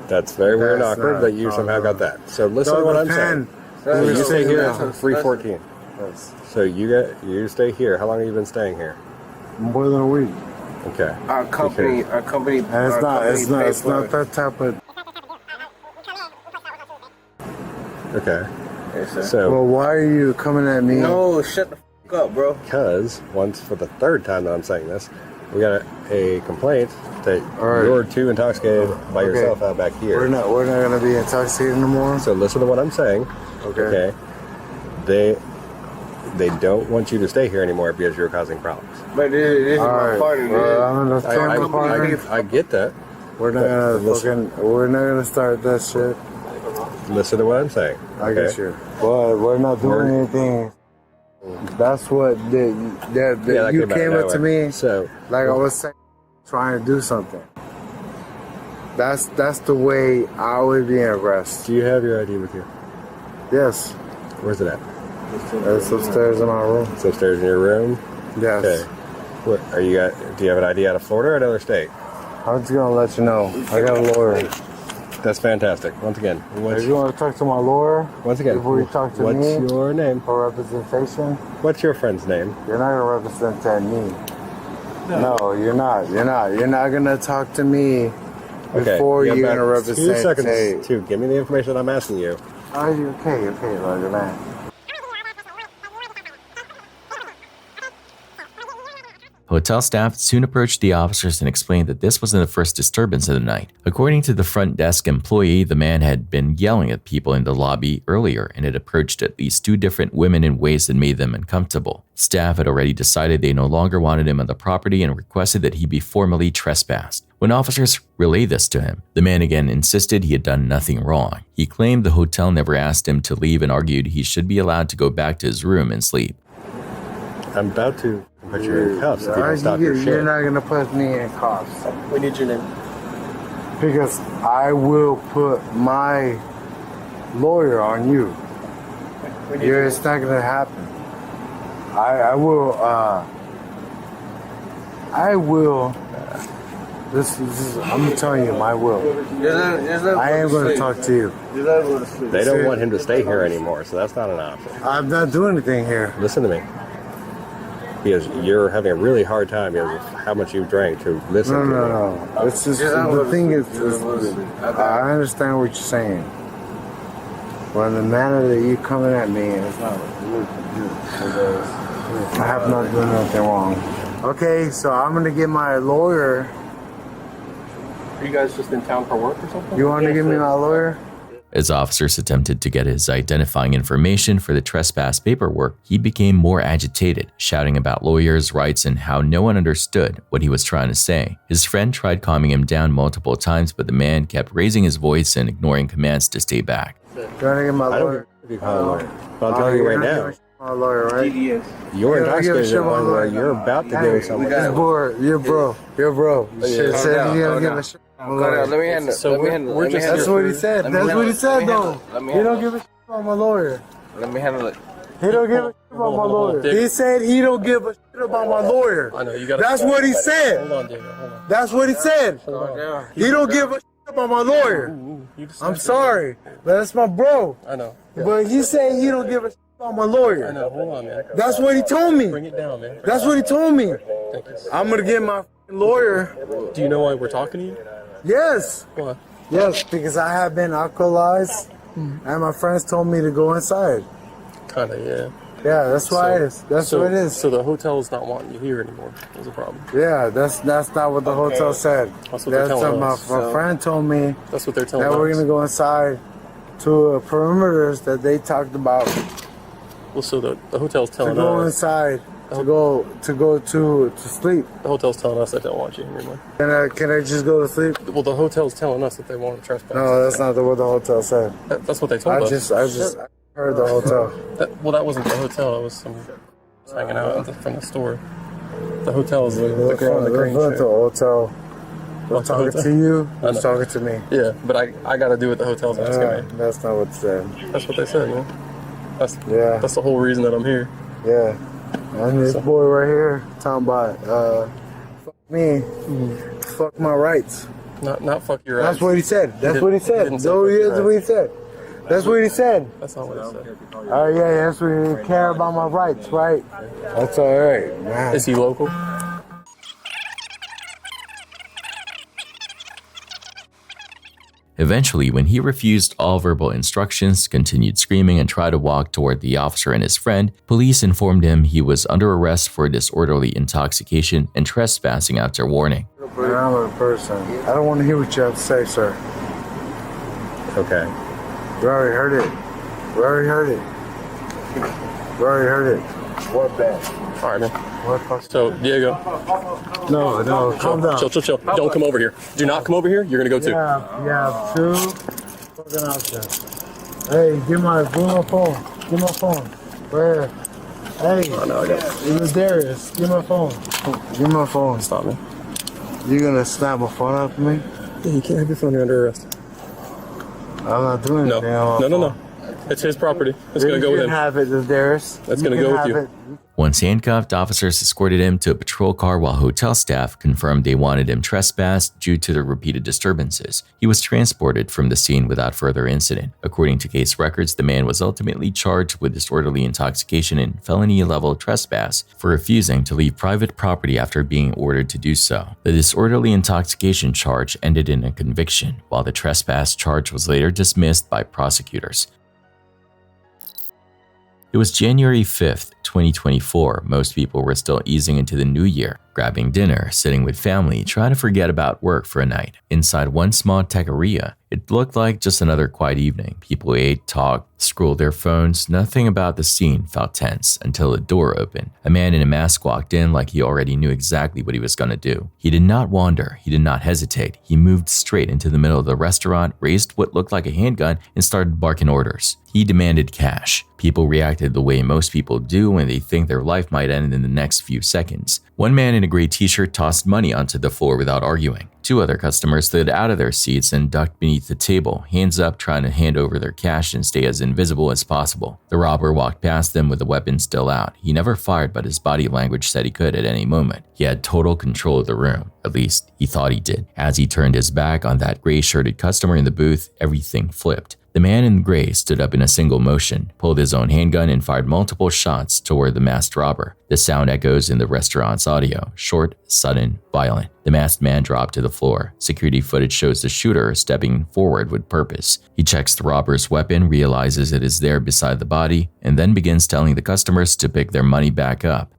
That's very weird and awkward, but you somehow got that. So listen to what I'm saying. So you stay here until 314. So you stay here. How long have you been staying here? More than a week. Okay. Our company. And it's not that type of. Okay. Yes, so. Well, why are you coming at me? No, shut the f up, bro. Because once for the third time that I'm saying this, we got a complaint that you're too intoxicated by yourself out back here. We're not gonna be intoxicated anymore. So listen to what I'm saying. Okay. They don't want you to stay here anymore because you're causing problems. But this is my partner. I get that. We're not gonna start that shit. Listen to what I'm saying. I get you. But we're not doing anything. That's what you came up to me. So like I was saying, trying to do something. That's the way I would be arrested. Do you have your ID with you? Yes. Where's it at? It's upstairs in my room. It's upstairs in your room? Yes. Okay. What do you have an ID out of Florida or another state? I'm just gonna let you know. I got a lawyer. That's fantastic. Once again, if you want to talk to my lawyer, once again, before you talk to me, what's your name? For representation. What's your friend's name? You're not gonna represent me. No, you're not. You're not gonna talk to me before you're gonna represent. 2 seconds to give me the information that I'm asking you. Are you okay? Okay, Roger, man. Hotel staff soon approached the officers and explained that this wasn't the first disturbance of the night. According to the front desk employee, the man had been yelling at people in the lobby earlier and had approached at least 2 different women in ways that made them uncomfortable. Staff had already decided they no longer wanted him on the property and requested that he be formally trespassed. When officers relayed this to him, the man again insisted he had done nothing wrong. He claimed the hotel never asked him to leave and argued he should be allowed to go back to his room and sleep. I'm about to put you in cuffs if you don't stop your shit. You're not gonna put me in cuffs. We need your name. Because I will put my lawyer on you. It's not gonna happen. I will. This is. I'm telling you, my will. I am gonna talk to you. They don't want him to stay here anymore, so that's not an option. I'm not doing anything here. Listen to me. Because you're having a really hard time because of how much you drank to listen to me. No. It's just the thing is, I understand what you're saying. But the manner that you're coming at me, it's not I have not done anything wrong. Okay, so I'm gonna get my lawyer. Are you guys just in town for work or something? You want to give me my lawyer? As officers attempted to get his identifying information for the trespass paperwork, he became more agitated, shouting about lawyers' rights and how no one understood what he was trying to say. His friend tried calming him down multiple times, but the man kept raising his voice and ignoring commands to stay back. You want to get my lawyer? But I'm telling you right now. My lawyer, right? You're intoxicated to the point where you're about to do something. You're bro. Shit said you gotta give a shit. Let me handle it. That's what he said. That's what he said, though. He don't give a shit about my lawyer. Let me handle it. He don't give a shit about my lawyer. He said he don't give a shit about my lawyer. I know, you gotta. That's what he said. Hold on, Daniel. Hold on. That's what he said. He don't give a shit about my lawyer. I'm sorry, but that's my bro. I know. But he said he don't give a shit about my lawyer. I know. Hold on, man. That's what he told me. Bring it down, man. That's what he told me. Thank you. I'm gonna get my lawyer. Do you know why we're talking to you? Yes. Why? Yes, because I have been alcoholized, and my friends told me to go inside. Kinda, yeah. Yeah, that's why it is. That's what it is. So the hotel's not wanting you here anymore. Is a problem. Yeah, that's not what the hotel said. That's what they're telling us. My friend told me. That's what they're telling us. That we're gonna go inside to perimeters that they talked about. Well, so the hotel's telling us to go inside to go to sleep. The hotel's telling us that they don't want you here anymore. Can I just go to sleep? Well, the hotel's telling us that they want to trespass. No, that's not what the hotel said. That's what they told us. Heard the hotel. That wasn't the hotel. It was some hanging out from the store. The hotel is the girl in the green shirt. The hotel. I'm talking to you. I'm talking to me. Yeah, but I got to do what the hotel's asking me. That's not what it said. That's what they said, man. That's the whole reason that I'm here. Yeah. And this boy right here talking about fuck me, fuck my rights. Not fuck your rights. That's what he said. That's what he said. That's what he said. That's what he said. That's not what he said. Oh yeah, that's what he care about my rights, right? That's all right, man. Is he local? Eventually, when he refused all verbal instructions, continued screaming, and tried to walk toward the officer and his friend, police informed him he was under arrest for disorderly intoxication and trespassing after warning. I'm a person. I don't want to hear what you have to say, sir. Okay. We already heard it. We already heard it. We already heard it. What bad? All right, man. So, Diego. No, calm down. Chill. Don't come over here. Do not come over here. You're going to go too. Yeah, two fucking options. Hey, give my phone. Give my phone. Where? Hey, oh, no, I got it. It was Darius. Give my phone. Give my phone. Stop me. You gonna snap a phone up for me? Yeah, you can't have your phone. You're under arrest. I'm not doing it. No. It's his property. It's going to go with him. You can have it, Darius. That's going to go with you. Once handcuffed, officers escorted him to a patrol car while hotel staff confirmed they wanted him trespassed due to the repeated disturbances. He was transported from the scene without further incident. According to case records, the man was ultimately charged with disorderly intoxication and felony-level trespass for refusing to leave private property after being ordered to do so. The disorderly intoxication charge ended in a conviction, while the trespass charge was later dismissed by prosecutors. It was January 5th, 2024. Most people were still easing into the new year, grabbing dinner, sitting with family, trying to forget about work for a night. Inside one small taqueria, it looked like just another quiet evening. People ate, talked, scrolled their phones. Nothing about the scene felt tense until the door opened. A man in a mask walked in like he already knew exactly what he was going to do. He did not wander. He did not hesitate. He moved straight into the middle of the restaurant, raised what looked like a handgun, and started barking orders. He demanded cash. People reacted the way most people do when they think their life might end in the next few seconds. One man in a gray t-shirt tossed money onto the floor without arguing. Two other customers slid out of their seats and ducked beneath the table, hands up trying to hand over their cash and stay as invisible as possible. The robber walked past them with the weapon still out. He never fired, but his body language said he could at any moment. He had total control of the room. At least, he thought he did. As he turned his back on that gray-shirted customer in the booth, everything flipped. The man in gray stood up in a single motion, pulled his own handgun, and fired multiple shots toward the masked robber. The sound echoes in the restaurant's audio, short, sudden, violent. The masked man dropped to the floor. Security footage shows the shooter stepping forward with purpose. He checks the robber's weapon, realizes it is there beside the body, and then begins telling the customers to pick their money back up.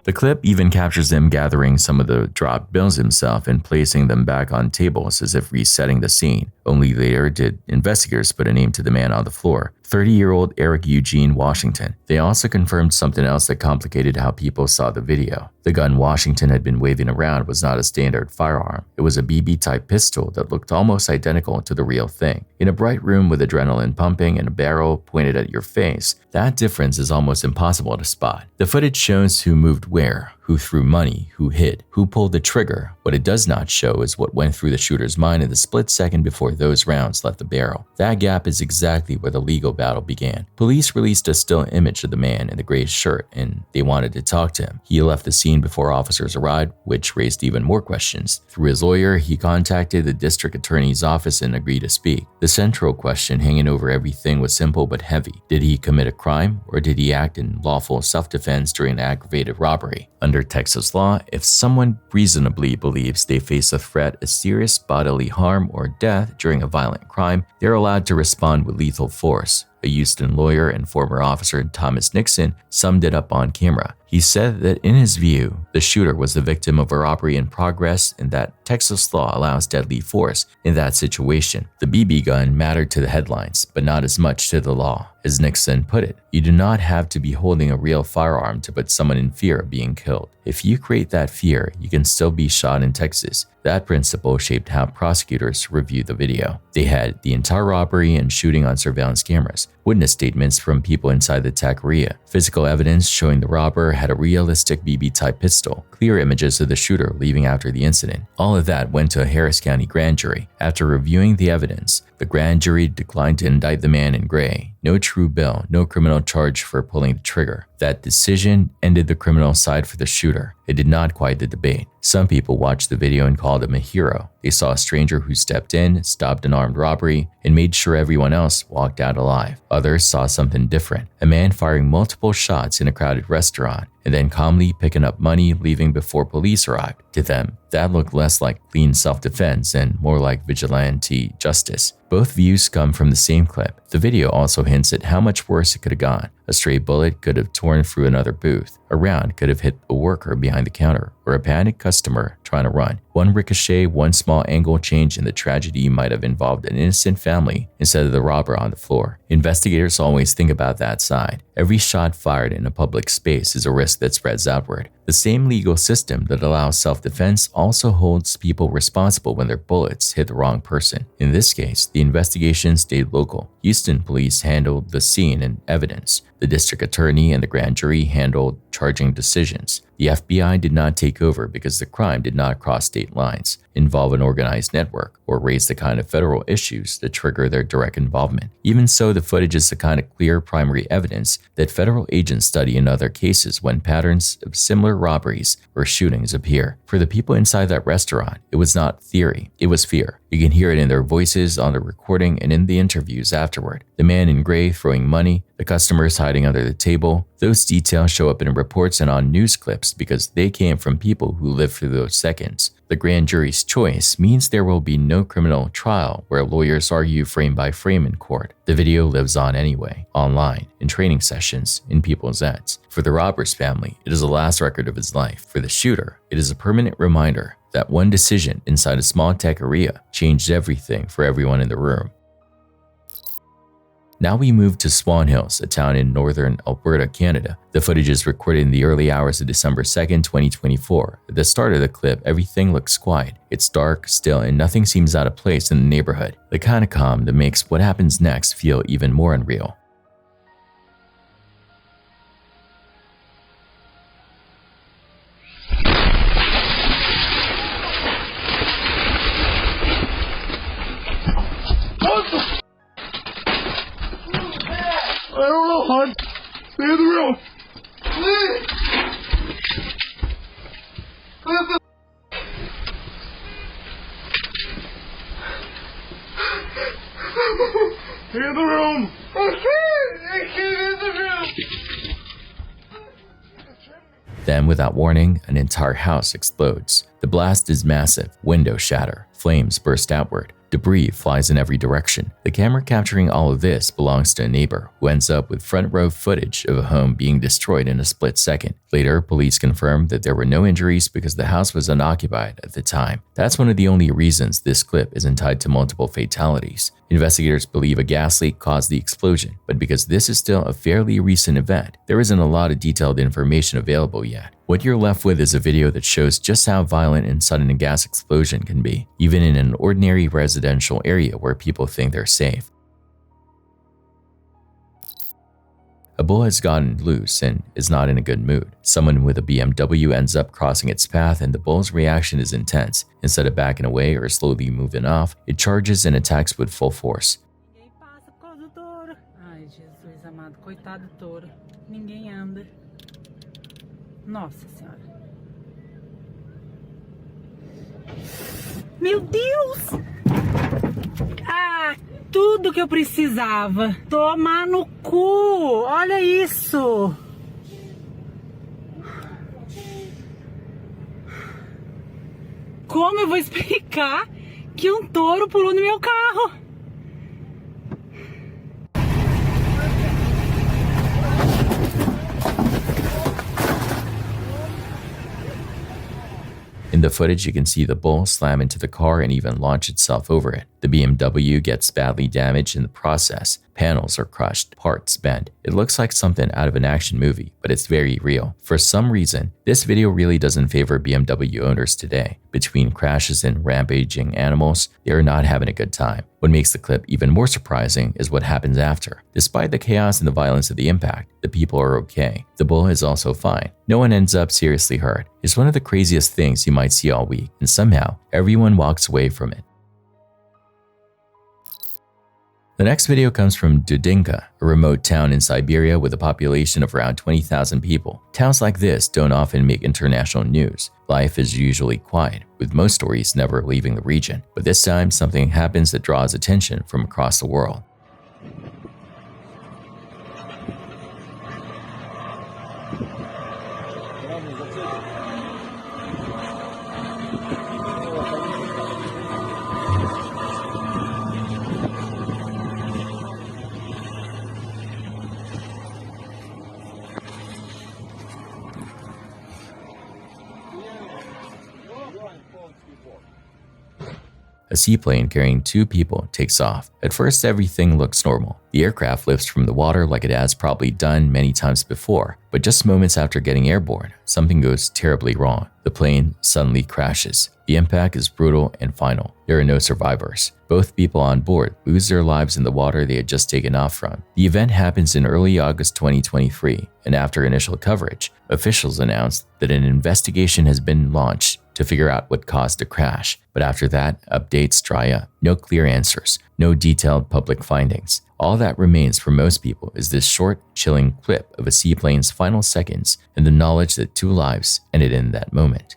The clip even captures him gathering some of the dropped bills himself and placing them back on tables as if resetting the scene. Only later did investigators put a name to the man on the floor, 30-year-old Eric Eugene Washington. They also confirmed something else that complicated how people saw the video. The gun Washington had been waving around was not a standard firearm. It was a BB-type pistol that looked almost identical to the real thing. In a bright room with adrenaline pumping and a barrel pointed at your face, that difference is almost impossible to spot. The footage shows who moved where, who threw money, who hit, who pulled the trigger. What it does not show is what went through the shooter's mind in the split second before those rounds left the barrel. That gap is exactly where the legal battle began. Police released a still image of the man in the gray shirt, and they wanted to talk to him. He left the scene before officers arrived, which raised even more questions. Through his lawyer, he contacted the district attorney's office and agreed to speak. The central question hanging over everything was simple but heavy. Did he commit a crime, or did he act in lawful self-defense during an aggravated robbery? Under Texas law, if someone reasonably believes they face a threat of serious bodily harm or death during a violent crime, they're allowed to respond with lethal force. A Houston lawyer and former officer Thomas Nixon summed it up on camera. He said that in his view, the shooter was the victim of a robbery in progress and that Texas law allows deadly force in that situation. The BB gun mattered to the headlines, but not as much to the law. As Nixon put it, you do not have to be holding a real firearm to put someone in fear of being killed. If you create that fear, you can still be shot in Texas. That principle shaped how prosecutors reviewed the video. They had the entire robbery and shooting on surveillance cameras, witness statements from people inside the taqueria, physical evidence showing the robber had a realistic BB-type pistol, clear images of the shooter leaving after the incident. All of that went to a Harris County grand jury. After reviewing the evidence, the grand jury declined to indict the man in gray. No true bill, no criminal charge for pulling the trigger. That decision ended the criminal side for the shooter. It did not quiet the debate. Some people watched the video and called him a hero. They saw a stranger who stepped in, stopped an armed robbery, and made sure everyone else walked out alive. Others saw something different. A man firing multiple shots in a crowded restaurant and then calmly picking up money, leaving before police arrived. To them, that looked less like clean self-defense and more like vigilante justice. Both views come from the same clip. The video also hints at how much worse it could have gone. A stray bullet could have torn through another booth. A round could have hit a worker behind the counter or a panicked customer trying to run. One ricochet, one small angle change in the tragedy might have involved an innocent family instead of the robber on the floor. Investigators always think about that side. Every shot fired in a public space is a risk that spreads outward. The same legal system that allows self-defense also holds people responsible when their bullets hit the wrong person. In this case, the investigation stayed local. Houston police handled the scene and evidence. The district attorney and the grand jury handled charging decisions. The FBI did not take over because the crime did not cross state lines, involve an organized network, or raise the kind of federal issues that trigger their direct involvement. Even so, the footage is the kind of clear primary evidence that federal agents study in other cases when patterns of similar robberies or shootings appear. For the people inside that restaurant, it was not theory, it was fear. You can hear it in their voices, on the recording, and in the interviews afterward. The man in gray throwing money, the customers hiding under the table, those details show up in reports and on news clips because they came from people who lived through those seconds. The grand jury's choice means there will be no criminal trial where lawyers argue frame by frame in court. The video lives on anyway, online, in training sessions, in people's heads. For the robber's family, it is the last record of his life. For the shooter, it is a permanent reminder that one decision inside a small taqueria changed everything for everyone in the room. Now we move to Swan Hills, a town in northern Alberta, Canada. The footage is recorded in the early hours of December 2nd, 2024. At the start of the clip, everything looks quiet. It's dark, still, and nothing seems out of place in the neighborhood. The kind of calm that makes what happens next feel even more unreal. I don't know, hon. Stay in the room. Please. Listen. Stay in the room. I can't in the room. Then, without warning, an entire house explodes. The blast is massive, windows shatter, flames burst outward. Debris flies in every direction. The camera capturing all of this belongs to a neighbor who ends up with front row footage of a home being destroyed in a split second. Later, police confirmed that there were no injuries because the house was unoccupied at the time. That's one of the only reasons this clip isn't tied to multiple fatalities. Investigators believe a gas leak caused the explosion, but because this is still a fairly recent event, there isn't a lot of detailed information available yet. What you're left with is a video that shows just how violent and sudden a gas explosion can be, even in an ordinary residential area where people think they're safe. A bull has gotten loose and is not in a good mood. Someone with a BMW ends up crossing its path and the bull's reaction is intense. Instead of backing away or slowly moving off, it charges and attacks with full force. Ai, Jesus amado, coitado do touro. Ninguém anda. Nossa Senhora. Meu Deus! Ah, tudo que eu precisava. Tomar no cu! Olha isso! Como eu vou explicar que um touro pulou no meu carro? In the footage, you can see the bull slam into the car and even launch itself over it. The BMW gets badly damaged in the process. Panels are crushed, parts bent. It looks like something out of an action movie, but it's very real. For some reason, this video really doesn't favor BMW owners today. Between crashes and rampaging animals, they are not having a good time. What makes the clip even more surprising is what happens after. Despite the chaos and the violence of the impact, the people are okay. The bull is also fine. No one ends up seriously hurt. It's one of the craziest things you might see all week, and somehow everyone walks away from it. The next video comes from Dudinka, a remote town in Siberia with a population of around 20,000 people. Towns like this don't often make international news. Life is usually quiet, with most stories never leaving the region. But this time, something happens that draws attention from across the world. A seaplane carrying 2 people takes off. At first, everything looks normal. The aircraft lifts from the water like it has probably done many times before, but just moments after getting airborne, something goes terribly wrong. The plane suddenly crashes. The impact is brutal and final. There are no survivors. Both people on board lose their lives in the water they had just taken off from. The event happens in early August 2023, and after initial coverage, officials announced that an investigation has been launched to figure out what caused the crash. But after that, updates dry up. No clear answers, no detailed public findings. All that remains for most people is this short, chilling clip of a seaplane's final seconds and the knowledge that 2 lives ended in that moment.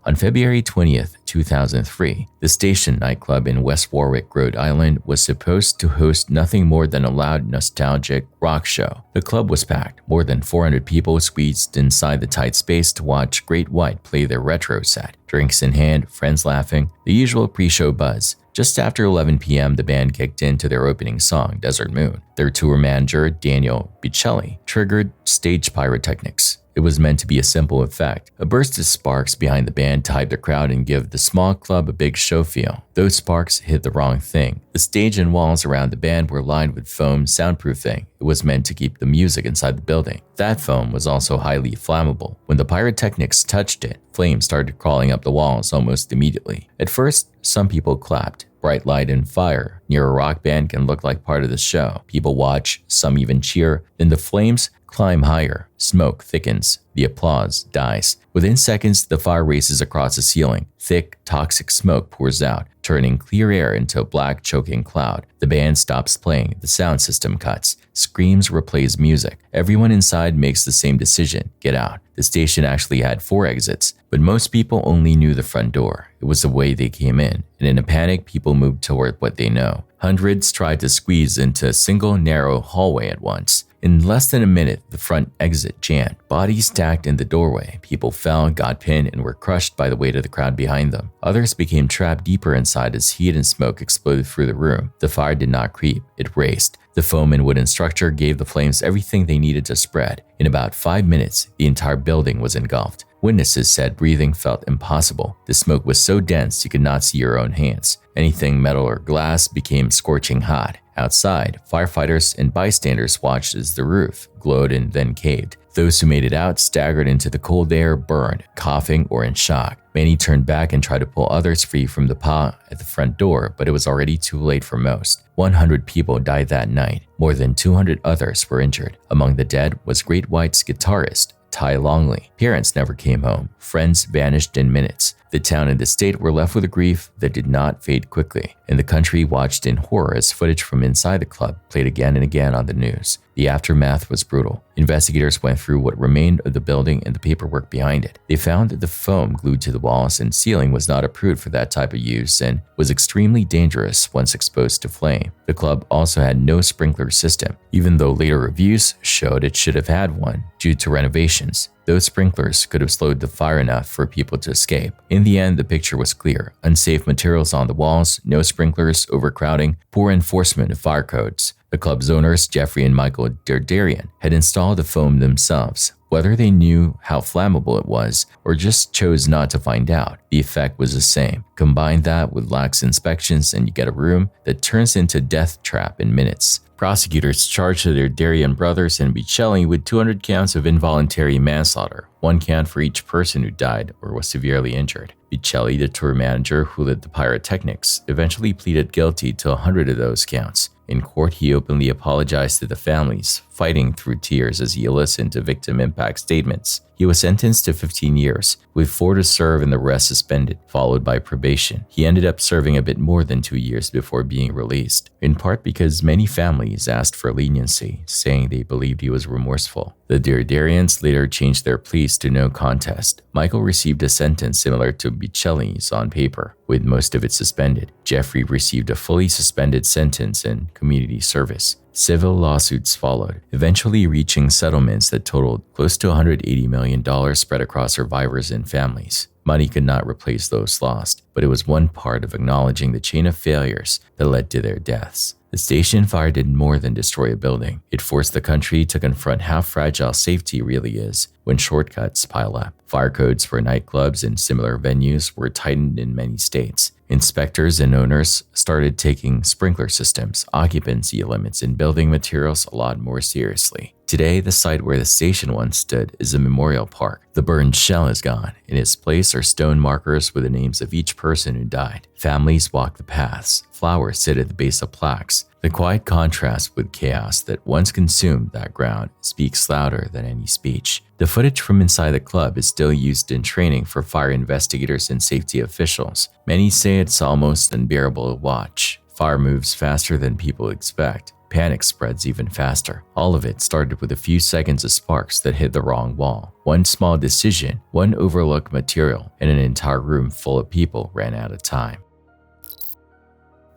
On February 20th, 2003, the Station nightclub in West Warwick, Rhode Island was supposed to host nothing more than a loud, nostalgic rock show. The club was packed. More than 400 people squeezed inside the tight space to watch Great White play their retro set. Drinks in hand, friends laughing, the usual pre-show buzz. Just after 11 p.m., the band kicked into their opening song, Desert Moon. Their tour manager, Daniel Bicelli, triggered stage pyrotechnics. It was meant to be a simple effect, a burst of sparks behind the band to hype the crowd and give the small club a big show feel. Those sparks hit the wrong thing. The stage and walls around the band were lined with foam soundproofing. It was meant to keep the music inside the building. That foam was also highly flammable. When the pyrotechnics touched it, flames started crawling up the walls almost immediately. At first, some people clapped. Bright light and fire near a rock band can look like part of the show. People watch, some even cheer. Then the flames climb higher. Smoke thickens. The applause dies. Within seconds, the fire races across the ceiling. Thick, toxic smoke pours out, turning clear air into a black, choking cloud. The band stops playing. The sound system cuts. Screams replace music. Everyone inside makes the same decision: get out. The station actually had 4 exits, but most people only knew the front door. It was the way they came in, and in a panic, people moved toward what they know. Hundreds tried to squeeze into a single narrow hallway at once. In less than a minute, the front exit jammed. Bodies stacked in the doorway. People fell, got pinned, and were crushed by the weight of the crowd behind them. Others became trapped deeper inside as heat and smoke exploded through the room. The fire did not creep, it raced. The foam and wooden structure gave the flames everything they needed to spread. In about 5 minutes, the entire building was engulfed. Witnesses said breathing felt impossible. The smoke was so dense you could not see your own hands. Anything metal or glass became scorching hot. Outside, firefighters and bystanders watched as the roof glowed and then caved. Those who made it out staggered into the cold air, burned, coughing or in shock. Many turned back and tried to pull others free from the pile at the front door, but it was already too late for most. 100 people died that night. More than 200 others were injured. Among the dead was Great White's guitarist, Ty Longley. Parents never came home. Friends vanished in minutes. The town and the state were left with a grief that did not fade quickly, and the country watched in horror as footage from inside the club played again and again on the news. The aftermath was brutal. Investigators went through what remained of the building and the paperwork behind it. They found that the foam glued to the walls and ceiling was not approved for that type of use and was extremely dangerous once exposed to flame. The club also had no sprinkler system, even though later reviews showed it should have had one due to renovations. Those sprinklers could have slowed the fire enough for people to escape. In the end, the picture was clear. Unsafe materials on the walls, no sprinklers, overcrowding, poor enforcement of fire codes. The club's owners, Jeffrey and Michael Derderian, had installed the foam themselves. Whether they knew how flammable it was or just chose not to find out, the effect was the same. Combine that with lax inspections and you get a room that turns into death trap in minutes. Prosecutors charged their Darian brothers and Bicelli with 200 counts of involuntary manslaughter, 1 count for each person who died or was severely injured. Bicelli, the tour manager who led the pyrotechnics, eventually pleaded guilty to 100 of those counts. In court, he openly apologized to the families, fighting through tears as he listened to victim impact statements. He was sentenced to 15 years, with 4 to serve and the rest suspended, followed by probation. He ended up serving a bit more than 2 years before being released, in part because many families asked for leniency, saying they believed he was remorseful. The Darians later changed their pleas to no contest. Michael received a sentence similar to Bicelli's on paper, with most of it suspended. Jeffrey received a fully suspended sentence in community service. Civil lawsuits followed, eventually reaching settlements that totaled close to $180 million spread across survivors and families. Money could not replace those lost, but it was one part of acknowledging the chain of failures that led to their deaths. The station fire did more than destroy a building. It forced the country to confront how fragile safety really is when shortcuts pile up. Fire codes for nightclubs and similar venues were tightened in many states. Inspectors and owners started taking sprinkler systems, occupancy limits, and building materials a lot more seriously. Today, the site where the station once stood is a memorial park. The burned shell is gone. In its place are stone markers with the names of each person who died. Families walk the paths. Flowers sit at the base of plaques. The quiet contrast with chaos that once consumed that ground speaks louder than any speech. The footage from inside the club is still used in training for fire investigators and safety officials. Many say it's almost unbearable to watch. Fire moves faster than people expect. Panic spreads even faster. All of it started with a few seconds of sparks that hit the wrong wall. One small decision, one overlooked material, and an entire room full of people ran out of time.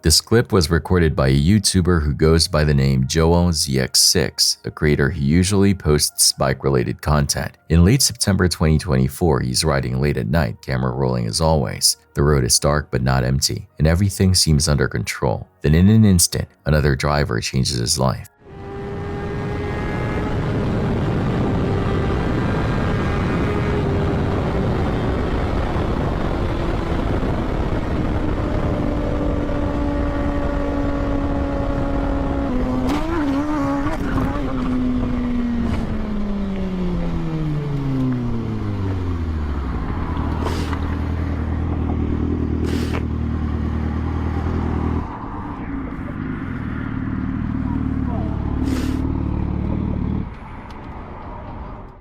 This clip was recorded by a YouTuber who goes by the name JoelZX6, a creator who usually posts bike-related content. In late September 2024, he's riding late at night, camera rolling as always. The road is dark but not empty, and everything seems under control. Then in an instant, another driver changes his life.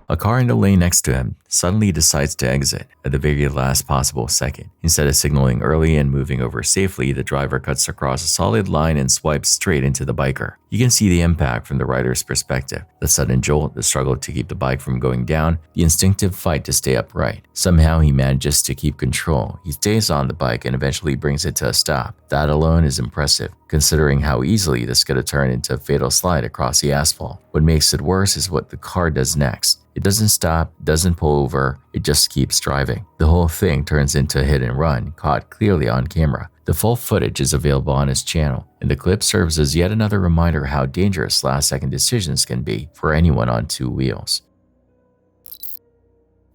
A car in the lane next to him suddenly decides to exit at the very last possible second. Instead of signaling early and moving over safely, the driver cuts across a solid line and swipes straight into the biker. You can see the impact from the rider's perspective. The sudden jolt, the struggle to keep the bike from going down, the instinctive fight to stay upright. Somehow he manages to keep control. He stays on the bike and eventually brings it to a stop. That alone is impressive, considering how easily this could have turned into a fatal slide across the asphalt. What makes it worse is what the car does next. It doesn't stop, doesn't pull over, it just keeps driving. The whole thing turns into a hit and run, caught clearly on camera. The full footage is available on his channel, and the clip serves as yet another reminder how dangerous last-second decisions can be for anyone on 2 wheels.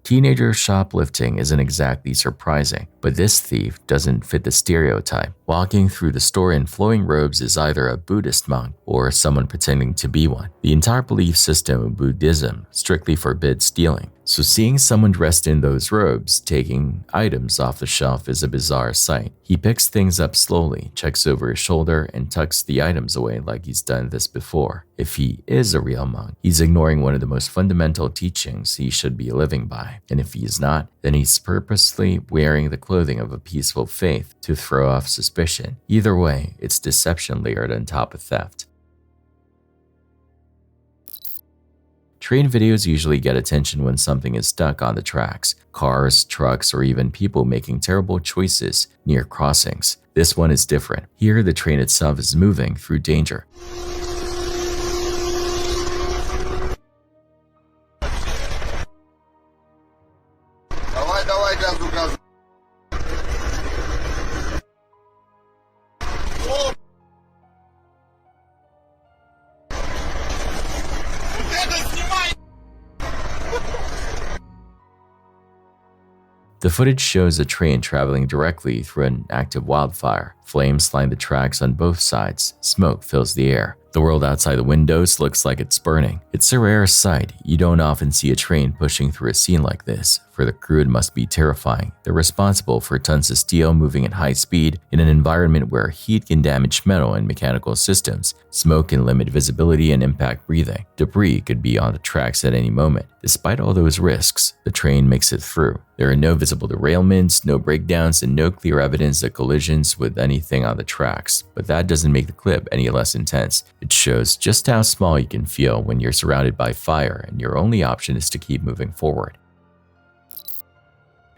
Teenager shoplifting isn't exactly surprising, but this thief doesn't fit the stereotype. Walking through the store in flowing robes is either a Buddhist monk or someone pretending to be one. The entire belief system of Buddhism strictly forbids stealing, so seeing someone dressed in those robes taking items off the shelf is a bizarre sight. He picks things up slowly, checks over his shoulder, and tucks the items away like he's done this before. If he is a real monk, he's ignoring one of the most fundamental teachings he should be living by. And if he is not, then he's purposely wearing the clothing of a peaceful faith to throw off suspicion. Either way, it's deception layered on top of theft. Train videos usually get attention when something is stuck on the tracks. Cars, trucks, or even people making terrible choices near crossings. This one is different. Here, the train itself is moving through danger. The footage shows a train traveling directly through an active wildfire. Flames line the tracks on both sides. Smoke fills the air. The world outside the windows looks like it's burning. It's a rare sight. You don't often see a train pushing through a scene like this. For the crew, it must be terrifying. They're responsible for tons of steel moving at high speed in an environment where heat can damage metal and mechanical systems. Smoke can limit visibility and impact breathing. Debris could be on the tracks at any moment. Despite all those risks, the train makes it through. There are no visible derailments, no breakdowns, and no clear evidence of collisions with anything on the tracks. But that doesn't make the clip any less intense. It shows just how small you can feel when you're surrounded by fire and your only option is to keep moving forward.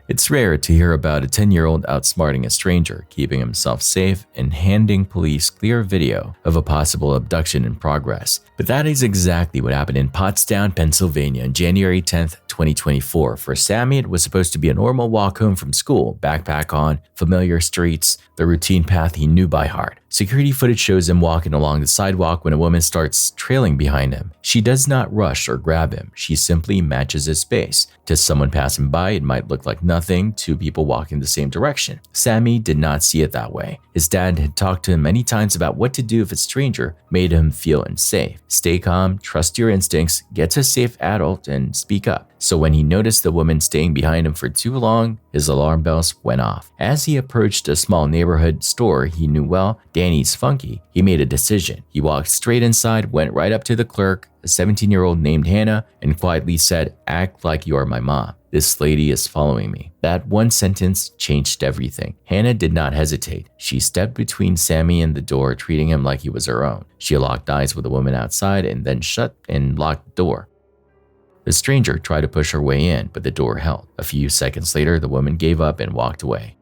It's rare to hear about a 10-year-old outsmarting a stranger, keeping himself safe, and handing police clear video of a possible abduction in progress. But that is exactly what happened in Pottstown, Pennsylvania on January 10th, 2024. For Sammy, it was supposed to be a normal walk home from school, backpack on, familiar streets, the routine path he knew by heart. Security footage shows him walking along the sidewalk when a woman starts trailing behind him. She does not rush or grab him. She simply matches his pace. To someone passing by, it might look like nothing. Two people walking the same direction. Sammy did not see it that way. His dad had talked to him many times about what to do if a stranger made him feel unsafe. Stay calm, trust your instincts, get to a safe adult, and speak up. So when he noticed the woman staying behind him for too long, his alarm bells went off. As he approached a small neighborhood store he knew well, Danny's Funky, he made a decision. He walked straight inside, went right up to the clerk, a 17-year-old named Hannah, and quietly said, "Act like you are my mom. This lady is following me." That one sentence changed everything. Hannah did not hesitate. She stepped between Sammy and the door, treating him like he was her own. She locked eyes with the woman outside and then shut and locked the door. The stranger tried to push her way in, but the door held. A few seconds later, the woman gave up and walked away.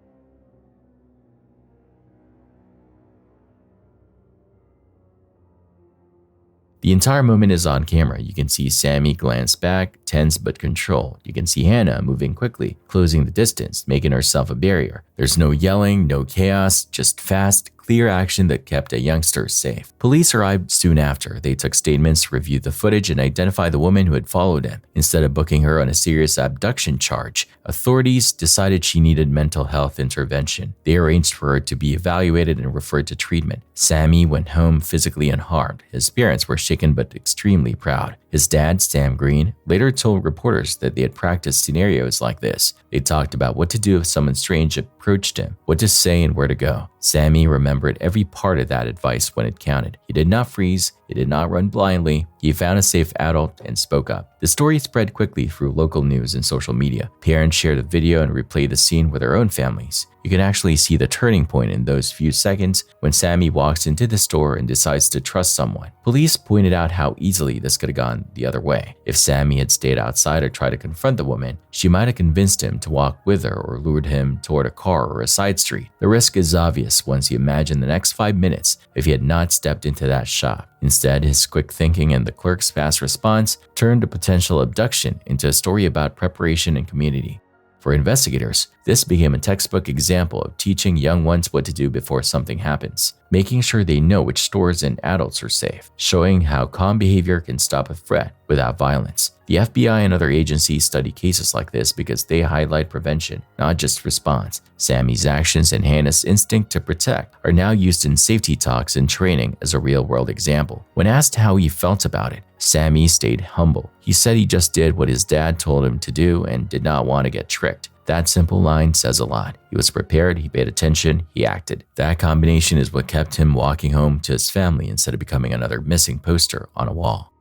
The entire moment is on camera. You can see Sammy glance back, tense but controlled. You can see Hannah moving quickly, closing the distance, making herself a barrier. There's no yelling, no chaos, just fast, clear action that kept a youngster safe. Police arrived soon after. They took statements, reviewed the footage, and identified the woman who had followed him. Instead of booking her on a serious abduction charge, authorities decided she needed mental health intervention. They arranged for her to be evaluated and referred to treatment. Sammy went home physically unharmed. His parents were shaken but extremely proud. His dad, Sam Green, later told reporters that they had practiced scenarios like this. They talked about what to do if someone strange approached him, what to say and where to go. Sammy remembered every part of that advice when it counted. He did not freeze, he did not run blindly, he found a safe adult and spoke up. The story spread quickly through local news and social media. Parents shared the video and replayed the scene with their own families. You can actually see the turning point in those few seconds when Sammy walks into the store and decides to trust someone. Police pointed out how easily this could have gone the other way. If Sammy had stayed outside or tried to confront the woman, she might have convinced him to walk with her or lured him toward a car or a side street. The risk is obvious once you imagine the next 5 minutes if he had not stepped into that shop. Instead, his quick thinking and the clerk's fast response turned a potential abduction into a story about preparation and community. For investigators, this became a textbook example of teaching young ones what to do before something happens, making sure they know which stores and adults are safe, showing how calm behavior can stop a threat without violence. The FBI and other agencies study cases like this because they highlight prevention, not just response. Sammy's actions and Hannah's instinct to protect are now used in safety talks and training as a real-world example. When asked how he felt about it, Sammy stayed humble. He said he just did what his dad told him to do and did not want to get tricked. That simple line says a lot. He was prepared, he paid attention, he acted. That combination is what kept him walking home to his family instead of becoming another missing poster on a wall.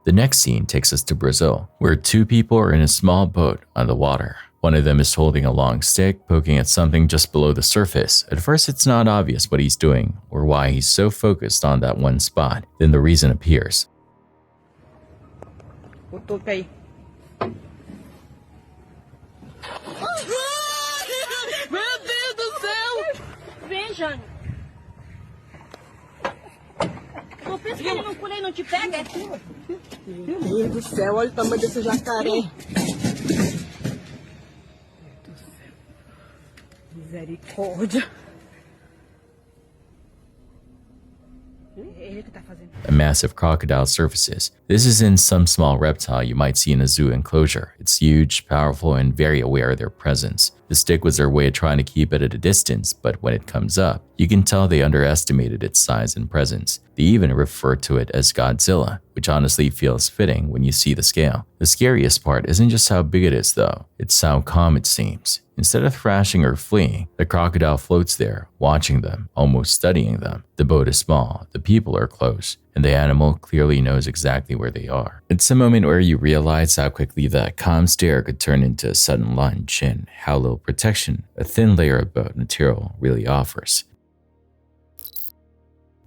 The next scene takes us to Brazil, where two people are in a small boat on the water. One of them is holding a long stick, poking at something just below the surface. At first, it's not obvious what he's doing or why he's so focused on that one spot. Then the reason appears. Meu Deus do céu! Vem, Jane. Eu penso que ele não pula e não te pega, é tua. Meu Deus do céu, olha o tamanho desse jacaré. Misericórdia. Ele A massive crocodile surfaces. This isn't some small reptile you might see in a zoo enclosure. It's huge, powerful, and very aware of their presence. The stick was their way of trying to keep it at a distance, but when it comes up, you can tell they underestimated its size and presence. They even refer to it as Godzilla, which honestly feels fitting when you see the scale. The scariest part isn't just how big it is though, it's how calm it seems. Instead of thrashing or fleeing, the crocodile floats there, watching them, almost studying them. The boat is small, the people are close, and the animal clearly knows exactly where they are. It's a moment where you realize how quickly that calm stare could turn into a sudden lunge and how little protection a thin layer of boat material really offers.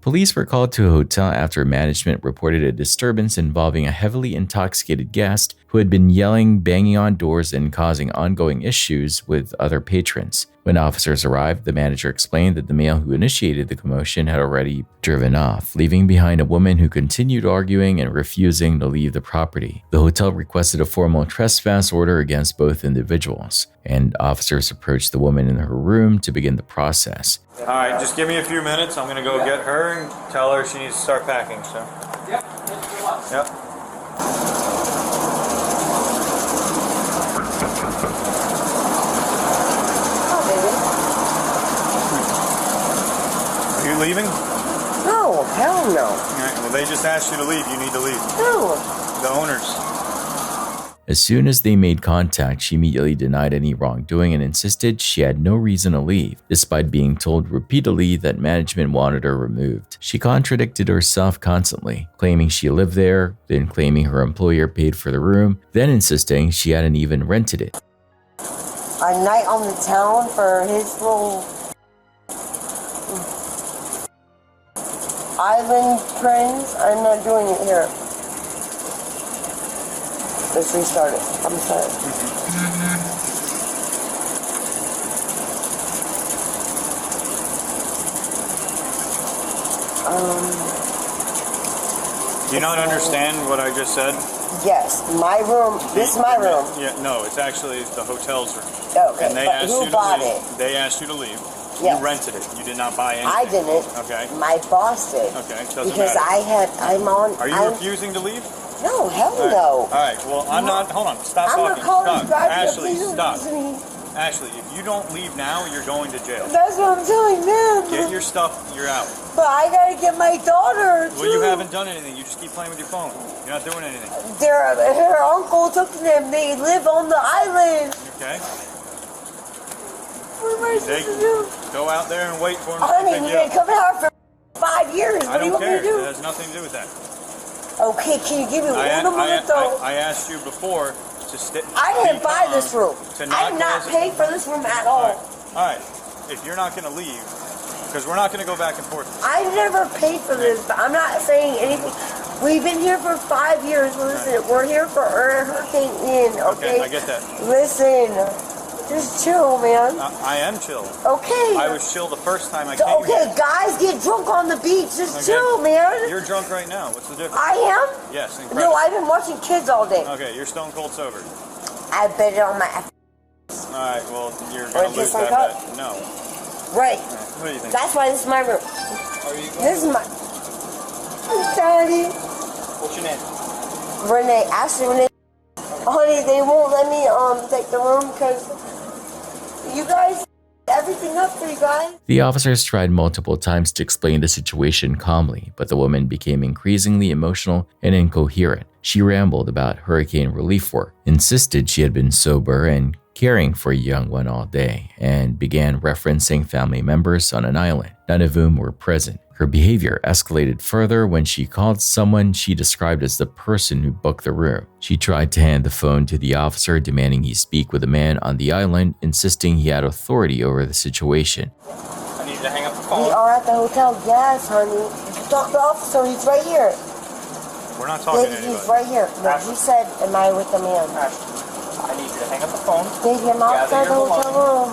Police were called to a hotel after management reported a disturbance involving a heavily intoxicated guest who had been yelling, banging on doors, and causing ongoing issues with other patrons. When officers arrived, the manager explained that the male who initiated the commotion had already driven off, leaving behind a woman who continued arguing and refusing to leave the property. The hotel requested a formal trespass order against both individuals, and officers approached the woman in her room to begin the process. All right, just give me a few minutes. I'm gonna go get her and tell her she needs to start packing, so. Yep, thank you so much. Yep. Are you leaving? No, hell no. All right, well, they just asked you to leave. You need to leave. No. The owners. As soon as they made contact, she immediately denied any wrongdoing and insisted she had no reason to leave, despite being told repeatedly that management wanted her removed. She contradicted herself constantly, claiming she lived there, then claiming her employer paid for the room, then insisting she hadn't even rented it. A night on the town for his little island friends. I'm not doing it here. Let's restart it. I'm sorry. Do you not understand what I just said? Yes, my room. This is my room. Yeah, no, it's actually the hotel's room. Okay, and they but asked who you to bought leave. it? They asked you to leave. Yes. You rented it. You did not buy anything. I didn't. Okay. My boss did. Okay, doesn't because matter. I'm on. Are you refusing to leave? No, hell All right. no. All right, well, I'm not. Hold on. Stop I'm talking. gonna call Stop. this guy. Ashley, Please stop. listen to me. Ashley, if you don't leave now, you're going to jail. That's what I'm telling them. Get your stuff. You're out. But I gotta get my daughter too. Well, you haven't done anything. You just keep playing with your phone. You're not doing anything. Her uncle took them. They live on the island. Okay. What am I supposed to do? Go out there and wait for him. Honey, to pick we've you been up. coming out for 5 years. I What do you don't want me care. to do? It has nothing to do with that. Okay, can you give me one minute though? I asked you before to stay. I didn't buy this room. I did not close it. pay for this room at all. All right. If you're not going to leave, because we're not going to go back and forth. I never paid for this, but I'm not saying anything. We've been here for 5 years. Listen, we're here for Hurricane Ian, okay? I get that. Listen, just chill, man. I am chill. Okay. I was chill the first time I came Okay, here. guys get drunk on the beach. Just Okay. chill, man. You're drunk right now. What's the difference? I am? Yes, incredible. No, I've been watching kids all day. Okay, you're stone cold sober. I bet it on my... All right, well, you're Or going to just lose like that up? bet. No. Right. What do you think? That's why this is my room. Are you This is my... Daddy. What's your name? Renee. Ashley, Renee. Honey, they won't let me take the room because you guys... Everything up for you guys. The officers tried multiple times to explain the situation calmly, but the woman became increasingly emotional and incoherent. She rambled about hurricane relief work, insisted she had been sober and caring for a young one all day, and began referencing family members on an island, none of whom were present. Her behavior escalated further when she called someone she described as the person who booked the room. She tried to hand the phone to the officer, demanding he speak with a man on the island, insisting he had authority over the situation. I need you to hang up the phone. We are at the hotel. Yes, honey. Talk to the officer. He's right here. We're not talking to He's anybody. right here. No, he said, am I with the man? I need you to hang up the phone. Take him outside the hotel room.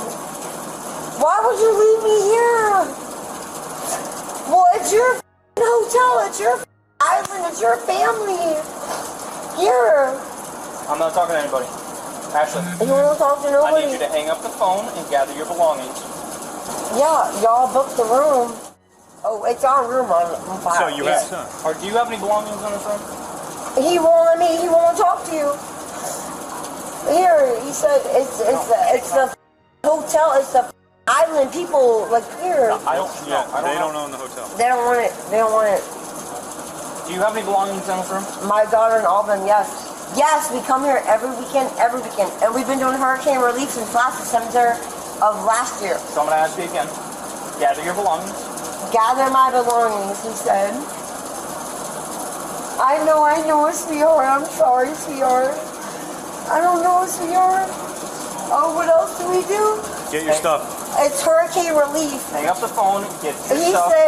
Why would you leave me here? Well, it's your hotel. It's your island. It's your family. Here. I'm not talking to anybody. Ashley. You want to talk to nobody? I need you to hang up the phone and gather your belongings. Yeah, y'all booked the room. Oh, it's our room on file. So you have some. Or do you have any belongings on this room? He won't talk to you. Here, he said it's the hotel, it's the island people, like here. No, they don't own the hotel. They don't want it. They don't want it. Do you have any belongings in this room? My daughter and all them, yes. Yes, we come here every weekend. And we've been doing hurricane relief since last December of last year. So I'm going to ask you again. Gather your belongings. Gather my belongings, he said. I know, sweetheart. I'm sorry, sweetheart. I don't know, sweetheart. Oh, what else do we do? Get your stuff. It's hurricane relief. Hang up the phone and get your He stuff. He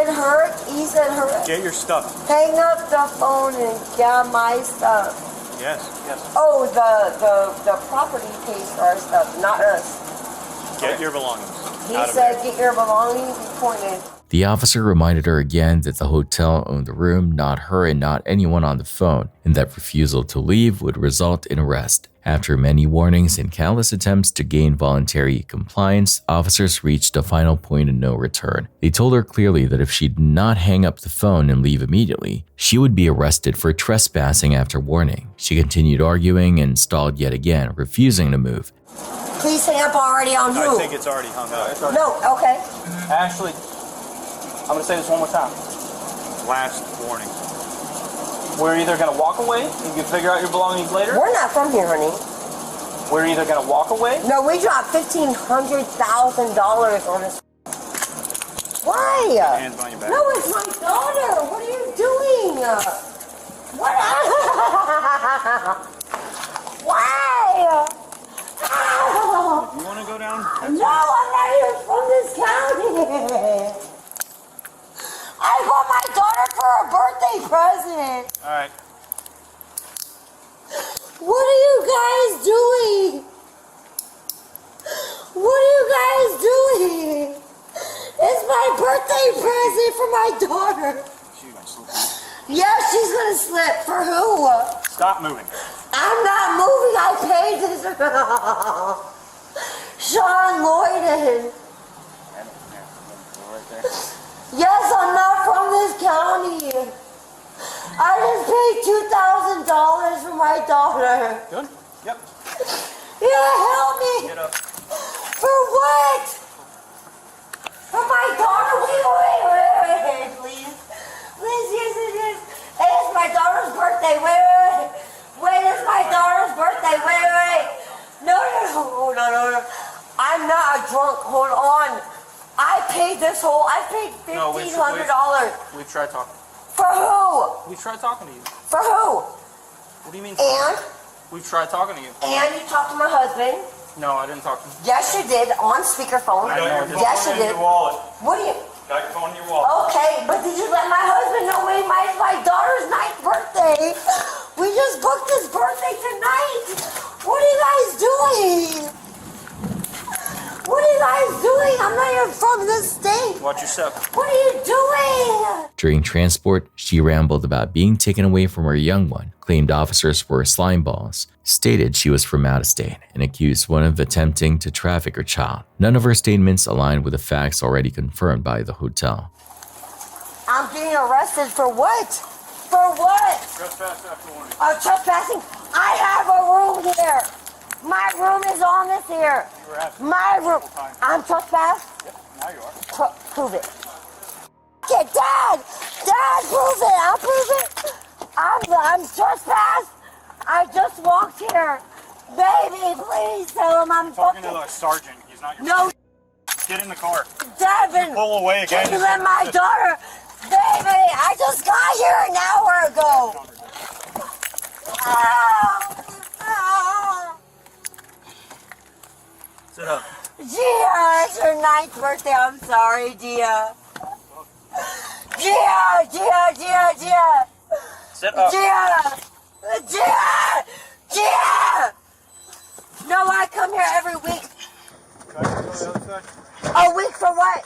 said hurt. Get your stuff. Hang up the phone and get my stuff. Yes. Oh, the property pays for our stuff, not us. Get your belongings. He said, get your belongings, he pointed. The officer reminded her again that the hotel owned the room, not her and not anyone on the phone, and that refusal to leave would result in arrest. After many warnings and countless attempts to gain voluntary compliance, officers reached a final point of no return. They told her clearly that if she did not hang up the phone and leave immediately, she would be arrested for trespassing after warning. She continued arguing and stalled yet again, refusing to move. Please hang up already on who? I think it's already hung up. No, okay. Ashley, I'm going to say this one more time. Last warning. We're either going to walk away and you can figure out your belongings later. We're not from here, honey. We're either going to walk away. No, we dropped $1,500 on this. Why? Hands on your back. No, it's my daughter. What are you doing? What? Why? You want to go down? No, I'm not even from this county. I got my daughter for a birthday present. All right. What are you guys doing? What are you guys doing? It's my birthday present for my daughter. She's going to slip. Yeah, she's going to slip. For who? Stop moving. I'm not moving. I paid this. Sean Lloyden. Right there. Yes, I'm not from this county. I just paid $2,000 for my daughter. Good? Yep. Yeah, help me. Get up. For what? For my daughter? Wait, please. Please, yes. Hey, it's my daughter's birthday. Wait. Wait, it's my daughter's birthday. Wait. No. I'm not a drunk. Hold on. I paid $1,500. No, we've tried talking. For who? We've tried talking to you. For who? What do you mean? And? We've tried talking to you. And you talked to my husband? No, I didn't talk to him. Yes, you did. On speakerphone. Yes, you did. Your wallet. What do you? Got your phone in your wallet. Okay, but did you let my husband know when my daughter's 9th birthday? We just booked his birthday tonight. What are you guys doing? What are you guys doing? I'm not even from this state. Watch yourself. What are you doing? During transport, she rambled about being taken away from her young one, claimed officers were slime balls, stated she was from out of state, and accused one of attempting to traffic her child. None of her statements aligned with the facts already confirmed by the hotel. I'm getting arrested for what? For what? Trespass after warning. Trespassing? I have a room here. My room is on this here. My room. I'm trespassed? Yep, now you are. Prove it. Okay, Dad, prove it. I'll prove it. I'm trespassed. I just walked here. Baby, please tell him I'm talking to the sergeant. He's not your No. Get in the car. Devin, pull away again. Can you let my daughter? Baby, I just got here an hour ago. Sit up. Gia, it's her 9th birthday. I'm sorry, Gia. Gia. Sit up. Gia. No, I come here every week. A week for what?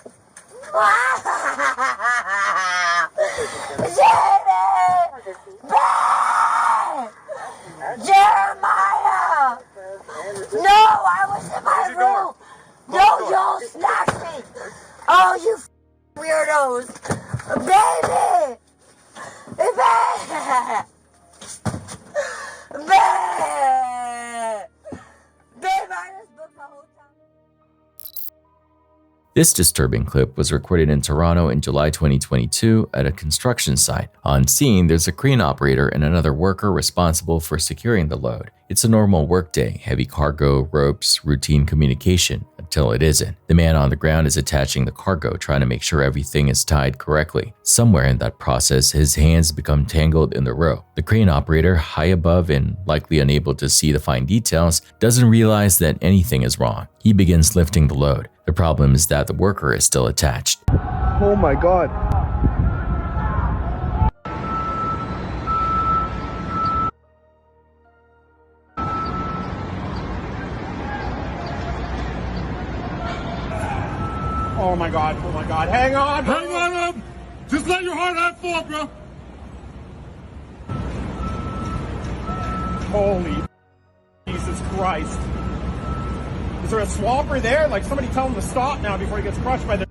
Jeremiah! No, I was in my room. No, y'all smacked me. Oh, you weirdos. Baby! Baby! This disturbing clip was recorded in Toronto in July 2022 at a construction site. On scene, there's a crane operator and another worker responsible for securing the load. It's a normal workday, heavy cargo, ropes, routine communication, until it isn't. The man on the ground is attaching the cargo, trying to make sure everything is tied correctly. Somewhere in that process, his hands become tangled in the rope. The crane operator, high above and likely unable to see the fine details, doesn't realize that anything is wrong. He begins lifting the load. The problem is that the worker is still attached. Oh my God. Oh my God, oh my God. Hang on! Hang on! Just let your heart out for, bro! Holy Jesus Christ. Is there a swamper there? Like, somebody tell him to stop now before he gets crushed by the...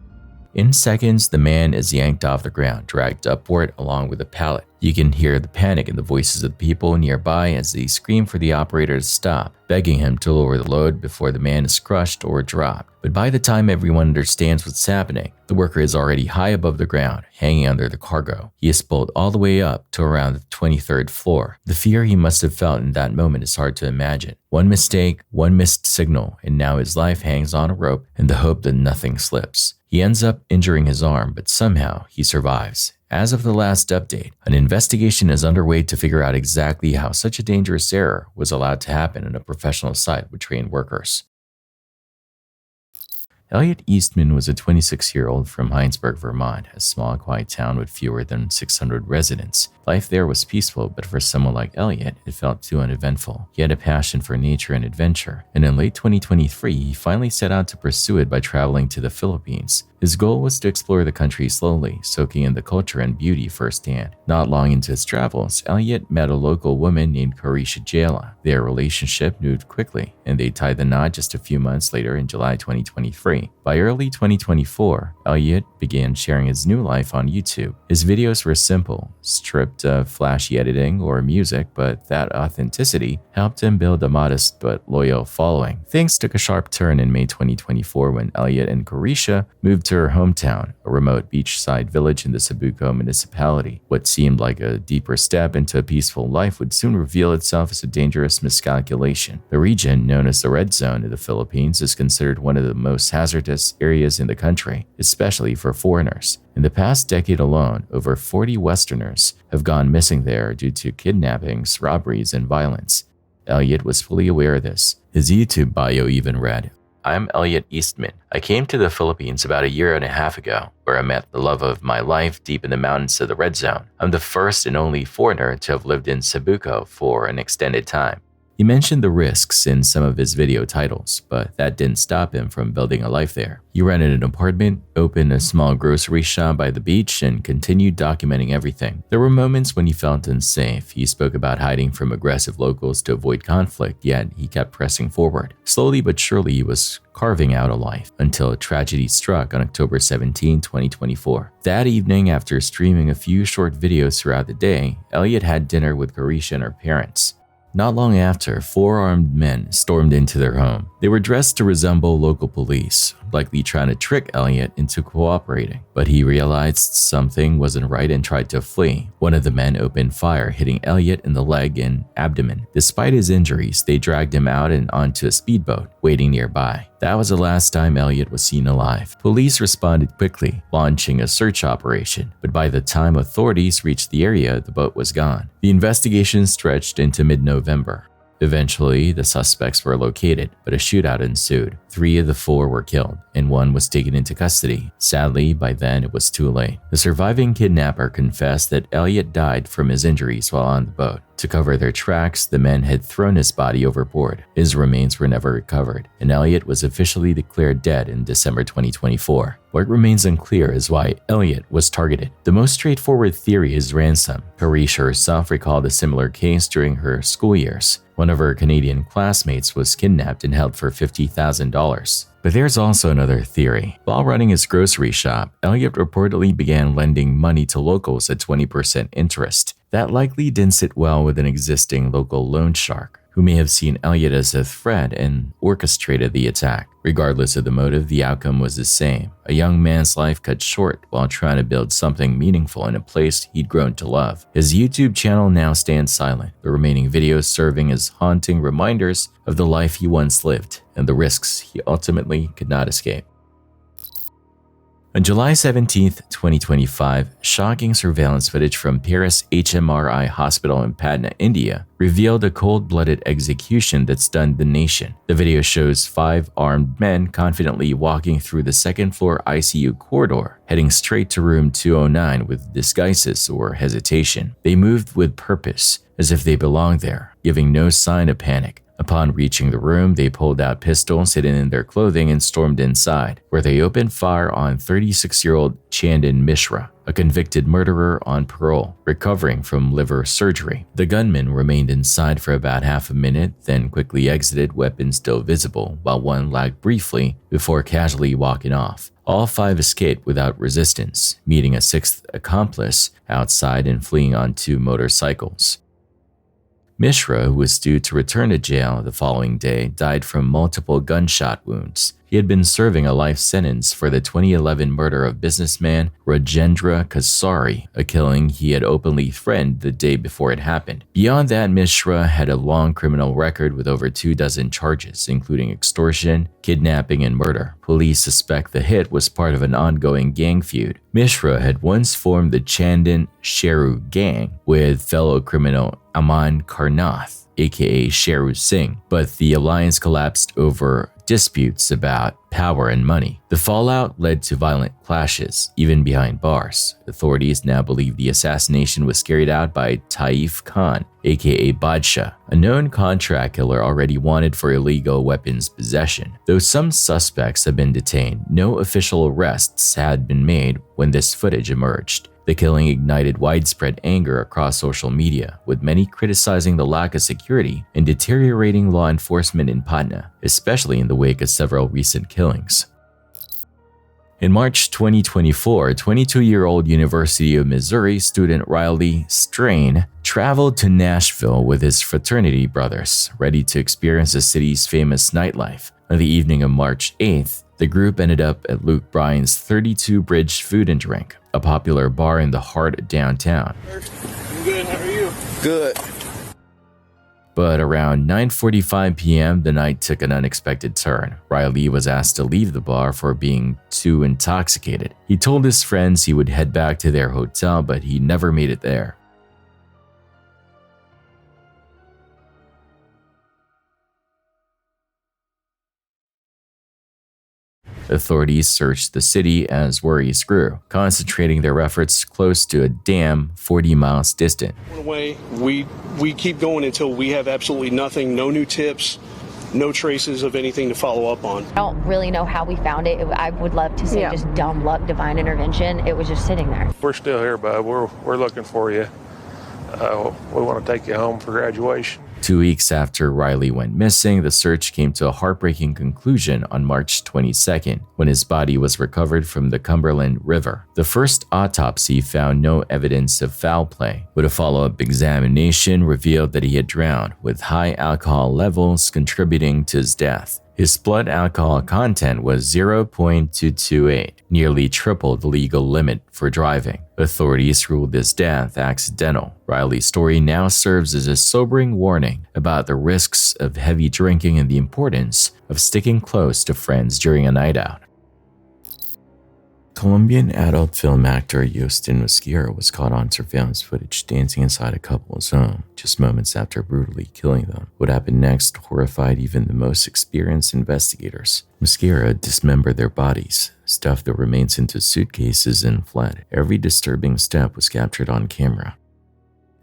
In seconds, the man is yanked off the ground, dragged upward along with a pallet. You can hear the panic in the voices of the people nearby as they scream for the operator to stop, begging him to lower the load before the man is crushed or dropped. But by the time everyone understands what's happening, the worker is already high above the ground, hanging under the cargo. He is pulled all the way up to around the 23rd floor. The fear he must have felt in that moment is hard to imagine. One mistake, one missed signal, and now his life hangs on a rope in the hope that nothing slips. He ends up injuring his arm, but somehow he survives. As of the last update, an investigation is underway to figure out exactly how such a dangerous error was allowed to happen in a professional site with trained workers. Elliot Eastman was a 26-year-old from Heinsberg, Vermont, a small, quiet town with fewer than 600 residents. Life there was peaceful, but for someone like Elliot, it felt too uneventful. He had a passion for nature and adventure, and in late 2023, he finally set out to pursue it by traveling to the Philippines. His goal was to explore the country slowly, soaking in the culture and beauty firsthand. Not long into his travels, Elliot met a local woman named Carisha Jayla. Their relationship moved quickly, and they tied the knot just a few months later in July 2023. By early 2024, Elliot began sharing his new life on YouTube. His videos were simple, stripped of flashy editing or music, but that authenticity helped him build a modest but loyal following. Things took a sharp turn in May 2024 when Elliot and Carisha moved to her hometown, a remote beachside village in the Cebuco municipality. What seemed like a deeper step into a peaceful life would soon reveal itself as a dangerous miscalculation. The region, known as the Red Zone in the Philippines, is considered one of the most hazardous areas in the country, especially for foreigners. In the past decade alone, over 40 Westerners have gone missing there due to kidnappings, robberies, and violence. Elliot was fully aware of this. His YouTube bio even read, "I'm Elliot Eastman. I came to the Philippines about a year and a half ago, where I met the love of my life deep in the mountains of the Red Zone. I'm the first and only foreigner to have lived in Cebuco for an extended time." He mentioned the risks in some of his video titles, but that didn't stop him from building a life there. He rented an apartment, opened a small grocery shop by the beach, and continued documenting everything. There were moments when he felt unsafe. He spoke about hiding from aggressive locals to avoid conflict, yet he kept pressing forward. Slowly but surely, he was carving out a life until a tragedy struck on October 17, 2024. That evening, after streaming a few short videos throughout the day, Elliot had dinner with Carisha and her parents. Not long after, 4 armed men stormed into their home. They were dressed to resemble local police, likely trying to trick Elliot into cooperating. But he realized something wasn't right and tried to flee. One of the men opened fire, hitting Elliot in the leg and abdomen. Despite his injuries, they dragged him out and onto a speedboat waiting nearby. That was the last time Elliot was seen alive. Police responded quickly, launching a search operation, but by the time authorities reached the area, the boat was gone. The investigation stretched into mid-November. Eventually, the suspects were located, but a shootout ensued. 3 of the 4 were killed, and 1 was taken into custody. Sadly, by then it was too late. The surviving kidnapper confessed that Elliot died from his injuries while on the boat. To cover their tracks, the men had thrown his body overboard. His remains were never recovered, and Elliot was officially declared dead in December 2024. What remains unclear is why Elliot was targeted. The most straightforward theory is ransom. Carisha herself recalled a similar case during her school years. One of her Canadian classmates was kidnapped and held for $50,000. But there's also another theory. While running his grocery shop, Elliot reportedly began lending money to locals at 20% interest. That likely didn't sit well with an existing local loan shark, who may have seen Elliot as a threat and orchestrated the attack. Regardless of the motive, the outcome was the same. A young man's life cut short while trying to build something meaningful in a place he'd grown to love. His YouTube channel now stands silent, the remaining videos serving as haunting reminders of the life he once lived and the risks he ultimately could not escape. On July 17, 2025, shocking surveillance footage from Paris HMRI Hospital in Patna, India, revealed a cold-blooded execution that stunned the nation. The video shows 5 armed men confidently walking through the second-floor ICU corridor, heading straight to room 209 with disguises or hesitation. They moved with purpose, as if they belonged there, giving no sign of panic. Upon reaching the room, they pulled out pistols hidden in their clothing and stormed inside, where they opened fire on 36-year-old Chandan Mishra, a convicted murderer on parole, recovering from liver surgery. The gunman remained inside for about half a minute, then quickly exited, weapons still visible, while one lagged briefly before casually walking off. All 5 escaped without resistance, meeting a 6th accomplice outside and fleeing on 2 motorcycles. Mishra, who was due to return to jail the following day, died from multiple gunshot wounds. He had been serving a life sentence for the 2011 murder of businessman Rajendra Kasari, a killing he had openly threatened the day before it happened. Beyond that, Mishra had a long criminal record with over 24 charges, including extortion, kidnapping, and murder. Police suspect the hit was part of an ongoing gang feud. Mishra had once formed the Chandan Sheru gang with fellow criminal Aman Karnath, aka Sheru Singh, but the alliance collapsed over disputes about power and money. The fallout led to violent clashes, even behind bars. Authorities now believe the assassination was carried out by Taif Khan, aka Badshah, a known contract killer already wanted for illegal weapons possession. Though some suspects have been detained, no official arrests had been made when this footage emerged. The killing ignited widespread anger across social media, with many criticizing the lack of security and deteriorating law enforcement in Patna, especially in the wake of several recent killings. In March 2024, 22-year-old University of Missouri student Riley Strain traveled to Nashville with his fraternity brothers, ready to experience the city's famous nightlife. On the evening of March 8th, the group ended up at Luke Bryan's 32 Bridge Food and Drink, a popular bar in the heart of downtown. I'm good, how are you? Good. But around 9:45 p.m., the night took an unexpected turn. Riley was asked to leave the bar for being too intoxicated. He told his friends he would head back to their hotel, but he never made it there. Authorities searched the city as worries grew, concentrating their efforts close to a dam 40 miles distant. Away, we keep going until we have absolutely nothing, no new tips, no traces of anything to follow up on. I don't really know how we found it. I would love to say just dumb luck, divine intervention. It was just sitting there. We're still here, bud. We're looking for you. We want to take you home for graduation. 2 weeks after Riley went missing, the search came to a heartbreaking conclusion on March 22nd, when his body was recovered from the Cumberland River. The first autopsy found no evidence of foul play, but a follow-up examination revealed that he had drowned, with high alcohol levels contributing to his death. His blood alcohol content was 0.228, nearly triple the legal limit for driving. Authorities ruled this death accidental. Riley's story now serves as a sobering warning about the risks of heavy drinking and the importance of sticking close to friends during a night out. Colombian adult film actor Yustin Mosquera was caught on surveillance footage dancing inside a couple's home just moments after brutally killing them. What happened next horrified even the most experienced investigators. Mosquera dismembered their bodies, stuffed the remains into suitcases, and fled. Every disturbing step was captured on camera.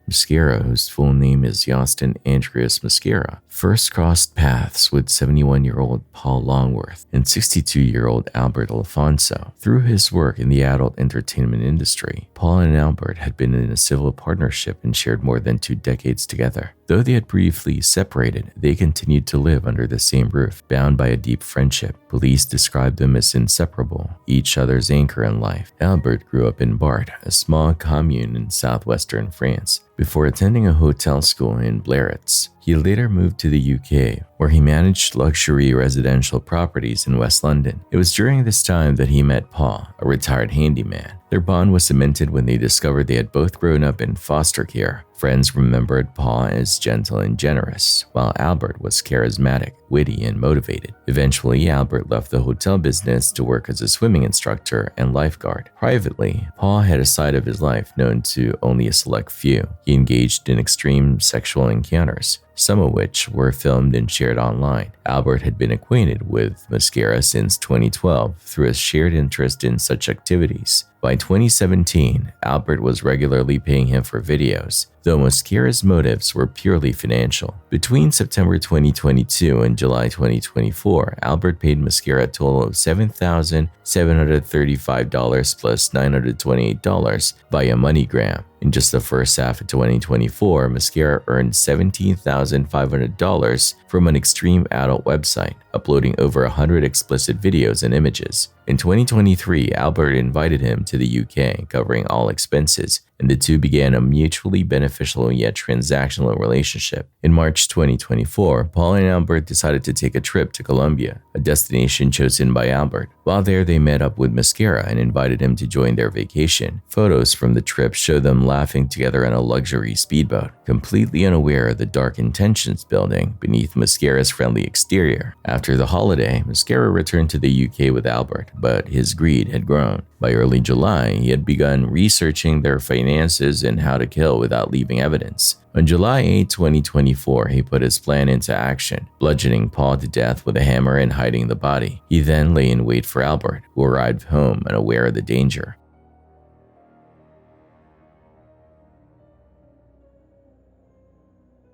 Mosquera, whose full name is Yustin Andreas Mosquera, first crossed paths with 71-year-old Paul Longworth and 62-year-old Albert Alfonso. Through his work in the adult entertainment industry, Paul and Albert had been in a civil partnership and shared more than 2 decades together. Though they had briefly separated, they continued to live under the same roof, bound by a deep friendship. Police described them as inseparable, each other's anchor in life. Albert grew up in Bart, a small commune in southwestern France, before attending a hotel school in Blairitz. He later moved to the UK, where he managed luxury residential properties in West London. It was during this time that he met Paul, a retired handyman. Their bond was cemented when they discovered they had both grown up in foster care. Friends remembered Paul as gentle and generous, while Albert was charismatic, witty, and motivated. Eventually, Albert left the hotel business to work as a swimming instructor and lifeguard. Privately, Paul had a side of his life known to only a select few. He engaged in extreme sexual encounters, some of which were filmed and shared online. Albert had been acquainted with Mosquera since 2012 through a shared interest in such activities. By 2017, Albert was regularly paying him for videos, though Mosquera's motives were purely financial. Between September 2022 and July 2024, Albert paid Mosquera a total of $7,735 plus $928 via MoneyGram. In just the first half of 2024, Mosquera earned $17,500 from an extreme adult website, uploading over 100 explicit videos and images. In 2023, Albert invited him to the UK, covering all expenses, and the two began a mutually beneficial yet transactional relationship. In March 2024, Paul and Albert decided to take a trip to Colombia, a destination chosen by Albert. While there, they met up with Mosquera and invited him to join their vacation. Photos from the trip show them laughing together on a luxury speedboat, completely unaware of the dark intentions building beneath Mosquera's friendly exterior. After the holiday, Mosquera returned to the UK with Albert, but his greed had grown. By early July, he had begun researching their finances and how to kill without leaving evidence. On July 8, 2024, he put his plan into action, bludgeoning Paul to death with a hammer and hiding the body. He then lay in wait for Albert, who arrived home unaware of the danger.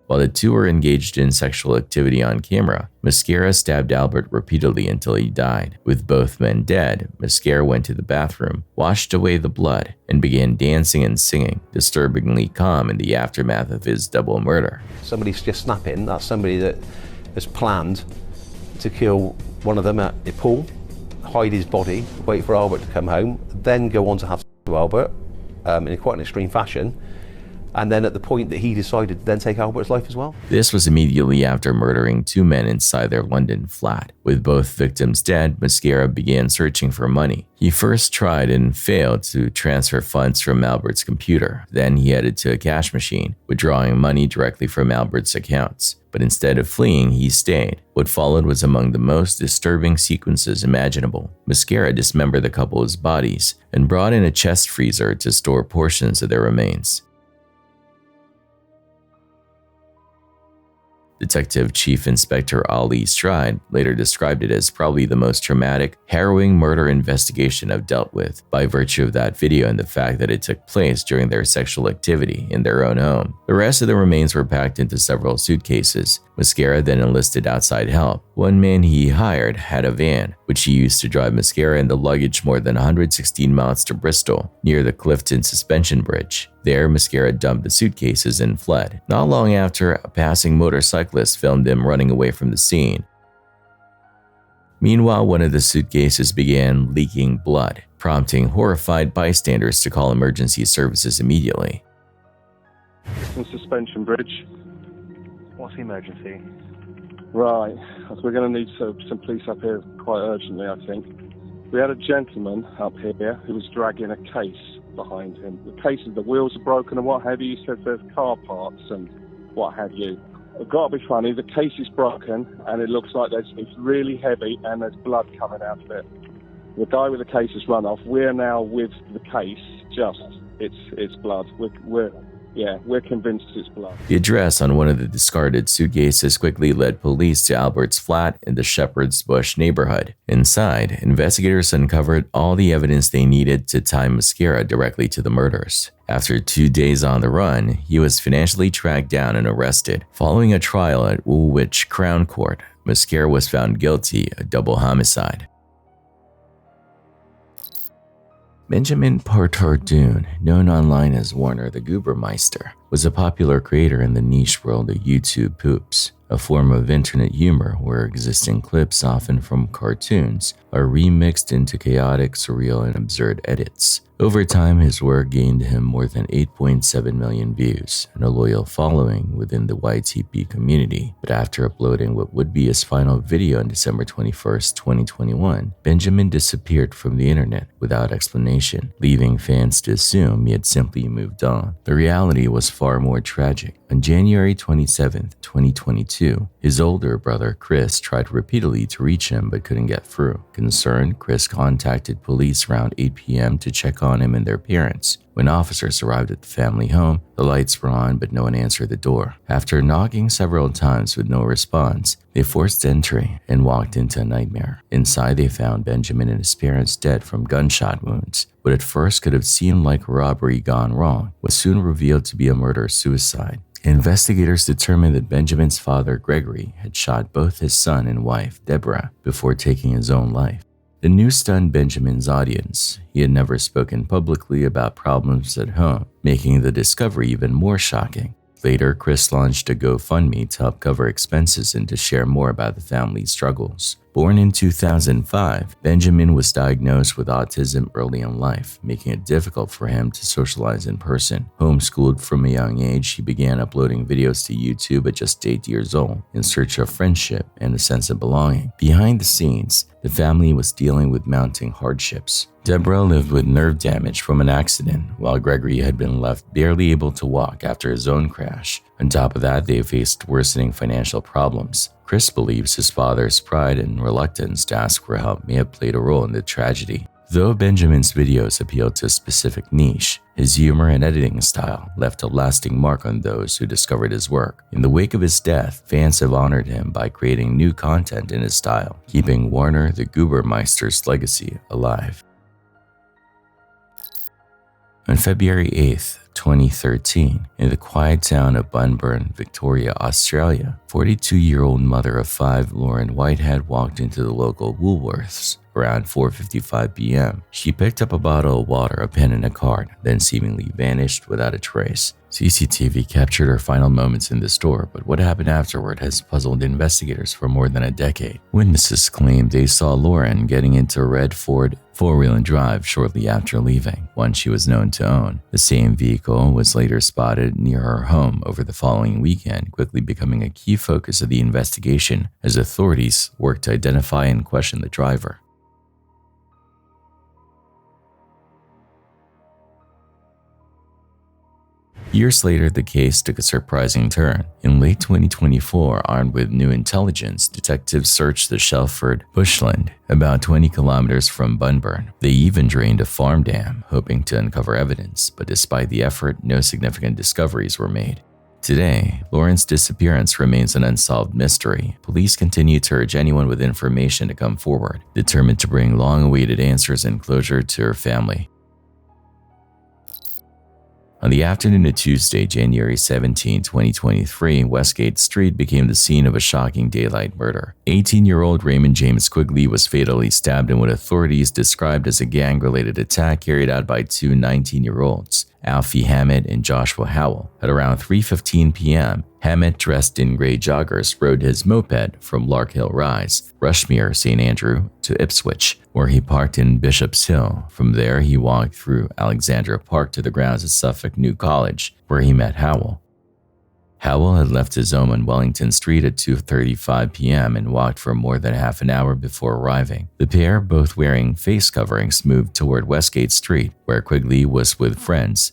While the two were engaged in sexual activity on camera, Mosquera stabbed Albert repeatedly until he died. With both men dead, Mosquera went to the bathroom, washed away the blood, and began dancing and singing, disturbingly calm in the aftermath of his double murder. Somebody's just snapping. That's somebody that has planned to kill one of them at a pool, hide his body, wait for Albert to come home, then go on to have sex with Albert in quite an extreme fashion. And then at the point that he decided to then take Albert's life as well. This was immediately after murdering two men inside their London flat. With both victims dead, Mosquera began searching for money. He first tried and failed to transfer funds from Albert's computer. Then he headed to a cash machine, withdrawing money directly from Albert's accounts. But instead of fleeing, he stayed. What followed was among the most disturbing sequences imaginable. Mosquera dismembered the couple's bodies and brought in a chest freezer to store portions of their remains. Detective Chief Inspector Ali Stride later described it as probably the most traumatic, harrowing murder investigation I've dealt with, by virtue of that video and the fact that it took place during their sexual activity in their own home. The rest of the remains were packed into several suitcases. Mosquera then enlisted outside help. One man he hired had a van, which he used to drive Mosquera and the luggage more than 116 miles to Bristol, near the Clifton Suspension Bridge. There, Mosquera dumped the suitcases and fled. Not long after, a passing motorcyclist filmed him running away from the scene. Meanwhile, one of the suitcases began leaking blood, prompting horrified bystanders to call emergency services immediately. Suspension Bridge. What's the emergency? Right, we're going to need some police up here quite urgently, I think. We had a gentleman up here who was dragging a case behind him. The case of the wheels are broken and what have you. He says there's car parts and what have you. It's got to be funny, the case is broken and it looks like it's really heavy and there's blood coming out of it. The guy with the case has run off. We're now with the case, it's blood. We're convinced it's blood. The address on one of the discarded suitcases quickly led police to Albert's flat in the Shepherd's Bush neighborhood. Inside, investigators uncovered all the evidence they needed to tie Mosquera directly to the murders. After 2 days on the run, he was financially tracked down and arrested. Following a trial at Woolwich Crown Court, Mosquera was found guilty of double homicide. Benjamin Partardoon, known online as Warner the Goobermeister, was a popular creator in the niche world of YouTube poops, a form of internet humor where existing clips, often from cartoons, are remixed into chaotic, surreal, and absurd edits. Over time, his work gained him more than 8.7 million views and a loyal following within the YTP community. But after uploading what would be his final video on December 21st, 2021, Benjamin disappeared from the internet without explanation, leaving fans to assume he had simply moved on. The reality was far more tragic. On January 27, 2022, his older brother Chris tried repeatedly to reach him but couldn't get through. Concerned, Chris contacted police around 8 p.m. to check on him and their parents. When officers arrived at the family home, the lights were on but no one answered the door. After knocking several times with no response, they forced entry and walked into a nightmare. Inside, they found Benjamin and his parents dead from gunshot wounds. What at first could have seemed like a robbery gone wrong was soon revealed to be a murder-suicide. Investigators determined that Benjamin's father, Gregory, had shot both his son and wife, Deborah, before taking his own life. The news stunned Benjamin's audience. He had never spoken publicly about problems at home, making the discovery even more shocking. Later, Chris launched a GoFundMe to help cover expenses and to share more about the family's struggles. Born in 2005, Benjamin was diagnosed with autism early in life, making it difficult for him to socialize in person. Homeschooled from a young age, he began uploading videos to YouTube at just 8 years old in search of friendship and a sense of belonging. Behind the scenes, the family was dealing with mounting hardships. Deborah lived with nerve damage from an accident, while Gregory had been left barely able to walk after his own crash. On top of that, they faced worsening financial problems. Chris believes his father's pride and reluctance to ask for help may have played a role in the tragedy. Though Benjamin's videos appealed to a specific niche, his humor and editing style left a lasting mark on those who discovered his work. In the wake of his death, fans have honored him by creating new content in his style, keeping Warner the Goobermeister's legacy alive. On February 8, 2013, in the quiet town of Bunburn, Victoria, Australia, 42-year-old mother of 5 Lauren Whitehead walked into the local Woolworths around 4:55 p.m. She picked up a bottle of water, a pen, and a card, then seemingly vanished without a trace. CCTV captured her final moments in the store, but what happened afterward has puzzled investigators for more than a decade. Witnesses claim they saw Lauren getting into a red Ford four-wheel drive shortly after leaving, one she was known to own. The same vehicle was later spotted near her home over the following weekend, quickly becoming a key focus of the investigation as authorities worked to identify and question the driver. Years later, the case took a surprising turn. In late 2024, armed with new intelligence, detectives searched the Shelford bushland, about 20 kilometers from Bunburn. They even drained a farm dam, hoping to uncover evidence, but despite the effort, no significant discoveries were made. Today, Lauren's disappearance remains an unsolved mystery. Police continue to urge anyone with information to come forward, determined to bring long-awaited answers and closure to her family. On the afternoon of Tuesday, January 17, 2023, Westgate Street became the scene of a shocking daylight murder. 18-year-old Raymond James Quigley was fatally stabbed in what authorities described as a gang-related attack carried out by two 19-year-olds, Alfie Hammett and Joshua Howell. At around 3:15 p.m., Hammett, dressed in gray joggers, rode his moped from Larkhill Rise, Rushmere, St. Andrew, to Ipswich, where he parked in Bishop's Hill. From there, he walked through Alexandra Park to the grounds at Suffolk New College, where he met Howell. Howell had left his home on Wellington Street at 2:35 p.m. and walked for more than half an hour before arriving. The pair, both wearing face coverings, moved toward Westgate Street, where Quigley was with friends.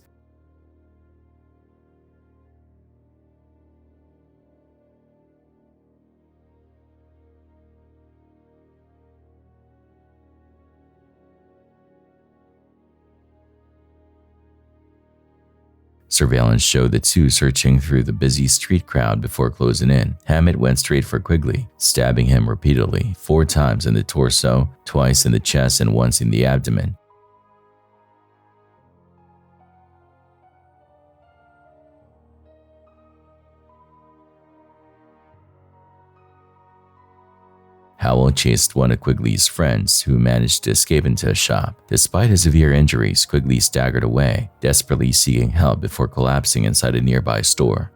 Surveillance showed the two searching through the busy street crowd before closing in. Hammett went straight for Quigley, stabbing him repeatedly, 4 times in the torso, twice in the chest, and once in the abdomen. Howell chased one of Quigley's friends who managed to escape into a shop. Despite his severe injuries, Quigley staggered away, desperately seeking help before collapsing inside a nearby store.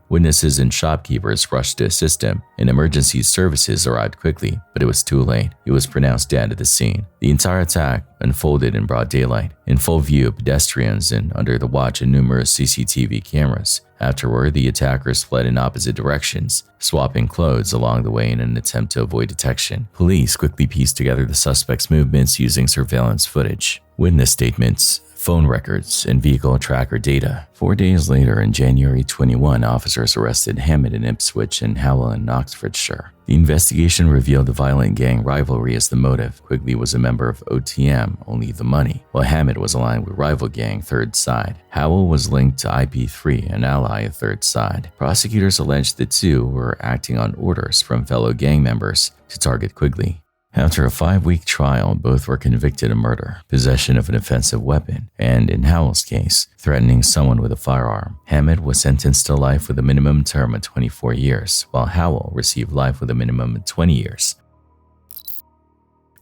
Witnesses and shopkeepers rushed to assist him, and emergency services arrived quickly, but it was too late. He was pronounced dead at the scene. The entire attack unfolded in broad daylight, in full view of pedestrians and under the watch of numerous CCTV cameras. Afterward, the attackers fled in opposite directions, swapping clothes along the way in an attempt to avoid detection. Police quickly pieced together the suspect's movements using surveillance footage, witness statements, phone records, and vehicle tracker data. 4 days later, in January 21, officers arrested Hammett in Ipswich and Howell in Oxfordshire. The investigation revealed a violent gang rivalry as the motive. Quigley was a member of OTM, Only the Money, while Hammett was aligned with rival gang Third Side. Howell was linked to IP3, an ally of Third Side. Prosecutors alleged the two were acting on orders from fellow gang members to target Quigley. After a 5-week trial, both were convicted of murder, possession of an offensive weapon, and, in Howell's case, threatening someone with a firearm. Hammett was sentenced to life with a minimum term of 24 years, while Howell received life with a minimum of 20 years.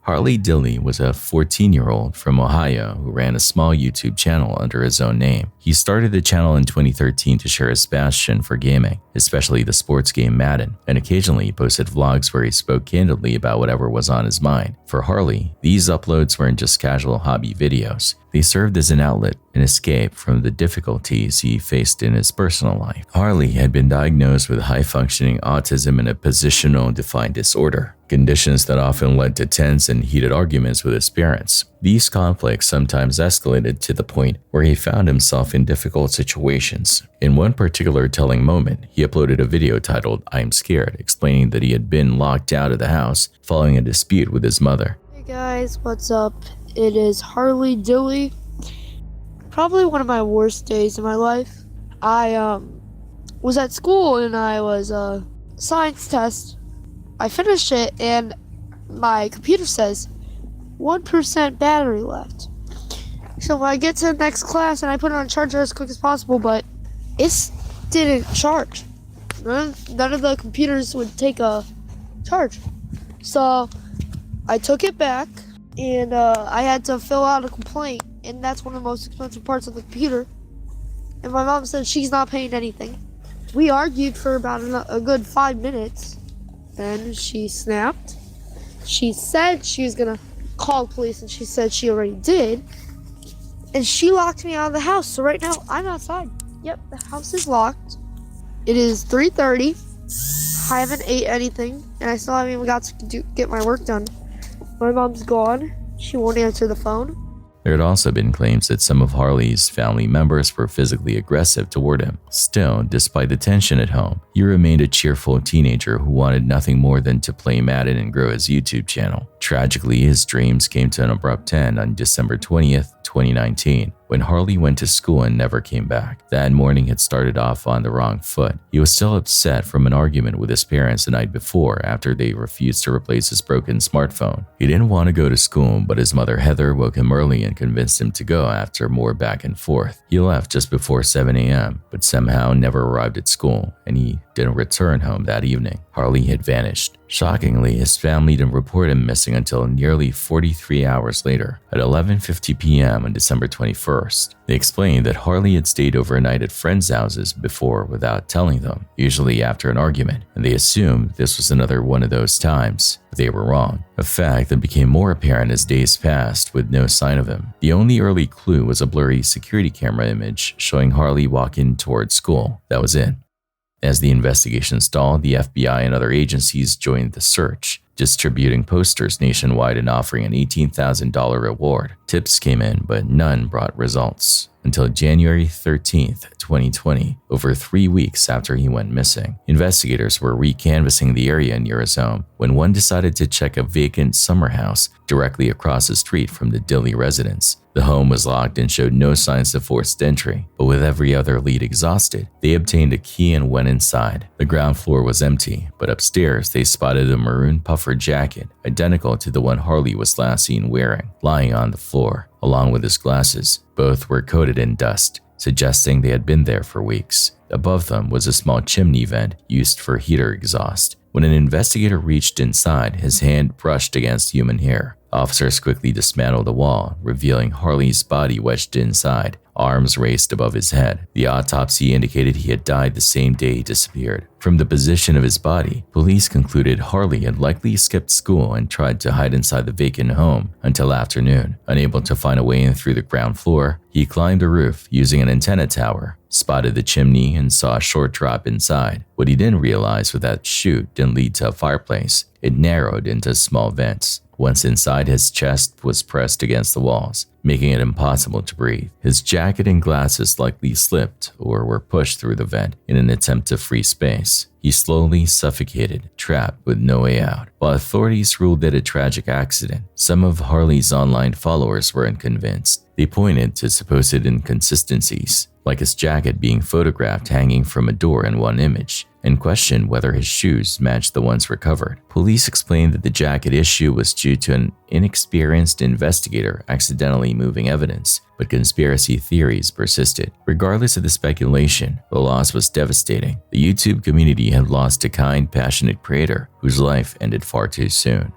Harley Dilley was a 14-year-old from Ohio who ran a small YouTube channel under his own name. He started the channel in 2013 to share his passion for gaming, especially the sports game Madden, and occasionally he posted vlogs where he spoke candidly about whatever was on his mind. For Harley, these uploads weren't just casual hobby videos. They served as an outlet, an escape from the difficulties he faced in his personal life. Harley had been diagnosed with high-functioning autism and a positional defiant disorder, conditions that often led to tense and heated arguments with his parents. These conflicts sometimes escalated to the point where he found himself in difficult situations. In one particular telling moment, he uploaded a video titled "I'm Scared," explaining that he had been locked out of the house following a dispute with his mother. Hey guys, what's up? It is Harley Dilley. Probably one of my worst days in my life. I was at school and I was a science test. I finished it and my computer says 1% battery left. So I get to the next class and I put it on charger as quick as possible, but it didn't charge. None of the computers would take a charge. So I took it back and I had to fill out a complaint, and that's one of the most expensive parts of the computer. And my mom said she's not paying anything. We argued for about a good 5 minutes. Then she snapped. She said she was gonna call police, and she said she already did. And she locked me out of the house. So right now I'm outside. Yep, the house is locked. It is 3:30. I haven't ate anything, and I still haven't even got to get my work done. My mom's gone. She won't answer the phone. There had also been claims that some of Harley's family members were physically aggressive toward him. Still, despite the tension at home, he remained a cheerful teenager who wanted nothing more than to play Madden and grow his YouTube channel. Tragically, his dreams came to an abrupt end on December 20th, 2019, when Harley went to school and never came back. That morning had started off on the wrong foot. He was still upset from an argument with his parents the night before after they refused to replace his broken smartphone. He didn't want to go to school, but his mother Heather woke him early and convinced him to go after more back and forth. He left just before 7 a.m., but somehow never arrived at school, and he didn't return home that evening. Harley had vanished. Shockingly, his family didn't report him missing until nearly 43 hours later, at 11:50 p.m. on December 21st. They explained that Harley had stayed overnight at friends' houses before without telling them, usually after an argument, and they assumed this was another one of those times. But they were wrong, a fact that became more apparent as days passed with no sign of him. The only early clue was a blurry security camera image showing Harley walking towards school. That was it. As the investigation stalled, the FBI and other agencies joined the search, distributing posters nationwide and offering an $18,000 reward. Tips came in, but none brought results. Until January 13th, 2020, over 3 weeks after he went missing. Investigators were recanvassing the area near his home when one decided to check a vacant summer house directly across the street from the Dilley residence. The home was locked and showed no signs of forced entry, but with every other lead exhausted, they obtained a key and went inside. The ground floor was empty, but upstairs they spotted a maroon puffer jacket, identical to the one Harley was last seen wearing, lying on the floor, along with his glasses. Both were coated in dust, suggesting they had been there for weeks. Above them was a small chimney vent used for heater exhaust. When an investigator reached inside, his hand brushed against human hair. Officers quickly dismantled the wall, revealing Harley's body wedged inside, arms raised above his head. The autopsy indicated he had died the same day he disappeared. From the position of his body, police concluded Harley had likely skipped school and tried to hide inside the vacant home until afternoon. Unable to find a way in through the ground floor, he climbed the roof using an antenna tower, spotted the chimney, and saw a short drop inside. What he didn't realize was that chute didn't lead to a fireplace. It narrowed into small vents. Once inside, his chest was pressed against the walls, making it impossible to breathe. His jacket and glasses likely slipped or were pushed through the vent in an attempt to free space. He slowly suffocated, trapped with no way out. While authorities ruled it a tragic accident, some of Harley's online followers weren't convinced. They pointed to supposed inconsistencies, like his jacket being photographed hanging from a door in one image, and questioned whether his shoes matched the ones recovered. Police explained that the jacket issue was due to an inexperienced investigator accidentally moving evidence, but conspiracy theories persisted. Regardless of the speculation, the loss was devastating. The YouTube community had lost a kind, passionate creator whose life ended far too soon.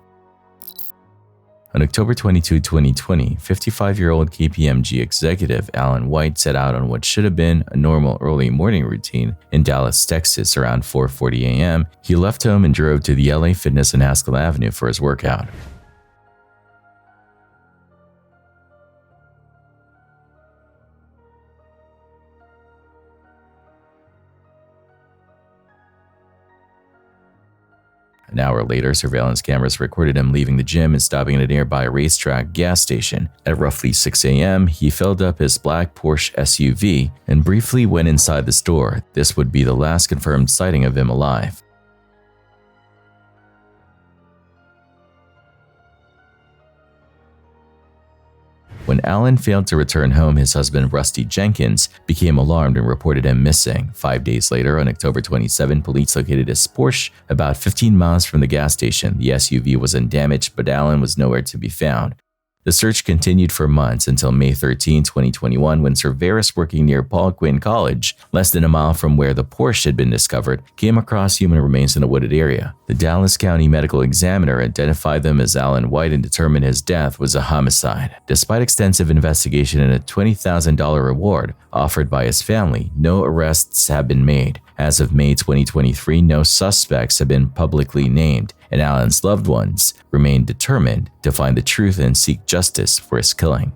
On October 22, 2020, 55-year-old KPMG executive Alan White set out on what should have been a normal early morning routine in Dallas, Texas around 4:40 a.m. He left home and drove to the LA Fitness on Haskell Avenue for his workout. An hour later, surveillance cameras recorded him leaving the gym and stopping at a nearby racetrack gas station. At roughly 6 a.m., he filled up his black Porsche SUV and briefly went inside the store. This would be the last confirmed sighting of him alive. When Alan failed to return home, his husband Rusty Jenkins became alarmed and reported him missing. 5 days later, on October 27, police located his Porsche about 15 miles from the gas station. The SUV was undamaged, but Alan was nowhere to be found. The search continued for months until May 13, 2021, when surveyors working near Paul Quinn College, less than a mile from where the Porsche had been discovered, came across human remains in a wooded area. The Dallas County Medical Examiner identified them as Alan White and determined his death was a homicide. Despite extensive investigation and a $20,000 reward offered by his family, no arrests have been made. As of May 2023, no suspects have been publicly named, and Alan's loved ones remain determined to find the truth and seek justice for his killing.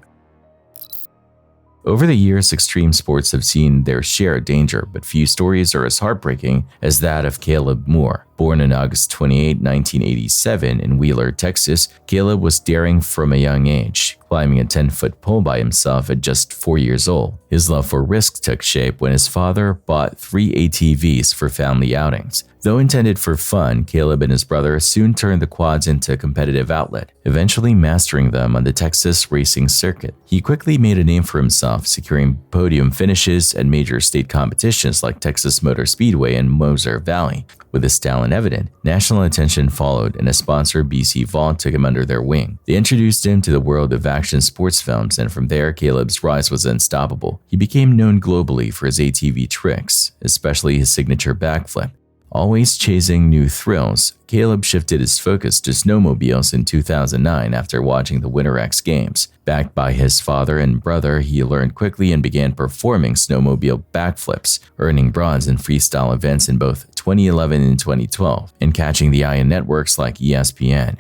Over the years, extreme sports have seen their share of danger, but few stories are as heartbreaking as that of Caleb Moore. Born on August 28, 1987 in Wheeler, Texas, Caleb was daring from a young age, climbing a 10-foot pole by himself at just 4 years old. His love for risk took shape when his father bought 3 ATVs for family outings. Though intended for fun, Caleb and his brother soon turned the quads into a competitive outlet, eventually mastering them on the Texas racing circuit. He quickly made a name for himself, securing podium finishes at major state competitions like Texas Motor Speedway and Moser Valley. With his talent evident, national attention followed, and a sponsor, BC Vault, took him under their wing. They introduced him to the world of action sports films, and from there, Caleb's rise was unstoppable. He became known globally for his ATV tricks, especially his signature backflip. Always chasing new thrills, Caleb shifted his focus to snowmobiles in 2009 after watching the Winter X Games. Backed by his father and brother, he learned quickly and began performing snowmobile backflips, earning bronze in freestyle events in both 2011 and 2012, and catching the eye in networks like ESPN.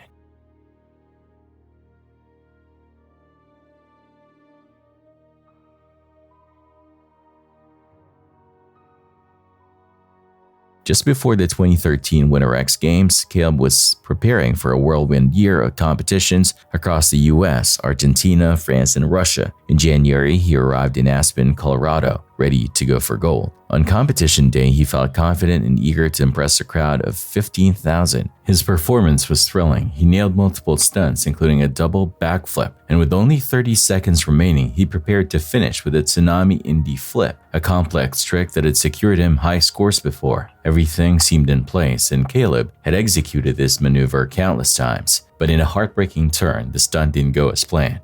Just before the 2013 Winter X Games, Caleb was preparing for a whirlwind year of competitions across the US, Argentina, France, and Russia. In January, he arrived in Aspen, Colorado, ready to go for gold. On competition day, he felt confident and eager to impress a crowd of 15,000. His performance was thrilling. He nailed multiple stunts, including a double backflip, and with only 30 seconds remaining, he prepared to finish with a Tsunami Indy flip, a complex trick that had secured him high scores before. Everything seemed in place, and Caleb had executed this maneuver countless times. But in a heartbreaking turn, the stunt didn't go as planned.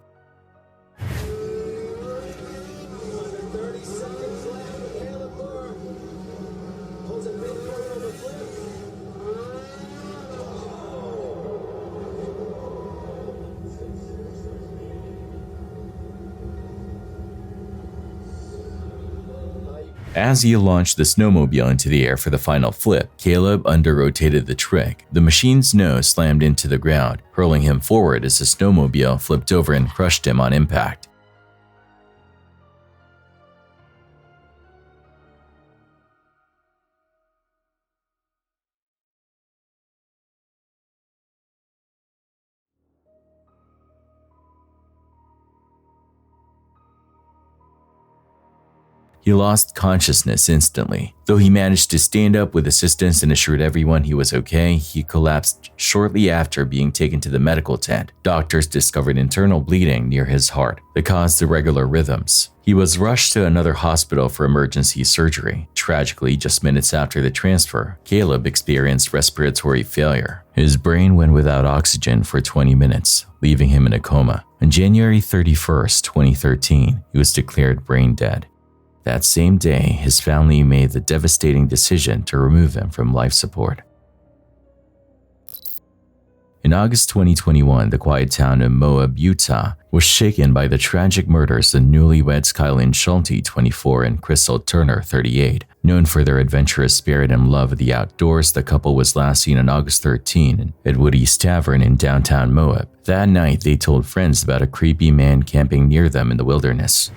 As he launched the snowmobile into the air for the final flip, Caleb under-rotated the trick. The machine's nose slammed into the ground, hurling him forward as the snowmobile flipped over and crushed him on impact. He lost consciousness instantly. Though he managed to stand up with assistance and assured everyone he was okay, he collapsed shortly after being taken to the medical tent. Doctors discovered internal bleeding near his heart that caused irregular rhythms. He was rushed to another hospital for emergency surgery. Tragically, just minutes after the transfer, Caleb experienced respiratory failure. His brain went without oxygen for 20 minutes, leaving him in a coma. On January 31st, 2013, he was declared brain dead. That same day, his family made the devastating decision to remove him from life support. In August 2021, the quiet town of MYUU, Utah, was shaken by the tragic murders of newlyweds Kylan Schulte, 24, and Crystal Turner, 38. Known for their adventurous spirit and love of the outdoors, the couple was last seen on August 13 at Woody's Tavern in downtown MYUU. That night, they told friends about a creepy man camping near them in the wilderness.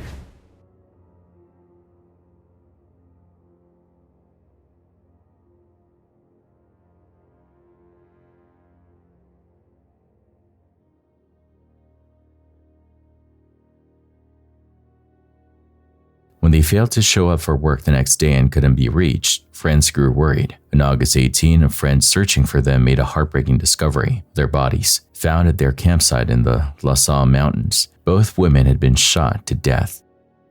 When they failed to show up for work the next day and couldn't be reached, friends grew worried. On August 18, a friend searching for them made a heartbreaking discovery: their bodies, found at their campsite in the La Salle Mountains. Both women had been shot to death.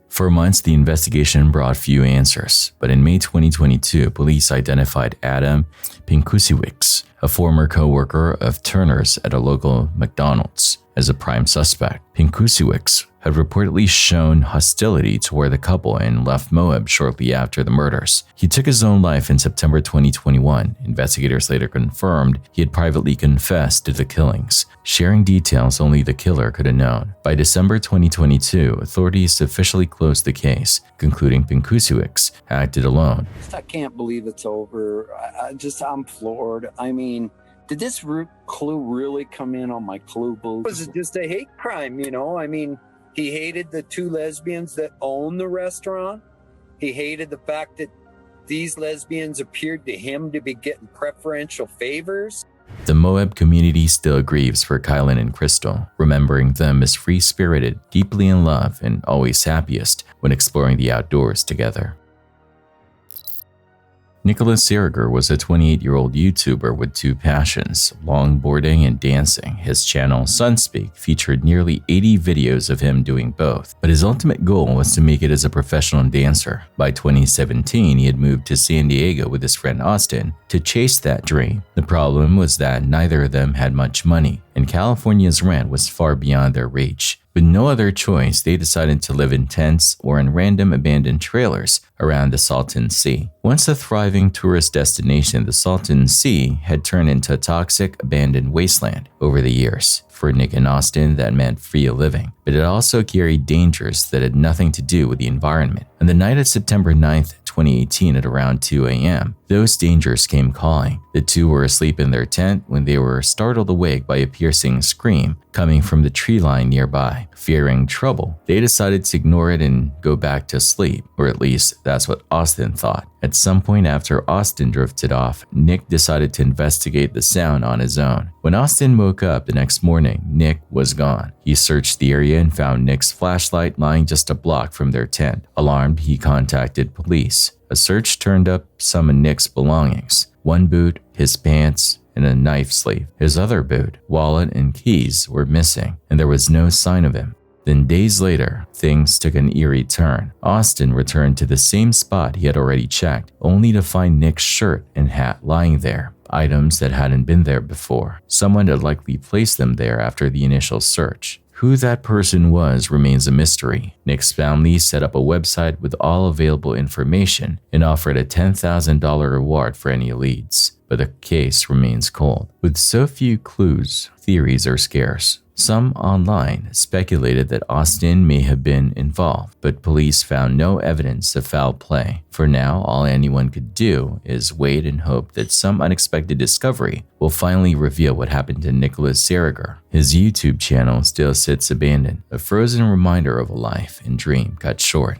For months, the investigation brought few answers, but in May 2022, police identified Adam Pinkusiewicz, a former co-worker of Turner's at a local McDonald's, as a prime suspect. Pinkusiewicz had reportedly shown hostility toward the couple and left MYUU shortly after the murders. He took his own life in September 2021. Investigators later confirmed he had privately confessed to the killings, sharing details only the killer could have known. By December 2022, authorities officially closed the case, concluding Pinkusiewicz acted alone. I can't believe it's over. I'm floored. I mean, did this clue really come in on my clue booth? Was it just a hate crime, you know? I mean, he hated the two lesbians that own the restaurant. He hated the fact that these lesbians appeared to him to be getting preferential favors. The MYUU community still grieves for Kylan and Crystal, remembering them as free-spirited, deeply in love, and always happiest when exploring the outdoors together. Nicholas Siriger was a 28-year-old YouTuber with two passions, longboarding and dancing. His channel, Sunspeak, featured nearly 80 videos of him doing both, but his ultimate goal was to make it as a professional dancer. By 2017, he had moved to San Diego with his friend Austin to chase that dream. The problem was that neither of them had much money, and California's rent was far beyond their reach. With no other choice, they decided to live in tents or in random abandoned trailers around the Salton Sea. Once a thriving tourist destination, the Salton Sea had turned into a toxic, abandoned wasteland over the years. For Nick and Austin, that meant free living, but it also carried dangers that had nothing to do with the environment. On the night of September 9th, 2018 at around 2 a.m., those dangers came calling. The two were asleep in their tent when they were startled awake by a piercing scream coming from the tree line nearby. Fearing trouble, they decided to ignore it and go back to sleep, or at least that's what Austin thought. At some point after Austin drifted off, Nick decided to investigate the sound on his own. When Austin woke up the next morning, Nick was gone. He searched the area and found Nick's flashlight lying just a block from their tent. Alarmed, he contacted police. A search turned up some of Nick's belongings: one boot, his pants, and a knife sleeve. His other boot, wallet, and keys were missing, and there was no sign of him. Then days later, things took an eerie turn. Austin returned to the same spot he had already checked, only to find Nick's shirt and hat lying there, items that hadn't been there before. Someone had likely placed them there after the initial search. Who that person was remains a mystery. Nick's family set up a website with all available information and offered a $10,000 reward for any leads. but the case remains cold. With so few clues, theories are scarce. Some online speculated that Austin may have been involved, but police found no evidence of foul play. For now, all anyone could do is wait and hope that some unexpected discovery will finally reveal what happened to Nicholas Zeriger. His YouTube channel still sits abandoned, a frozen reminder of a life and dream cut short.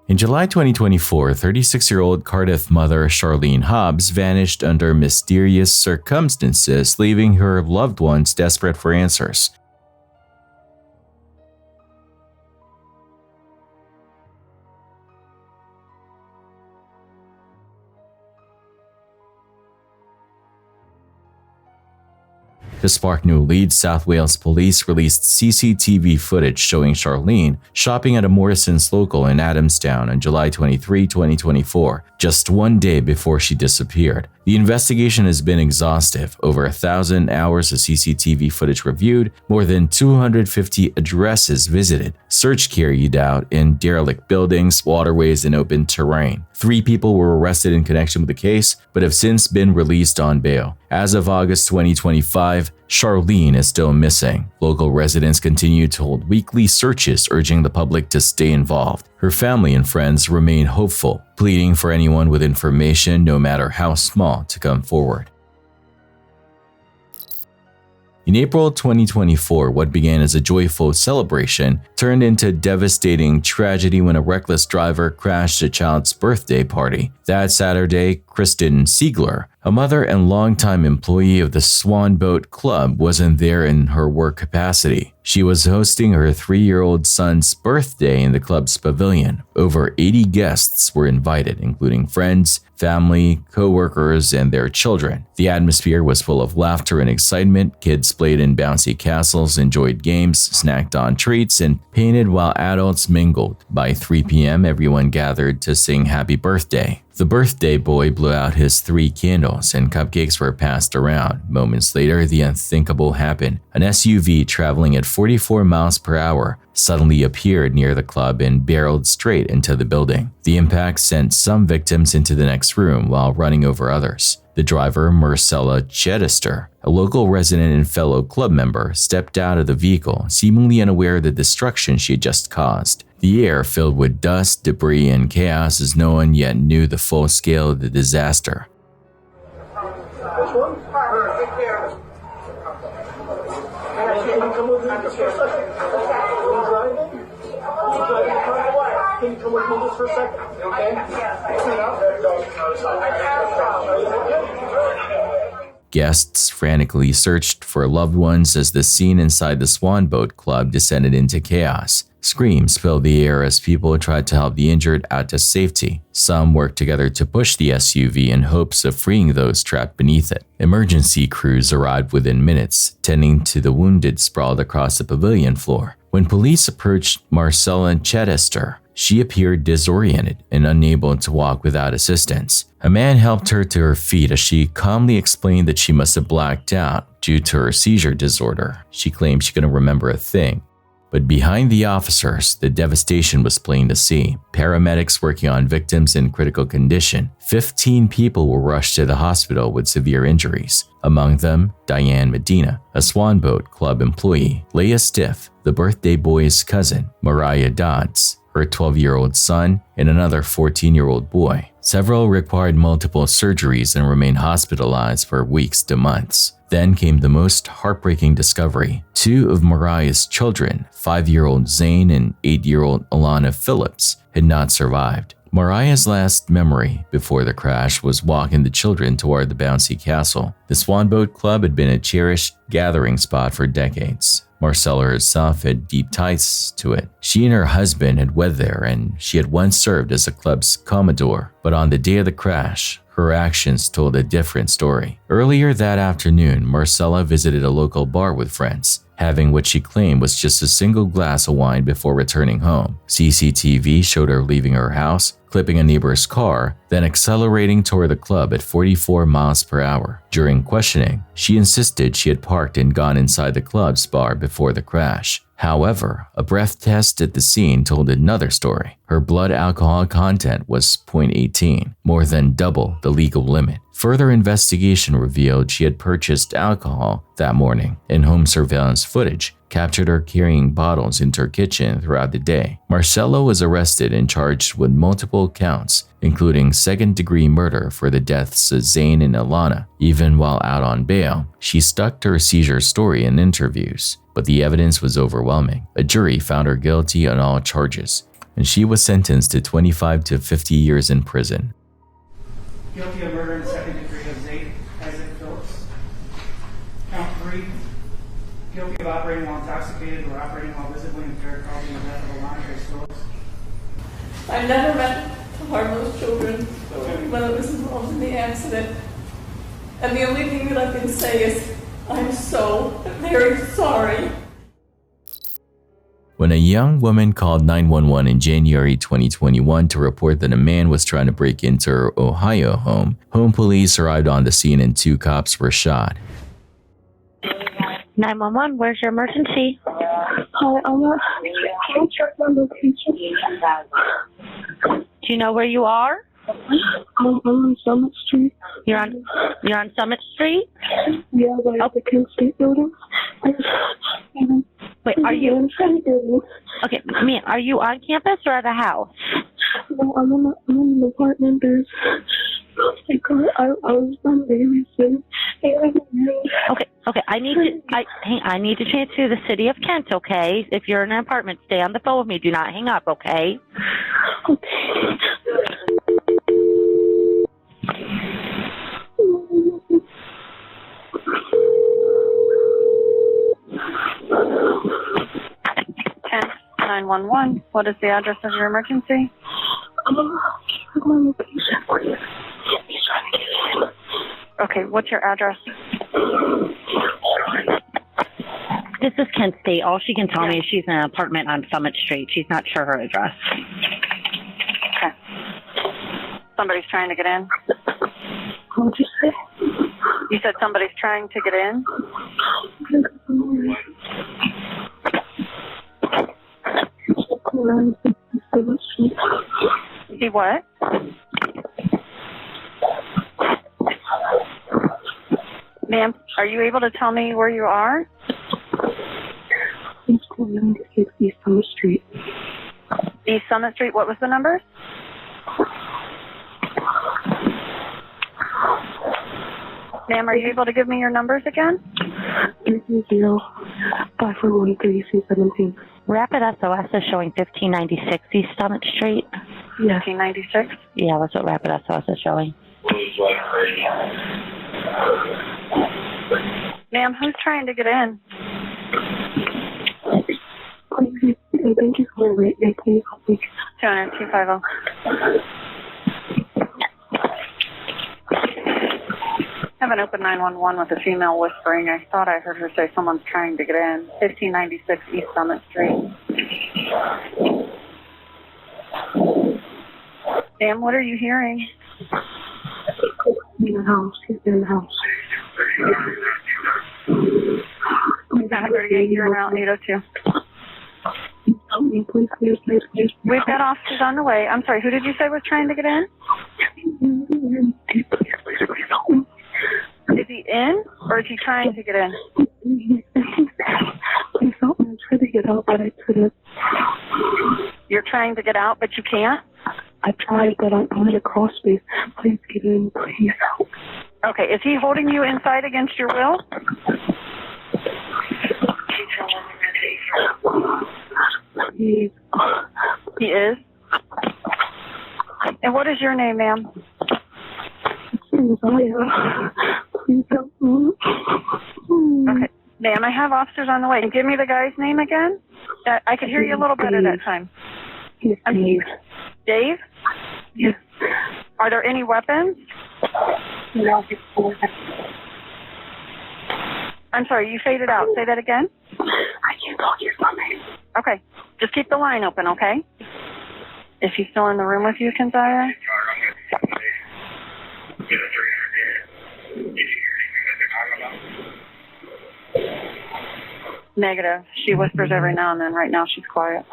In July 2024, 36-year-old Cardiff mother Charlene Hobbs vanished under mysterious circumstances, leaving her loved ones desperate for answers. To spark new leads, South Wales Police released CCTV footage showing Charlene shopping at a Morrison's local in Adamstown on July 23, 2024, just one day before she disappeared. The investigation has been exhaustive. Over 1,000 hours of CCTV footage reviewed, more than 250 addresses visited, search carried out in derelict buildings, waterways, and open terrain. 3 people were arrested in connection with the case, but have since been released on bail. As of August 2025, Charlene is still missing. Local residents continue to hold weekly searches, urging the public to stay involved. Her family and friends remain hopeful, pleading for anyone with information, no matter how small, to come forward. In April 2024, what began as a joyful celebration turned into devastating tragedy when a reckless driver crashed a child's birthday party. That Saturday, Kristen Siegler, a mother and longtime employee of the Swan Boat Club, wasn't there in her work capacity. She was hosting her 3-year-old son's birthday in the club's pavilion. Over 80 guests were invited, including friends, family, co-workers, and their children. The atmosphere was full of laughter and excitement. Kids played in bouncy castles, enjoyed games, snacked on treats, and painted while adults mingled. By 3 p.m., everyone gathered to sing happy birthday. The birthday boy blew out his 3 candles and cupcakes were passed around. Moments later, the unthinkable happened. An SUV traveling at 44 miles per hour suddenly appeared near the club and barreled straight into the building. The impact sent some victims into the next room while running over others. The driver, Marcella Chedister, a local resident and fellow club member, stepped out of the vehicle, seemingly unaware of the destruction she had just caused. The air filled with dust, debris, and chaos as no one yet knew the full scale of the disaster. Can you come with me just for a second? Okay? Guests frantically searched for loved ones as the scene inside the Swan Boat Club descended into chaos. Screams filled the air as people tried to help the injured out to safety. Some worked together to push the SUV in hopes of freeing those trapped beneath it. Emergency crews arrived within minutes, tending to the wounded sprawled across the pavilion floor. When police approached Marcella Chedister, she appeared disoriented and unable to walk without assistance. A man helped her to her feet as she calmly explained that she must have blacked out due to her seizure disorder. She claimed she couldn't remember a thing. But behind the officers, the devastation was plain to see. Paramedics working on victims in critical condition. 15 people were rushed to the hospital with severe injuries. Among them, Diane Medina, a Swan Boat Club employee, Leah Stiff, the birthday boy's cousin, Mariah Dodds, her 12-year-old son, and another 14-year-old boy. Several required multiple surgeries and remained hospitalized for weeks to months. Then came the most heartbreaking discovery. 2 of Mariah's children, 5-year-old Zane and 8-year-old Alana Phillips, had not survived. Mariah's last memory before the crash was walking the children toward the bouncy castle. The Swan Boat Club had been a cherished gathering spot for decades. Marcella herself had deep ties to it. She and her husband had wed there, and she had once served as the club's commodore. But on the day of the crash, her actions told a different story. Earlier that afternoon, Marcella visited a local bar with friends, having what she claimed was just a single glass of wine before returning home. CCTV showed her leaving her house, clipping a neighbor's car, then accelerating toward the club at 44 miles per hour. During questioning, she insisted she had parked and gone inside the club's bar before the crash. However, a breath test at the scene told another story. Her blood alcohol content was 0.18, more than double the legal limit. Further investigation revealed she had purchased alcohol that morning, and home surveillance footage captured her carrying bottles into her kitchen throughout the day. Marcelo was arrested and charged with multiple counts, including second-degree murder for the deaths of Zane and Alana. Even while out on bail, she stuck to her seizure story in interviews, but the evidence was overwhelming. A jury found her guilty on all charges, and she was sentenced to 25 to 50 years in prison. Guilty of murder in the second degree of Zane Isaac Phillips. Count 3. Guilty of operating while intoxicated or operating while visibly impaired, causing the death of Alana Grace Phillips. I never meant to harm those children or anyone that was involved in the accident. And the only thing that I can say is, I'm so very sorry. When a young woman called 911 in January 2021 to report that a man was trying to break into her Ohio home, police arrived on the scene and 2 cops were shot. 911, where's your emergency? Hi, can you check my location? Do you know where you are? I'm on Summit Street. You're on Summit Street? Yeah, by the Kent State building. Wait, are you? Okay, man, are you on campus or at a house? No, I'm in an apartment. There's I was on babysitting. Okay. I need to transfer to the city of Kent. Okay, if you're in an apartment, stay on the phone with me. Do not hang up. Okay. Okay. 911. What is the address of your emergency? Check my location, please. He's trying to get in. Okay, what's your address? This is Kent State. All she can tell me is she's in an apartment on Summit Street. She's not sure her address. Okay. Somebody's trying to get in. What'd you say? You said somebody's trying to get in? See what? Ma'am, are you able to tell me where you are? It's 96 East Summit Street. East Summit Street, what was the number? Ma'am, are you able to give me your numbers again? 330-541-3317. Rapid SOS is showing 1596 East Summit Street. Yeah. 1596? Yeah, that's what Rapid SOS is showing. Ma'am, who's trying to get in? Please, thank you for waiting. Please help me. 200-250. I have an open 911 with a female whispering. I thought I heard her say someone's trying to get in. 1596 East Summit Street. Ma'am, what are you hearing? In the house. He's in the house. 938, you're around 802. Help me, please. We've got officers on the way. I'm sorry, who did you say was trying to get in? Please help me. Is he in, or is he trying to get in? Please help me. I'm trying to get out, but I couldn't. You're trying to get out, but you can't? I tried, but I'm in a crawl space. Please get in. Please help. Okay, is he holding you inside against your will? Please. He is? And what is your name, ma'am? Please help me. Okay. Ma'am, I have officers on the way. Give me the guy's name again. I could hear you a little better that time. Yes, Dave. Dave? Yes. Are there any weapons? No. I'm sorry, you faded out. Say that again. I can't talk. Here's my name. Okay. Just keep the line open, okay? Is he still in the room with you, Kenzira? Negative. She whispers every now and then. Right now she's quiet.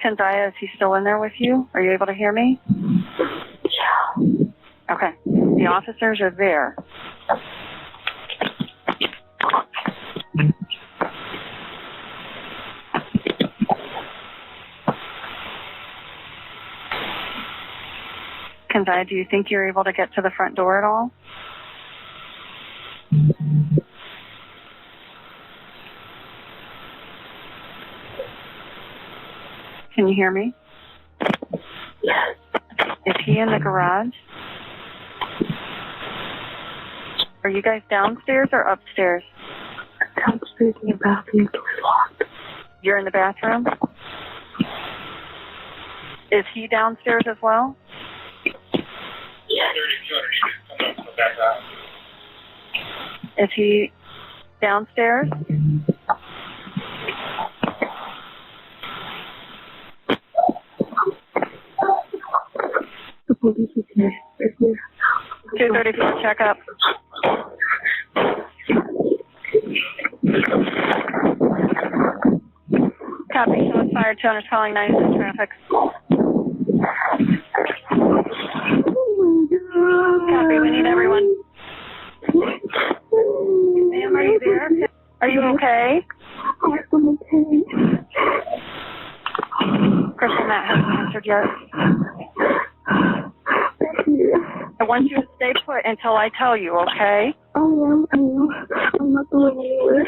Kenzaya, is he still in there with you? Are you able to hear me? Yeah. Okay. The officers are there. Kenzaya, do you think you're able to get to the front door at all? Can you hear me? Yes. Is he in the garage? Are you guys downstairs or upstairs? Downstairs in the bathroom. Door's locked. You're in the bathroom? Is he downstairs as well? Yes. Is he downstairs? The police is here. 234 checkup. Copy. Shots fired. 200 calling 96 traffic. Copy. We need everyone. Ma'am, are you there? Are you okay? Yes, I'm okay. Crystal Matt hasn't answered yet. I want you to stay put until I tell you, okay? I am. I'm not going anywhere.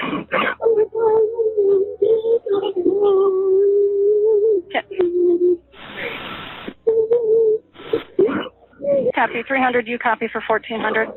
Copy 300, you copy for 1400.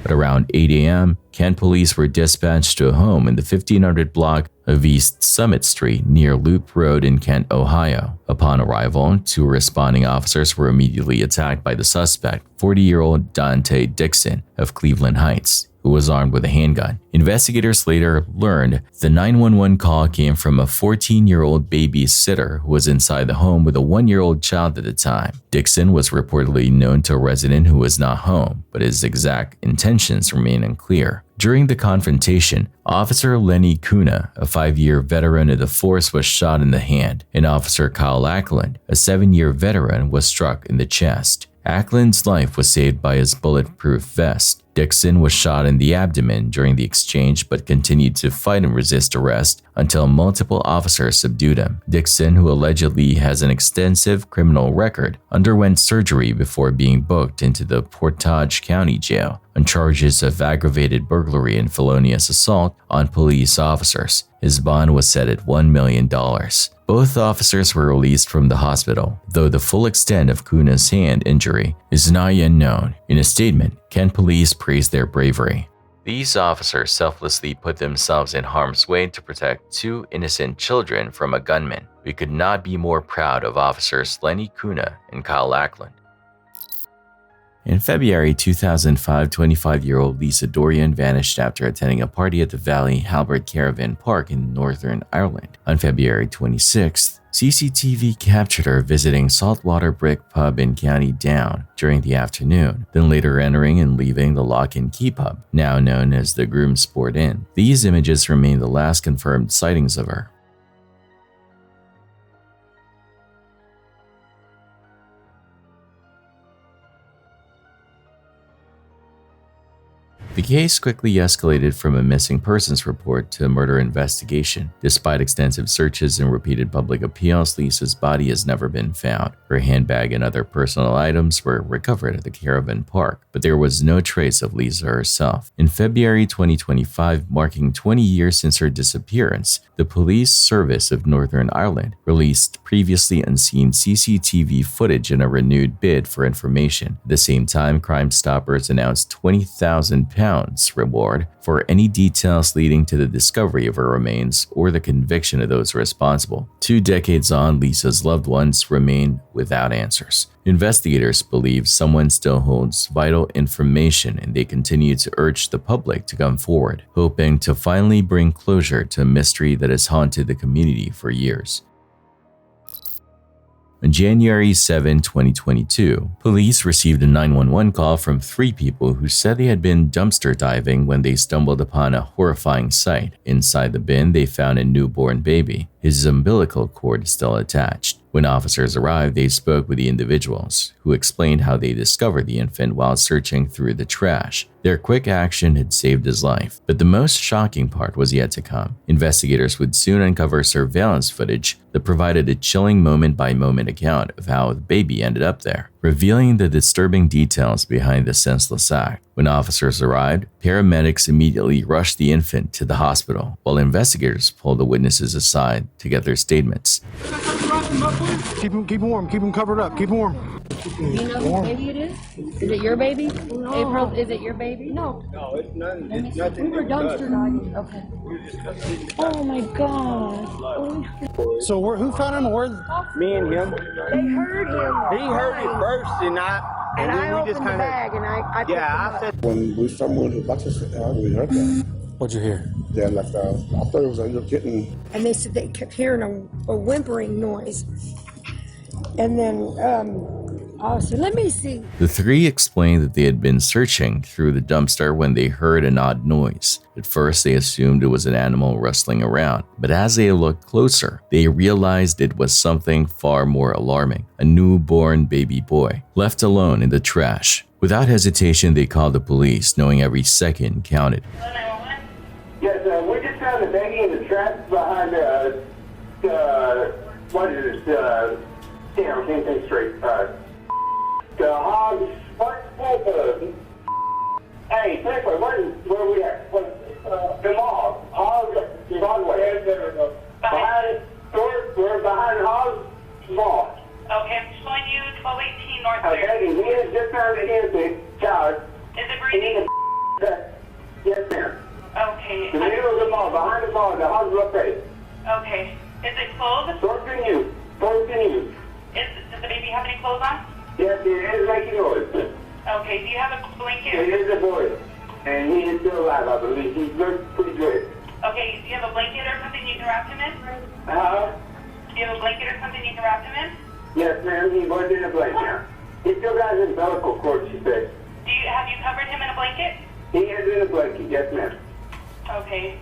At around 8 a.m., Kent police were dispatched to a home in the 1500 block of East Summit Street near Loop Road in Kent, Ohio. Upon arrival, two responding officers were immediately attacked by the suspect, 40-year-old Dante Dixon of Cleveland Heights, who was armed with a handgun. Investigators later learned the 911 call came from a 14-year-old babysitter who was inside the home with a 1-year-old child at the time. Dixon was reportedly known to a resident who was not home, but his exact intentions remain unclear. During the confrontation, Officer Lenny Kuna, a 5-year veteran of the force, was shot in the hand, and Officer Kyle Ackland, a 7-year veteran, was struck in the chest. Ackland's life was saved by his bulletproof vest. Dixon was shot in the abdomen during the exchange but continued to fight and resist arrest until multiple officers subdued him. Dixon, who allegedly has an extensive criminal record, underwent surgery before being booked into the Portage County Jail on charges of aggravated burglary and felonious assault on police officers. His bond was set at $1 million. Both officers were released from the hospital, though the full extent of Kuna's hand injury is not yet known. In a statement, Kent police praised their bravery. These officers selflessly put themselves in harm's way to protect two innocent children from a gunman. We could not be more proud of Officers Lenny Kuna and Kyle Ackland. In February 2005, 25-year-old Lisa Dorian vanished after attending a party at the Valley Halbert Caravan Park in Northern Ireland. On February 26th, CCTV captured her visiting Saltwater Brick Pub in County Down during the afternoon, then later entering and leaving the Lock and Key Pub, now known as the Groom Sport Inn. These images remain the last confirmed sightings of her. The case quickly escalated from a missing persons report to a murder investigation. Despite extensive searches and repeated public appeals, Lisa's body has never been found. Her handbag and other personal items were recovered at the caravan park, but there was no trace of Lisa herself. In February 2025, marking 20 years since her disappearance, the Police Service of Northern Ireland released previously unseen CCTV footage in a renewed bid for information. At the same time, Crime Stoppers announced £20,000 £1,000 reward for any details leading to the discovery of her remains or the conviction of those responsible. 2 decades on, Lisa's loved ones remain without answers. Investigators believe someone still holds vital information, and they continue to urge the public to come forward, hoping to finally bring closure to a mystery that has haunted the community for years. On January 7, 2022, police received a 911 call from 3 people who said they had been dumpster diving when they stumbled upon a horrifying sight. Inside the bin, they found a newborn baby, his umbilical cord still attached. When officers arrived, they spoke with the individuals, who explained how they discovered the infant while searching through the trash. Their quick action had saved his life, but the most shocking part was yet to come. Investigators would soon uncover surveillance footage that provided a chilling moment-by-moment account of how the baby ended up there, revealing the disturbing details behind the senseless act. When officers arrived, paramedics immediately rushed the infant to the hospital, while investigators pulled the witnesses aside to get their statements. Keep him warm. Keep him covered up. Keep him warm. Do you know whose baby it is? Is it your baby? No. April, is it your baby? No. No, it's none. It's nothing. We were dumpster diving. Okay. Oh my God. So who found him? Me and him. They heard him. He heard it first, and I opened the bag and I yeah, I said. When we stumbled into the boxes, I really heard that. What'd you hear? Yeah, like I thought it was a little kitten. And they said they kept hearing a whimpering noise. And then I said, let me see. The 3 explained that they had been searching through the dumpster when they heard an odd noise. At first, they assumed it was an animal rustling around, but as they looked closer, they realized it was something far more alarming: a newborn baby boy, left alone in the trash. Without hesitation, they called the police, knowing every second counted. Yes, we just found the baby in the trash behind what is it? Damn, I can't think straight. The hogs. Hey, Pickler, where we at? The hogs. Hogs, Broadway. We're behind hogs, mall. Okay, I'm showing you 1218 North. Okay, we just found the infant child. Is it breathing? Yes, ma'am. Okay. The middle of the mall, behind the mall, the hogs are okay. Okay. Is it clothes? Doors continue. Does the baby have any clothes on? Yes, it is making noise. Okay, do you have a blanket? It is a boy, and he is still alive, I believe. He looks pretty good. Okay, do you have a blanket or something you can wrap him in? Do you have a blanket or something you can wrap him in? Yes, ma'am, he was in a blanket. He still got his umbilical cord, she said. Have you covered him in a blanket? He is in a blanket, yes, ma'am. Okay.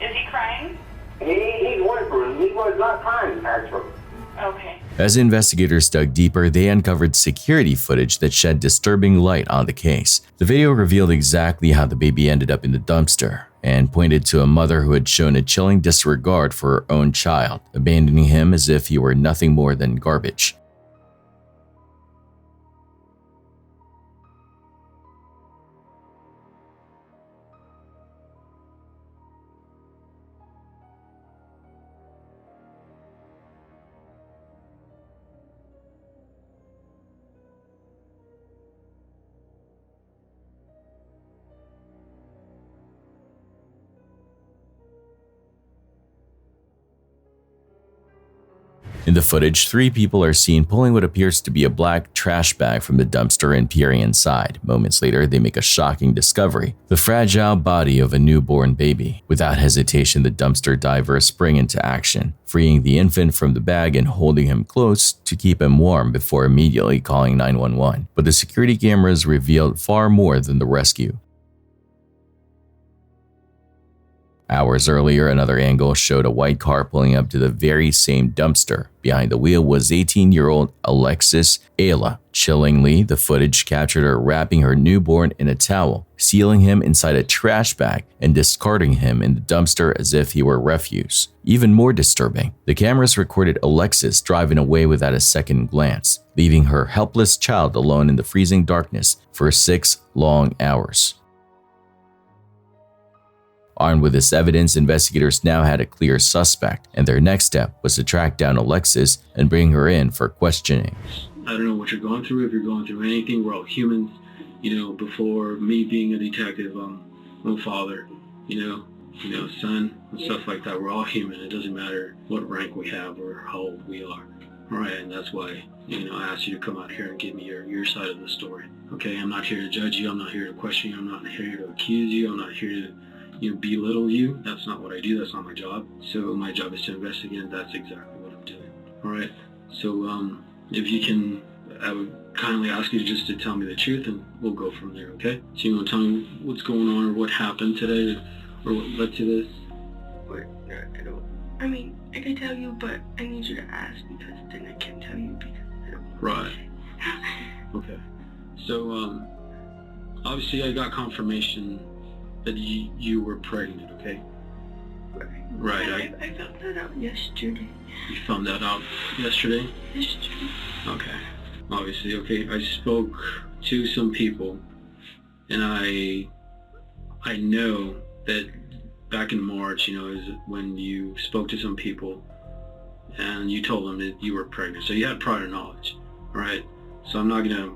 Is he crying? He's whimpering. He was not crying, actually. Okay. As investigators dug deeper, they uncovered security footage that shed disturbing light on the case. The video revealed exactly how the baby ended up in the dumpster and pointed to a mother who had shown a chilling disregard for her own child, abandoning him as if he were nothing more than garbage. In the footage, 3 people are seen pulling what appears to be a black trash bag from the dumpster and peering inside. Moments later, they make a shocking discovery: the fragile body of a newborn baby. Without hesitation, the dumpster divers spring into action, freeing the infant from the bag and holding him close to keep him warm before immediately calling 911. But the security cameras revealed far more than the rescue. Hours earlier, another angle showed a white car pulling up to the very same dumpster. Behind the wheel was 18-year-old Alexis Ayla. Chillingly, the footage captured her wrapping her newborn in a towel, sealing him inside a trash bag, and discarding him in the dumpster as if he were refuse. Even more disturbing, the cameras recorded Alexis driving away without a second glance, leaving her helpless child alone in the freezing darkness for 6 long hours. Armed with this evidence, investigators now had a clear suspect, and their next step was to track down Alexis and bring her in for questioning. I don't know what you're going through. If you're going through anything, we're all humans. You know, before me being a detective, I'm a father, son and stuff like that. We're all human. It doesn't matter what rank we have or how old we are. All right, and that's why, I asked you to come out here and give me your side of the story. Okay, I'm not here to judge you. I'm not here to question you. I'm not here to accuse you. I'm not here to, belittle you. That's not what I do. That's not my job. So my job is to investigate, and that's exactly what I'm doing. All right, so if you can, I would kindly ask you just to tell me the truth, and we'll go from there, okay? So you want to tell me what's going on or what happened today or what led to this? I mean, I can tell you, but I need you to ask because then I can't tell you because I don't know. Right. Okay. So, obviously I got confirmation that you were pregnant, okay? Right. I found that out yesterday. You found that out yesterday? Yesterday. Okay. Obviously, okay. I spoke to some people, and I know that back in March, is when you spoke to some people and you told them that you were pregnant. So you had prior knowledge, right? So I'm not gonna...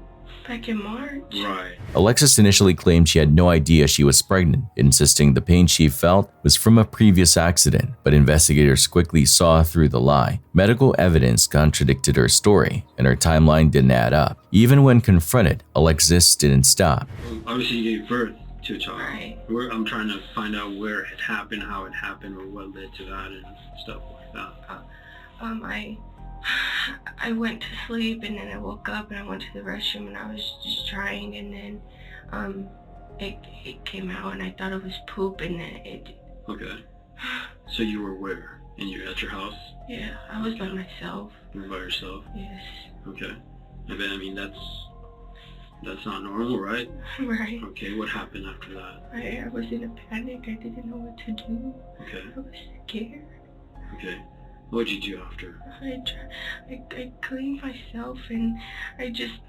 Back in March? Right. Alexis initially claimed she had no idea she was pregnant, insisting the pain she felt was from a previous accident, but investigators quickly saw through the lie. Medical evidence contradicted her story, and her timeline didn't add up. Even when confronted, Alexis didn't stop. Obviously you gave birth to a child. Right. I'm trying to find out where it happened, how it happened, or what led to that and stuff like that. I went to sleep and then I woke up and I went to the restroom and I was just trying, and then it came out and I thought it was poop, and then it... Okay. So you were where? At your house? Yeah, I was by myself. You were by yourself? Yes. Okay. I mean, that's not normal, right? Right. Okay, what happened after that? I was in a panic. I didn't know what to do. Okay. I was scared. Okay. What'd you do after? I cleaned myself and I just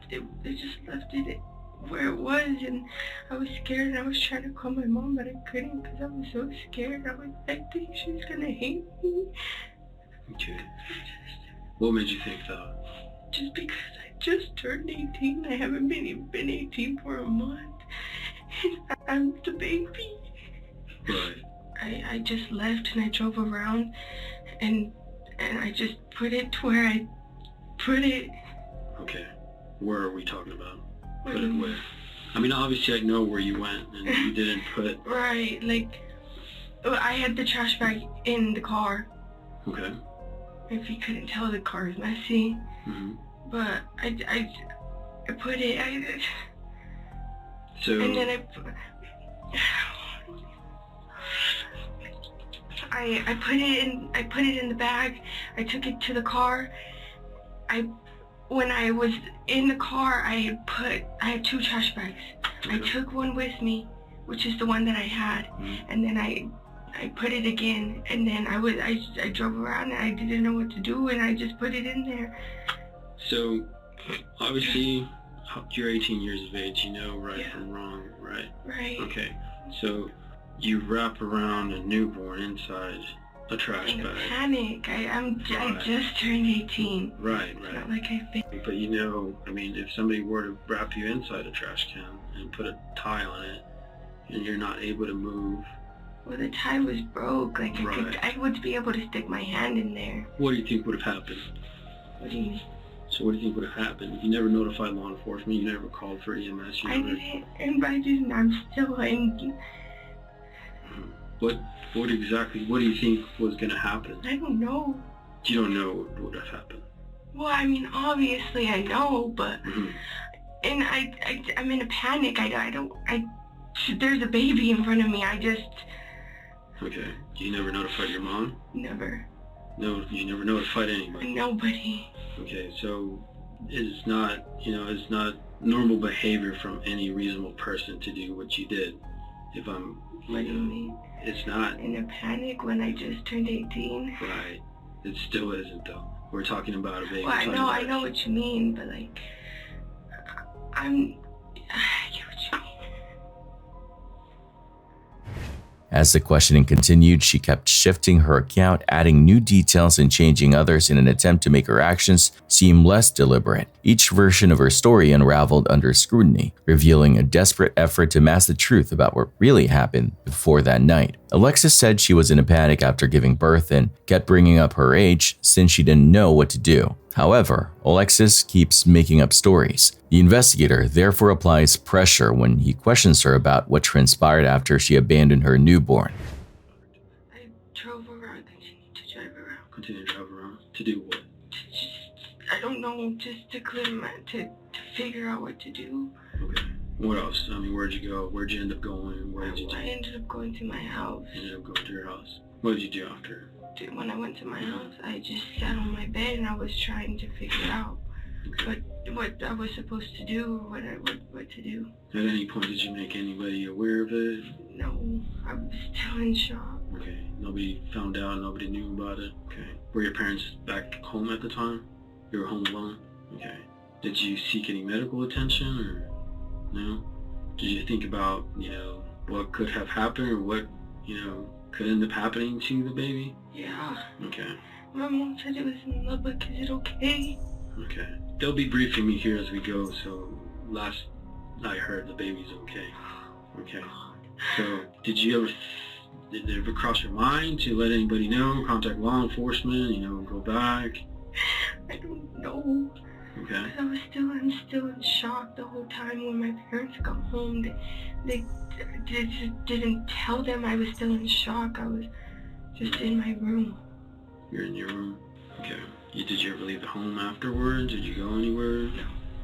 left it where it was, and I was scared and I was trying to call my mom, but I couldn't because I was so scared. I think she was gonna hate me. Okay. What made you think that? Just because I just turned 18. I haven't been 18 for a month. And I'm the baby. Right. I just left and I drove around and I just put it to where I put it. Okay. Where are we talking about? Put it where? I mean, obviously I know where you went and you didn't put... Right, like, I had the trash bag in the car. Okay. If you couldn't tell, the car is messy. Mm-hmm. But I put it, So... And then I put it in the bag. I took it to the car. When I was in the car, I had 2 trash bags. Okay. I took one with me, which is the one that I had, and then I put it again, and then I drove around and I didn't know what to do, and I just put it in there. So, obviously, you're 18 years of age, you know right from wrong, right? Right. Okay, so you wrap around a newborn inside a trash In a bag. panic. I just turned 18. Right, It's right. not like I've been... But I mean, if somebody were to wrap you inside a trash can and put a tie on it, and you're not able to move... Well, the tie was broke. Like, I would be able to stick my hand in there. What do you think would have happened? What do you mean? So what do you think would have happened? You never notified law enforcement, you never called for EMS, you I never... didn't, and I'm still in... What do you think was going to happen? I don't know. You don't know what would have happened? Well, I mean, obviously I know, but... And I'm in a panic. There's a baby in front of me. Okay. You never notified your mom? Never. No, you never notified anybody? Nobody. Okay, so it's not normal behavior from any reasonable person to do what you did. What do you mean? It's not. In a panic when I just turned 18? Right. It still isn't, though. We're talking about a baby. Well, I know what you mean, but like, I get what you mean. As the questioning continued, she kept shifting her account, adding new details and changing others in an attempt to make her actions seem less deliberate. Each version of her story unraveled under scrutiny, revealing a desperate effort to mask the truth about what really happened before that night. Alexis said she was in a panic after giving birth and kept bringing up her age since she didn't know what to do. However, Alexis keeps making up stories. The investigator therefore applies pressure when he questions her about what transpired after she abandoned her newborn. I drove around, continued to drive around. Continue to drive around? To do what? I don't know, just to clear my, to figure out what to do. Okay. What else? I mean, where'd you go? Where'd you end up going? What did you do? I ended up going to my house. You ended up going to your house. What did you do after? Dude, when I went to my house, I just sat on my bed and I was trying to figure out what I was supposed to do, or what to do. At any point, did you make anybody aware of it? No, I was still in shock. Okay. Nobody found out? Nobody knew about it? Okay. Were your parents back home at the time? You were home alone? Okay. Did you seek any medical attention, or no? Did you think about, what could have happened, or what, could end up happening to the baby? Yeah. Okay. My mom said it was in love, but is it okay? Okay. They'll be briefing me here as we go, so last I heard the baby's okay. Okay. So, did it ever cross your mind to let anybody know, contact law enforcement, go back? I don't know. Okay. I'm still in shock the whole time. When my parents got home, they just didn't tell them I was still in shock. I was just in my room. You're in your room? Okay. Did you ever leave the home afterwards? Did you go anywhere? No.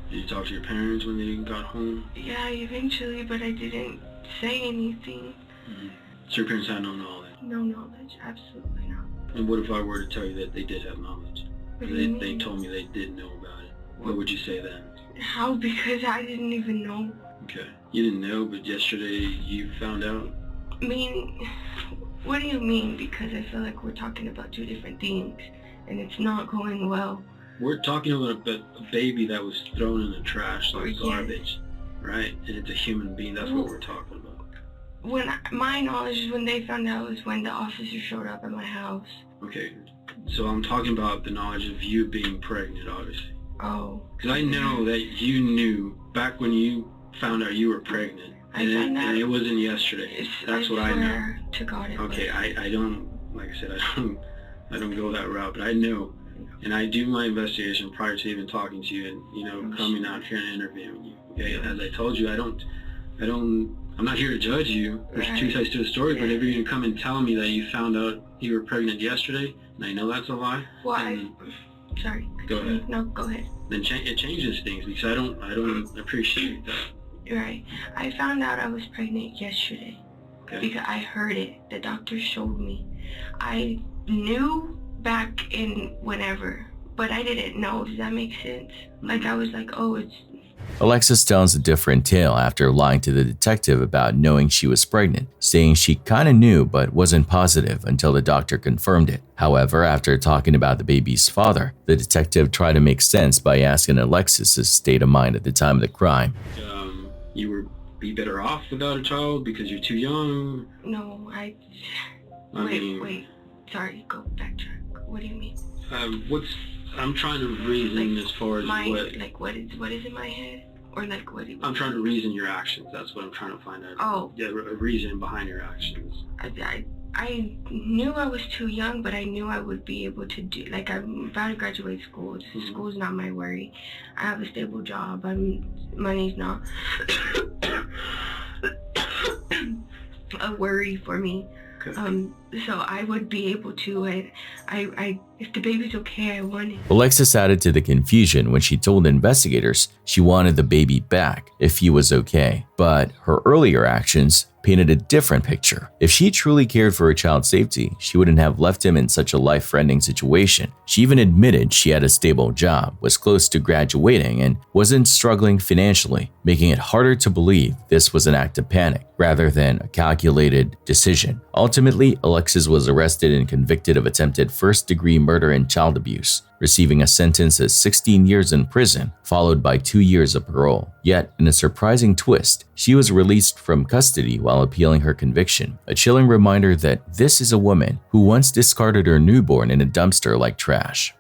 Did you talk to your parents when they got home? Yeah, eventually, but I didn't say anything. Mm-hmm. So your parents had no knowledge? No knowledge, absolutely not. And what if I were to tell you that they did have knowledge? What do you mean? They told me they didn't know about it. What would you say then? How? Because I didn't even know. Okay. You didn't know, but yesterday you found out? I mean, what do you mean? Because I feel like we're talking about two different things, and it's not going well. We're talking about a baby that was thrown in the trash like garbage, right? And it's a human being. That's what we're talking about. My knowledge is when they found out was when the officer showed up at my house. Okay. So I'm talking about the knowledge of you being pregnant, obviously. Oh. Because I know that you knew back when you found out you were pregnant. And it wasn't yesterday. That's what I know. To God it okay, I don't, like I said, I don't go that route, but I know. And I do my investigation prior to even talking to you and, coming out here and interviewing you. Okay, as I told you, I'm not here to judge you. There's two sides to the story, but if you're going to come and tell me that you found out you were pregnant yesterday, and I know that's a lie. Why? Sorry. Go ahead. No, go ahead. Then it changes things because I don't appreciate that. Right. I found out I was pregnant yesterday. Okay. Because I heard it. The doctor showed me. I knew back in whenever, but I didn't know. Does that make sense? Like I was like, oh, it's... Alexis tells a different tale after lying to the detective about knowing she was pregnant, saying she kinda knew but wasn't positive until the doctor confirmed it. However, after talking about the baby's father, the detective tried to make sense by asking Alexis' state of mind at the time of the crime. You would be better off without a child because you're too young? No, Wait. Sorry, go backtrack. What do you mean? I'm trying to reason as far as what is in my head? Or like what? I'm trying to reason your actions. That's what I'm trying to find out. Oh. Yeah, a reason behind your actions. I knew I was too young, but I knew I would be able to do, like I'm about to graduate school. School's not my worry. I have a stable job. Money's not a worry for me. So I would be able to, if the baby's okay, I want it. Alexis added to the confusion when she told investigators she wanted the baby back if he was okay, but her earlier actions painted a different picture. If she truly cared for her child's safety, she wouldn't have left him in such a life-threatening situation. She even admitted she had a stable job, was close to graduating, and wasn't struggling financially, making it harder to believe this was an act of panic rather than a calculated decision. Ultimately, Alexis was arrested and convicted of attempted first-degree murder and child abuse, receiving a sentence of 16 years in prison, followed by 2 years of parole. Yet, in a surprising twist, she was released from custody while appealing her conviction, a chilling reminder that this is a woman who once discarded her newborn in a dumpster like trash.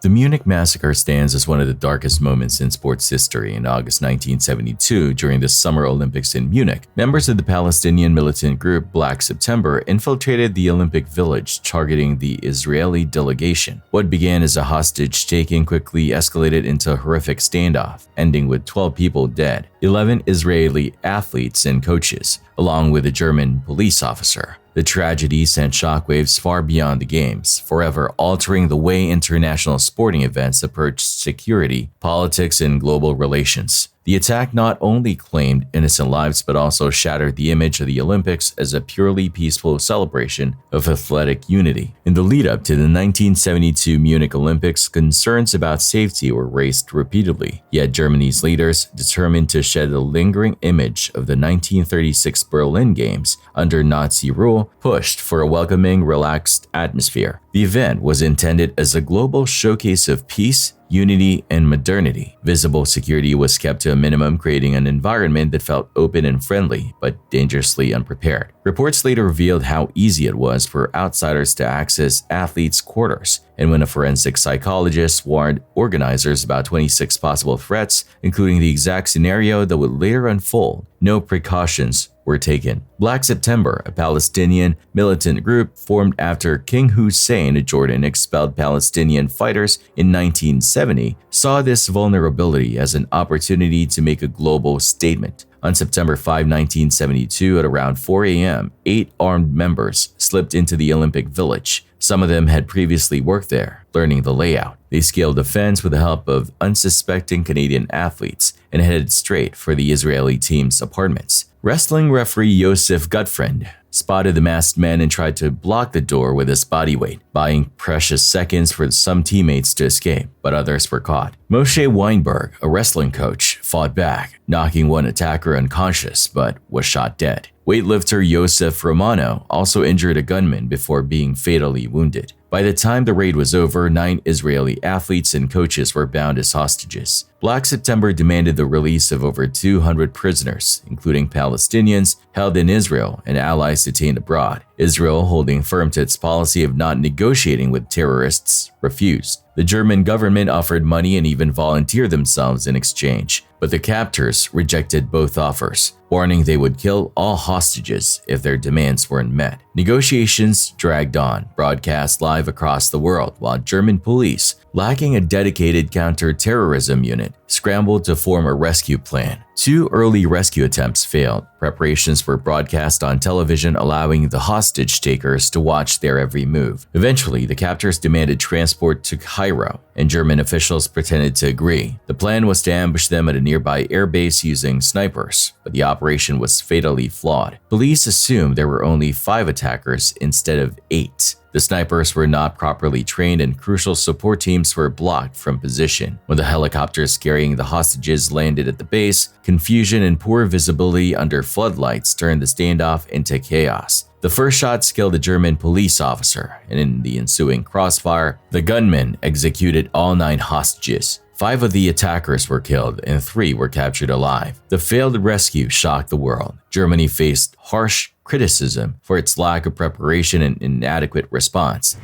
The Munich massacre stands as one of the darkest moments in sports history. In August 1972, during the Summer Olympics in Munich, members of the Palestinian militant group Black September infiltrated the Olympic Village, targeting the Israeli delegation. What began as a hostage-taking quickly escalated into a horrific standoff, ending with 12 people dead, 11 Israeli athletes and coaches, along with a German police officer. The tragedy sent shockwaves far beyond the games, forever altering the way international sporting events approached security, politics, and global relations. The attack not only claimed innocent lives but also shattered the image of the Olympics as a purely peaceful celebration of athletic unity. In the lead-up to the 1972 Munich Olympics, concerns about safety were raised repeatedly, yet Germany's leaders, determined to shed a lingering image of the 1936 Berlin Games under Nazi rule, pushed for a welcoming, relaxed atmosphere. The event was intended as a global showcase of peace, unity, and modernity. Visible security was kept to a minimum, creating an environment that felt open and friendly, but dangerously unprepared. Reports later revealed how easy it was for outsiders to access athletes' quarters, and when a forensic psychologist warned organizers about 26 possible threats, including the exact scenario that would later unfold, no precautions were taken. Black September, a Palestinian militant group formed after King Hussein of Jordan expelled Palestinian fighters in 1970, saw this vulnerability as an opportunity to make a global statement. On September 5, 1972, at around 4 a.m., 8 armed members slipped into the Olympic Village. Some of them had previously worked there, learning the layout. They scaled the fence with the help of unsuspecting Canadian athletes and headed straight for the Israeli team's apartments. Wrestling referee Yosef Gutfried spotted the masked men and tried to block the door with his body weight, buying precious seconds for some teammates to escape, but others were caught. Moshe Weinberg, a wrestling coach, fought back, knocking one attacker unconscious but was shot dead. Weightlifter Yosef Romano also injured a gunman before being fatally wounded. By the time the raid was over, 9 Israeli athletes and coaches were bound as hostages. Black September demanded the release of over 200 prisoners, including Palestinians held in Israel and allies detained abroad. Israel, holding firm to its policy of not negotiating with terrorists, refused. The German government offered money and even volunteered themselves in exchange, but the captors rejected both offers, warning they would kill all hostages if their demands weren't met. Negotiations dragged on, broadcast live across the world, while German police, lacking a dedicated counter-terrorism unit, scrambled to form a rescue plan. 2 early rescue attempts failed. Preparations were broadcast on television, allowing the hostage takers to watch their every move. Eventually, the captors demanded transport to Cairo, and German officials pretended to agree. The plan was to ambush them at a nearby airbase using snipers, but the operation was fatally flawed. Police assumed there were only 5 attackers instead of 8. The snipers were not properly trained and crucial support teams were blocked from position. When the helicopters carrying the hostages landed at the base, confusion and poor visibility under floodlights turned the standoff into chaos. The first shots killed a German police officer, and in the ensuing crossfire, the gunmen executed all 9 hostages. 5 of the attackers were killed and 3 were captured alive. The failed rescue shocked the world. Germany faced harsh criticism for its lack of preparation and inadequate response.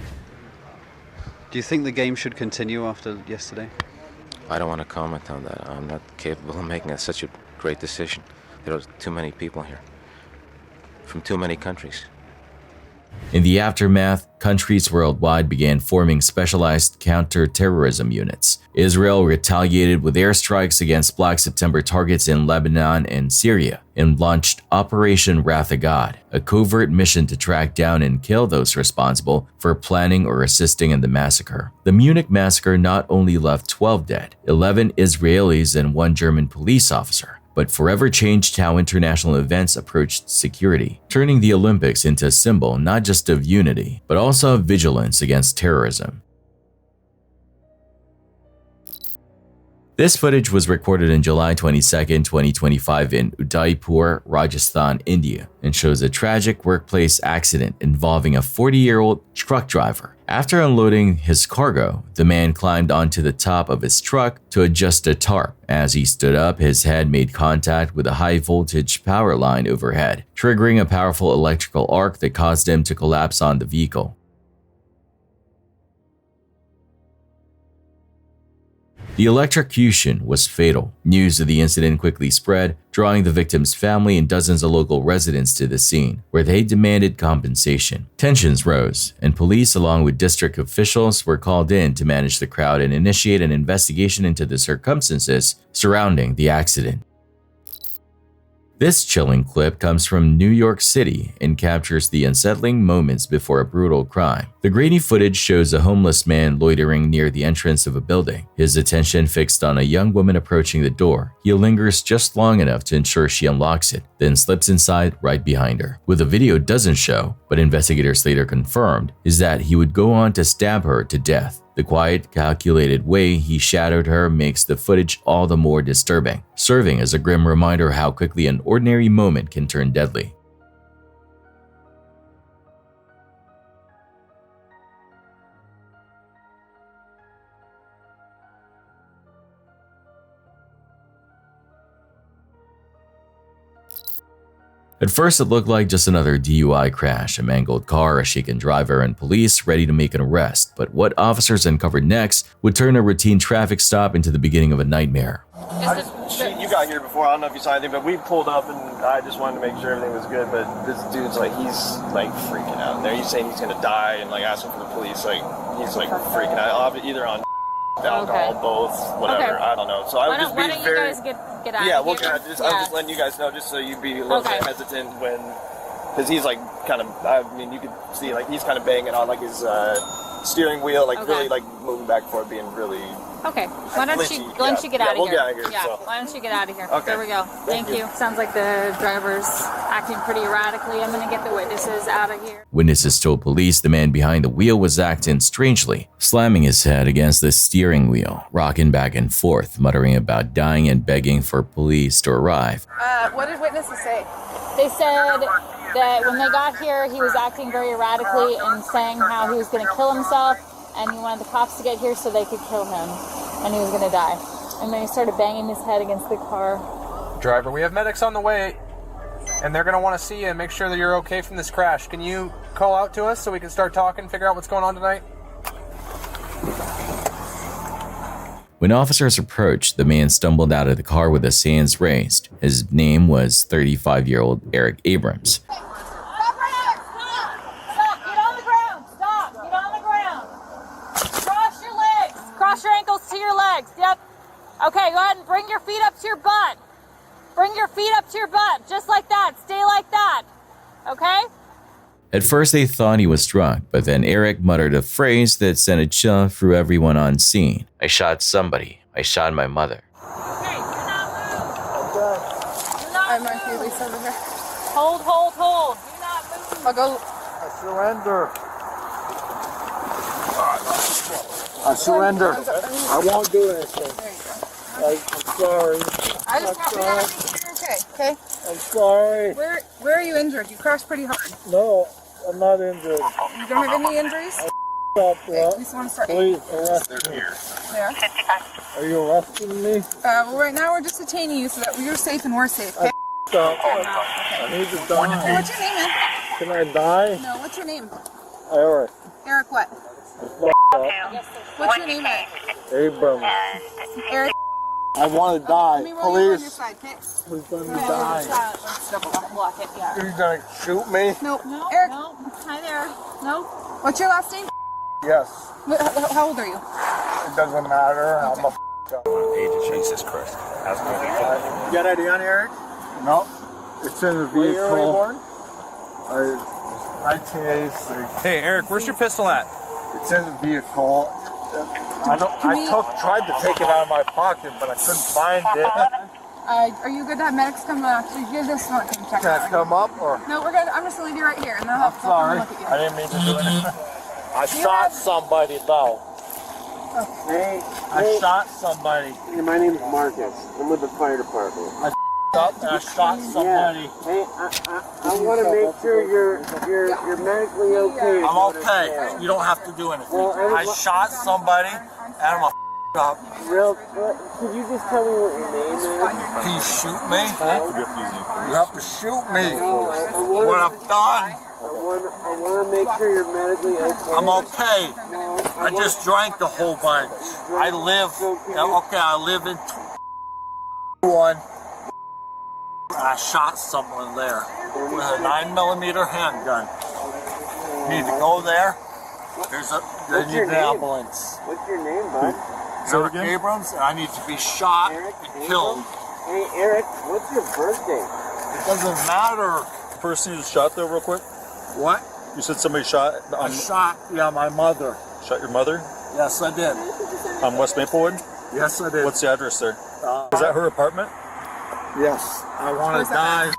Do you think the game should continue after yesterday? I don't want to comment on that. I'm not capable of making such a great decision. There are too many people here, from too many countries. In the aftermath, countries worldwide began forming specialized counter-terrorism units. Israel retaliated with airstrikes against Black September targets in Lebanon and Syria, and launched Operation Wrath of God, a covert mission to track down and kill those responsible for planning or assisting in the massacre. The Munich massacre not only left 12 dead, 11 Israelis and 1 German police officer, but forever changed how international events approached security, turning the Olympics into a symbol not just of unity, but also of vigilance against terrorism. This footage was recorded on July 22, 2025 in Udaipur, Rajasthan, India, and shows a tragic workplace accident involving a 40-year-old truck driver. After unloading his cargo, the man climbed onto the top of his truck to adjust a tarp. As he stood up, his head made contact with a high-voltage power line overhead, triggering a powerful electrical arc that caused him to collapse on the vehicle. The electrocution was fatal. News of the incident quickly spread, drawing the victim's family and dozens of local residents to the scene, where they demanded compensation. Tensions rose, and police along with district officials were called in to manage the crowd and initiate an investigation into the circumstances surrounding the accident. This chilling clip comes from New York City and captures the unsettling moments before a brutal crime. The grainy footage shows a homeless man loitering near the entrance of a building, his attention fixed on a young woman approaching the door. He lingers just long enough to ensure she unlocks it, then slips inside right behind her. What the video doesn't show, but investigators later confirmed, is that he would go on to stab her to death. The quiet, calculated way he shadowed her makes the footage all the more disturbing, serving as a grim reminder how quickly an ordinary moment can turn deadly. At first, it looked like just another DUI crash, a mangled car, a shaken driver, and police ready to make an arrest. But what officers uncovered next would turn a routine traffic stop into the beginning of a nightmare. You got here before, I don't know if you saw anything, but we pulled up and I just wanted to make sure everything was good, but this dude's like, he's like freaking out in there. He's saying he's gonna die and like asking for the police, like he's like freaking out, either on alcohol, both, whatever, I don't know. So I would just be why don't you guys get out of here? I'm just letting you guys know, just so you'd be a little bit hesitant when, because he's like kind of, I mean, you could see like he's kind of banging on like his steering wheel, like really like moving back and forth, being really. Okay. Why don't you get out of here? We'll get out of here. Yeah. So. Why don't you get out of here? Okay. There we go. Thank you. Sounds like the driver's acting pretty erratically. I'm gonna get the witnesses out of here. Witnesses told police the man behind the wheel was acting strangely, slamming his head against the steering wheel, rocking back and forth, muttering about dying and begging for police to arrive. What did witnesses say? They said that when they got here, he was acting very erratically and saying how he was going to kill himself, and he wanted the cops to get here so they could kill him, and he was going to die. And then he started banging his head against the car. Driver, we have medics on the way, and they're going to want to see you and make sure that you're okay from this crash. Can you call out to us so we can start talking, figure out what's going on tonight? When officers approached, the man stumbled out of the car with his hands raised. His name was 35-year-old Eric Abrams. Stop! Get on the ground! Stop! Get on the ground! Cross your legs! Cross your ankles to your legs. Yep. Okay, go ahead and bring your feet up to your butt. Bring your feet up to your butt, just like that. Stay like that. Okay? At first, they thought he was drunk, but then Eric muttered a phrase that sent a chill through everyone on scene. I shot somebody. I shot my mother. Okay, do not move. I might be Lisa over here. Hold. Do not move. I'll go. I surrender. I surrender. I won't do anything. I'm sorry. I just want to know if you're okay. I'm sorry. Where are you injured? You crashed pretty hard. No, I'm not injured. You don't have any injuries? Okay, we just want to start. Please arrest me. There. Are you arresting me? Well, right now we're just detaining you so that you're safe and we're safe. Okay? Stop. I need to die. Hey, what's your name, man? Can I die? No, what's your name? Eric. Eric what? What's your name, Eric? Abrams. Eric. I want to die. Let me roll you on your Police. side, okay? Please let me die. Let's double block it, yeah. You're going to shoot me? No, Eric. No. Hi there. No. What's your last name? Yes. How old are you? It doesn't matter. I'm a Jesus Christ. You got ID on Eric? No. It's in the vehicle. Where were you born? 1983. Hey, Eric, where's your pistol at? It's in the vehicle. I tried to take it out of my pocket, but I couldn't find it. Are you good to have medics come you just want to come check Can I out? come up or? No, we're good. I'm just gonna leave you right here, and they'll have to come Sorry. look at you. I didn't mean to do anything. I shot somebody though. Hey, I shot somebody. Hey, my name's Marcus. I'm with the fire department. I up and I shot somebody. Yeah. Hey, I want to make sure you're medically okay. I'm okay. You don't have to do anything. Well, I shot somebody and I'm a up. Could you just tell me what your name is? Can you shoot me? You have to shoot me. What I've done. I want to make sure you're medically okay. I'm okay. I just drank a whole bunch. I live in 1. I shot someone there with a 9mm handgun. You need to go there. They need an ambulance. What's your name, bud? Eric Abrams, and I need to be shot and killed. Hey, Eric, what's your birthday? It doesn't matter. The person you just shot there real quick? What? You said somebody shot? I shot, my mother. Shot your mother? Yes, I did. On West Maplewood? Yes, I did. What's the address there? Is that her apartment? Yes. I want to die.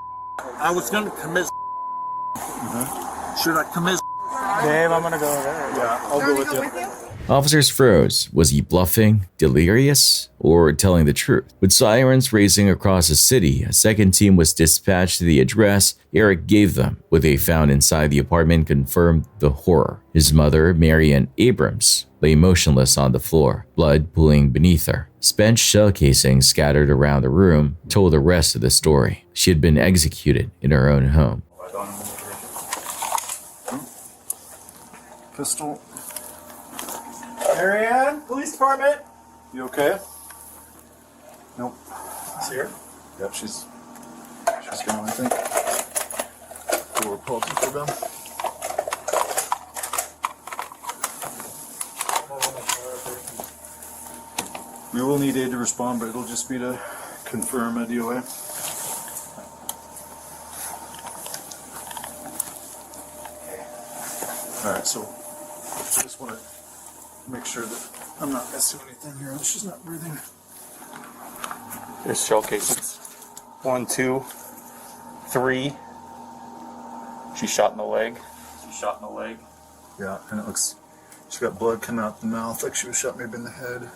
I was going to commit. Should I commit? Dave, I'm going to go there. Yeah, I'll go with you. Officers froze. Was he bluffing, delirious, or telling the truth? With sirens racing across the city, a second team was dispatched to the address Eric gave them. What they found inside the apartment confirmed the horror. His mother, Marian Abrams, lay motionless on the floor, blood pooling beneath her. Spent shell casings scattered around the room told the rest of the story. She had been executed in her own home. Pistol. Marianne, police department. You okay? Nope. See her? Yep, she's gone, I think. We'll pull up for them. We will need aid to respond, but it'll just be to confirm a DOA. Alright, so I just want to make sure that I'm not missing anything here. She's not breathing. There's shell casings. 1, 2, 3. She's shot in the leg. Yeah, and it looks, she's got blood coming out the mouth like she was shot maybe in the head.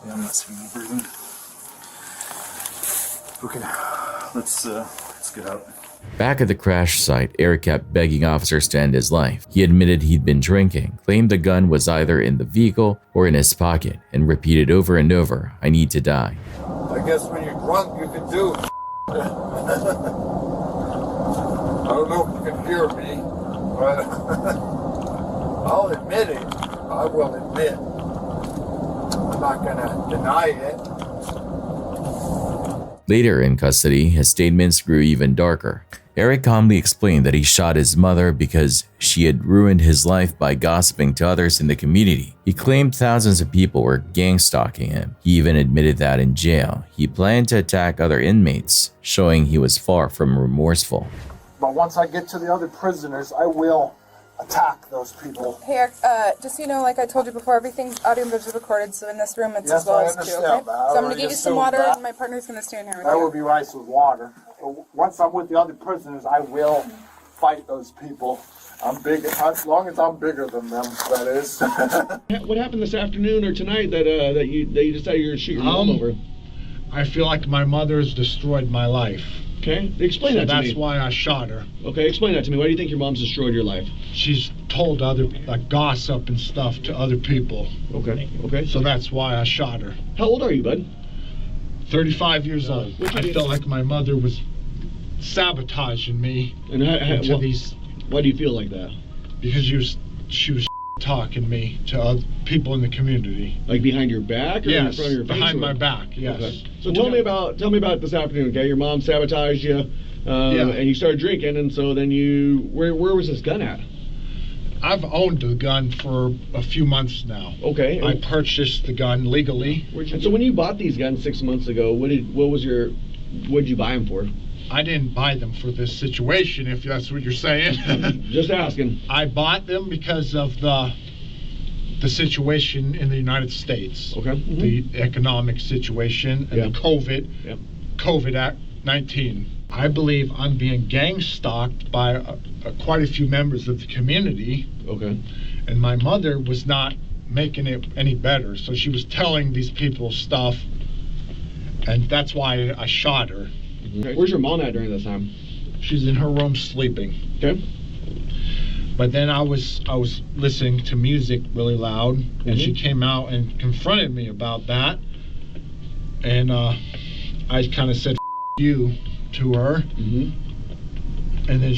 Yeah, I'm not seeing her breathing. Okay, let's get out. Back at the crash site, Eric kept begging officers to end his life. He admitted he'd been drinking, claimed the gun was either in the vehicle or in his pocket, and repeated over and over, "I need to die." I guess when you're drunk, you can do. I don't know if you can hear me, but I'll admit it. I will admit. I'm not gonna deny it. Later in custody, his statements grew even darker. Eric calmly explained that he shot his mother because she had ruined his life by gossiping to others in the community. He claimed thousands of people were gang-stalking him. He even admitted that in jail, he planned to attack other inmates, showing he was far from remorseful. But once I get to the other prisoners, I will attack those people. Hey, Eric, just so you know, like I told you before, everything's audio and visual recorded, so in this room it's Yes, as well I as two, understand okay? that. I So I'm going to already get you some assumed water, that. and my partner's going to stand here with That you. would be rice with water. Once I'm with the other prisoners, I will fight those people. I'm big, as long as I'm bigger than them, that is. What happened this afternoon or tonight that you decided you were going to shoot your mom over? I feel like my mother's destroyed my life. Okay, explain that to me. That's why I shot her. Okay, explain that to me. Why do you think your mom's destroyed your life? She's told gossip and stuff to other people. Okay. So that's why I shot her. How old are you, bud? 35 years old. I felt like my mother was sabotaging me. And why do you feel like that? Because she was talking me to other people in the community. Like behind your back or in Yes, front of your face? behind my back, yes. Okay. So tell me about this afternoon, okay? Your mom sabotaged you, and you started drinking, and so then where was this gun at? I've owned the gun for a few months now. Okay. I purchased the gun legally. And so when you bought these guns 6 months ago, what did you buy them for? I didn't buy them for this situation, if that's what you're saying. Just asking. I bought them because of the situation in the United States. Okay. Mm-hmm. The economic situation and the COVID-19. I believe I'm being gang-stalked by quite a few members of the community. Okay. And my mother was not making it any better. So she was telling these people stuff, and that's why I shot her. Okay. Where's your mom at during this time? She's in her room sleeping. Okay. But then I was listening to music really loud, and she came out and confronted me about that. And I kind of said you to her. And then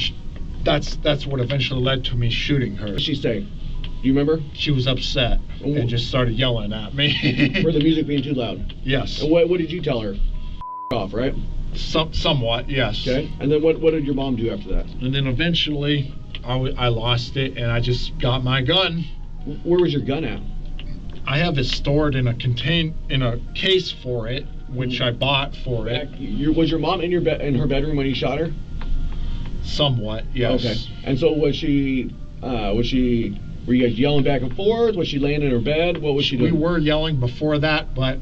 that's what eventually led to me shooting her. What did she say? Do you remember? She was upset and just started yelling at me. For the music being too loud? Yes. And what did you tell her? Off, right? Somewhat, yes. Okay. And then what did your mom do after that? And then eventually I lost it, and I just got my gun. Where was your gun at? I have it stored in a case for it, which I bought for it. Was your mom in her bedroom when you shot her? Somewhat, yes. Okay. And so were you guys yelling back and forth? Was she laying in her bed? What was she doing? We were yelling before that, but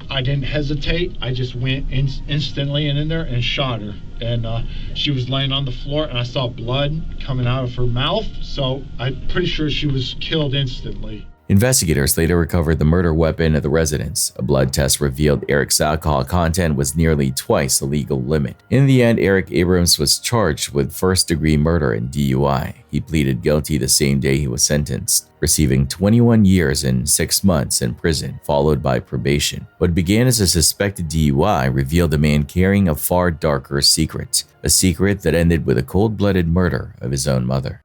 I didn't hesitate. I just went instantly in there and shot her. And she was laying on the floor, and I saw blood coming out of her mouth. So I'm pretty sure she was killed instantly. Investigators later recovered the murder weapon at the residence. A blood test revealed Eric's alcohol content was nearly twice the legal limit. In the end, Eric Abrams was charged with first-degree murder and DUI. He pleaded guilty the same day he was sentenced, receiving 21 years and 6 months in prison, followed by probation. What began as a suspected DUI revealed a man carrying a far darker secret, a secret that ended with a cold-blooded murder of his own mother.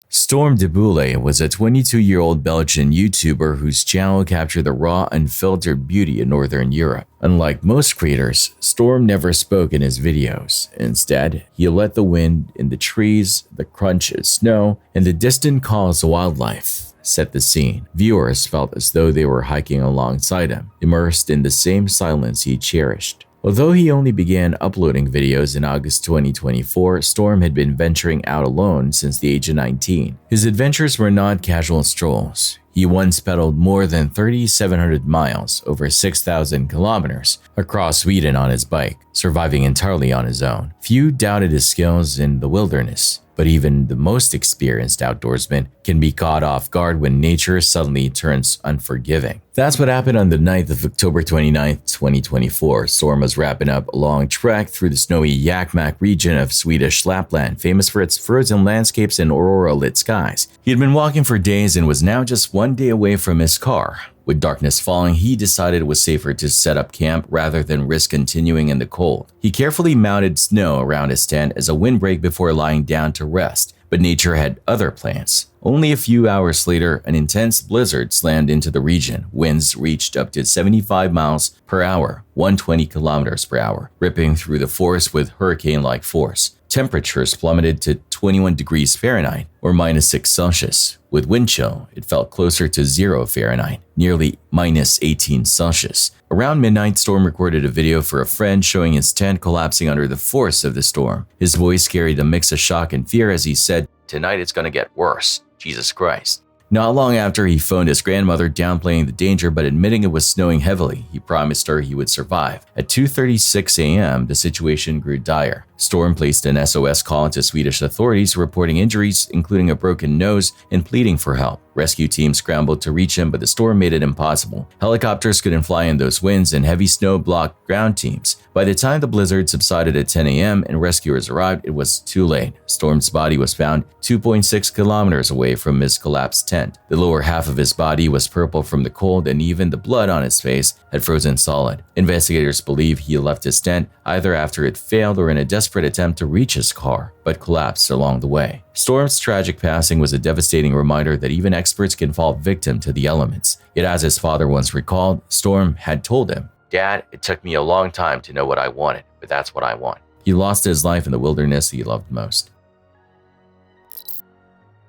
Storm de Boule was a 22-year-old Belgian YouTuber whose channel captured the raw, unfiltered beauty of Northern Europe. Unlike most creators, Storm never spoke in his videos. Instead, he let the wind in the trees, the crunch of snow, and the distant calls of wildlife set the scene. Viewers felt as though they were hiking alongside him, immersed in the same silence he cherished. Although he only began uploading videos in August 2024, Storm had been venturing out alone since the age of 19. His adventures were not casual strolls. He once pedaled more than 3,700 miles, over 6,000 kilometers, across Sweden on his bike, surviving entirely on his own. Few doubted his skills in the wilderness, but even the most experienced outdoorsman can be caught off guard when nature suddenly turns unforgiving. That's what happened on the night of October 29, 2024. Storm was wrapping up a long trek through the snowy Yakmak region of Swedish Lapland, famous for its frozen landscapes and aurora-lit skies. He had been walking for days and was now just one day away from his car. With darkness falling, he decided it was safer to set up camp rather than risk continuing in the cold. He carefully mounted snow around his tent as a windbreak before lying down to rest, but nature had other plans. Only a few hours later, an intense blizzard slammed into the region. Winds reached up to 75 miles per hour, 120 kilometers per hour, ripping through the forest with hurricane-like force. Temperatures plummeted to 21 degrees Fahrenheit or -6 Celsius. With wind chill, it felt closer to 0 Fahrenheit, nearly -18 Celsius. Around midnight, Storm recorded a video for a friend showing his tent collapsing under the force of the storm. His voice carried a mix of shock and fear as he said, "Tonight it's gonna get worse. Jesus Christ." Not long after, he phoned his grandmother, downplaying the danger but admitting it was snowing heavily. He promised her he would survive. At 2:36 a.m., the situation grew dire. Storm placed an SOS call to Swedish authorities reporting injuries, including a broken nose, and pleading for help. Rescue teams scrambled to reach him, but the storm made it impossible. Helicopters couldn't fly in those winds, and heavy snow blocked ground teams. By the time the blizzard subsided at 10 a.m. and rescuers arrived, it was too late. Storm's body was found 2.6 kilometers away from his collapsed tent. The lower half of his body was purple from the cold, and even the blood on his face had frozen solid. Investigators believe he left his tent either after it failed or in a desperate attempt to reach his car, but collapsed along the way. Storm's tragic passing was a devastating reminder that even experts can fall victim to the elements. Yet as his father once recalled, Storm had told him, "Dad, it took me a long time to know what I wanted, but that's what I want." He lost his life in the wilderness he loved most.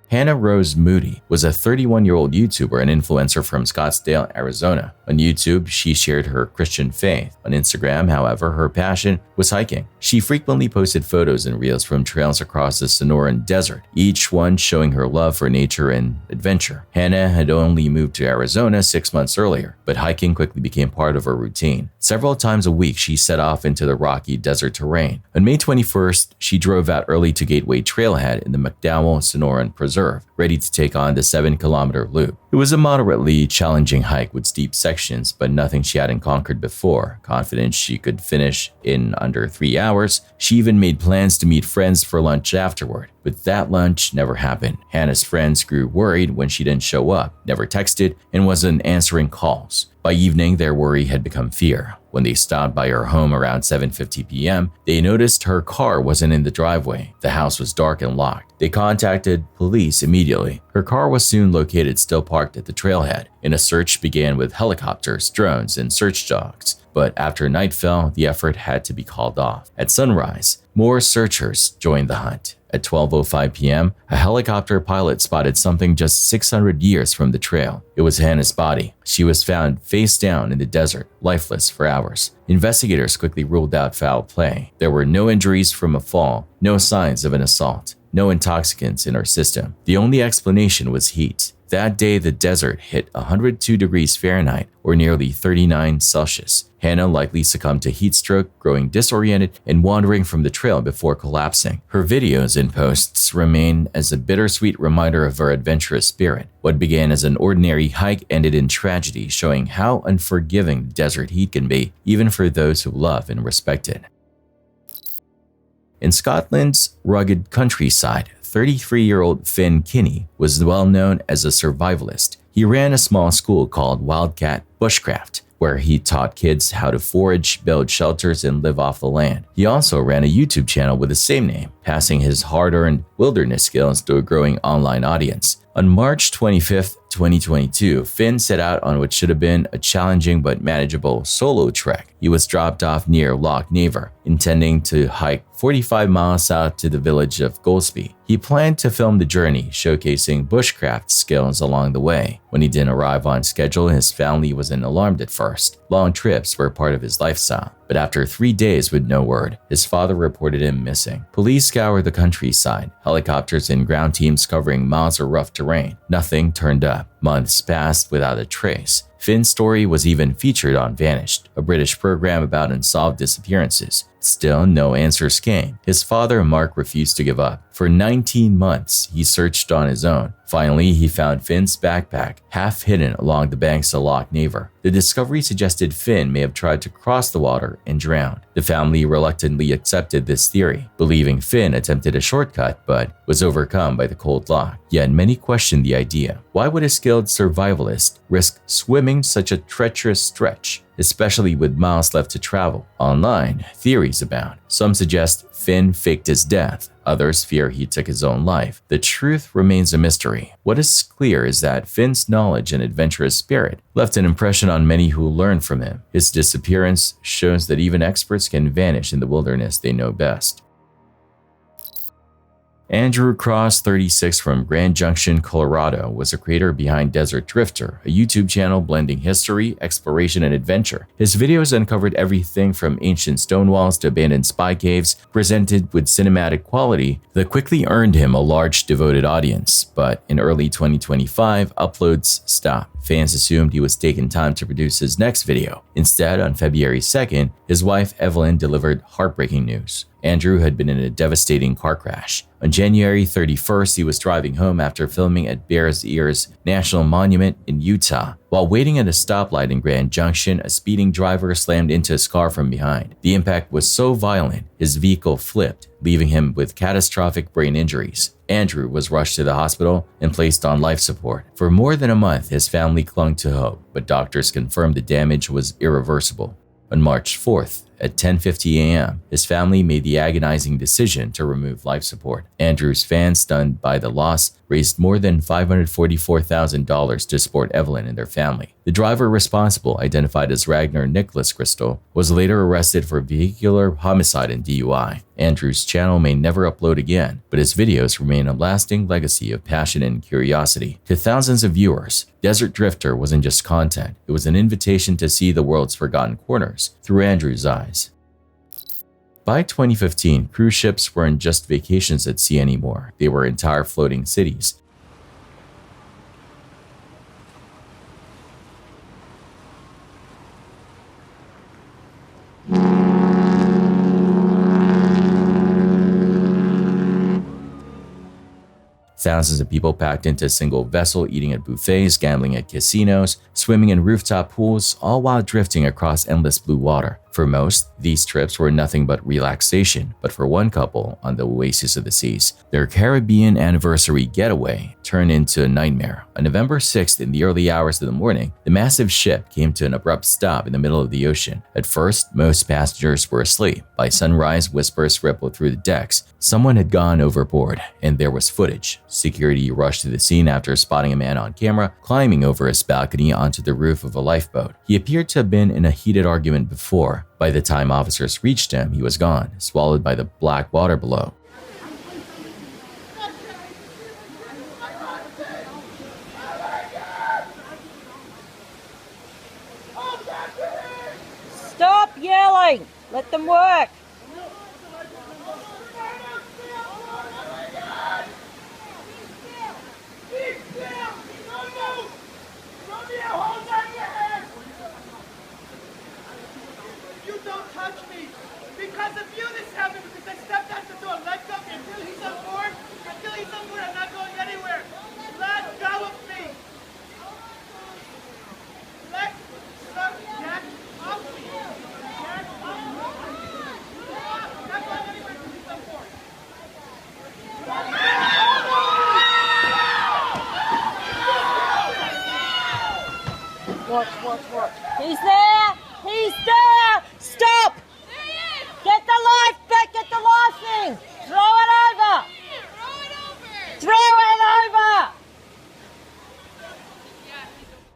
Hannah Rose Moody was a 31-year-old YouTuber and influencer from Scottsdale, Arizona. On YouTube, she shared her Christian faith. On Instagram, however, her passion was hiking. She frequently posted photos and reels from trails across the Sonoran Desert, each one showing her love for nature and adventure. Hannah had only moved to Arizona 6 months earlier, but hiking quickly became part of her routine. Several times a week, she set off into the rocky desert terrain. On May 21st, she drove out early to Gateway Trailhead in the McDowell Sonoran Preserve. Reserve, ready to take on the 7-kilometer loop. It was a moderately challenging hike with steep sections, but nothing she hadn't conquered before. Confident she could finish in under 3 hours, she even made plans to meet friends for lunch afterward. But that lunch never happened. Hannah's friends grew worried when she didn't show up, never texted, and wasn't answering calls. By evening, their worry had become fear. When they stopped by her home around 7:50 p.m., they noticed her car wasn't in the driveway. The house was dark and locked. They contacted police immediately. Her car was soon located still parked at the trailhead, and a search began with helicopters, drones, and search dogs. But after night fell, the effort had to be called off. At sunrise, more searchers joined the hunt. At 12:05 p.m., a helicopter pilot spotted something just 600 years from the trail. It was Hannah's body. She was found face down in the desert, lifeless for hours. Investigators quickly ruled out foul play. There were no injuries from a fall, no signs of an assault, no intoxicants in her system. The only explanation was heat. That day, the desert hit 102 degrees Fahrenheit, or nearly 39 Celsius. Hannah likely succumbed to heat stroke, growing disoriented and wandering from the trail before collapsing. Her videos and posts remain as a bittersweet reminder of her adventurous spirit. What began as an ordinary hike ended in tragedy, showing how unforgiving the desert heat can be, even for those who love and respect it. In Scotland's rugged countryside, 33-year-old Finn Kinney was well known as a survivalist. He ran a small school called Wildcat Bushcraft, where he taught kids how to forage, build shelters, and live off the land. He also ran a YouTube channel with the same name, passing his hard-earned wilderness skills to a growing online audience. On March 25, 2022, Finn set out on what should have been a challenging but manageable solo trek. He was dropped off near Loch Naver, intending to hike 45 miles out to the village of Golspie. He planned to film the journey, showcasing bushcraft skills along the way. When he didn't arrive on schedule, his family wasn't alarmed at first. Long trips were part of his lifestyle. But after 3 days with no word, his father reported him missing. Police scoured the countryside, helicopters and ground teams covering miles of rough terrain. Nothing turned up. Months passed without a trace. Finn's story was even featured on Vanished, a British program about unsolved disappearances. Still, no answers came. His father, Mark, refused to give up. For 19 months, he searched on his own. Finally, he found Finn's backpack, half hidden along the banks of Loch Naver. The discovery suggested Finn may have tried to cross the water and drowned. The family reluctantly accepted this theory, believing Finn attempted a shortcut but was overcome by the cold loch. Yet many questioned the idea. Why would a skilled survivalist risk swimming such a treacherous stretch, especially with miles left to travel? Online, theories abound. Some suggest Finn faked his death. Others fear he took his own life. The truth remains a mystery. What is clear is that Finn's knowledge and adventurous spirit left an impression on many who learned from him. His disappearance shows that even experts can vanish in the wilderness they know best. Andrew Cross, 36, from Grand Junction, Colorado, was the creator behind Desert Drifter, a YouTube channel blending history, exploration, and adventure. His videos uncovered everything from ancient stone walls to abandoned spy caves, presented with cinematic quality that quickly earned him a large devoted audience. But in early 2025, uploads stopped. Fans assumed he was taking time to produce his next video. Instead, on February 2nd, his wife Evelyn delivered heartbreaking news. Andrew had been in a devastating car crash. On January 31st, he was driving home after filming at Bears Ears National Monument in Utah. While waiting at a stoplight in Grand Junction, a speeding driver slammed into his car from behind. The impact was so violent, his vehicle flipped, leaving him with catastrophic brain injuries. Andrew was rushed to the hospital and placed on life support. For more than a month, his family clung to hope, but doctors confirmed the damage was irreversible. On March 4th, at 10:50 a.m., his family made the agonizing decision to remove life support. Andrew's fans, stunned by the loss, raised more than $544,000 to support Evelyn and their family. The driver responsible, identified as Ragnar Nicholas Crystal, was later arrested for vehicular homicide and DUI. Andrew's channel may never upload again, but his videos remain a lasting legacy of passion and curiosity. To thousands of viewers, Desert Drifter wasn't just content, it was an invitation to see the world's forgotten corners through Andrew's eyes. By 2015, cruise ships weren't just vacations at sea anymore, they were entire floating cities. thousands of people packed into a single vessel, eating at buffets, gambling at casinos, swimming in rooftop pools, all while drifting across endless blue water. For most, these trips were nothing but relaxation, but for one couple on the oasis of the seas, their Caribbean anniversary getaway turned into a nightmare. On November 6th, in the early hours of the morning, the massive ship came to an abrupt stop in the middle of the ocean. At first, most passengers were asleep. By sunrise, whispers rippled through the decks. Someone had gone overboard, and there was footage. Security rushed to the scene after spotting a man on camera climbing over his balcony onto the roof of a lifeboat. He appeared to have been in a heated argument before. By the time officers reached him, he was gone, swallowed by the black water below. Stop yelling! Let them work! Because of you this happened, because I stepped out the door. Let go of me. Until he's on board, I'm not going anywhere. Let go of me. Let go of me. Get off me. Get off me. I'm not going anywhere until he's on board. Watch. He's there! He's there! Stop! Get the life back! Get the life thing! Throw it over! Throw it over!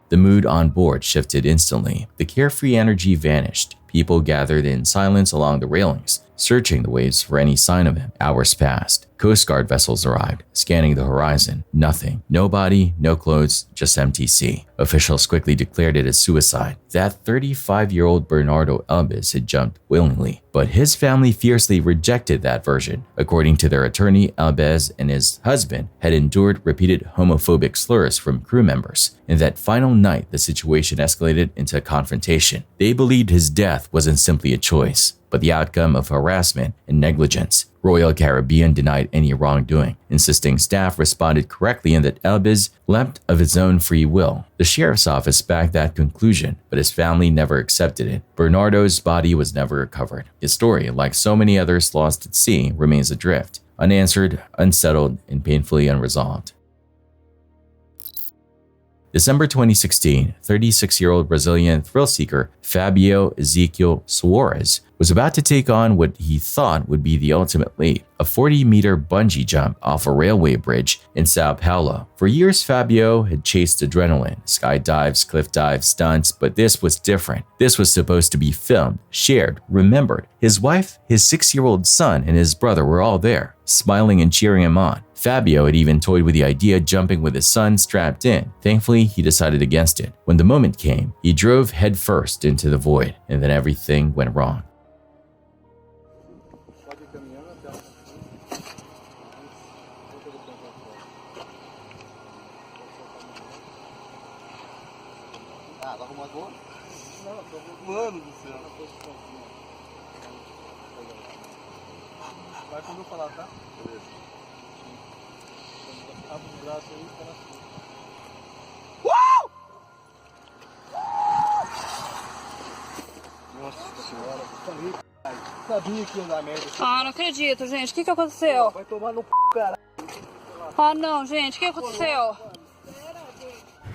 The mood on board shifted instantly. The carefree energy vanished. People gathered in silence along the railings, searching the waves for any sign of him. Hours passed. Coast Guard vessels arrived, scanning the horizon. Nothing. No body, no clothes, just empty sea. Officials quickly declared it a suicide. That 35-year-old Bernardo Elbes had jumped willingly, but his family fiercely rejected that version. According to their attorney, Elbes and his husband had endured repeated homophobic slurs from crew members. In that final night, the situation escalated into a confrontation. They believed his death wasn't simply a choice, but the outcome of harassment and negligence. Royal Caribbean denied any wrongdoing, insisting staff responded correctly and that Elbes leapt of his own free will. The sheriff's office backed that conclusion, but his family never accepted it. Bernardo's body was never recovered. His story, like so many others lost at sea, remains adrift, unanswered, unsettled, and painfully unresolved. December 2016, 36-year-old Brazilian thrill-seeker Fabio Ezequiel Soares was about to take on what he thought would be the ultimate leap, a 40-meter bungee jump off a railway bridge in Sao Paulo. For years, Fabio had chased adrenaline, skydives, cliff dives, stunts, but this was different. This was supposed to be filmed, shared, remembered. His wife, his 6-year-old son, and his brother were all there, smiling and cheering him on. Fabio had even toyed with the idea of jumping with his son strapped in. Thankfully, he decided against it. When the moment came, he drove headfirst into the void, and then everything went wrong. Vai quando eu falar, tá? Beleza. Abre o braço aí e fala assim. Nossa senhora, falei, caralho. Sabia que ia dar merda. Ah, não acredito, gente. O que que aconteceu? Vai tomar no caralho. Ah, não, gente. O que aconteceu?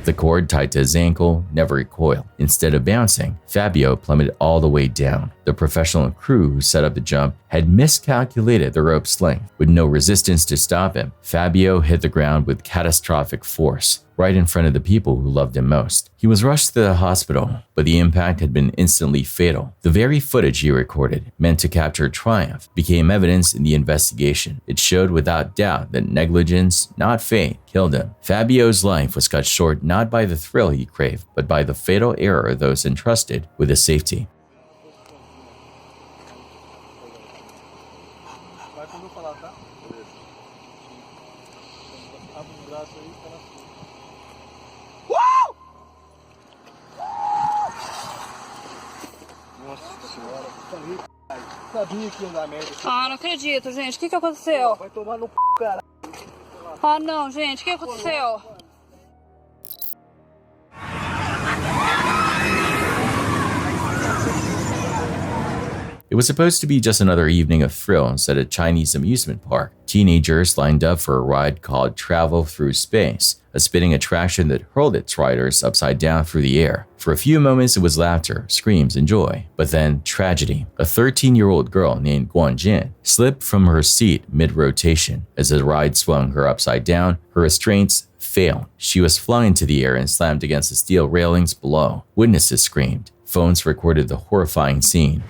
The cord tied to his ankle never recoiled. Instead of bouncing, Fabio plummeted all the way down. The professional crew who set up the jump had miscalculated the rope's length. With no resistance to stop him, Fabio hit the ground with catastrophic force, right in front of the people who loved him most. He was rushed to the hospital, but the impact had been instantly fatal. The very footage he recorded, meant to capture triumph, became evidence in the investigation. It showed without doubt that negligence, not fate, killed him. Fabio's life was cut short not by the thrill he craved, but by the fatal error of those entrusted with his safety. Vai quando eu falar, tá? Beleza. Abre o braço aí e fala assim. Nossa senhora, falei, caralho. Sabia que ia dar merda. Ah, não acredito, gente. O que que aconteceu? Vai tomar no caralho. 아, não, gente, o que aconteceu? It was supposed to be just another evening of thrills at a Chinese amusement park. Teenagers lined up for a ride called Travel Through Space, a spinning attraction that hurled its riders upside down through the air. For a few moments, it was laughter, screams, and joy. But then, tragedy. A 13-year-old girl named Guanjin slipped from her seat mid-rotation. As the ride swung her upside down, her restraints failed. She was flung into the air and slammed against the steel railings below. Witnesses screamed. Phones recorded the horrifying scene.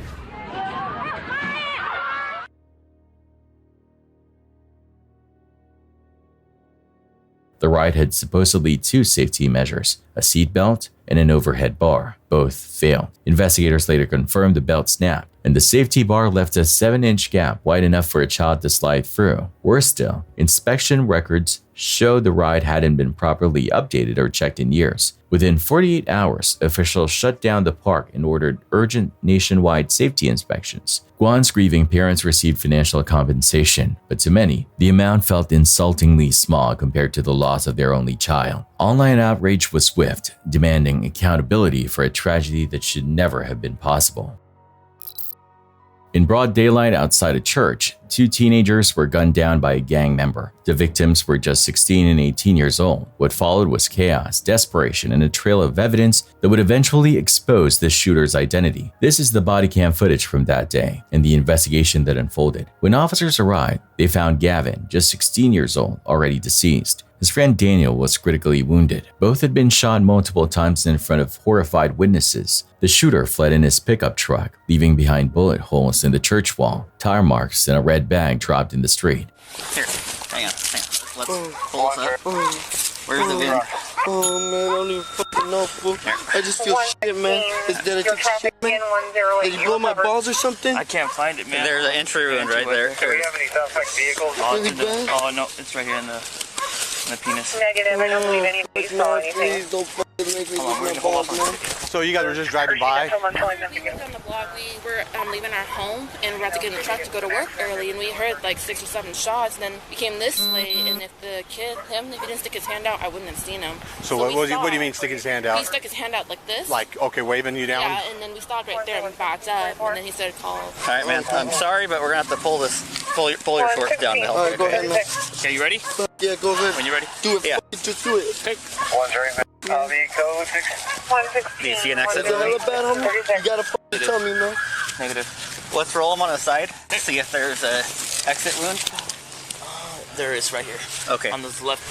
The ride had supposedly two safety measures, a seat belt and an overhead bar. Both failed. Investigators later confirmed the belt snapped, and the safety bar left a 7-inch gap wide enough for a child to slide through. Worse still, inspection records showed the ride hadn't been properly updated or checked in years. Within 48 hours, officials shut down the park and ordered urgent nationwide safety inspections. Guan's grieving parents received financial compensation, but to many, the amount felt insultingly small compared to the loss of their only child. Online outrage was swift, demanding accountability for a tragedy that should never have been possible. In broad daylight outside a church, 2 teenagers were gunned down by a gang member. The victims were just 16 and 18 years old. What followed was chaos, desperation, and a trail of evidence that would eventually expose the shooter's identity. This is the body cam footage from that day and the investigation that unfolded. When officers arrived, they found Gavin, just 16 years old, already deceased. His friend Daniel was critically wounded. Both had been shot multiple times in front of horrified witnesses. The shooter fled in his pickup truck, leaving behind bullet holes in the church wall, tire marks, and a red bag dropped in the street. Here, hang on. Let's pull this up. Where's the VIN? Oh man, I don't even fucking know, fool. I just feel shit, man. Is that a shit, man? Did you blow my balls or something? I can't find it, man. There's an entry wound right there. Do we have any suspect vehicles? Really bad? Oh no, it's right here in the penis. Negative, I don't believe any police saw anything. Please don't fucking make me lose my balls, man. So you guys were just driving by? We lived on the block. We were leaving our home and we were about to get in the truck to go to work early, and we heard like 6 or 7 shots. And then we came this way, and if the kid, if he didn't stick his hand out, I wouldn't have seen him. So what do you mean stick his hand out? He stuck his hand out like this. Like, okay, waving you down? Yeah, and then we stopped right there and backed up, and then he started calling. All right, man. I'm sorry, but we're gonna have to pull your shorts down now. All right, go ahead, man. Okay, you ready? Yeah, go ahead. When you ready? Do it. Yeah. Just do it. Okay. Code 6. Do you see an exit? Is that hella bad, homie? You gotta fucking tell me, man. Negative. Let's roll him on the side. See if there's a exit wound. There is right here. Okay. On this left,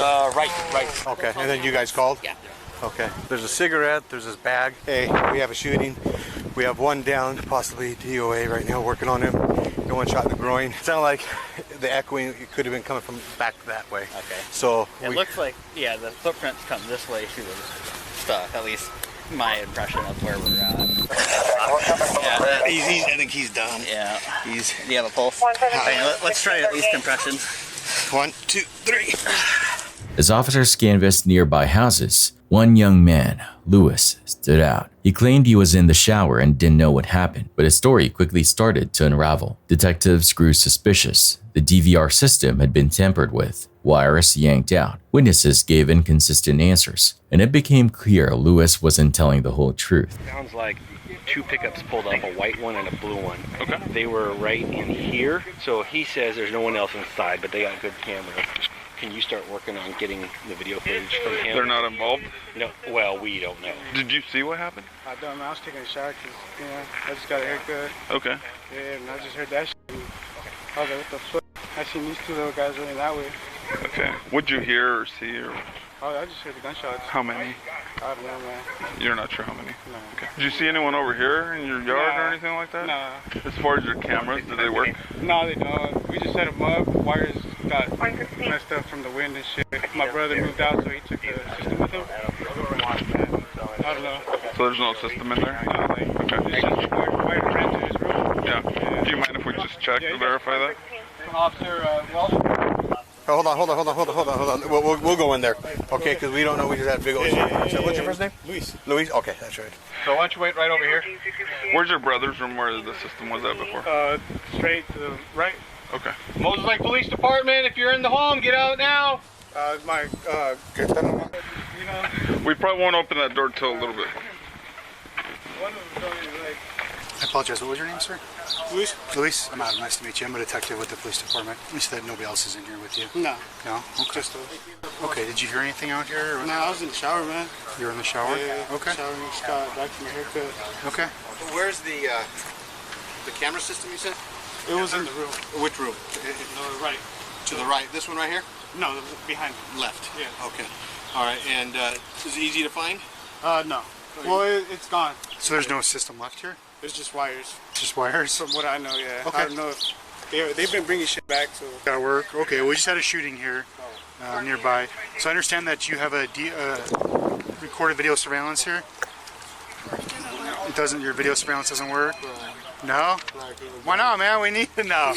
right. Okay, and then you guys called? Yeah. Okay. There's a cigarette, there's this bag. Hey, we have a shooting. We have one down, possibly DOA right now, working on him. One shot in the groin. It sounded like the echoing, it could have been coming from back that way. Okay. So it looks like, yeah, the footprints come this way through the stuff, at least my impression of where we're at. I think he's done. Yeah. Do you have a pulse? Hey, let's try at least compression. 1, 2, 3. As officers canvassed nearby houses, one young man, Lewis, stood out. He claimed he was in the shower and didn't know what happened, but his story quickly started to unravel. Detectives grew suspicious. The DVR system had been tampered with, wires yanked out, witnesses gave inconsistent answers, and it became clear Lewis wasn't telling the whole truth. Sounds like 2 pickups pulled up, a white one and a blue one. Okay. They were right in here, so he says there's no one else inside, but they got good cameras. Can you start working on getting the video footage from him? They're not involved? No, well, we don't know. Did you see what happened? I don't know. I was taking a shower because, I just got a haircut. Okay. Yeah, and I just heard that shit. I was like, what the fuck? I seen these 2 little guys running that way. Okay. What'd you hear or see? Or? Oh, I just heard the gunshots. How many? I don't know, man. You're not sure how many? No. Okay. Did you see anyone over here in your yard or anything like that? Nah. As far as your cameras, did they work? No, they don't. We just set them up. Wires got messed up from the wind and shit. My brother moved out, so he took the system with him. I don't know. So there's no system in there? No, okay. It's just wire ran to his room. Yeah. Do you mind if we just check to verify that? Officer Welsh. Oh, hold on. We'll go in there. Okay, because we don't know. We just had big old So what's your first name? Luis? Okay, that's right. So why don't you wait right over here? Where's your brother's room where the system was at before? Straight to the right. Okay. Moses Lake Police Department, if you're in the home, get out now. We probably won't open that door till a little bit. I apologize. What was your name, sir? Luis. Luis. I'm Adam. Nice to meet you. I'm a detective with the police department. You said that nobody else is in here with you? No. No? Okay. Okay, did you hear anything out here? No, I was in the shower, man. You were in the shower? Yeah. Okay. Showering, just got back to my haircut. Okay. Where's the camera system you said? It was in the room. Which room? No, right. To the right. This one right here? No, behind me. Left. Yeah. Okay. All right. And is it easy to find? No. Well, it's gone. So there's no system left here? It's just wires. Just wires? From what I know, yeah. Okay. I don't know if they've been bringing shit back, so. Gotta work. Okay, we just had a shooting here nearby. So I understand that you have a recorded video surveillance here? It doesn't, your video surveillance doesn't work? No? Why not, man? We need to know.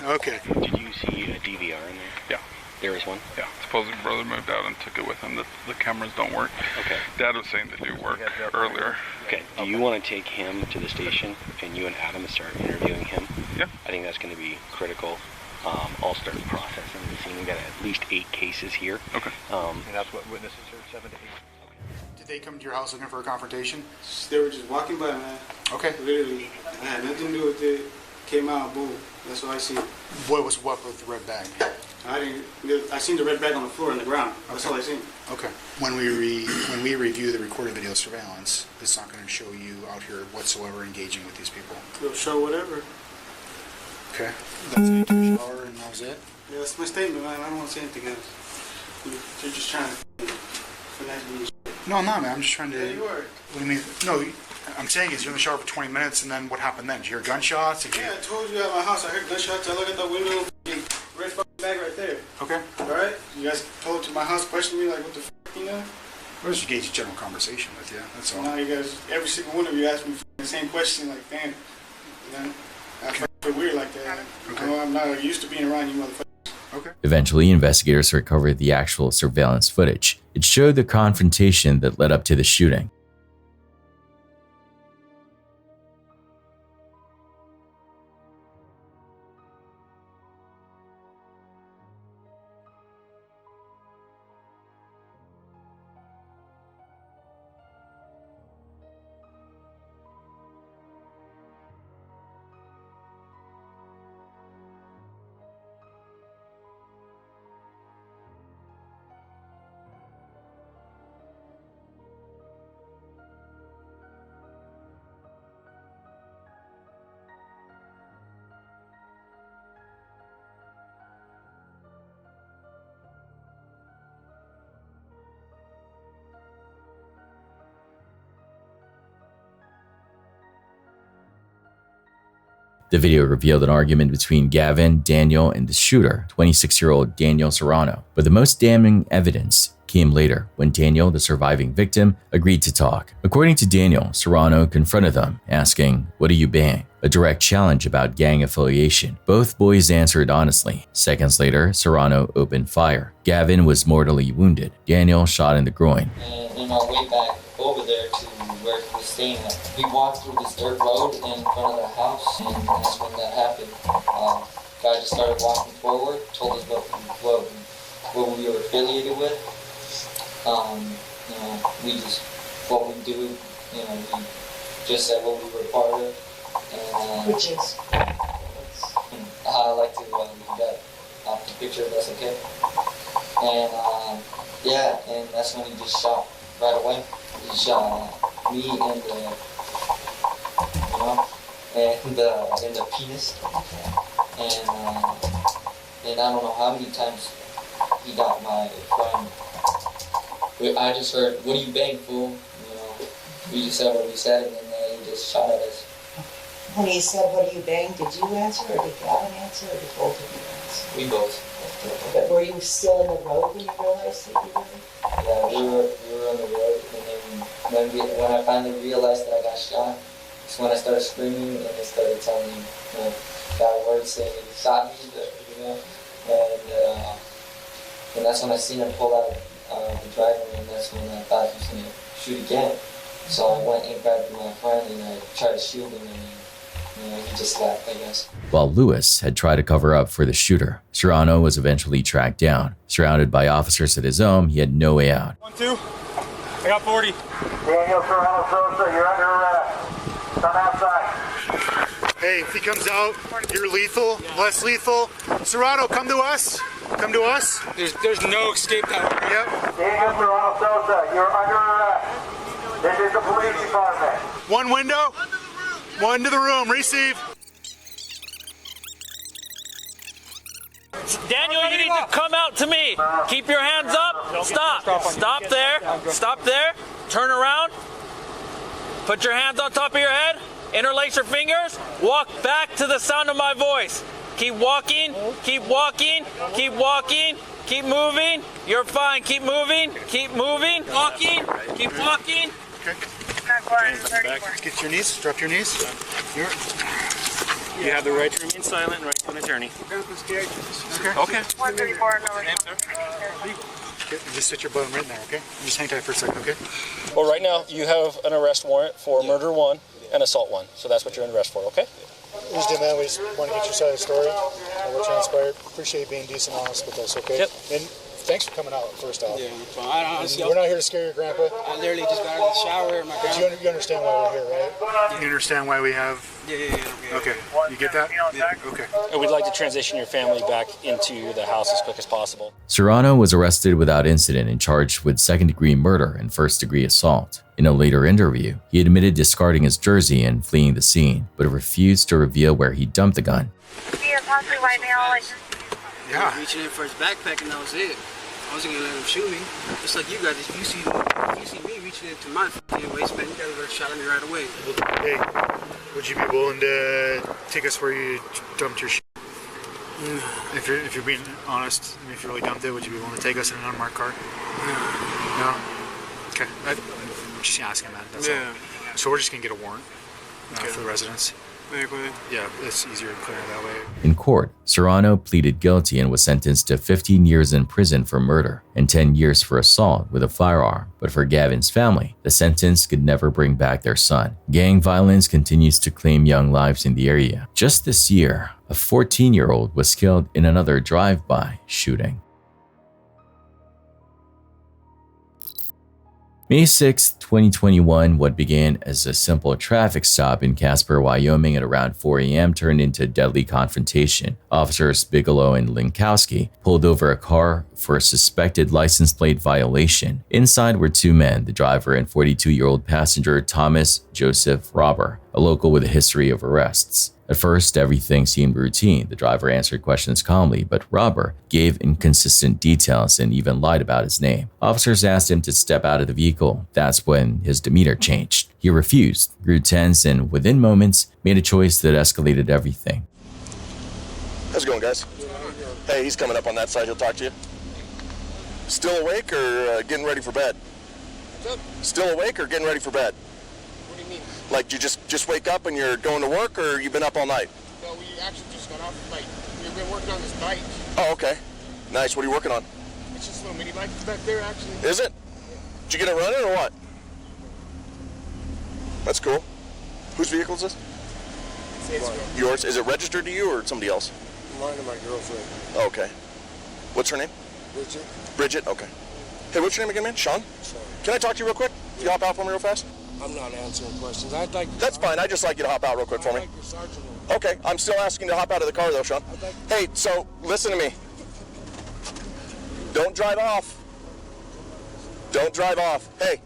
Okay. Did you see a DVR in there? Yeah. There is one? Yeah. Supposedly brother moved out and took it with him. The cameras don't work. Okay. Dad was saying they do work earlier. Okay. Do you want to take him to the station and you and Adam start interviewing him? Yeah. I think that's going to be critical. I'll start processing the scene. We've got at least 8 cases here. Okay. And that's what witnesses heard, 7 to 8. Did they come to your house looking for a confrontation? They were just walking by, man. Okay. Literally. I had nothing to do with it. Came out, boom. That's what I see. What was what with the red bag? I seen the red bag on the floor on the ground. That's all I seen. Okay. When we review the recorded video surveillance, it's not going to show you out here whatsoever engaging with these people. It'll show whatever. Okay. That's it. Took a shower and that was it? Yeah, that's my statement, man. I don't want to say anything else. You're just trying to finesse me. No, I'm not, man. I'm just trying to. Yeah, you are. What do you mean? No, I'm saying is you're in the shower for 20 minutes and then what happened then? Did you hear gunshots? Yeah, I told you at my house I heard gunshots. I look at the window, red fucking bag right there. Okay. Alright? You guys told to my house, questioned me like, what the fuck, you know? Or just engage a general conversation with you. That's all. Now you guys, every single one of you asked me the same question, like, damn. You know? I feel weird like that. Okay. I'm not used to being around you motherfuckers. Okay. Eventually, investigators recovered the actual surveillance footage. It showed the confrontation that led up to the shooting. The video revealed an argument between Gavin, Daniel, and the shooter, 26-year-old Daniel Serrano. But the most damning evidence came later when Daniel, the surviving victim, agreed to talk. According to Daniel, Serrano confronted them, asking, "What do you bang?" A direct challenge about gang affiliation. Both boys answered honestly. Seconds later, Serrano opened fire. Gavin was mortally wounded. Daniel shot in the groin. And on our way back over there to where he was staying at, we walked through this dirt road in front of the house, and that's when that happened. Guy just started walking forward, told us what we were affiliated with. We just, what we do, we just said what we were part of. And, Which is? I like to leave that off the picture, if that's okay. And, and that's when he just shot right away. He shot me in the penis. And I don't know how many times he got my friend. I just heard, "What do you bang, fool?" We just said what we said, and then he just shot at us. When he said, "What do you bang?" did you answer, or did Gavin answer, or did both of you answer? We both. But were you still in the road when you realized that you were? Yeah, we were on the road, and then when I finally realized that I got shot, that's when I started screaming, and they started telling me, got words saying he shot me, and that's when I seen him pull out the driveway, and that's when I thought he was gonna shoot again. So I went and grabbed my friend, and I tried to shield him, and he just left, I guess. While Lewis had tried to cover up for the shooter, Serrano was eventually tracked down. Surrounded by officers at his home, he had no way out. 1-2. I got 40. Daniel Serrano Sosa, you're under arrest. Come outside. Hey, if he comes out, you're lethal, less lethal. Serrano, come to us. Come to us. There's no escape out. Yep. Daniel Serrano Sosa, you're under arrest. This is the police department. One window, one to the room, receive. Daniel, you need to come out to me. Keep your hands up. Stop. Stop there. Stop there. Turn around. Put your hands on top of your head. Interlace your fingers. Walk back to the sound of my voice. Keep walking. Keep walking. Keep walking. Keep moving. You're fine. Keep moving. Keep moving. Walking. Keep walking. Get your knees, drop your knees. You have the right to remain silent and right to an attorney. Okay. 134, Just sit your bottom right there, okay? Just hang tight for a second, okay? Well, right now you have an arrest warrant for murder 1 and assault 1. So that's what you're under arrest for, okay? We just did that. We just want to get your side of the story, what transpired. Appreciate you being decent and honest with us, okay? Yep. And thanks for coming out, first off. Yeah, honestly, we're not here to scare your grandpa. I literally just got out of the shower. My grandpa. You understand why we're here, right? You understand why we have... Yeah. Okay. You get that? Yeah. Okay. And we'd like to transition your family back into the house as quick as possible. Serrano was arrested without incident and charged with second-degree murder and first-degree assault. In a later interview, he admitted discarding his jersey and fleeing the scene, but refused to reveal where he dumped the gun. Yeah. Reaching in for his backpack and that was it. I wasn't gonna let him shoot me. Just like you guys, if you see me reaching into my fucking waistband, you guys would have shot at me right away. Hey, would you be willing to take us where you dumped your shit? If you're being honest, and if you really dumped it, would you be willing to take us in an unmarked car? No? Okay. I'm just asking that. That's all. So we're just gonna get a warrant for the residents. Yeah, it's easier and clearer that way. In court, Serrano pleaded guilty and was sentenced to 15 years in prison for murder and 10 years for assault with a firearm. But for Gavin's family, the sentence could never bring back their son. Gang violence continues to claim young lives in the area. Just this year, a 14-year-old was killed in another drive-by shooting. May 6, 2021, what began as a simple traffic stop in Casper, Wyoming at around 4 a.m. turned into a deadly confrontation. Officers Bigelow and Linkowski pulled over a car for a suspected license plate violation. Inside were two men, the driver and 42-year-old passenger Thomas Joseph Robber, a local with a history of arrests. At first, everything seemed routine. The driver answered questions calmly, but Robber gave inconsistent details and even lied about his name. Officers asked him to step out of the vehicle. That's when his demeanor changed. He refused, grew tense, and within moments, made a choice that escalated everything. How's it going, guys? Hey, he's coming up on that side. He'll talk to you. Still awake or getting ready for bed? What's up? Still awake or getting ready for bed? What do you mean? Like, you just wake up and you're going to work, or you've been up all night? No, we actually just got off. We've been working on this bike. Oh, okay. Nice. What are you working on? It's just a little mini bike back there, actually. Is it? Did you get it running or what? That's cool. Whose vehicle is this? It's Yours? Is it registered to you or somebody else? mine and my girlfriend. Oh, okay. What's her name? Bridget. Bridget? Okay. Hey, what's your name again, man? Sean? Sean. Can I talk to you real quick? Can you hop out for me real fast? I'm not answering questions. I'd like. That's fine. I'd just like you to hop out real quick for me. Like your sergeant. Okay. I'm still asking you to hop out of the car, though, Sean. Hey, so listen to me. Don't drive off. Don't drive off. Hey.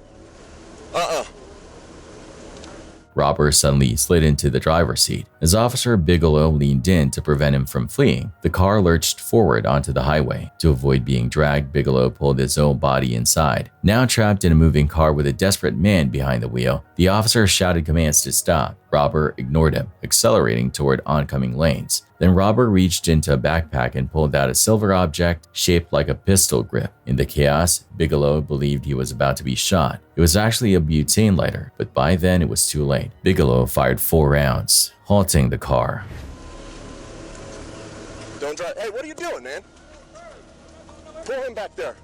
Robber suddenly slid into the driver's seat. As Officer Bigelow leaned in to prevent him from fleeing, the car lurched forward onto the highway. To avoid being dragged, Bigelow pulled his own body inside. Now trapped in a moving car with a desperate man behind the wheel, the officer shouted commands to stop. Robber ignored him, accelerating toward oncoming lanes. Then Robber reached into a backpack and pulled out a silver object shaped like a pistol grip. In the chaos, Bigelow believed he was about to be shot. It was actually a butane lighter, but by then it was too late. Bigelow fired 4 rounds, halting the car. Don't drive. Hey, what are you doing, man? Pull him back there.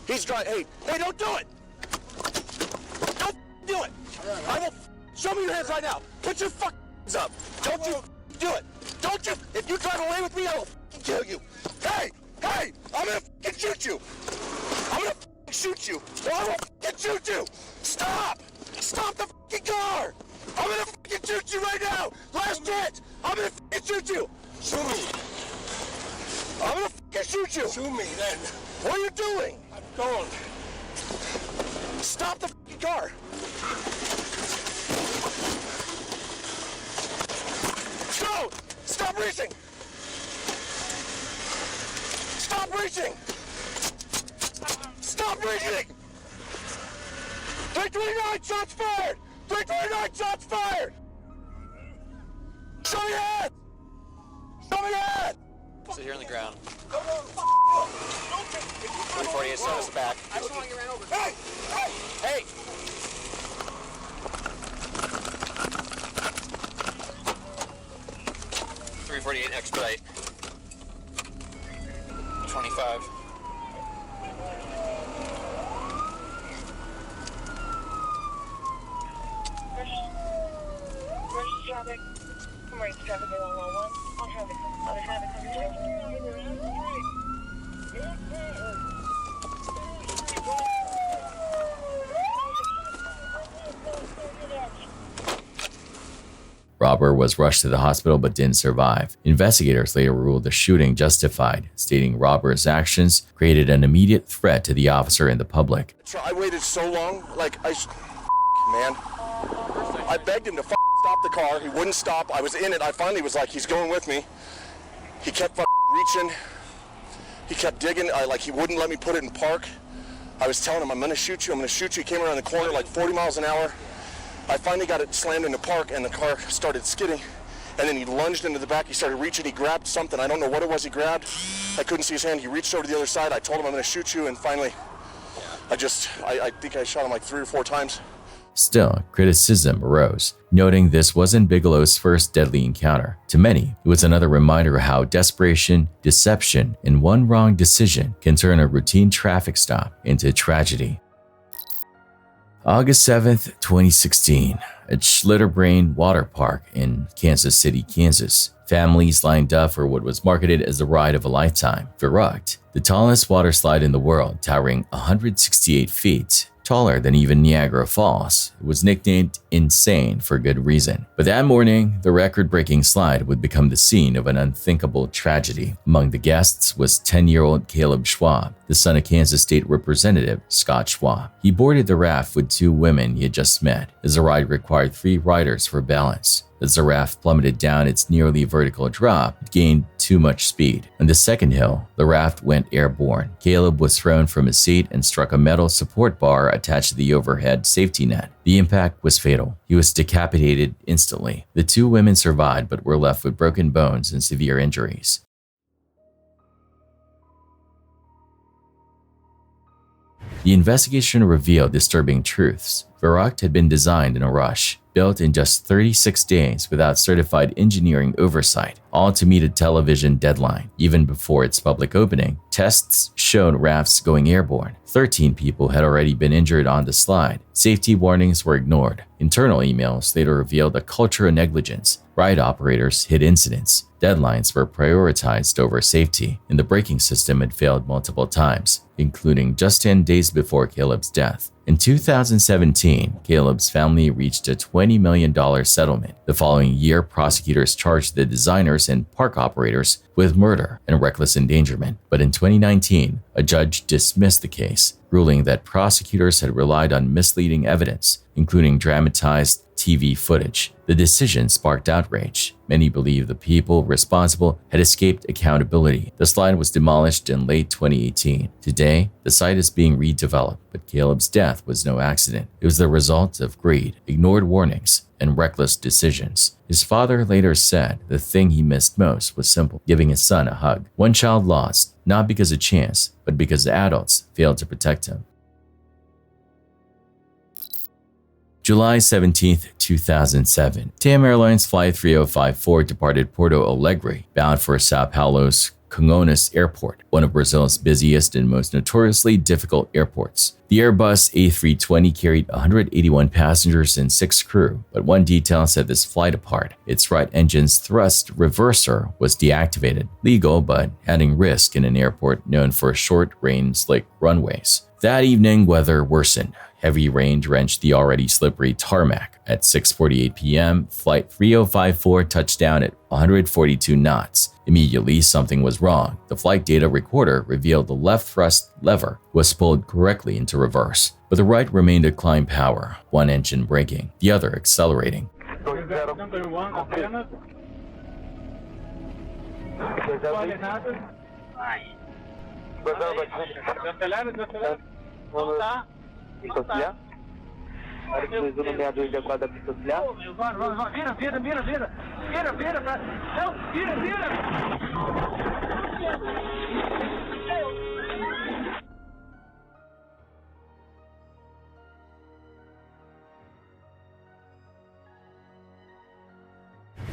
He's driving. Hey, don't do it. Don't do it. I will. Show me your hands right now. Put your up. Don't you do it. Don't you. If you drive away with me, I will kill you. Hey, hey, I'm gonna shoot you. I'm gonna shoot you. Or I will shoot you. Stop. Stop the car. I'm gonna shoot you right now. Last chance. I'm gonna shoot you. Shoot me. I'm gonna shoot you. Shoot me then. What are you doing? I'm going. Stop the car. Go! Stop reaching! Stop reaching! Stop reaching! 329 shots fired! 329 shots fired! Show me your head! Show me your head! Sit here on the ground. 348, send us back. I just want to get ran over. Hey! Hey! Hey! 348, expedite. 25. Where's traffic? Come right to traffic 111. All traffic. Other traffic. Robber was rushed to the hospital but didn't survive. Investigators later ruled the shooting justified, stating Robber's actions created an immediate threat to the officer and the public. I waited so long, like, man. I begged him to stop the car. He wouldn't stop. I was in it. I finally was like, he's going with me. He kept reaching. He kept digging. He wouldn't let me put it in park. I was telling him, I'm going to shoot you. I'm going to shoot you. He came around the corner like 40 miles an hour. I finally got it slammed in the park, and the car started skidding. And then he lunged into the back. He started reaching. He grabbed something. I don't know what it was he grabbed. I couldn't see his hand. He reached over to the other side. I told him, I'm going to shoot you. And finally, I think I shot him like 3 or 4 times. Still, criticism arose, noting this wasn't Bigelow's first deadly encounter. To many, it was another reminder of how desperation, deception, and one wrong decision can turn a routine traffic stop into tragedy. August 7th, 2016, at Schlitterbrain Water Park in Kansas City, Kansas. Families lined up for what was marketed as the ride of a lifetime. Verrückt, the tallest water slide in the world, towering 168 feet, taller than even Niagara Falls, was nicknamed Insane for good reason. But that morning, the record-breaking slide would become the scene of an unthinkable tragedy. Among the guests was 10-year-old Caleb Schwab, the son of Kansas State Representative Scott Schwab. He boarded the raft with 2 women he had just met, as the ride required 3 riders for balance. As the raft plummeted down its nearly vertical drop, it gained too much speed. On the second hill, the raft went airborne. Caleb was thrown from his seat and struck a metal support bar attached to the overhead safety net. The impact was fatal. He was decapitated instantly. The 2 women survived but were left with broken bones and severe injuries. The investigation revealed disturbing truths. Verrückt had been designed in a rush, built in just 36 days without certified engineering oversight, all to meet a television deadline. Even before its public opening, tests showed rafts going airborne. 13 people had already been injured on the slide. Safety warnings were ignored. Internal emails later revealed a culture of negligence. Ride operators hid incidents. Deadlines were prioritized over safety, and the braking system had failed multiple times, including just 10 days before Caleb's death. In 2017, Caleb's family reached a $20 million settlement. The following year, prosecutors charged the designers and park operators with murder and reckless endangerment. But in 2019, a judge dismissed the case, ruling that prosecutors had relied on misleading evidence, including dramatized TV footage. The decision sparked outrage. Many believe the people responsible had escaped accountability. The slide was demolished in late 2018. Today, the site is being redeveloped, but Caleb's death was no accident. It was the result of greed, ignored warnings, and reckless decisions. His father later said the thing he missed most was simple: giving his son a hug. One child lost, not because of chance, but because the adults failed to protect him. July 17, 2007, TAM Airlines Flight 3054 departed Porto Alegre, bound for Sao Paulo's Congonhas Airport, one of Brazil's busiest and most notoriously difficult airports. The Airbus A320 carried 181 passengers and 6 crew, but one detail set this flight apart. Its right engine's thrust reverser was deactivated, legal but adding risk in an airport known for short-range slick runways. That evening, weather worsened. Heavy rain drenched the already slippery tarmac. At 6:48 p.m., Flight 3054 touched down at 142 knots. Immediately, something was wrong. The flight data recorder revealed the left thrust lever was pulled correctly into reverse, but the right remained at climb power, one engine braking, the other accelerating.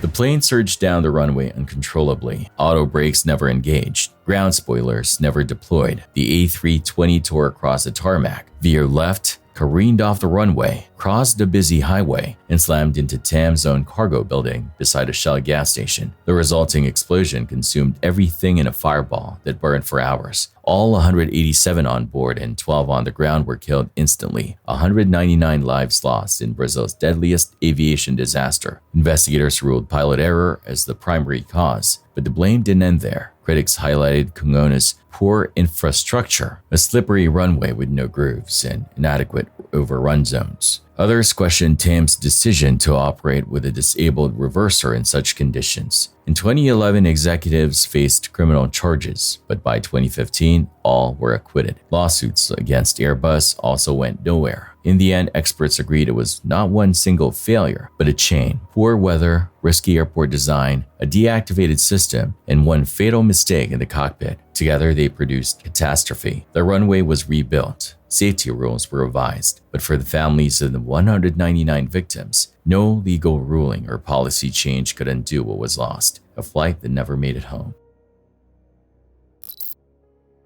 The plane surged down the runway uncontrollably. Auto brakes never engaged. Ground spoilers never deployed. The A320 tore across the tarmac, veered left, careened off the runway, crossed a busy highway, and slammed into TAM's own cargo building beside a Shell gas station. The resulting explosion consumed everything in a fireball that burned for hours. All 187 on board and 12 on the ground were killed instantly. 199 lives lost in Brazil's deadliest aviation disaster. Investigators ruled pilot error as the primary cause, but the blame didn't end there. Critics highlighted Congonhas' poor infrastructure, a slippery runway with no grooves, and inadequate overrun zones. Others questioned TAM's decision to operate with a disabled reverser in such conditions. In 2011, executives faced criminal charges, but by 2015, all were acquitted. Lawsuits against Airbus also went nowhere. In the end, experts agreed it was not one single failure, but a chain. Poor weather, risky airport design, a deactivated system, and one fatal mistake in the cockpit. Together, they produced catastrophe. The runway was rebuilt. Safety rules were revised, but for the families of the 199 victims, no legal ruling or policy change could undo what was lost, a flight that never made it home.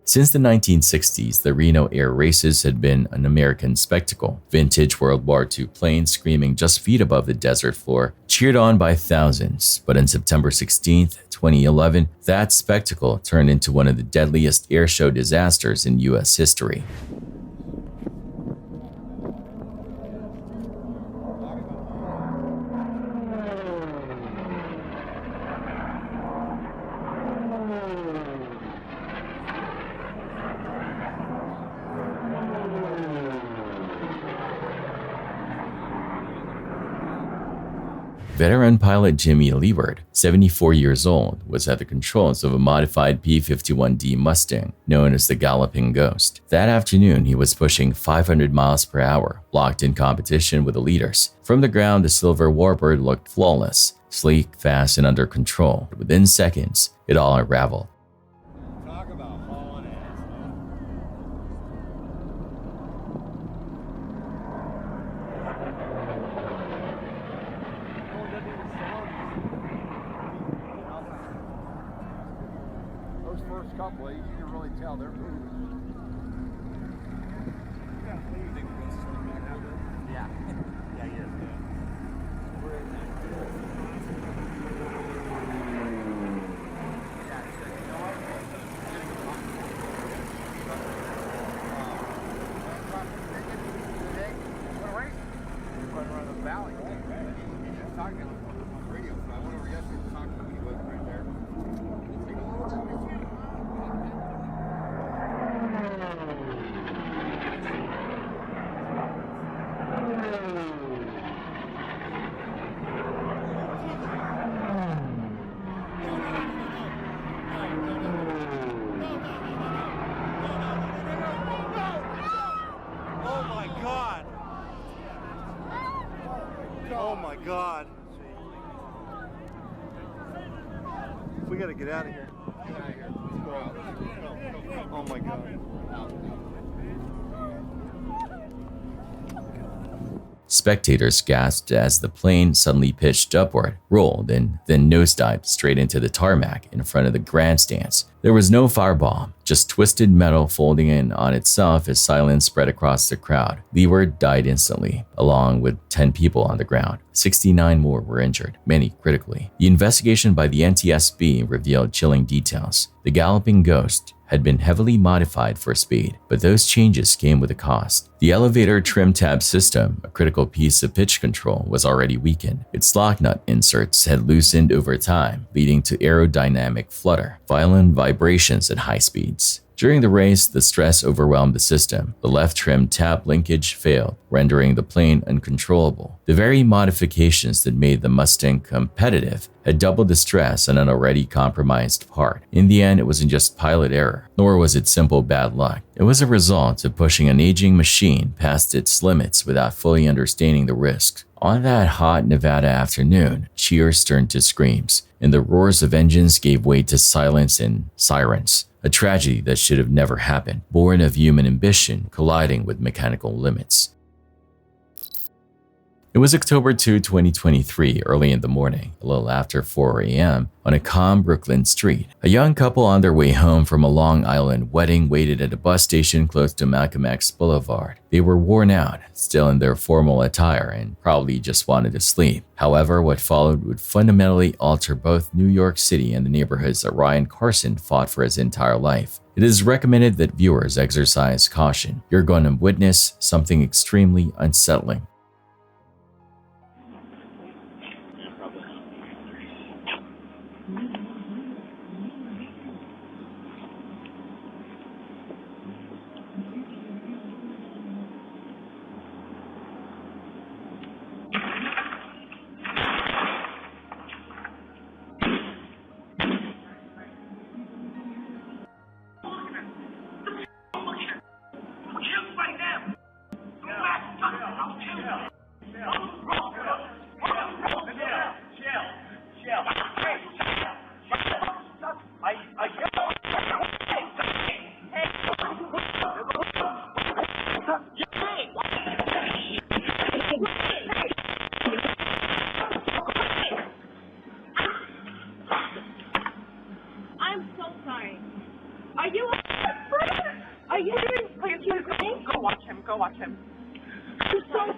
Since the 1960s, the Reno air races had been an American spectacle. Vintage World War II planes screaming just feet above the desert floor, cheered on by thousands. But on September 16, 2011, that spectacle turned into one of the deadliest airshow disasters in U.S. history. Veteran pilot Jimmy Liebert, 74 years old, was at the controls of a modified P-51D Mustang known as the Galloping Ghost. That afternoon, he was pushing 500 miles per hour, locked in competition with the leaders. From the ground, the silver warbird looked flawless, sleek, fast, and under control. Within seconds, it all unraveled. Couple, you can really tell they're moving. Yeah. Yeah, he is. Valley. Talking on the radio, so I went over yesterday to talk to him. He wasn't right there. Oh my God. We gotta get out of here. Oh my God. Spectators gasped as the plane suddenly pitched upward, rolled, and then nosedived straight into the tarmac in front of the grandstands. There was no firebomb, just twisted metal folding in on itself as silence spread across the crowd. Leeward died instantly, along with 10 people on the ground. 69 more were injured, many critically. The investigation by the NTSB revealed chilling details. The galloping ghost had been heavily modified for speed, but those changes came with a cost. The elevator trim tab system, a critical piece of pitch control, was already weakened. Its lock nut inserts had loosened over time, leading to aerodynamic flutter, violent vibrations at high speeds. During the race, the stress overwhelmed the system. The left trim tab linkage failed, rendering the plane uncontrollable. The very modifications that made the Mustang competitive had doubled the stress on an already compromised part. In the end, it wasn't just pilot error, nor was it simple bad luck. It was a result of pushing an aging machine past its limits without fully understanding the risks. On that hot Nevada afternoon, cheers turned to screams, and the roars of engines gave way to silence and sirens. A tragedy that should have never happened, born of human ambition colliding with mechanical limits. It was October 2, 2023, early in the morning, a little after 4 a.m., on a calm Brooklyn street. A young couple on their way home from a Long Island wedding waited at a bus station close to Malcolm X Boulevard. They were worn out, still in their formal attire, and probably just wanted to sleep. However, what followed would fundamentally alter both New York City and the neighborhoods that Ryan Carson fought for his entire life. It is recommended that viewers exercise caution. You're going to witness something extremely unsettling. I'm so sorry. Are you Are you Go watch him. Go watch him. I'm so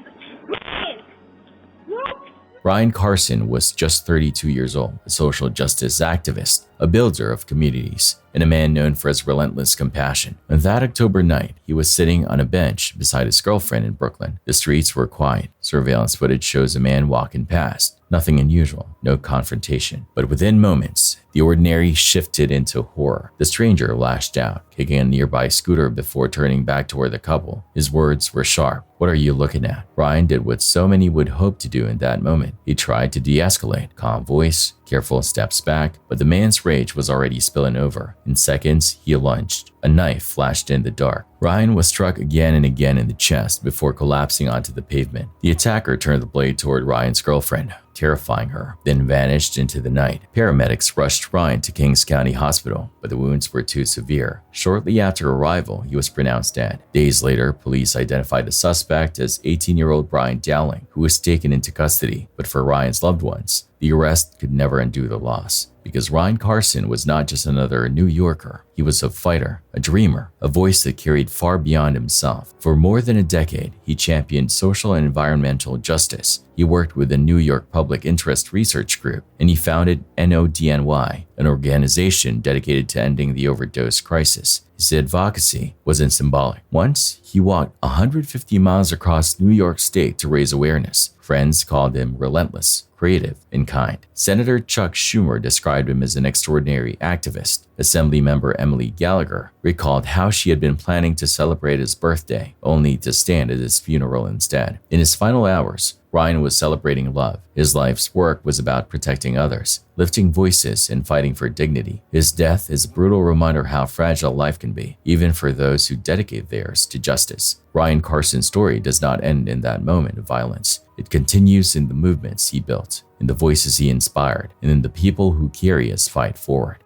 Look. Ryan Carson was just 32 years old, a social justice activist, a builder of communities, and a man known for his relentless compassion. On that October night, he was sitting on a bench beside his girlfriend in Brooklyn. The streets were quiet. Surveillance footage shows a man walking past. Nothing unusual, no confrontation. But within moments, the ordinary shifted into horror. The stranger lashed out, kicking a nearby scooter before turning back toward the couple. His words were sharp. "What are you looking at?" Ryan did what so many would hope to do in that moment. He tried to de-escalate. Calm voice, careful steps back, but the man's rage was already spilling over. In seconds, he lunged. A knife flashed in the dark. Ryan was struck again and again in the chest before collapsing onto the pavement. The attacker turned the blade toward Ryan's girlfriend, terrifying her, then vanished into the night. Paramedics rushed Ryan to Kings County Hospital, but the wounds were too severe. Shortly after arrival, he was pronounced dead. Days later, police identified the suspect as 18-year-old Brian Dowling, who was taken into custody. But for Ryan's loved ones, the arrest could never undo the loss. Because Ryan Carson was not just another New Yorker. He was a fighter, a dreamer, a voice that carried far beyond himself. For more than a decade, he championed social and environmental justice. He worked with the New York Public Interest Research Group, and he founded NODNY, an organization dedicated to ending the overdose crisis. His advocacy wasn't symbolic. Once, he walked 150 miles across New York State to raise awareness. Friends called him relentless, creative, and kind. Senator Chuck Schumer described him as an extraordinary activist. Assemblymember Emily Gallagher recalled how she had been planning to celebrate his birthday, only to stand at his funeral instead. In his final hours, Ryan was celebrating love. His life's work was about protecting others, lifting voices, and fighting for dignity. His death is a brutal reminder how fragile life can be, even for those who dedicate theirs to justice. Ryan Carson's story does not end in that moment of violence. It continues in the movements he built, in the voices he inspired, and in the people who carry his fight forward.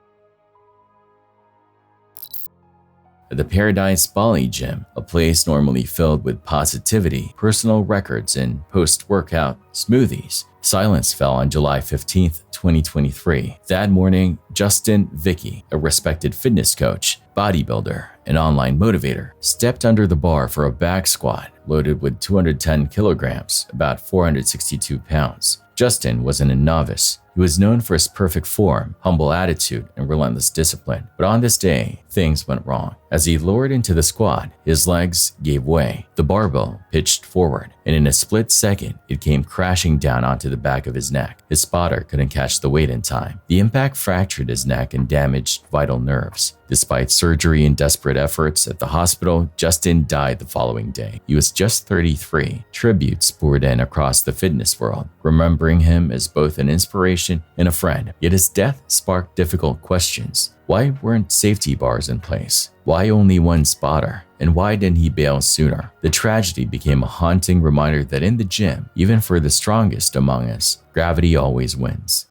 at the Paradise Bali Gym, a place normally filled with positivity, personal records, and post-workout smoothies. Silence fell on July 15, 2023. That morning, Justin Vicky, a respected fitness coach, bodybuilder, and online motivator, stepped under the bar for a back squat loaded with 210 kilograms, about 462 pounds. Justin wasn't a novice. He was known for his perfect form, humble attitude, and relentless discipline. But on this day, things went wrong. As he lowered into the squat, his legs gave way. The barbell pitched forward, and in a split second, it came crashing down onto the back of his neck. His spotter couldn't catch the weight in time. The impact fractured his neck and damaged vital nerves. Despite surgery and desperate efforts at the hospital, Justin died the following day. He was just 33. Tributes poured in across the fitness world, remembering him as both an inspiration and a friend. Yet his death sparked difficult questions. Why weren't safety bars in place? Why only one spotter? And why didn't he bail sooner? The tragedy became a haunting reminder that in the gym, even for the strongest among us, gravity always wins.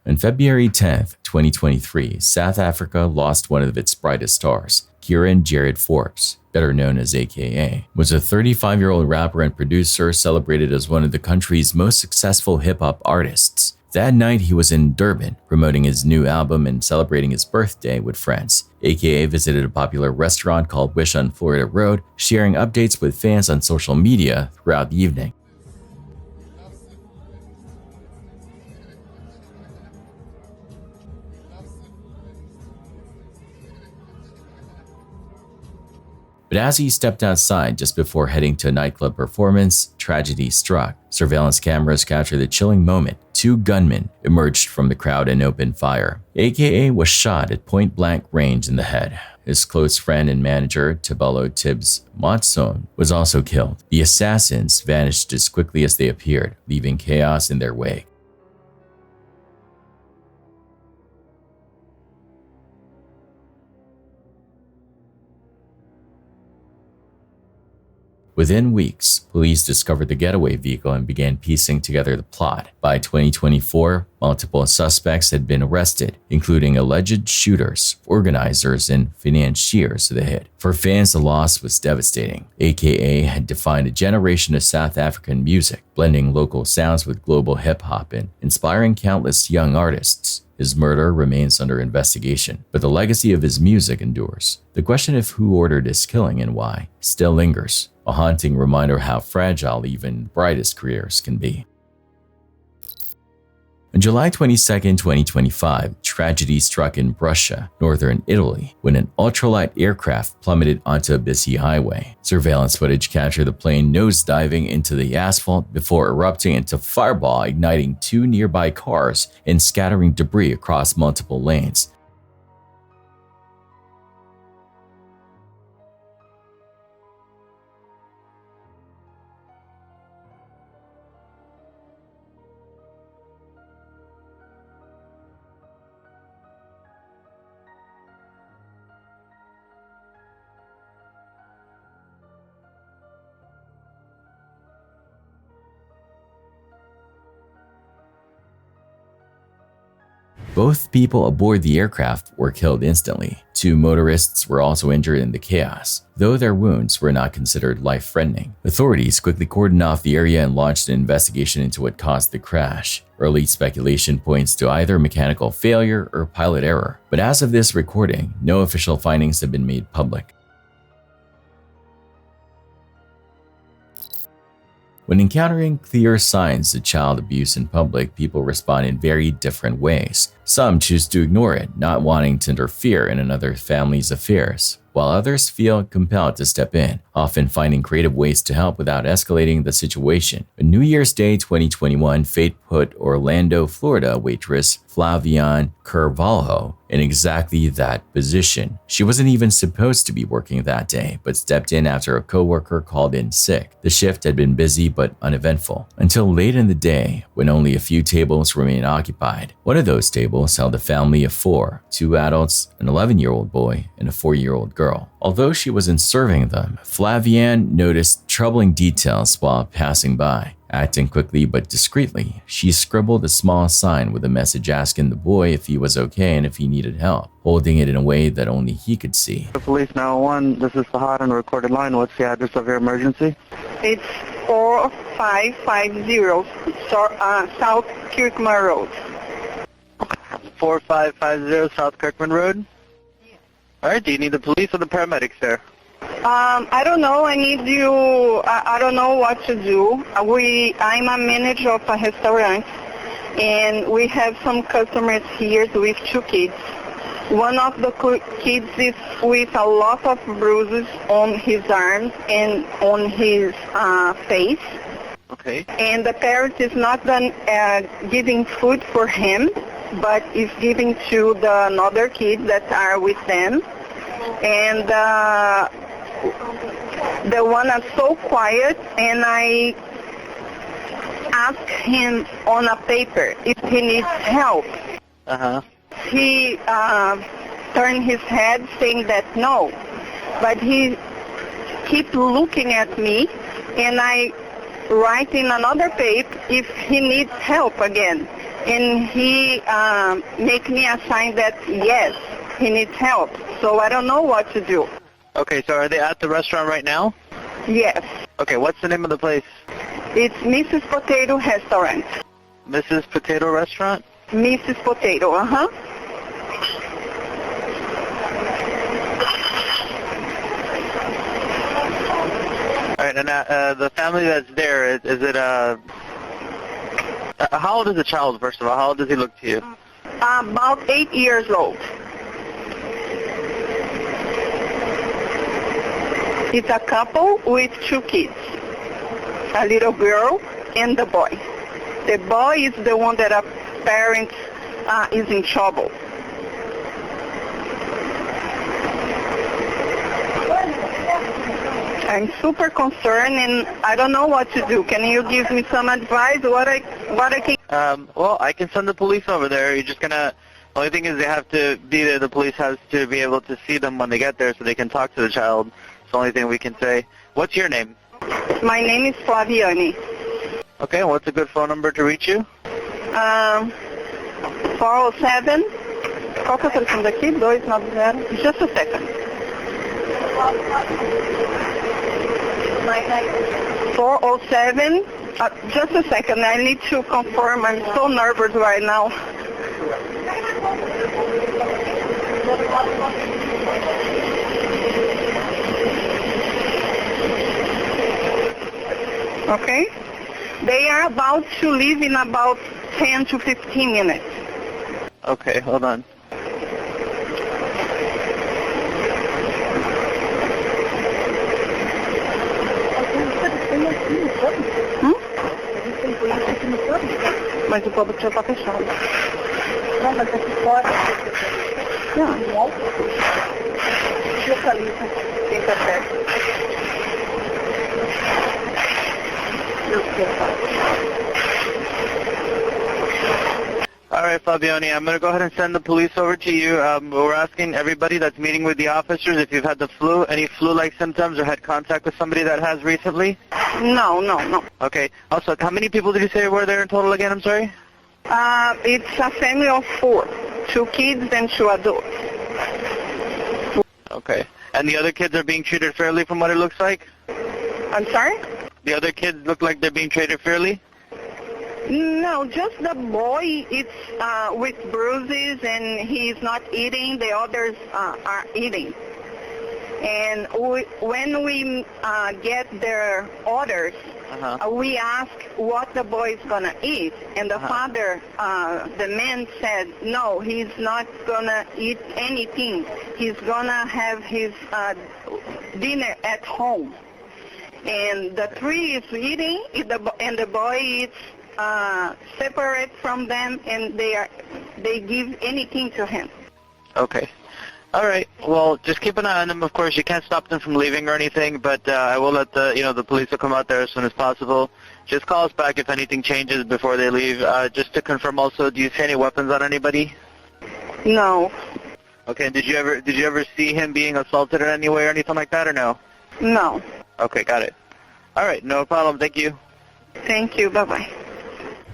On February 10, 2023, South Africa lost one of its brightest stars. Kieran Jared Forbes, better known as AKA, was a 35-year-old rapper and producer celebrated as one of the country's most successful hip-hop artists. That night, he was in Durban, promoting his new album and celebrating his birthday with friends. AKA visited a popular restaurant called Wish on Florida Road, sharing updates with fans on social media throughout the evening. But as he stepped outside just before heading to a nightclub performance, tragedy struck. Surveillance cameras captured the chilling moment. Two gunmen emerged from the crowd and opened fire. AKA was shot at point-blank range in the head. His close friend and manager, Tabelo Tibbs Matson, was also killed. The assassins vanished as quickly as they appeared, leaving chaos in their wake. Within weeks, police discovered the getaway vehicle and began piecing together the plot. By 2024, multiple suspects had been arrested, including alleged shooters, organizers, and financiers of the hit. For fans, the loss was devastating. AKA had defined a generation of South African music, blending local sounds with global hip-hop and inspiring countless young artists. His murder remains under investigation, but the legacy of his music endures. The question of who ordered his killing and why still lingers, a haunting reminder of how fragile even the brightest careers can be. On July 22, 2025, tragedy struck in Brescia, northern Italy, when an ultralight aircraft plummeted onto a busy highway. Surveillance footage captured the plane nosediving into the asphalt before erupting into fireball, igniting two nearby cars and scattering debris across multiple lanes. Both people aboard the aircraft were killed instantly. Two motorists were also injured in the chaos, though their wounds were not considered life-threatening. Authorities quickly cordoned off the area and launched an investigation into what caused the crash. Early speculation points to either mechanical failure or pilot error, but as of this recording, no official findings have been made public. When encountering clear signs of child abuse in public, people respond in very different ways. Some choose to ignore it, not wanting to interfere in another family's affairs, while others feel compelled to step in, often finding creative ways to help without escalating the situation. On New Year's Day 2021, fate put Orlando, Florida waitress Flavian Carvalho in exactly that position. She wasn't even supposed to be working that day, but stepped in after a coworker called in sick. The shift had been busy but uneventful, until late in the day when only a few tables remained occupied. One of those tables held a family of four, two adults, an 11-year-old boy, and a 4-year-old girl. Although she wasn't serving them, Flavian noticed troubling details while passing by. Acting quickly but discreetly, she scribbled a small sign with a message asking the boy if he was okay and if he needed help, holding it in a way that only he could see. Police 911, this is Fahad on a recorded line. What's the address of your emergency? It's 4550 South Kirkman Road. 4550 South Kirkman Road? Alright, do you need the police or the paramedics there? I don't know. I need you. I don't know what to do. I'm a manager of a restaurant, and we have some customers here with 2 kids. One of the kids is with a lot of bruises on his arms and on his face. Okay. And the parent is not done giving food for him, but is giving to the another kids that are with them. And the one is so quiet, and I asked him on a paper if he needs help. He turned his head saying that no, but he keep looking at me, and I write in another paper if he needs help again, and he make me a sign that yes, he needs help. So I don't know what to do. Okay, so are they at the restaurant right now? Yes. Okay, what's the name of the place? It's Mrs. Potato Restaurant. Mrs. Potato Restaurant? Mrs. Potato, uh-huh. All right, and the family that's there, is it, how old is the child, first of all? How old does he look to you? About 8 years old. It's a couple with 2 kids, a little girl and the boy. The boy is the one that a parent is in trouble. I'm super concerned, and I don't know what to do. Can you give me some advice? What I can? Well, I can send the police over there. You're just gonna. The only thing is they have to be there. The police has to be able to see them when they get there, so they can talk to the child. It's the only thing we can say. What's your name? My name is Flaviani. Okay, and what's a good phone number to reach you? 407. Qual que é o telefone daqui? 290. Just a second. 407. Just a second. I need to confirm. I'm so nervous right now. Okay. They are about to leave in about 10 to 15 minutes. Okay, hold on. Mas o povo já está fechado. Não, mas aqui fora. Não. Localiza. Quem tá perto. All right, Fabiani, I'm going to go ahead and send the police over to you. We're asking everybody that's meeting with the officers if you've had the flu, any flu-like symptoms, or had contact with somebody that has recently? No. Okay. Also, how many people did you say were there in total again? I'm sorry? It's a family of 4. 2 kids and 2 adults. Okay. And the other kids are being treated fairly from what it looks like? I'm sorry? The other kids look like they're being treated fairly? No, just the boy is with bruises and he's not eating. The others are eating. And when we get their orders, we ask what the boy is going to eat. And the father, the man said, no, he's not going to eat anything. He's going to have his dinner at home. And the 3 is eating, and the boy eats separate from them, and they give anything to him. Okay. All right. Well, just keep an eye on them. Of course, you can't stop them from leaving or anything, but I will let the police will come out there as soon as possible. Just call us back if anything changes before they leave. Just to confirm, also, do you see any weapons on anybody? No. Okay. Did you ever see him being assaulted in any way or anything like that, or no? No. Okay, got it. All right, no problem. Thank you. Thank you. Bye-bye.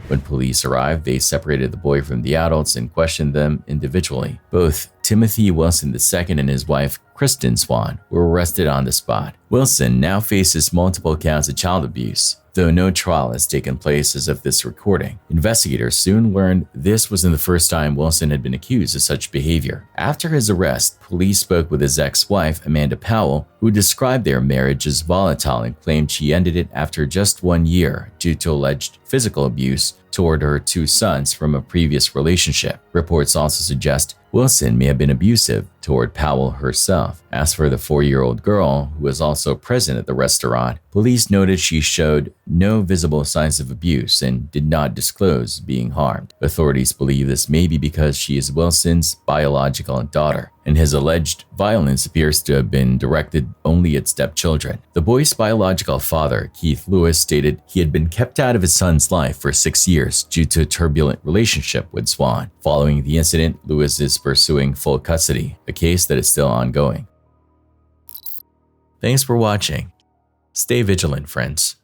When police arrived, they separated the boy from the adults and questioned them individually. Both Timothy Wilson II and his wife, Kristen Swan, were arrested on the spot. Wilson now faces multiple counts of child abuse, though no trial has taken place as of this recording. Investigators soon learned this wasn't the first time Wilson had been accused of such behavior. After his arrest, police spoke with his ex-wife, Amanda Powell, who described their marriage as volatile and claimed she ended it after just 1 year due to alleged physical abuse toward her 2 sons from a previous relationship. Reports also suggest Wilson may have been abusive toward Powell herself. As for the 4-year-old girl, who was also present at the restaurant, police noted she showed no visible signs of abuse and did not disclose being harmed. Authorities believe this may be because she is Wilson's biological daughter, and his alleged violence appears to have been directed only at stepchildren. The boy's biological father, Keith Lewis, stated he had been kept out of his son's life for 6 years due to a turbulent relationship with Swan. Following the incident, Lewis is pursuing full custody, a case that is still ongoing. Thanks for watching. Stay vigilant, friends.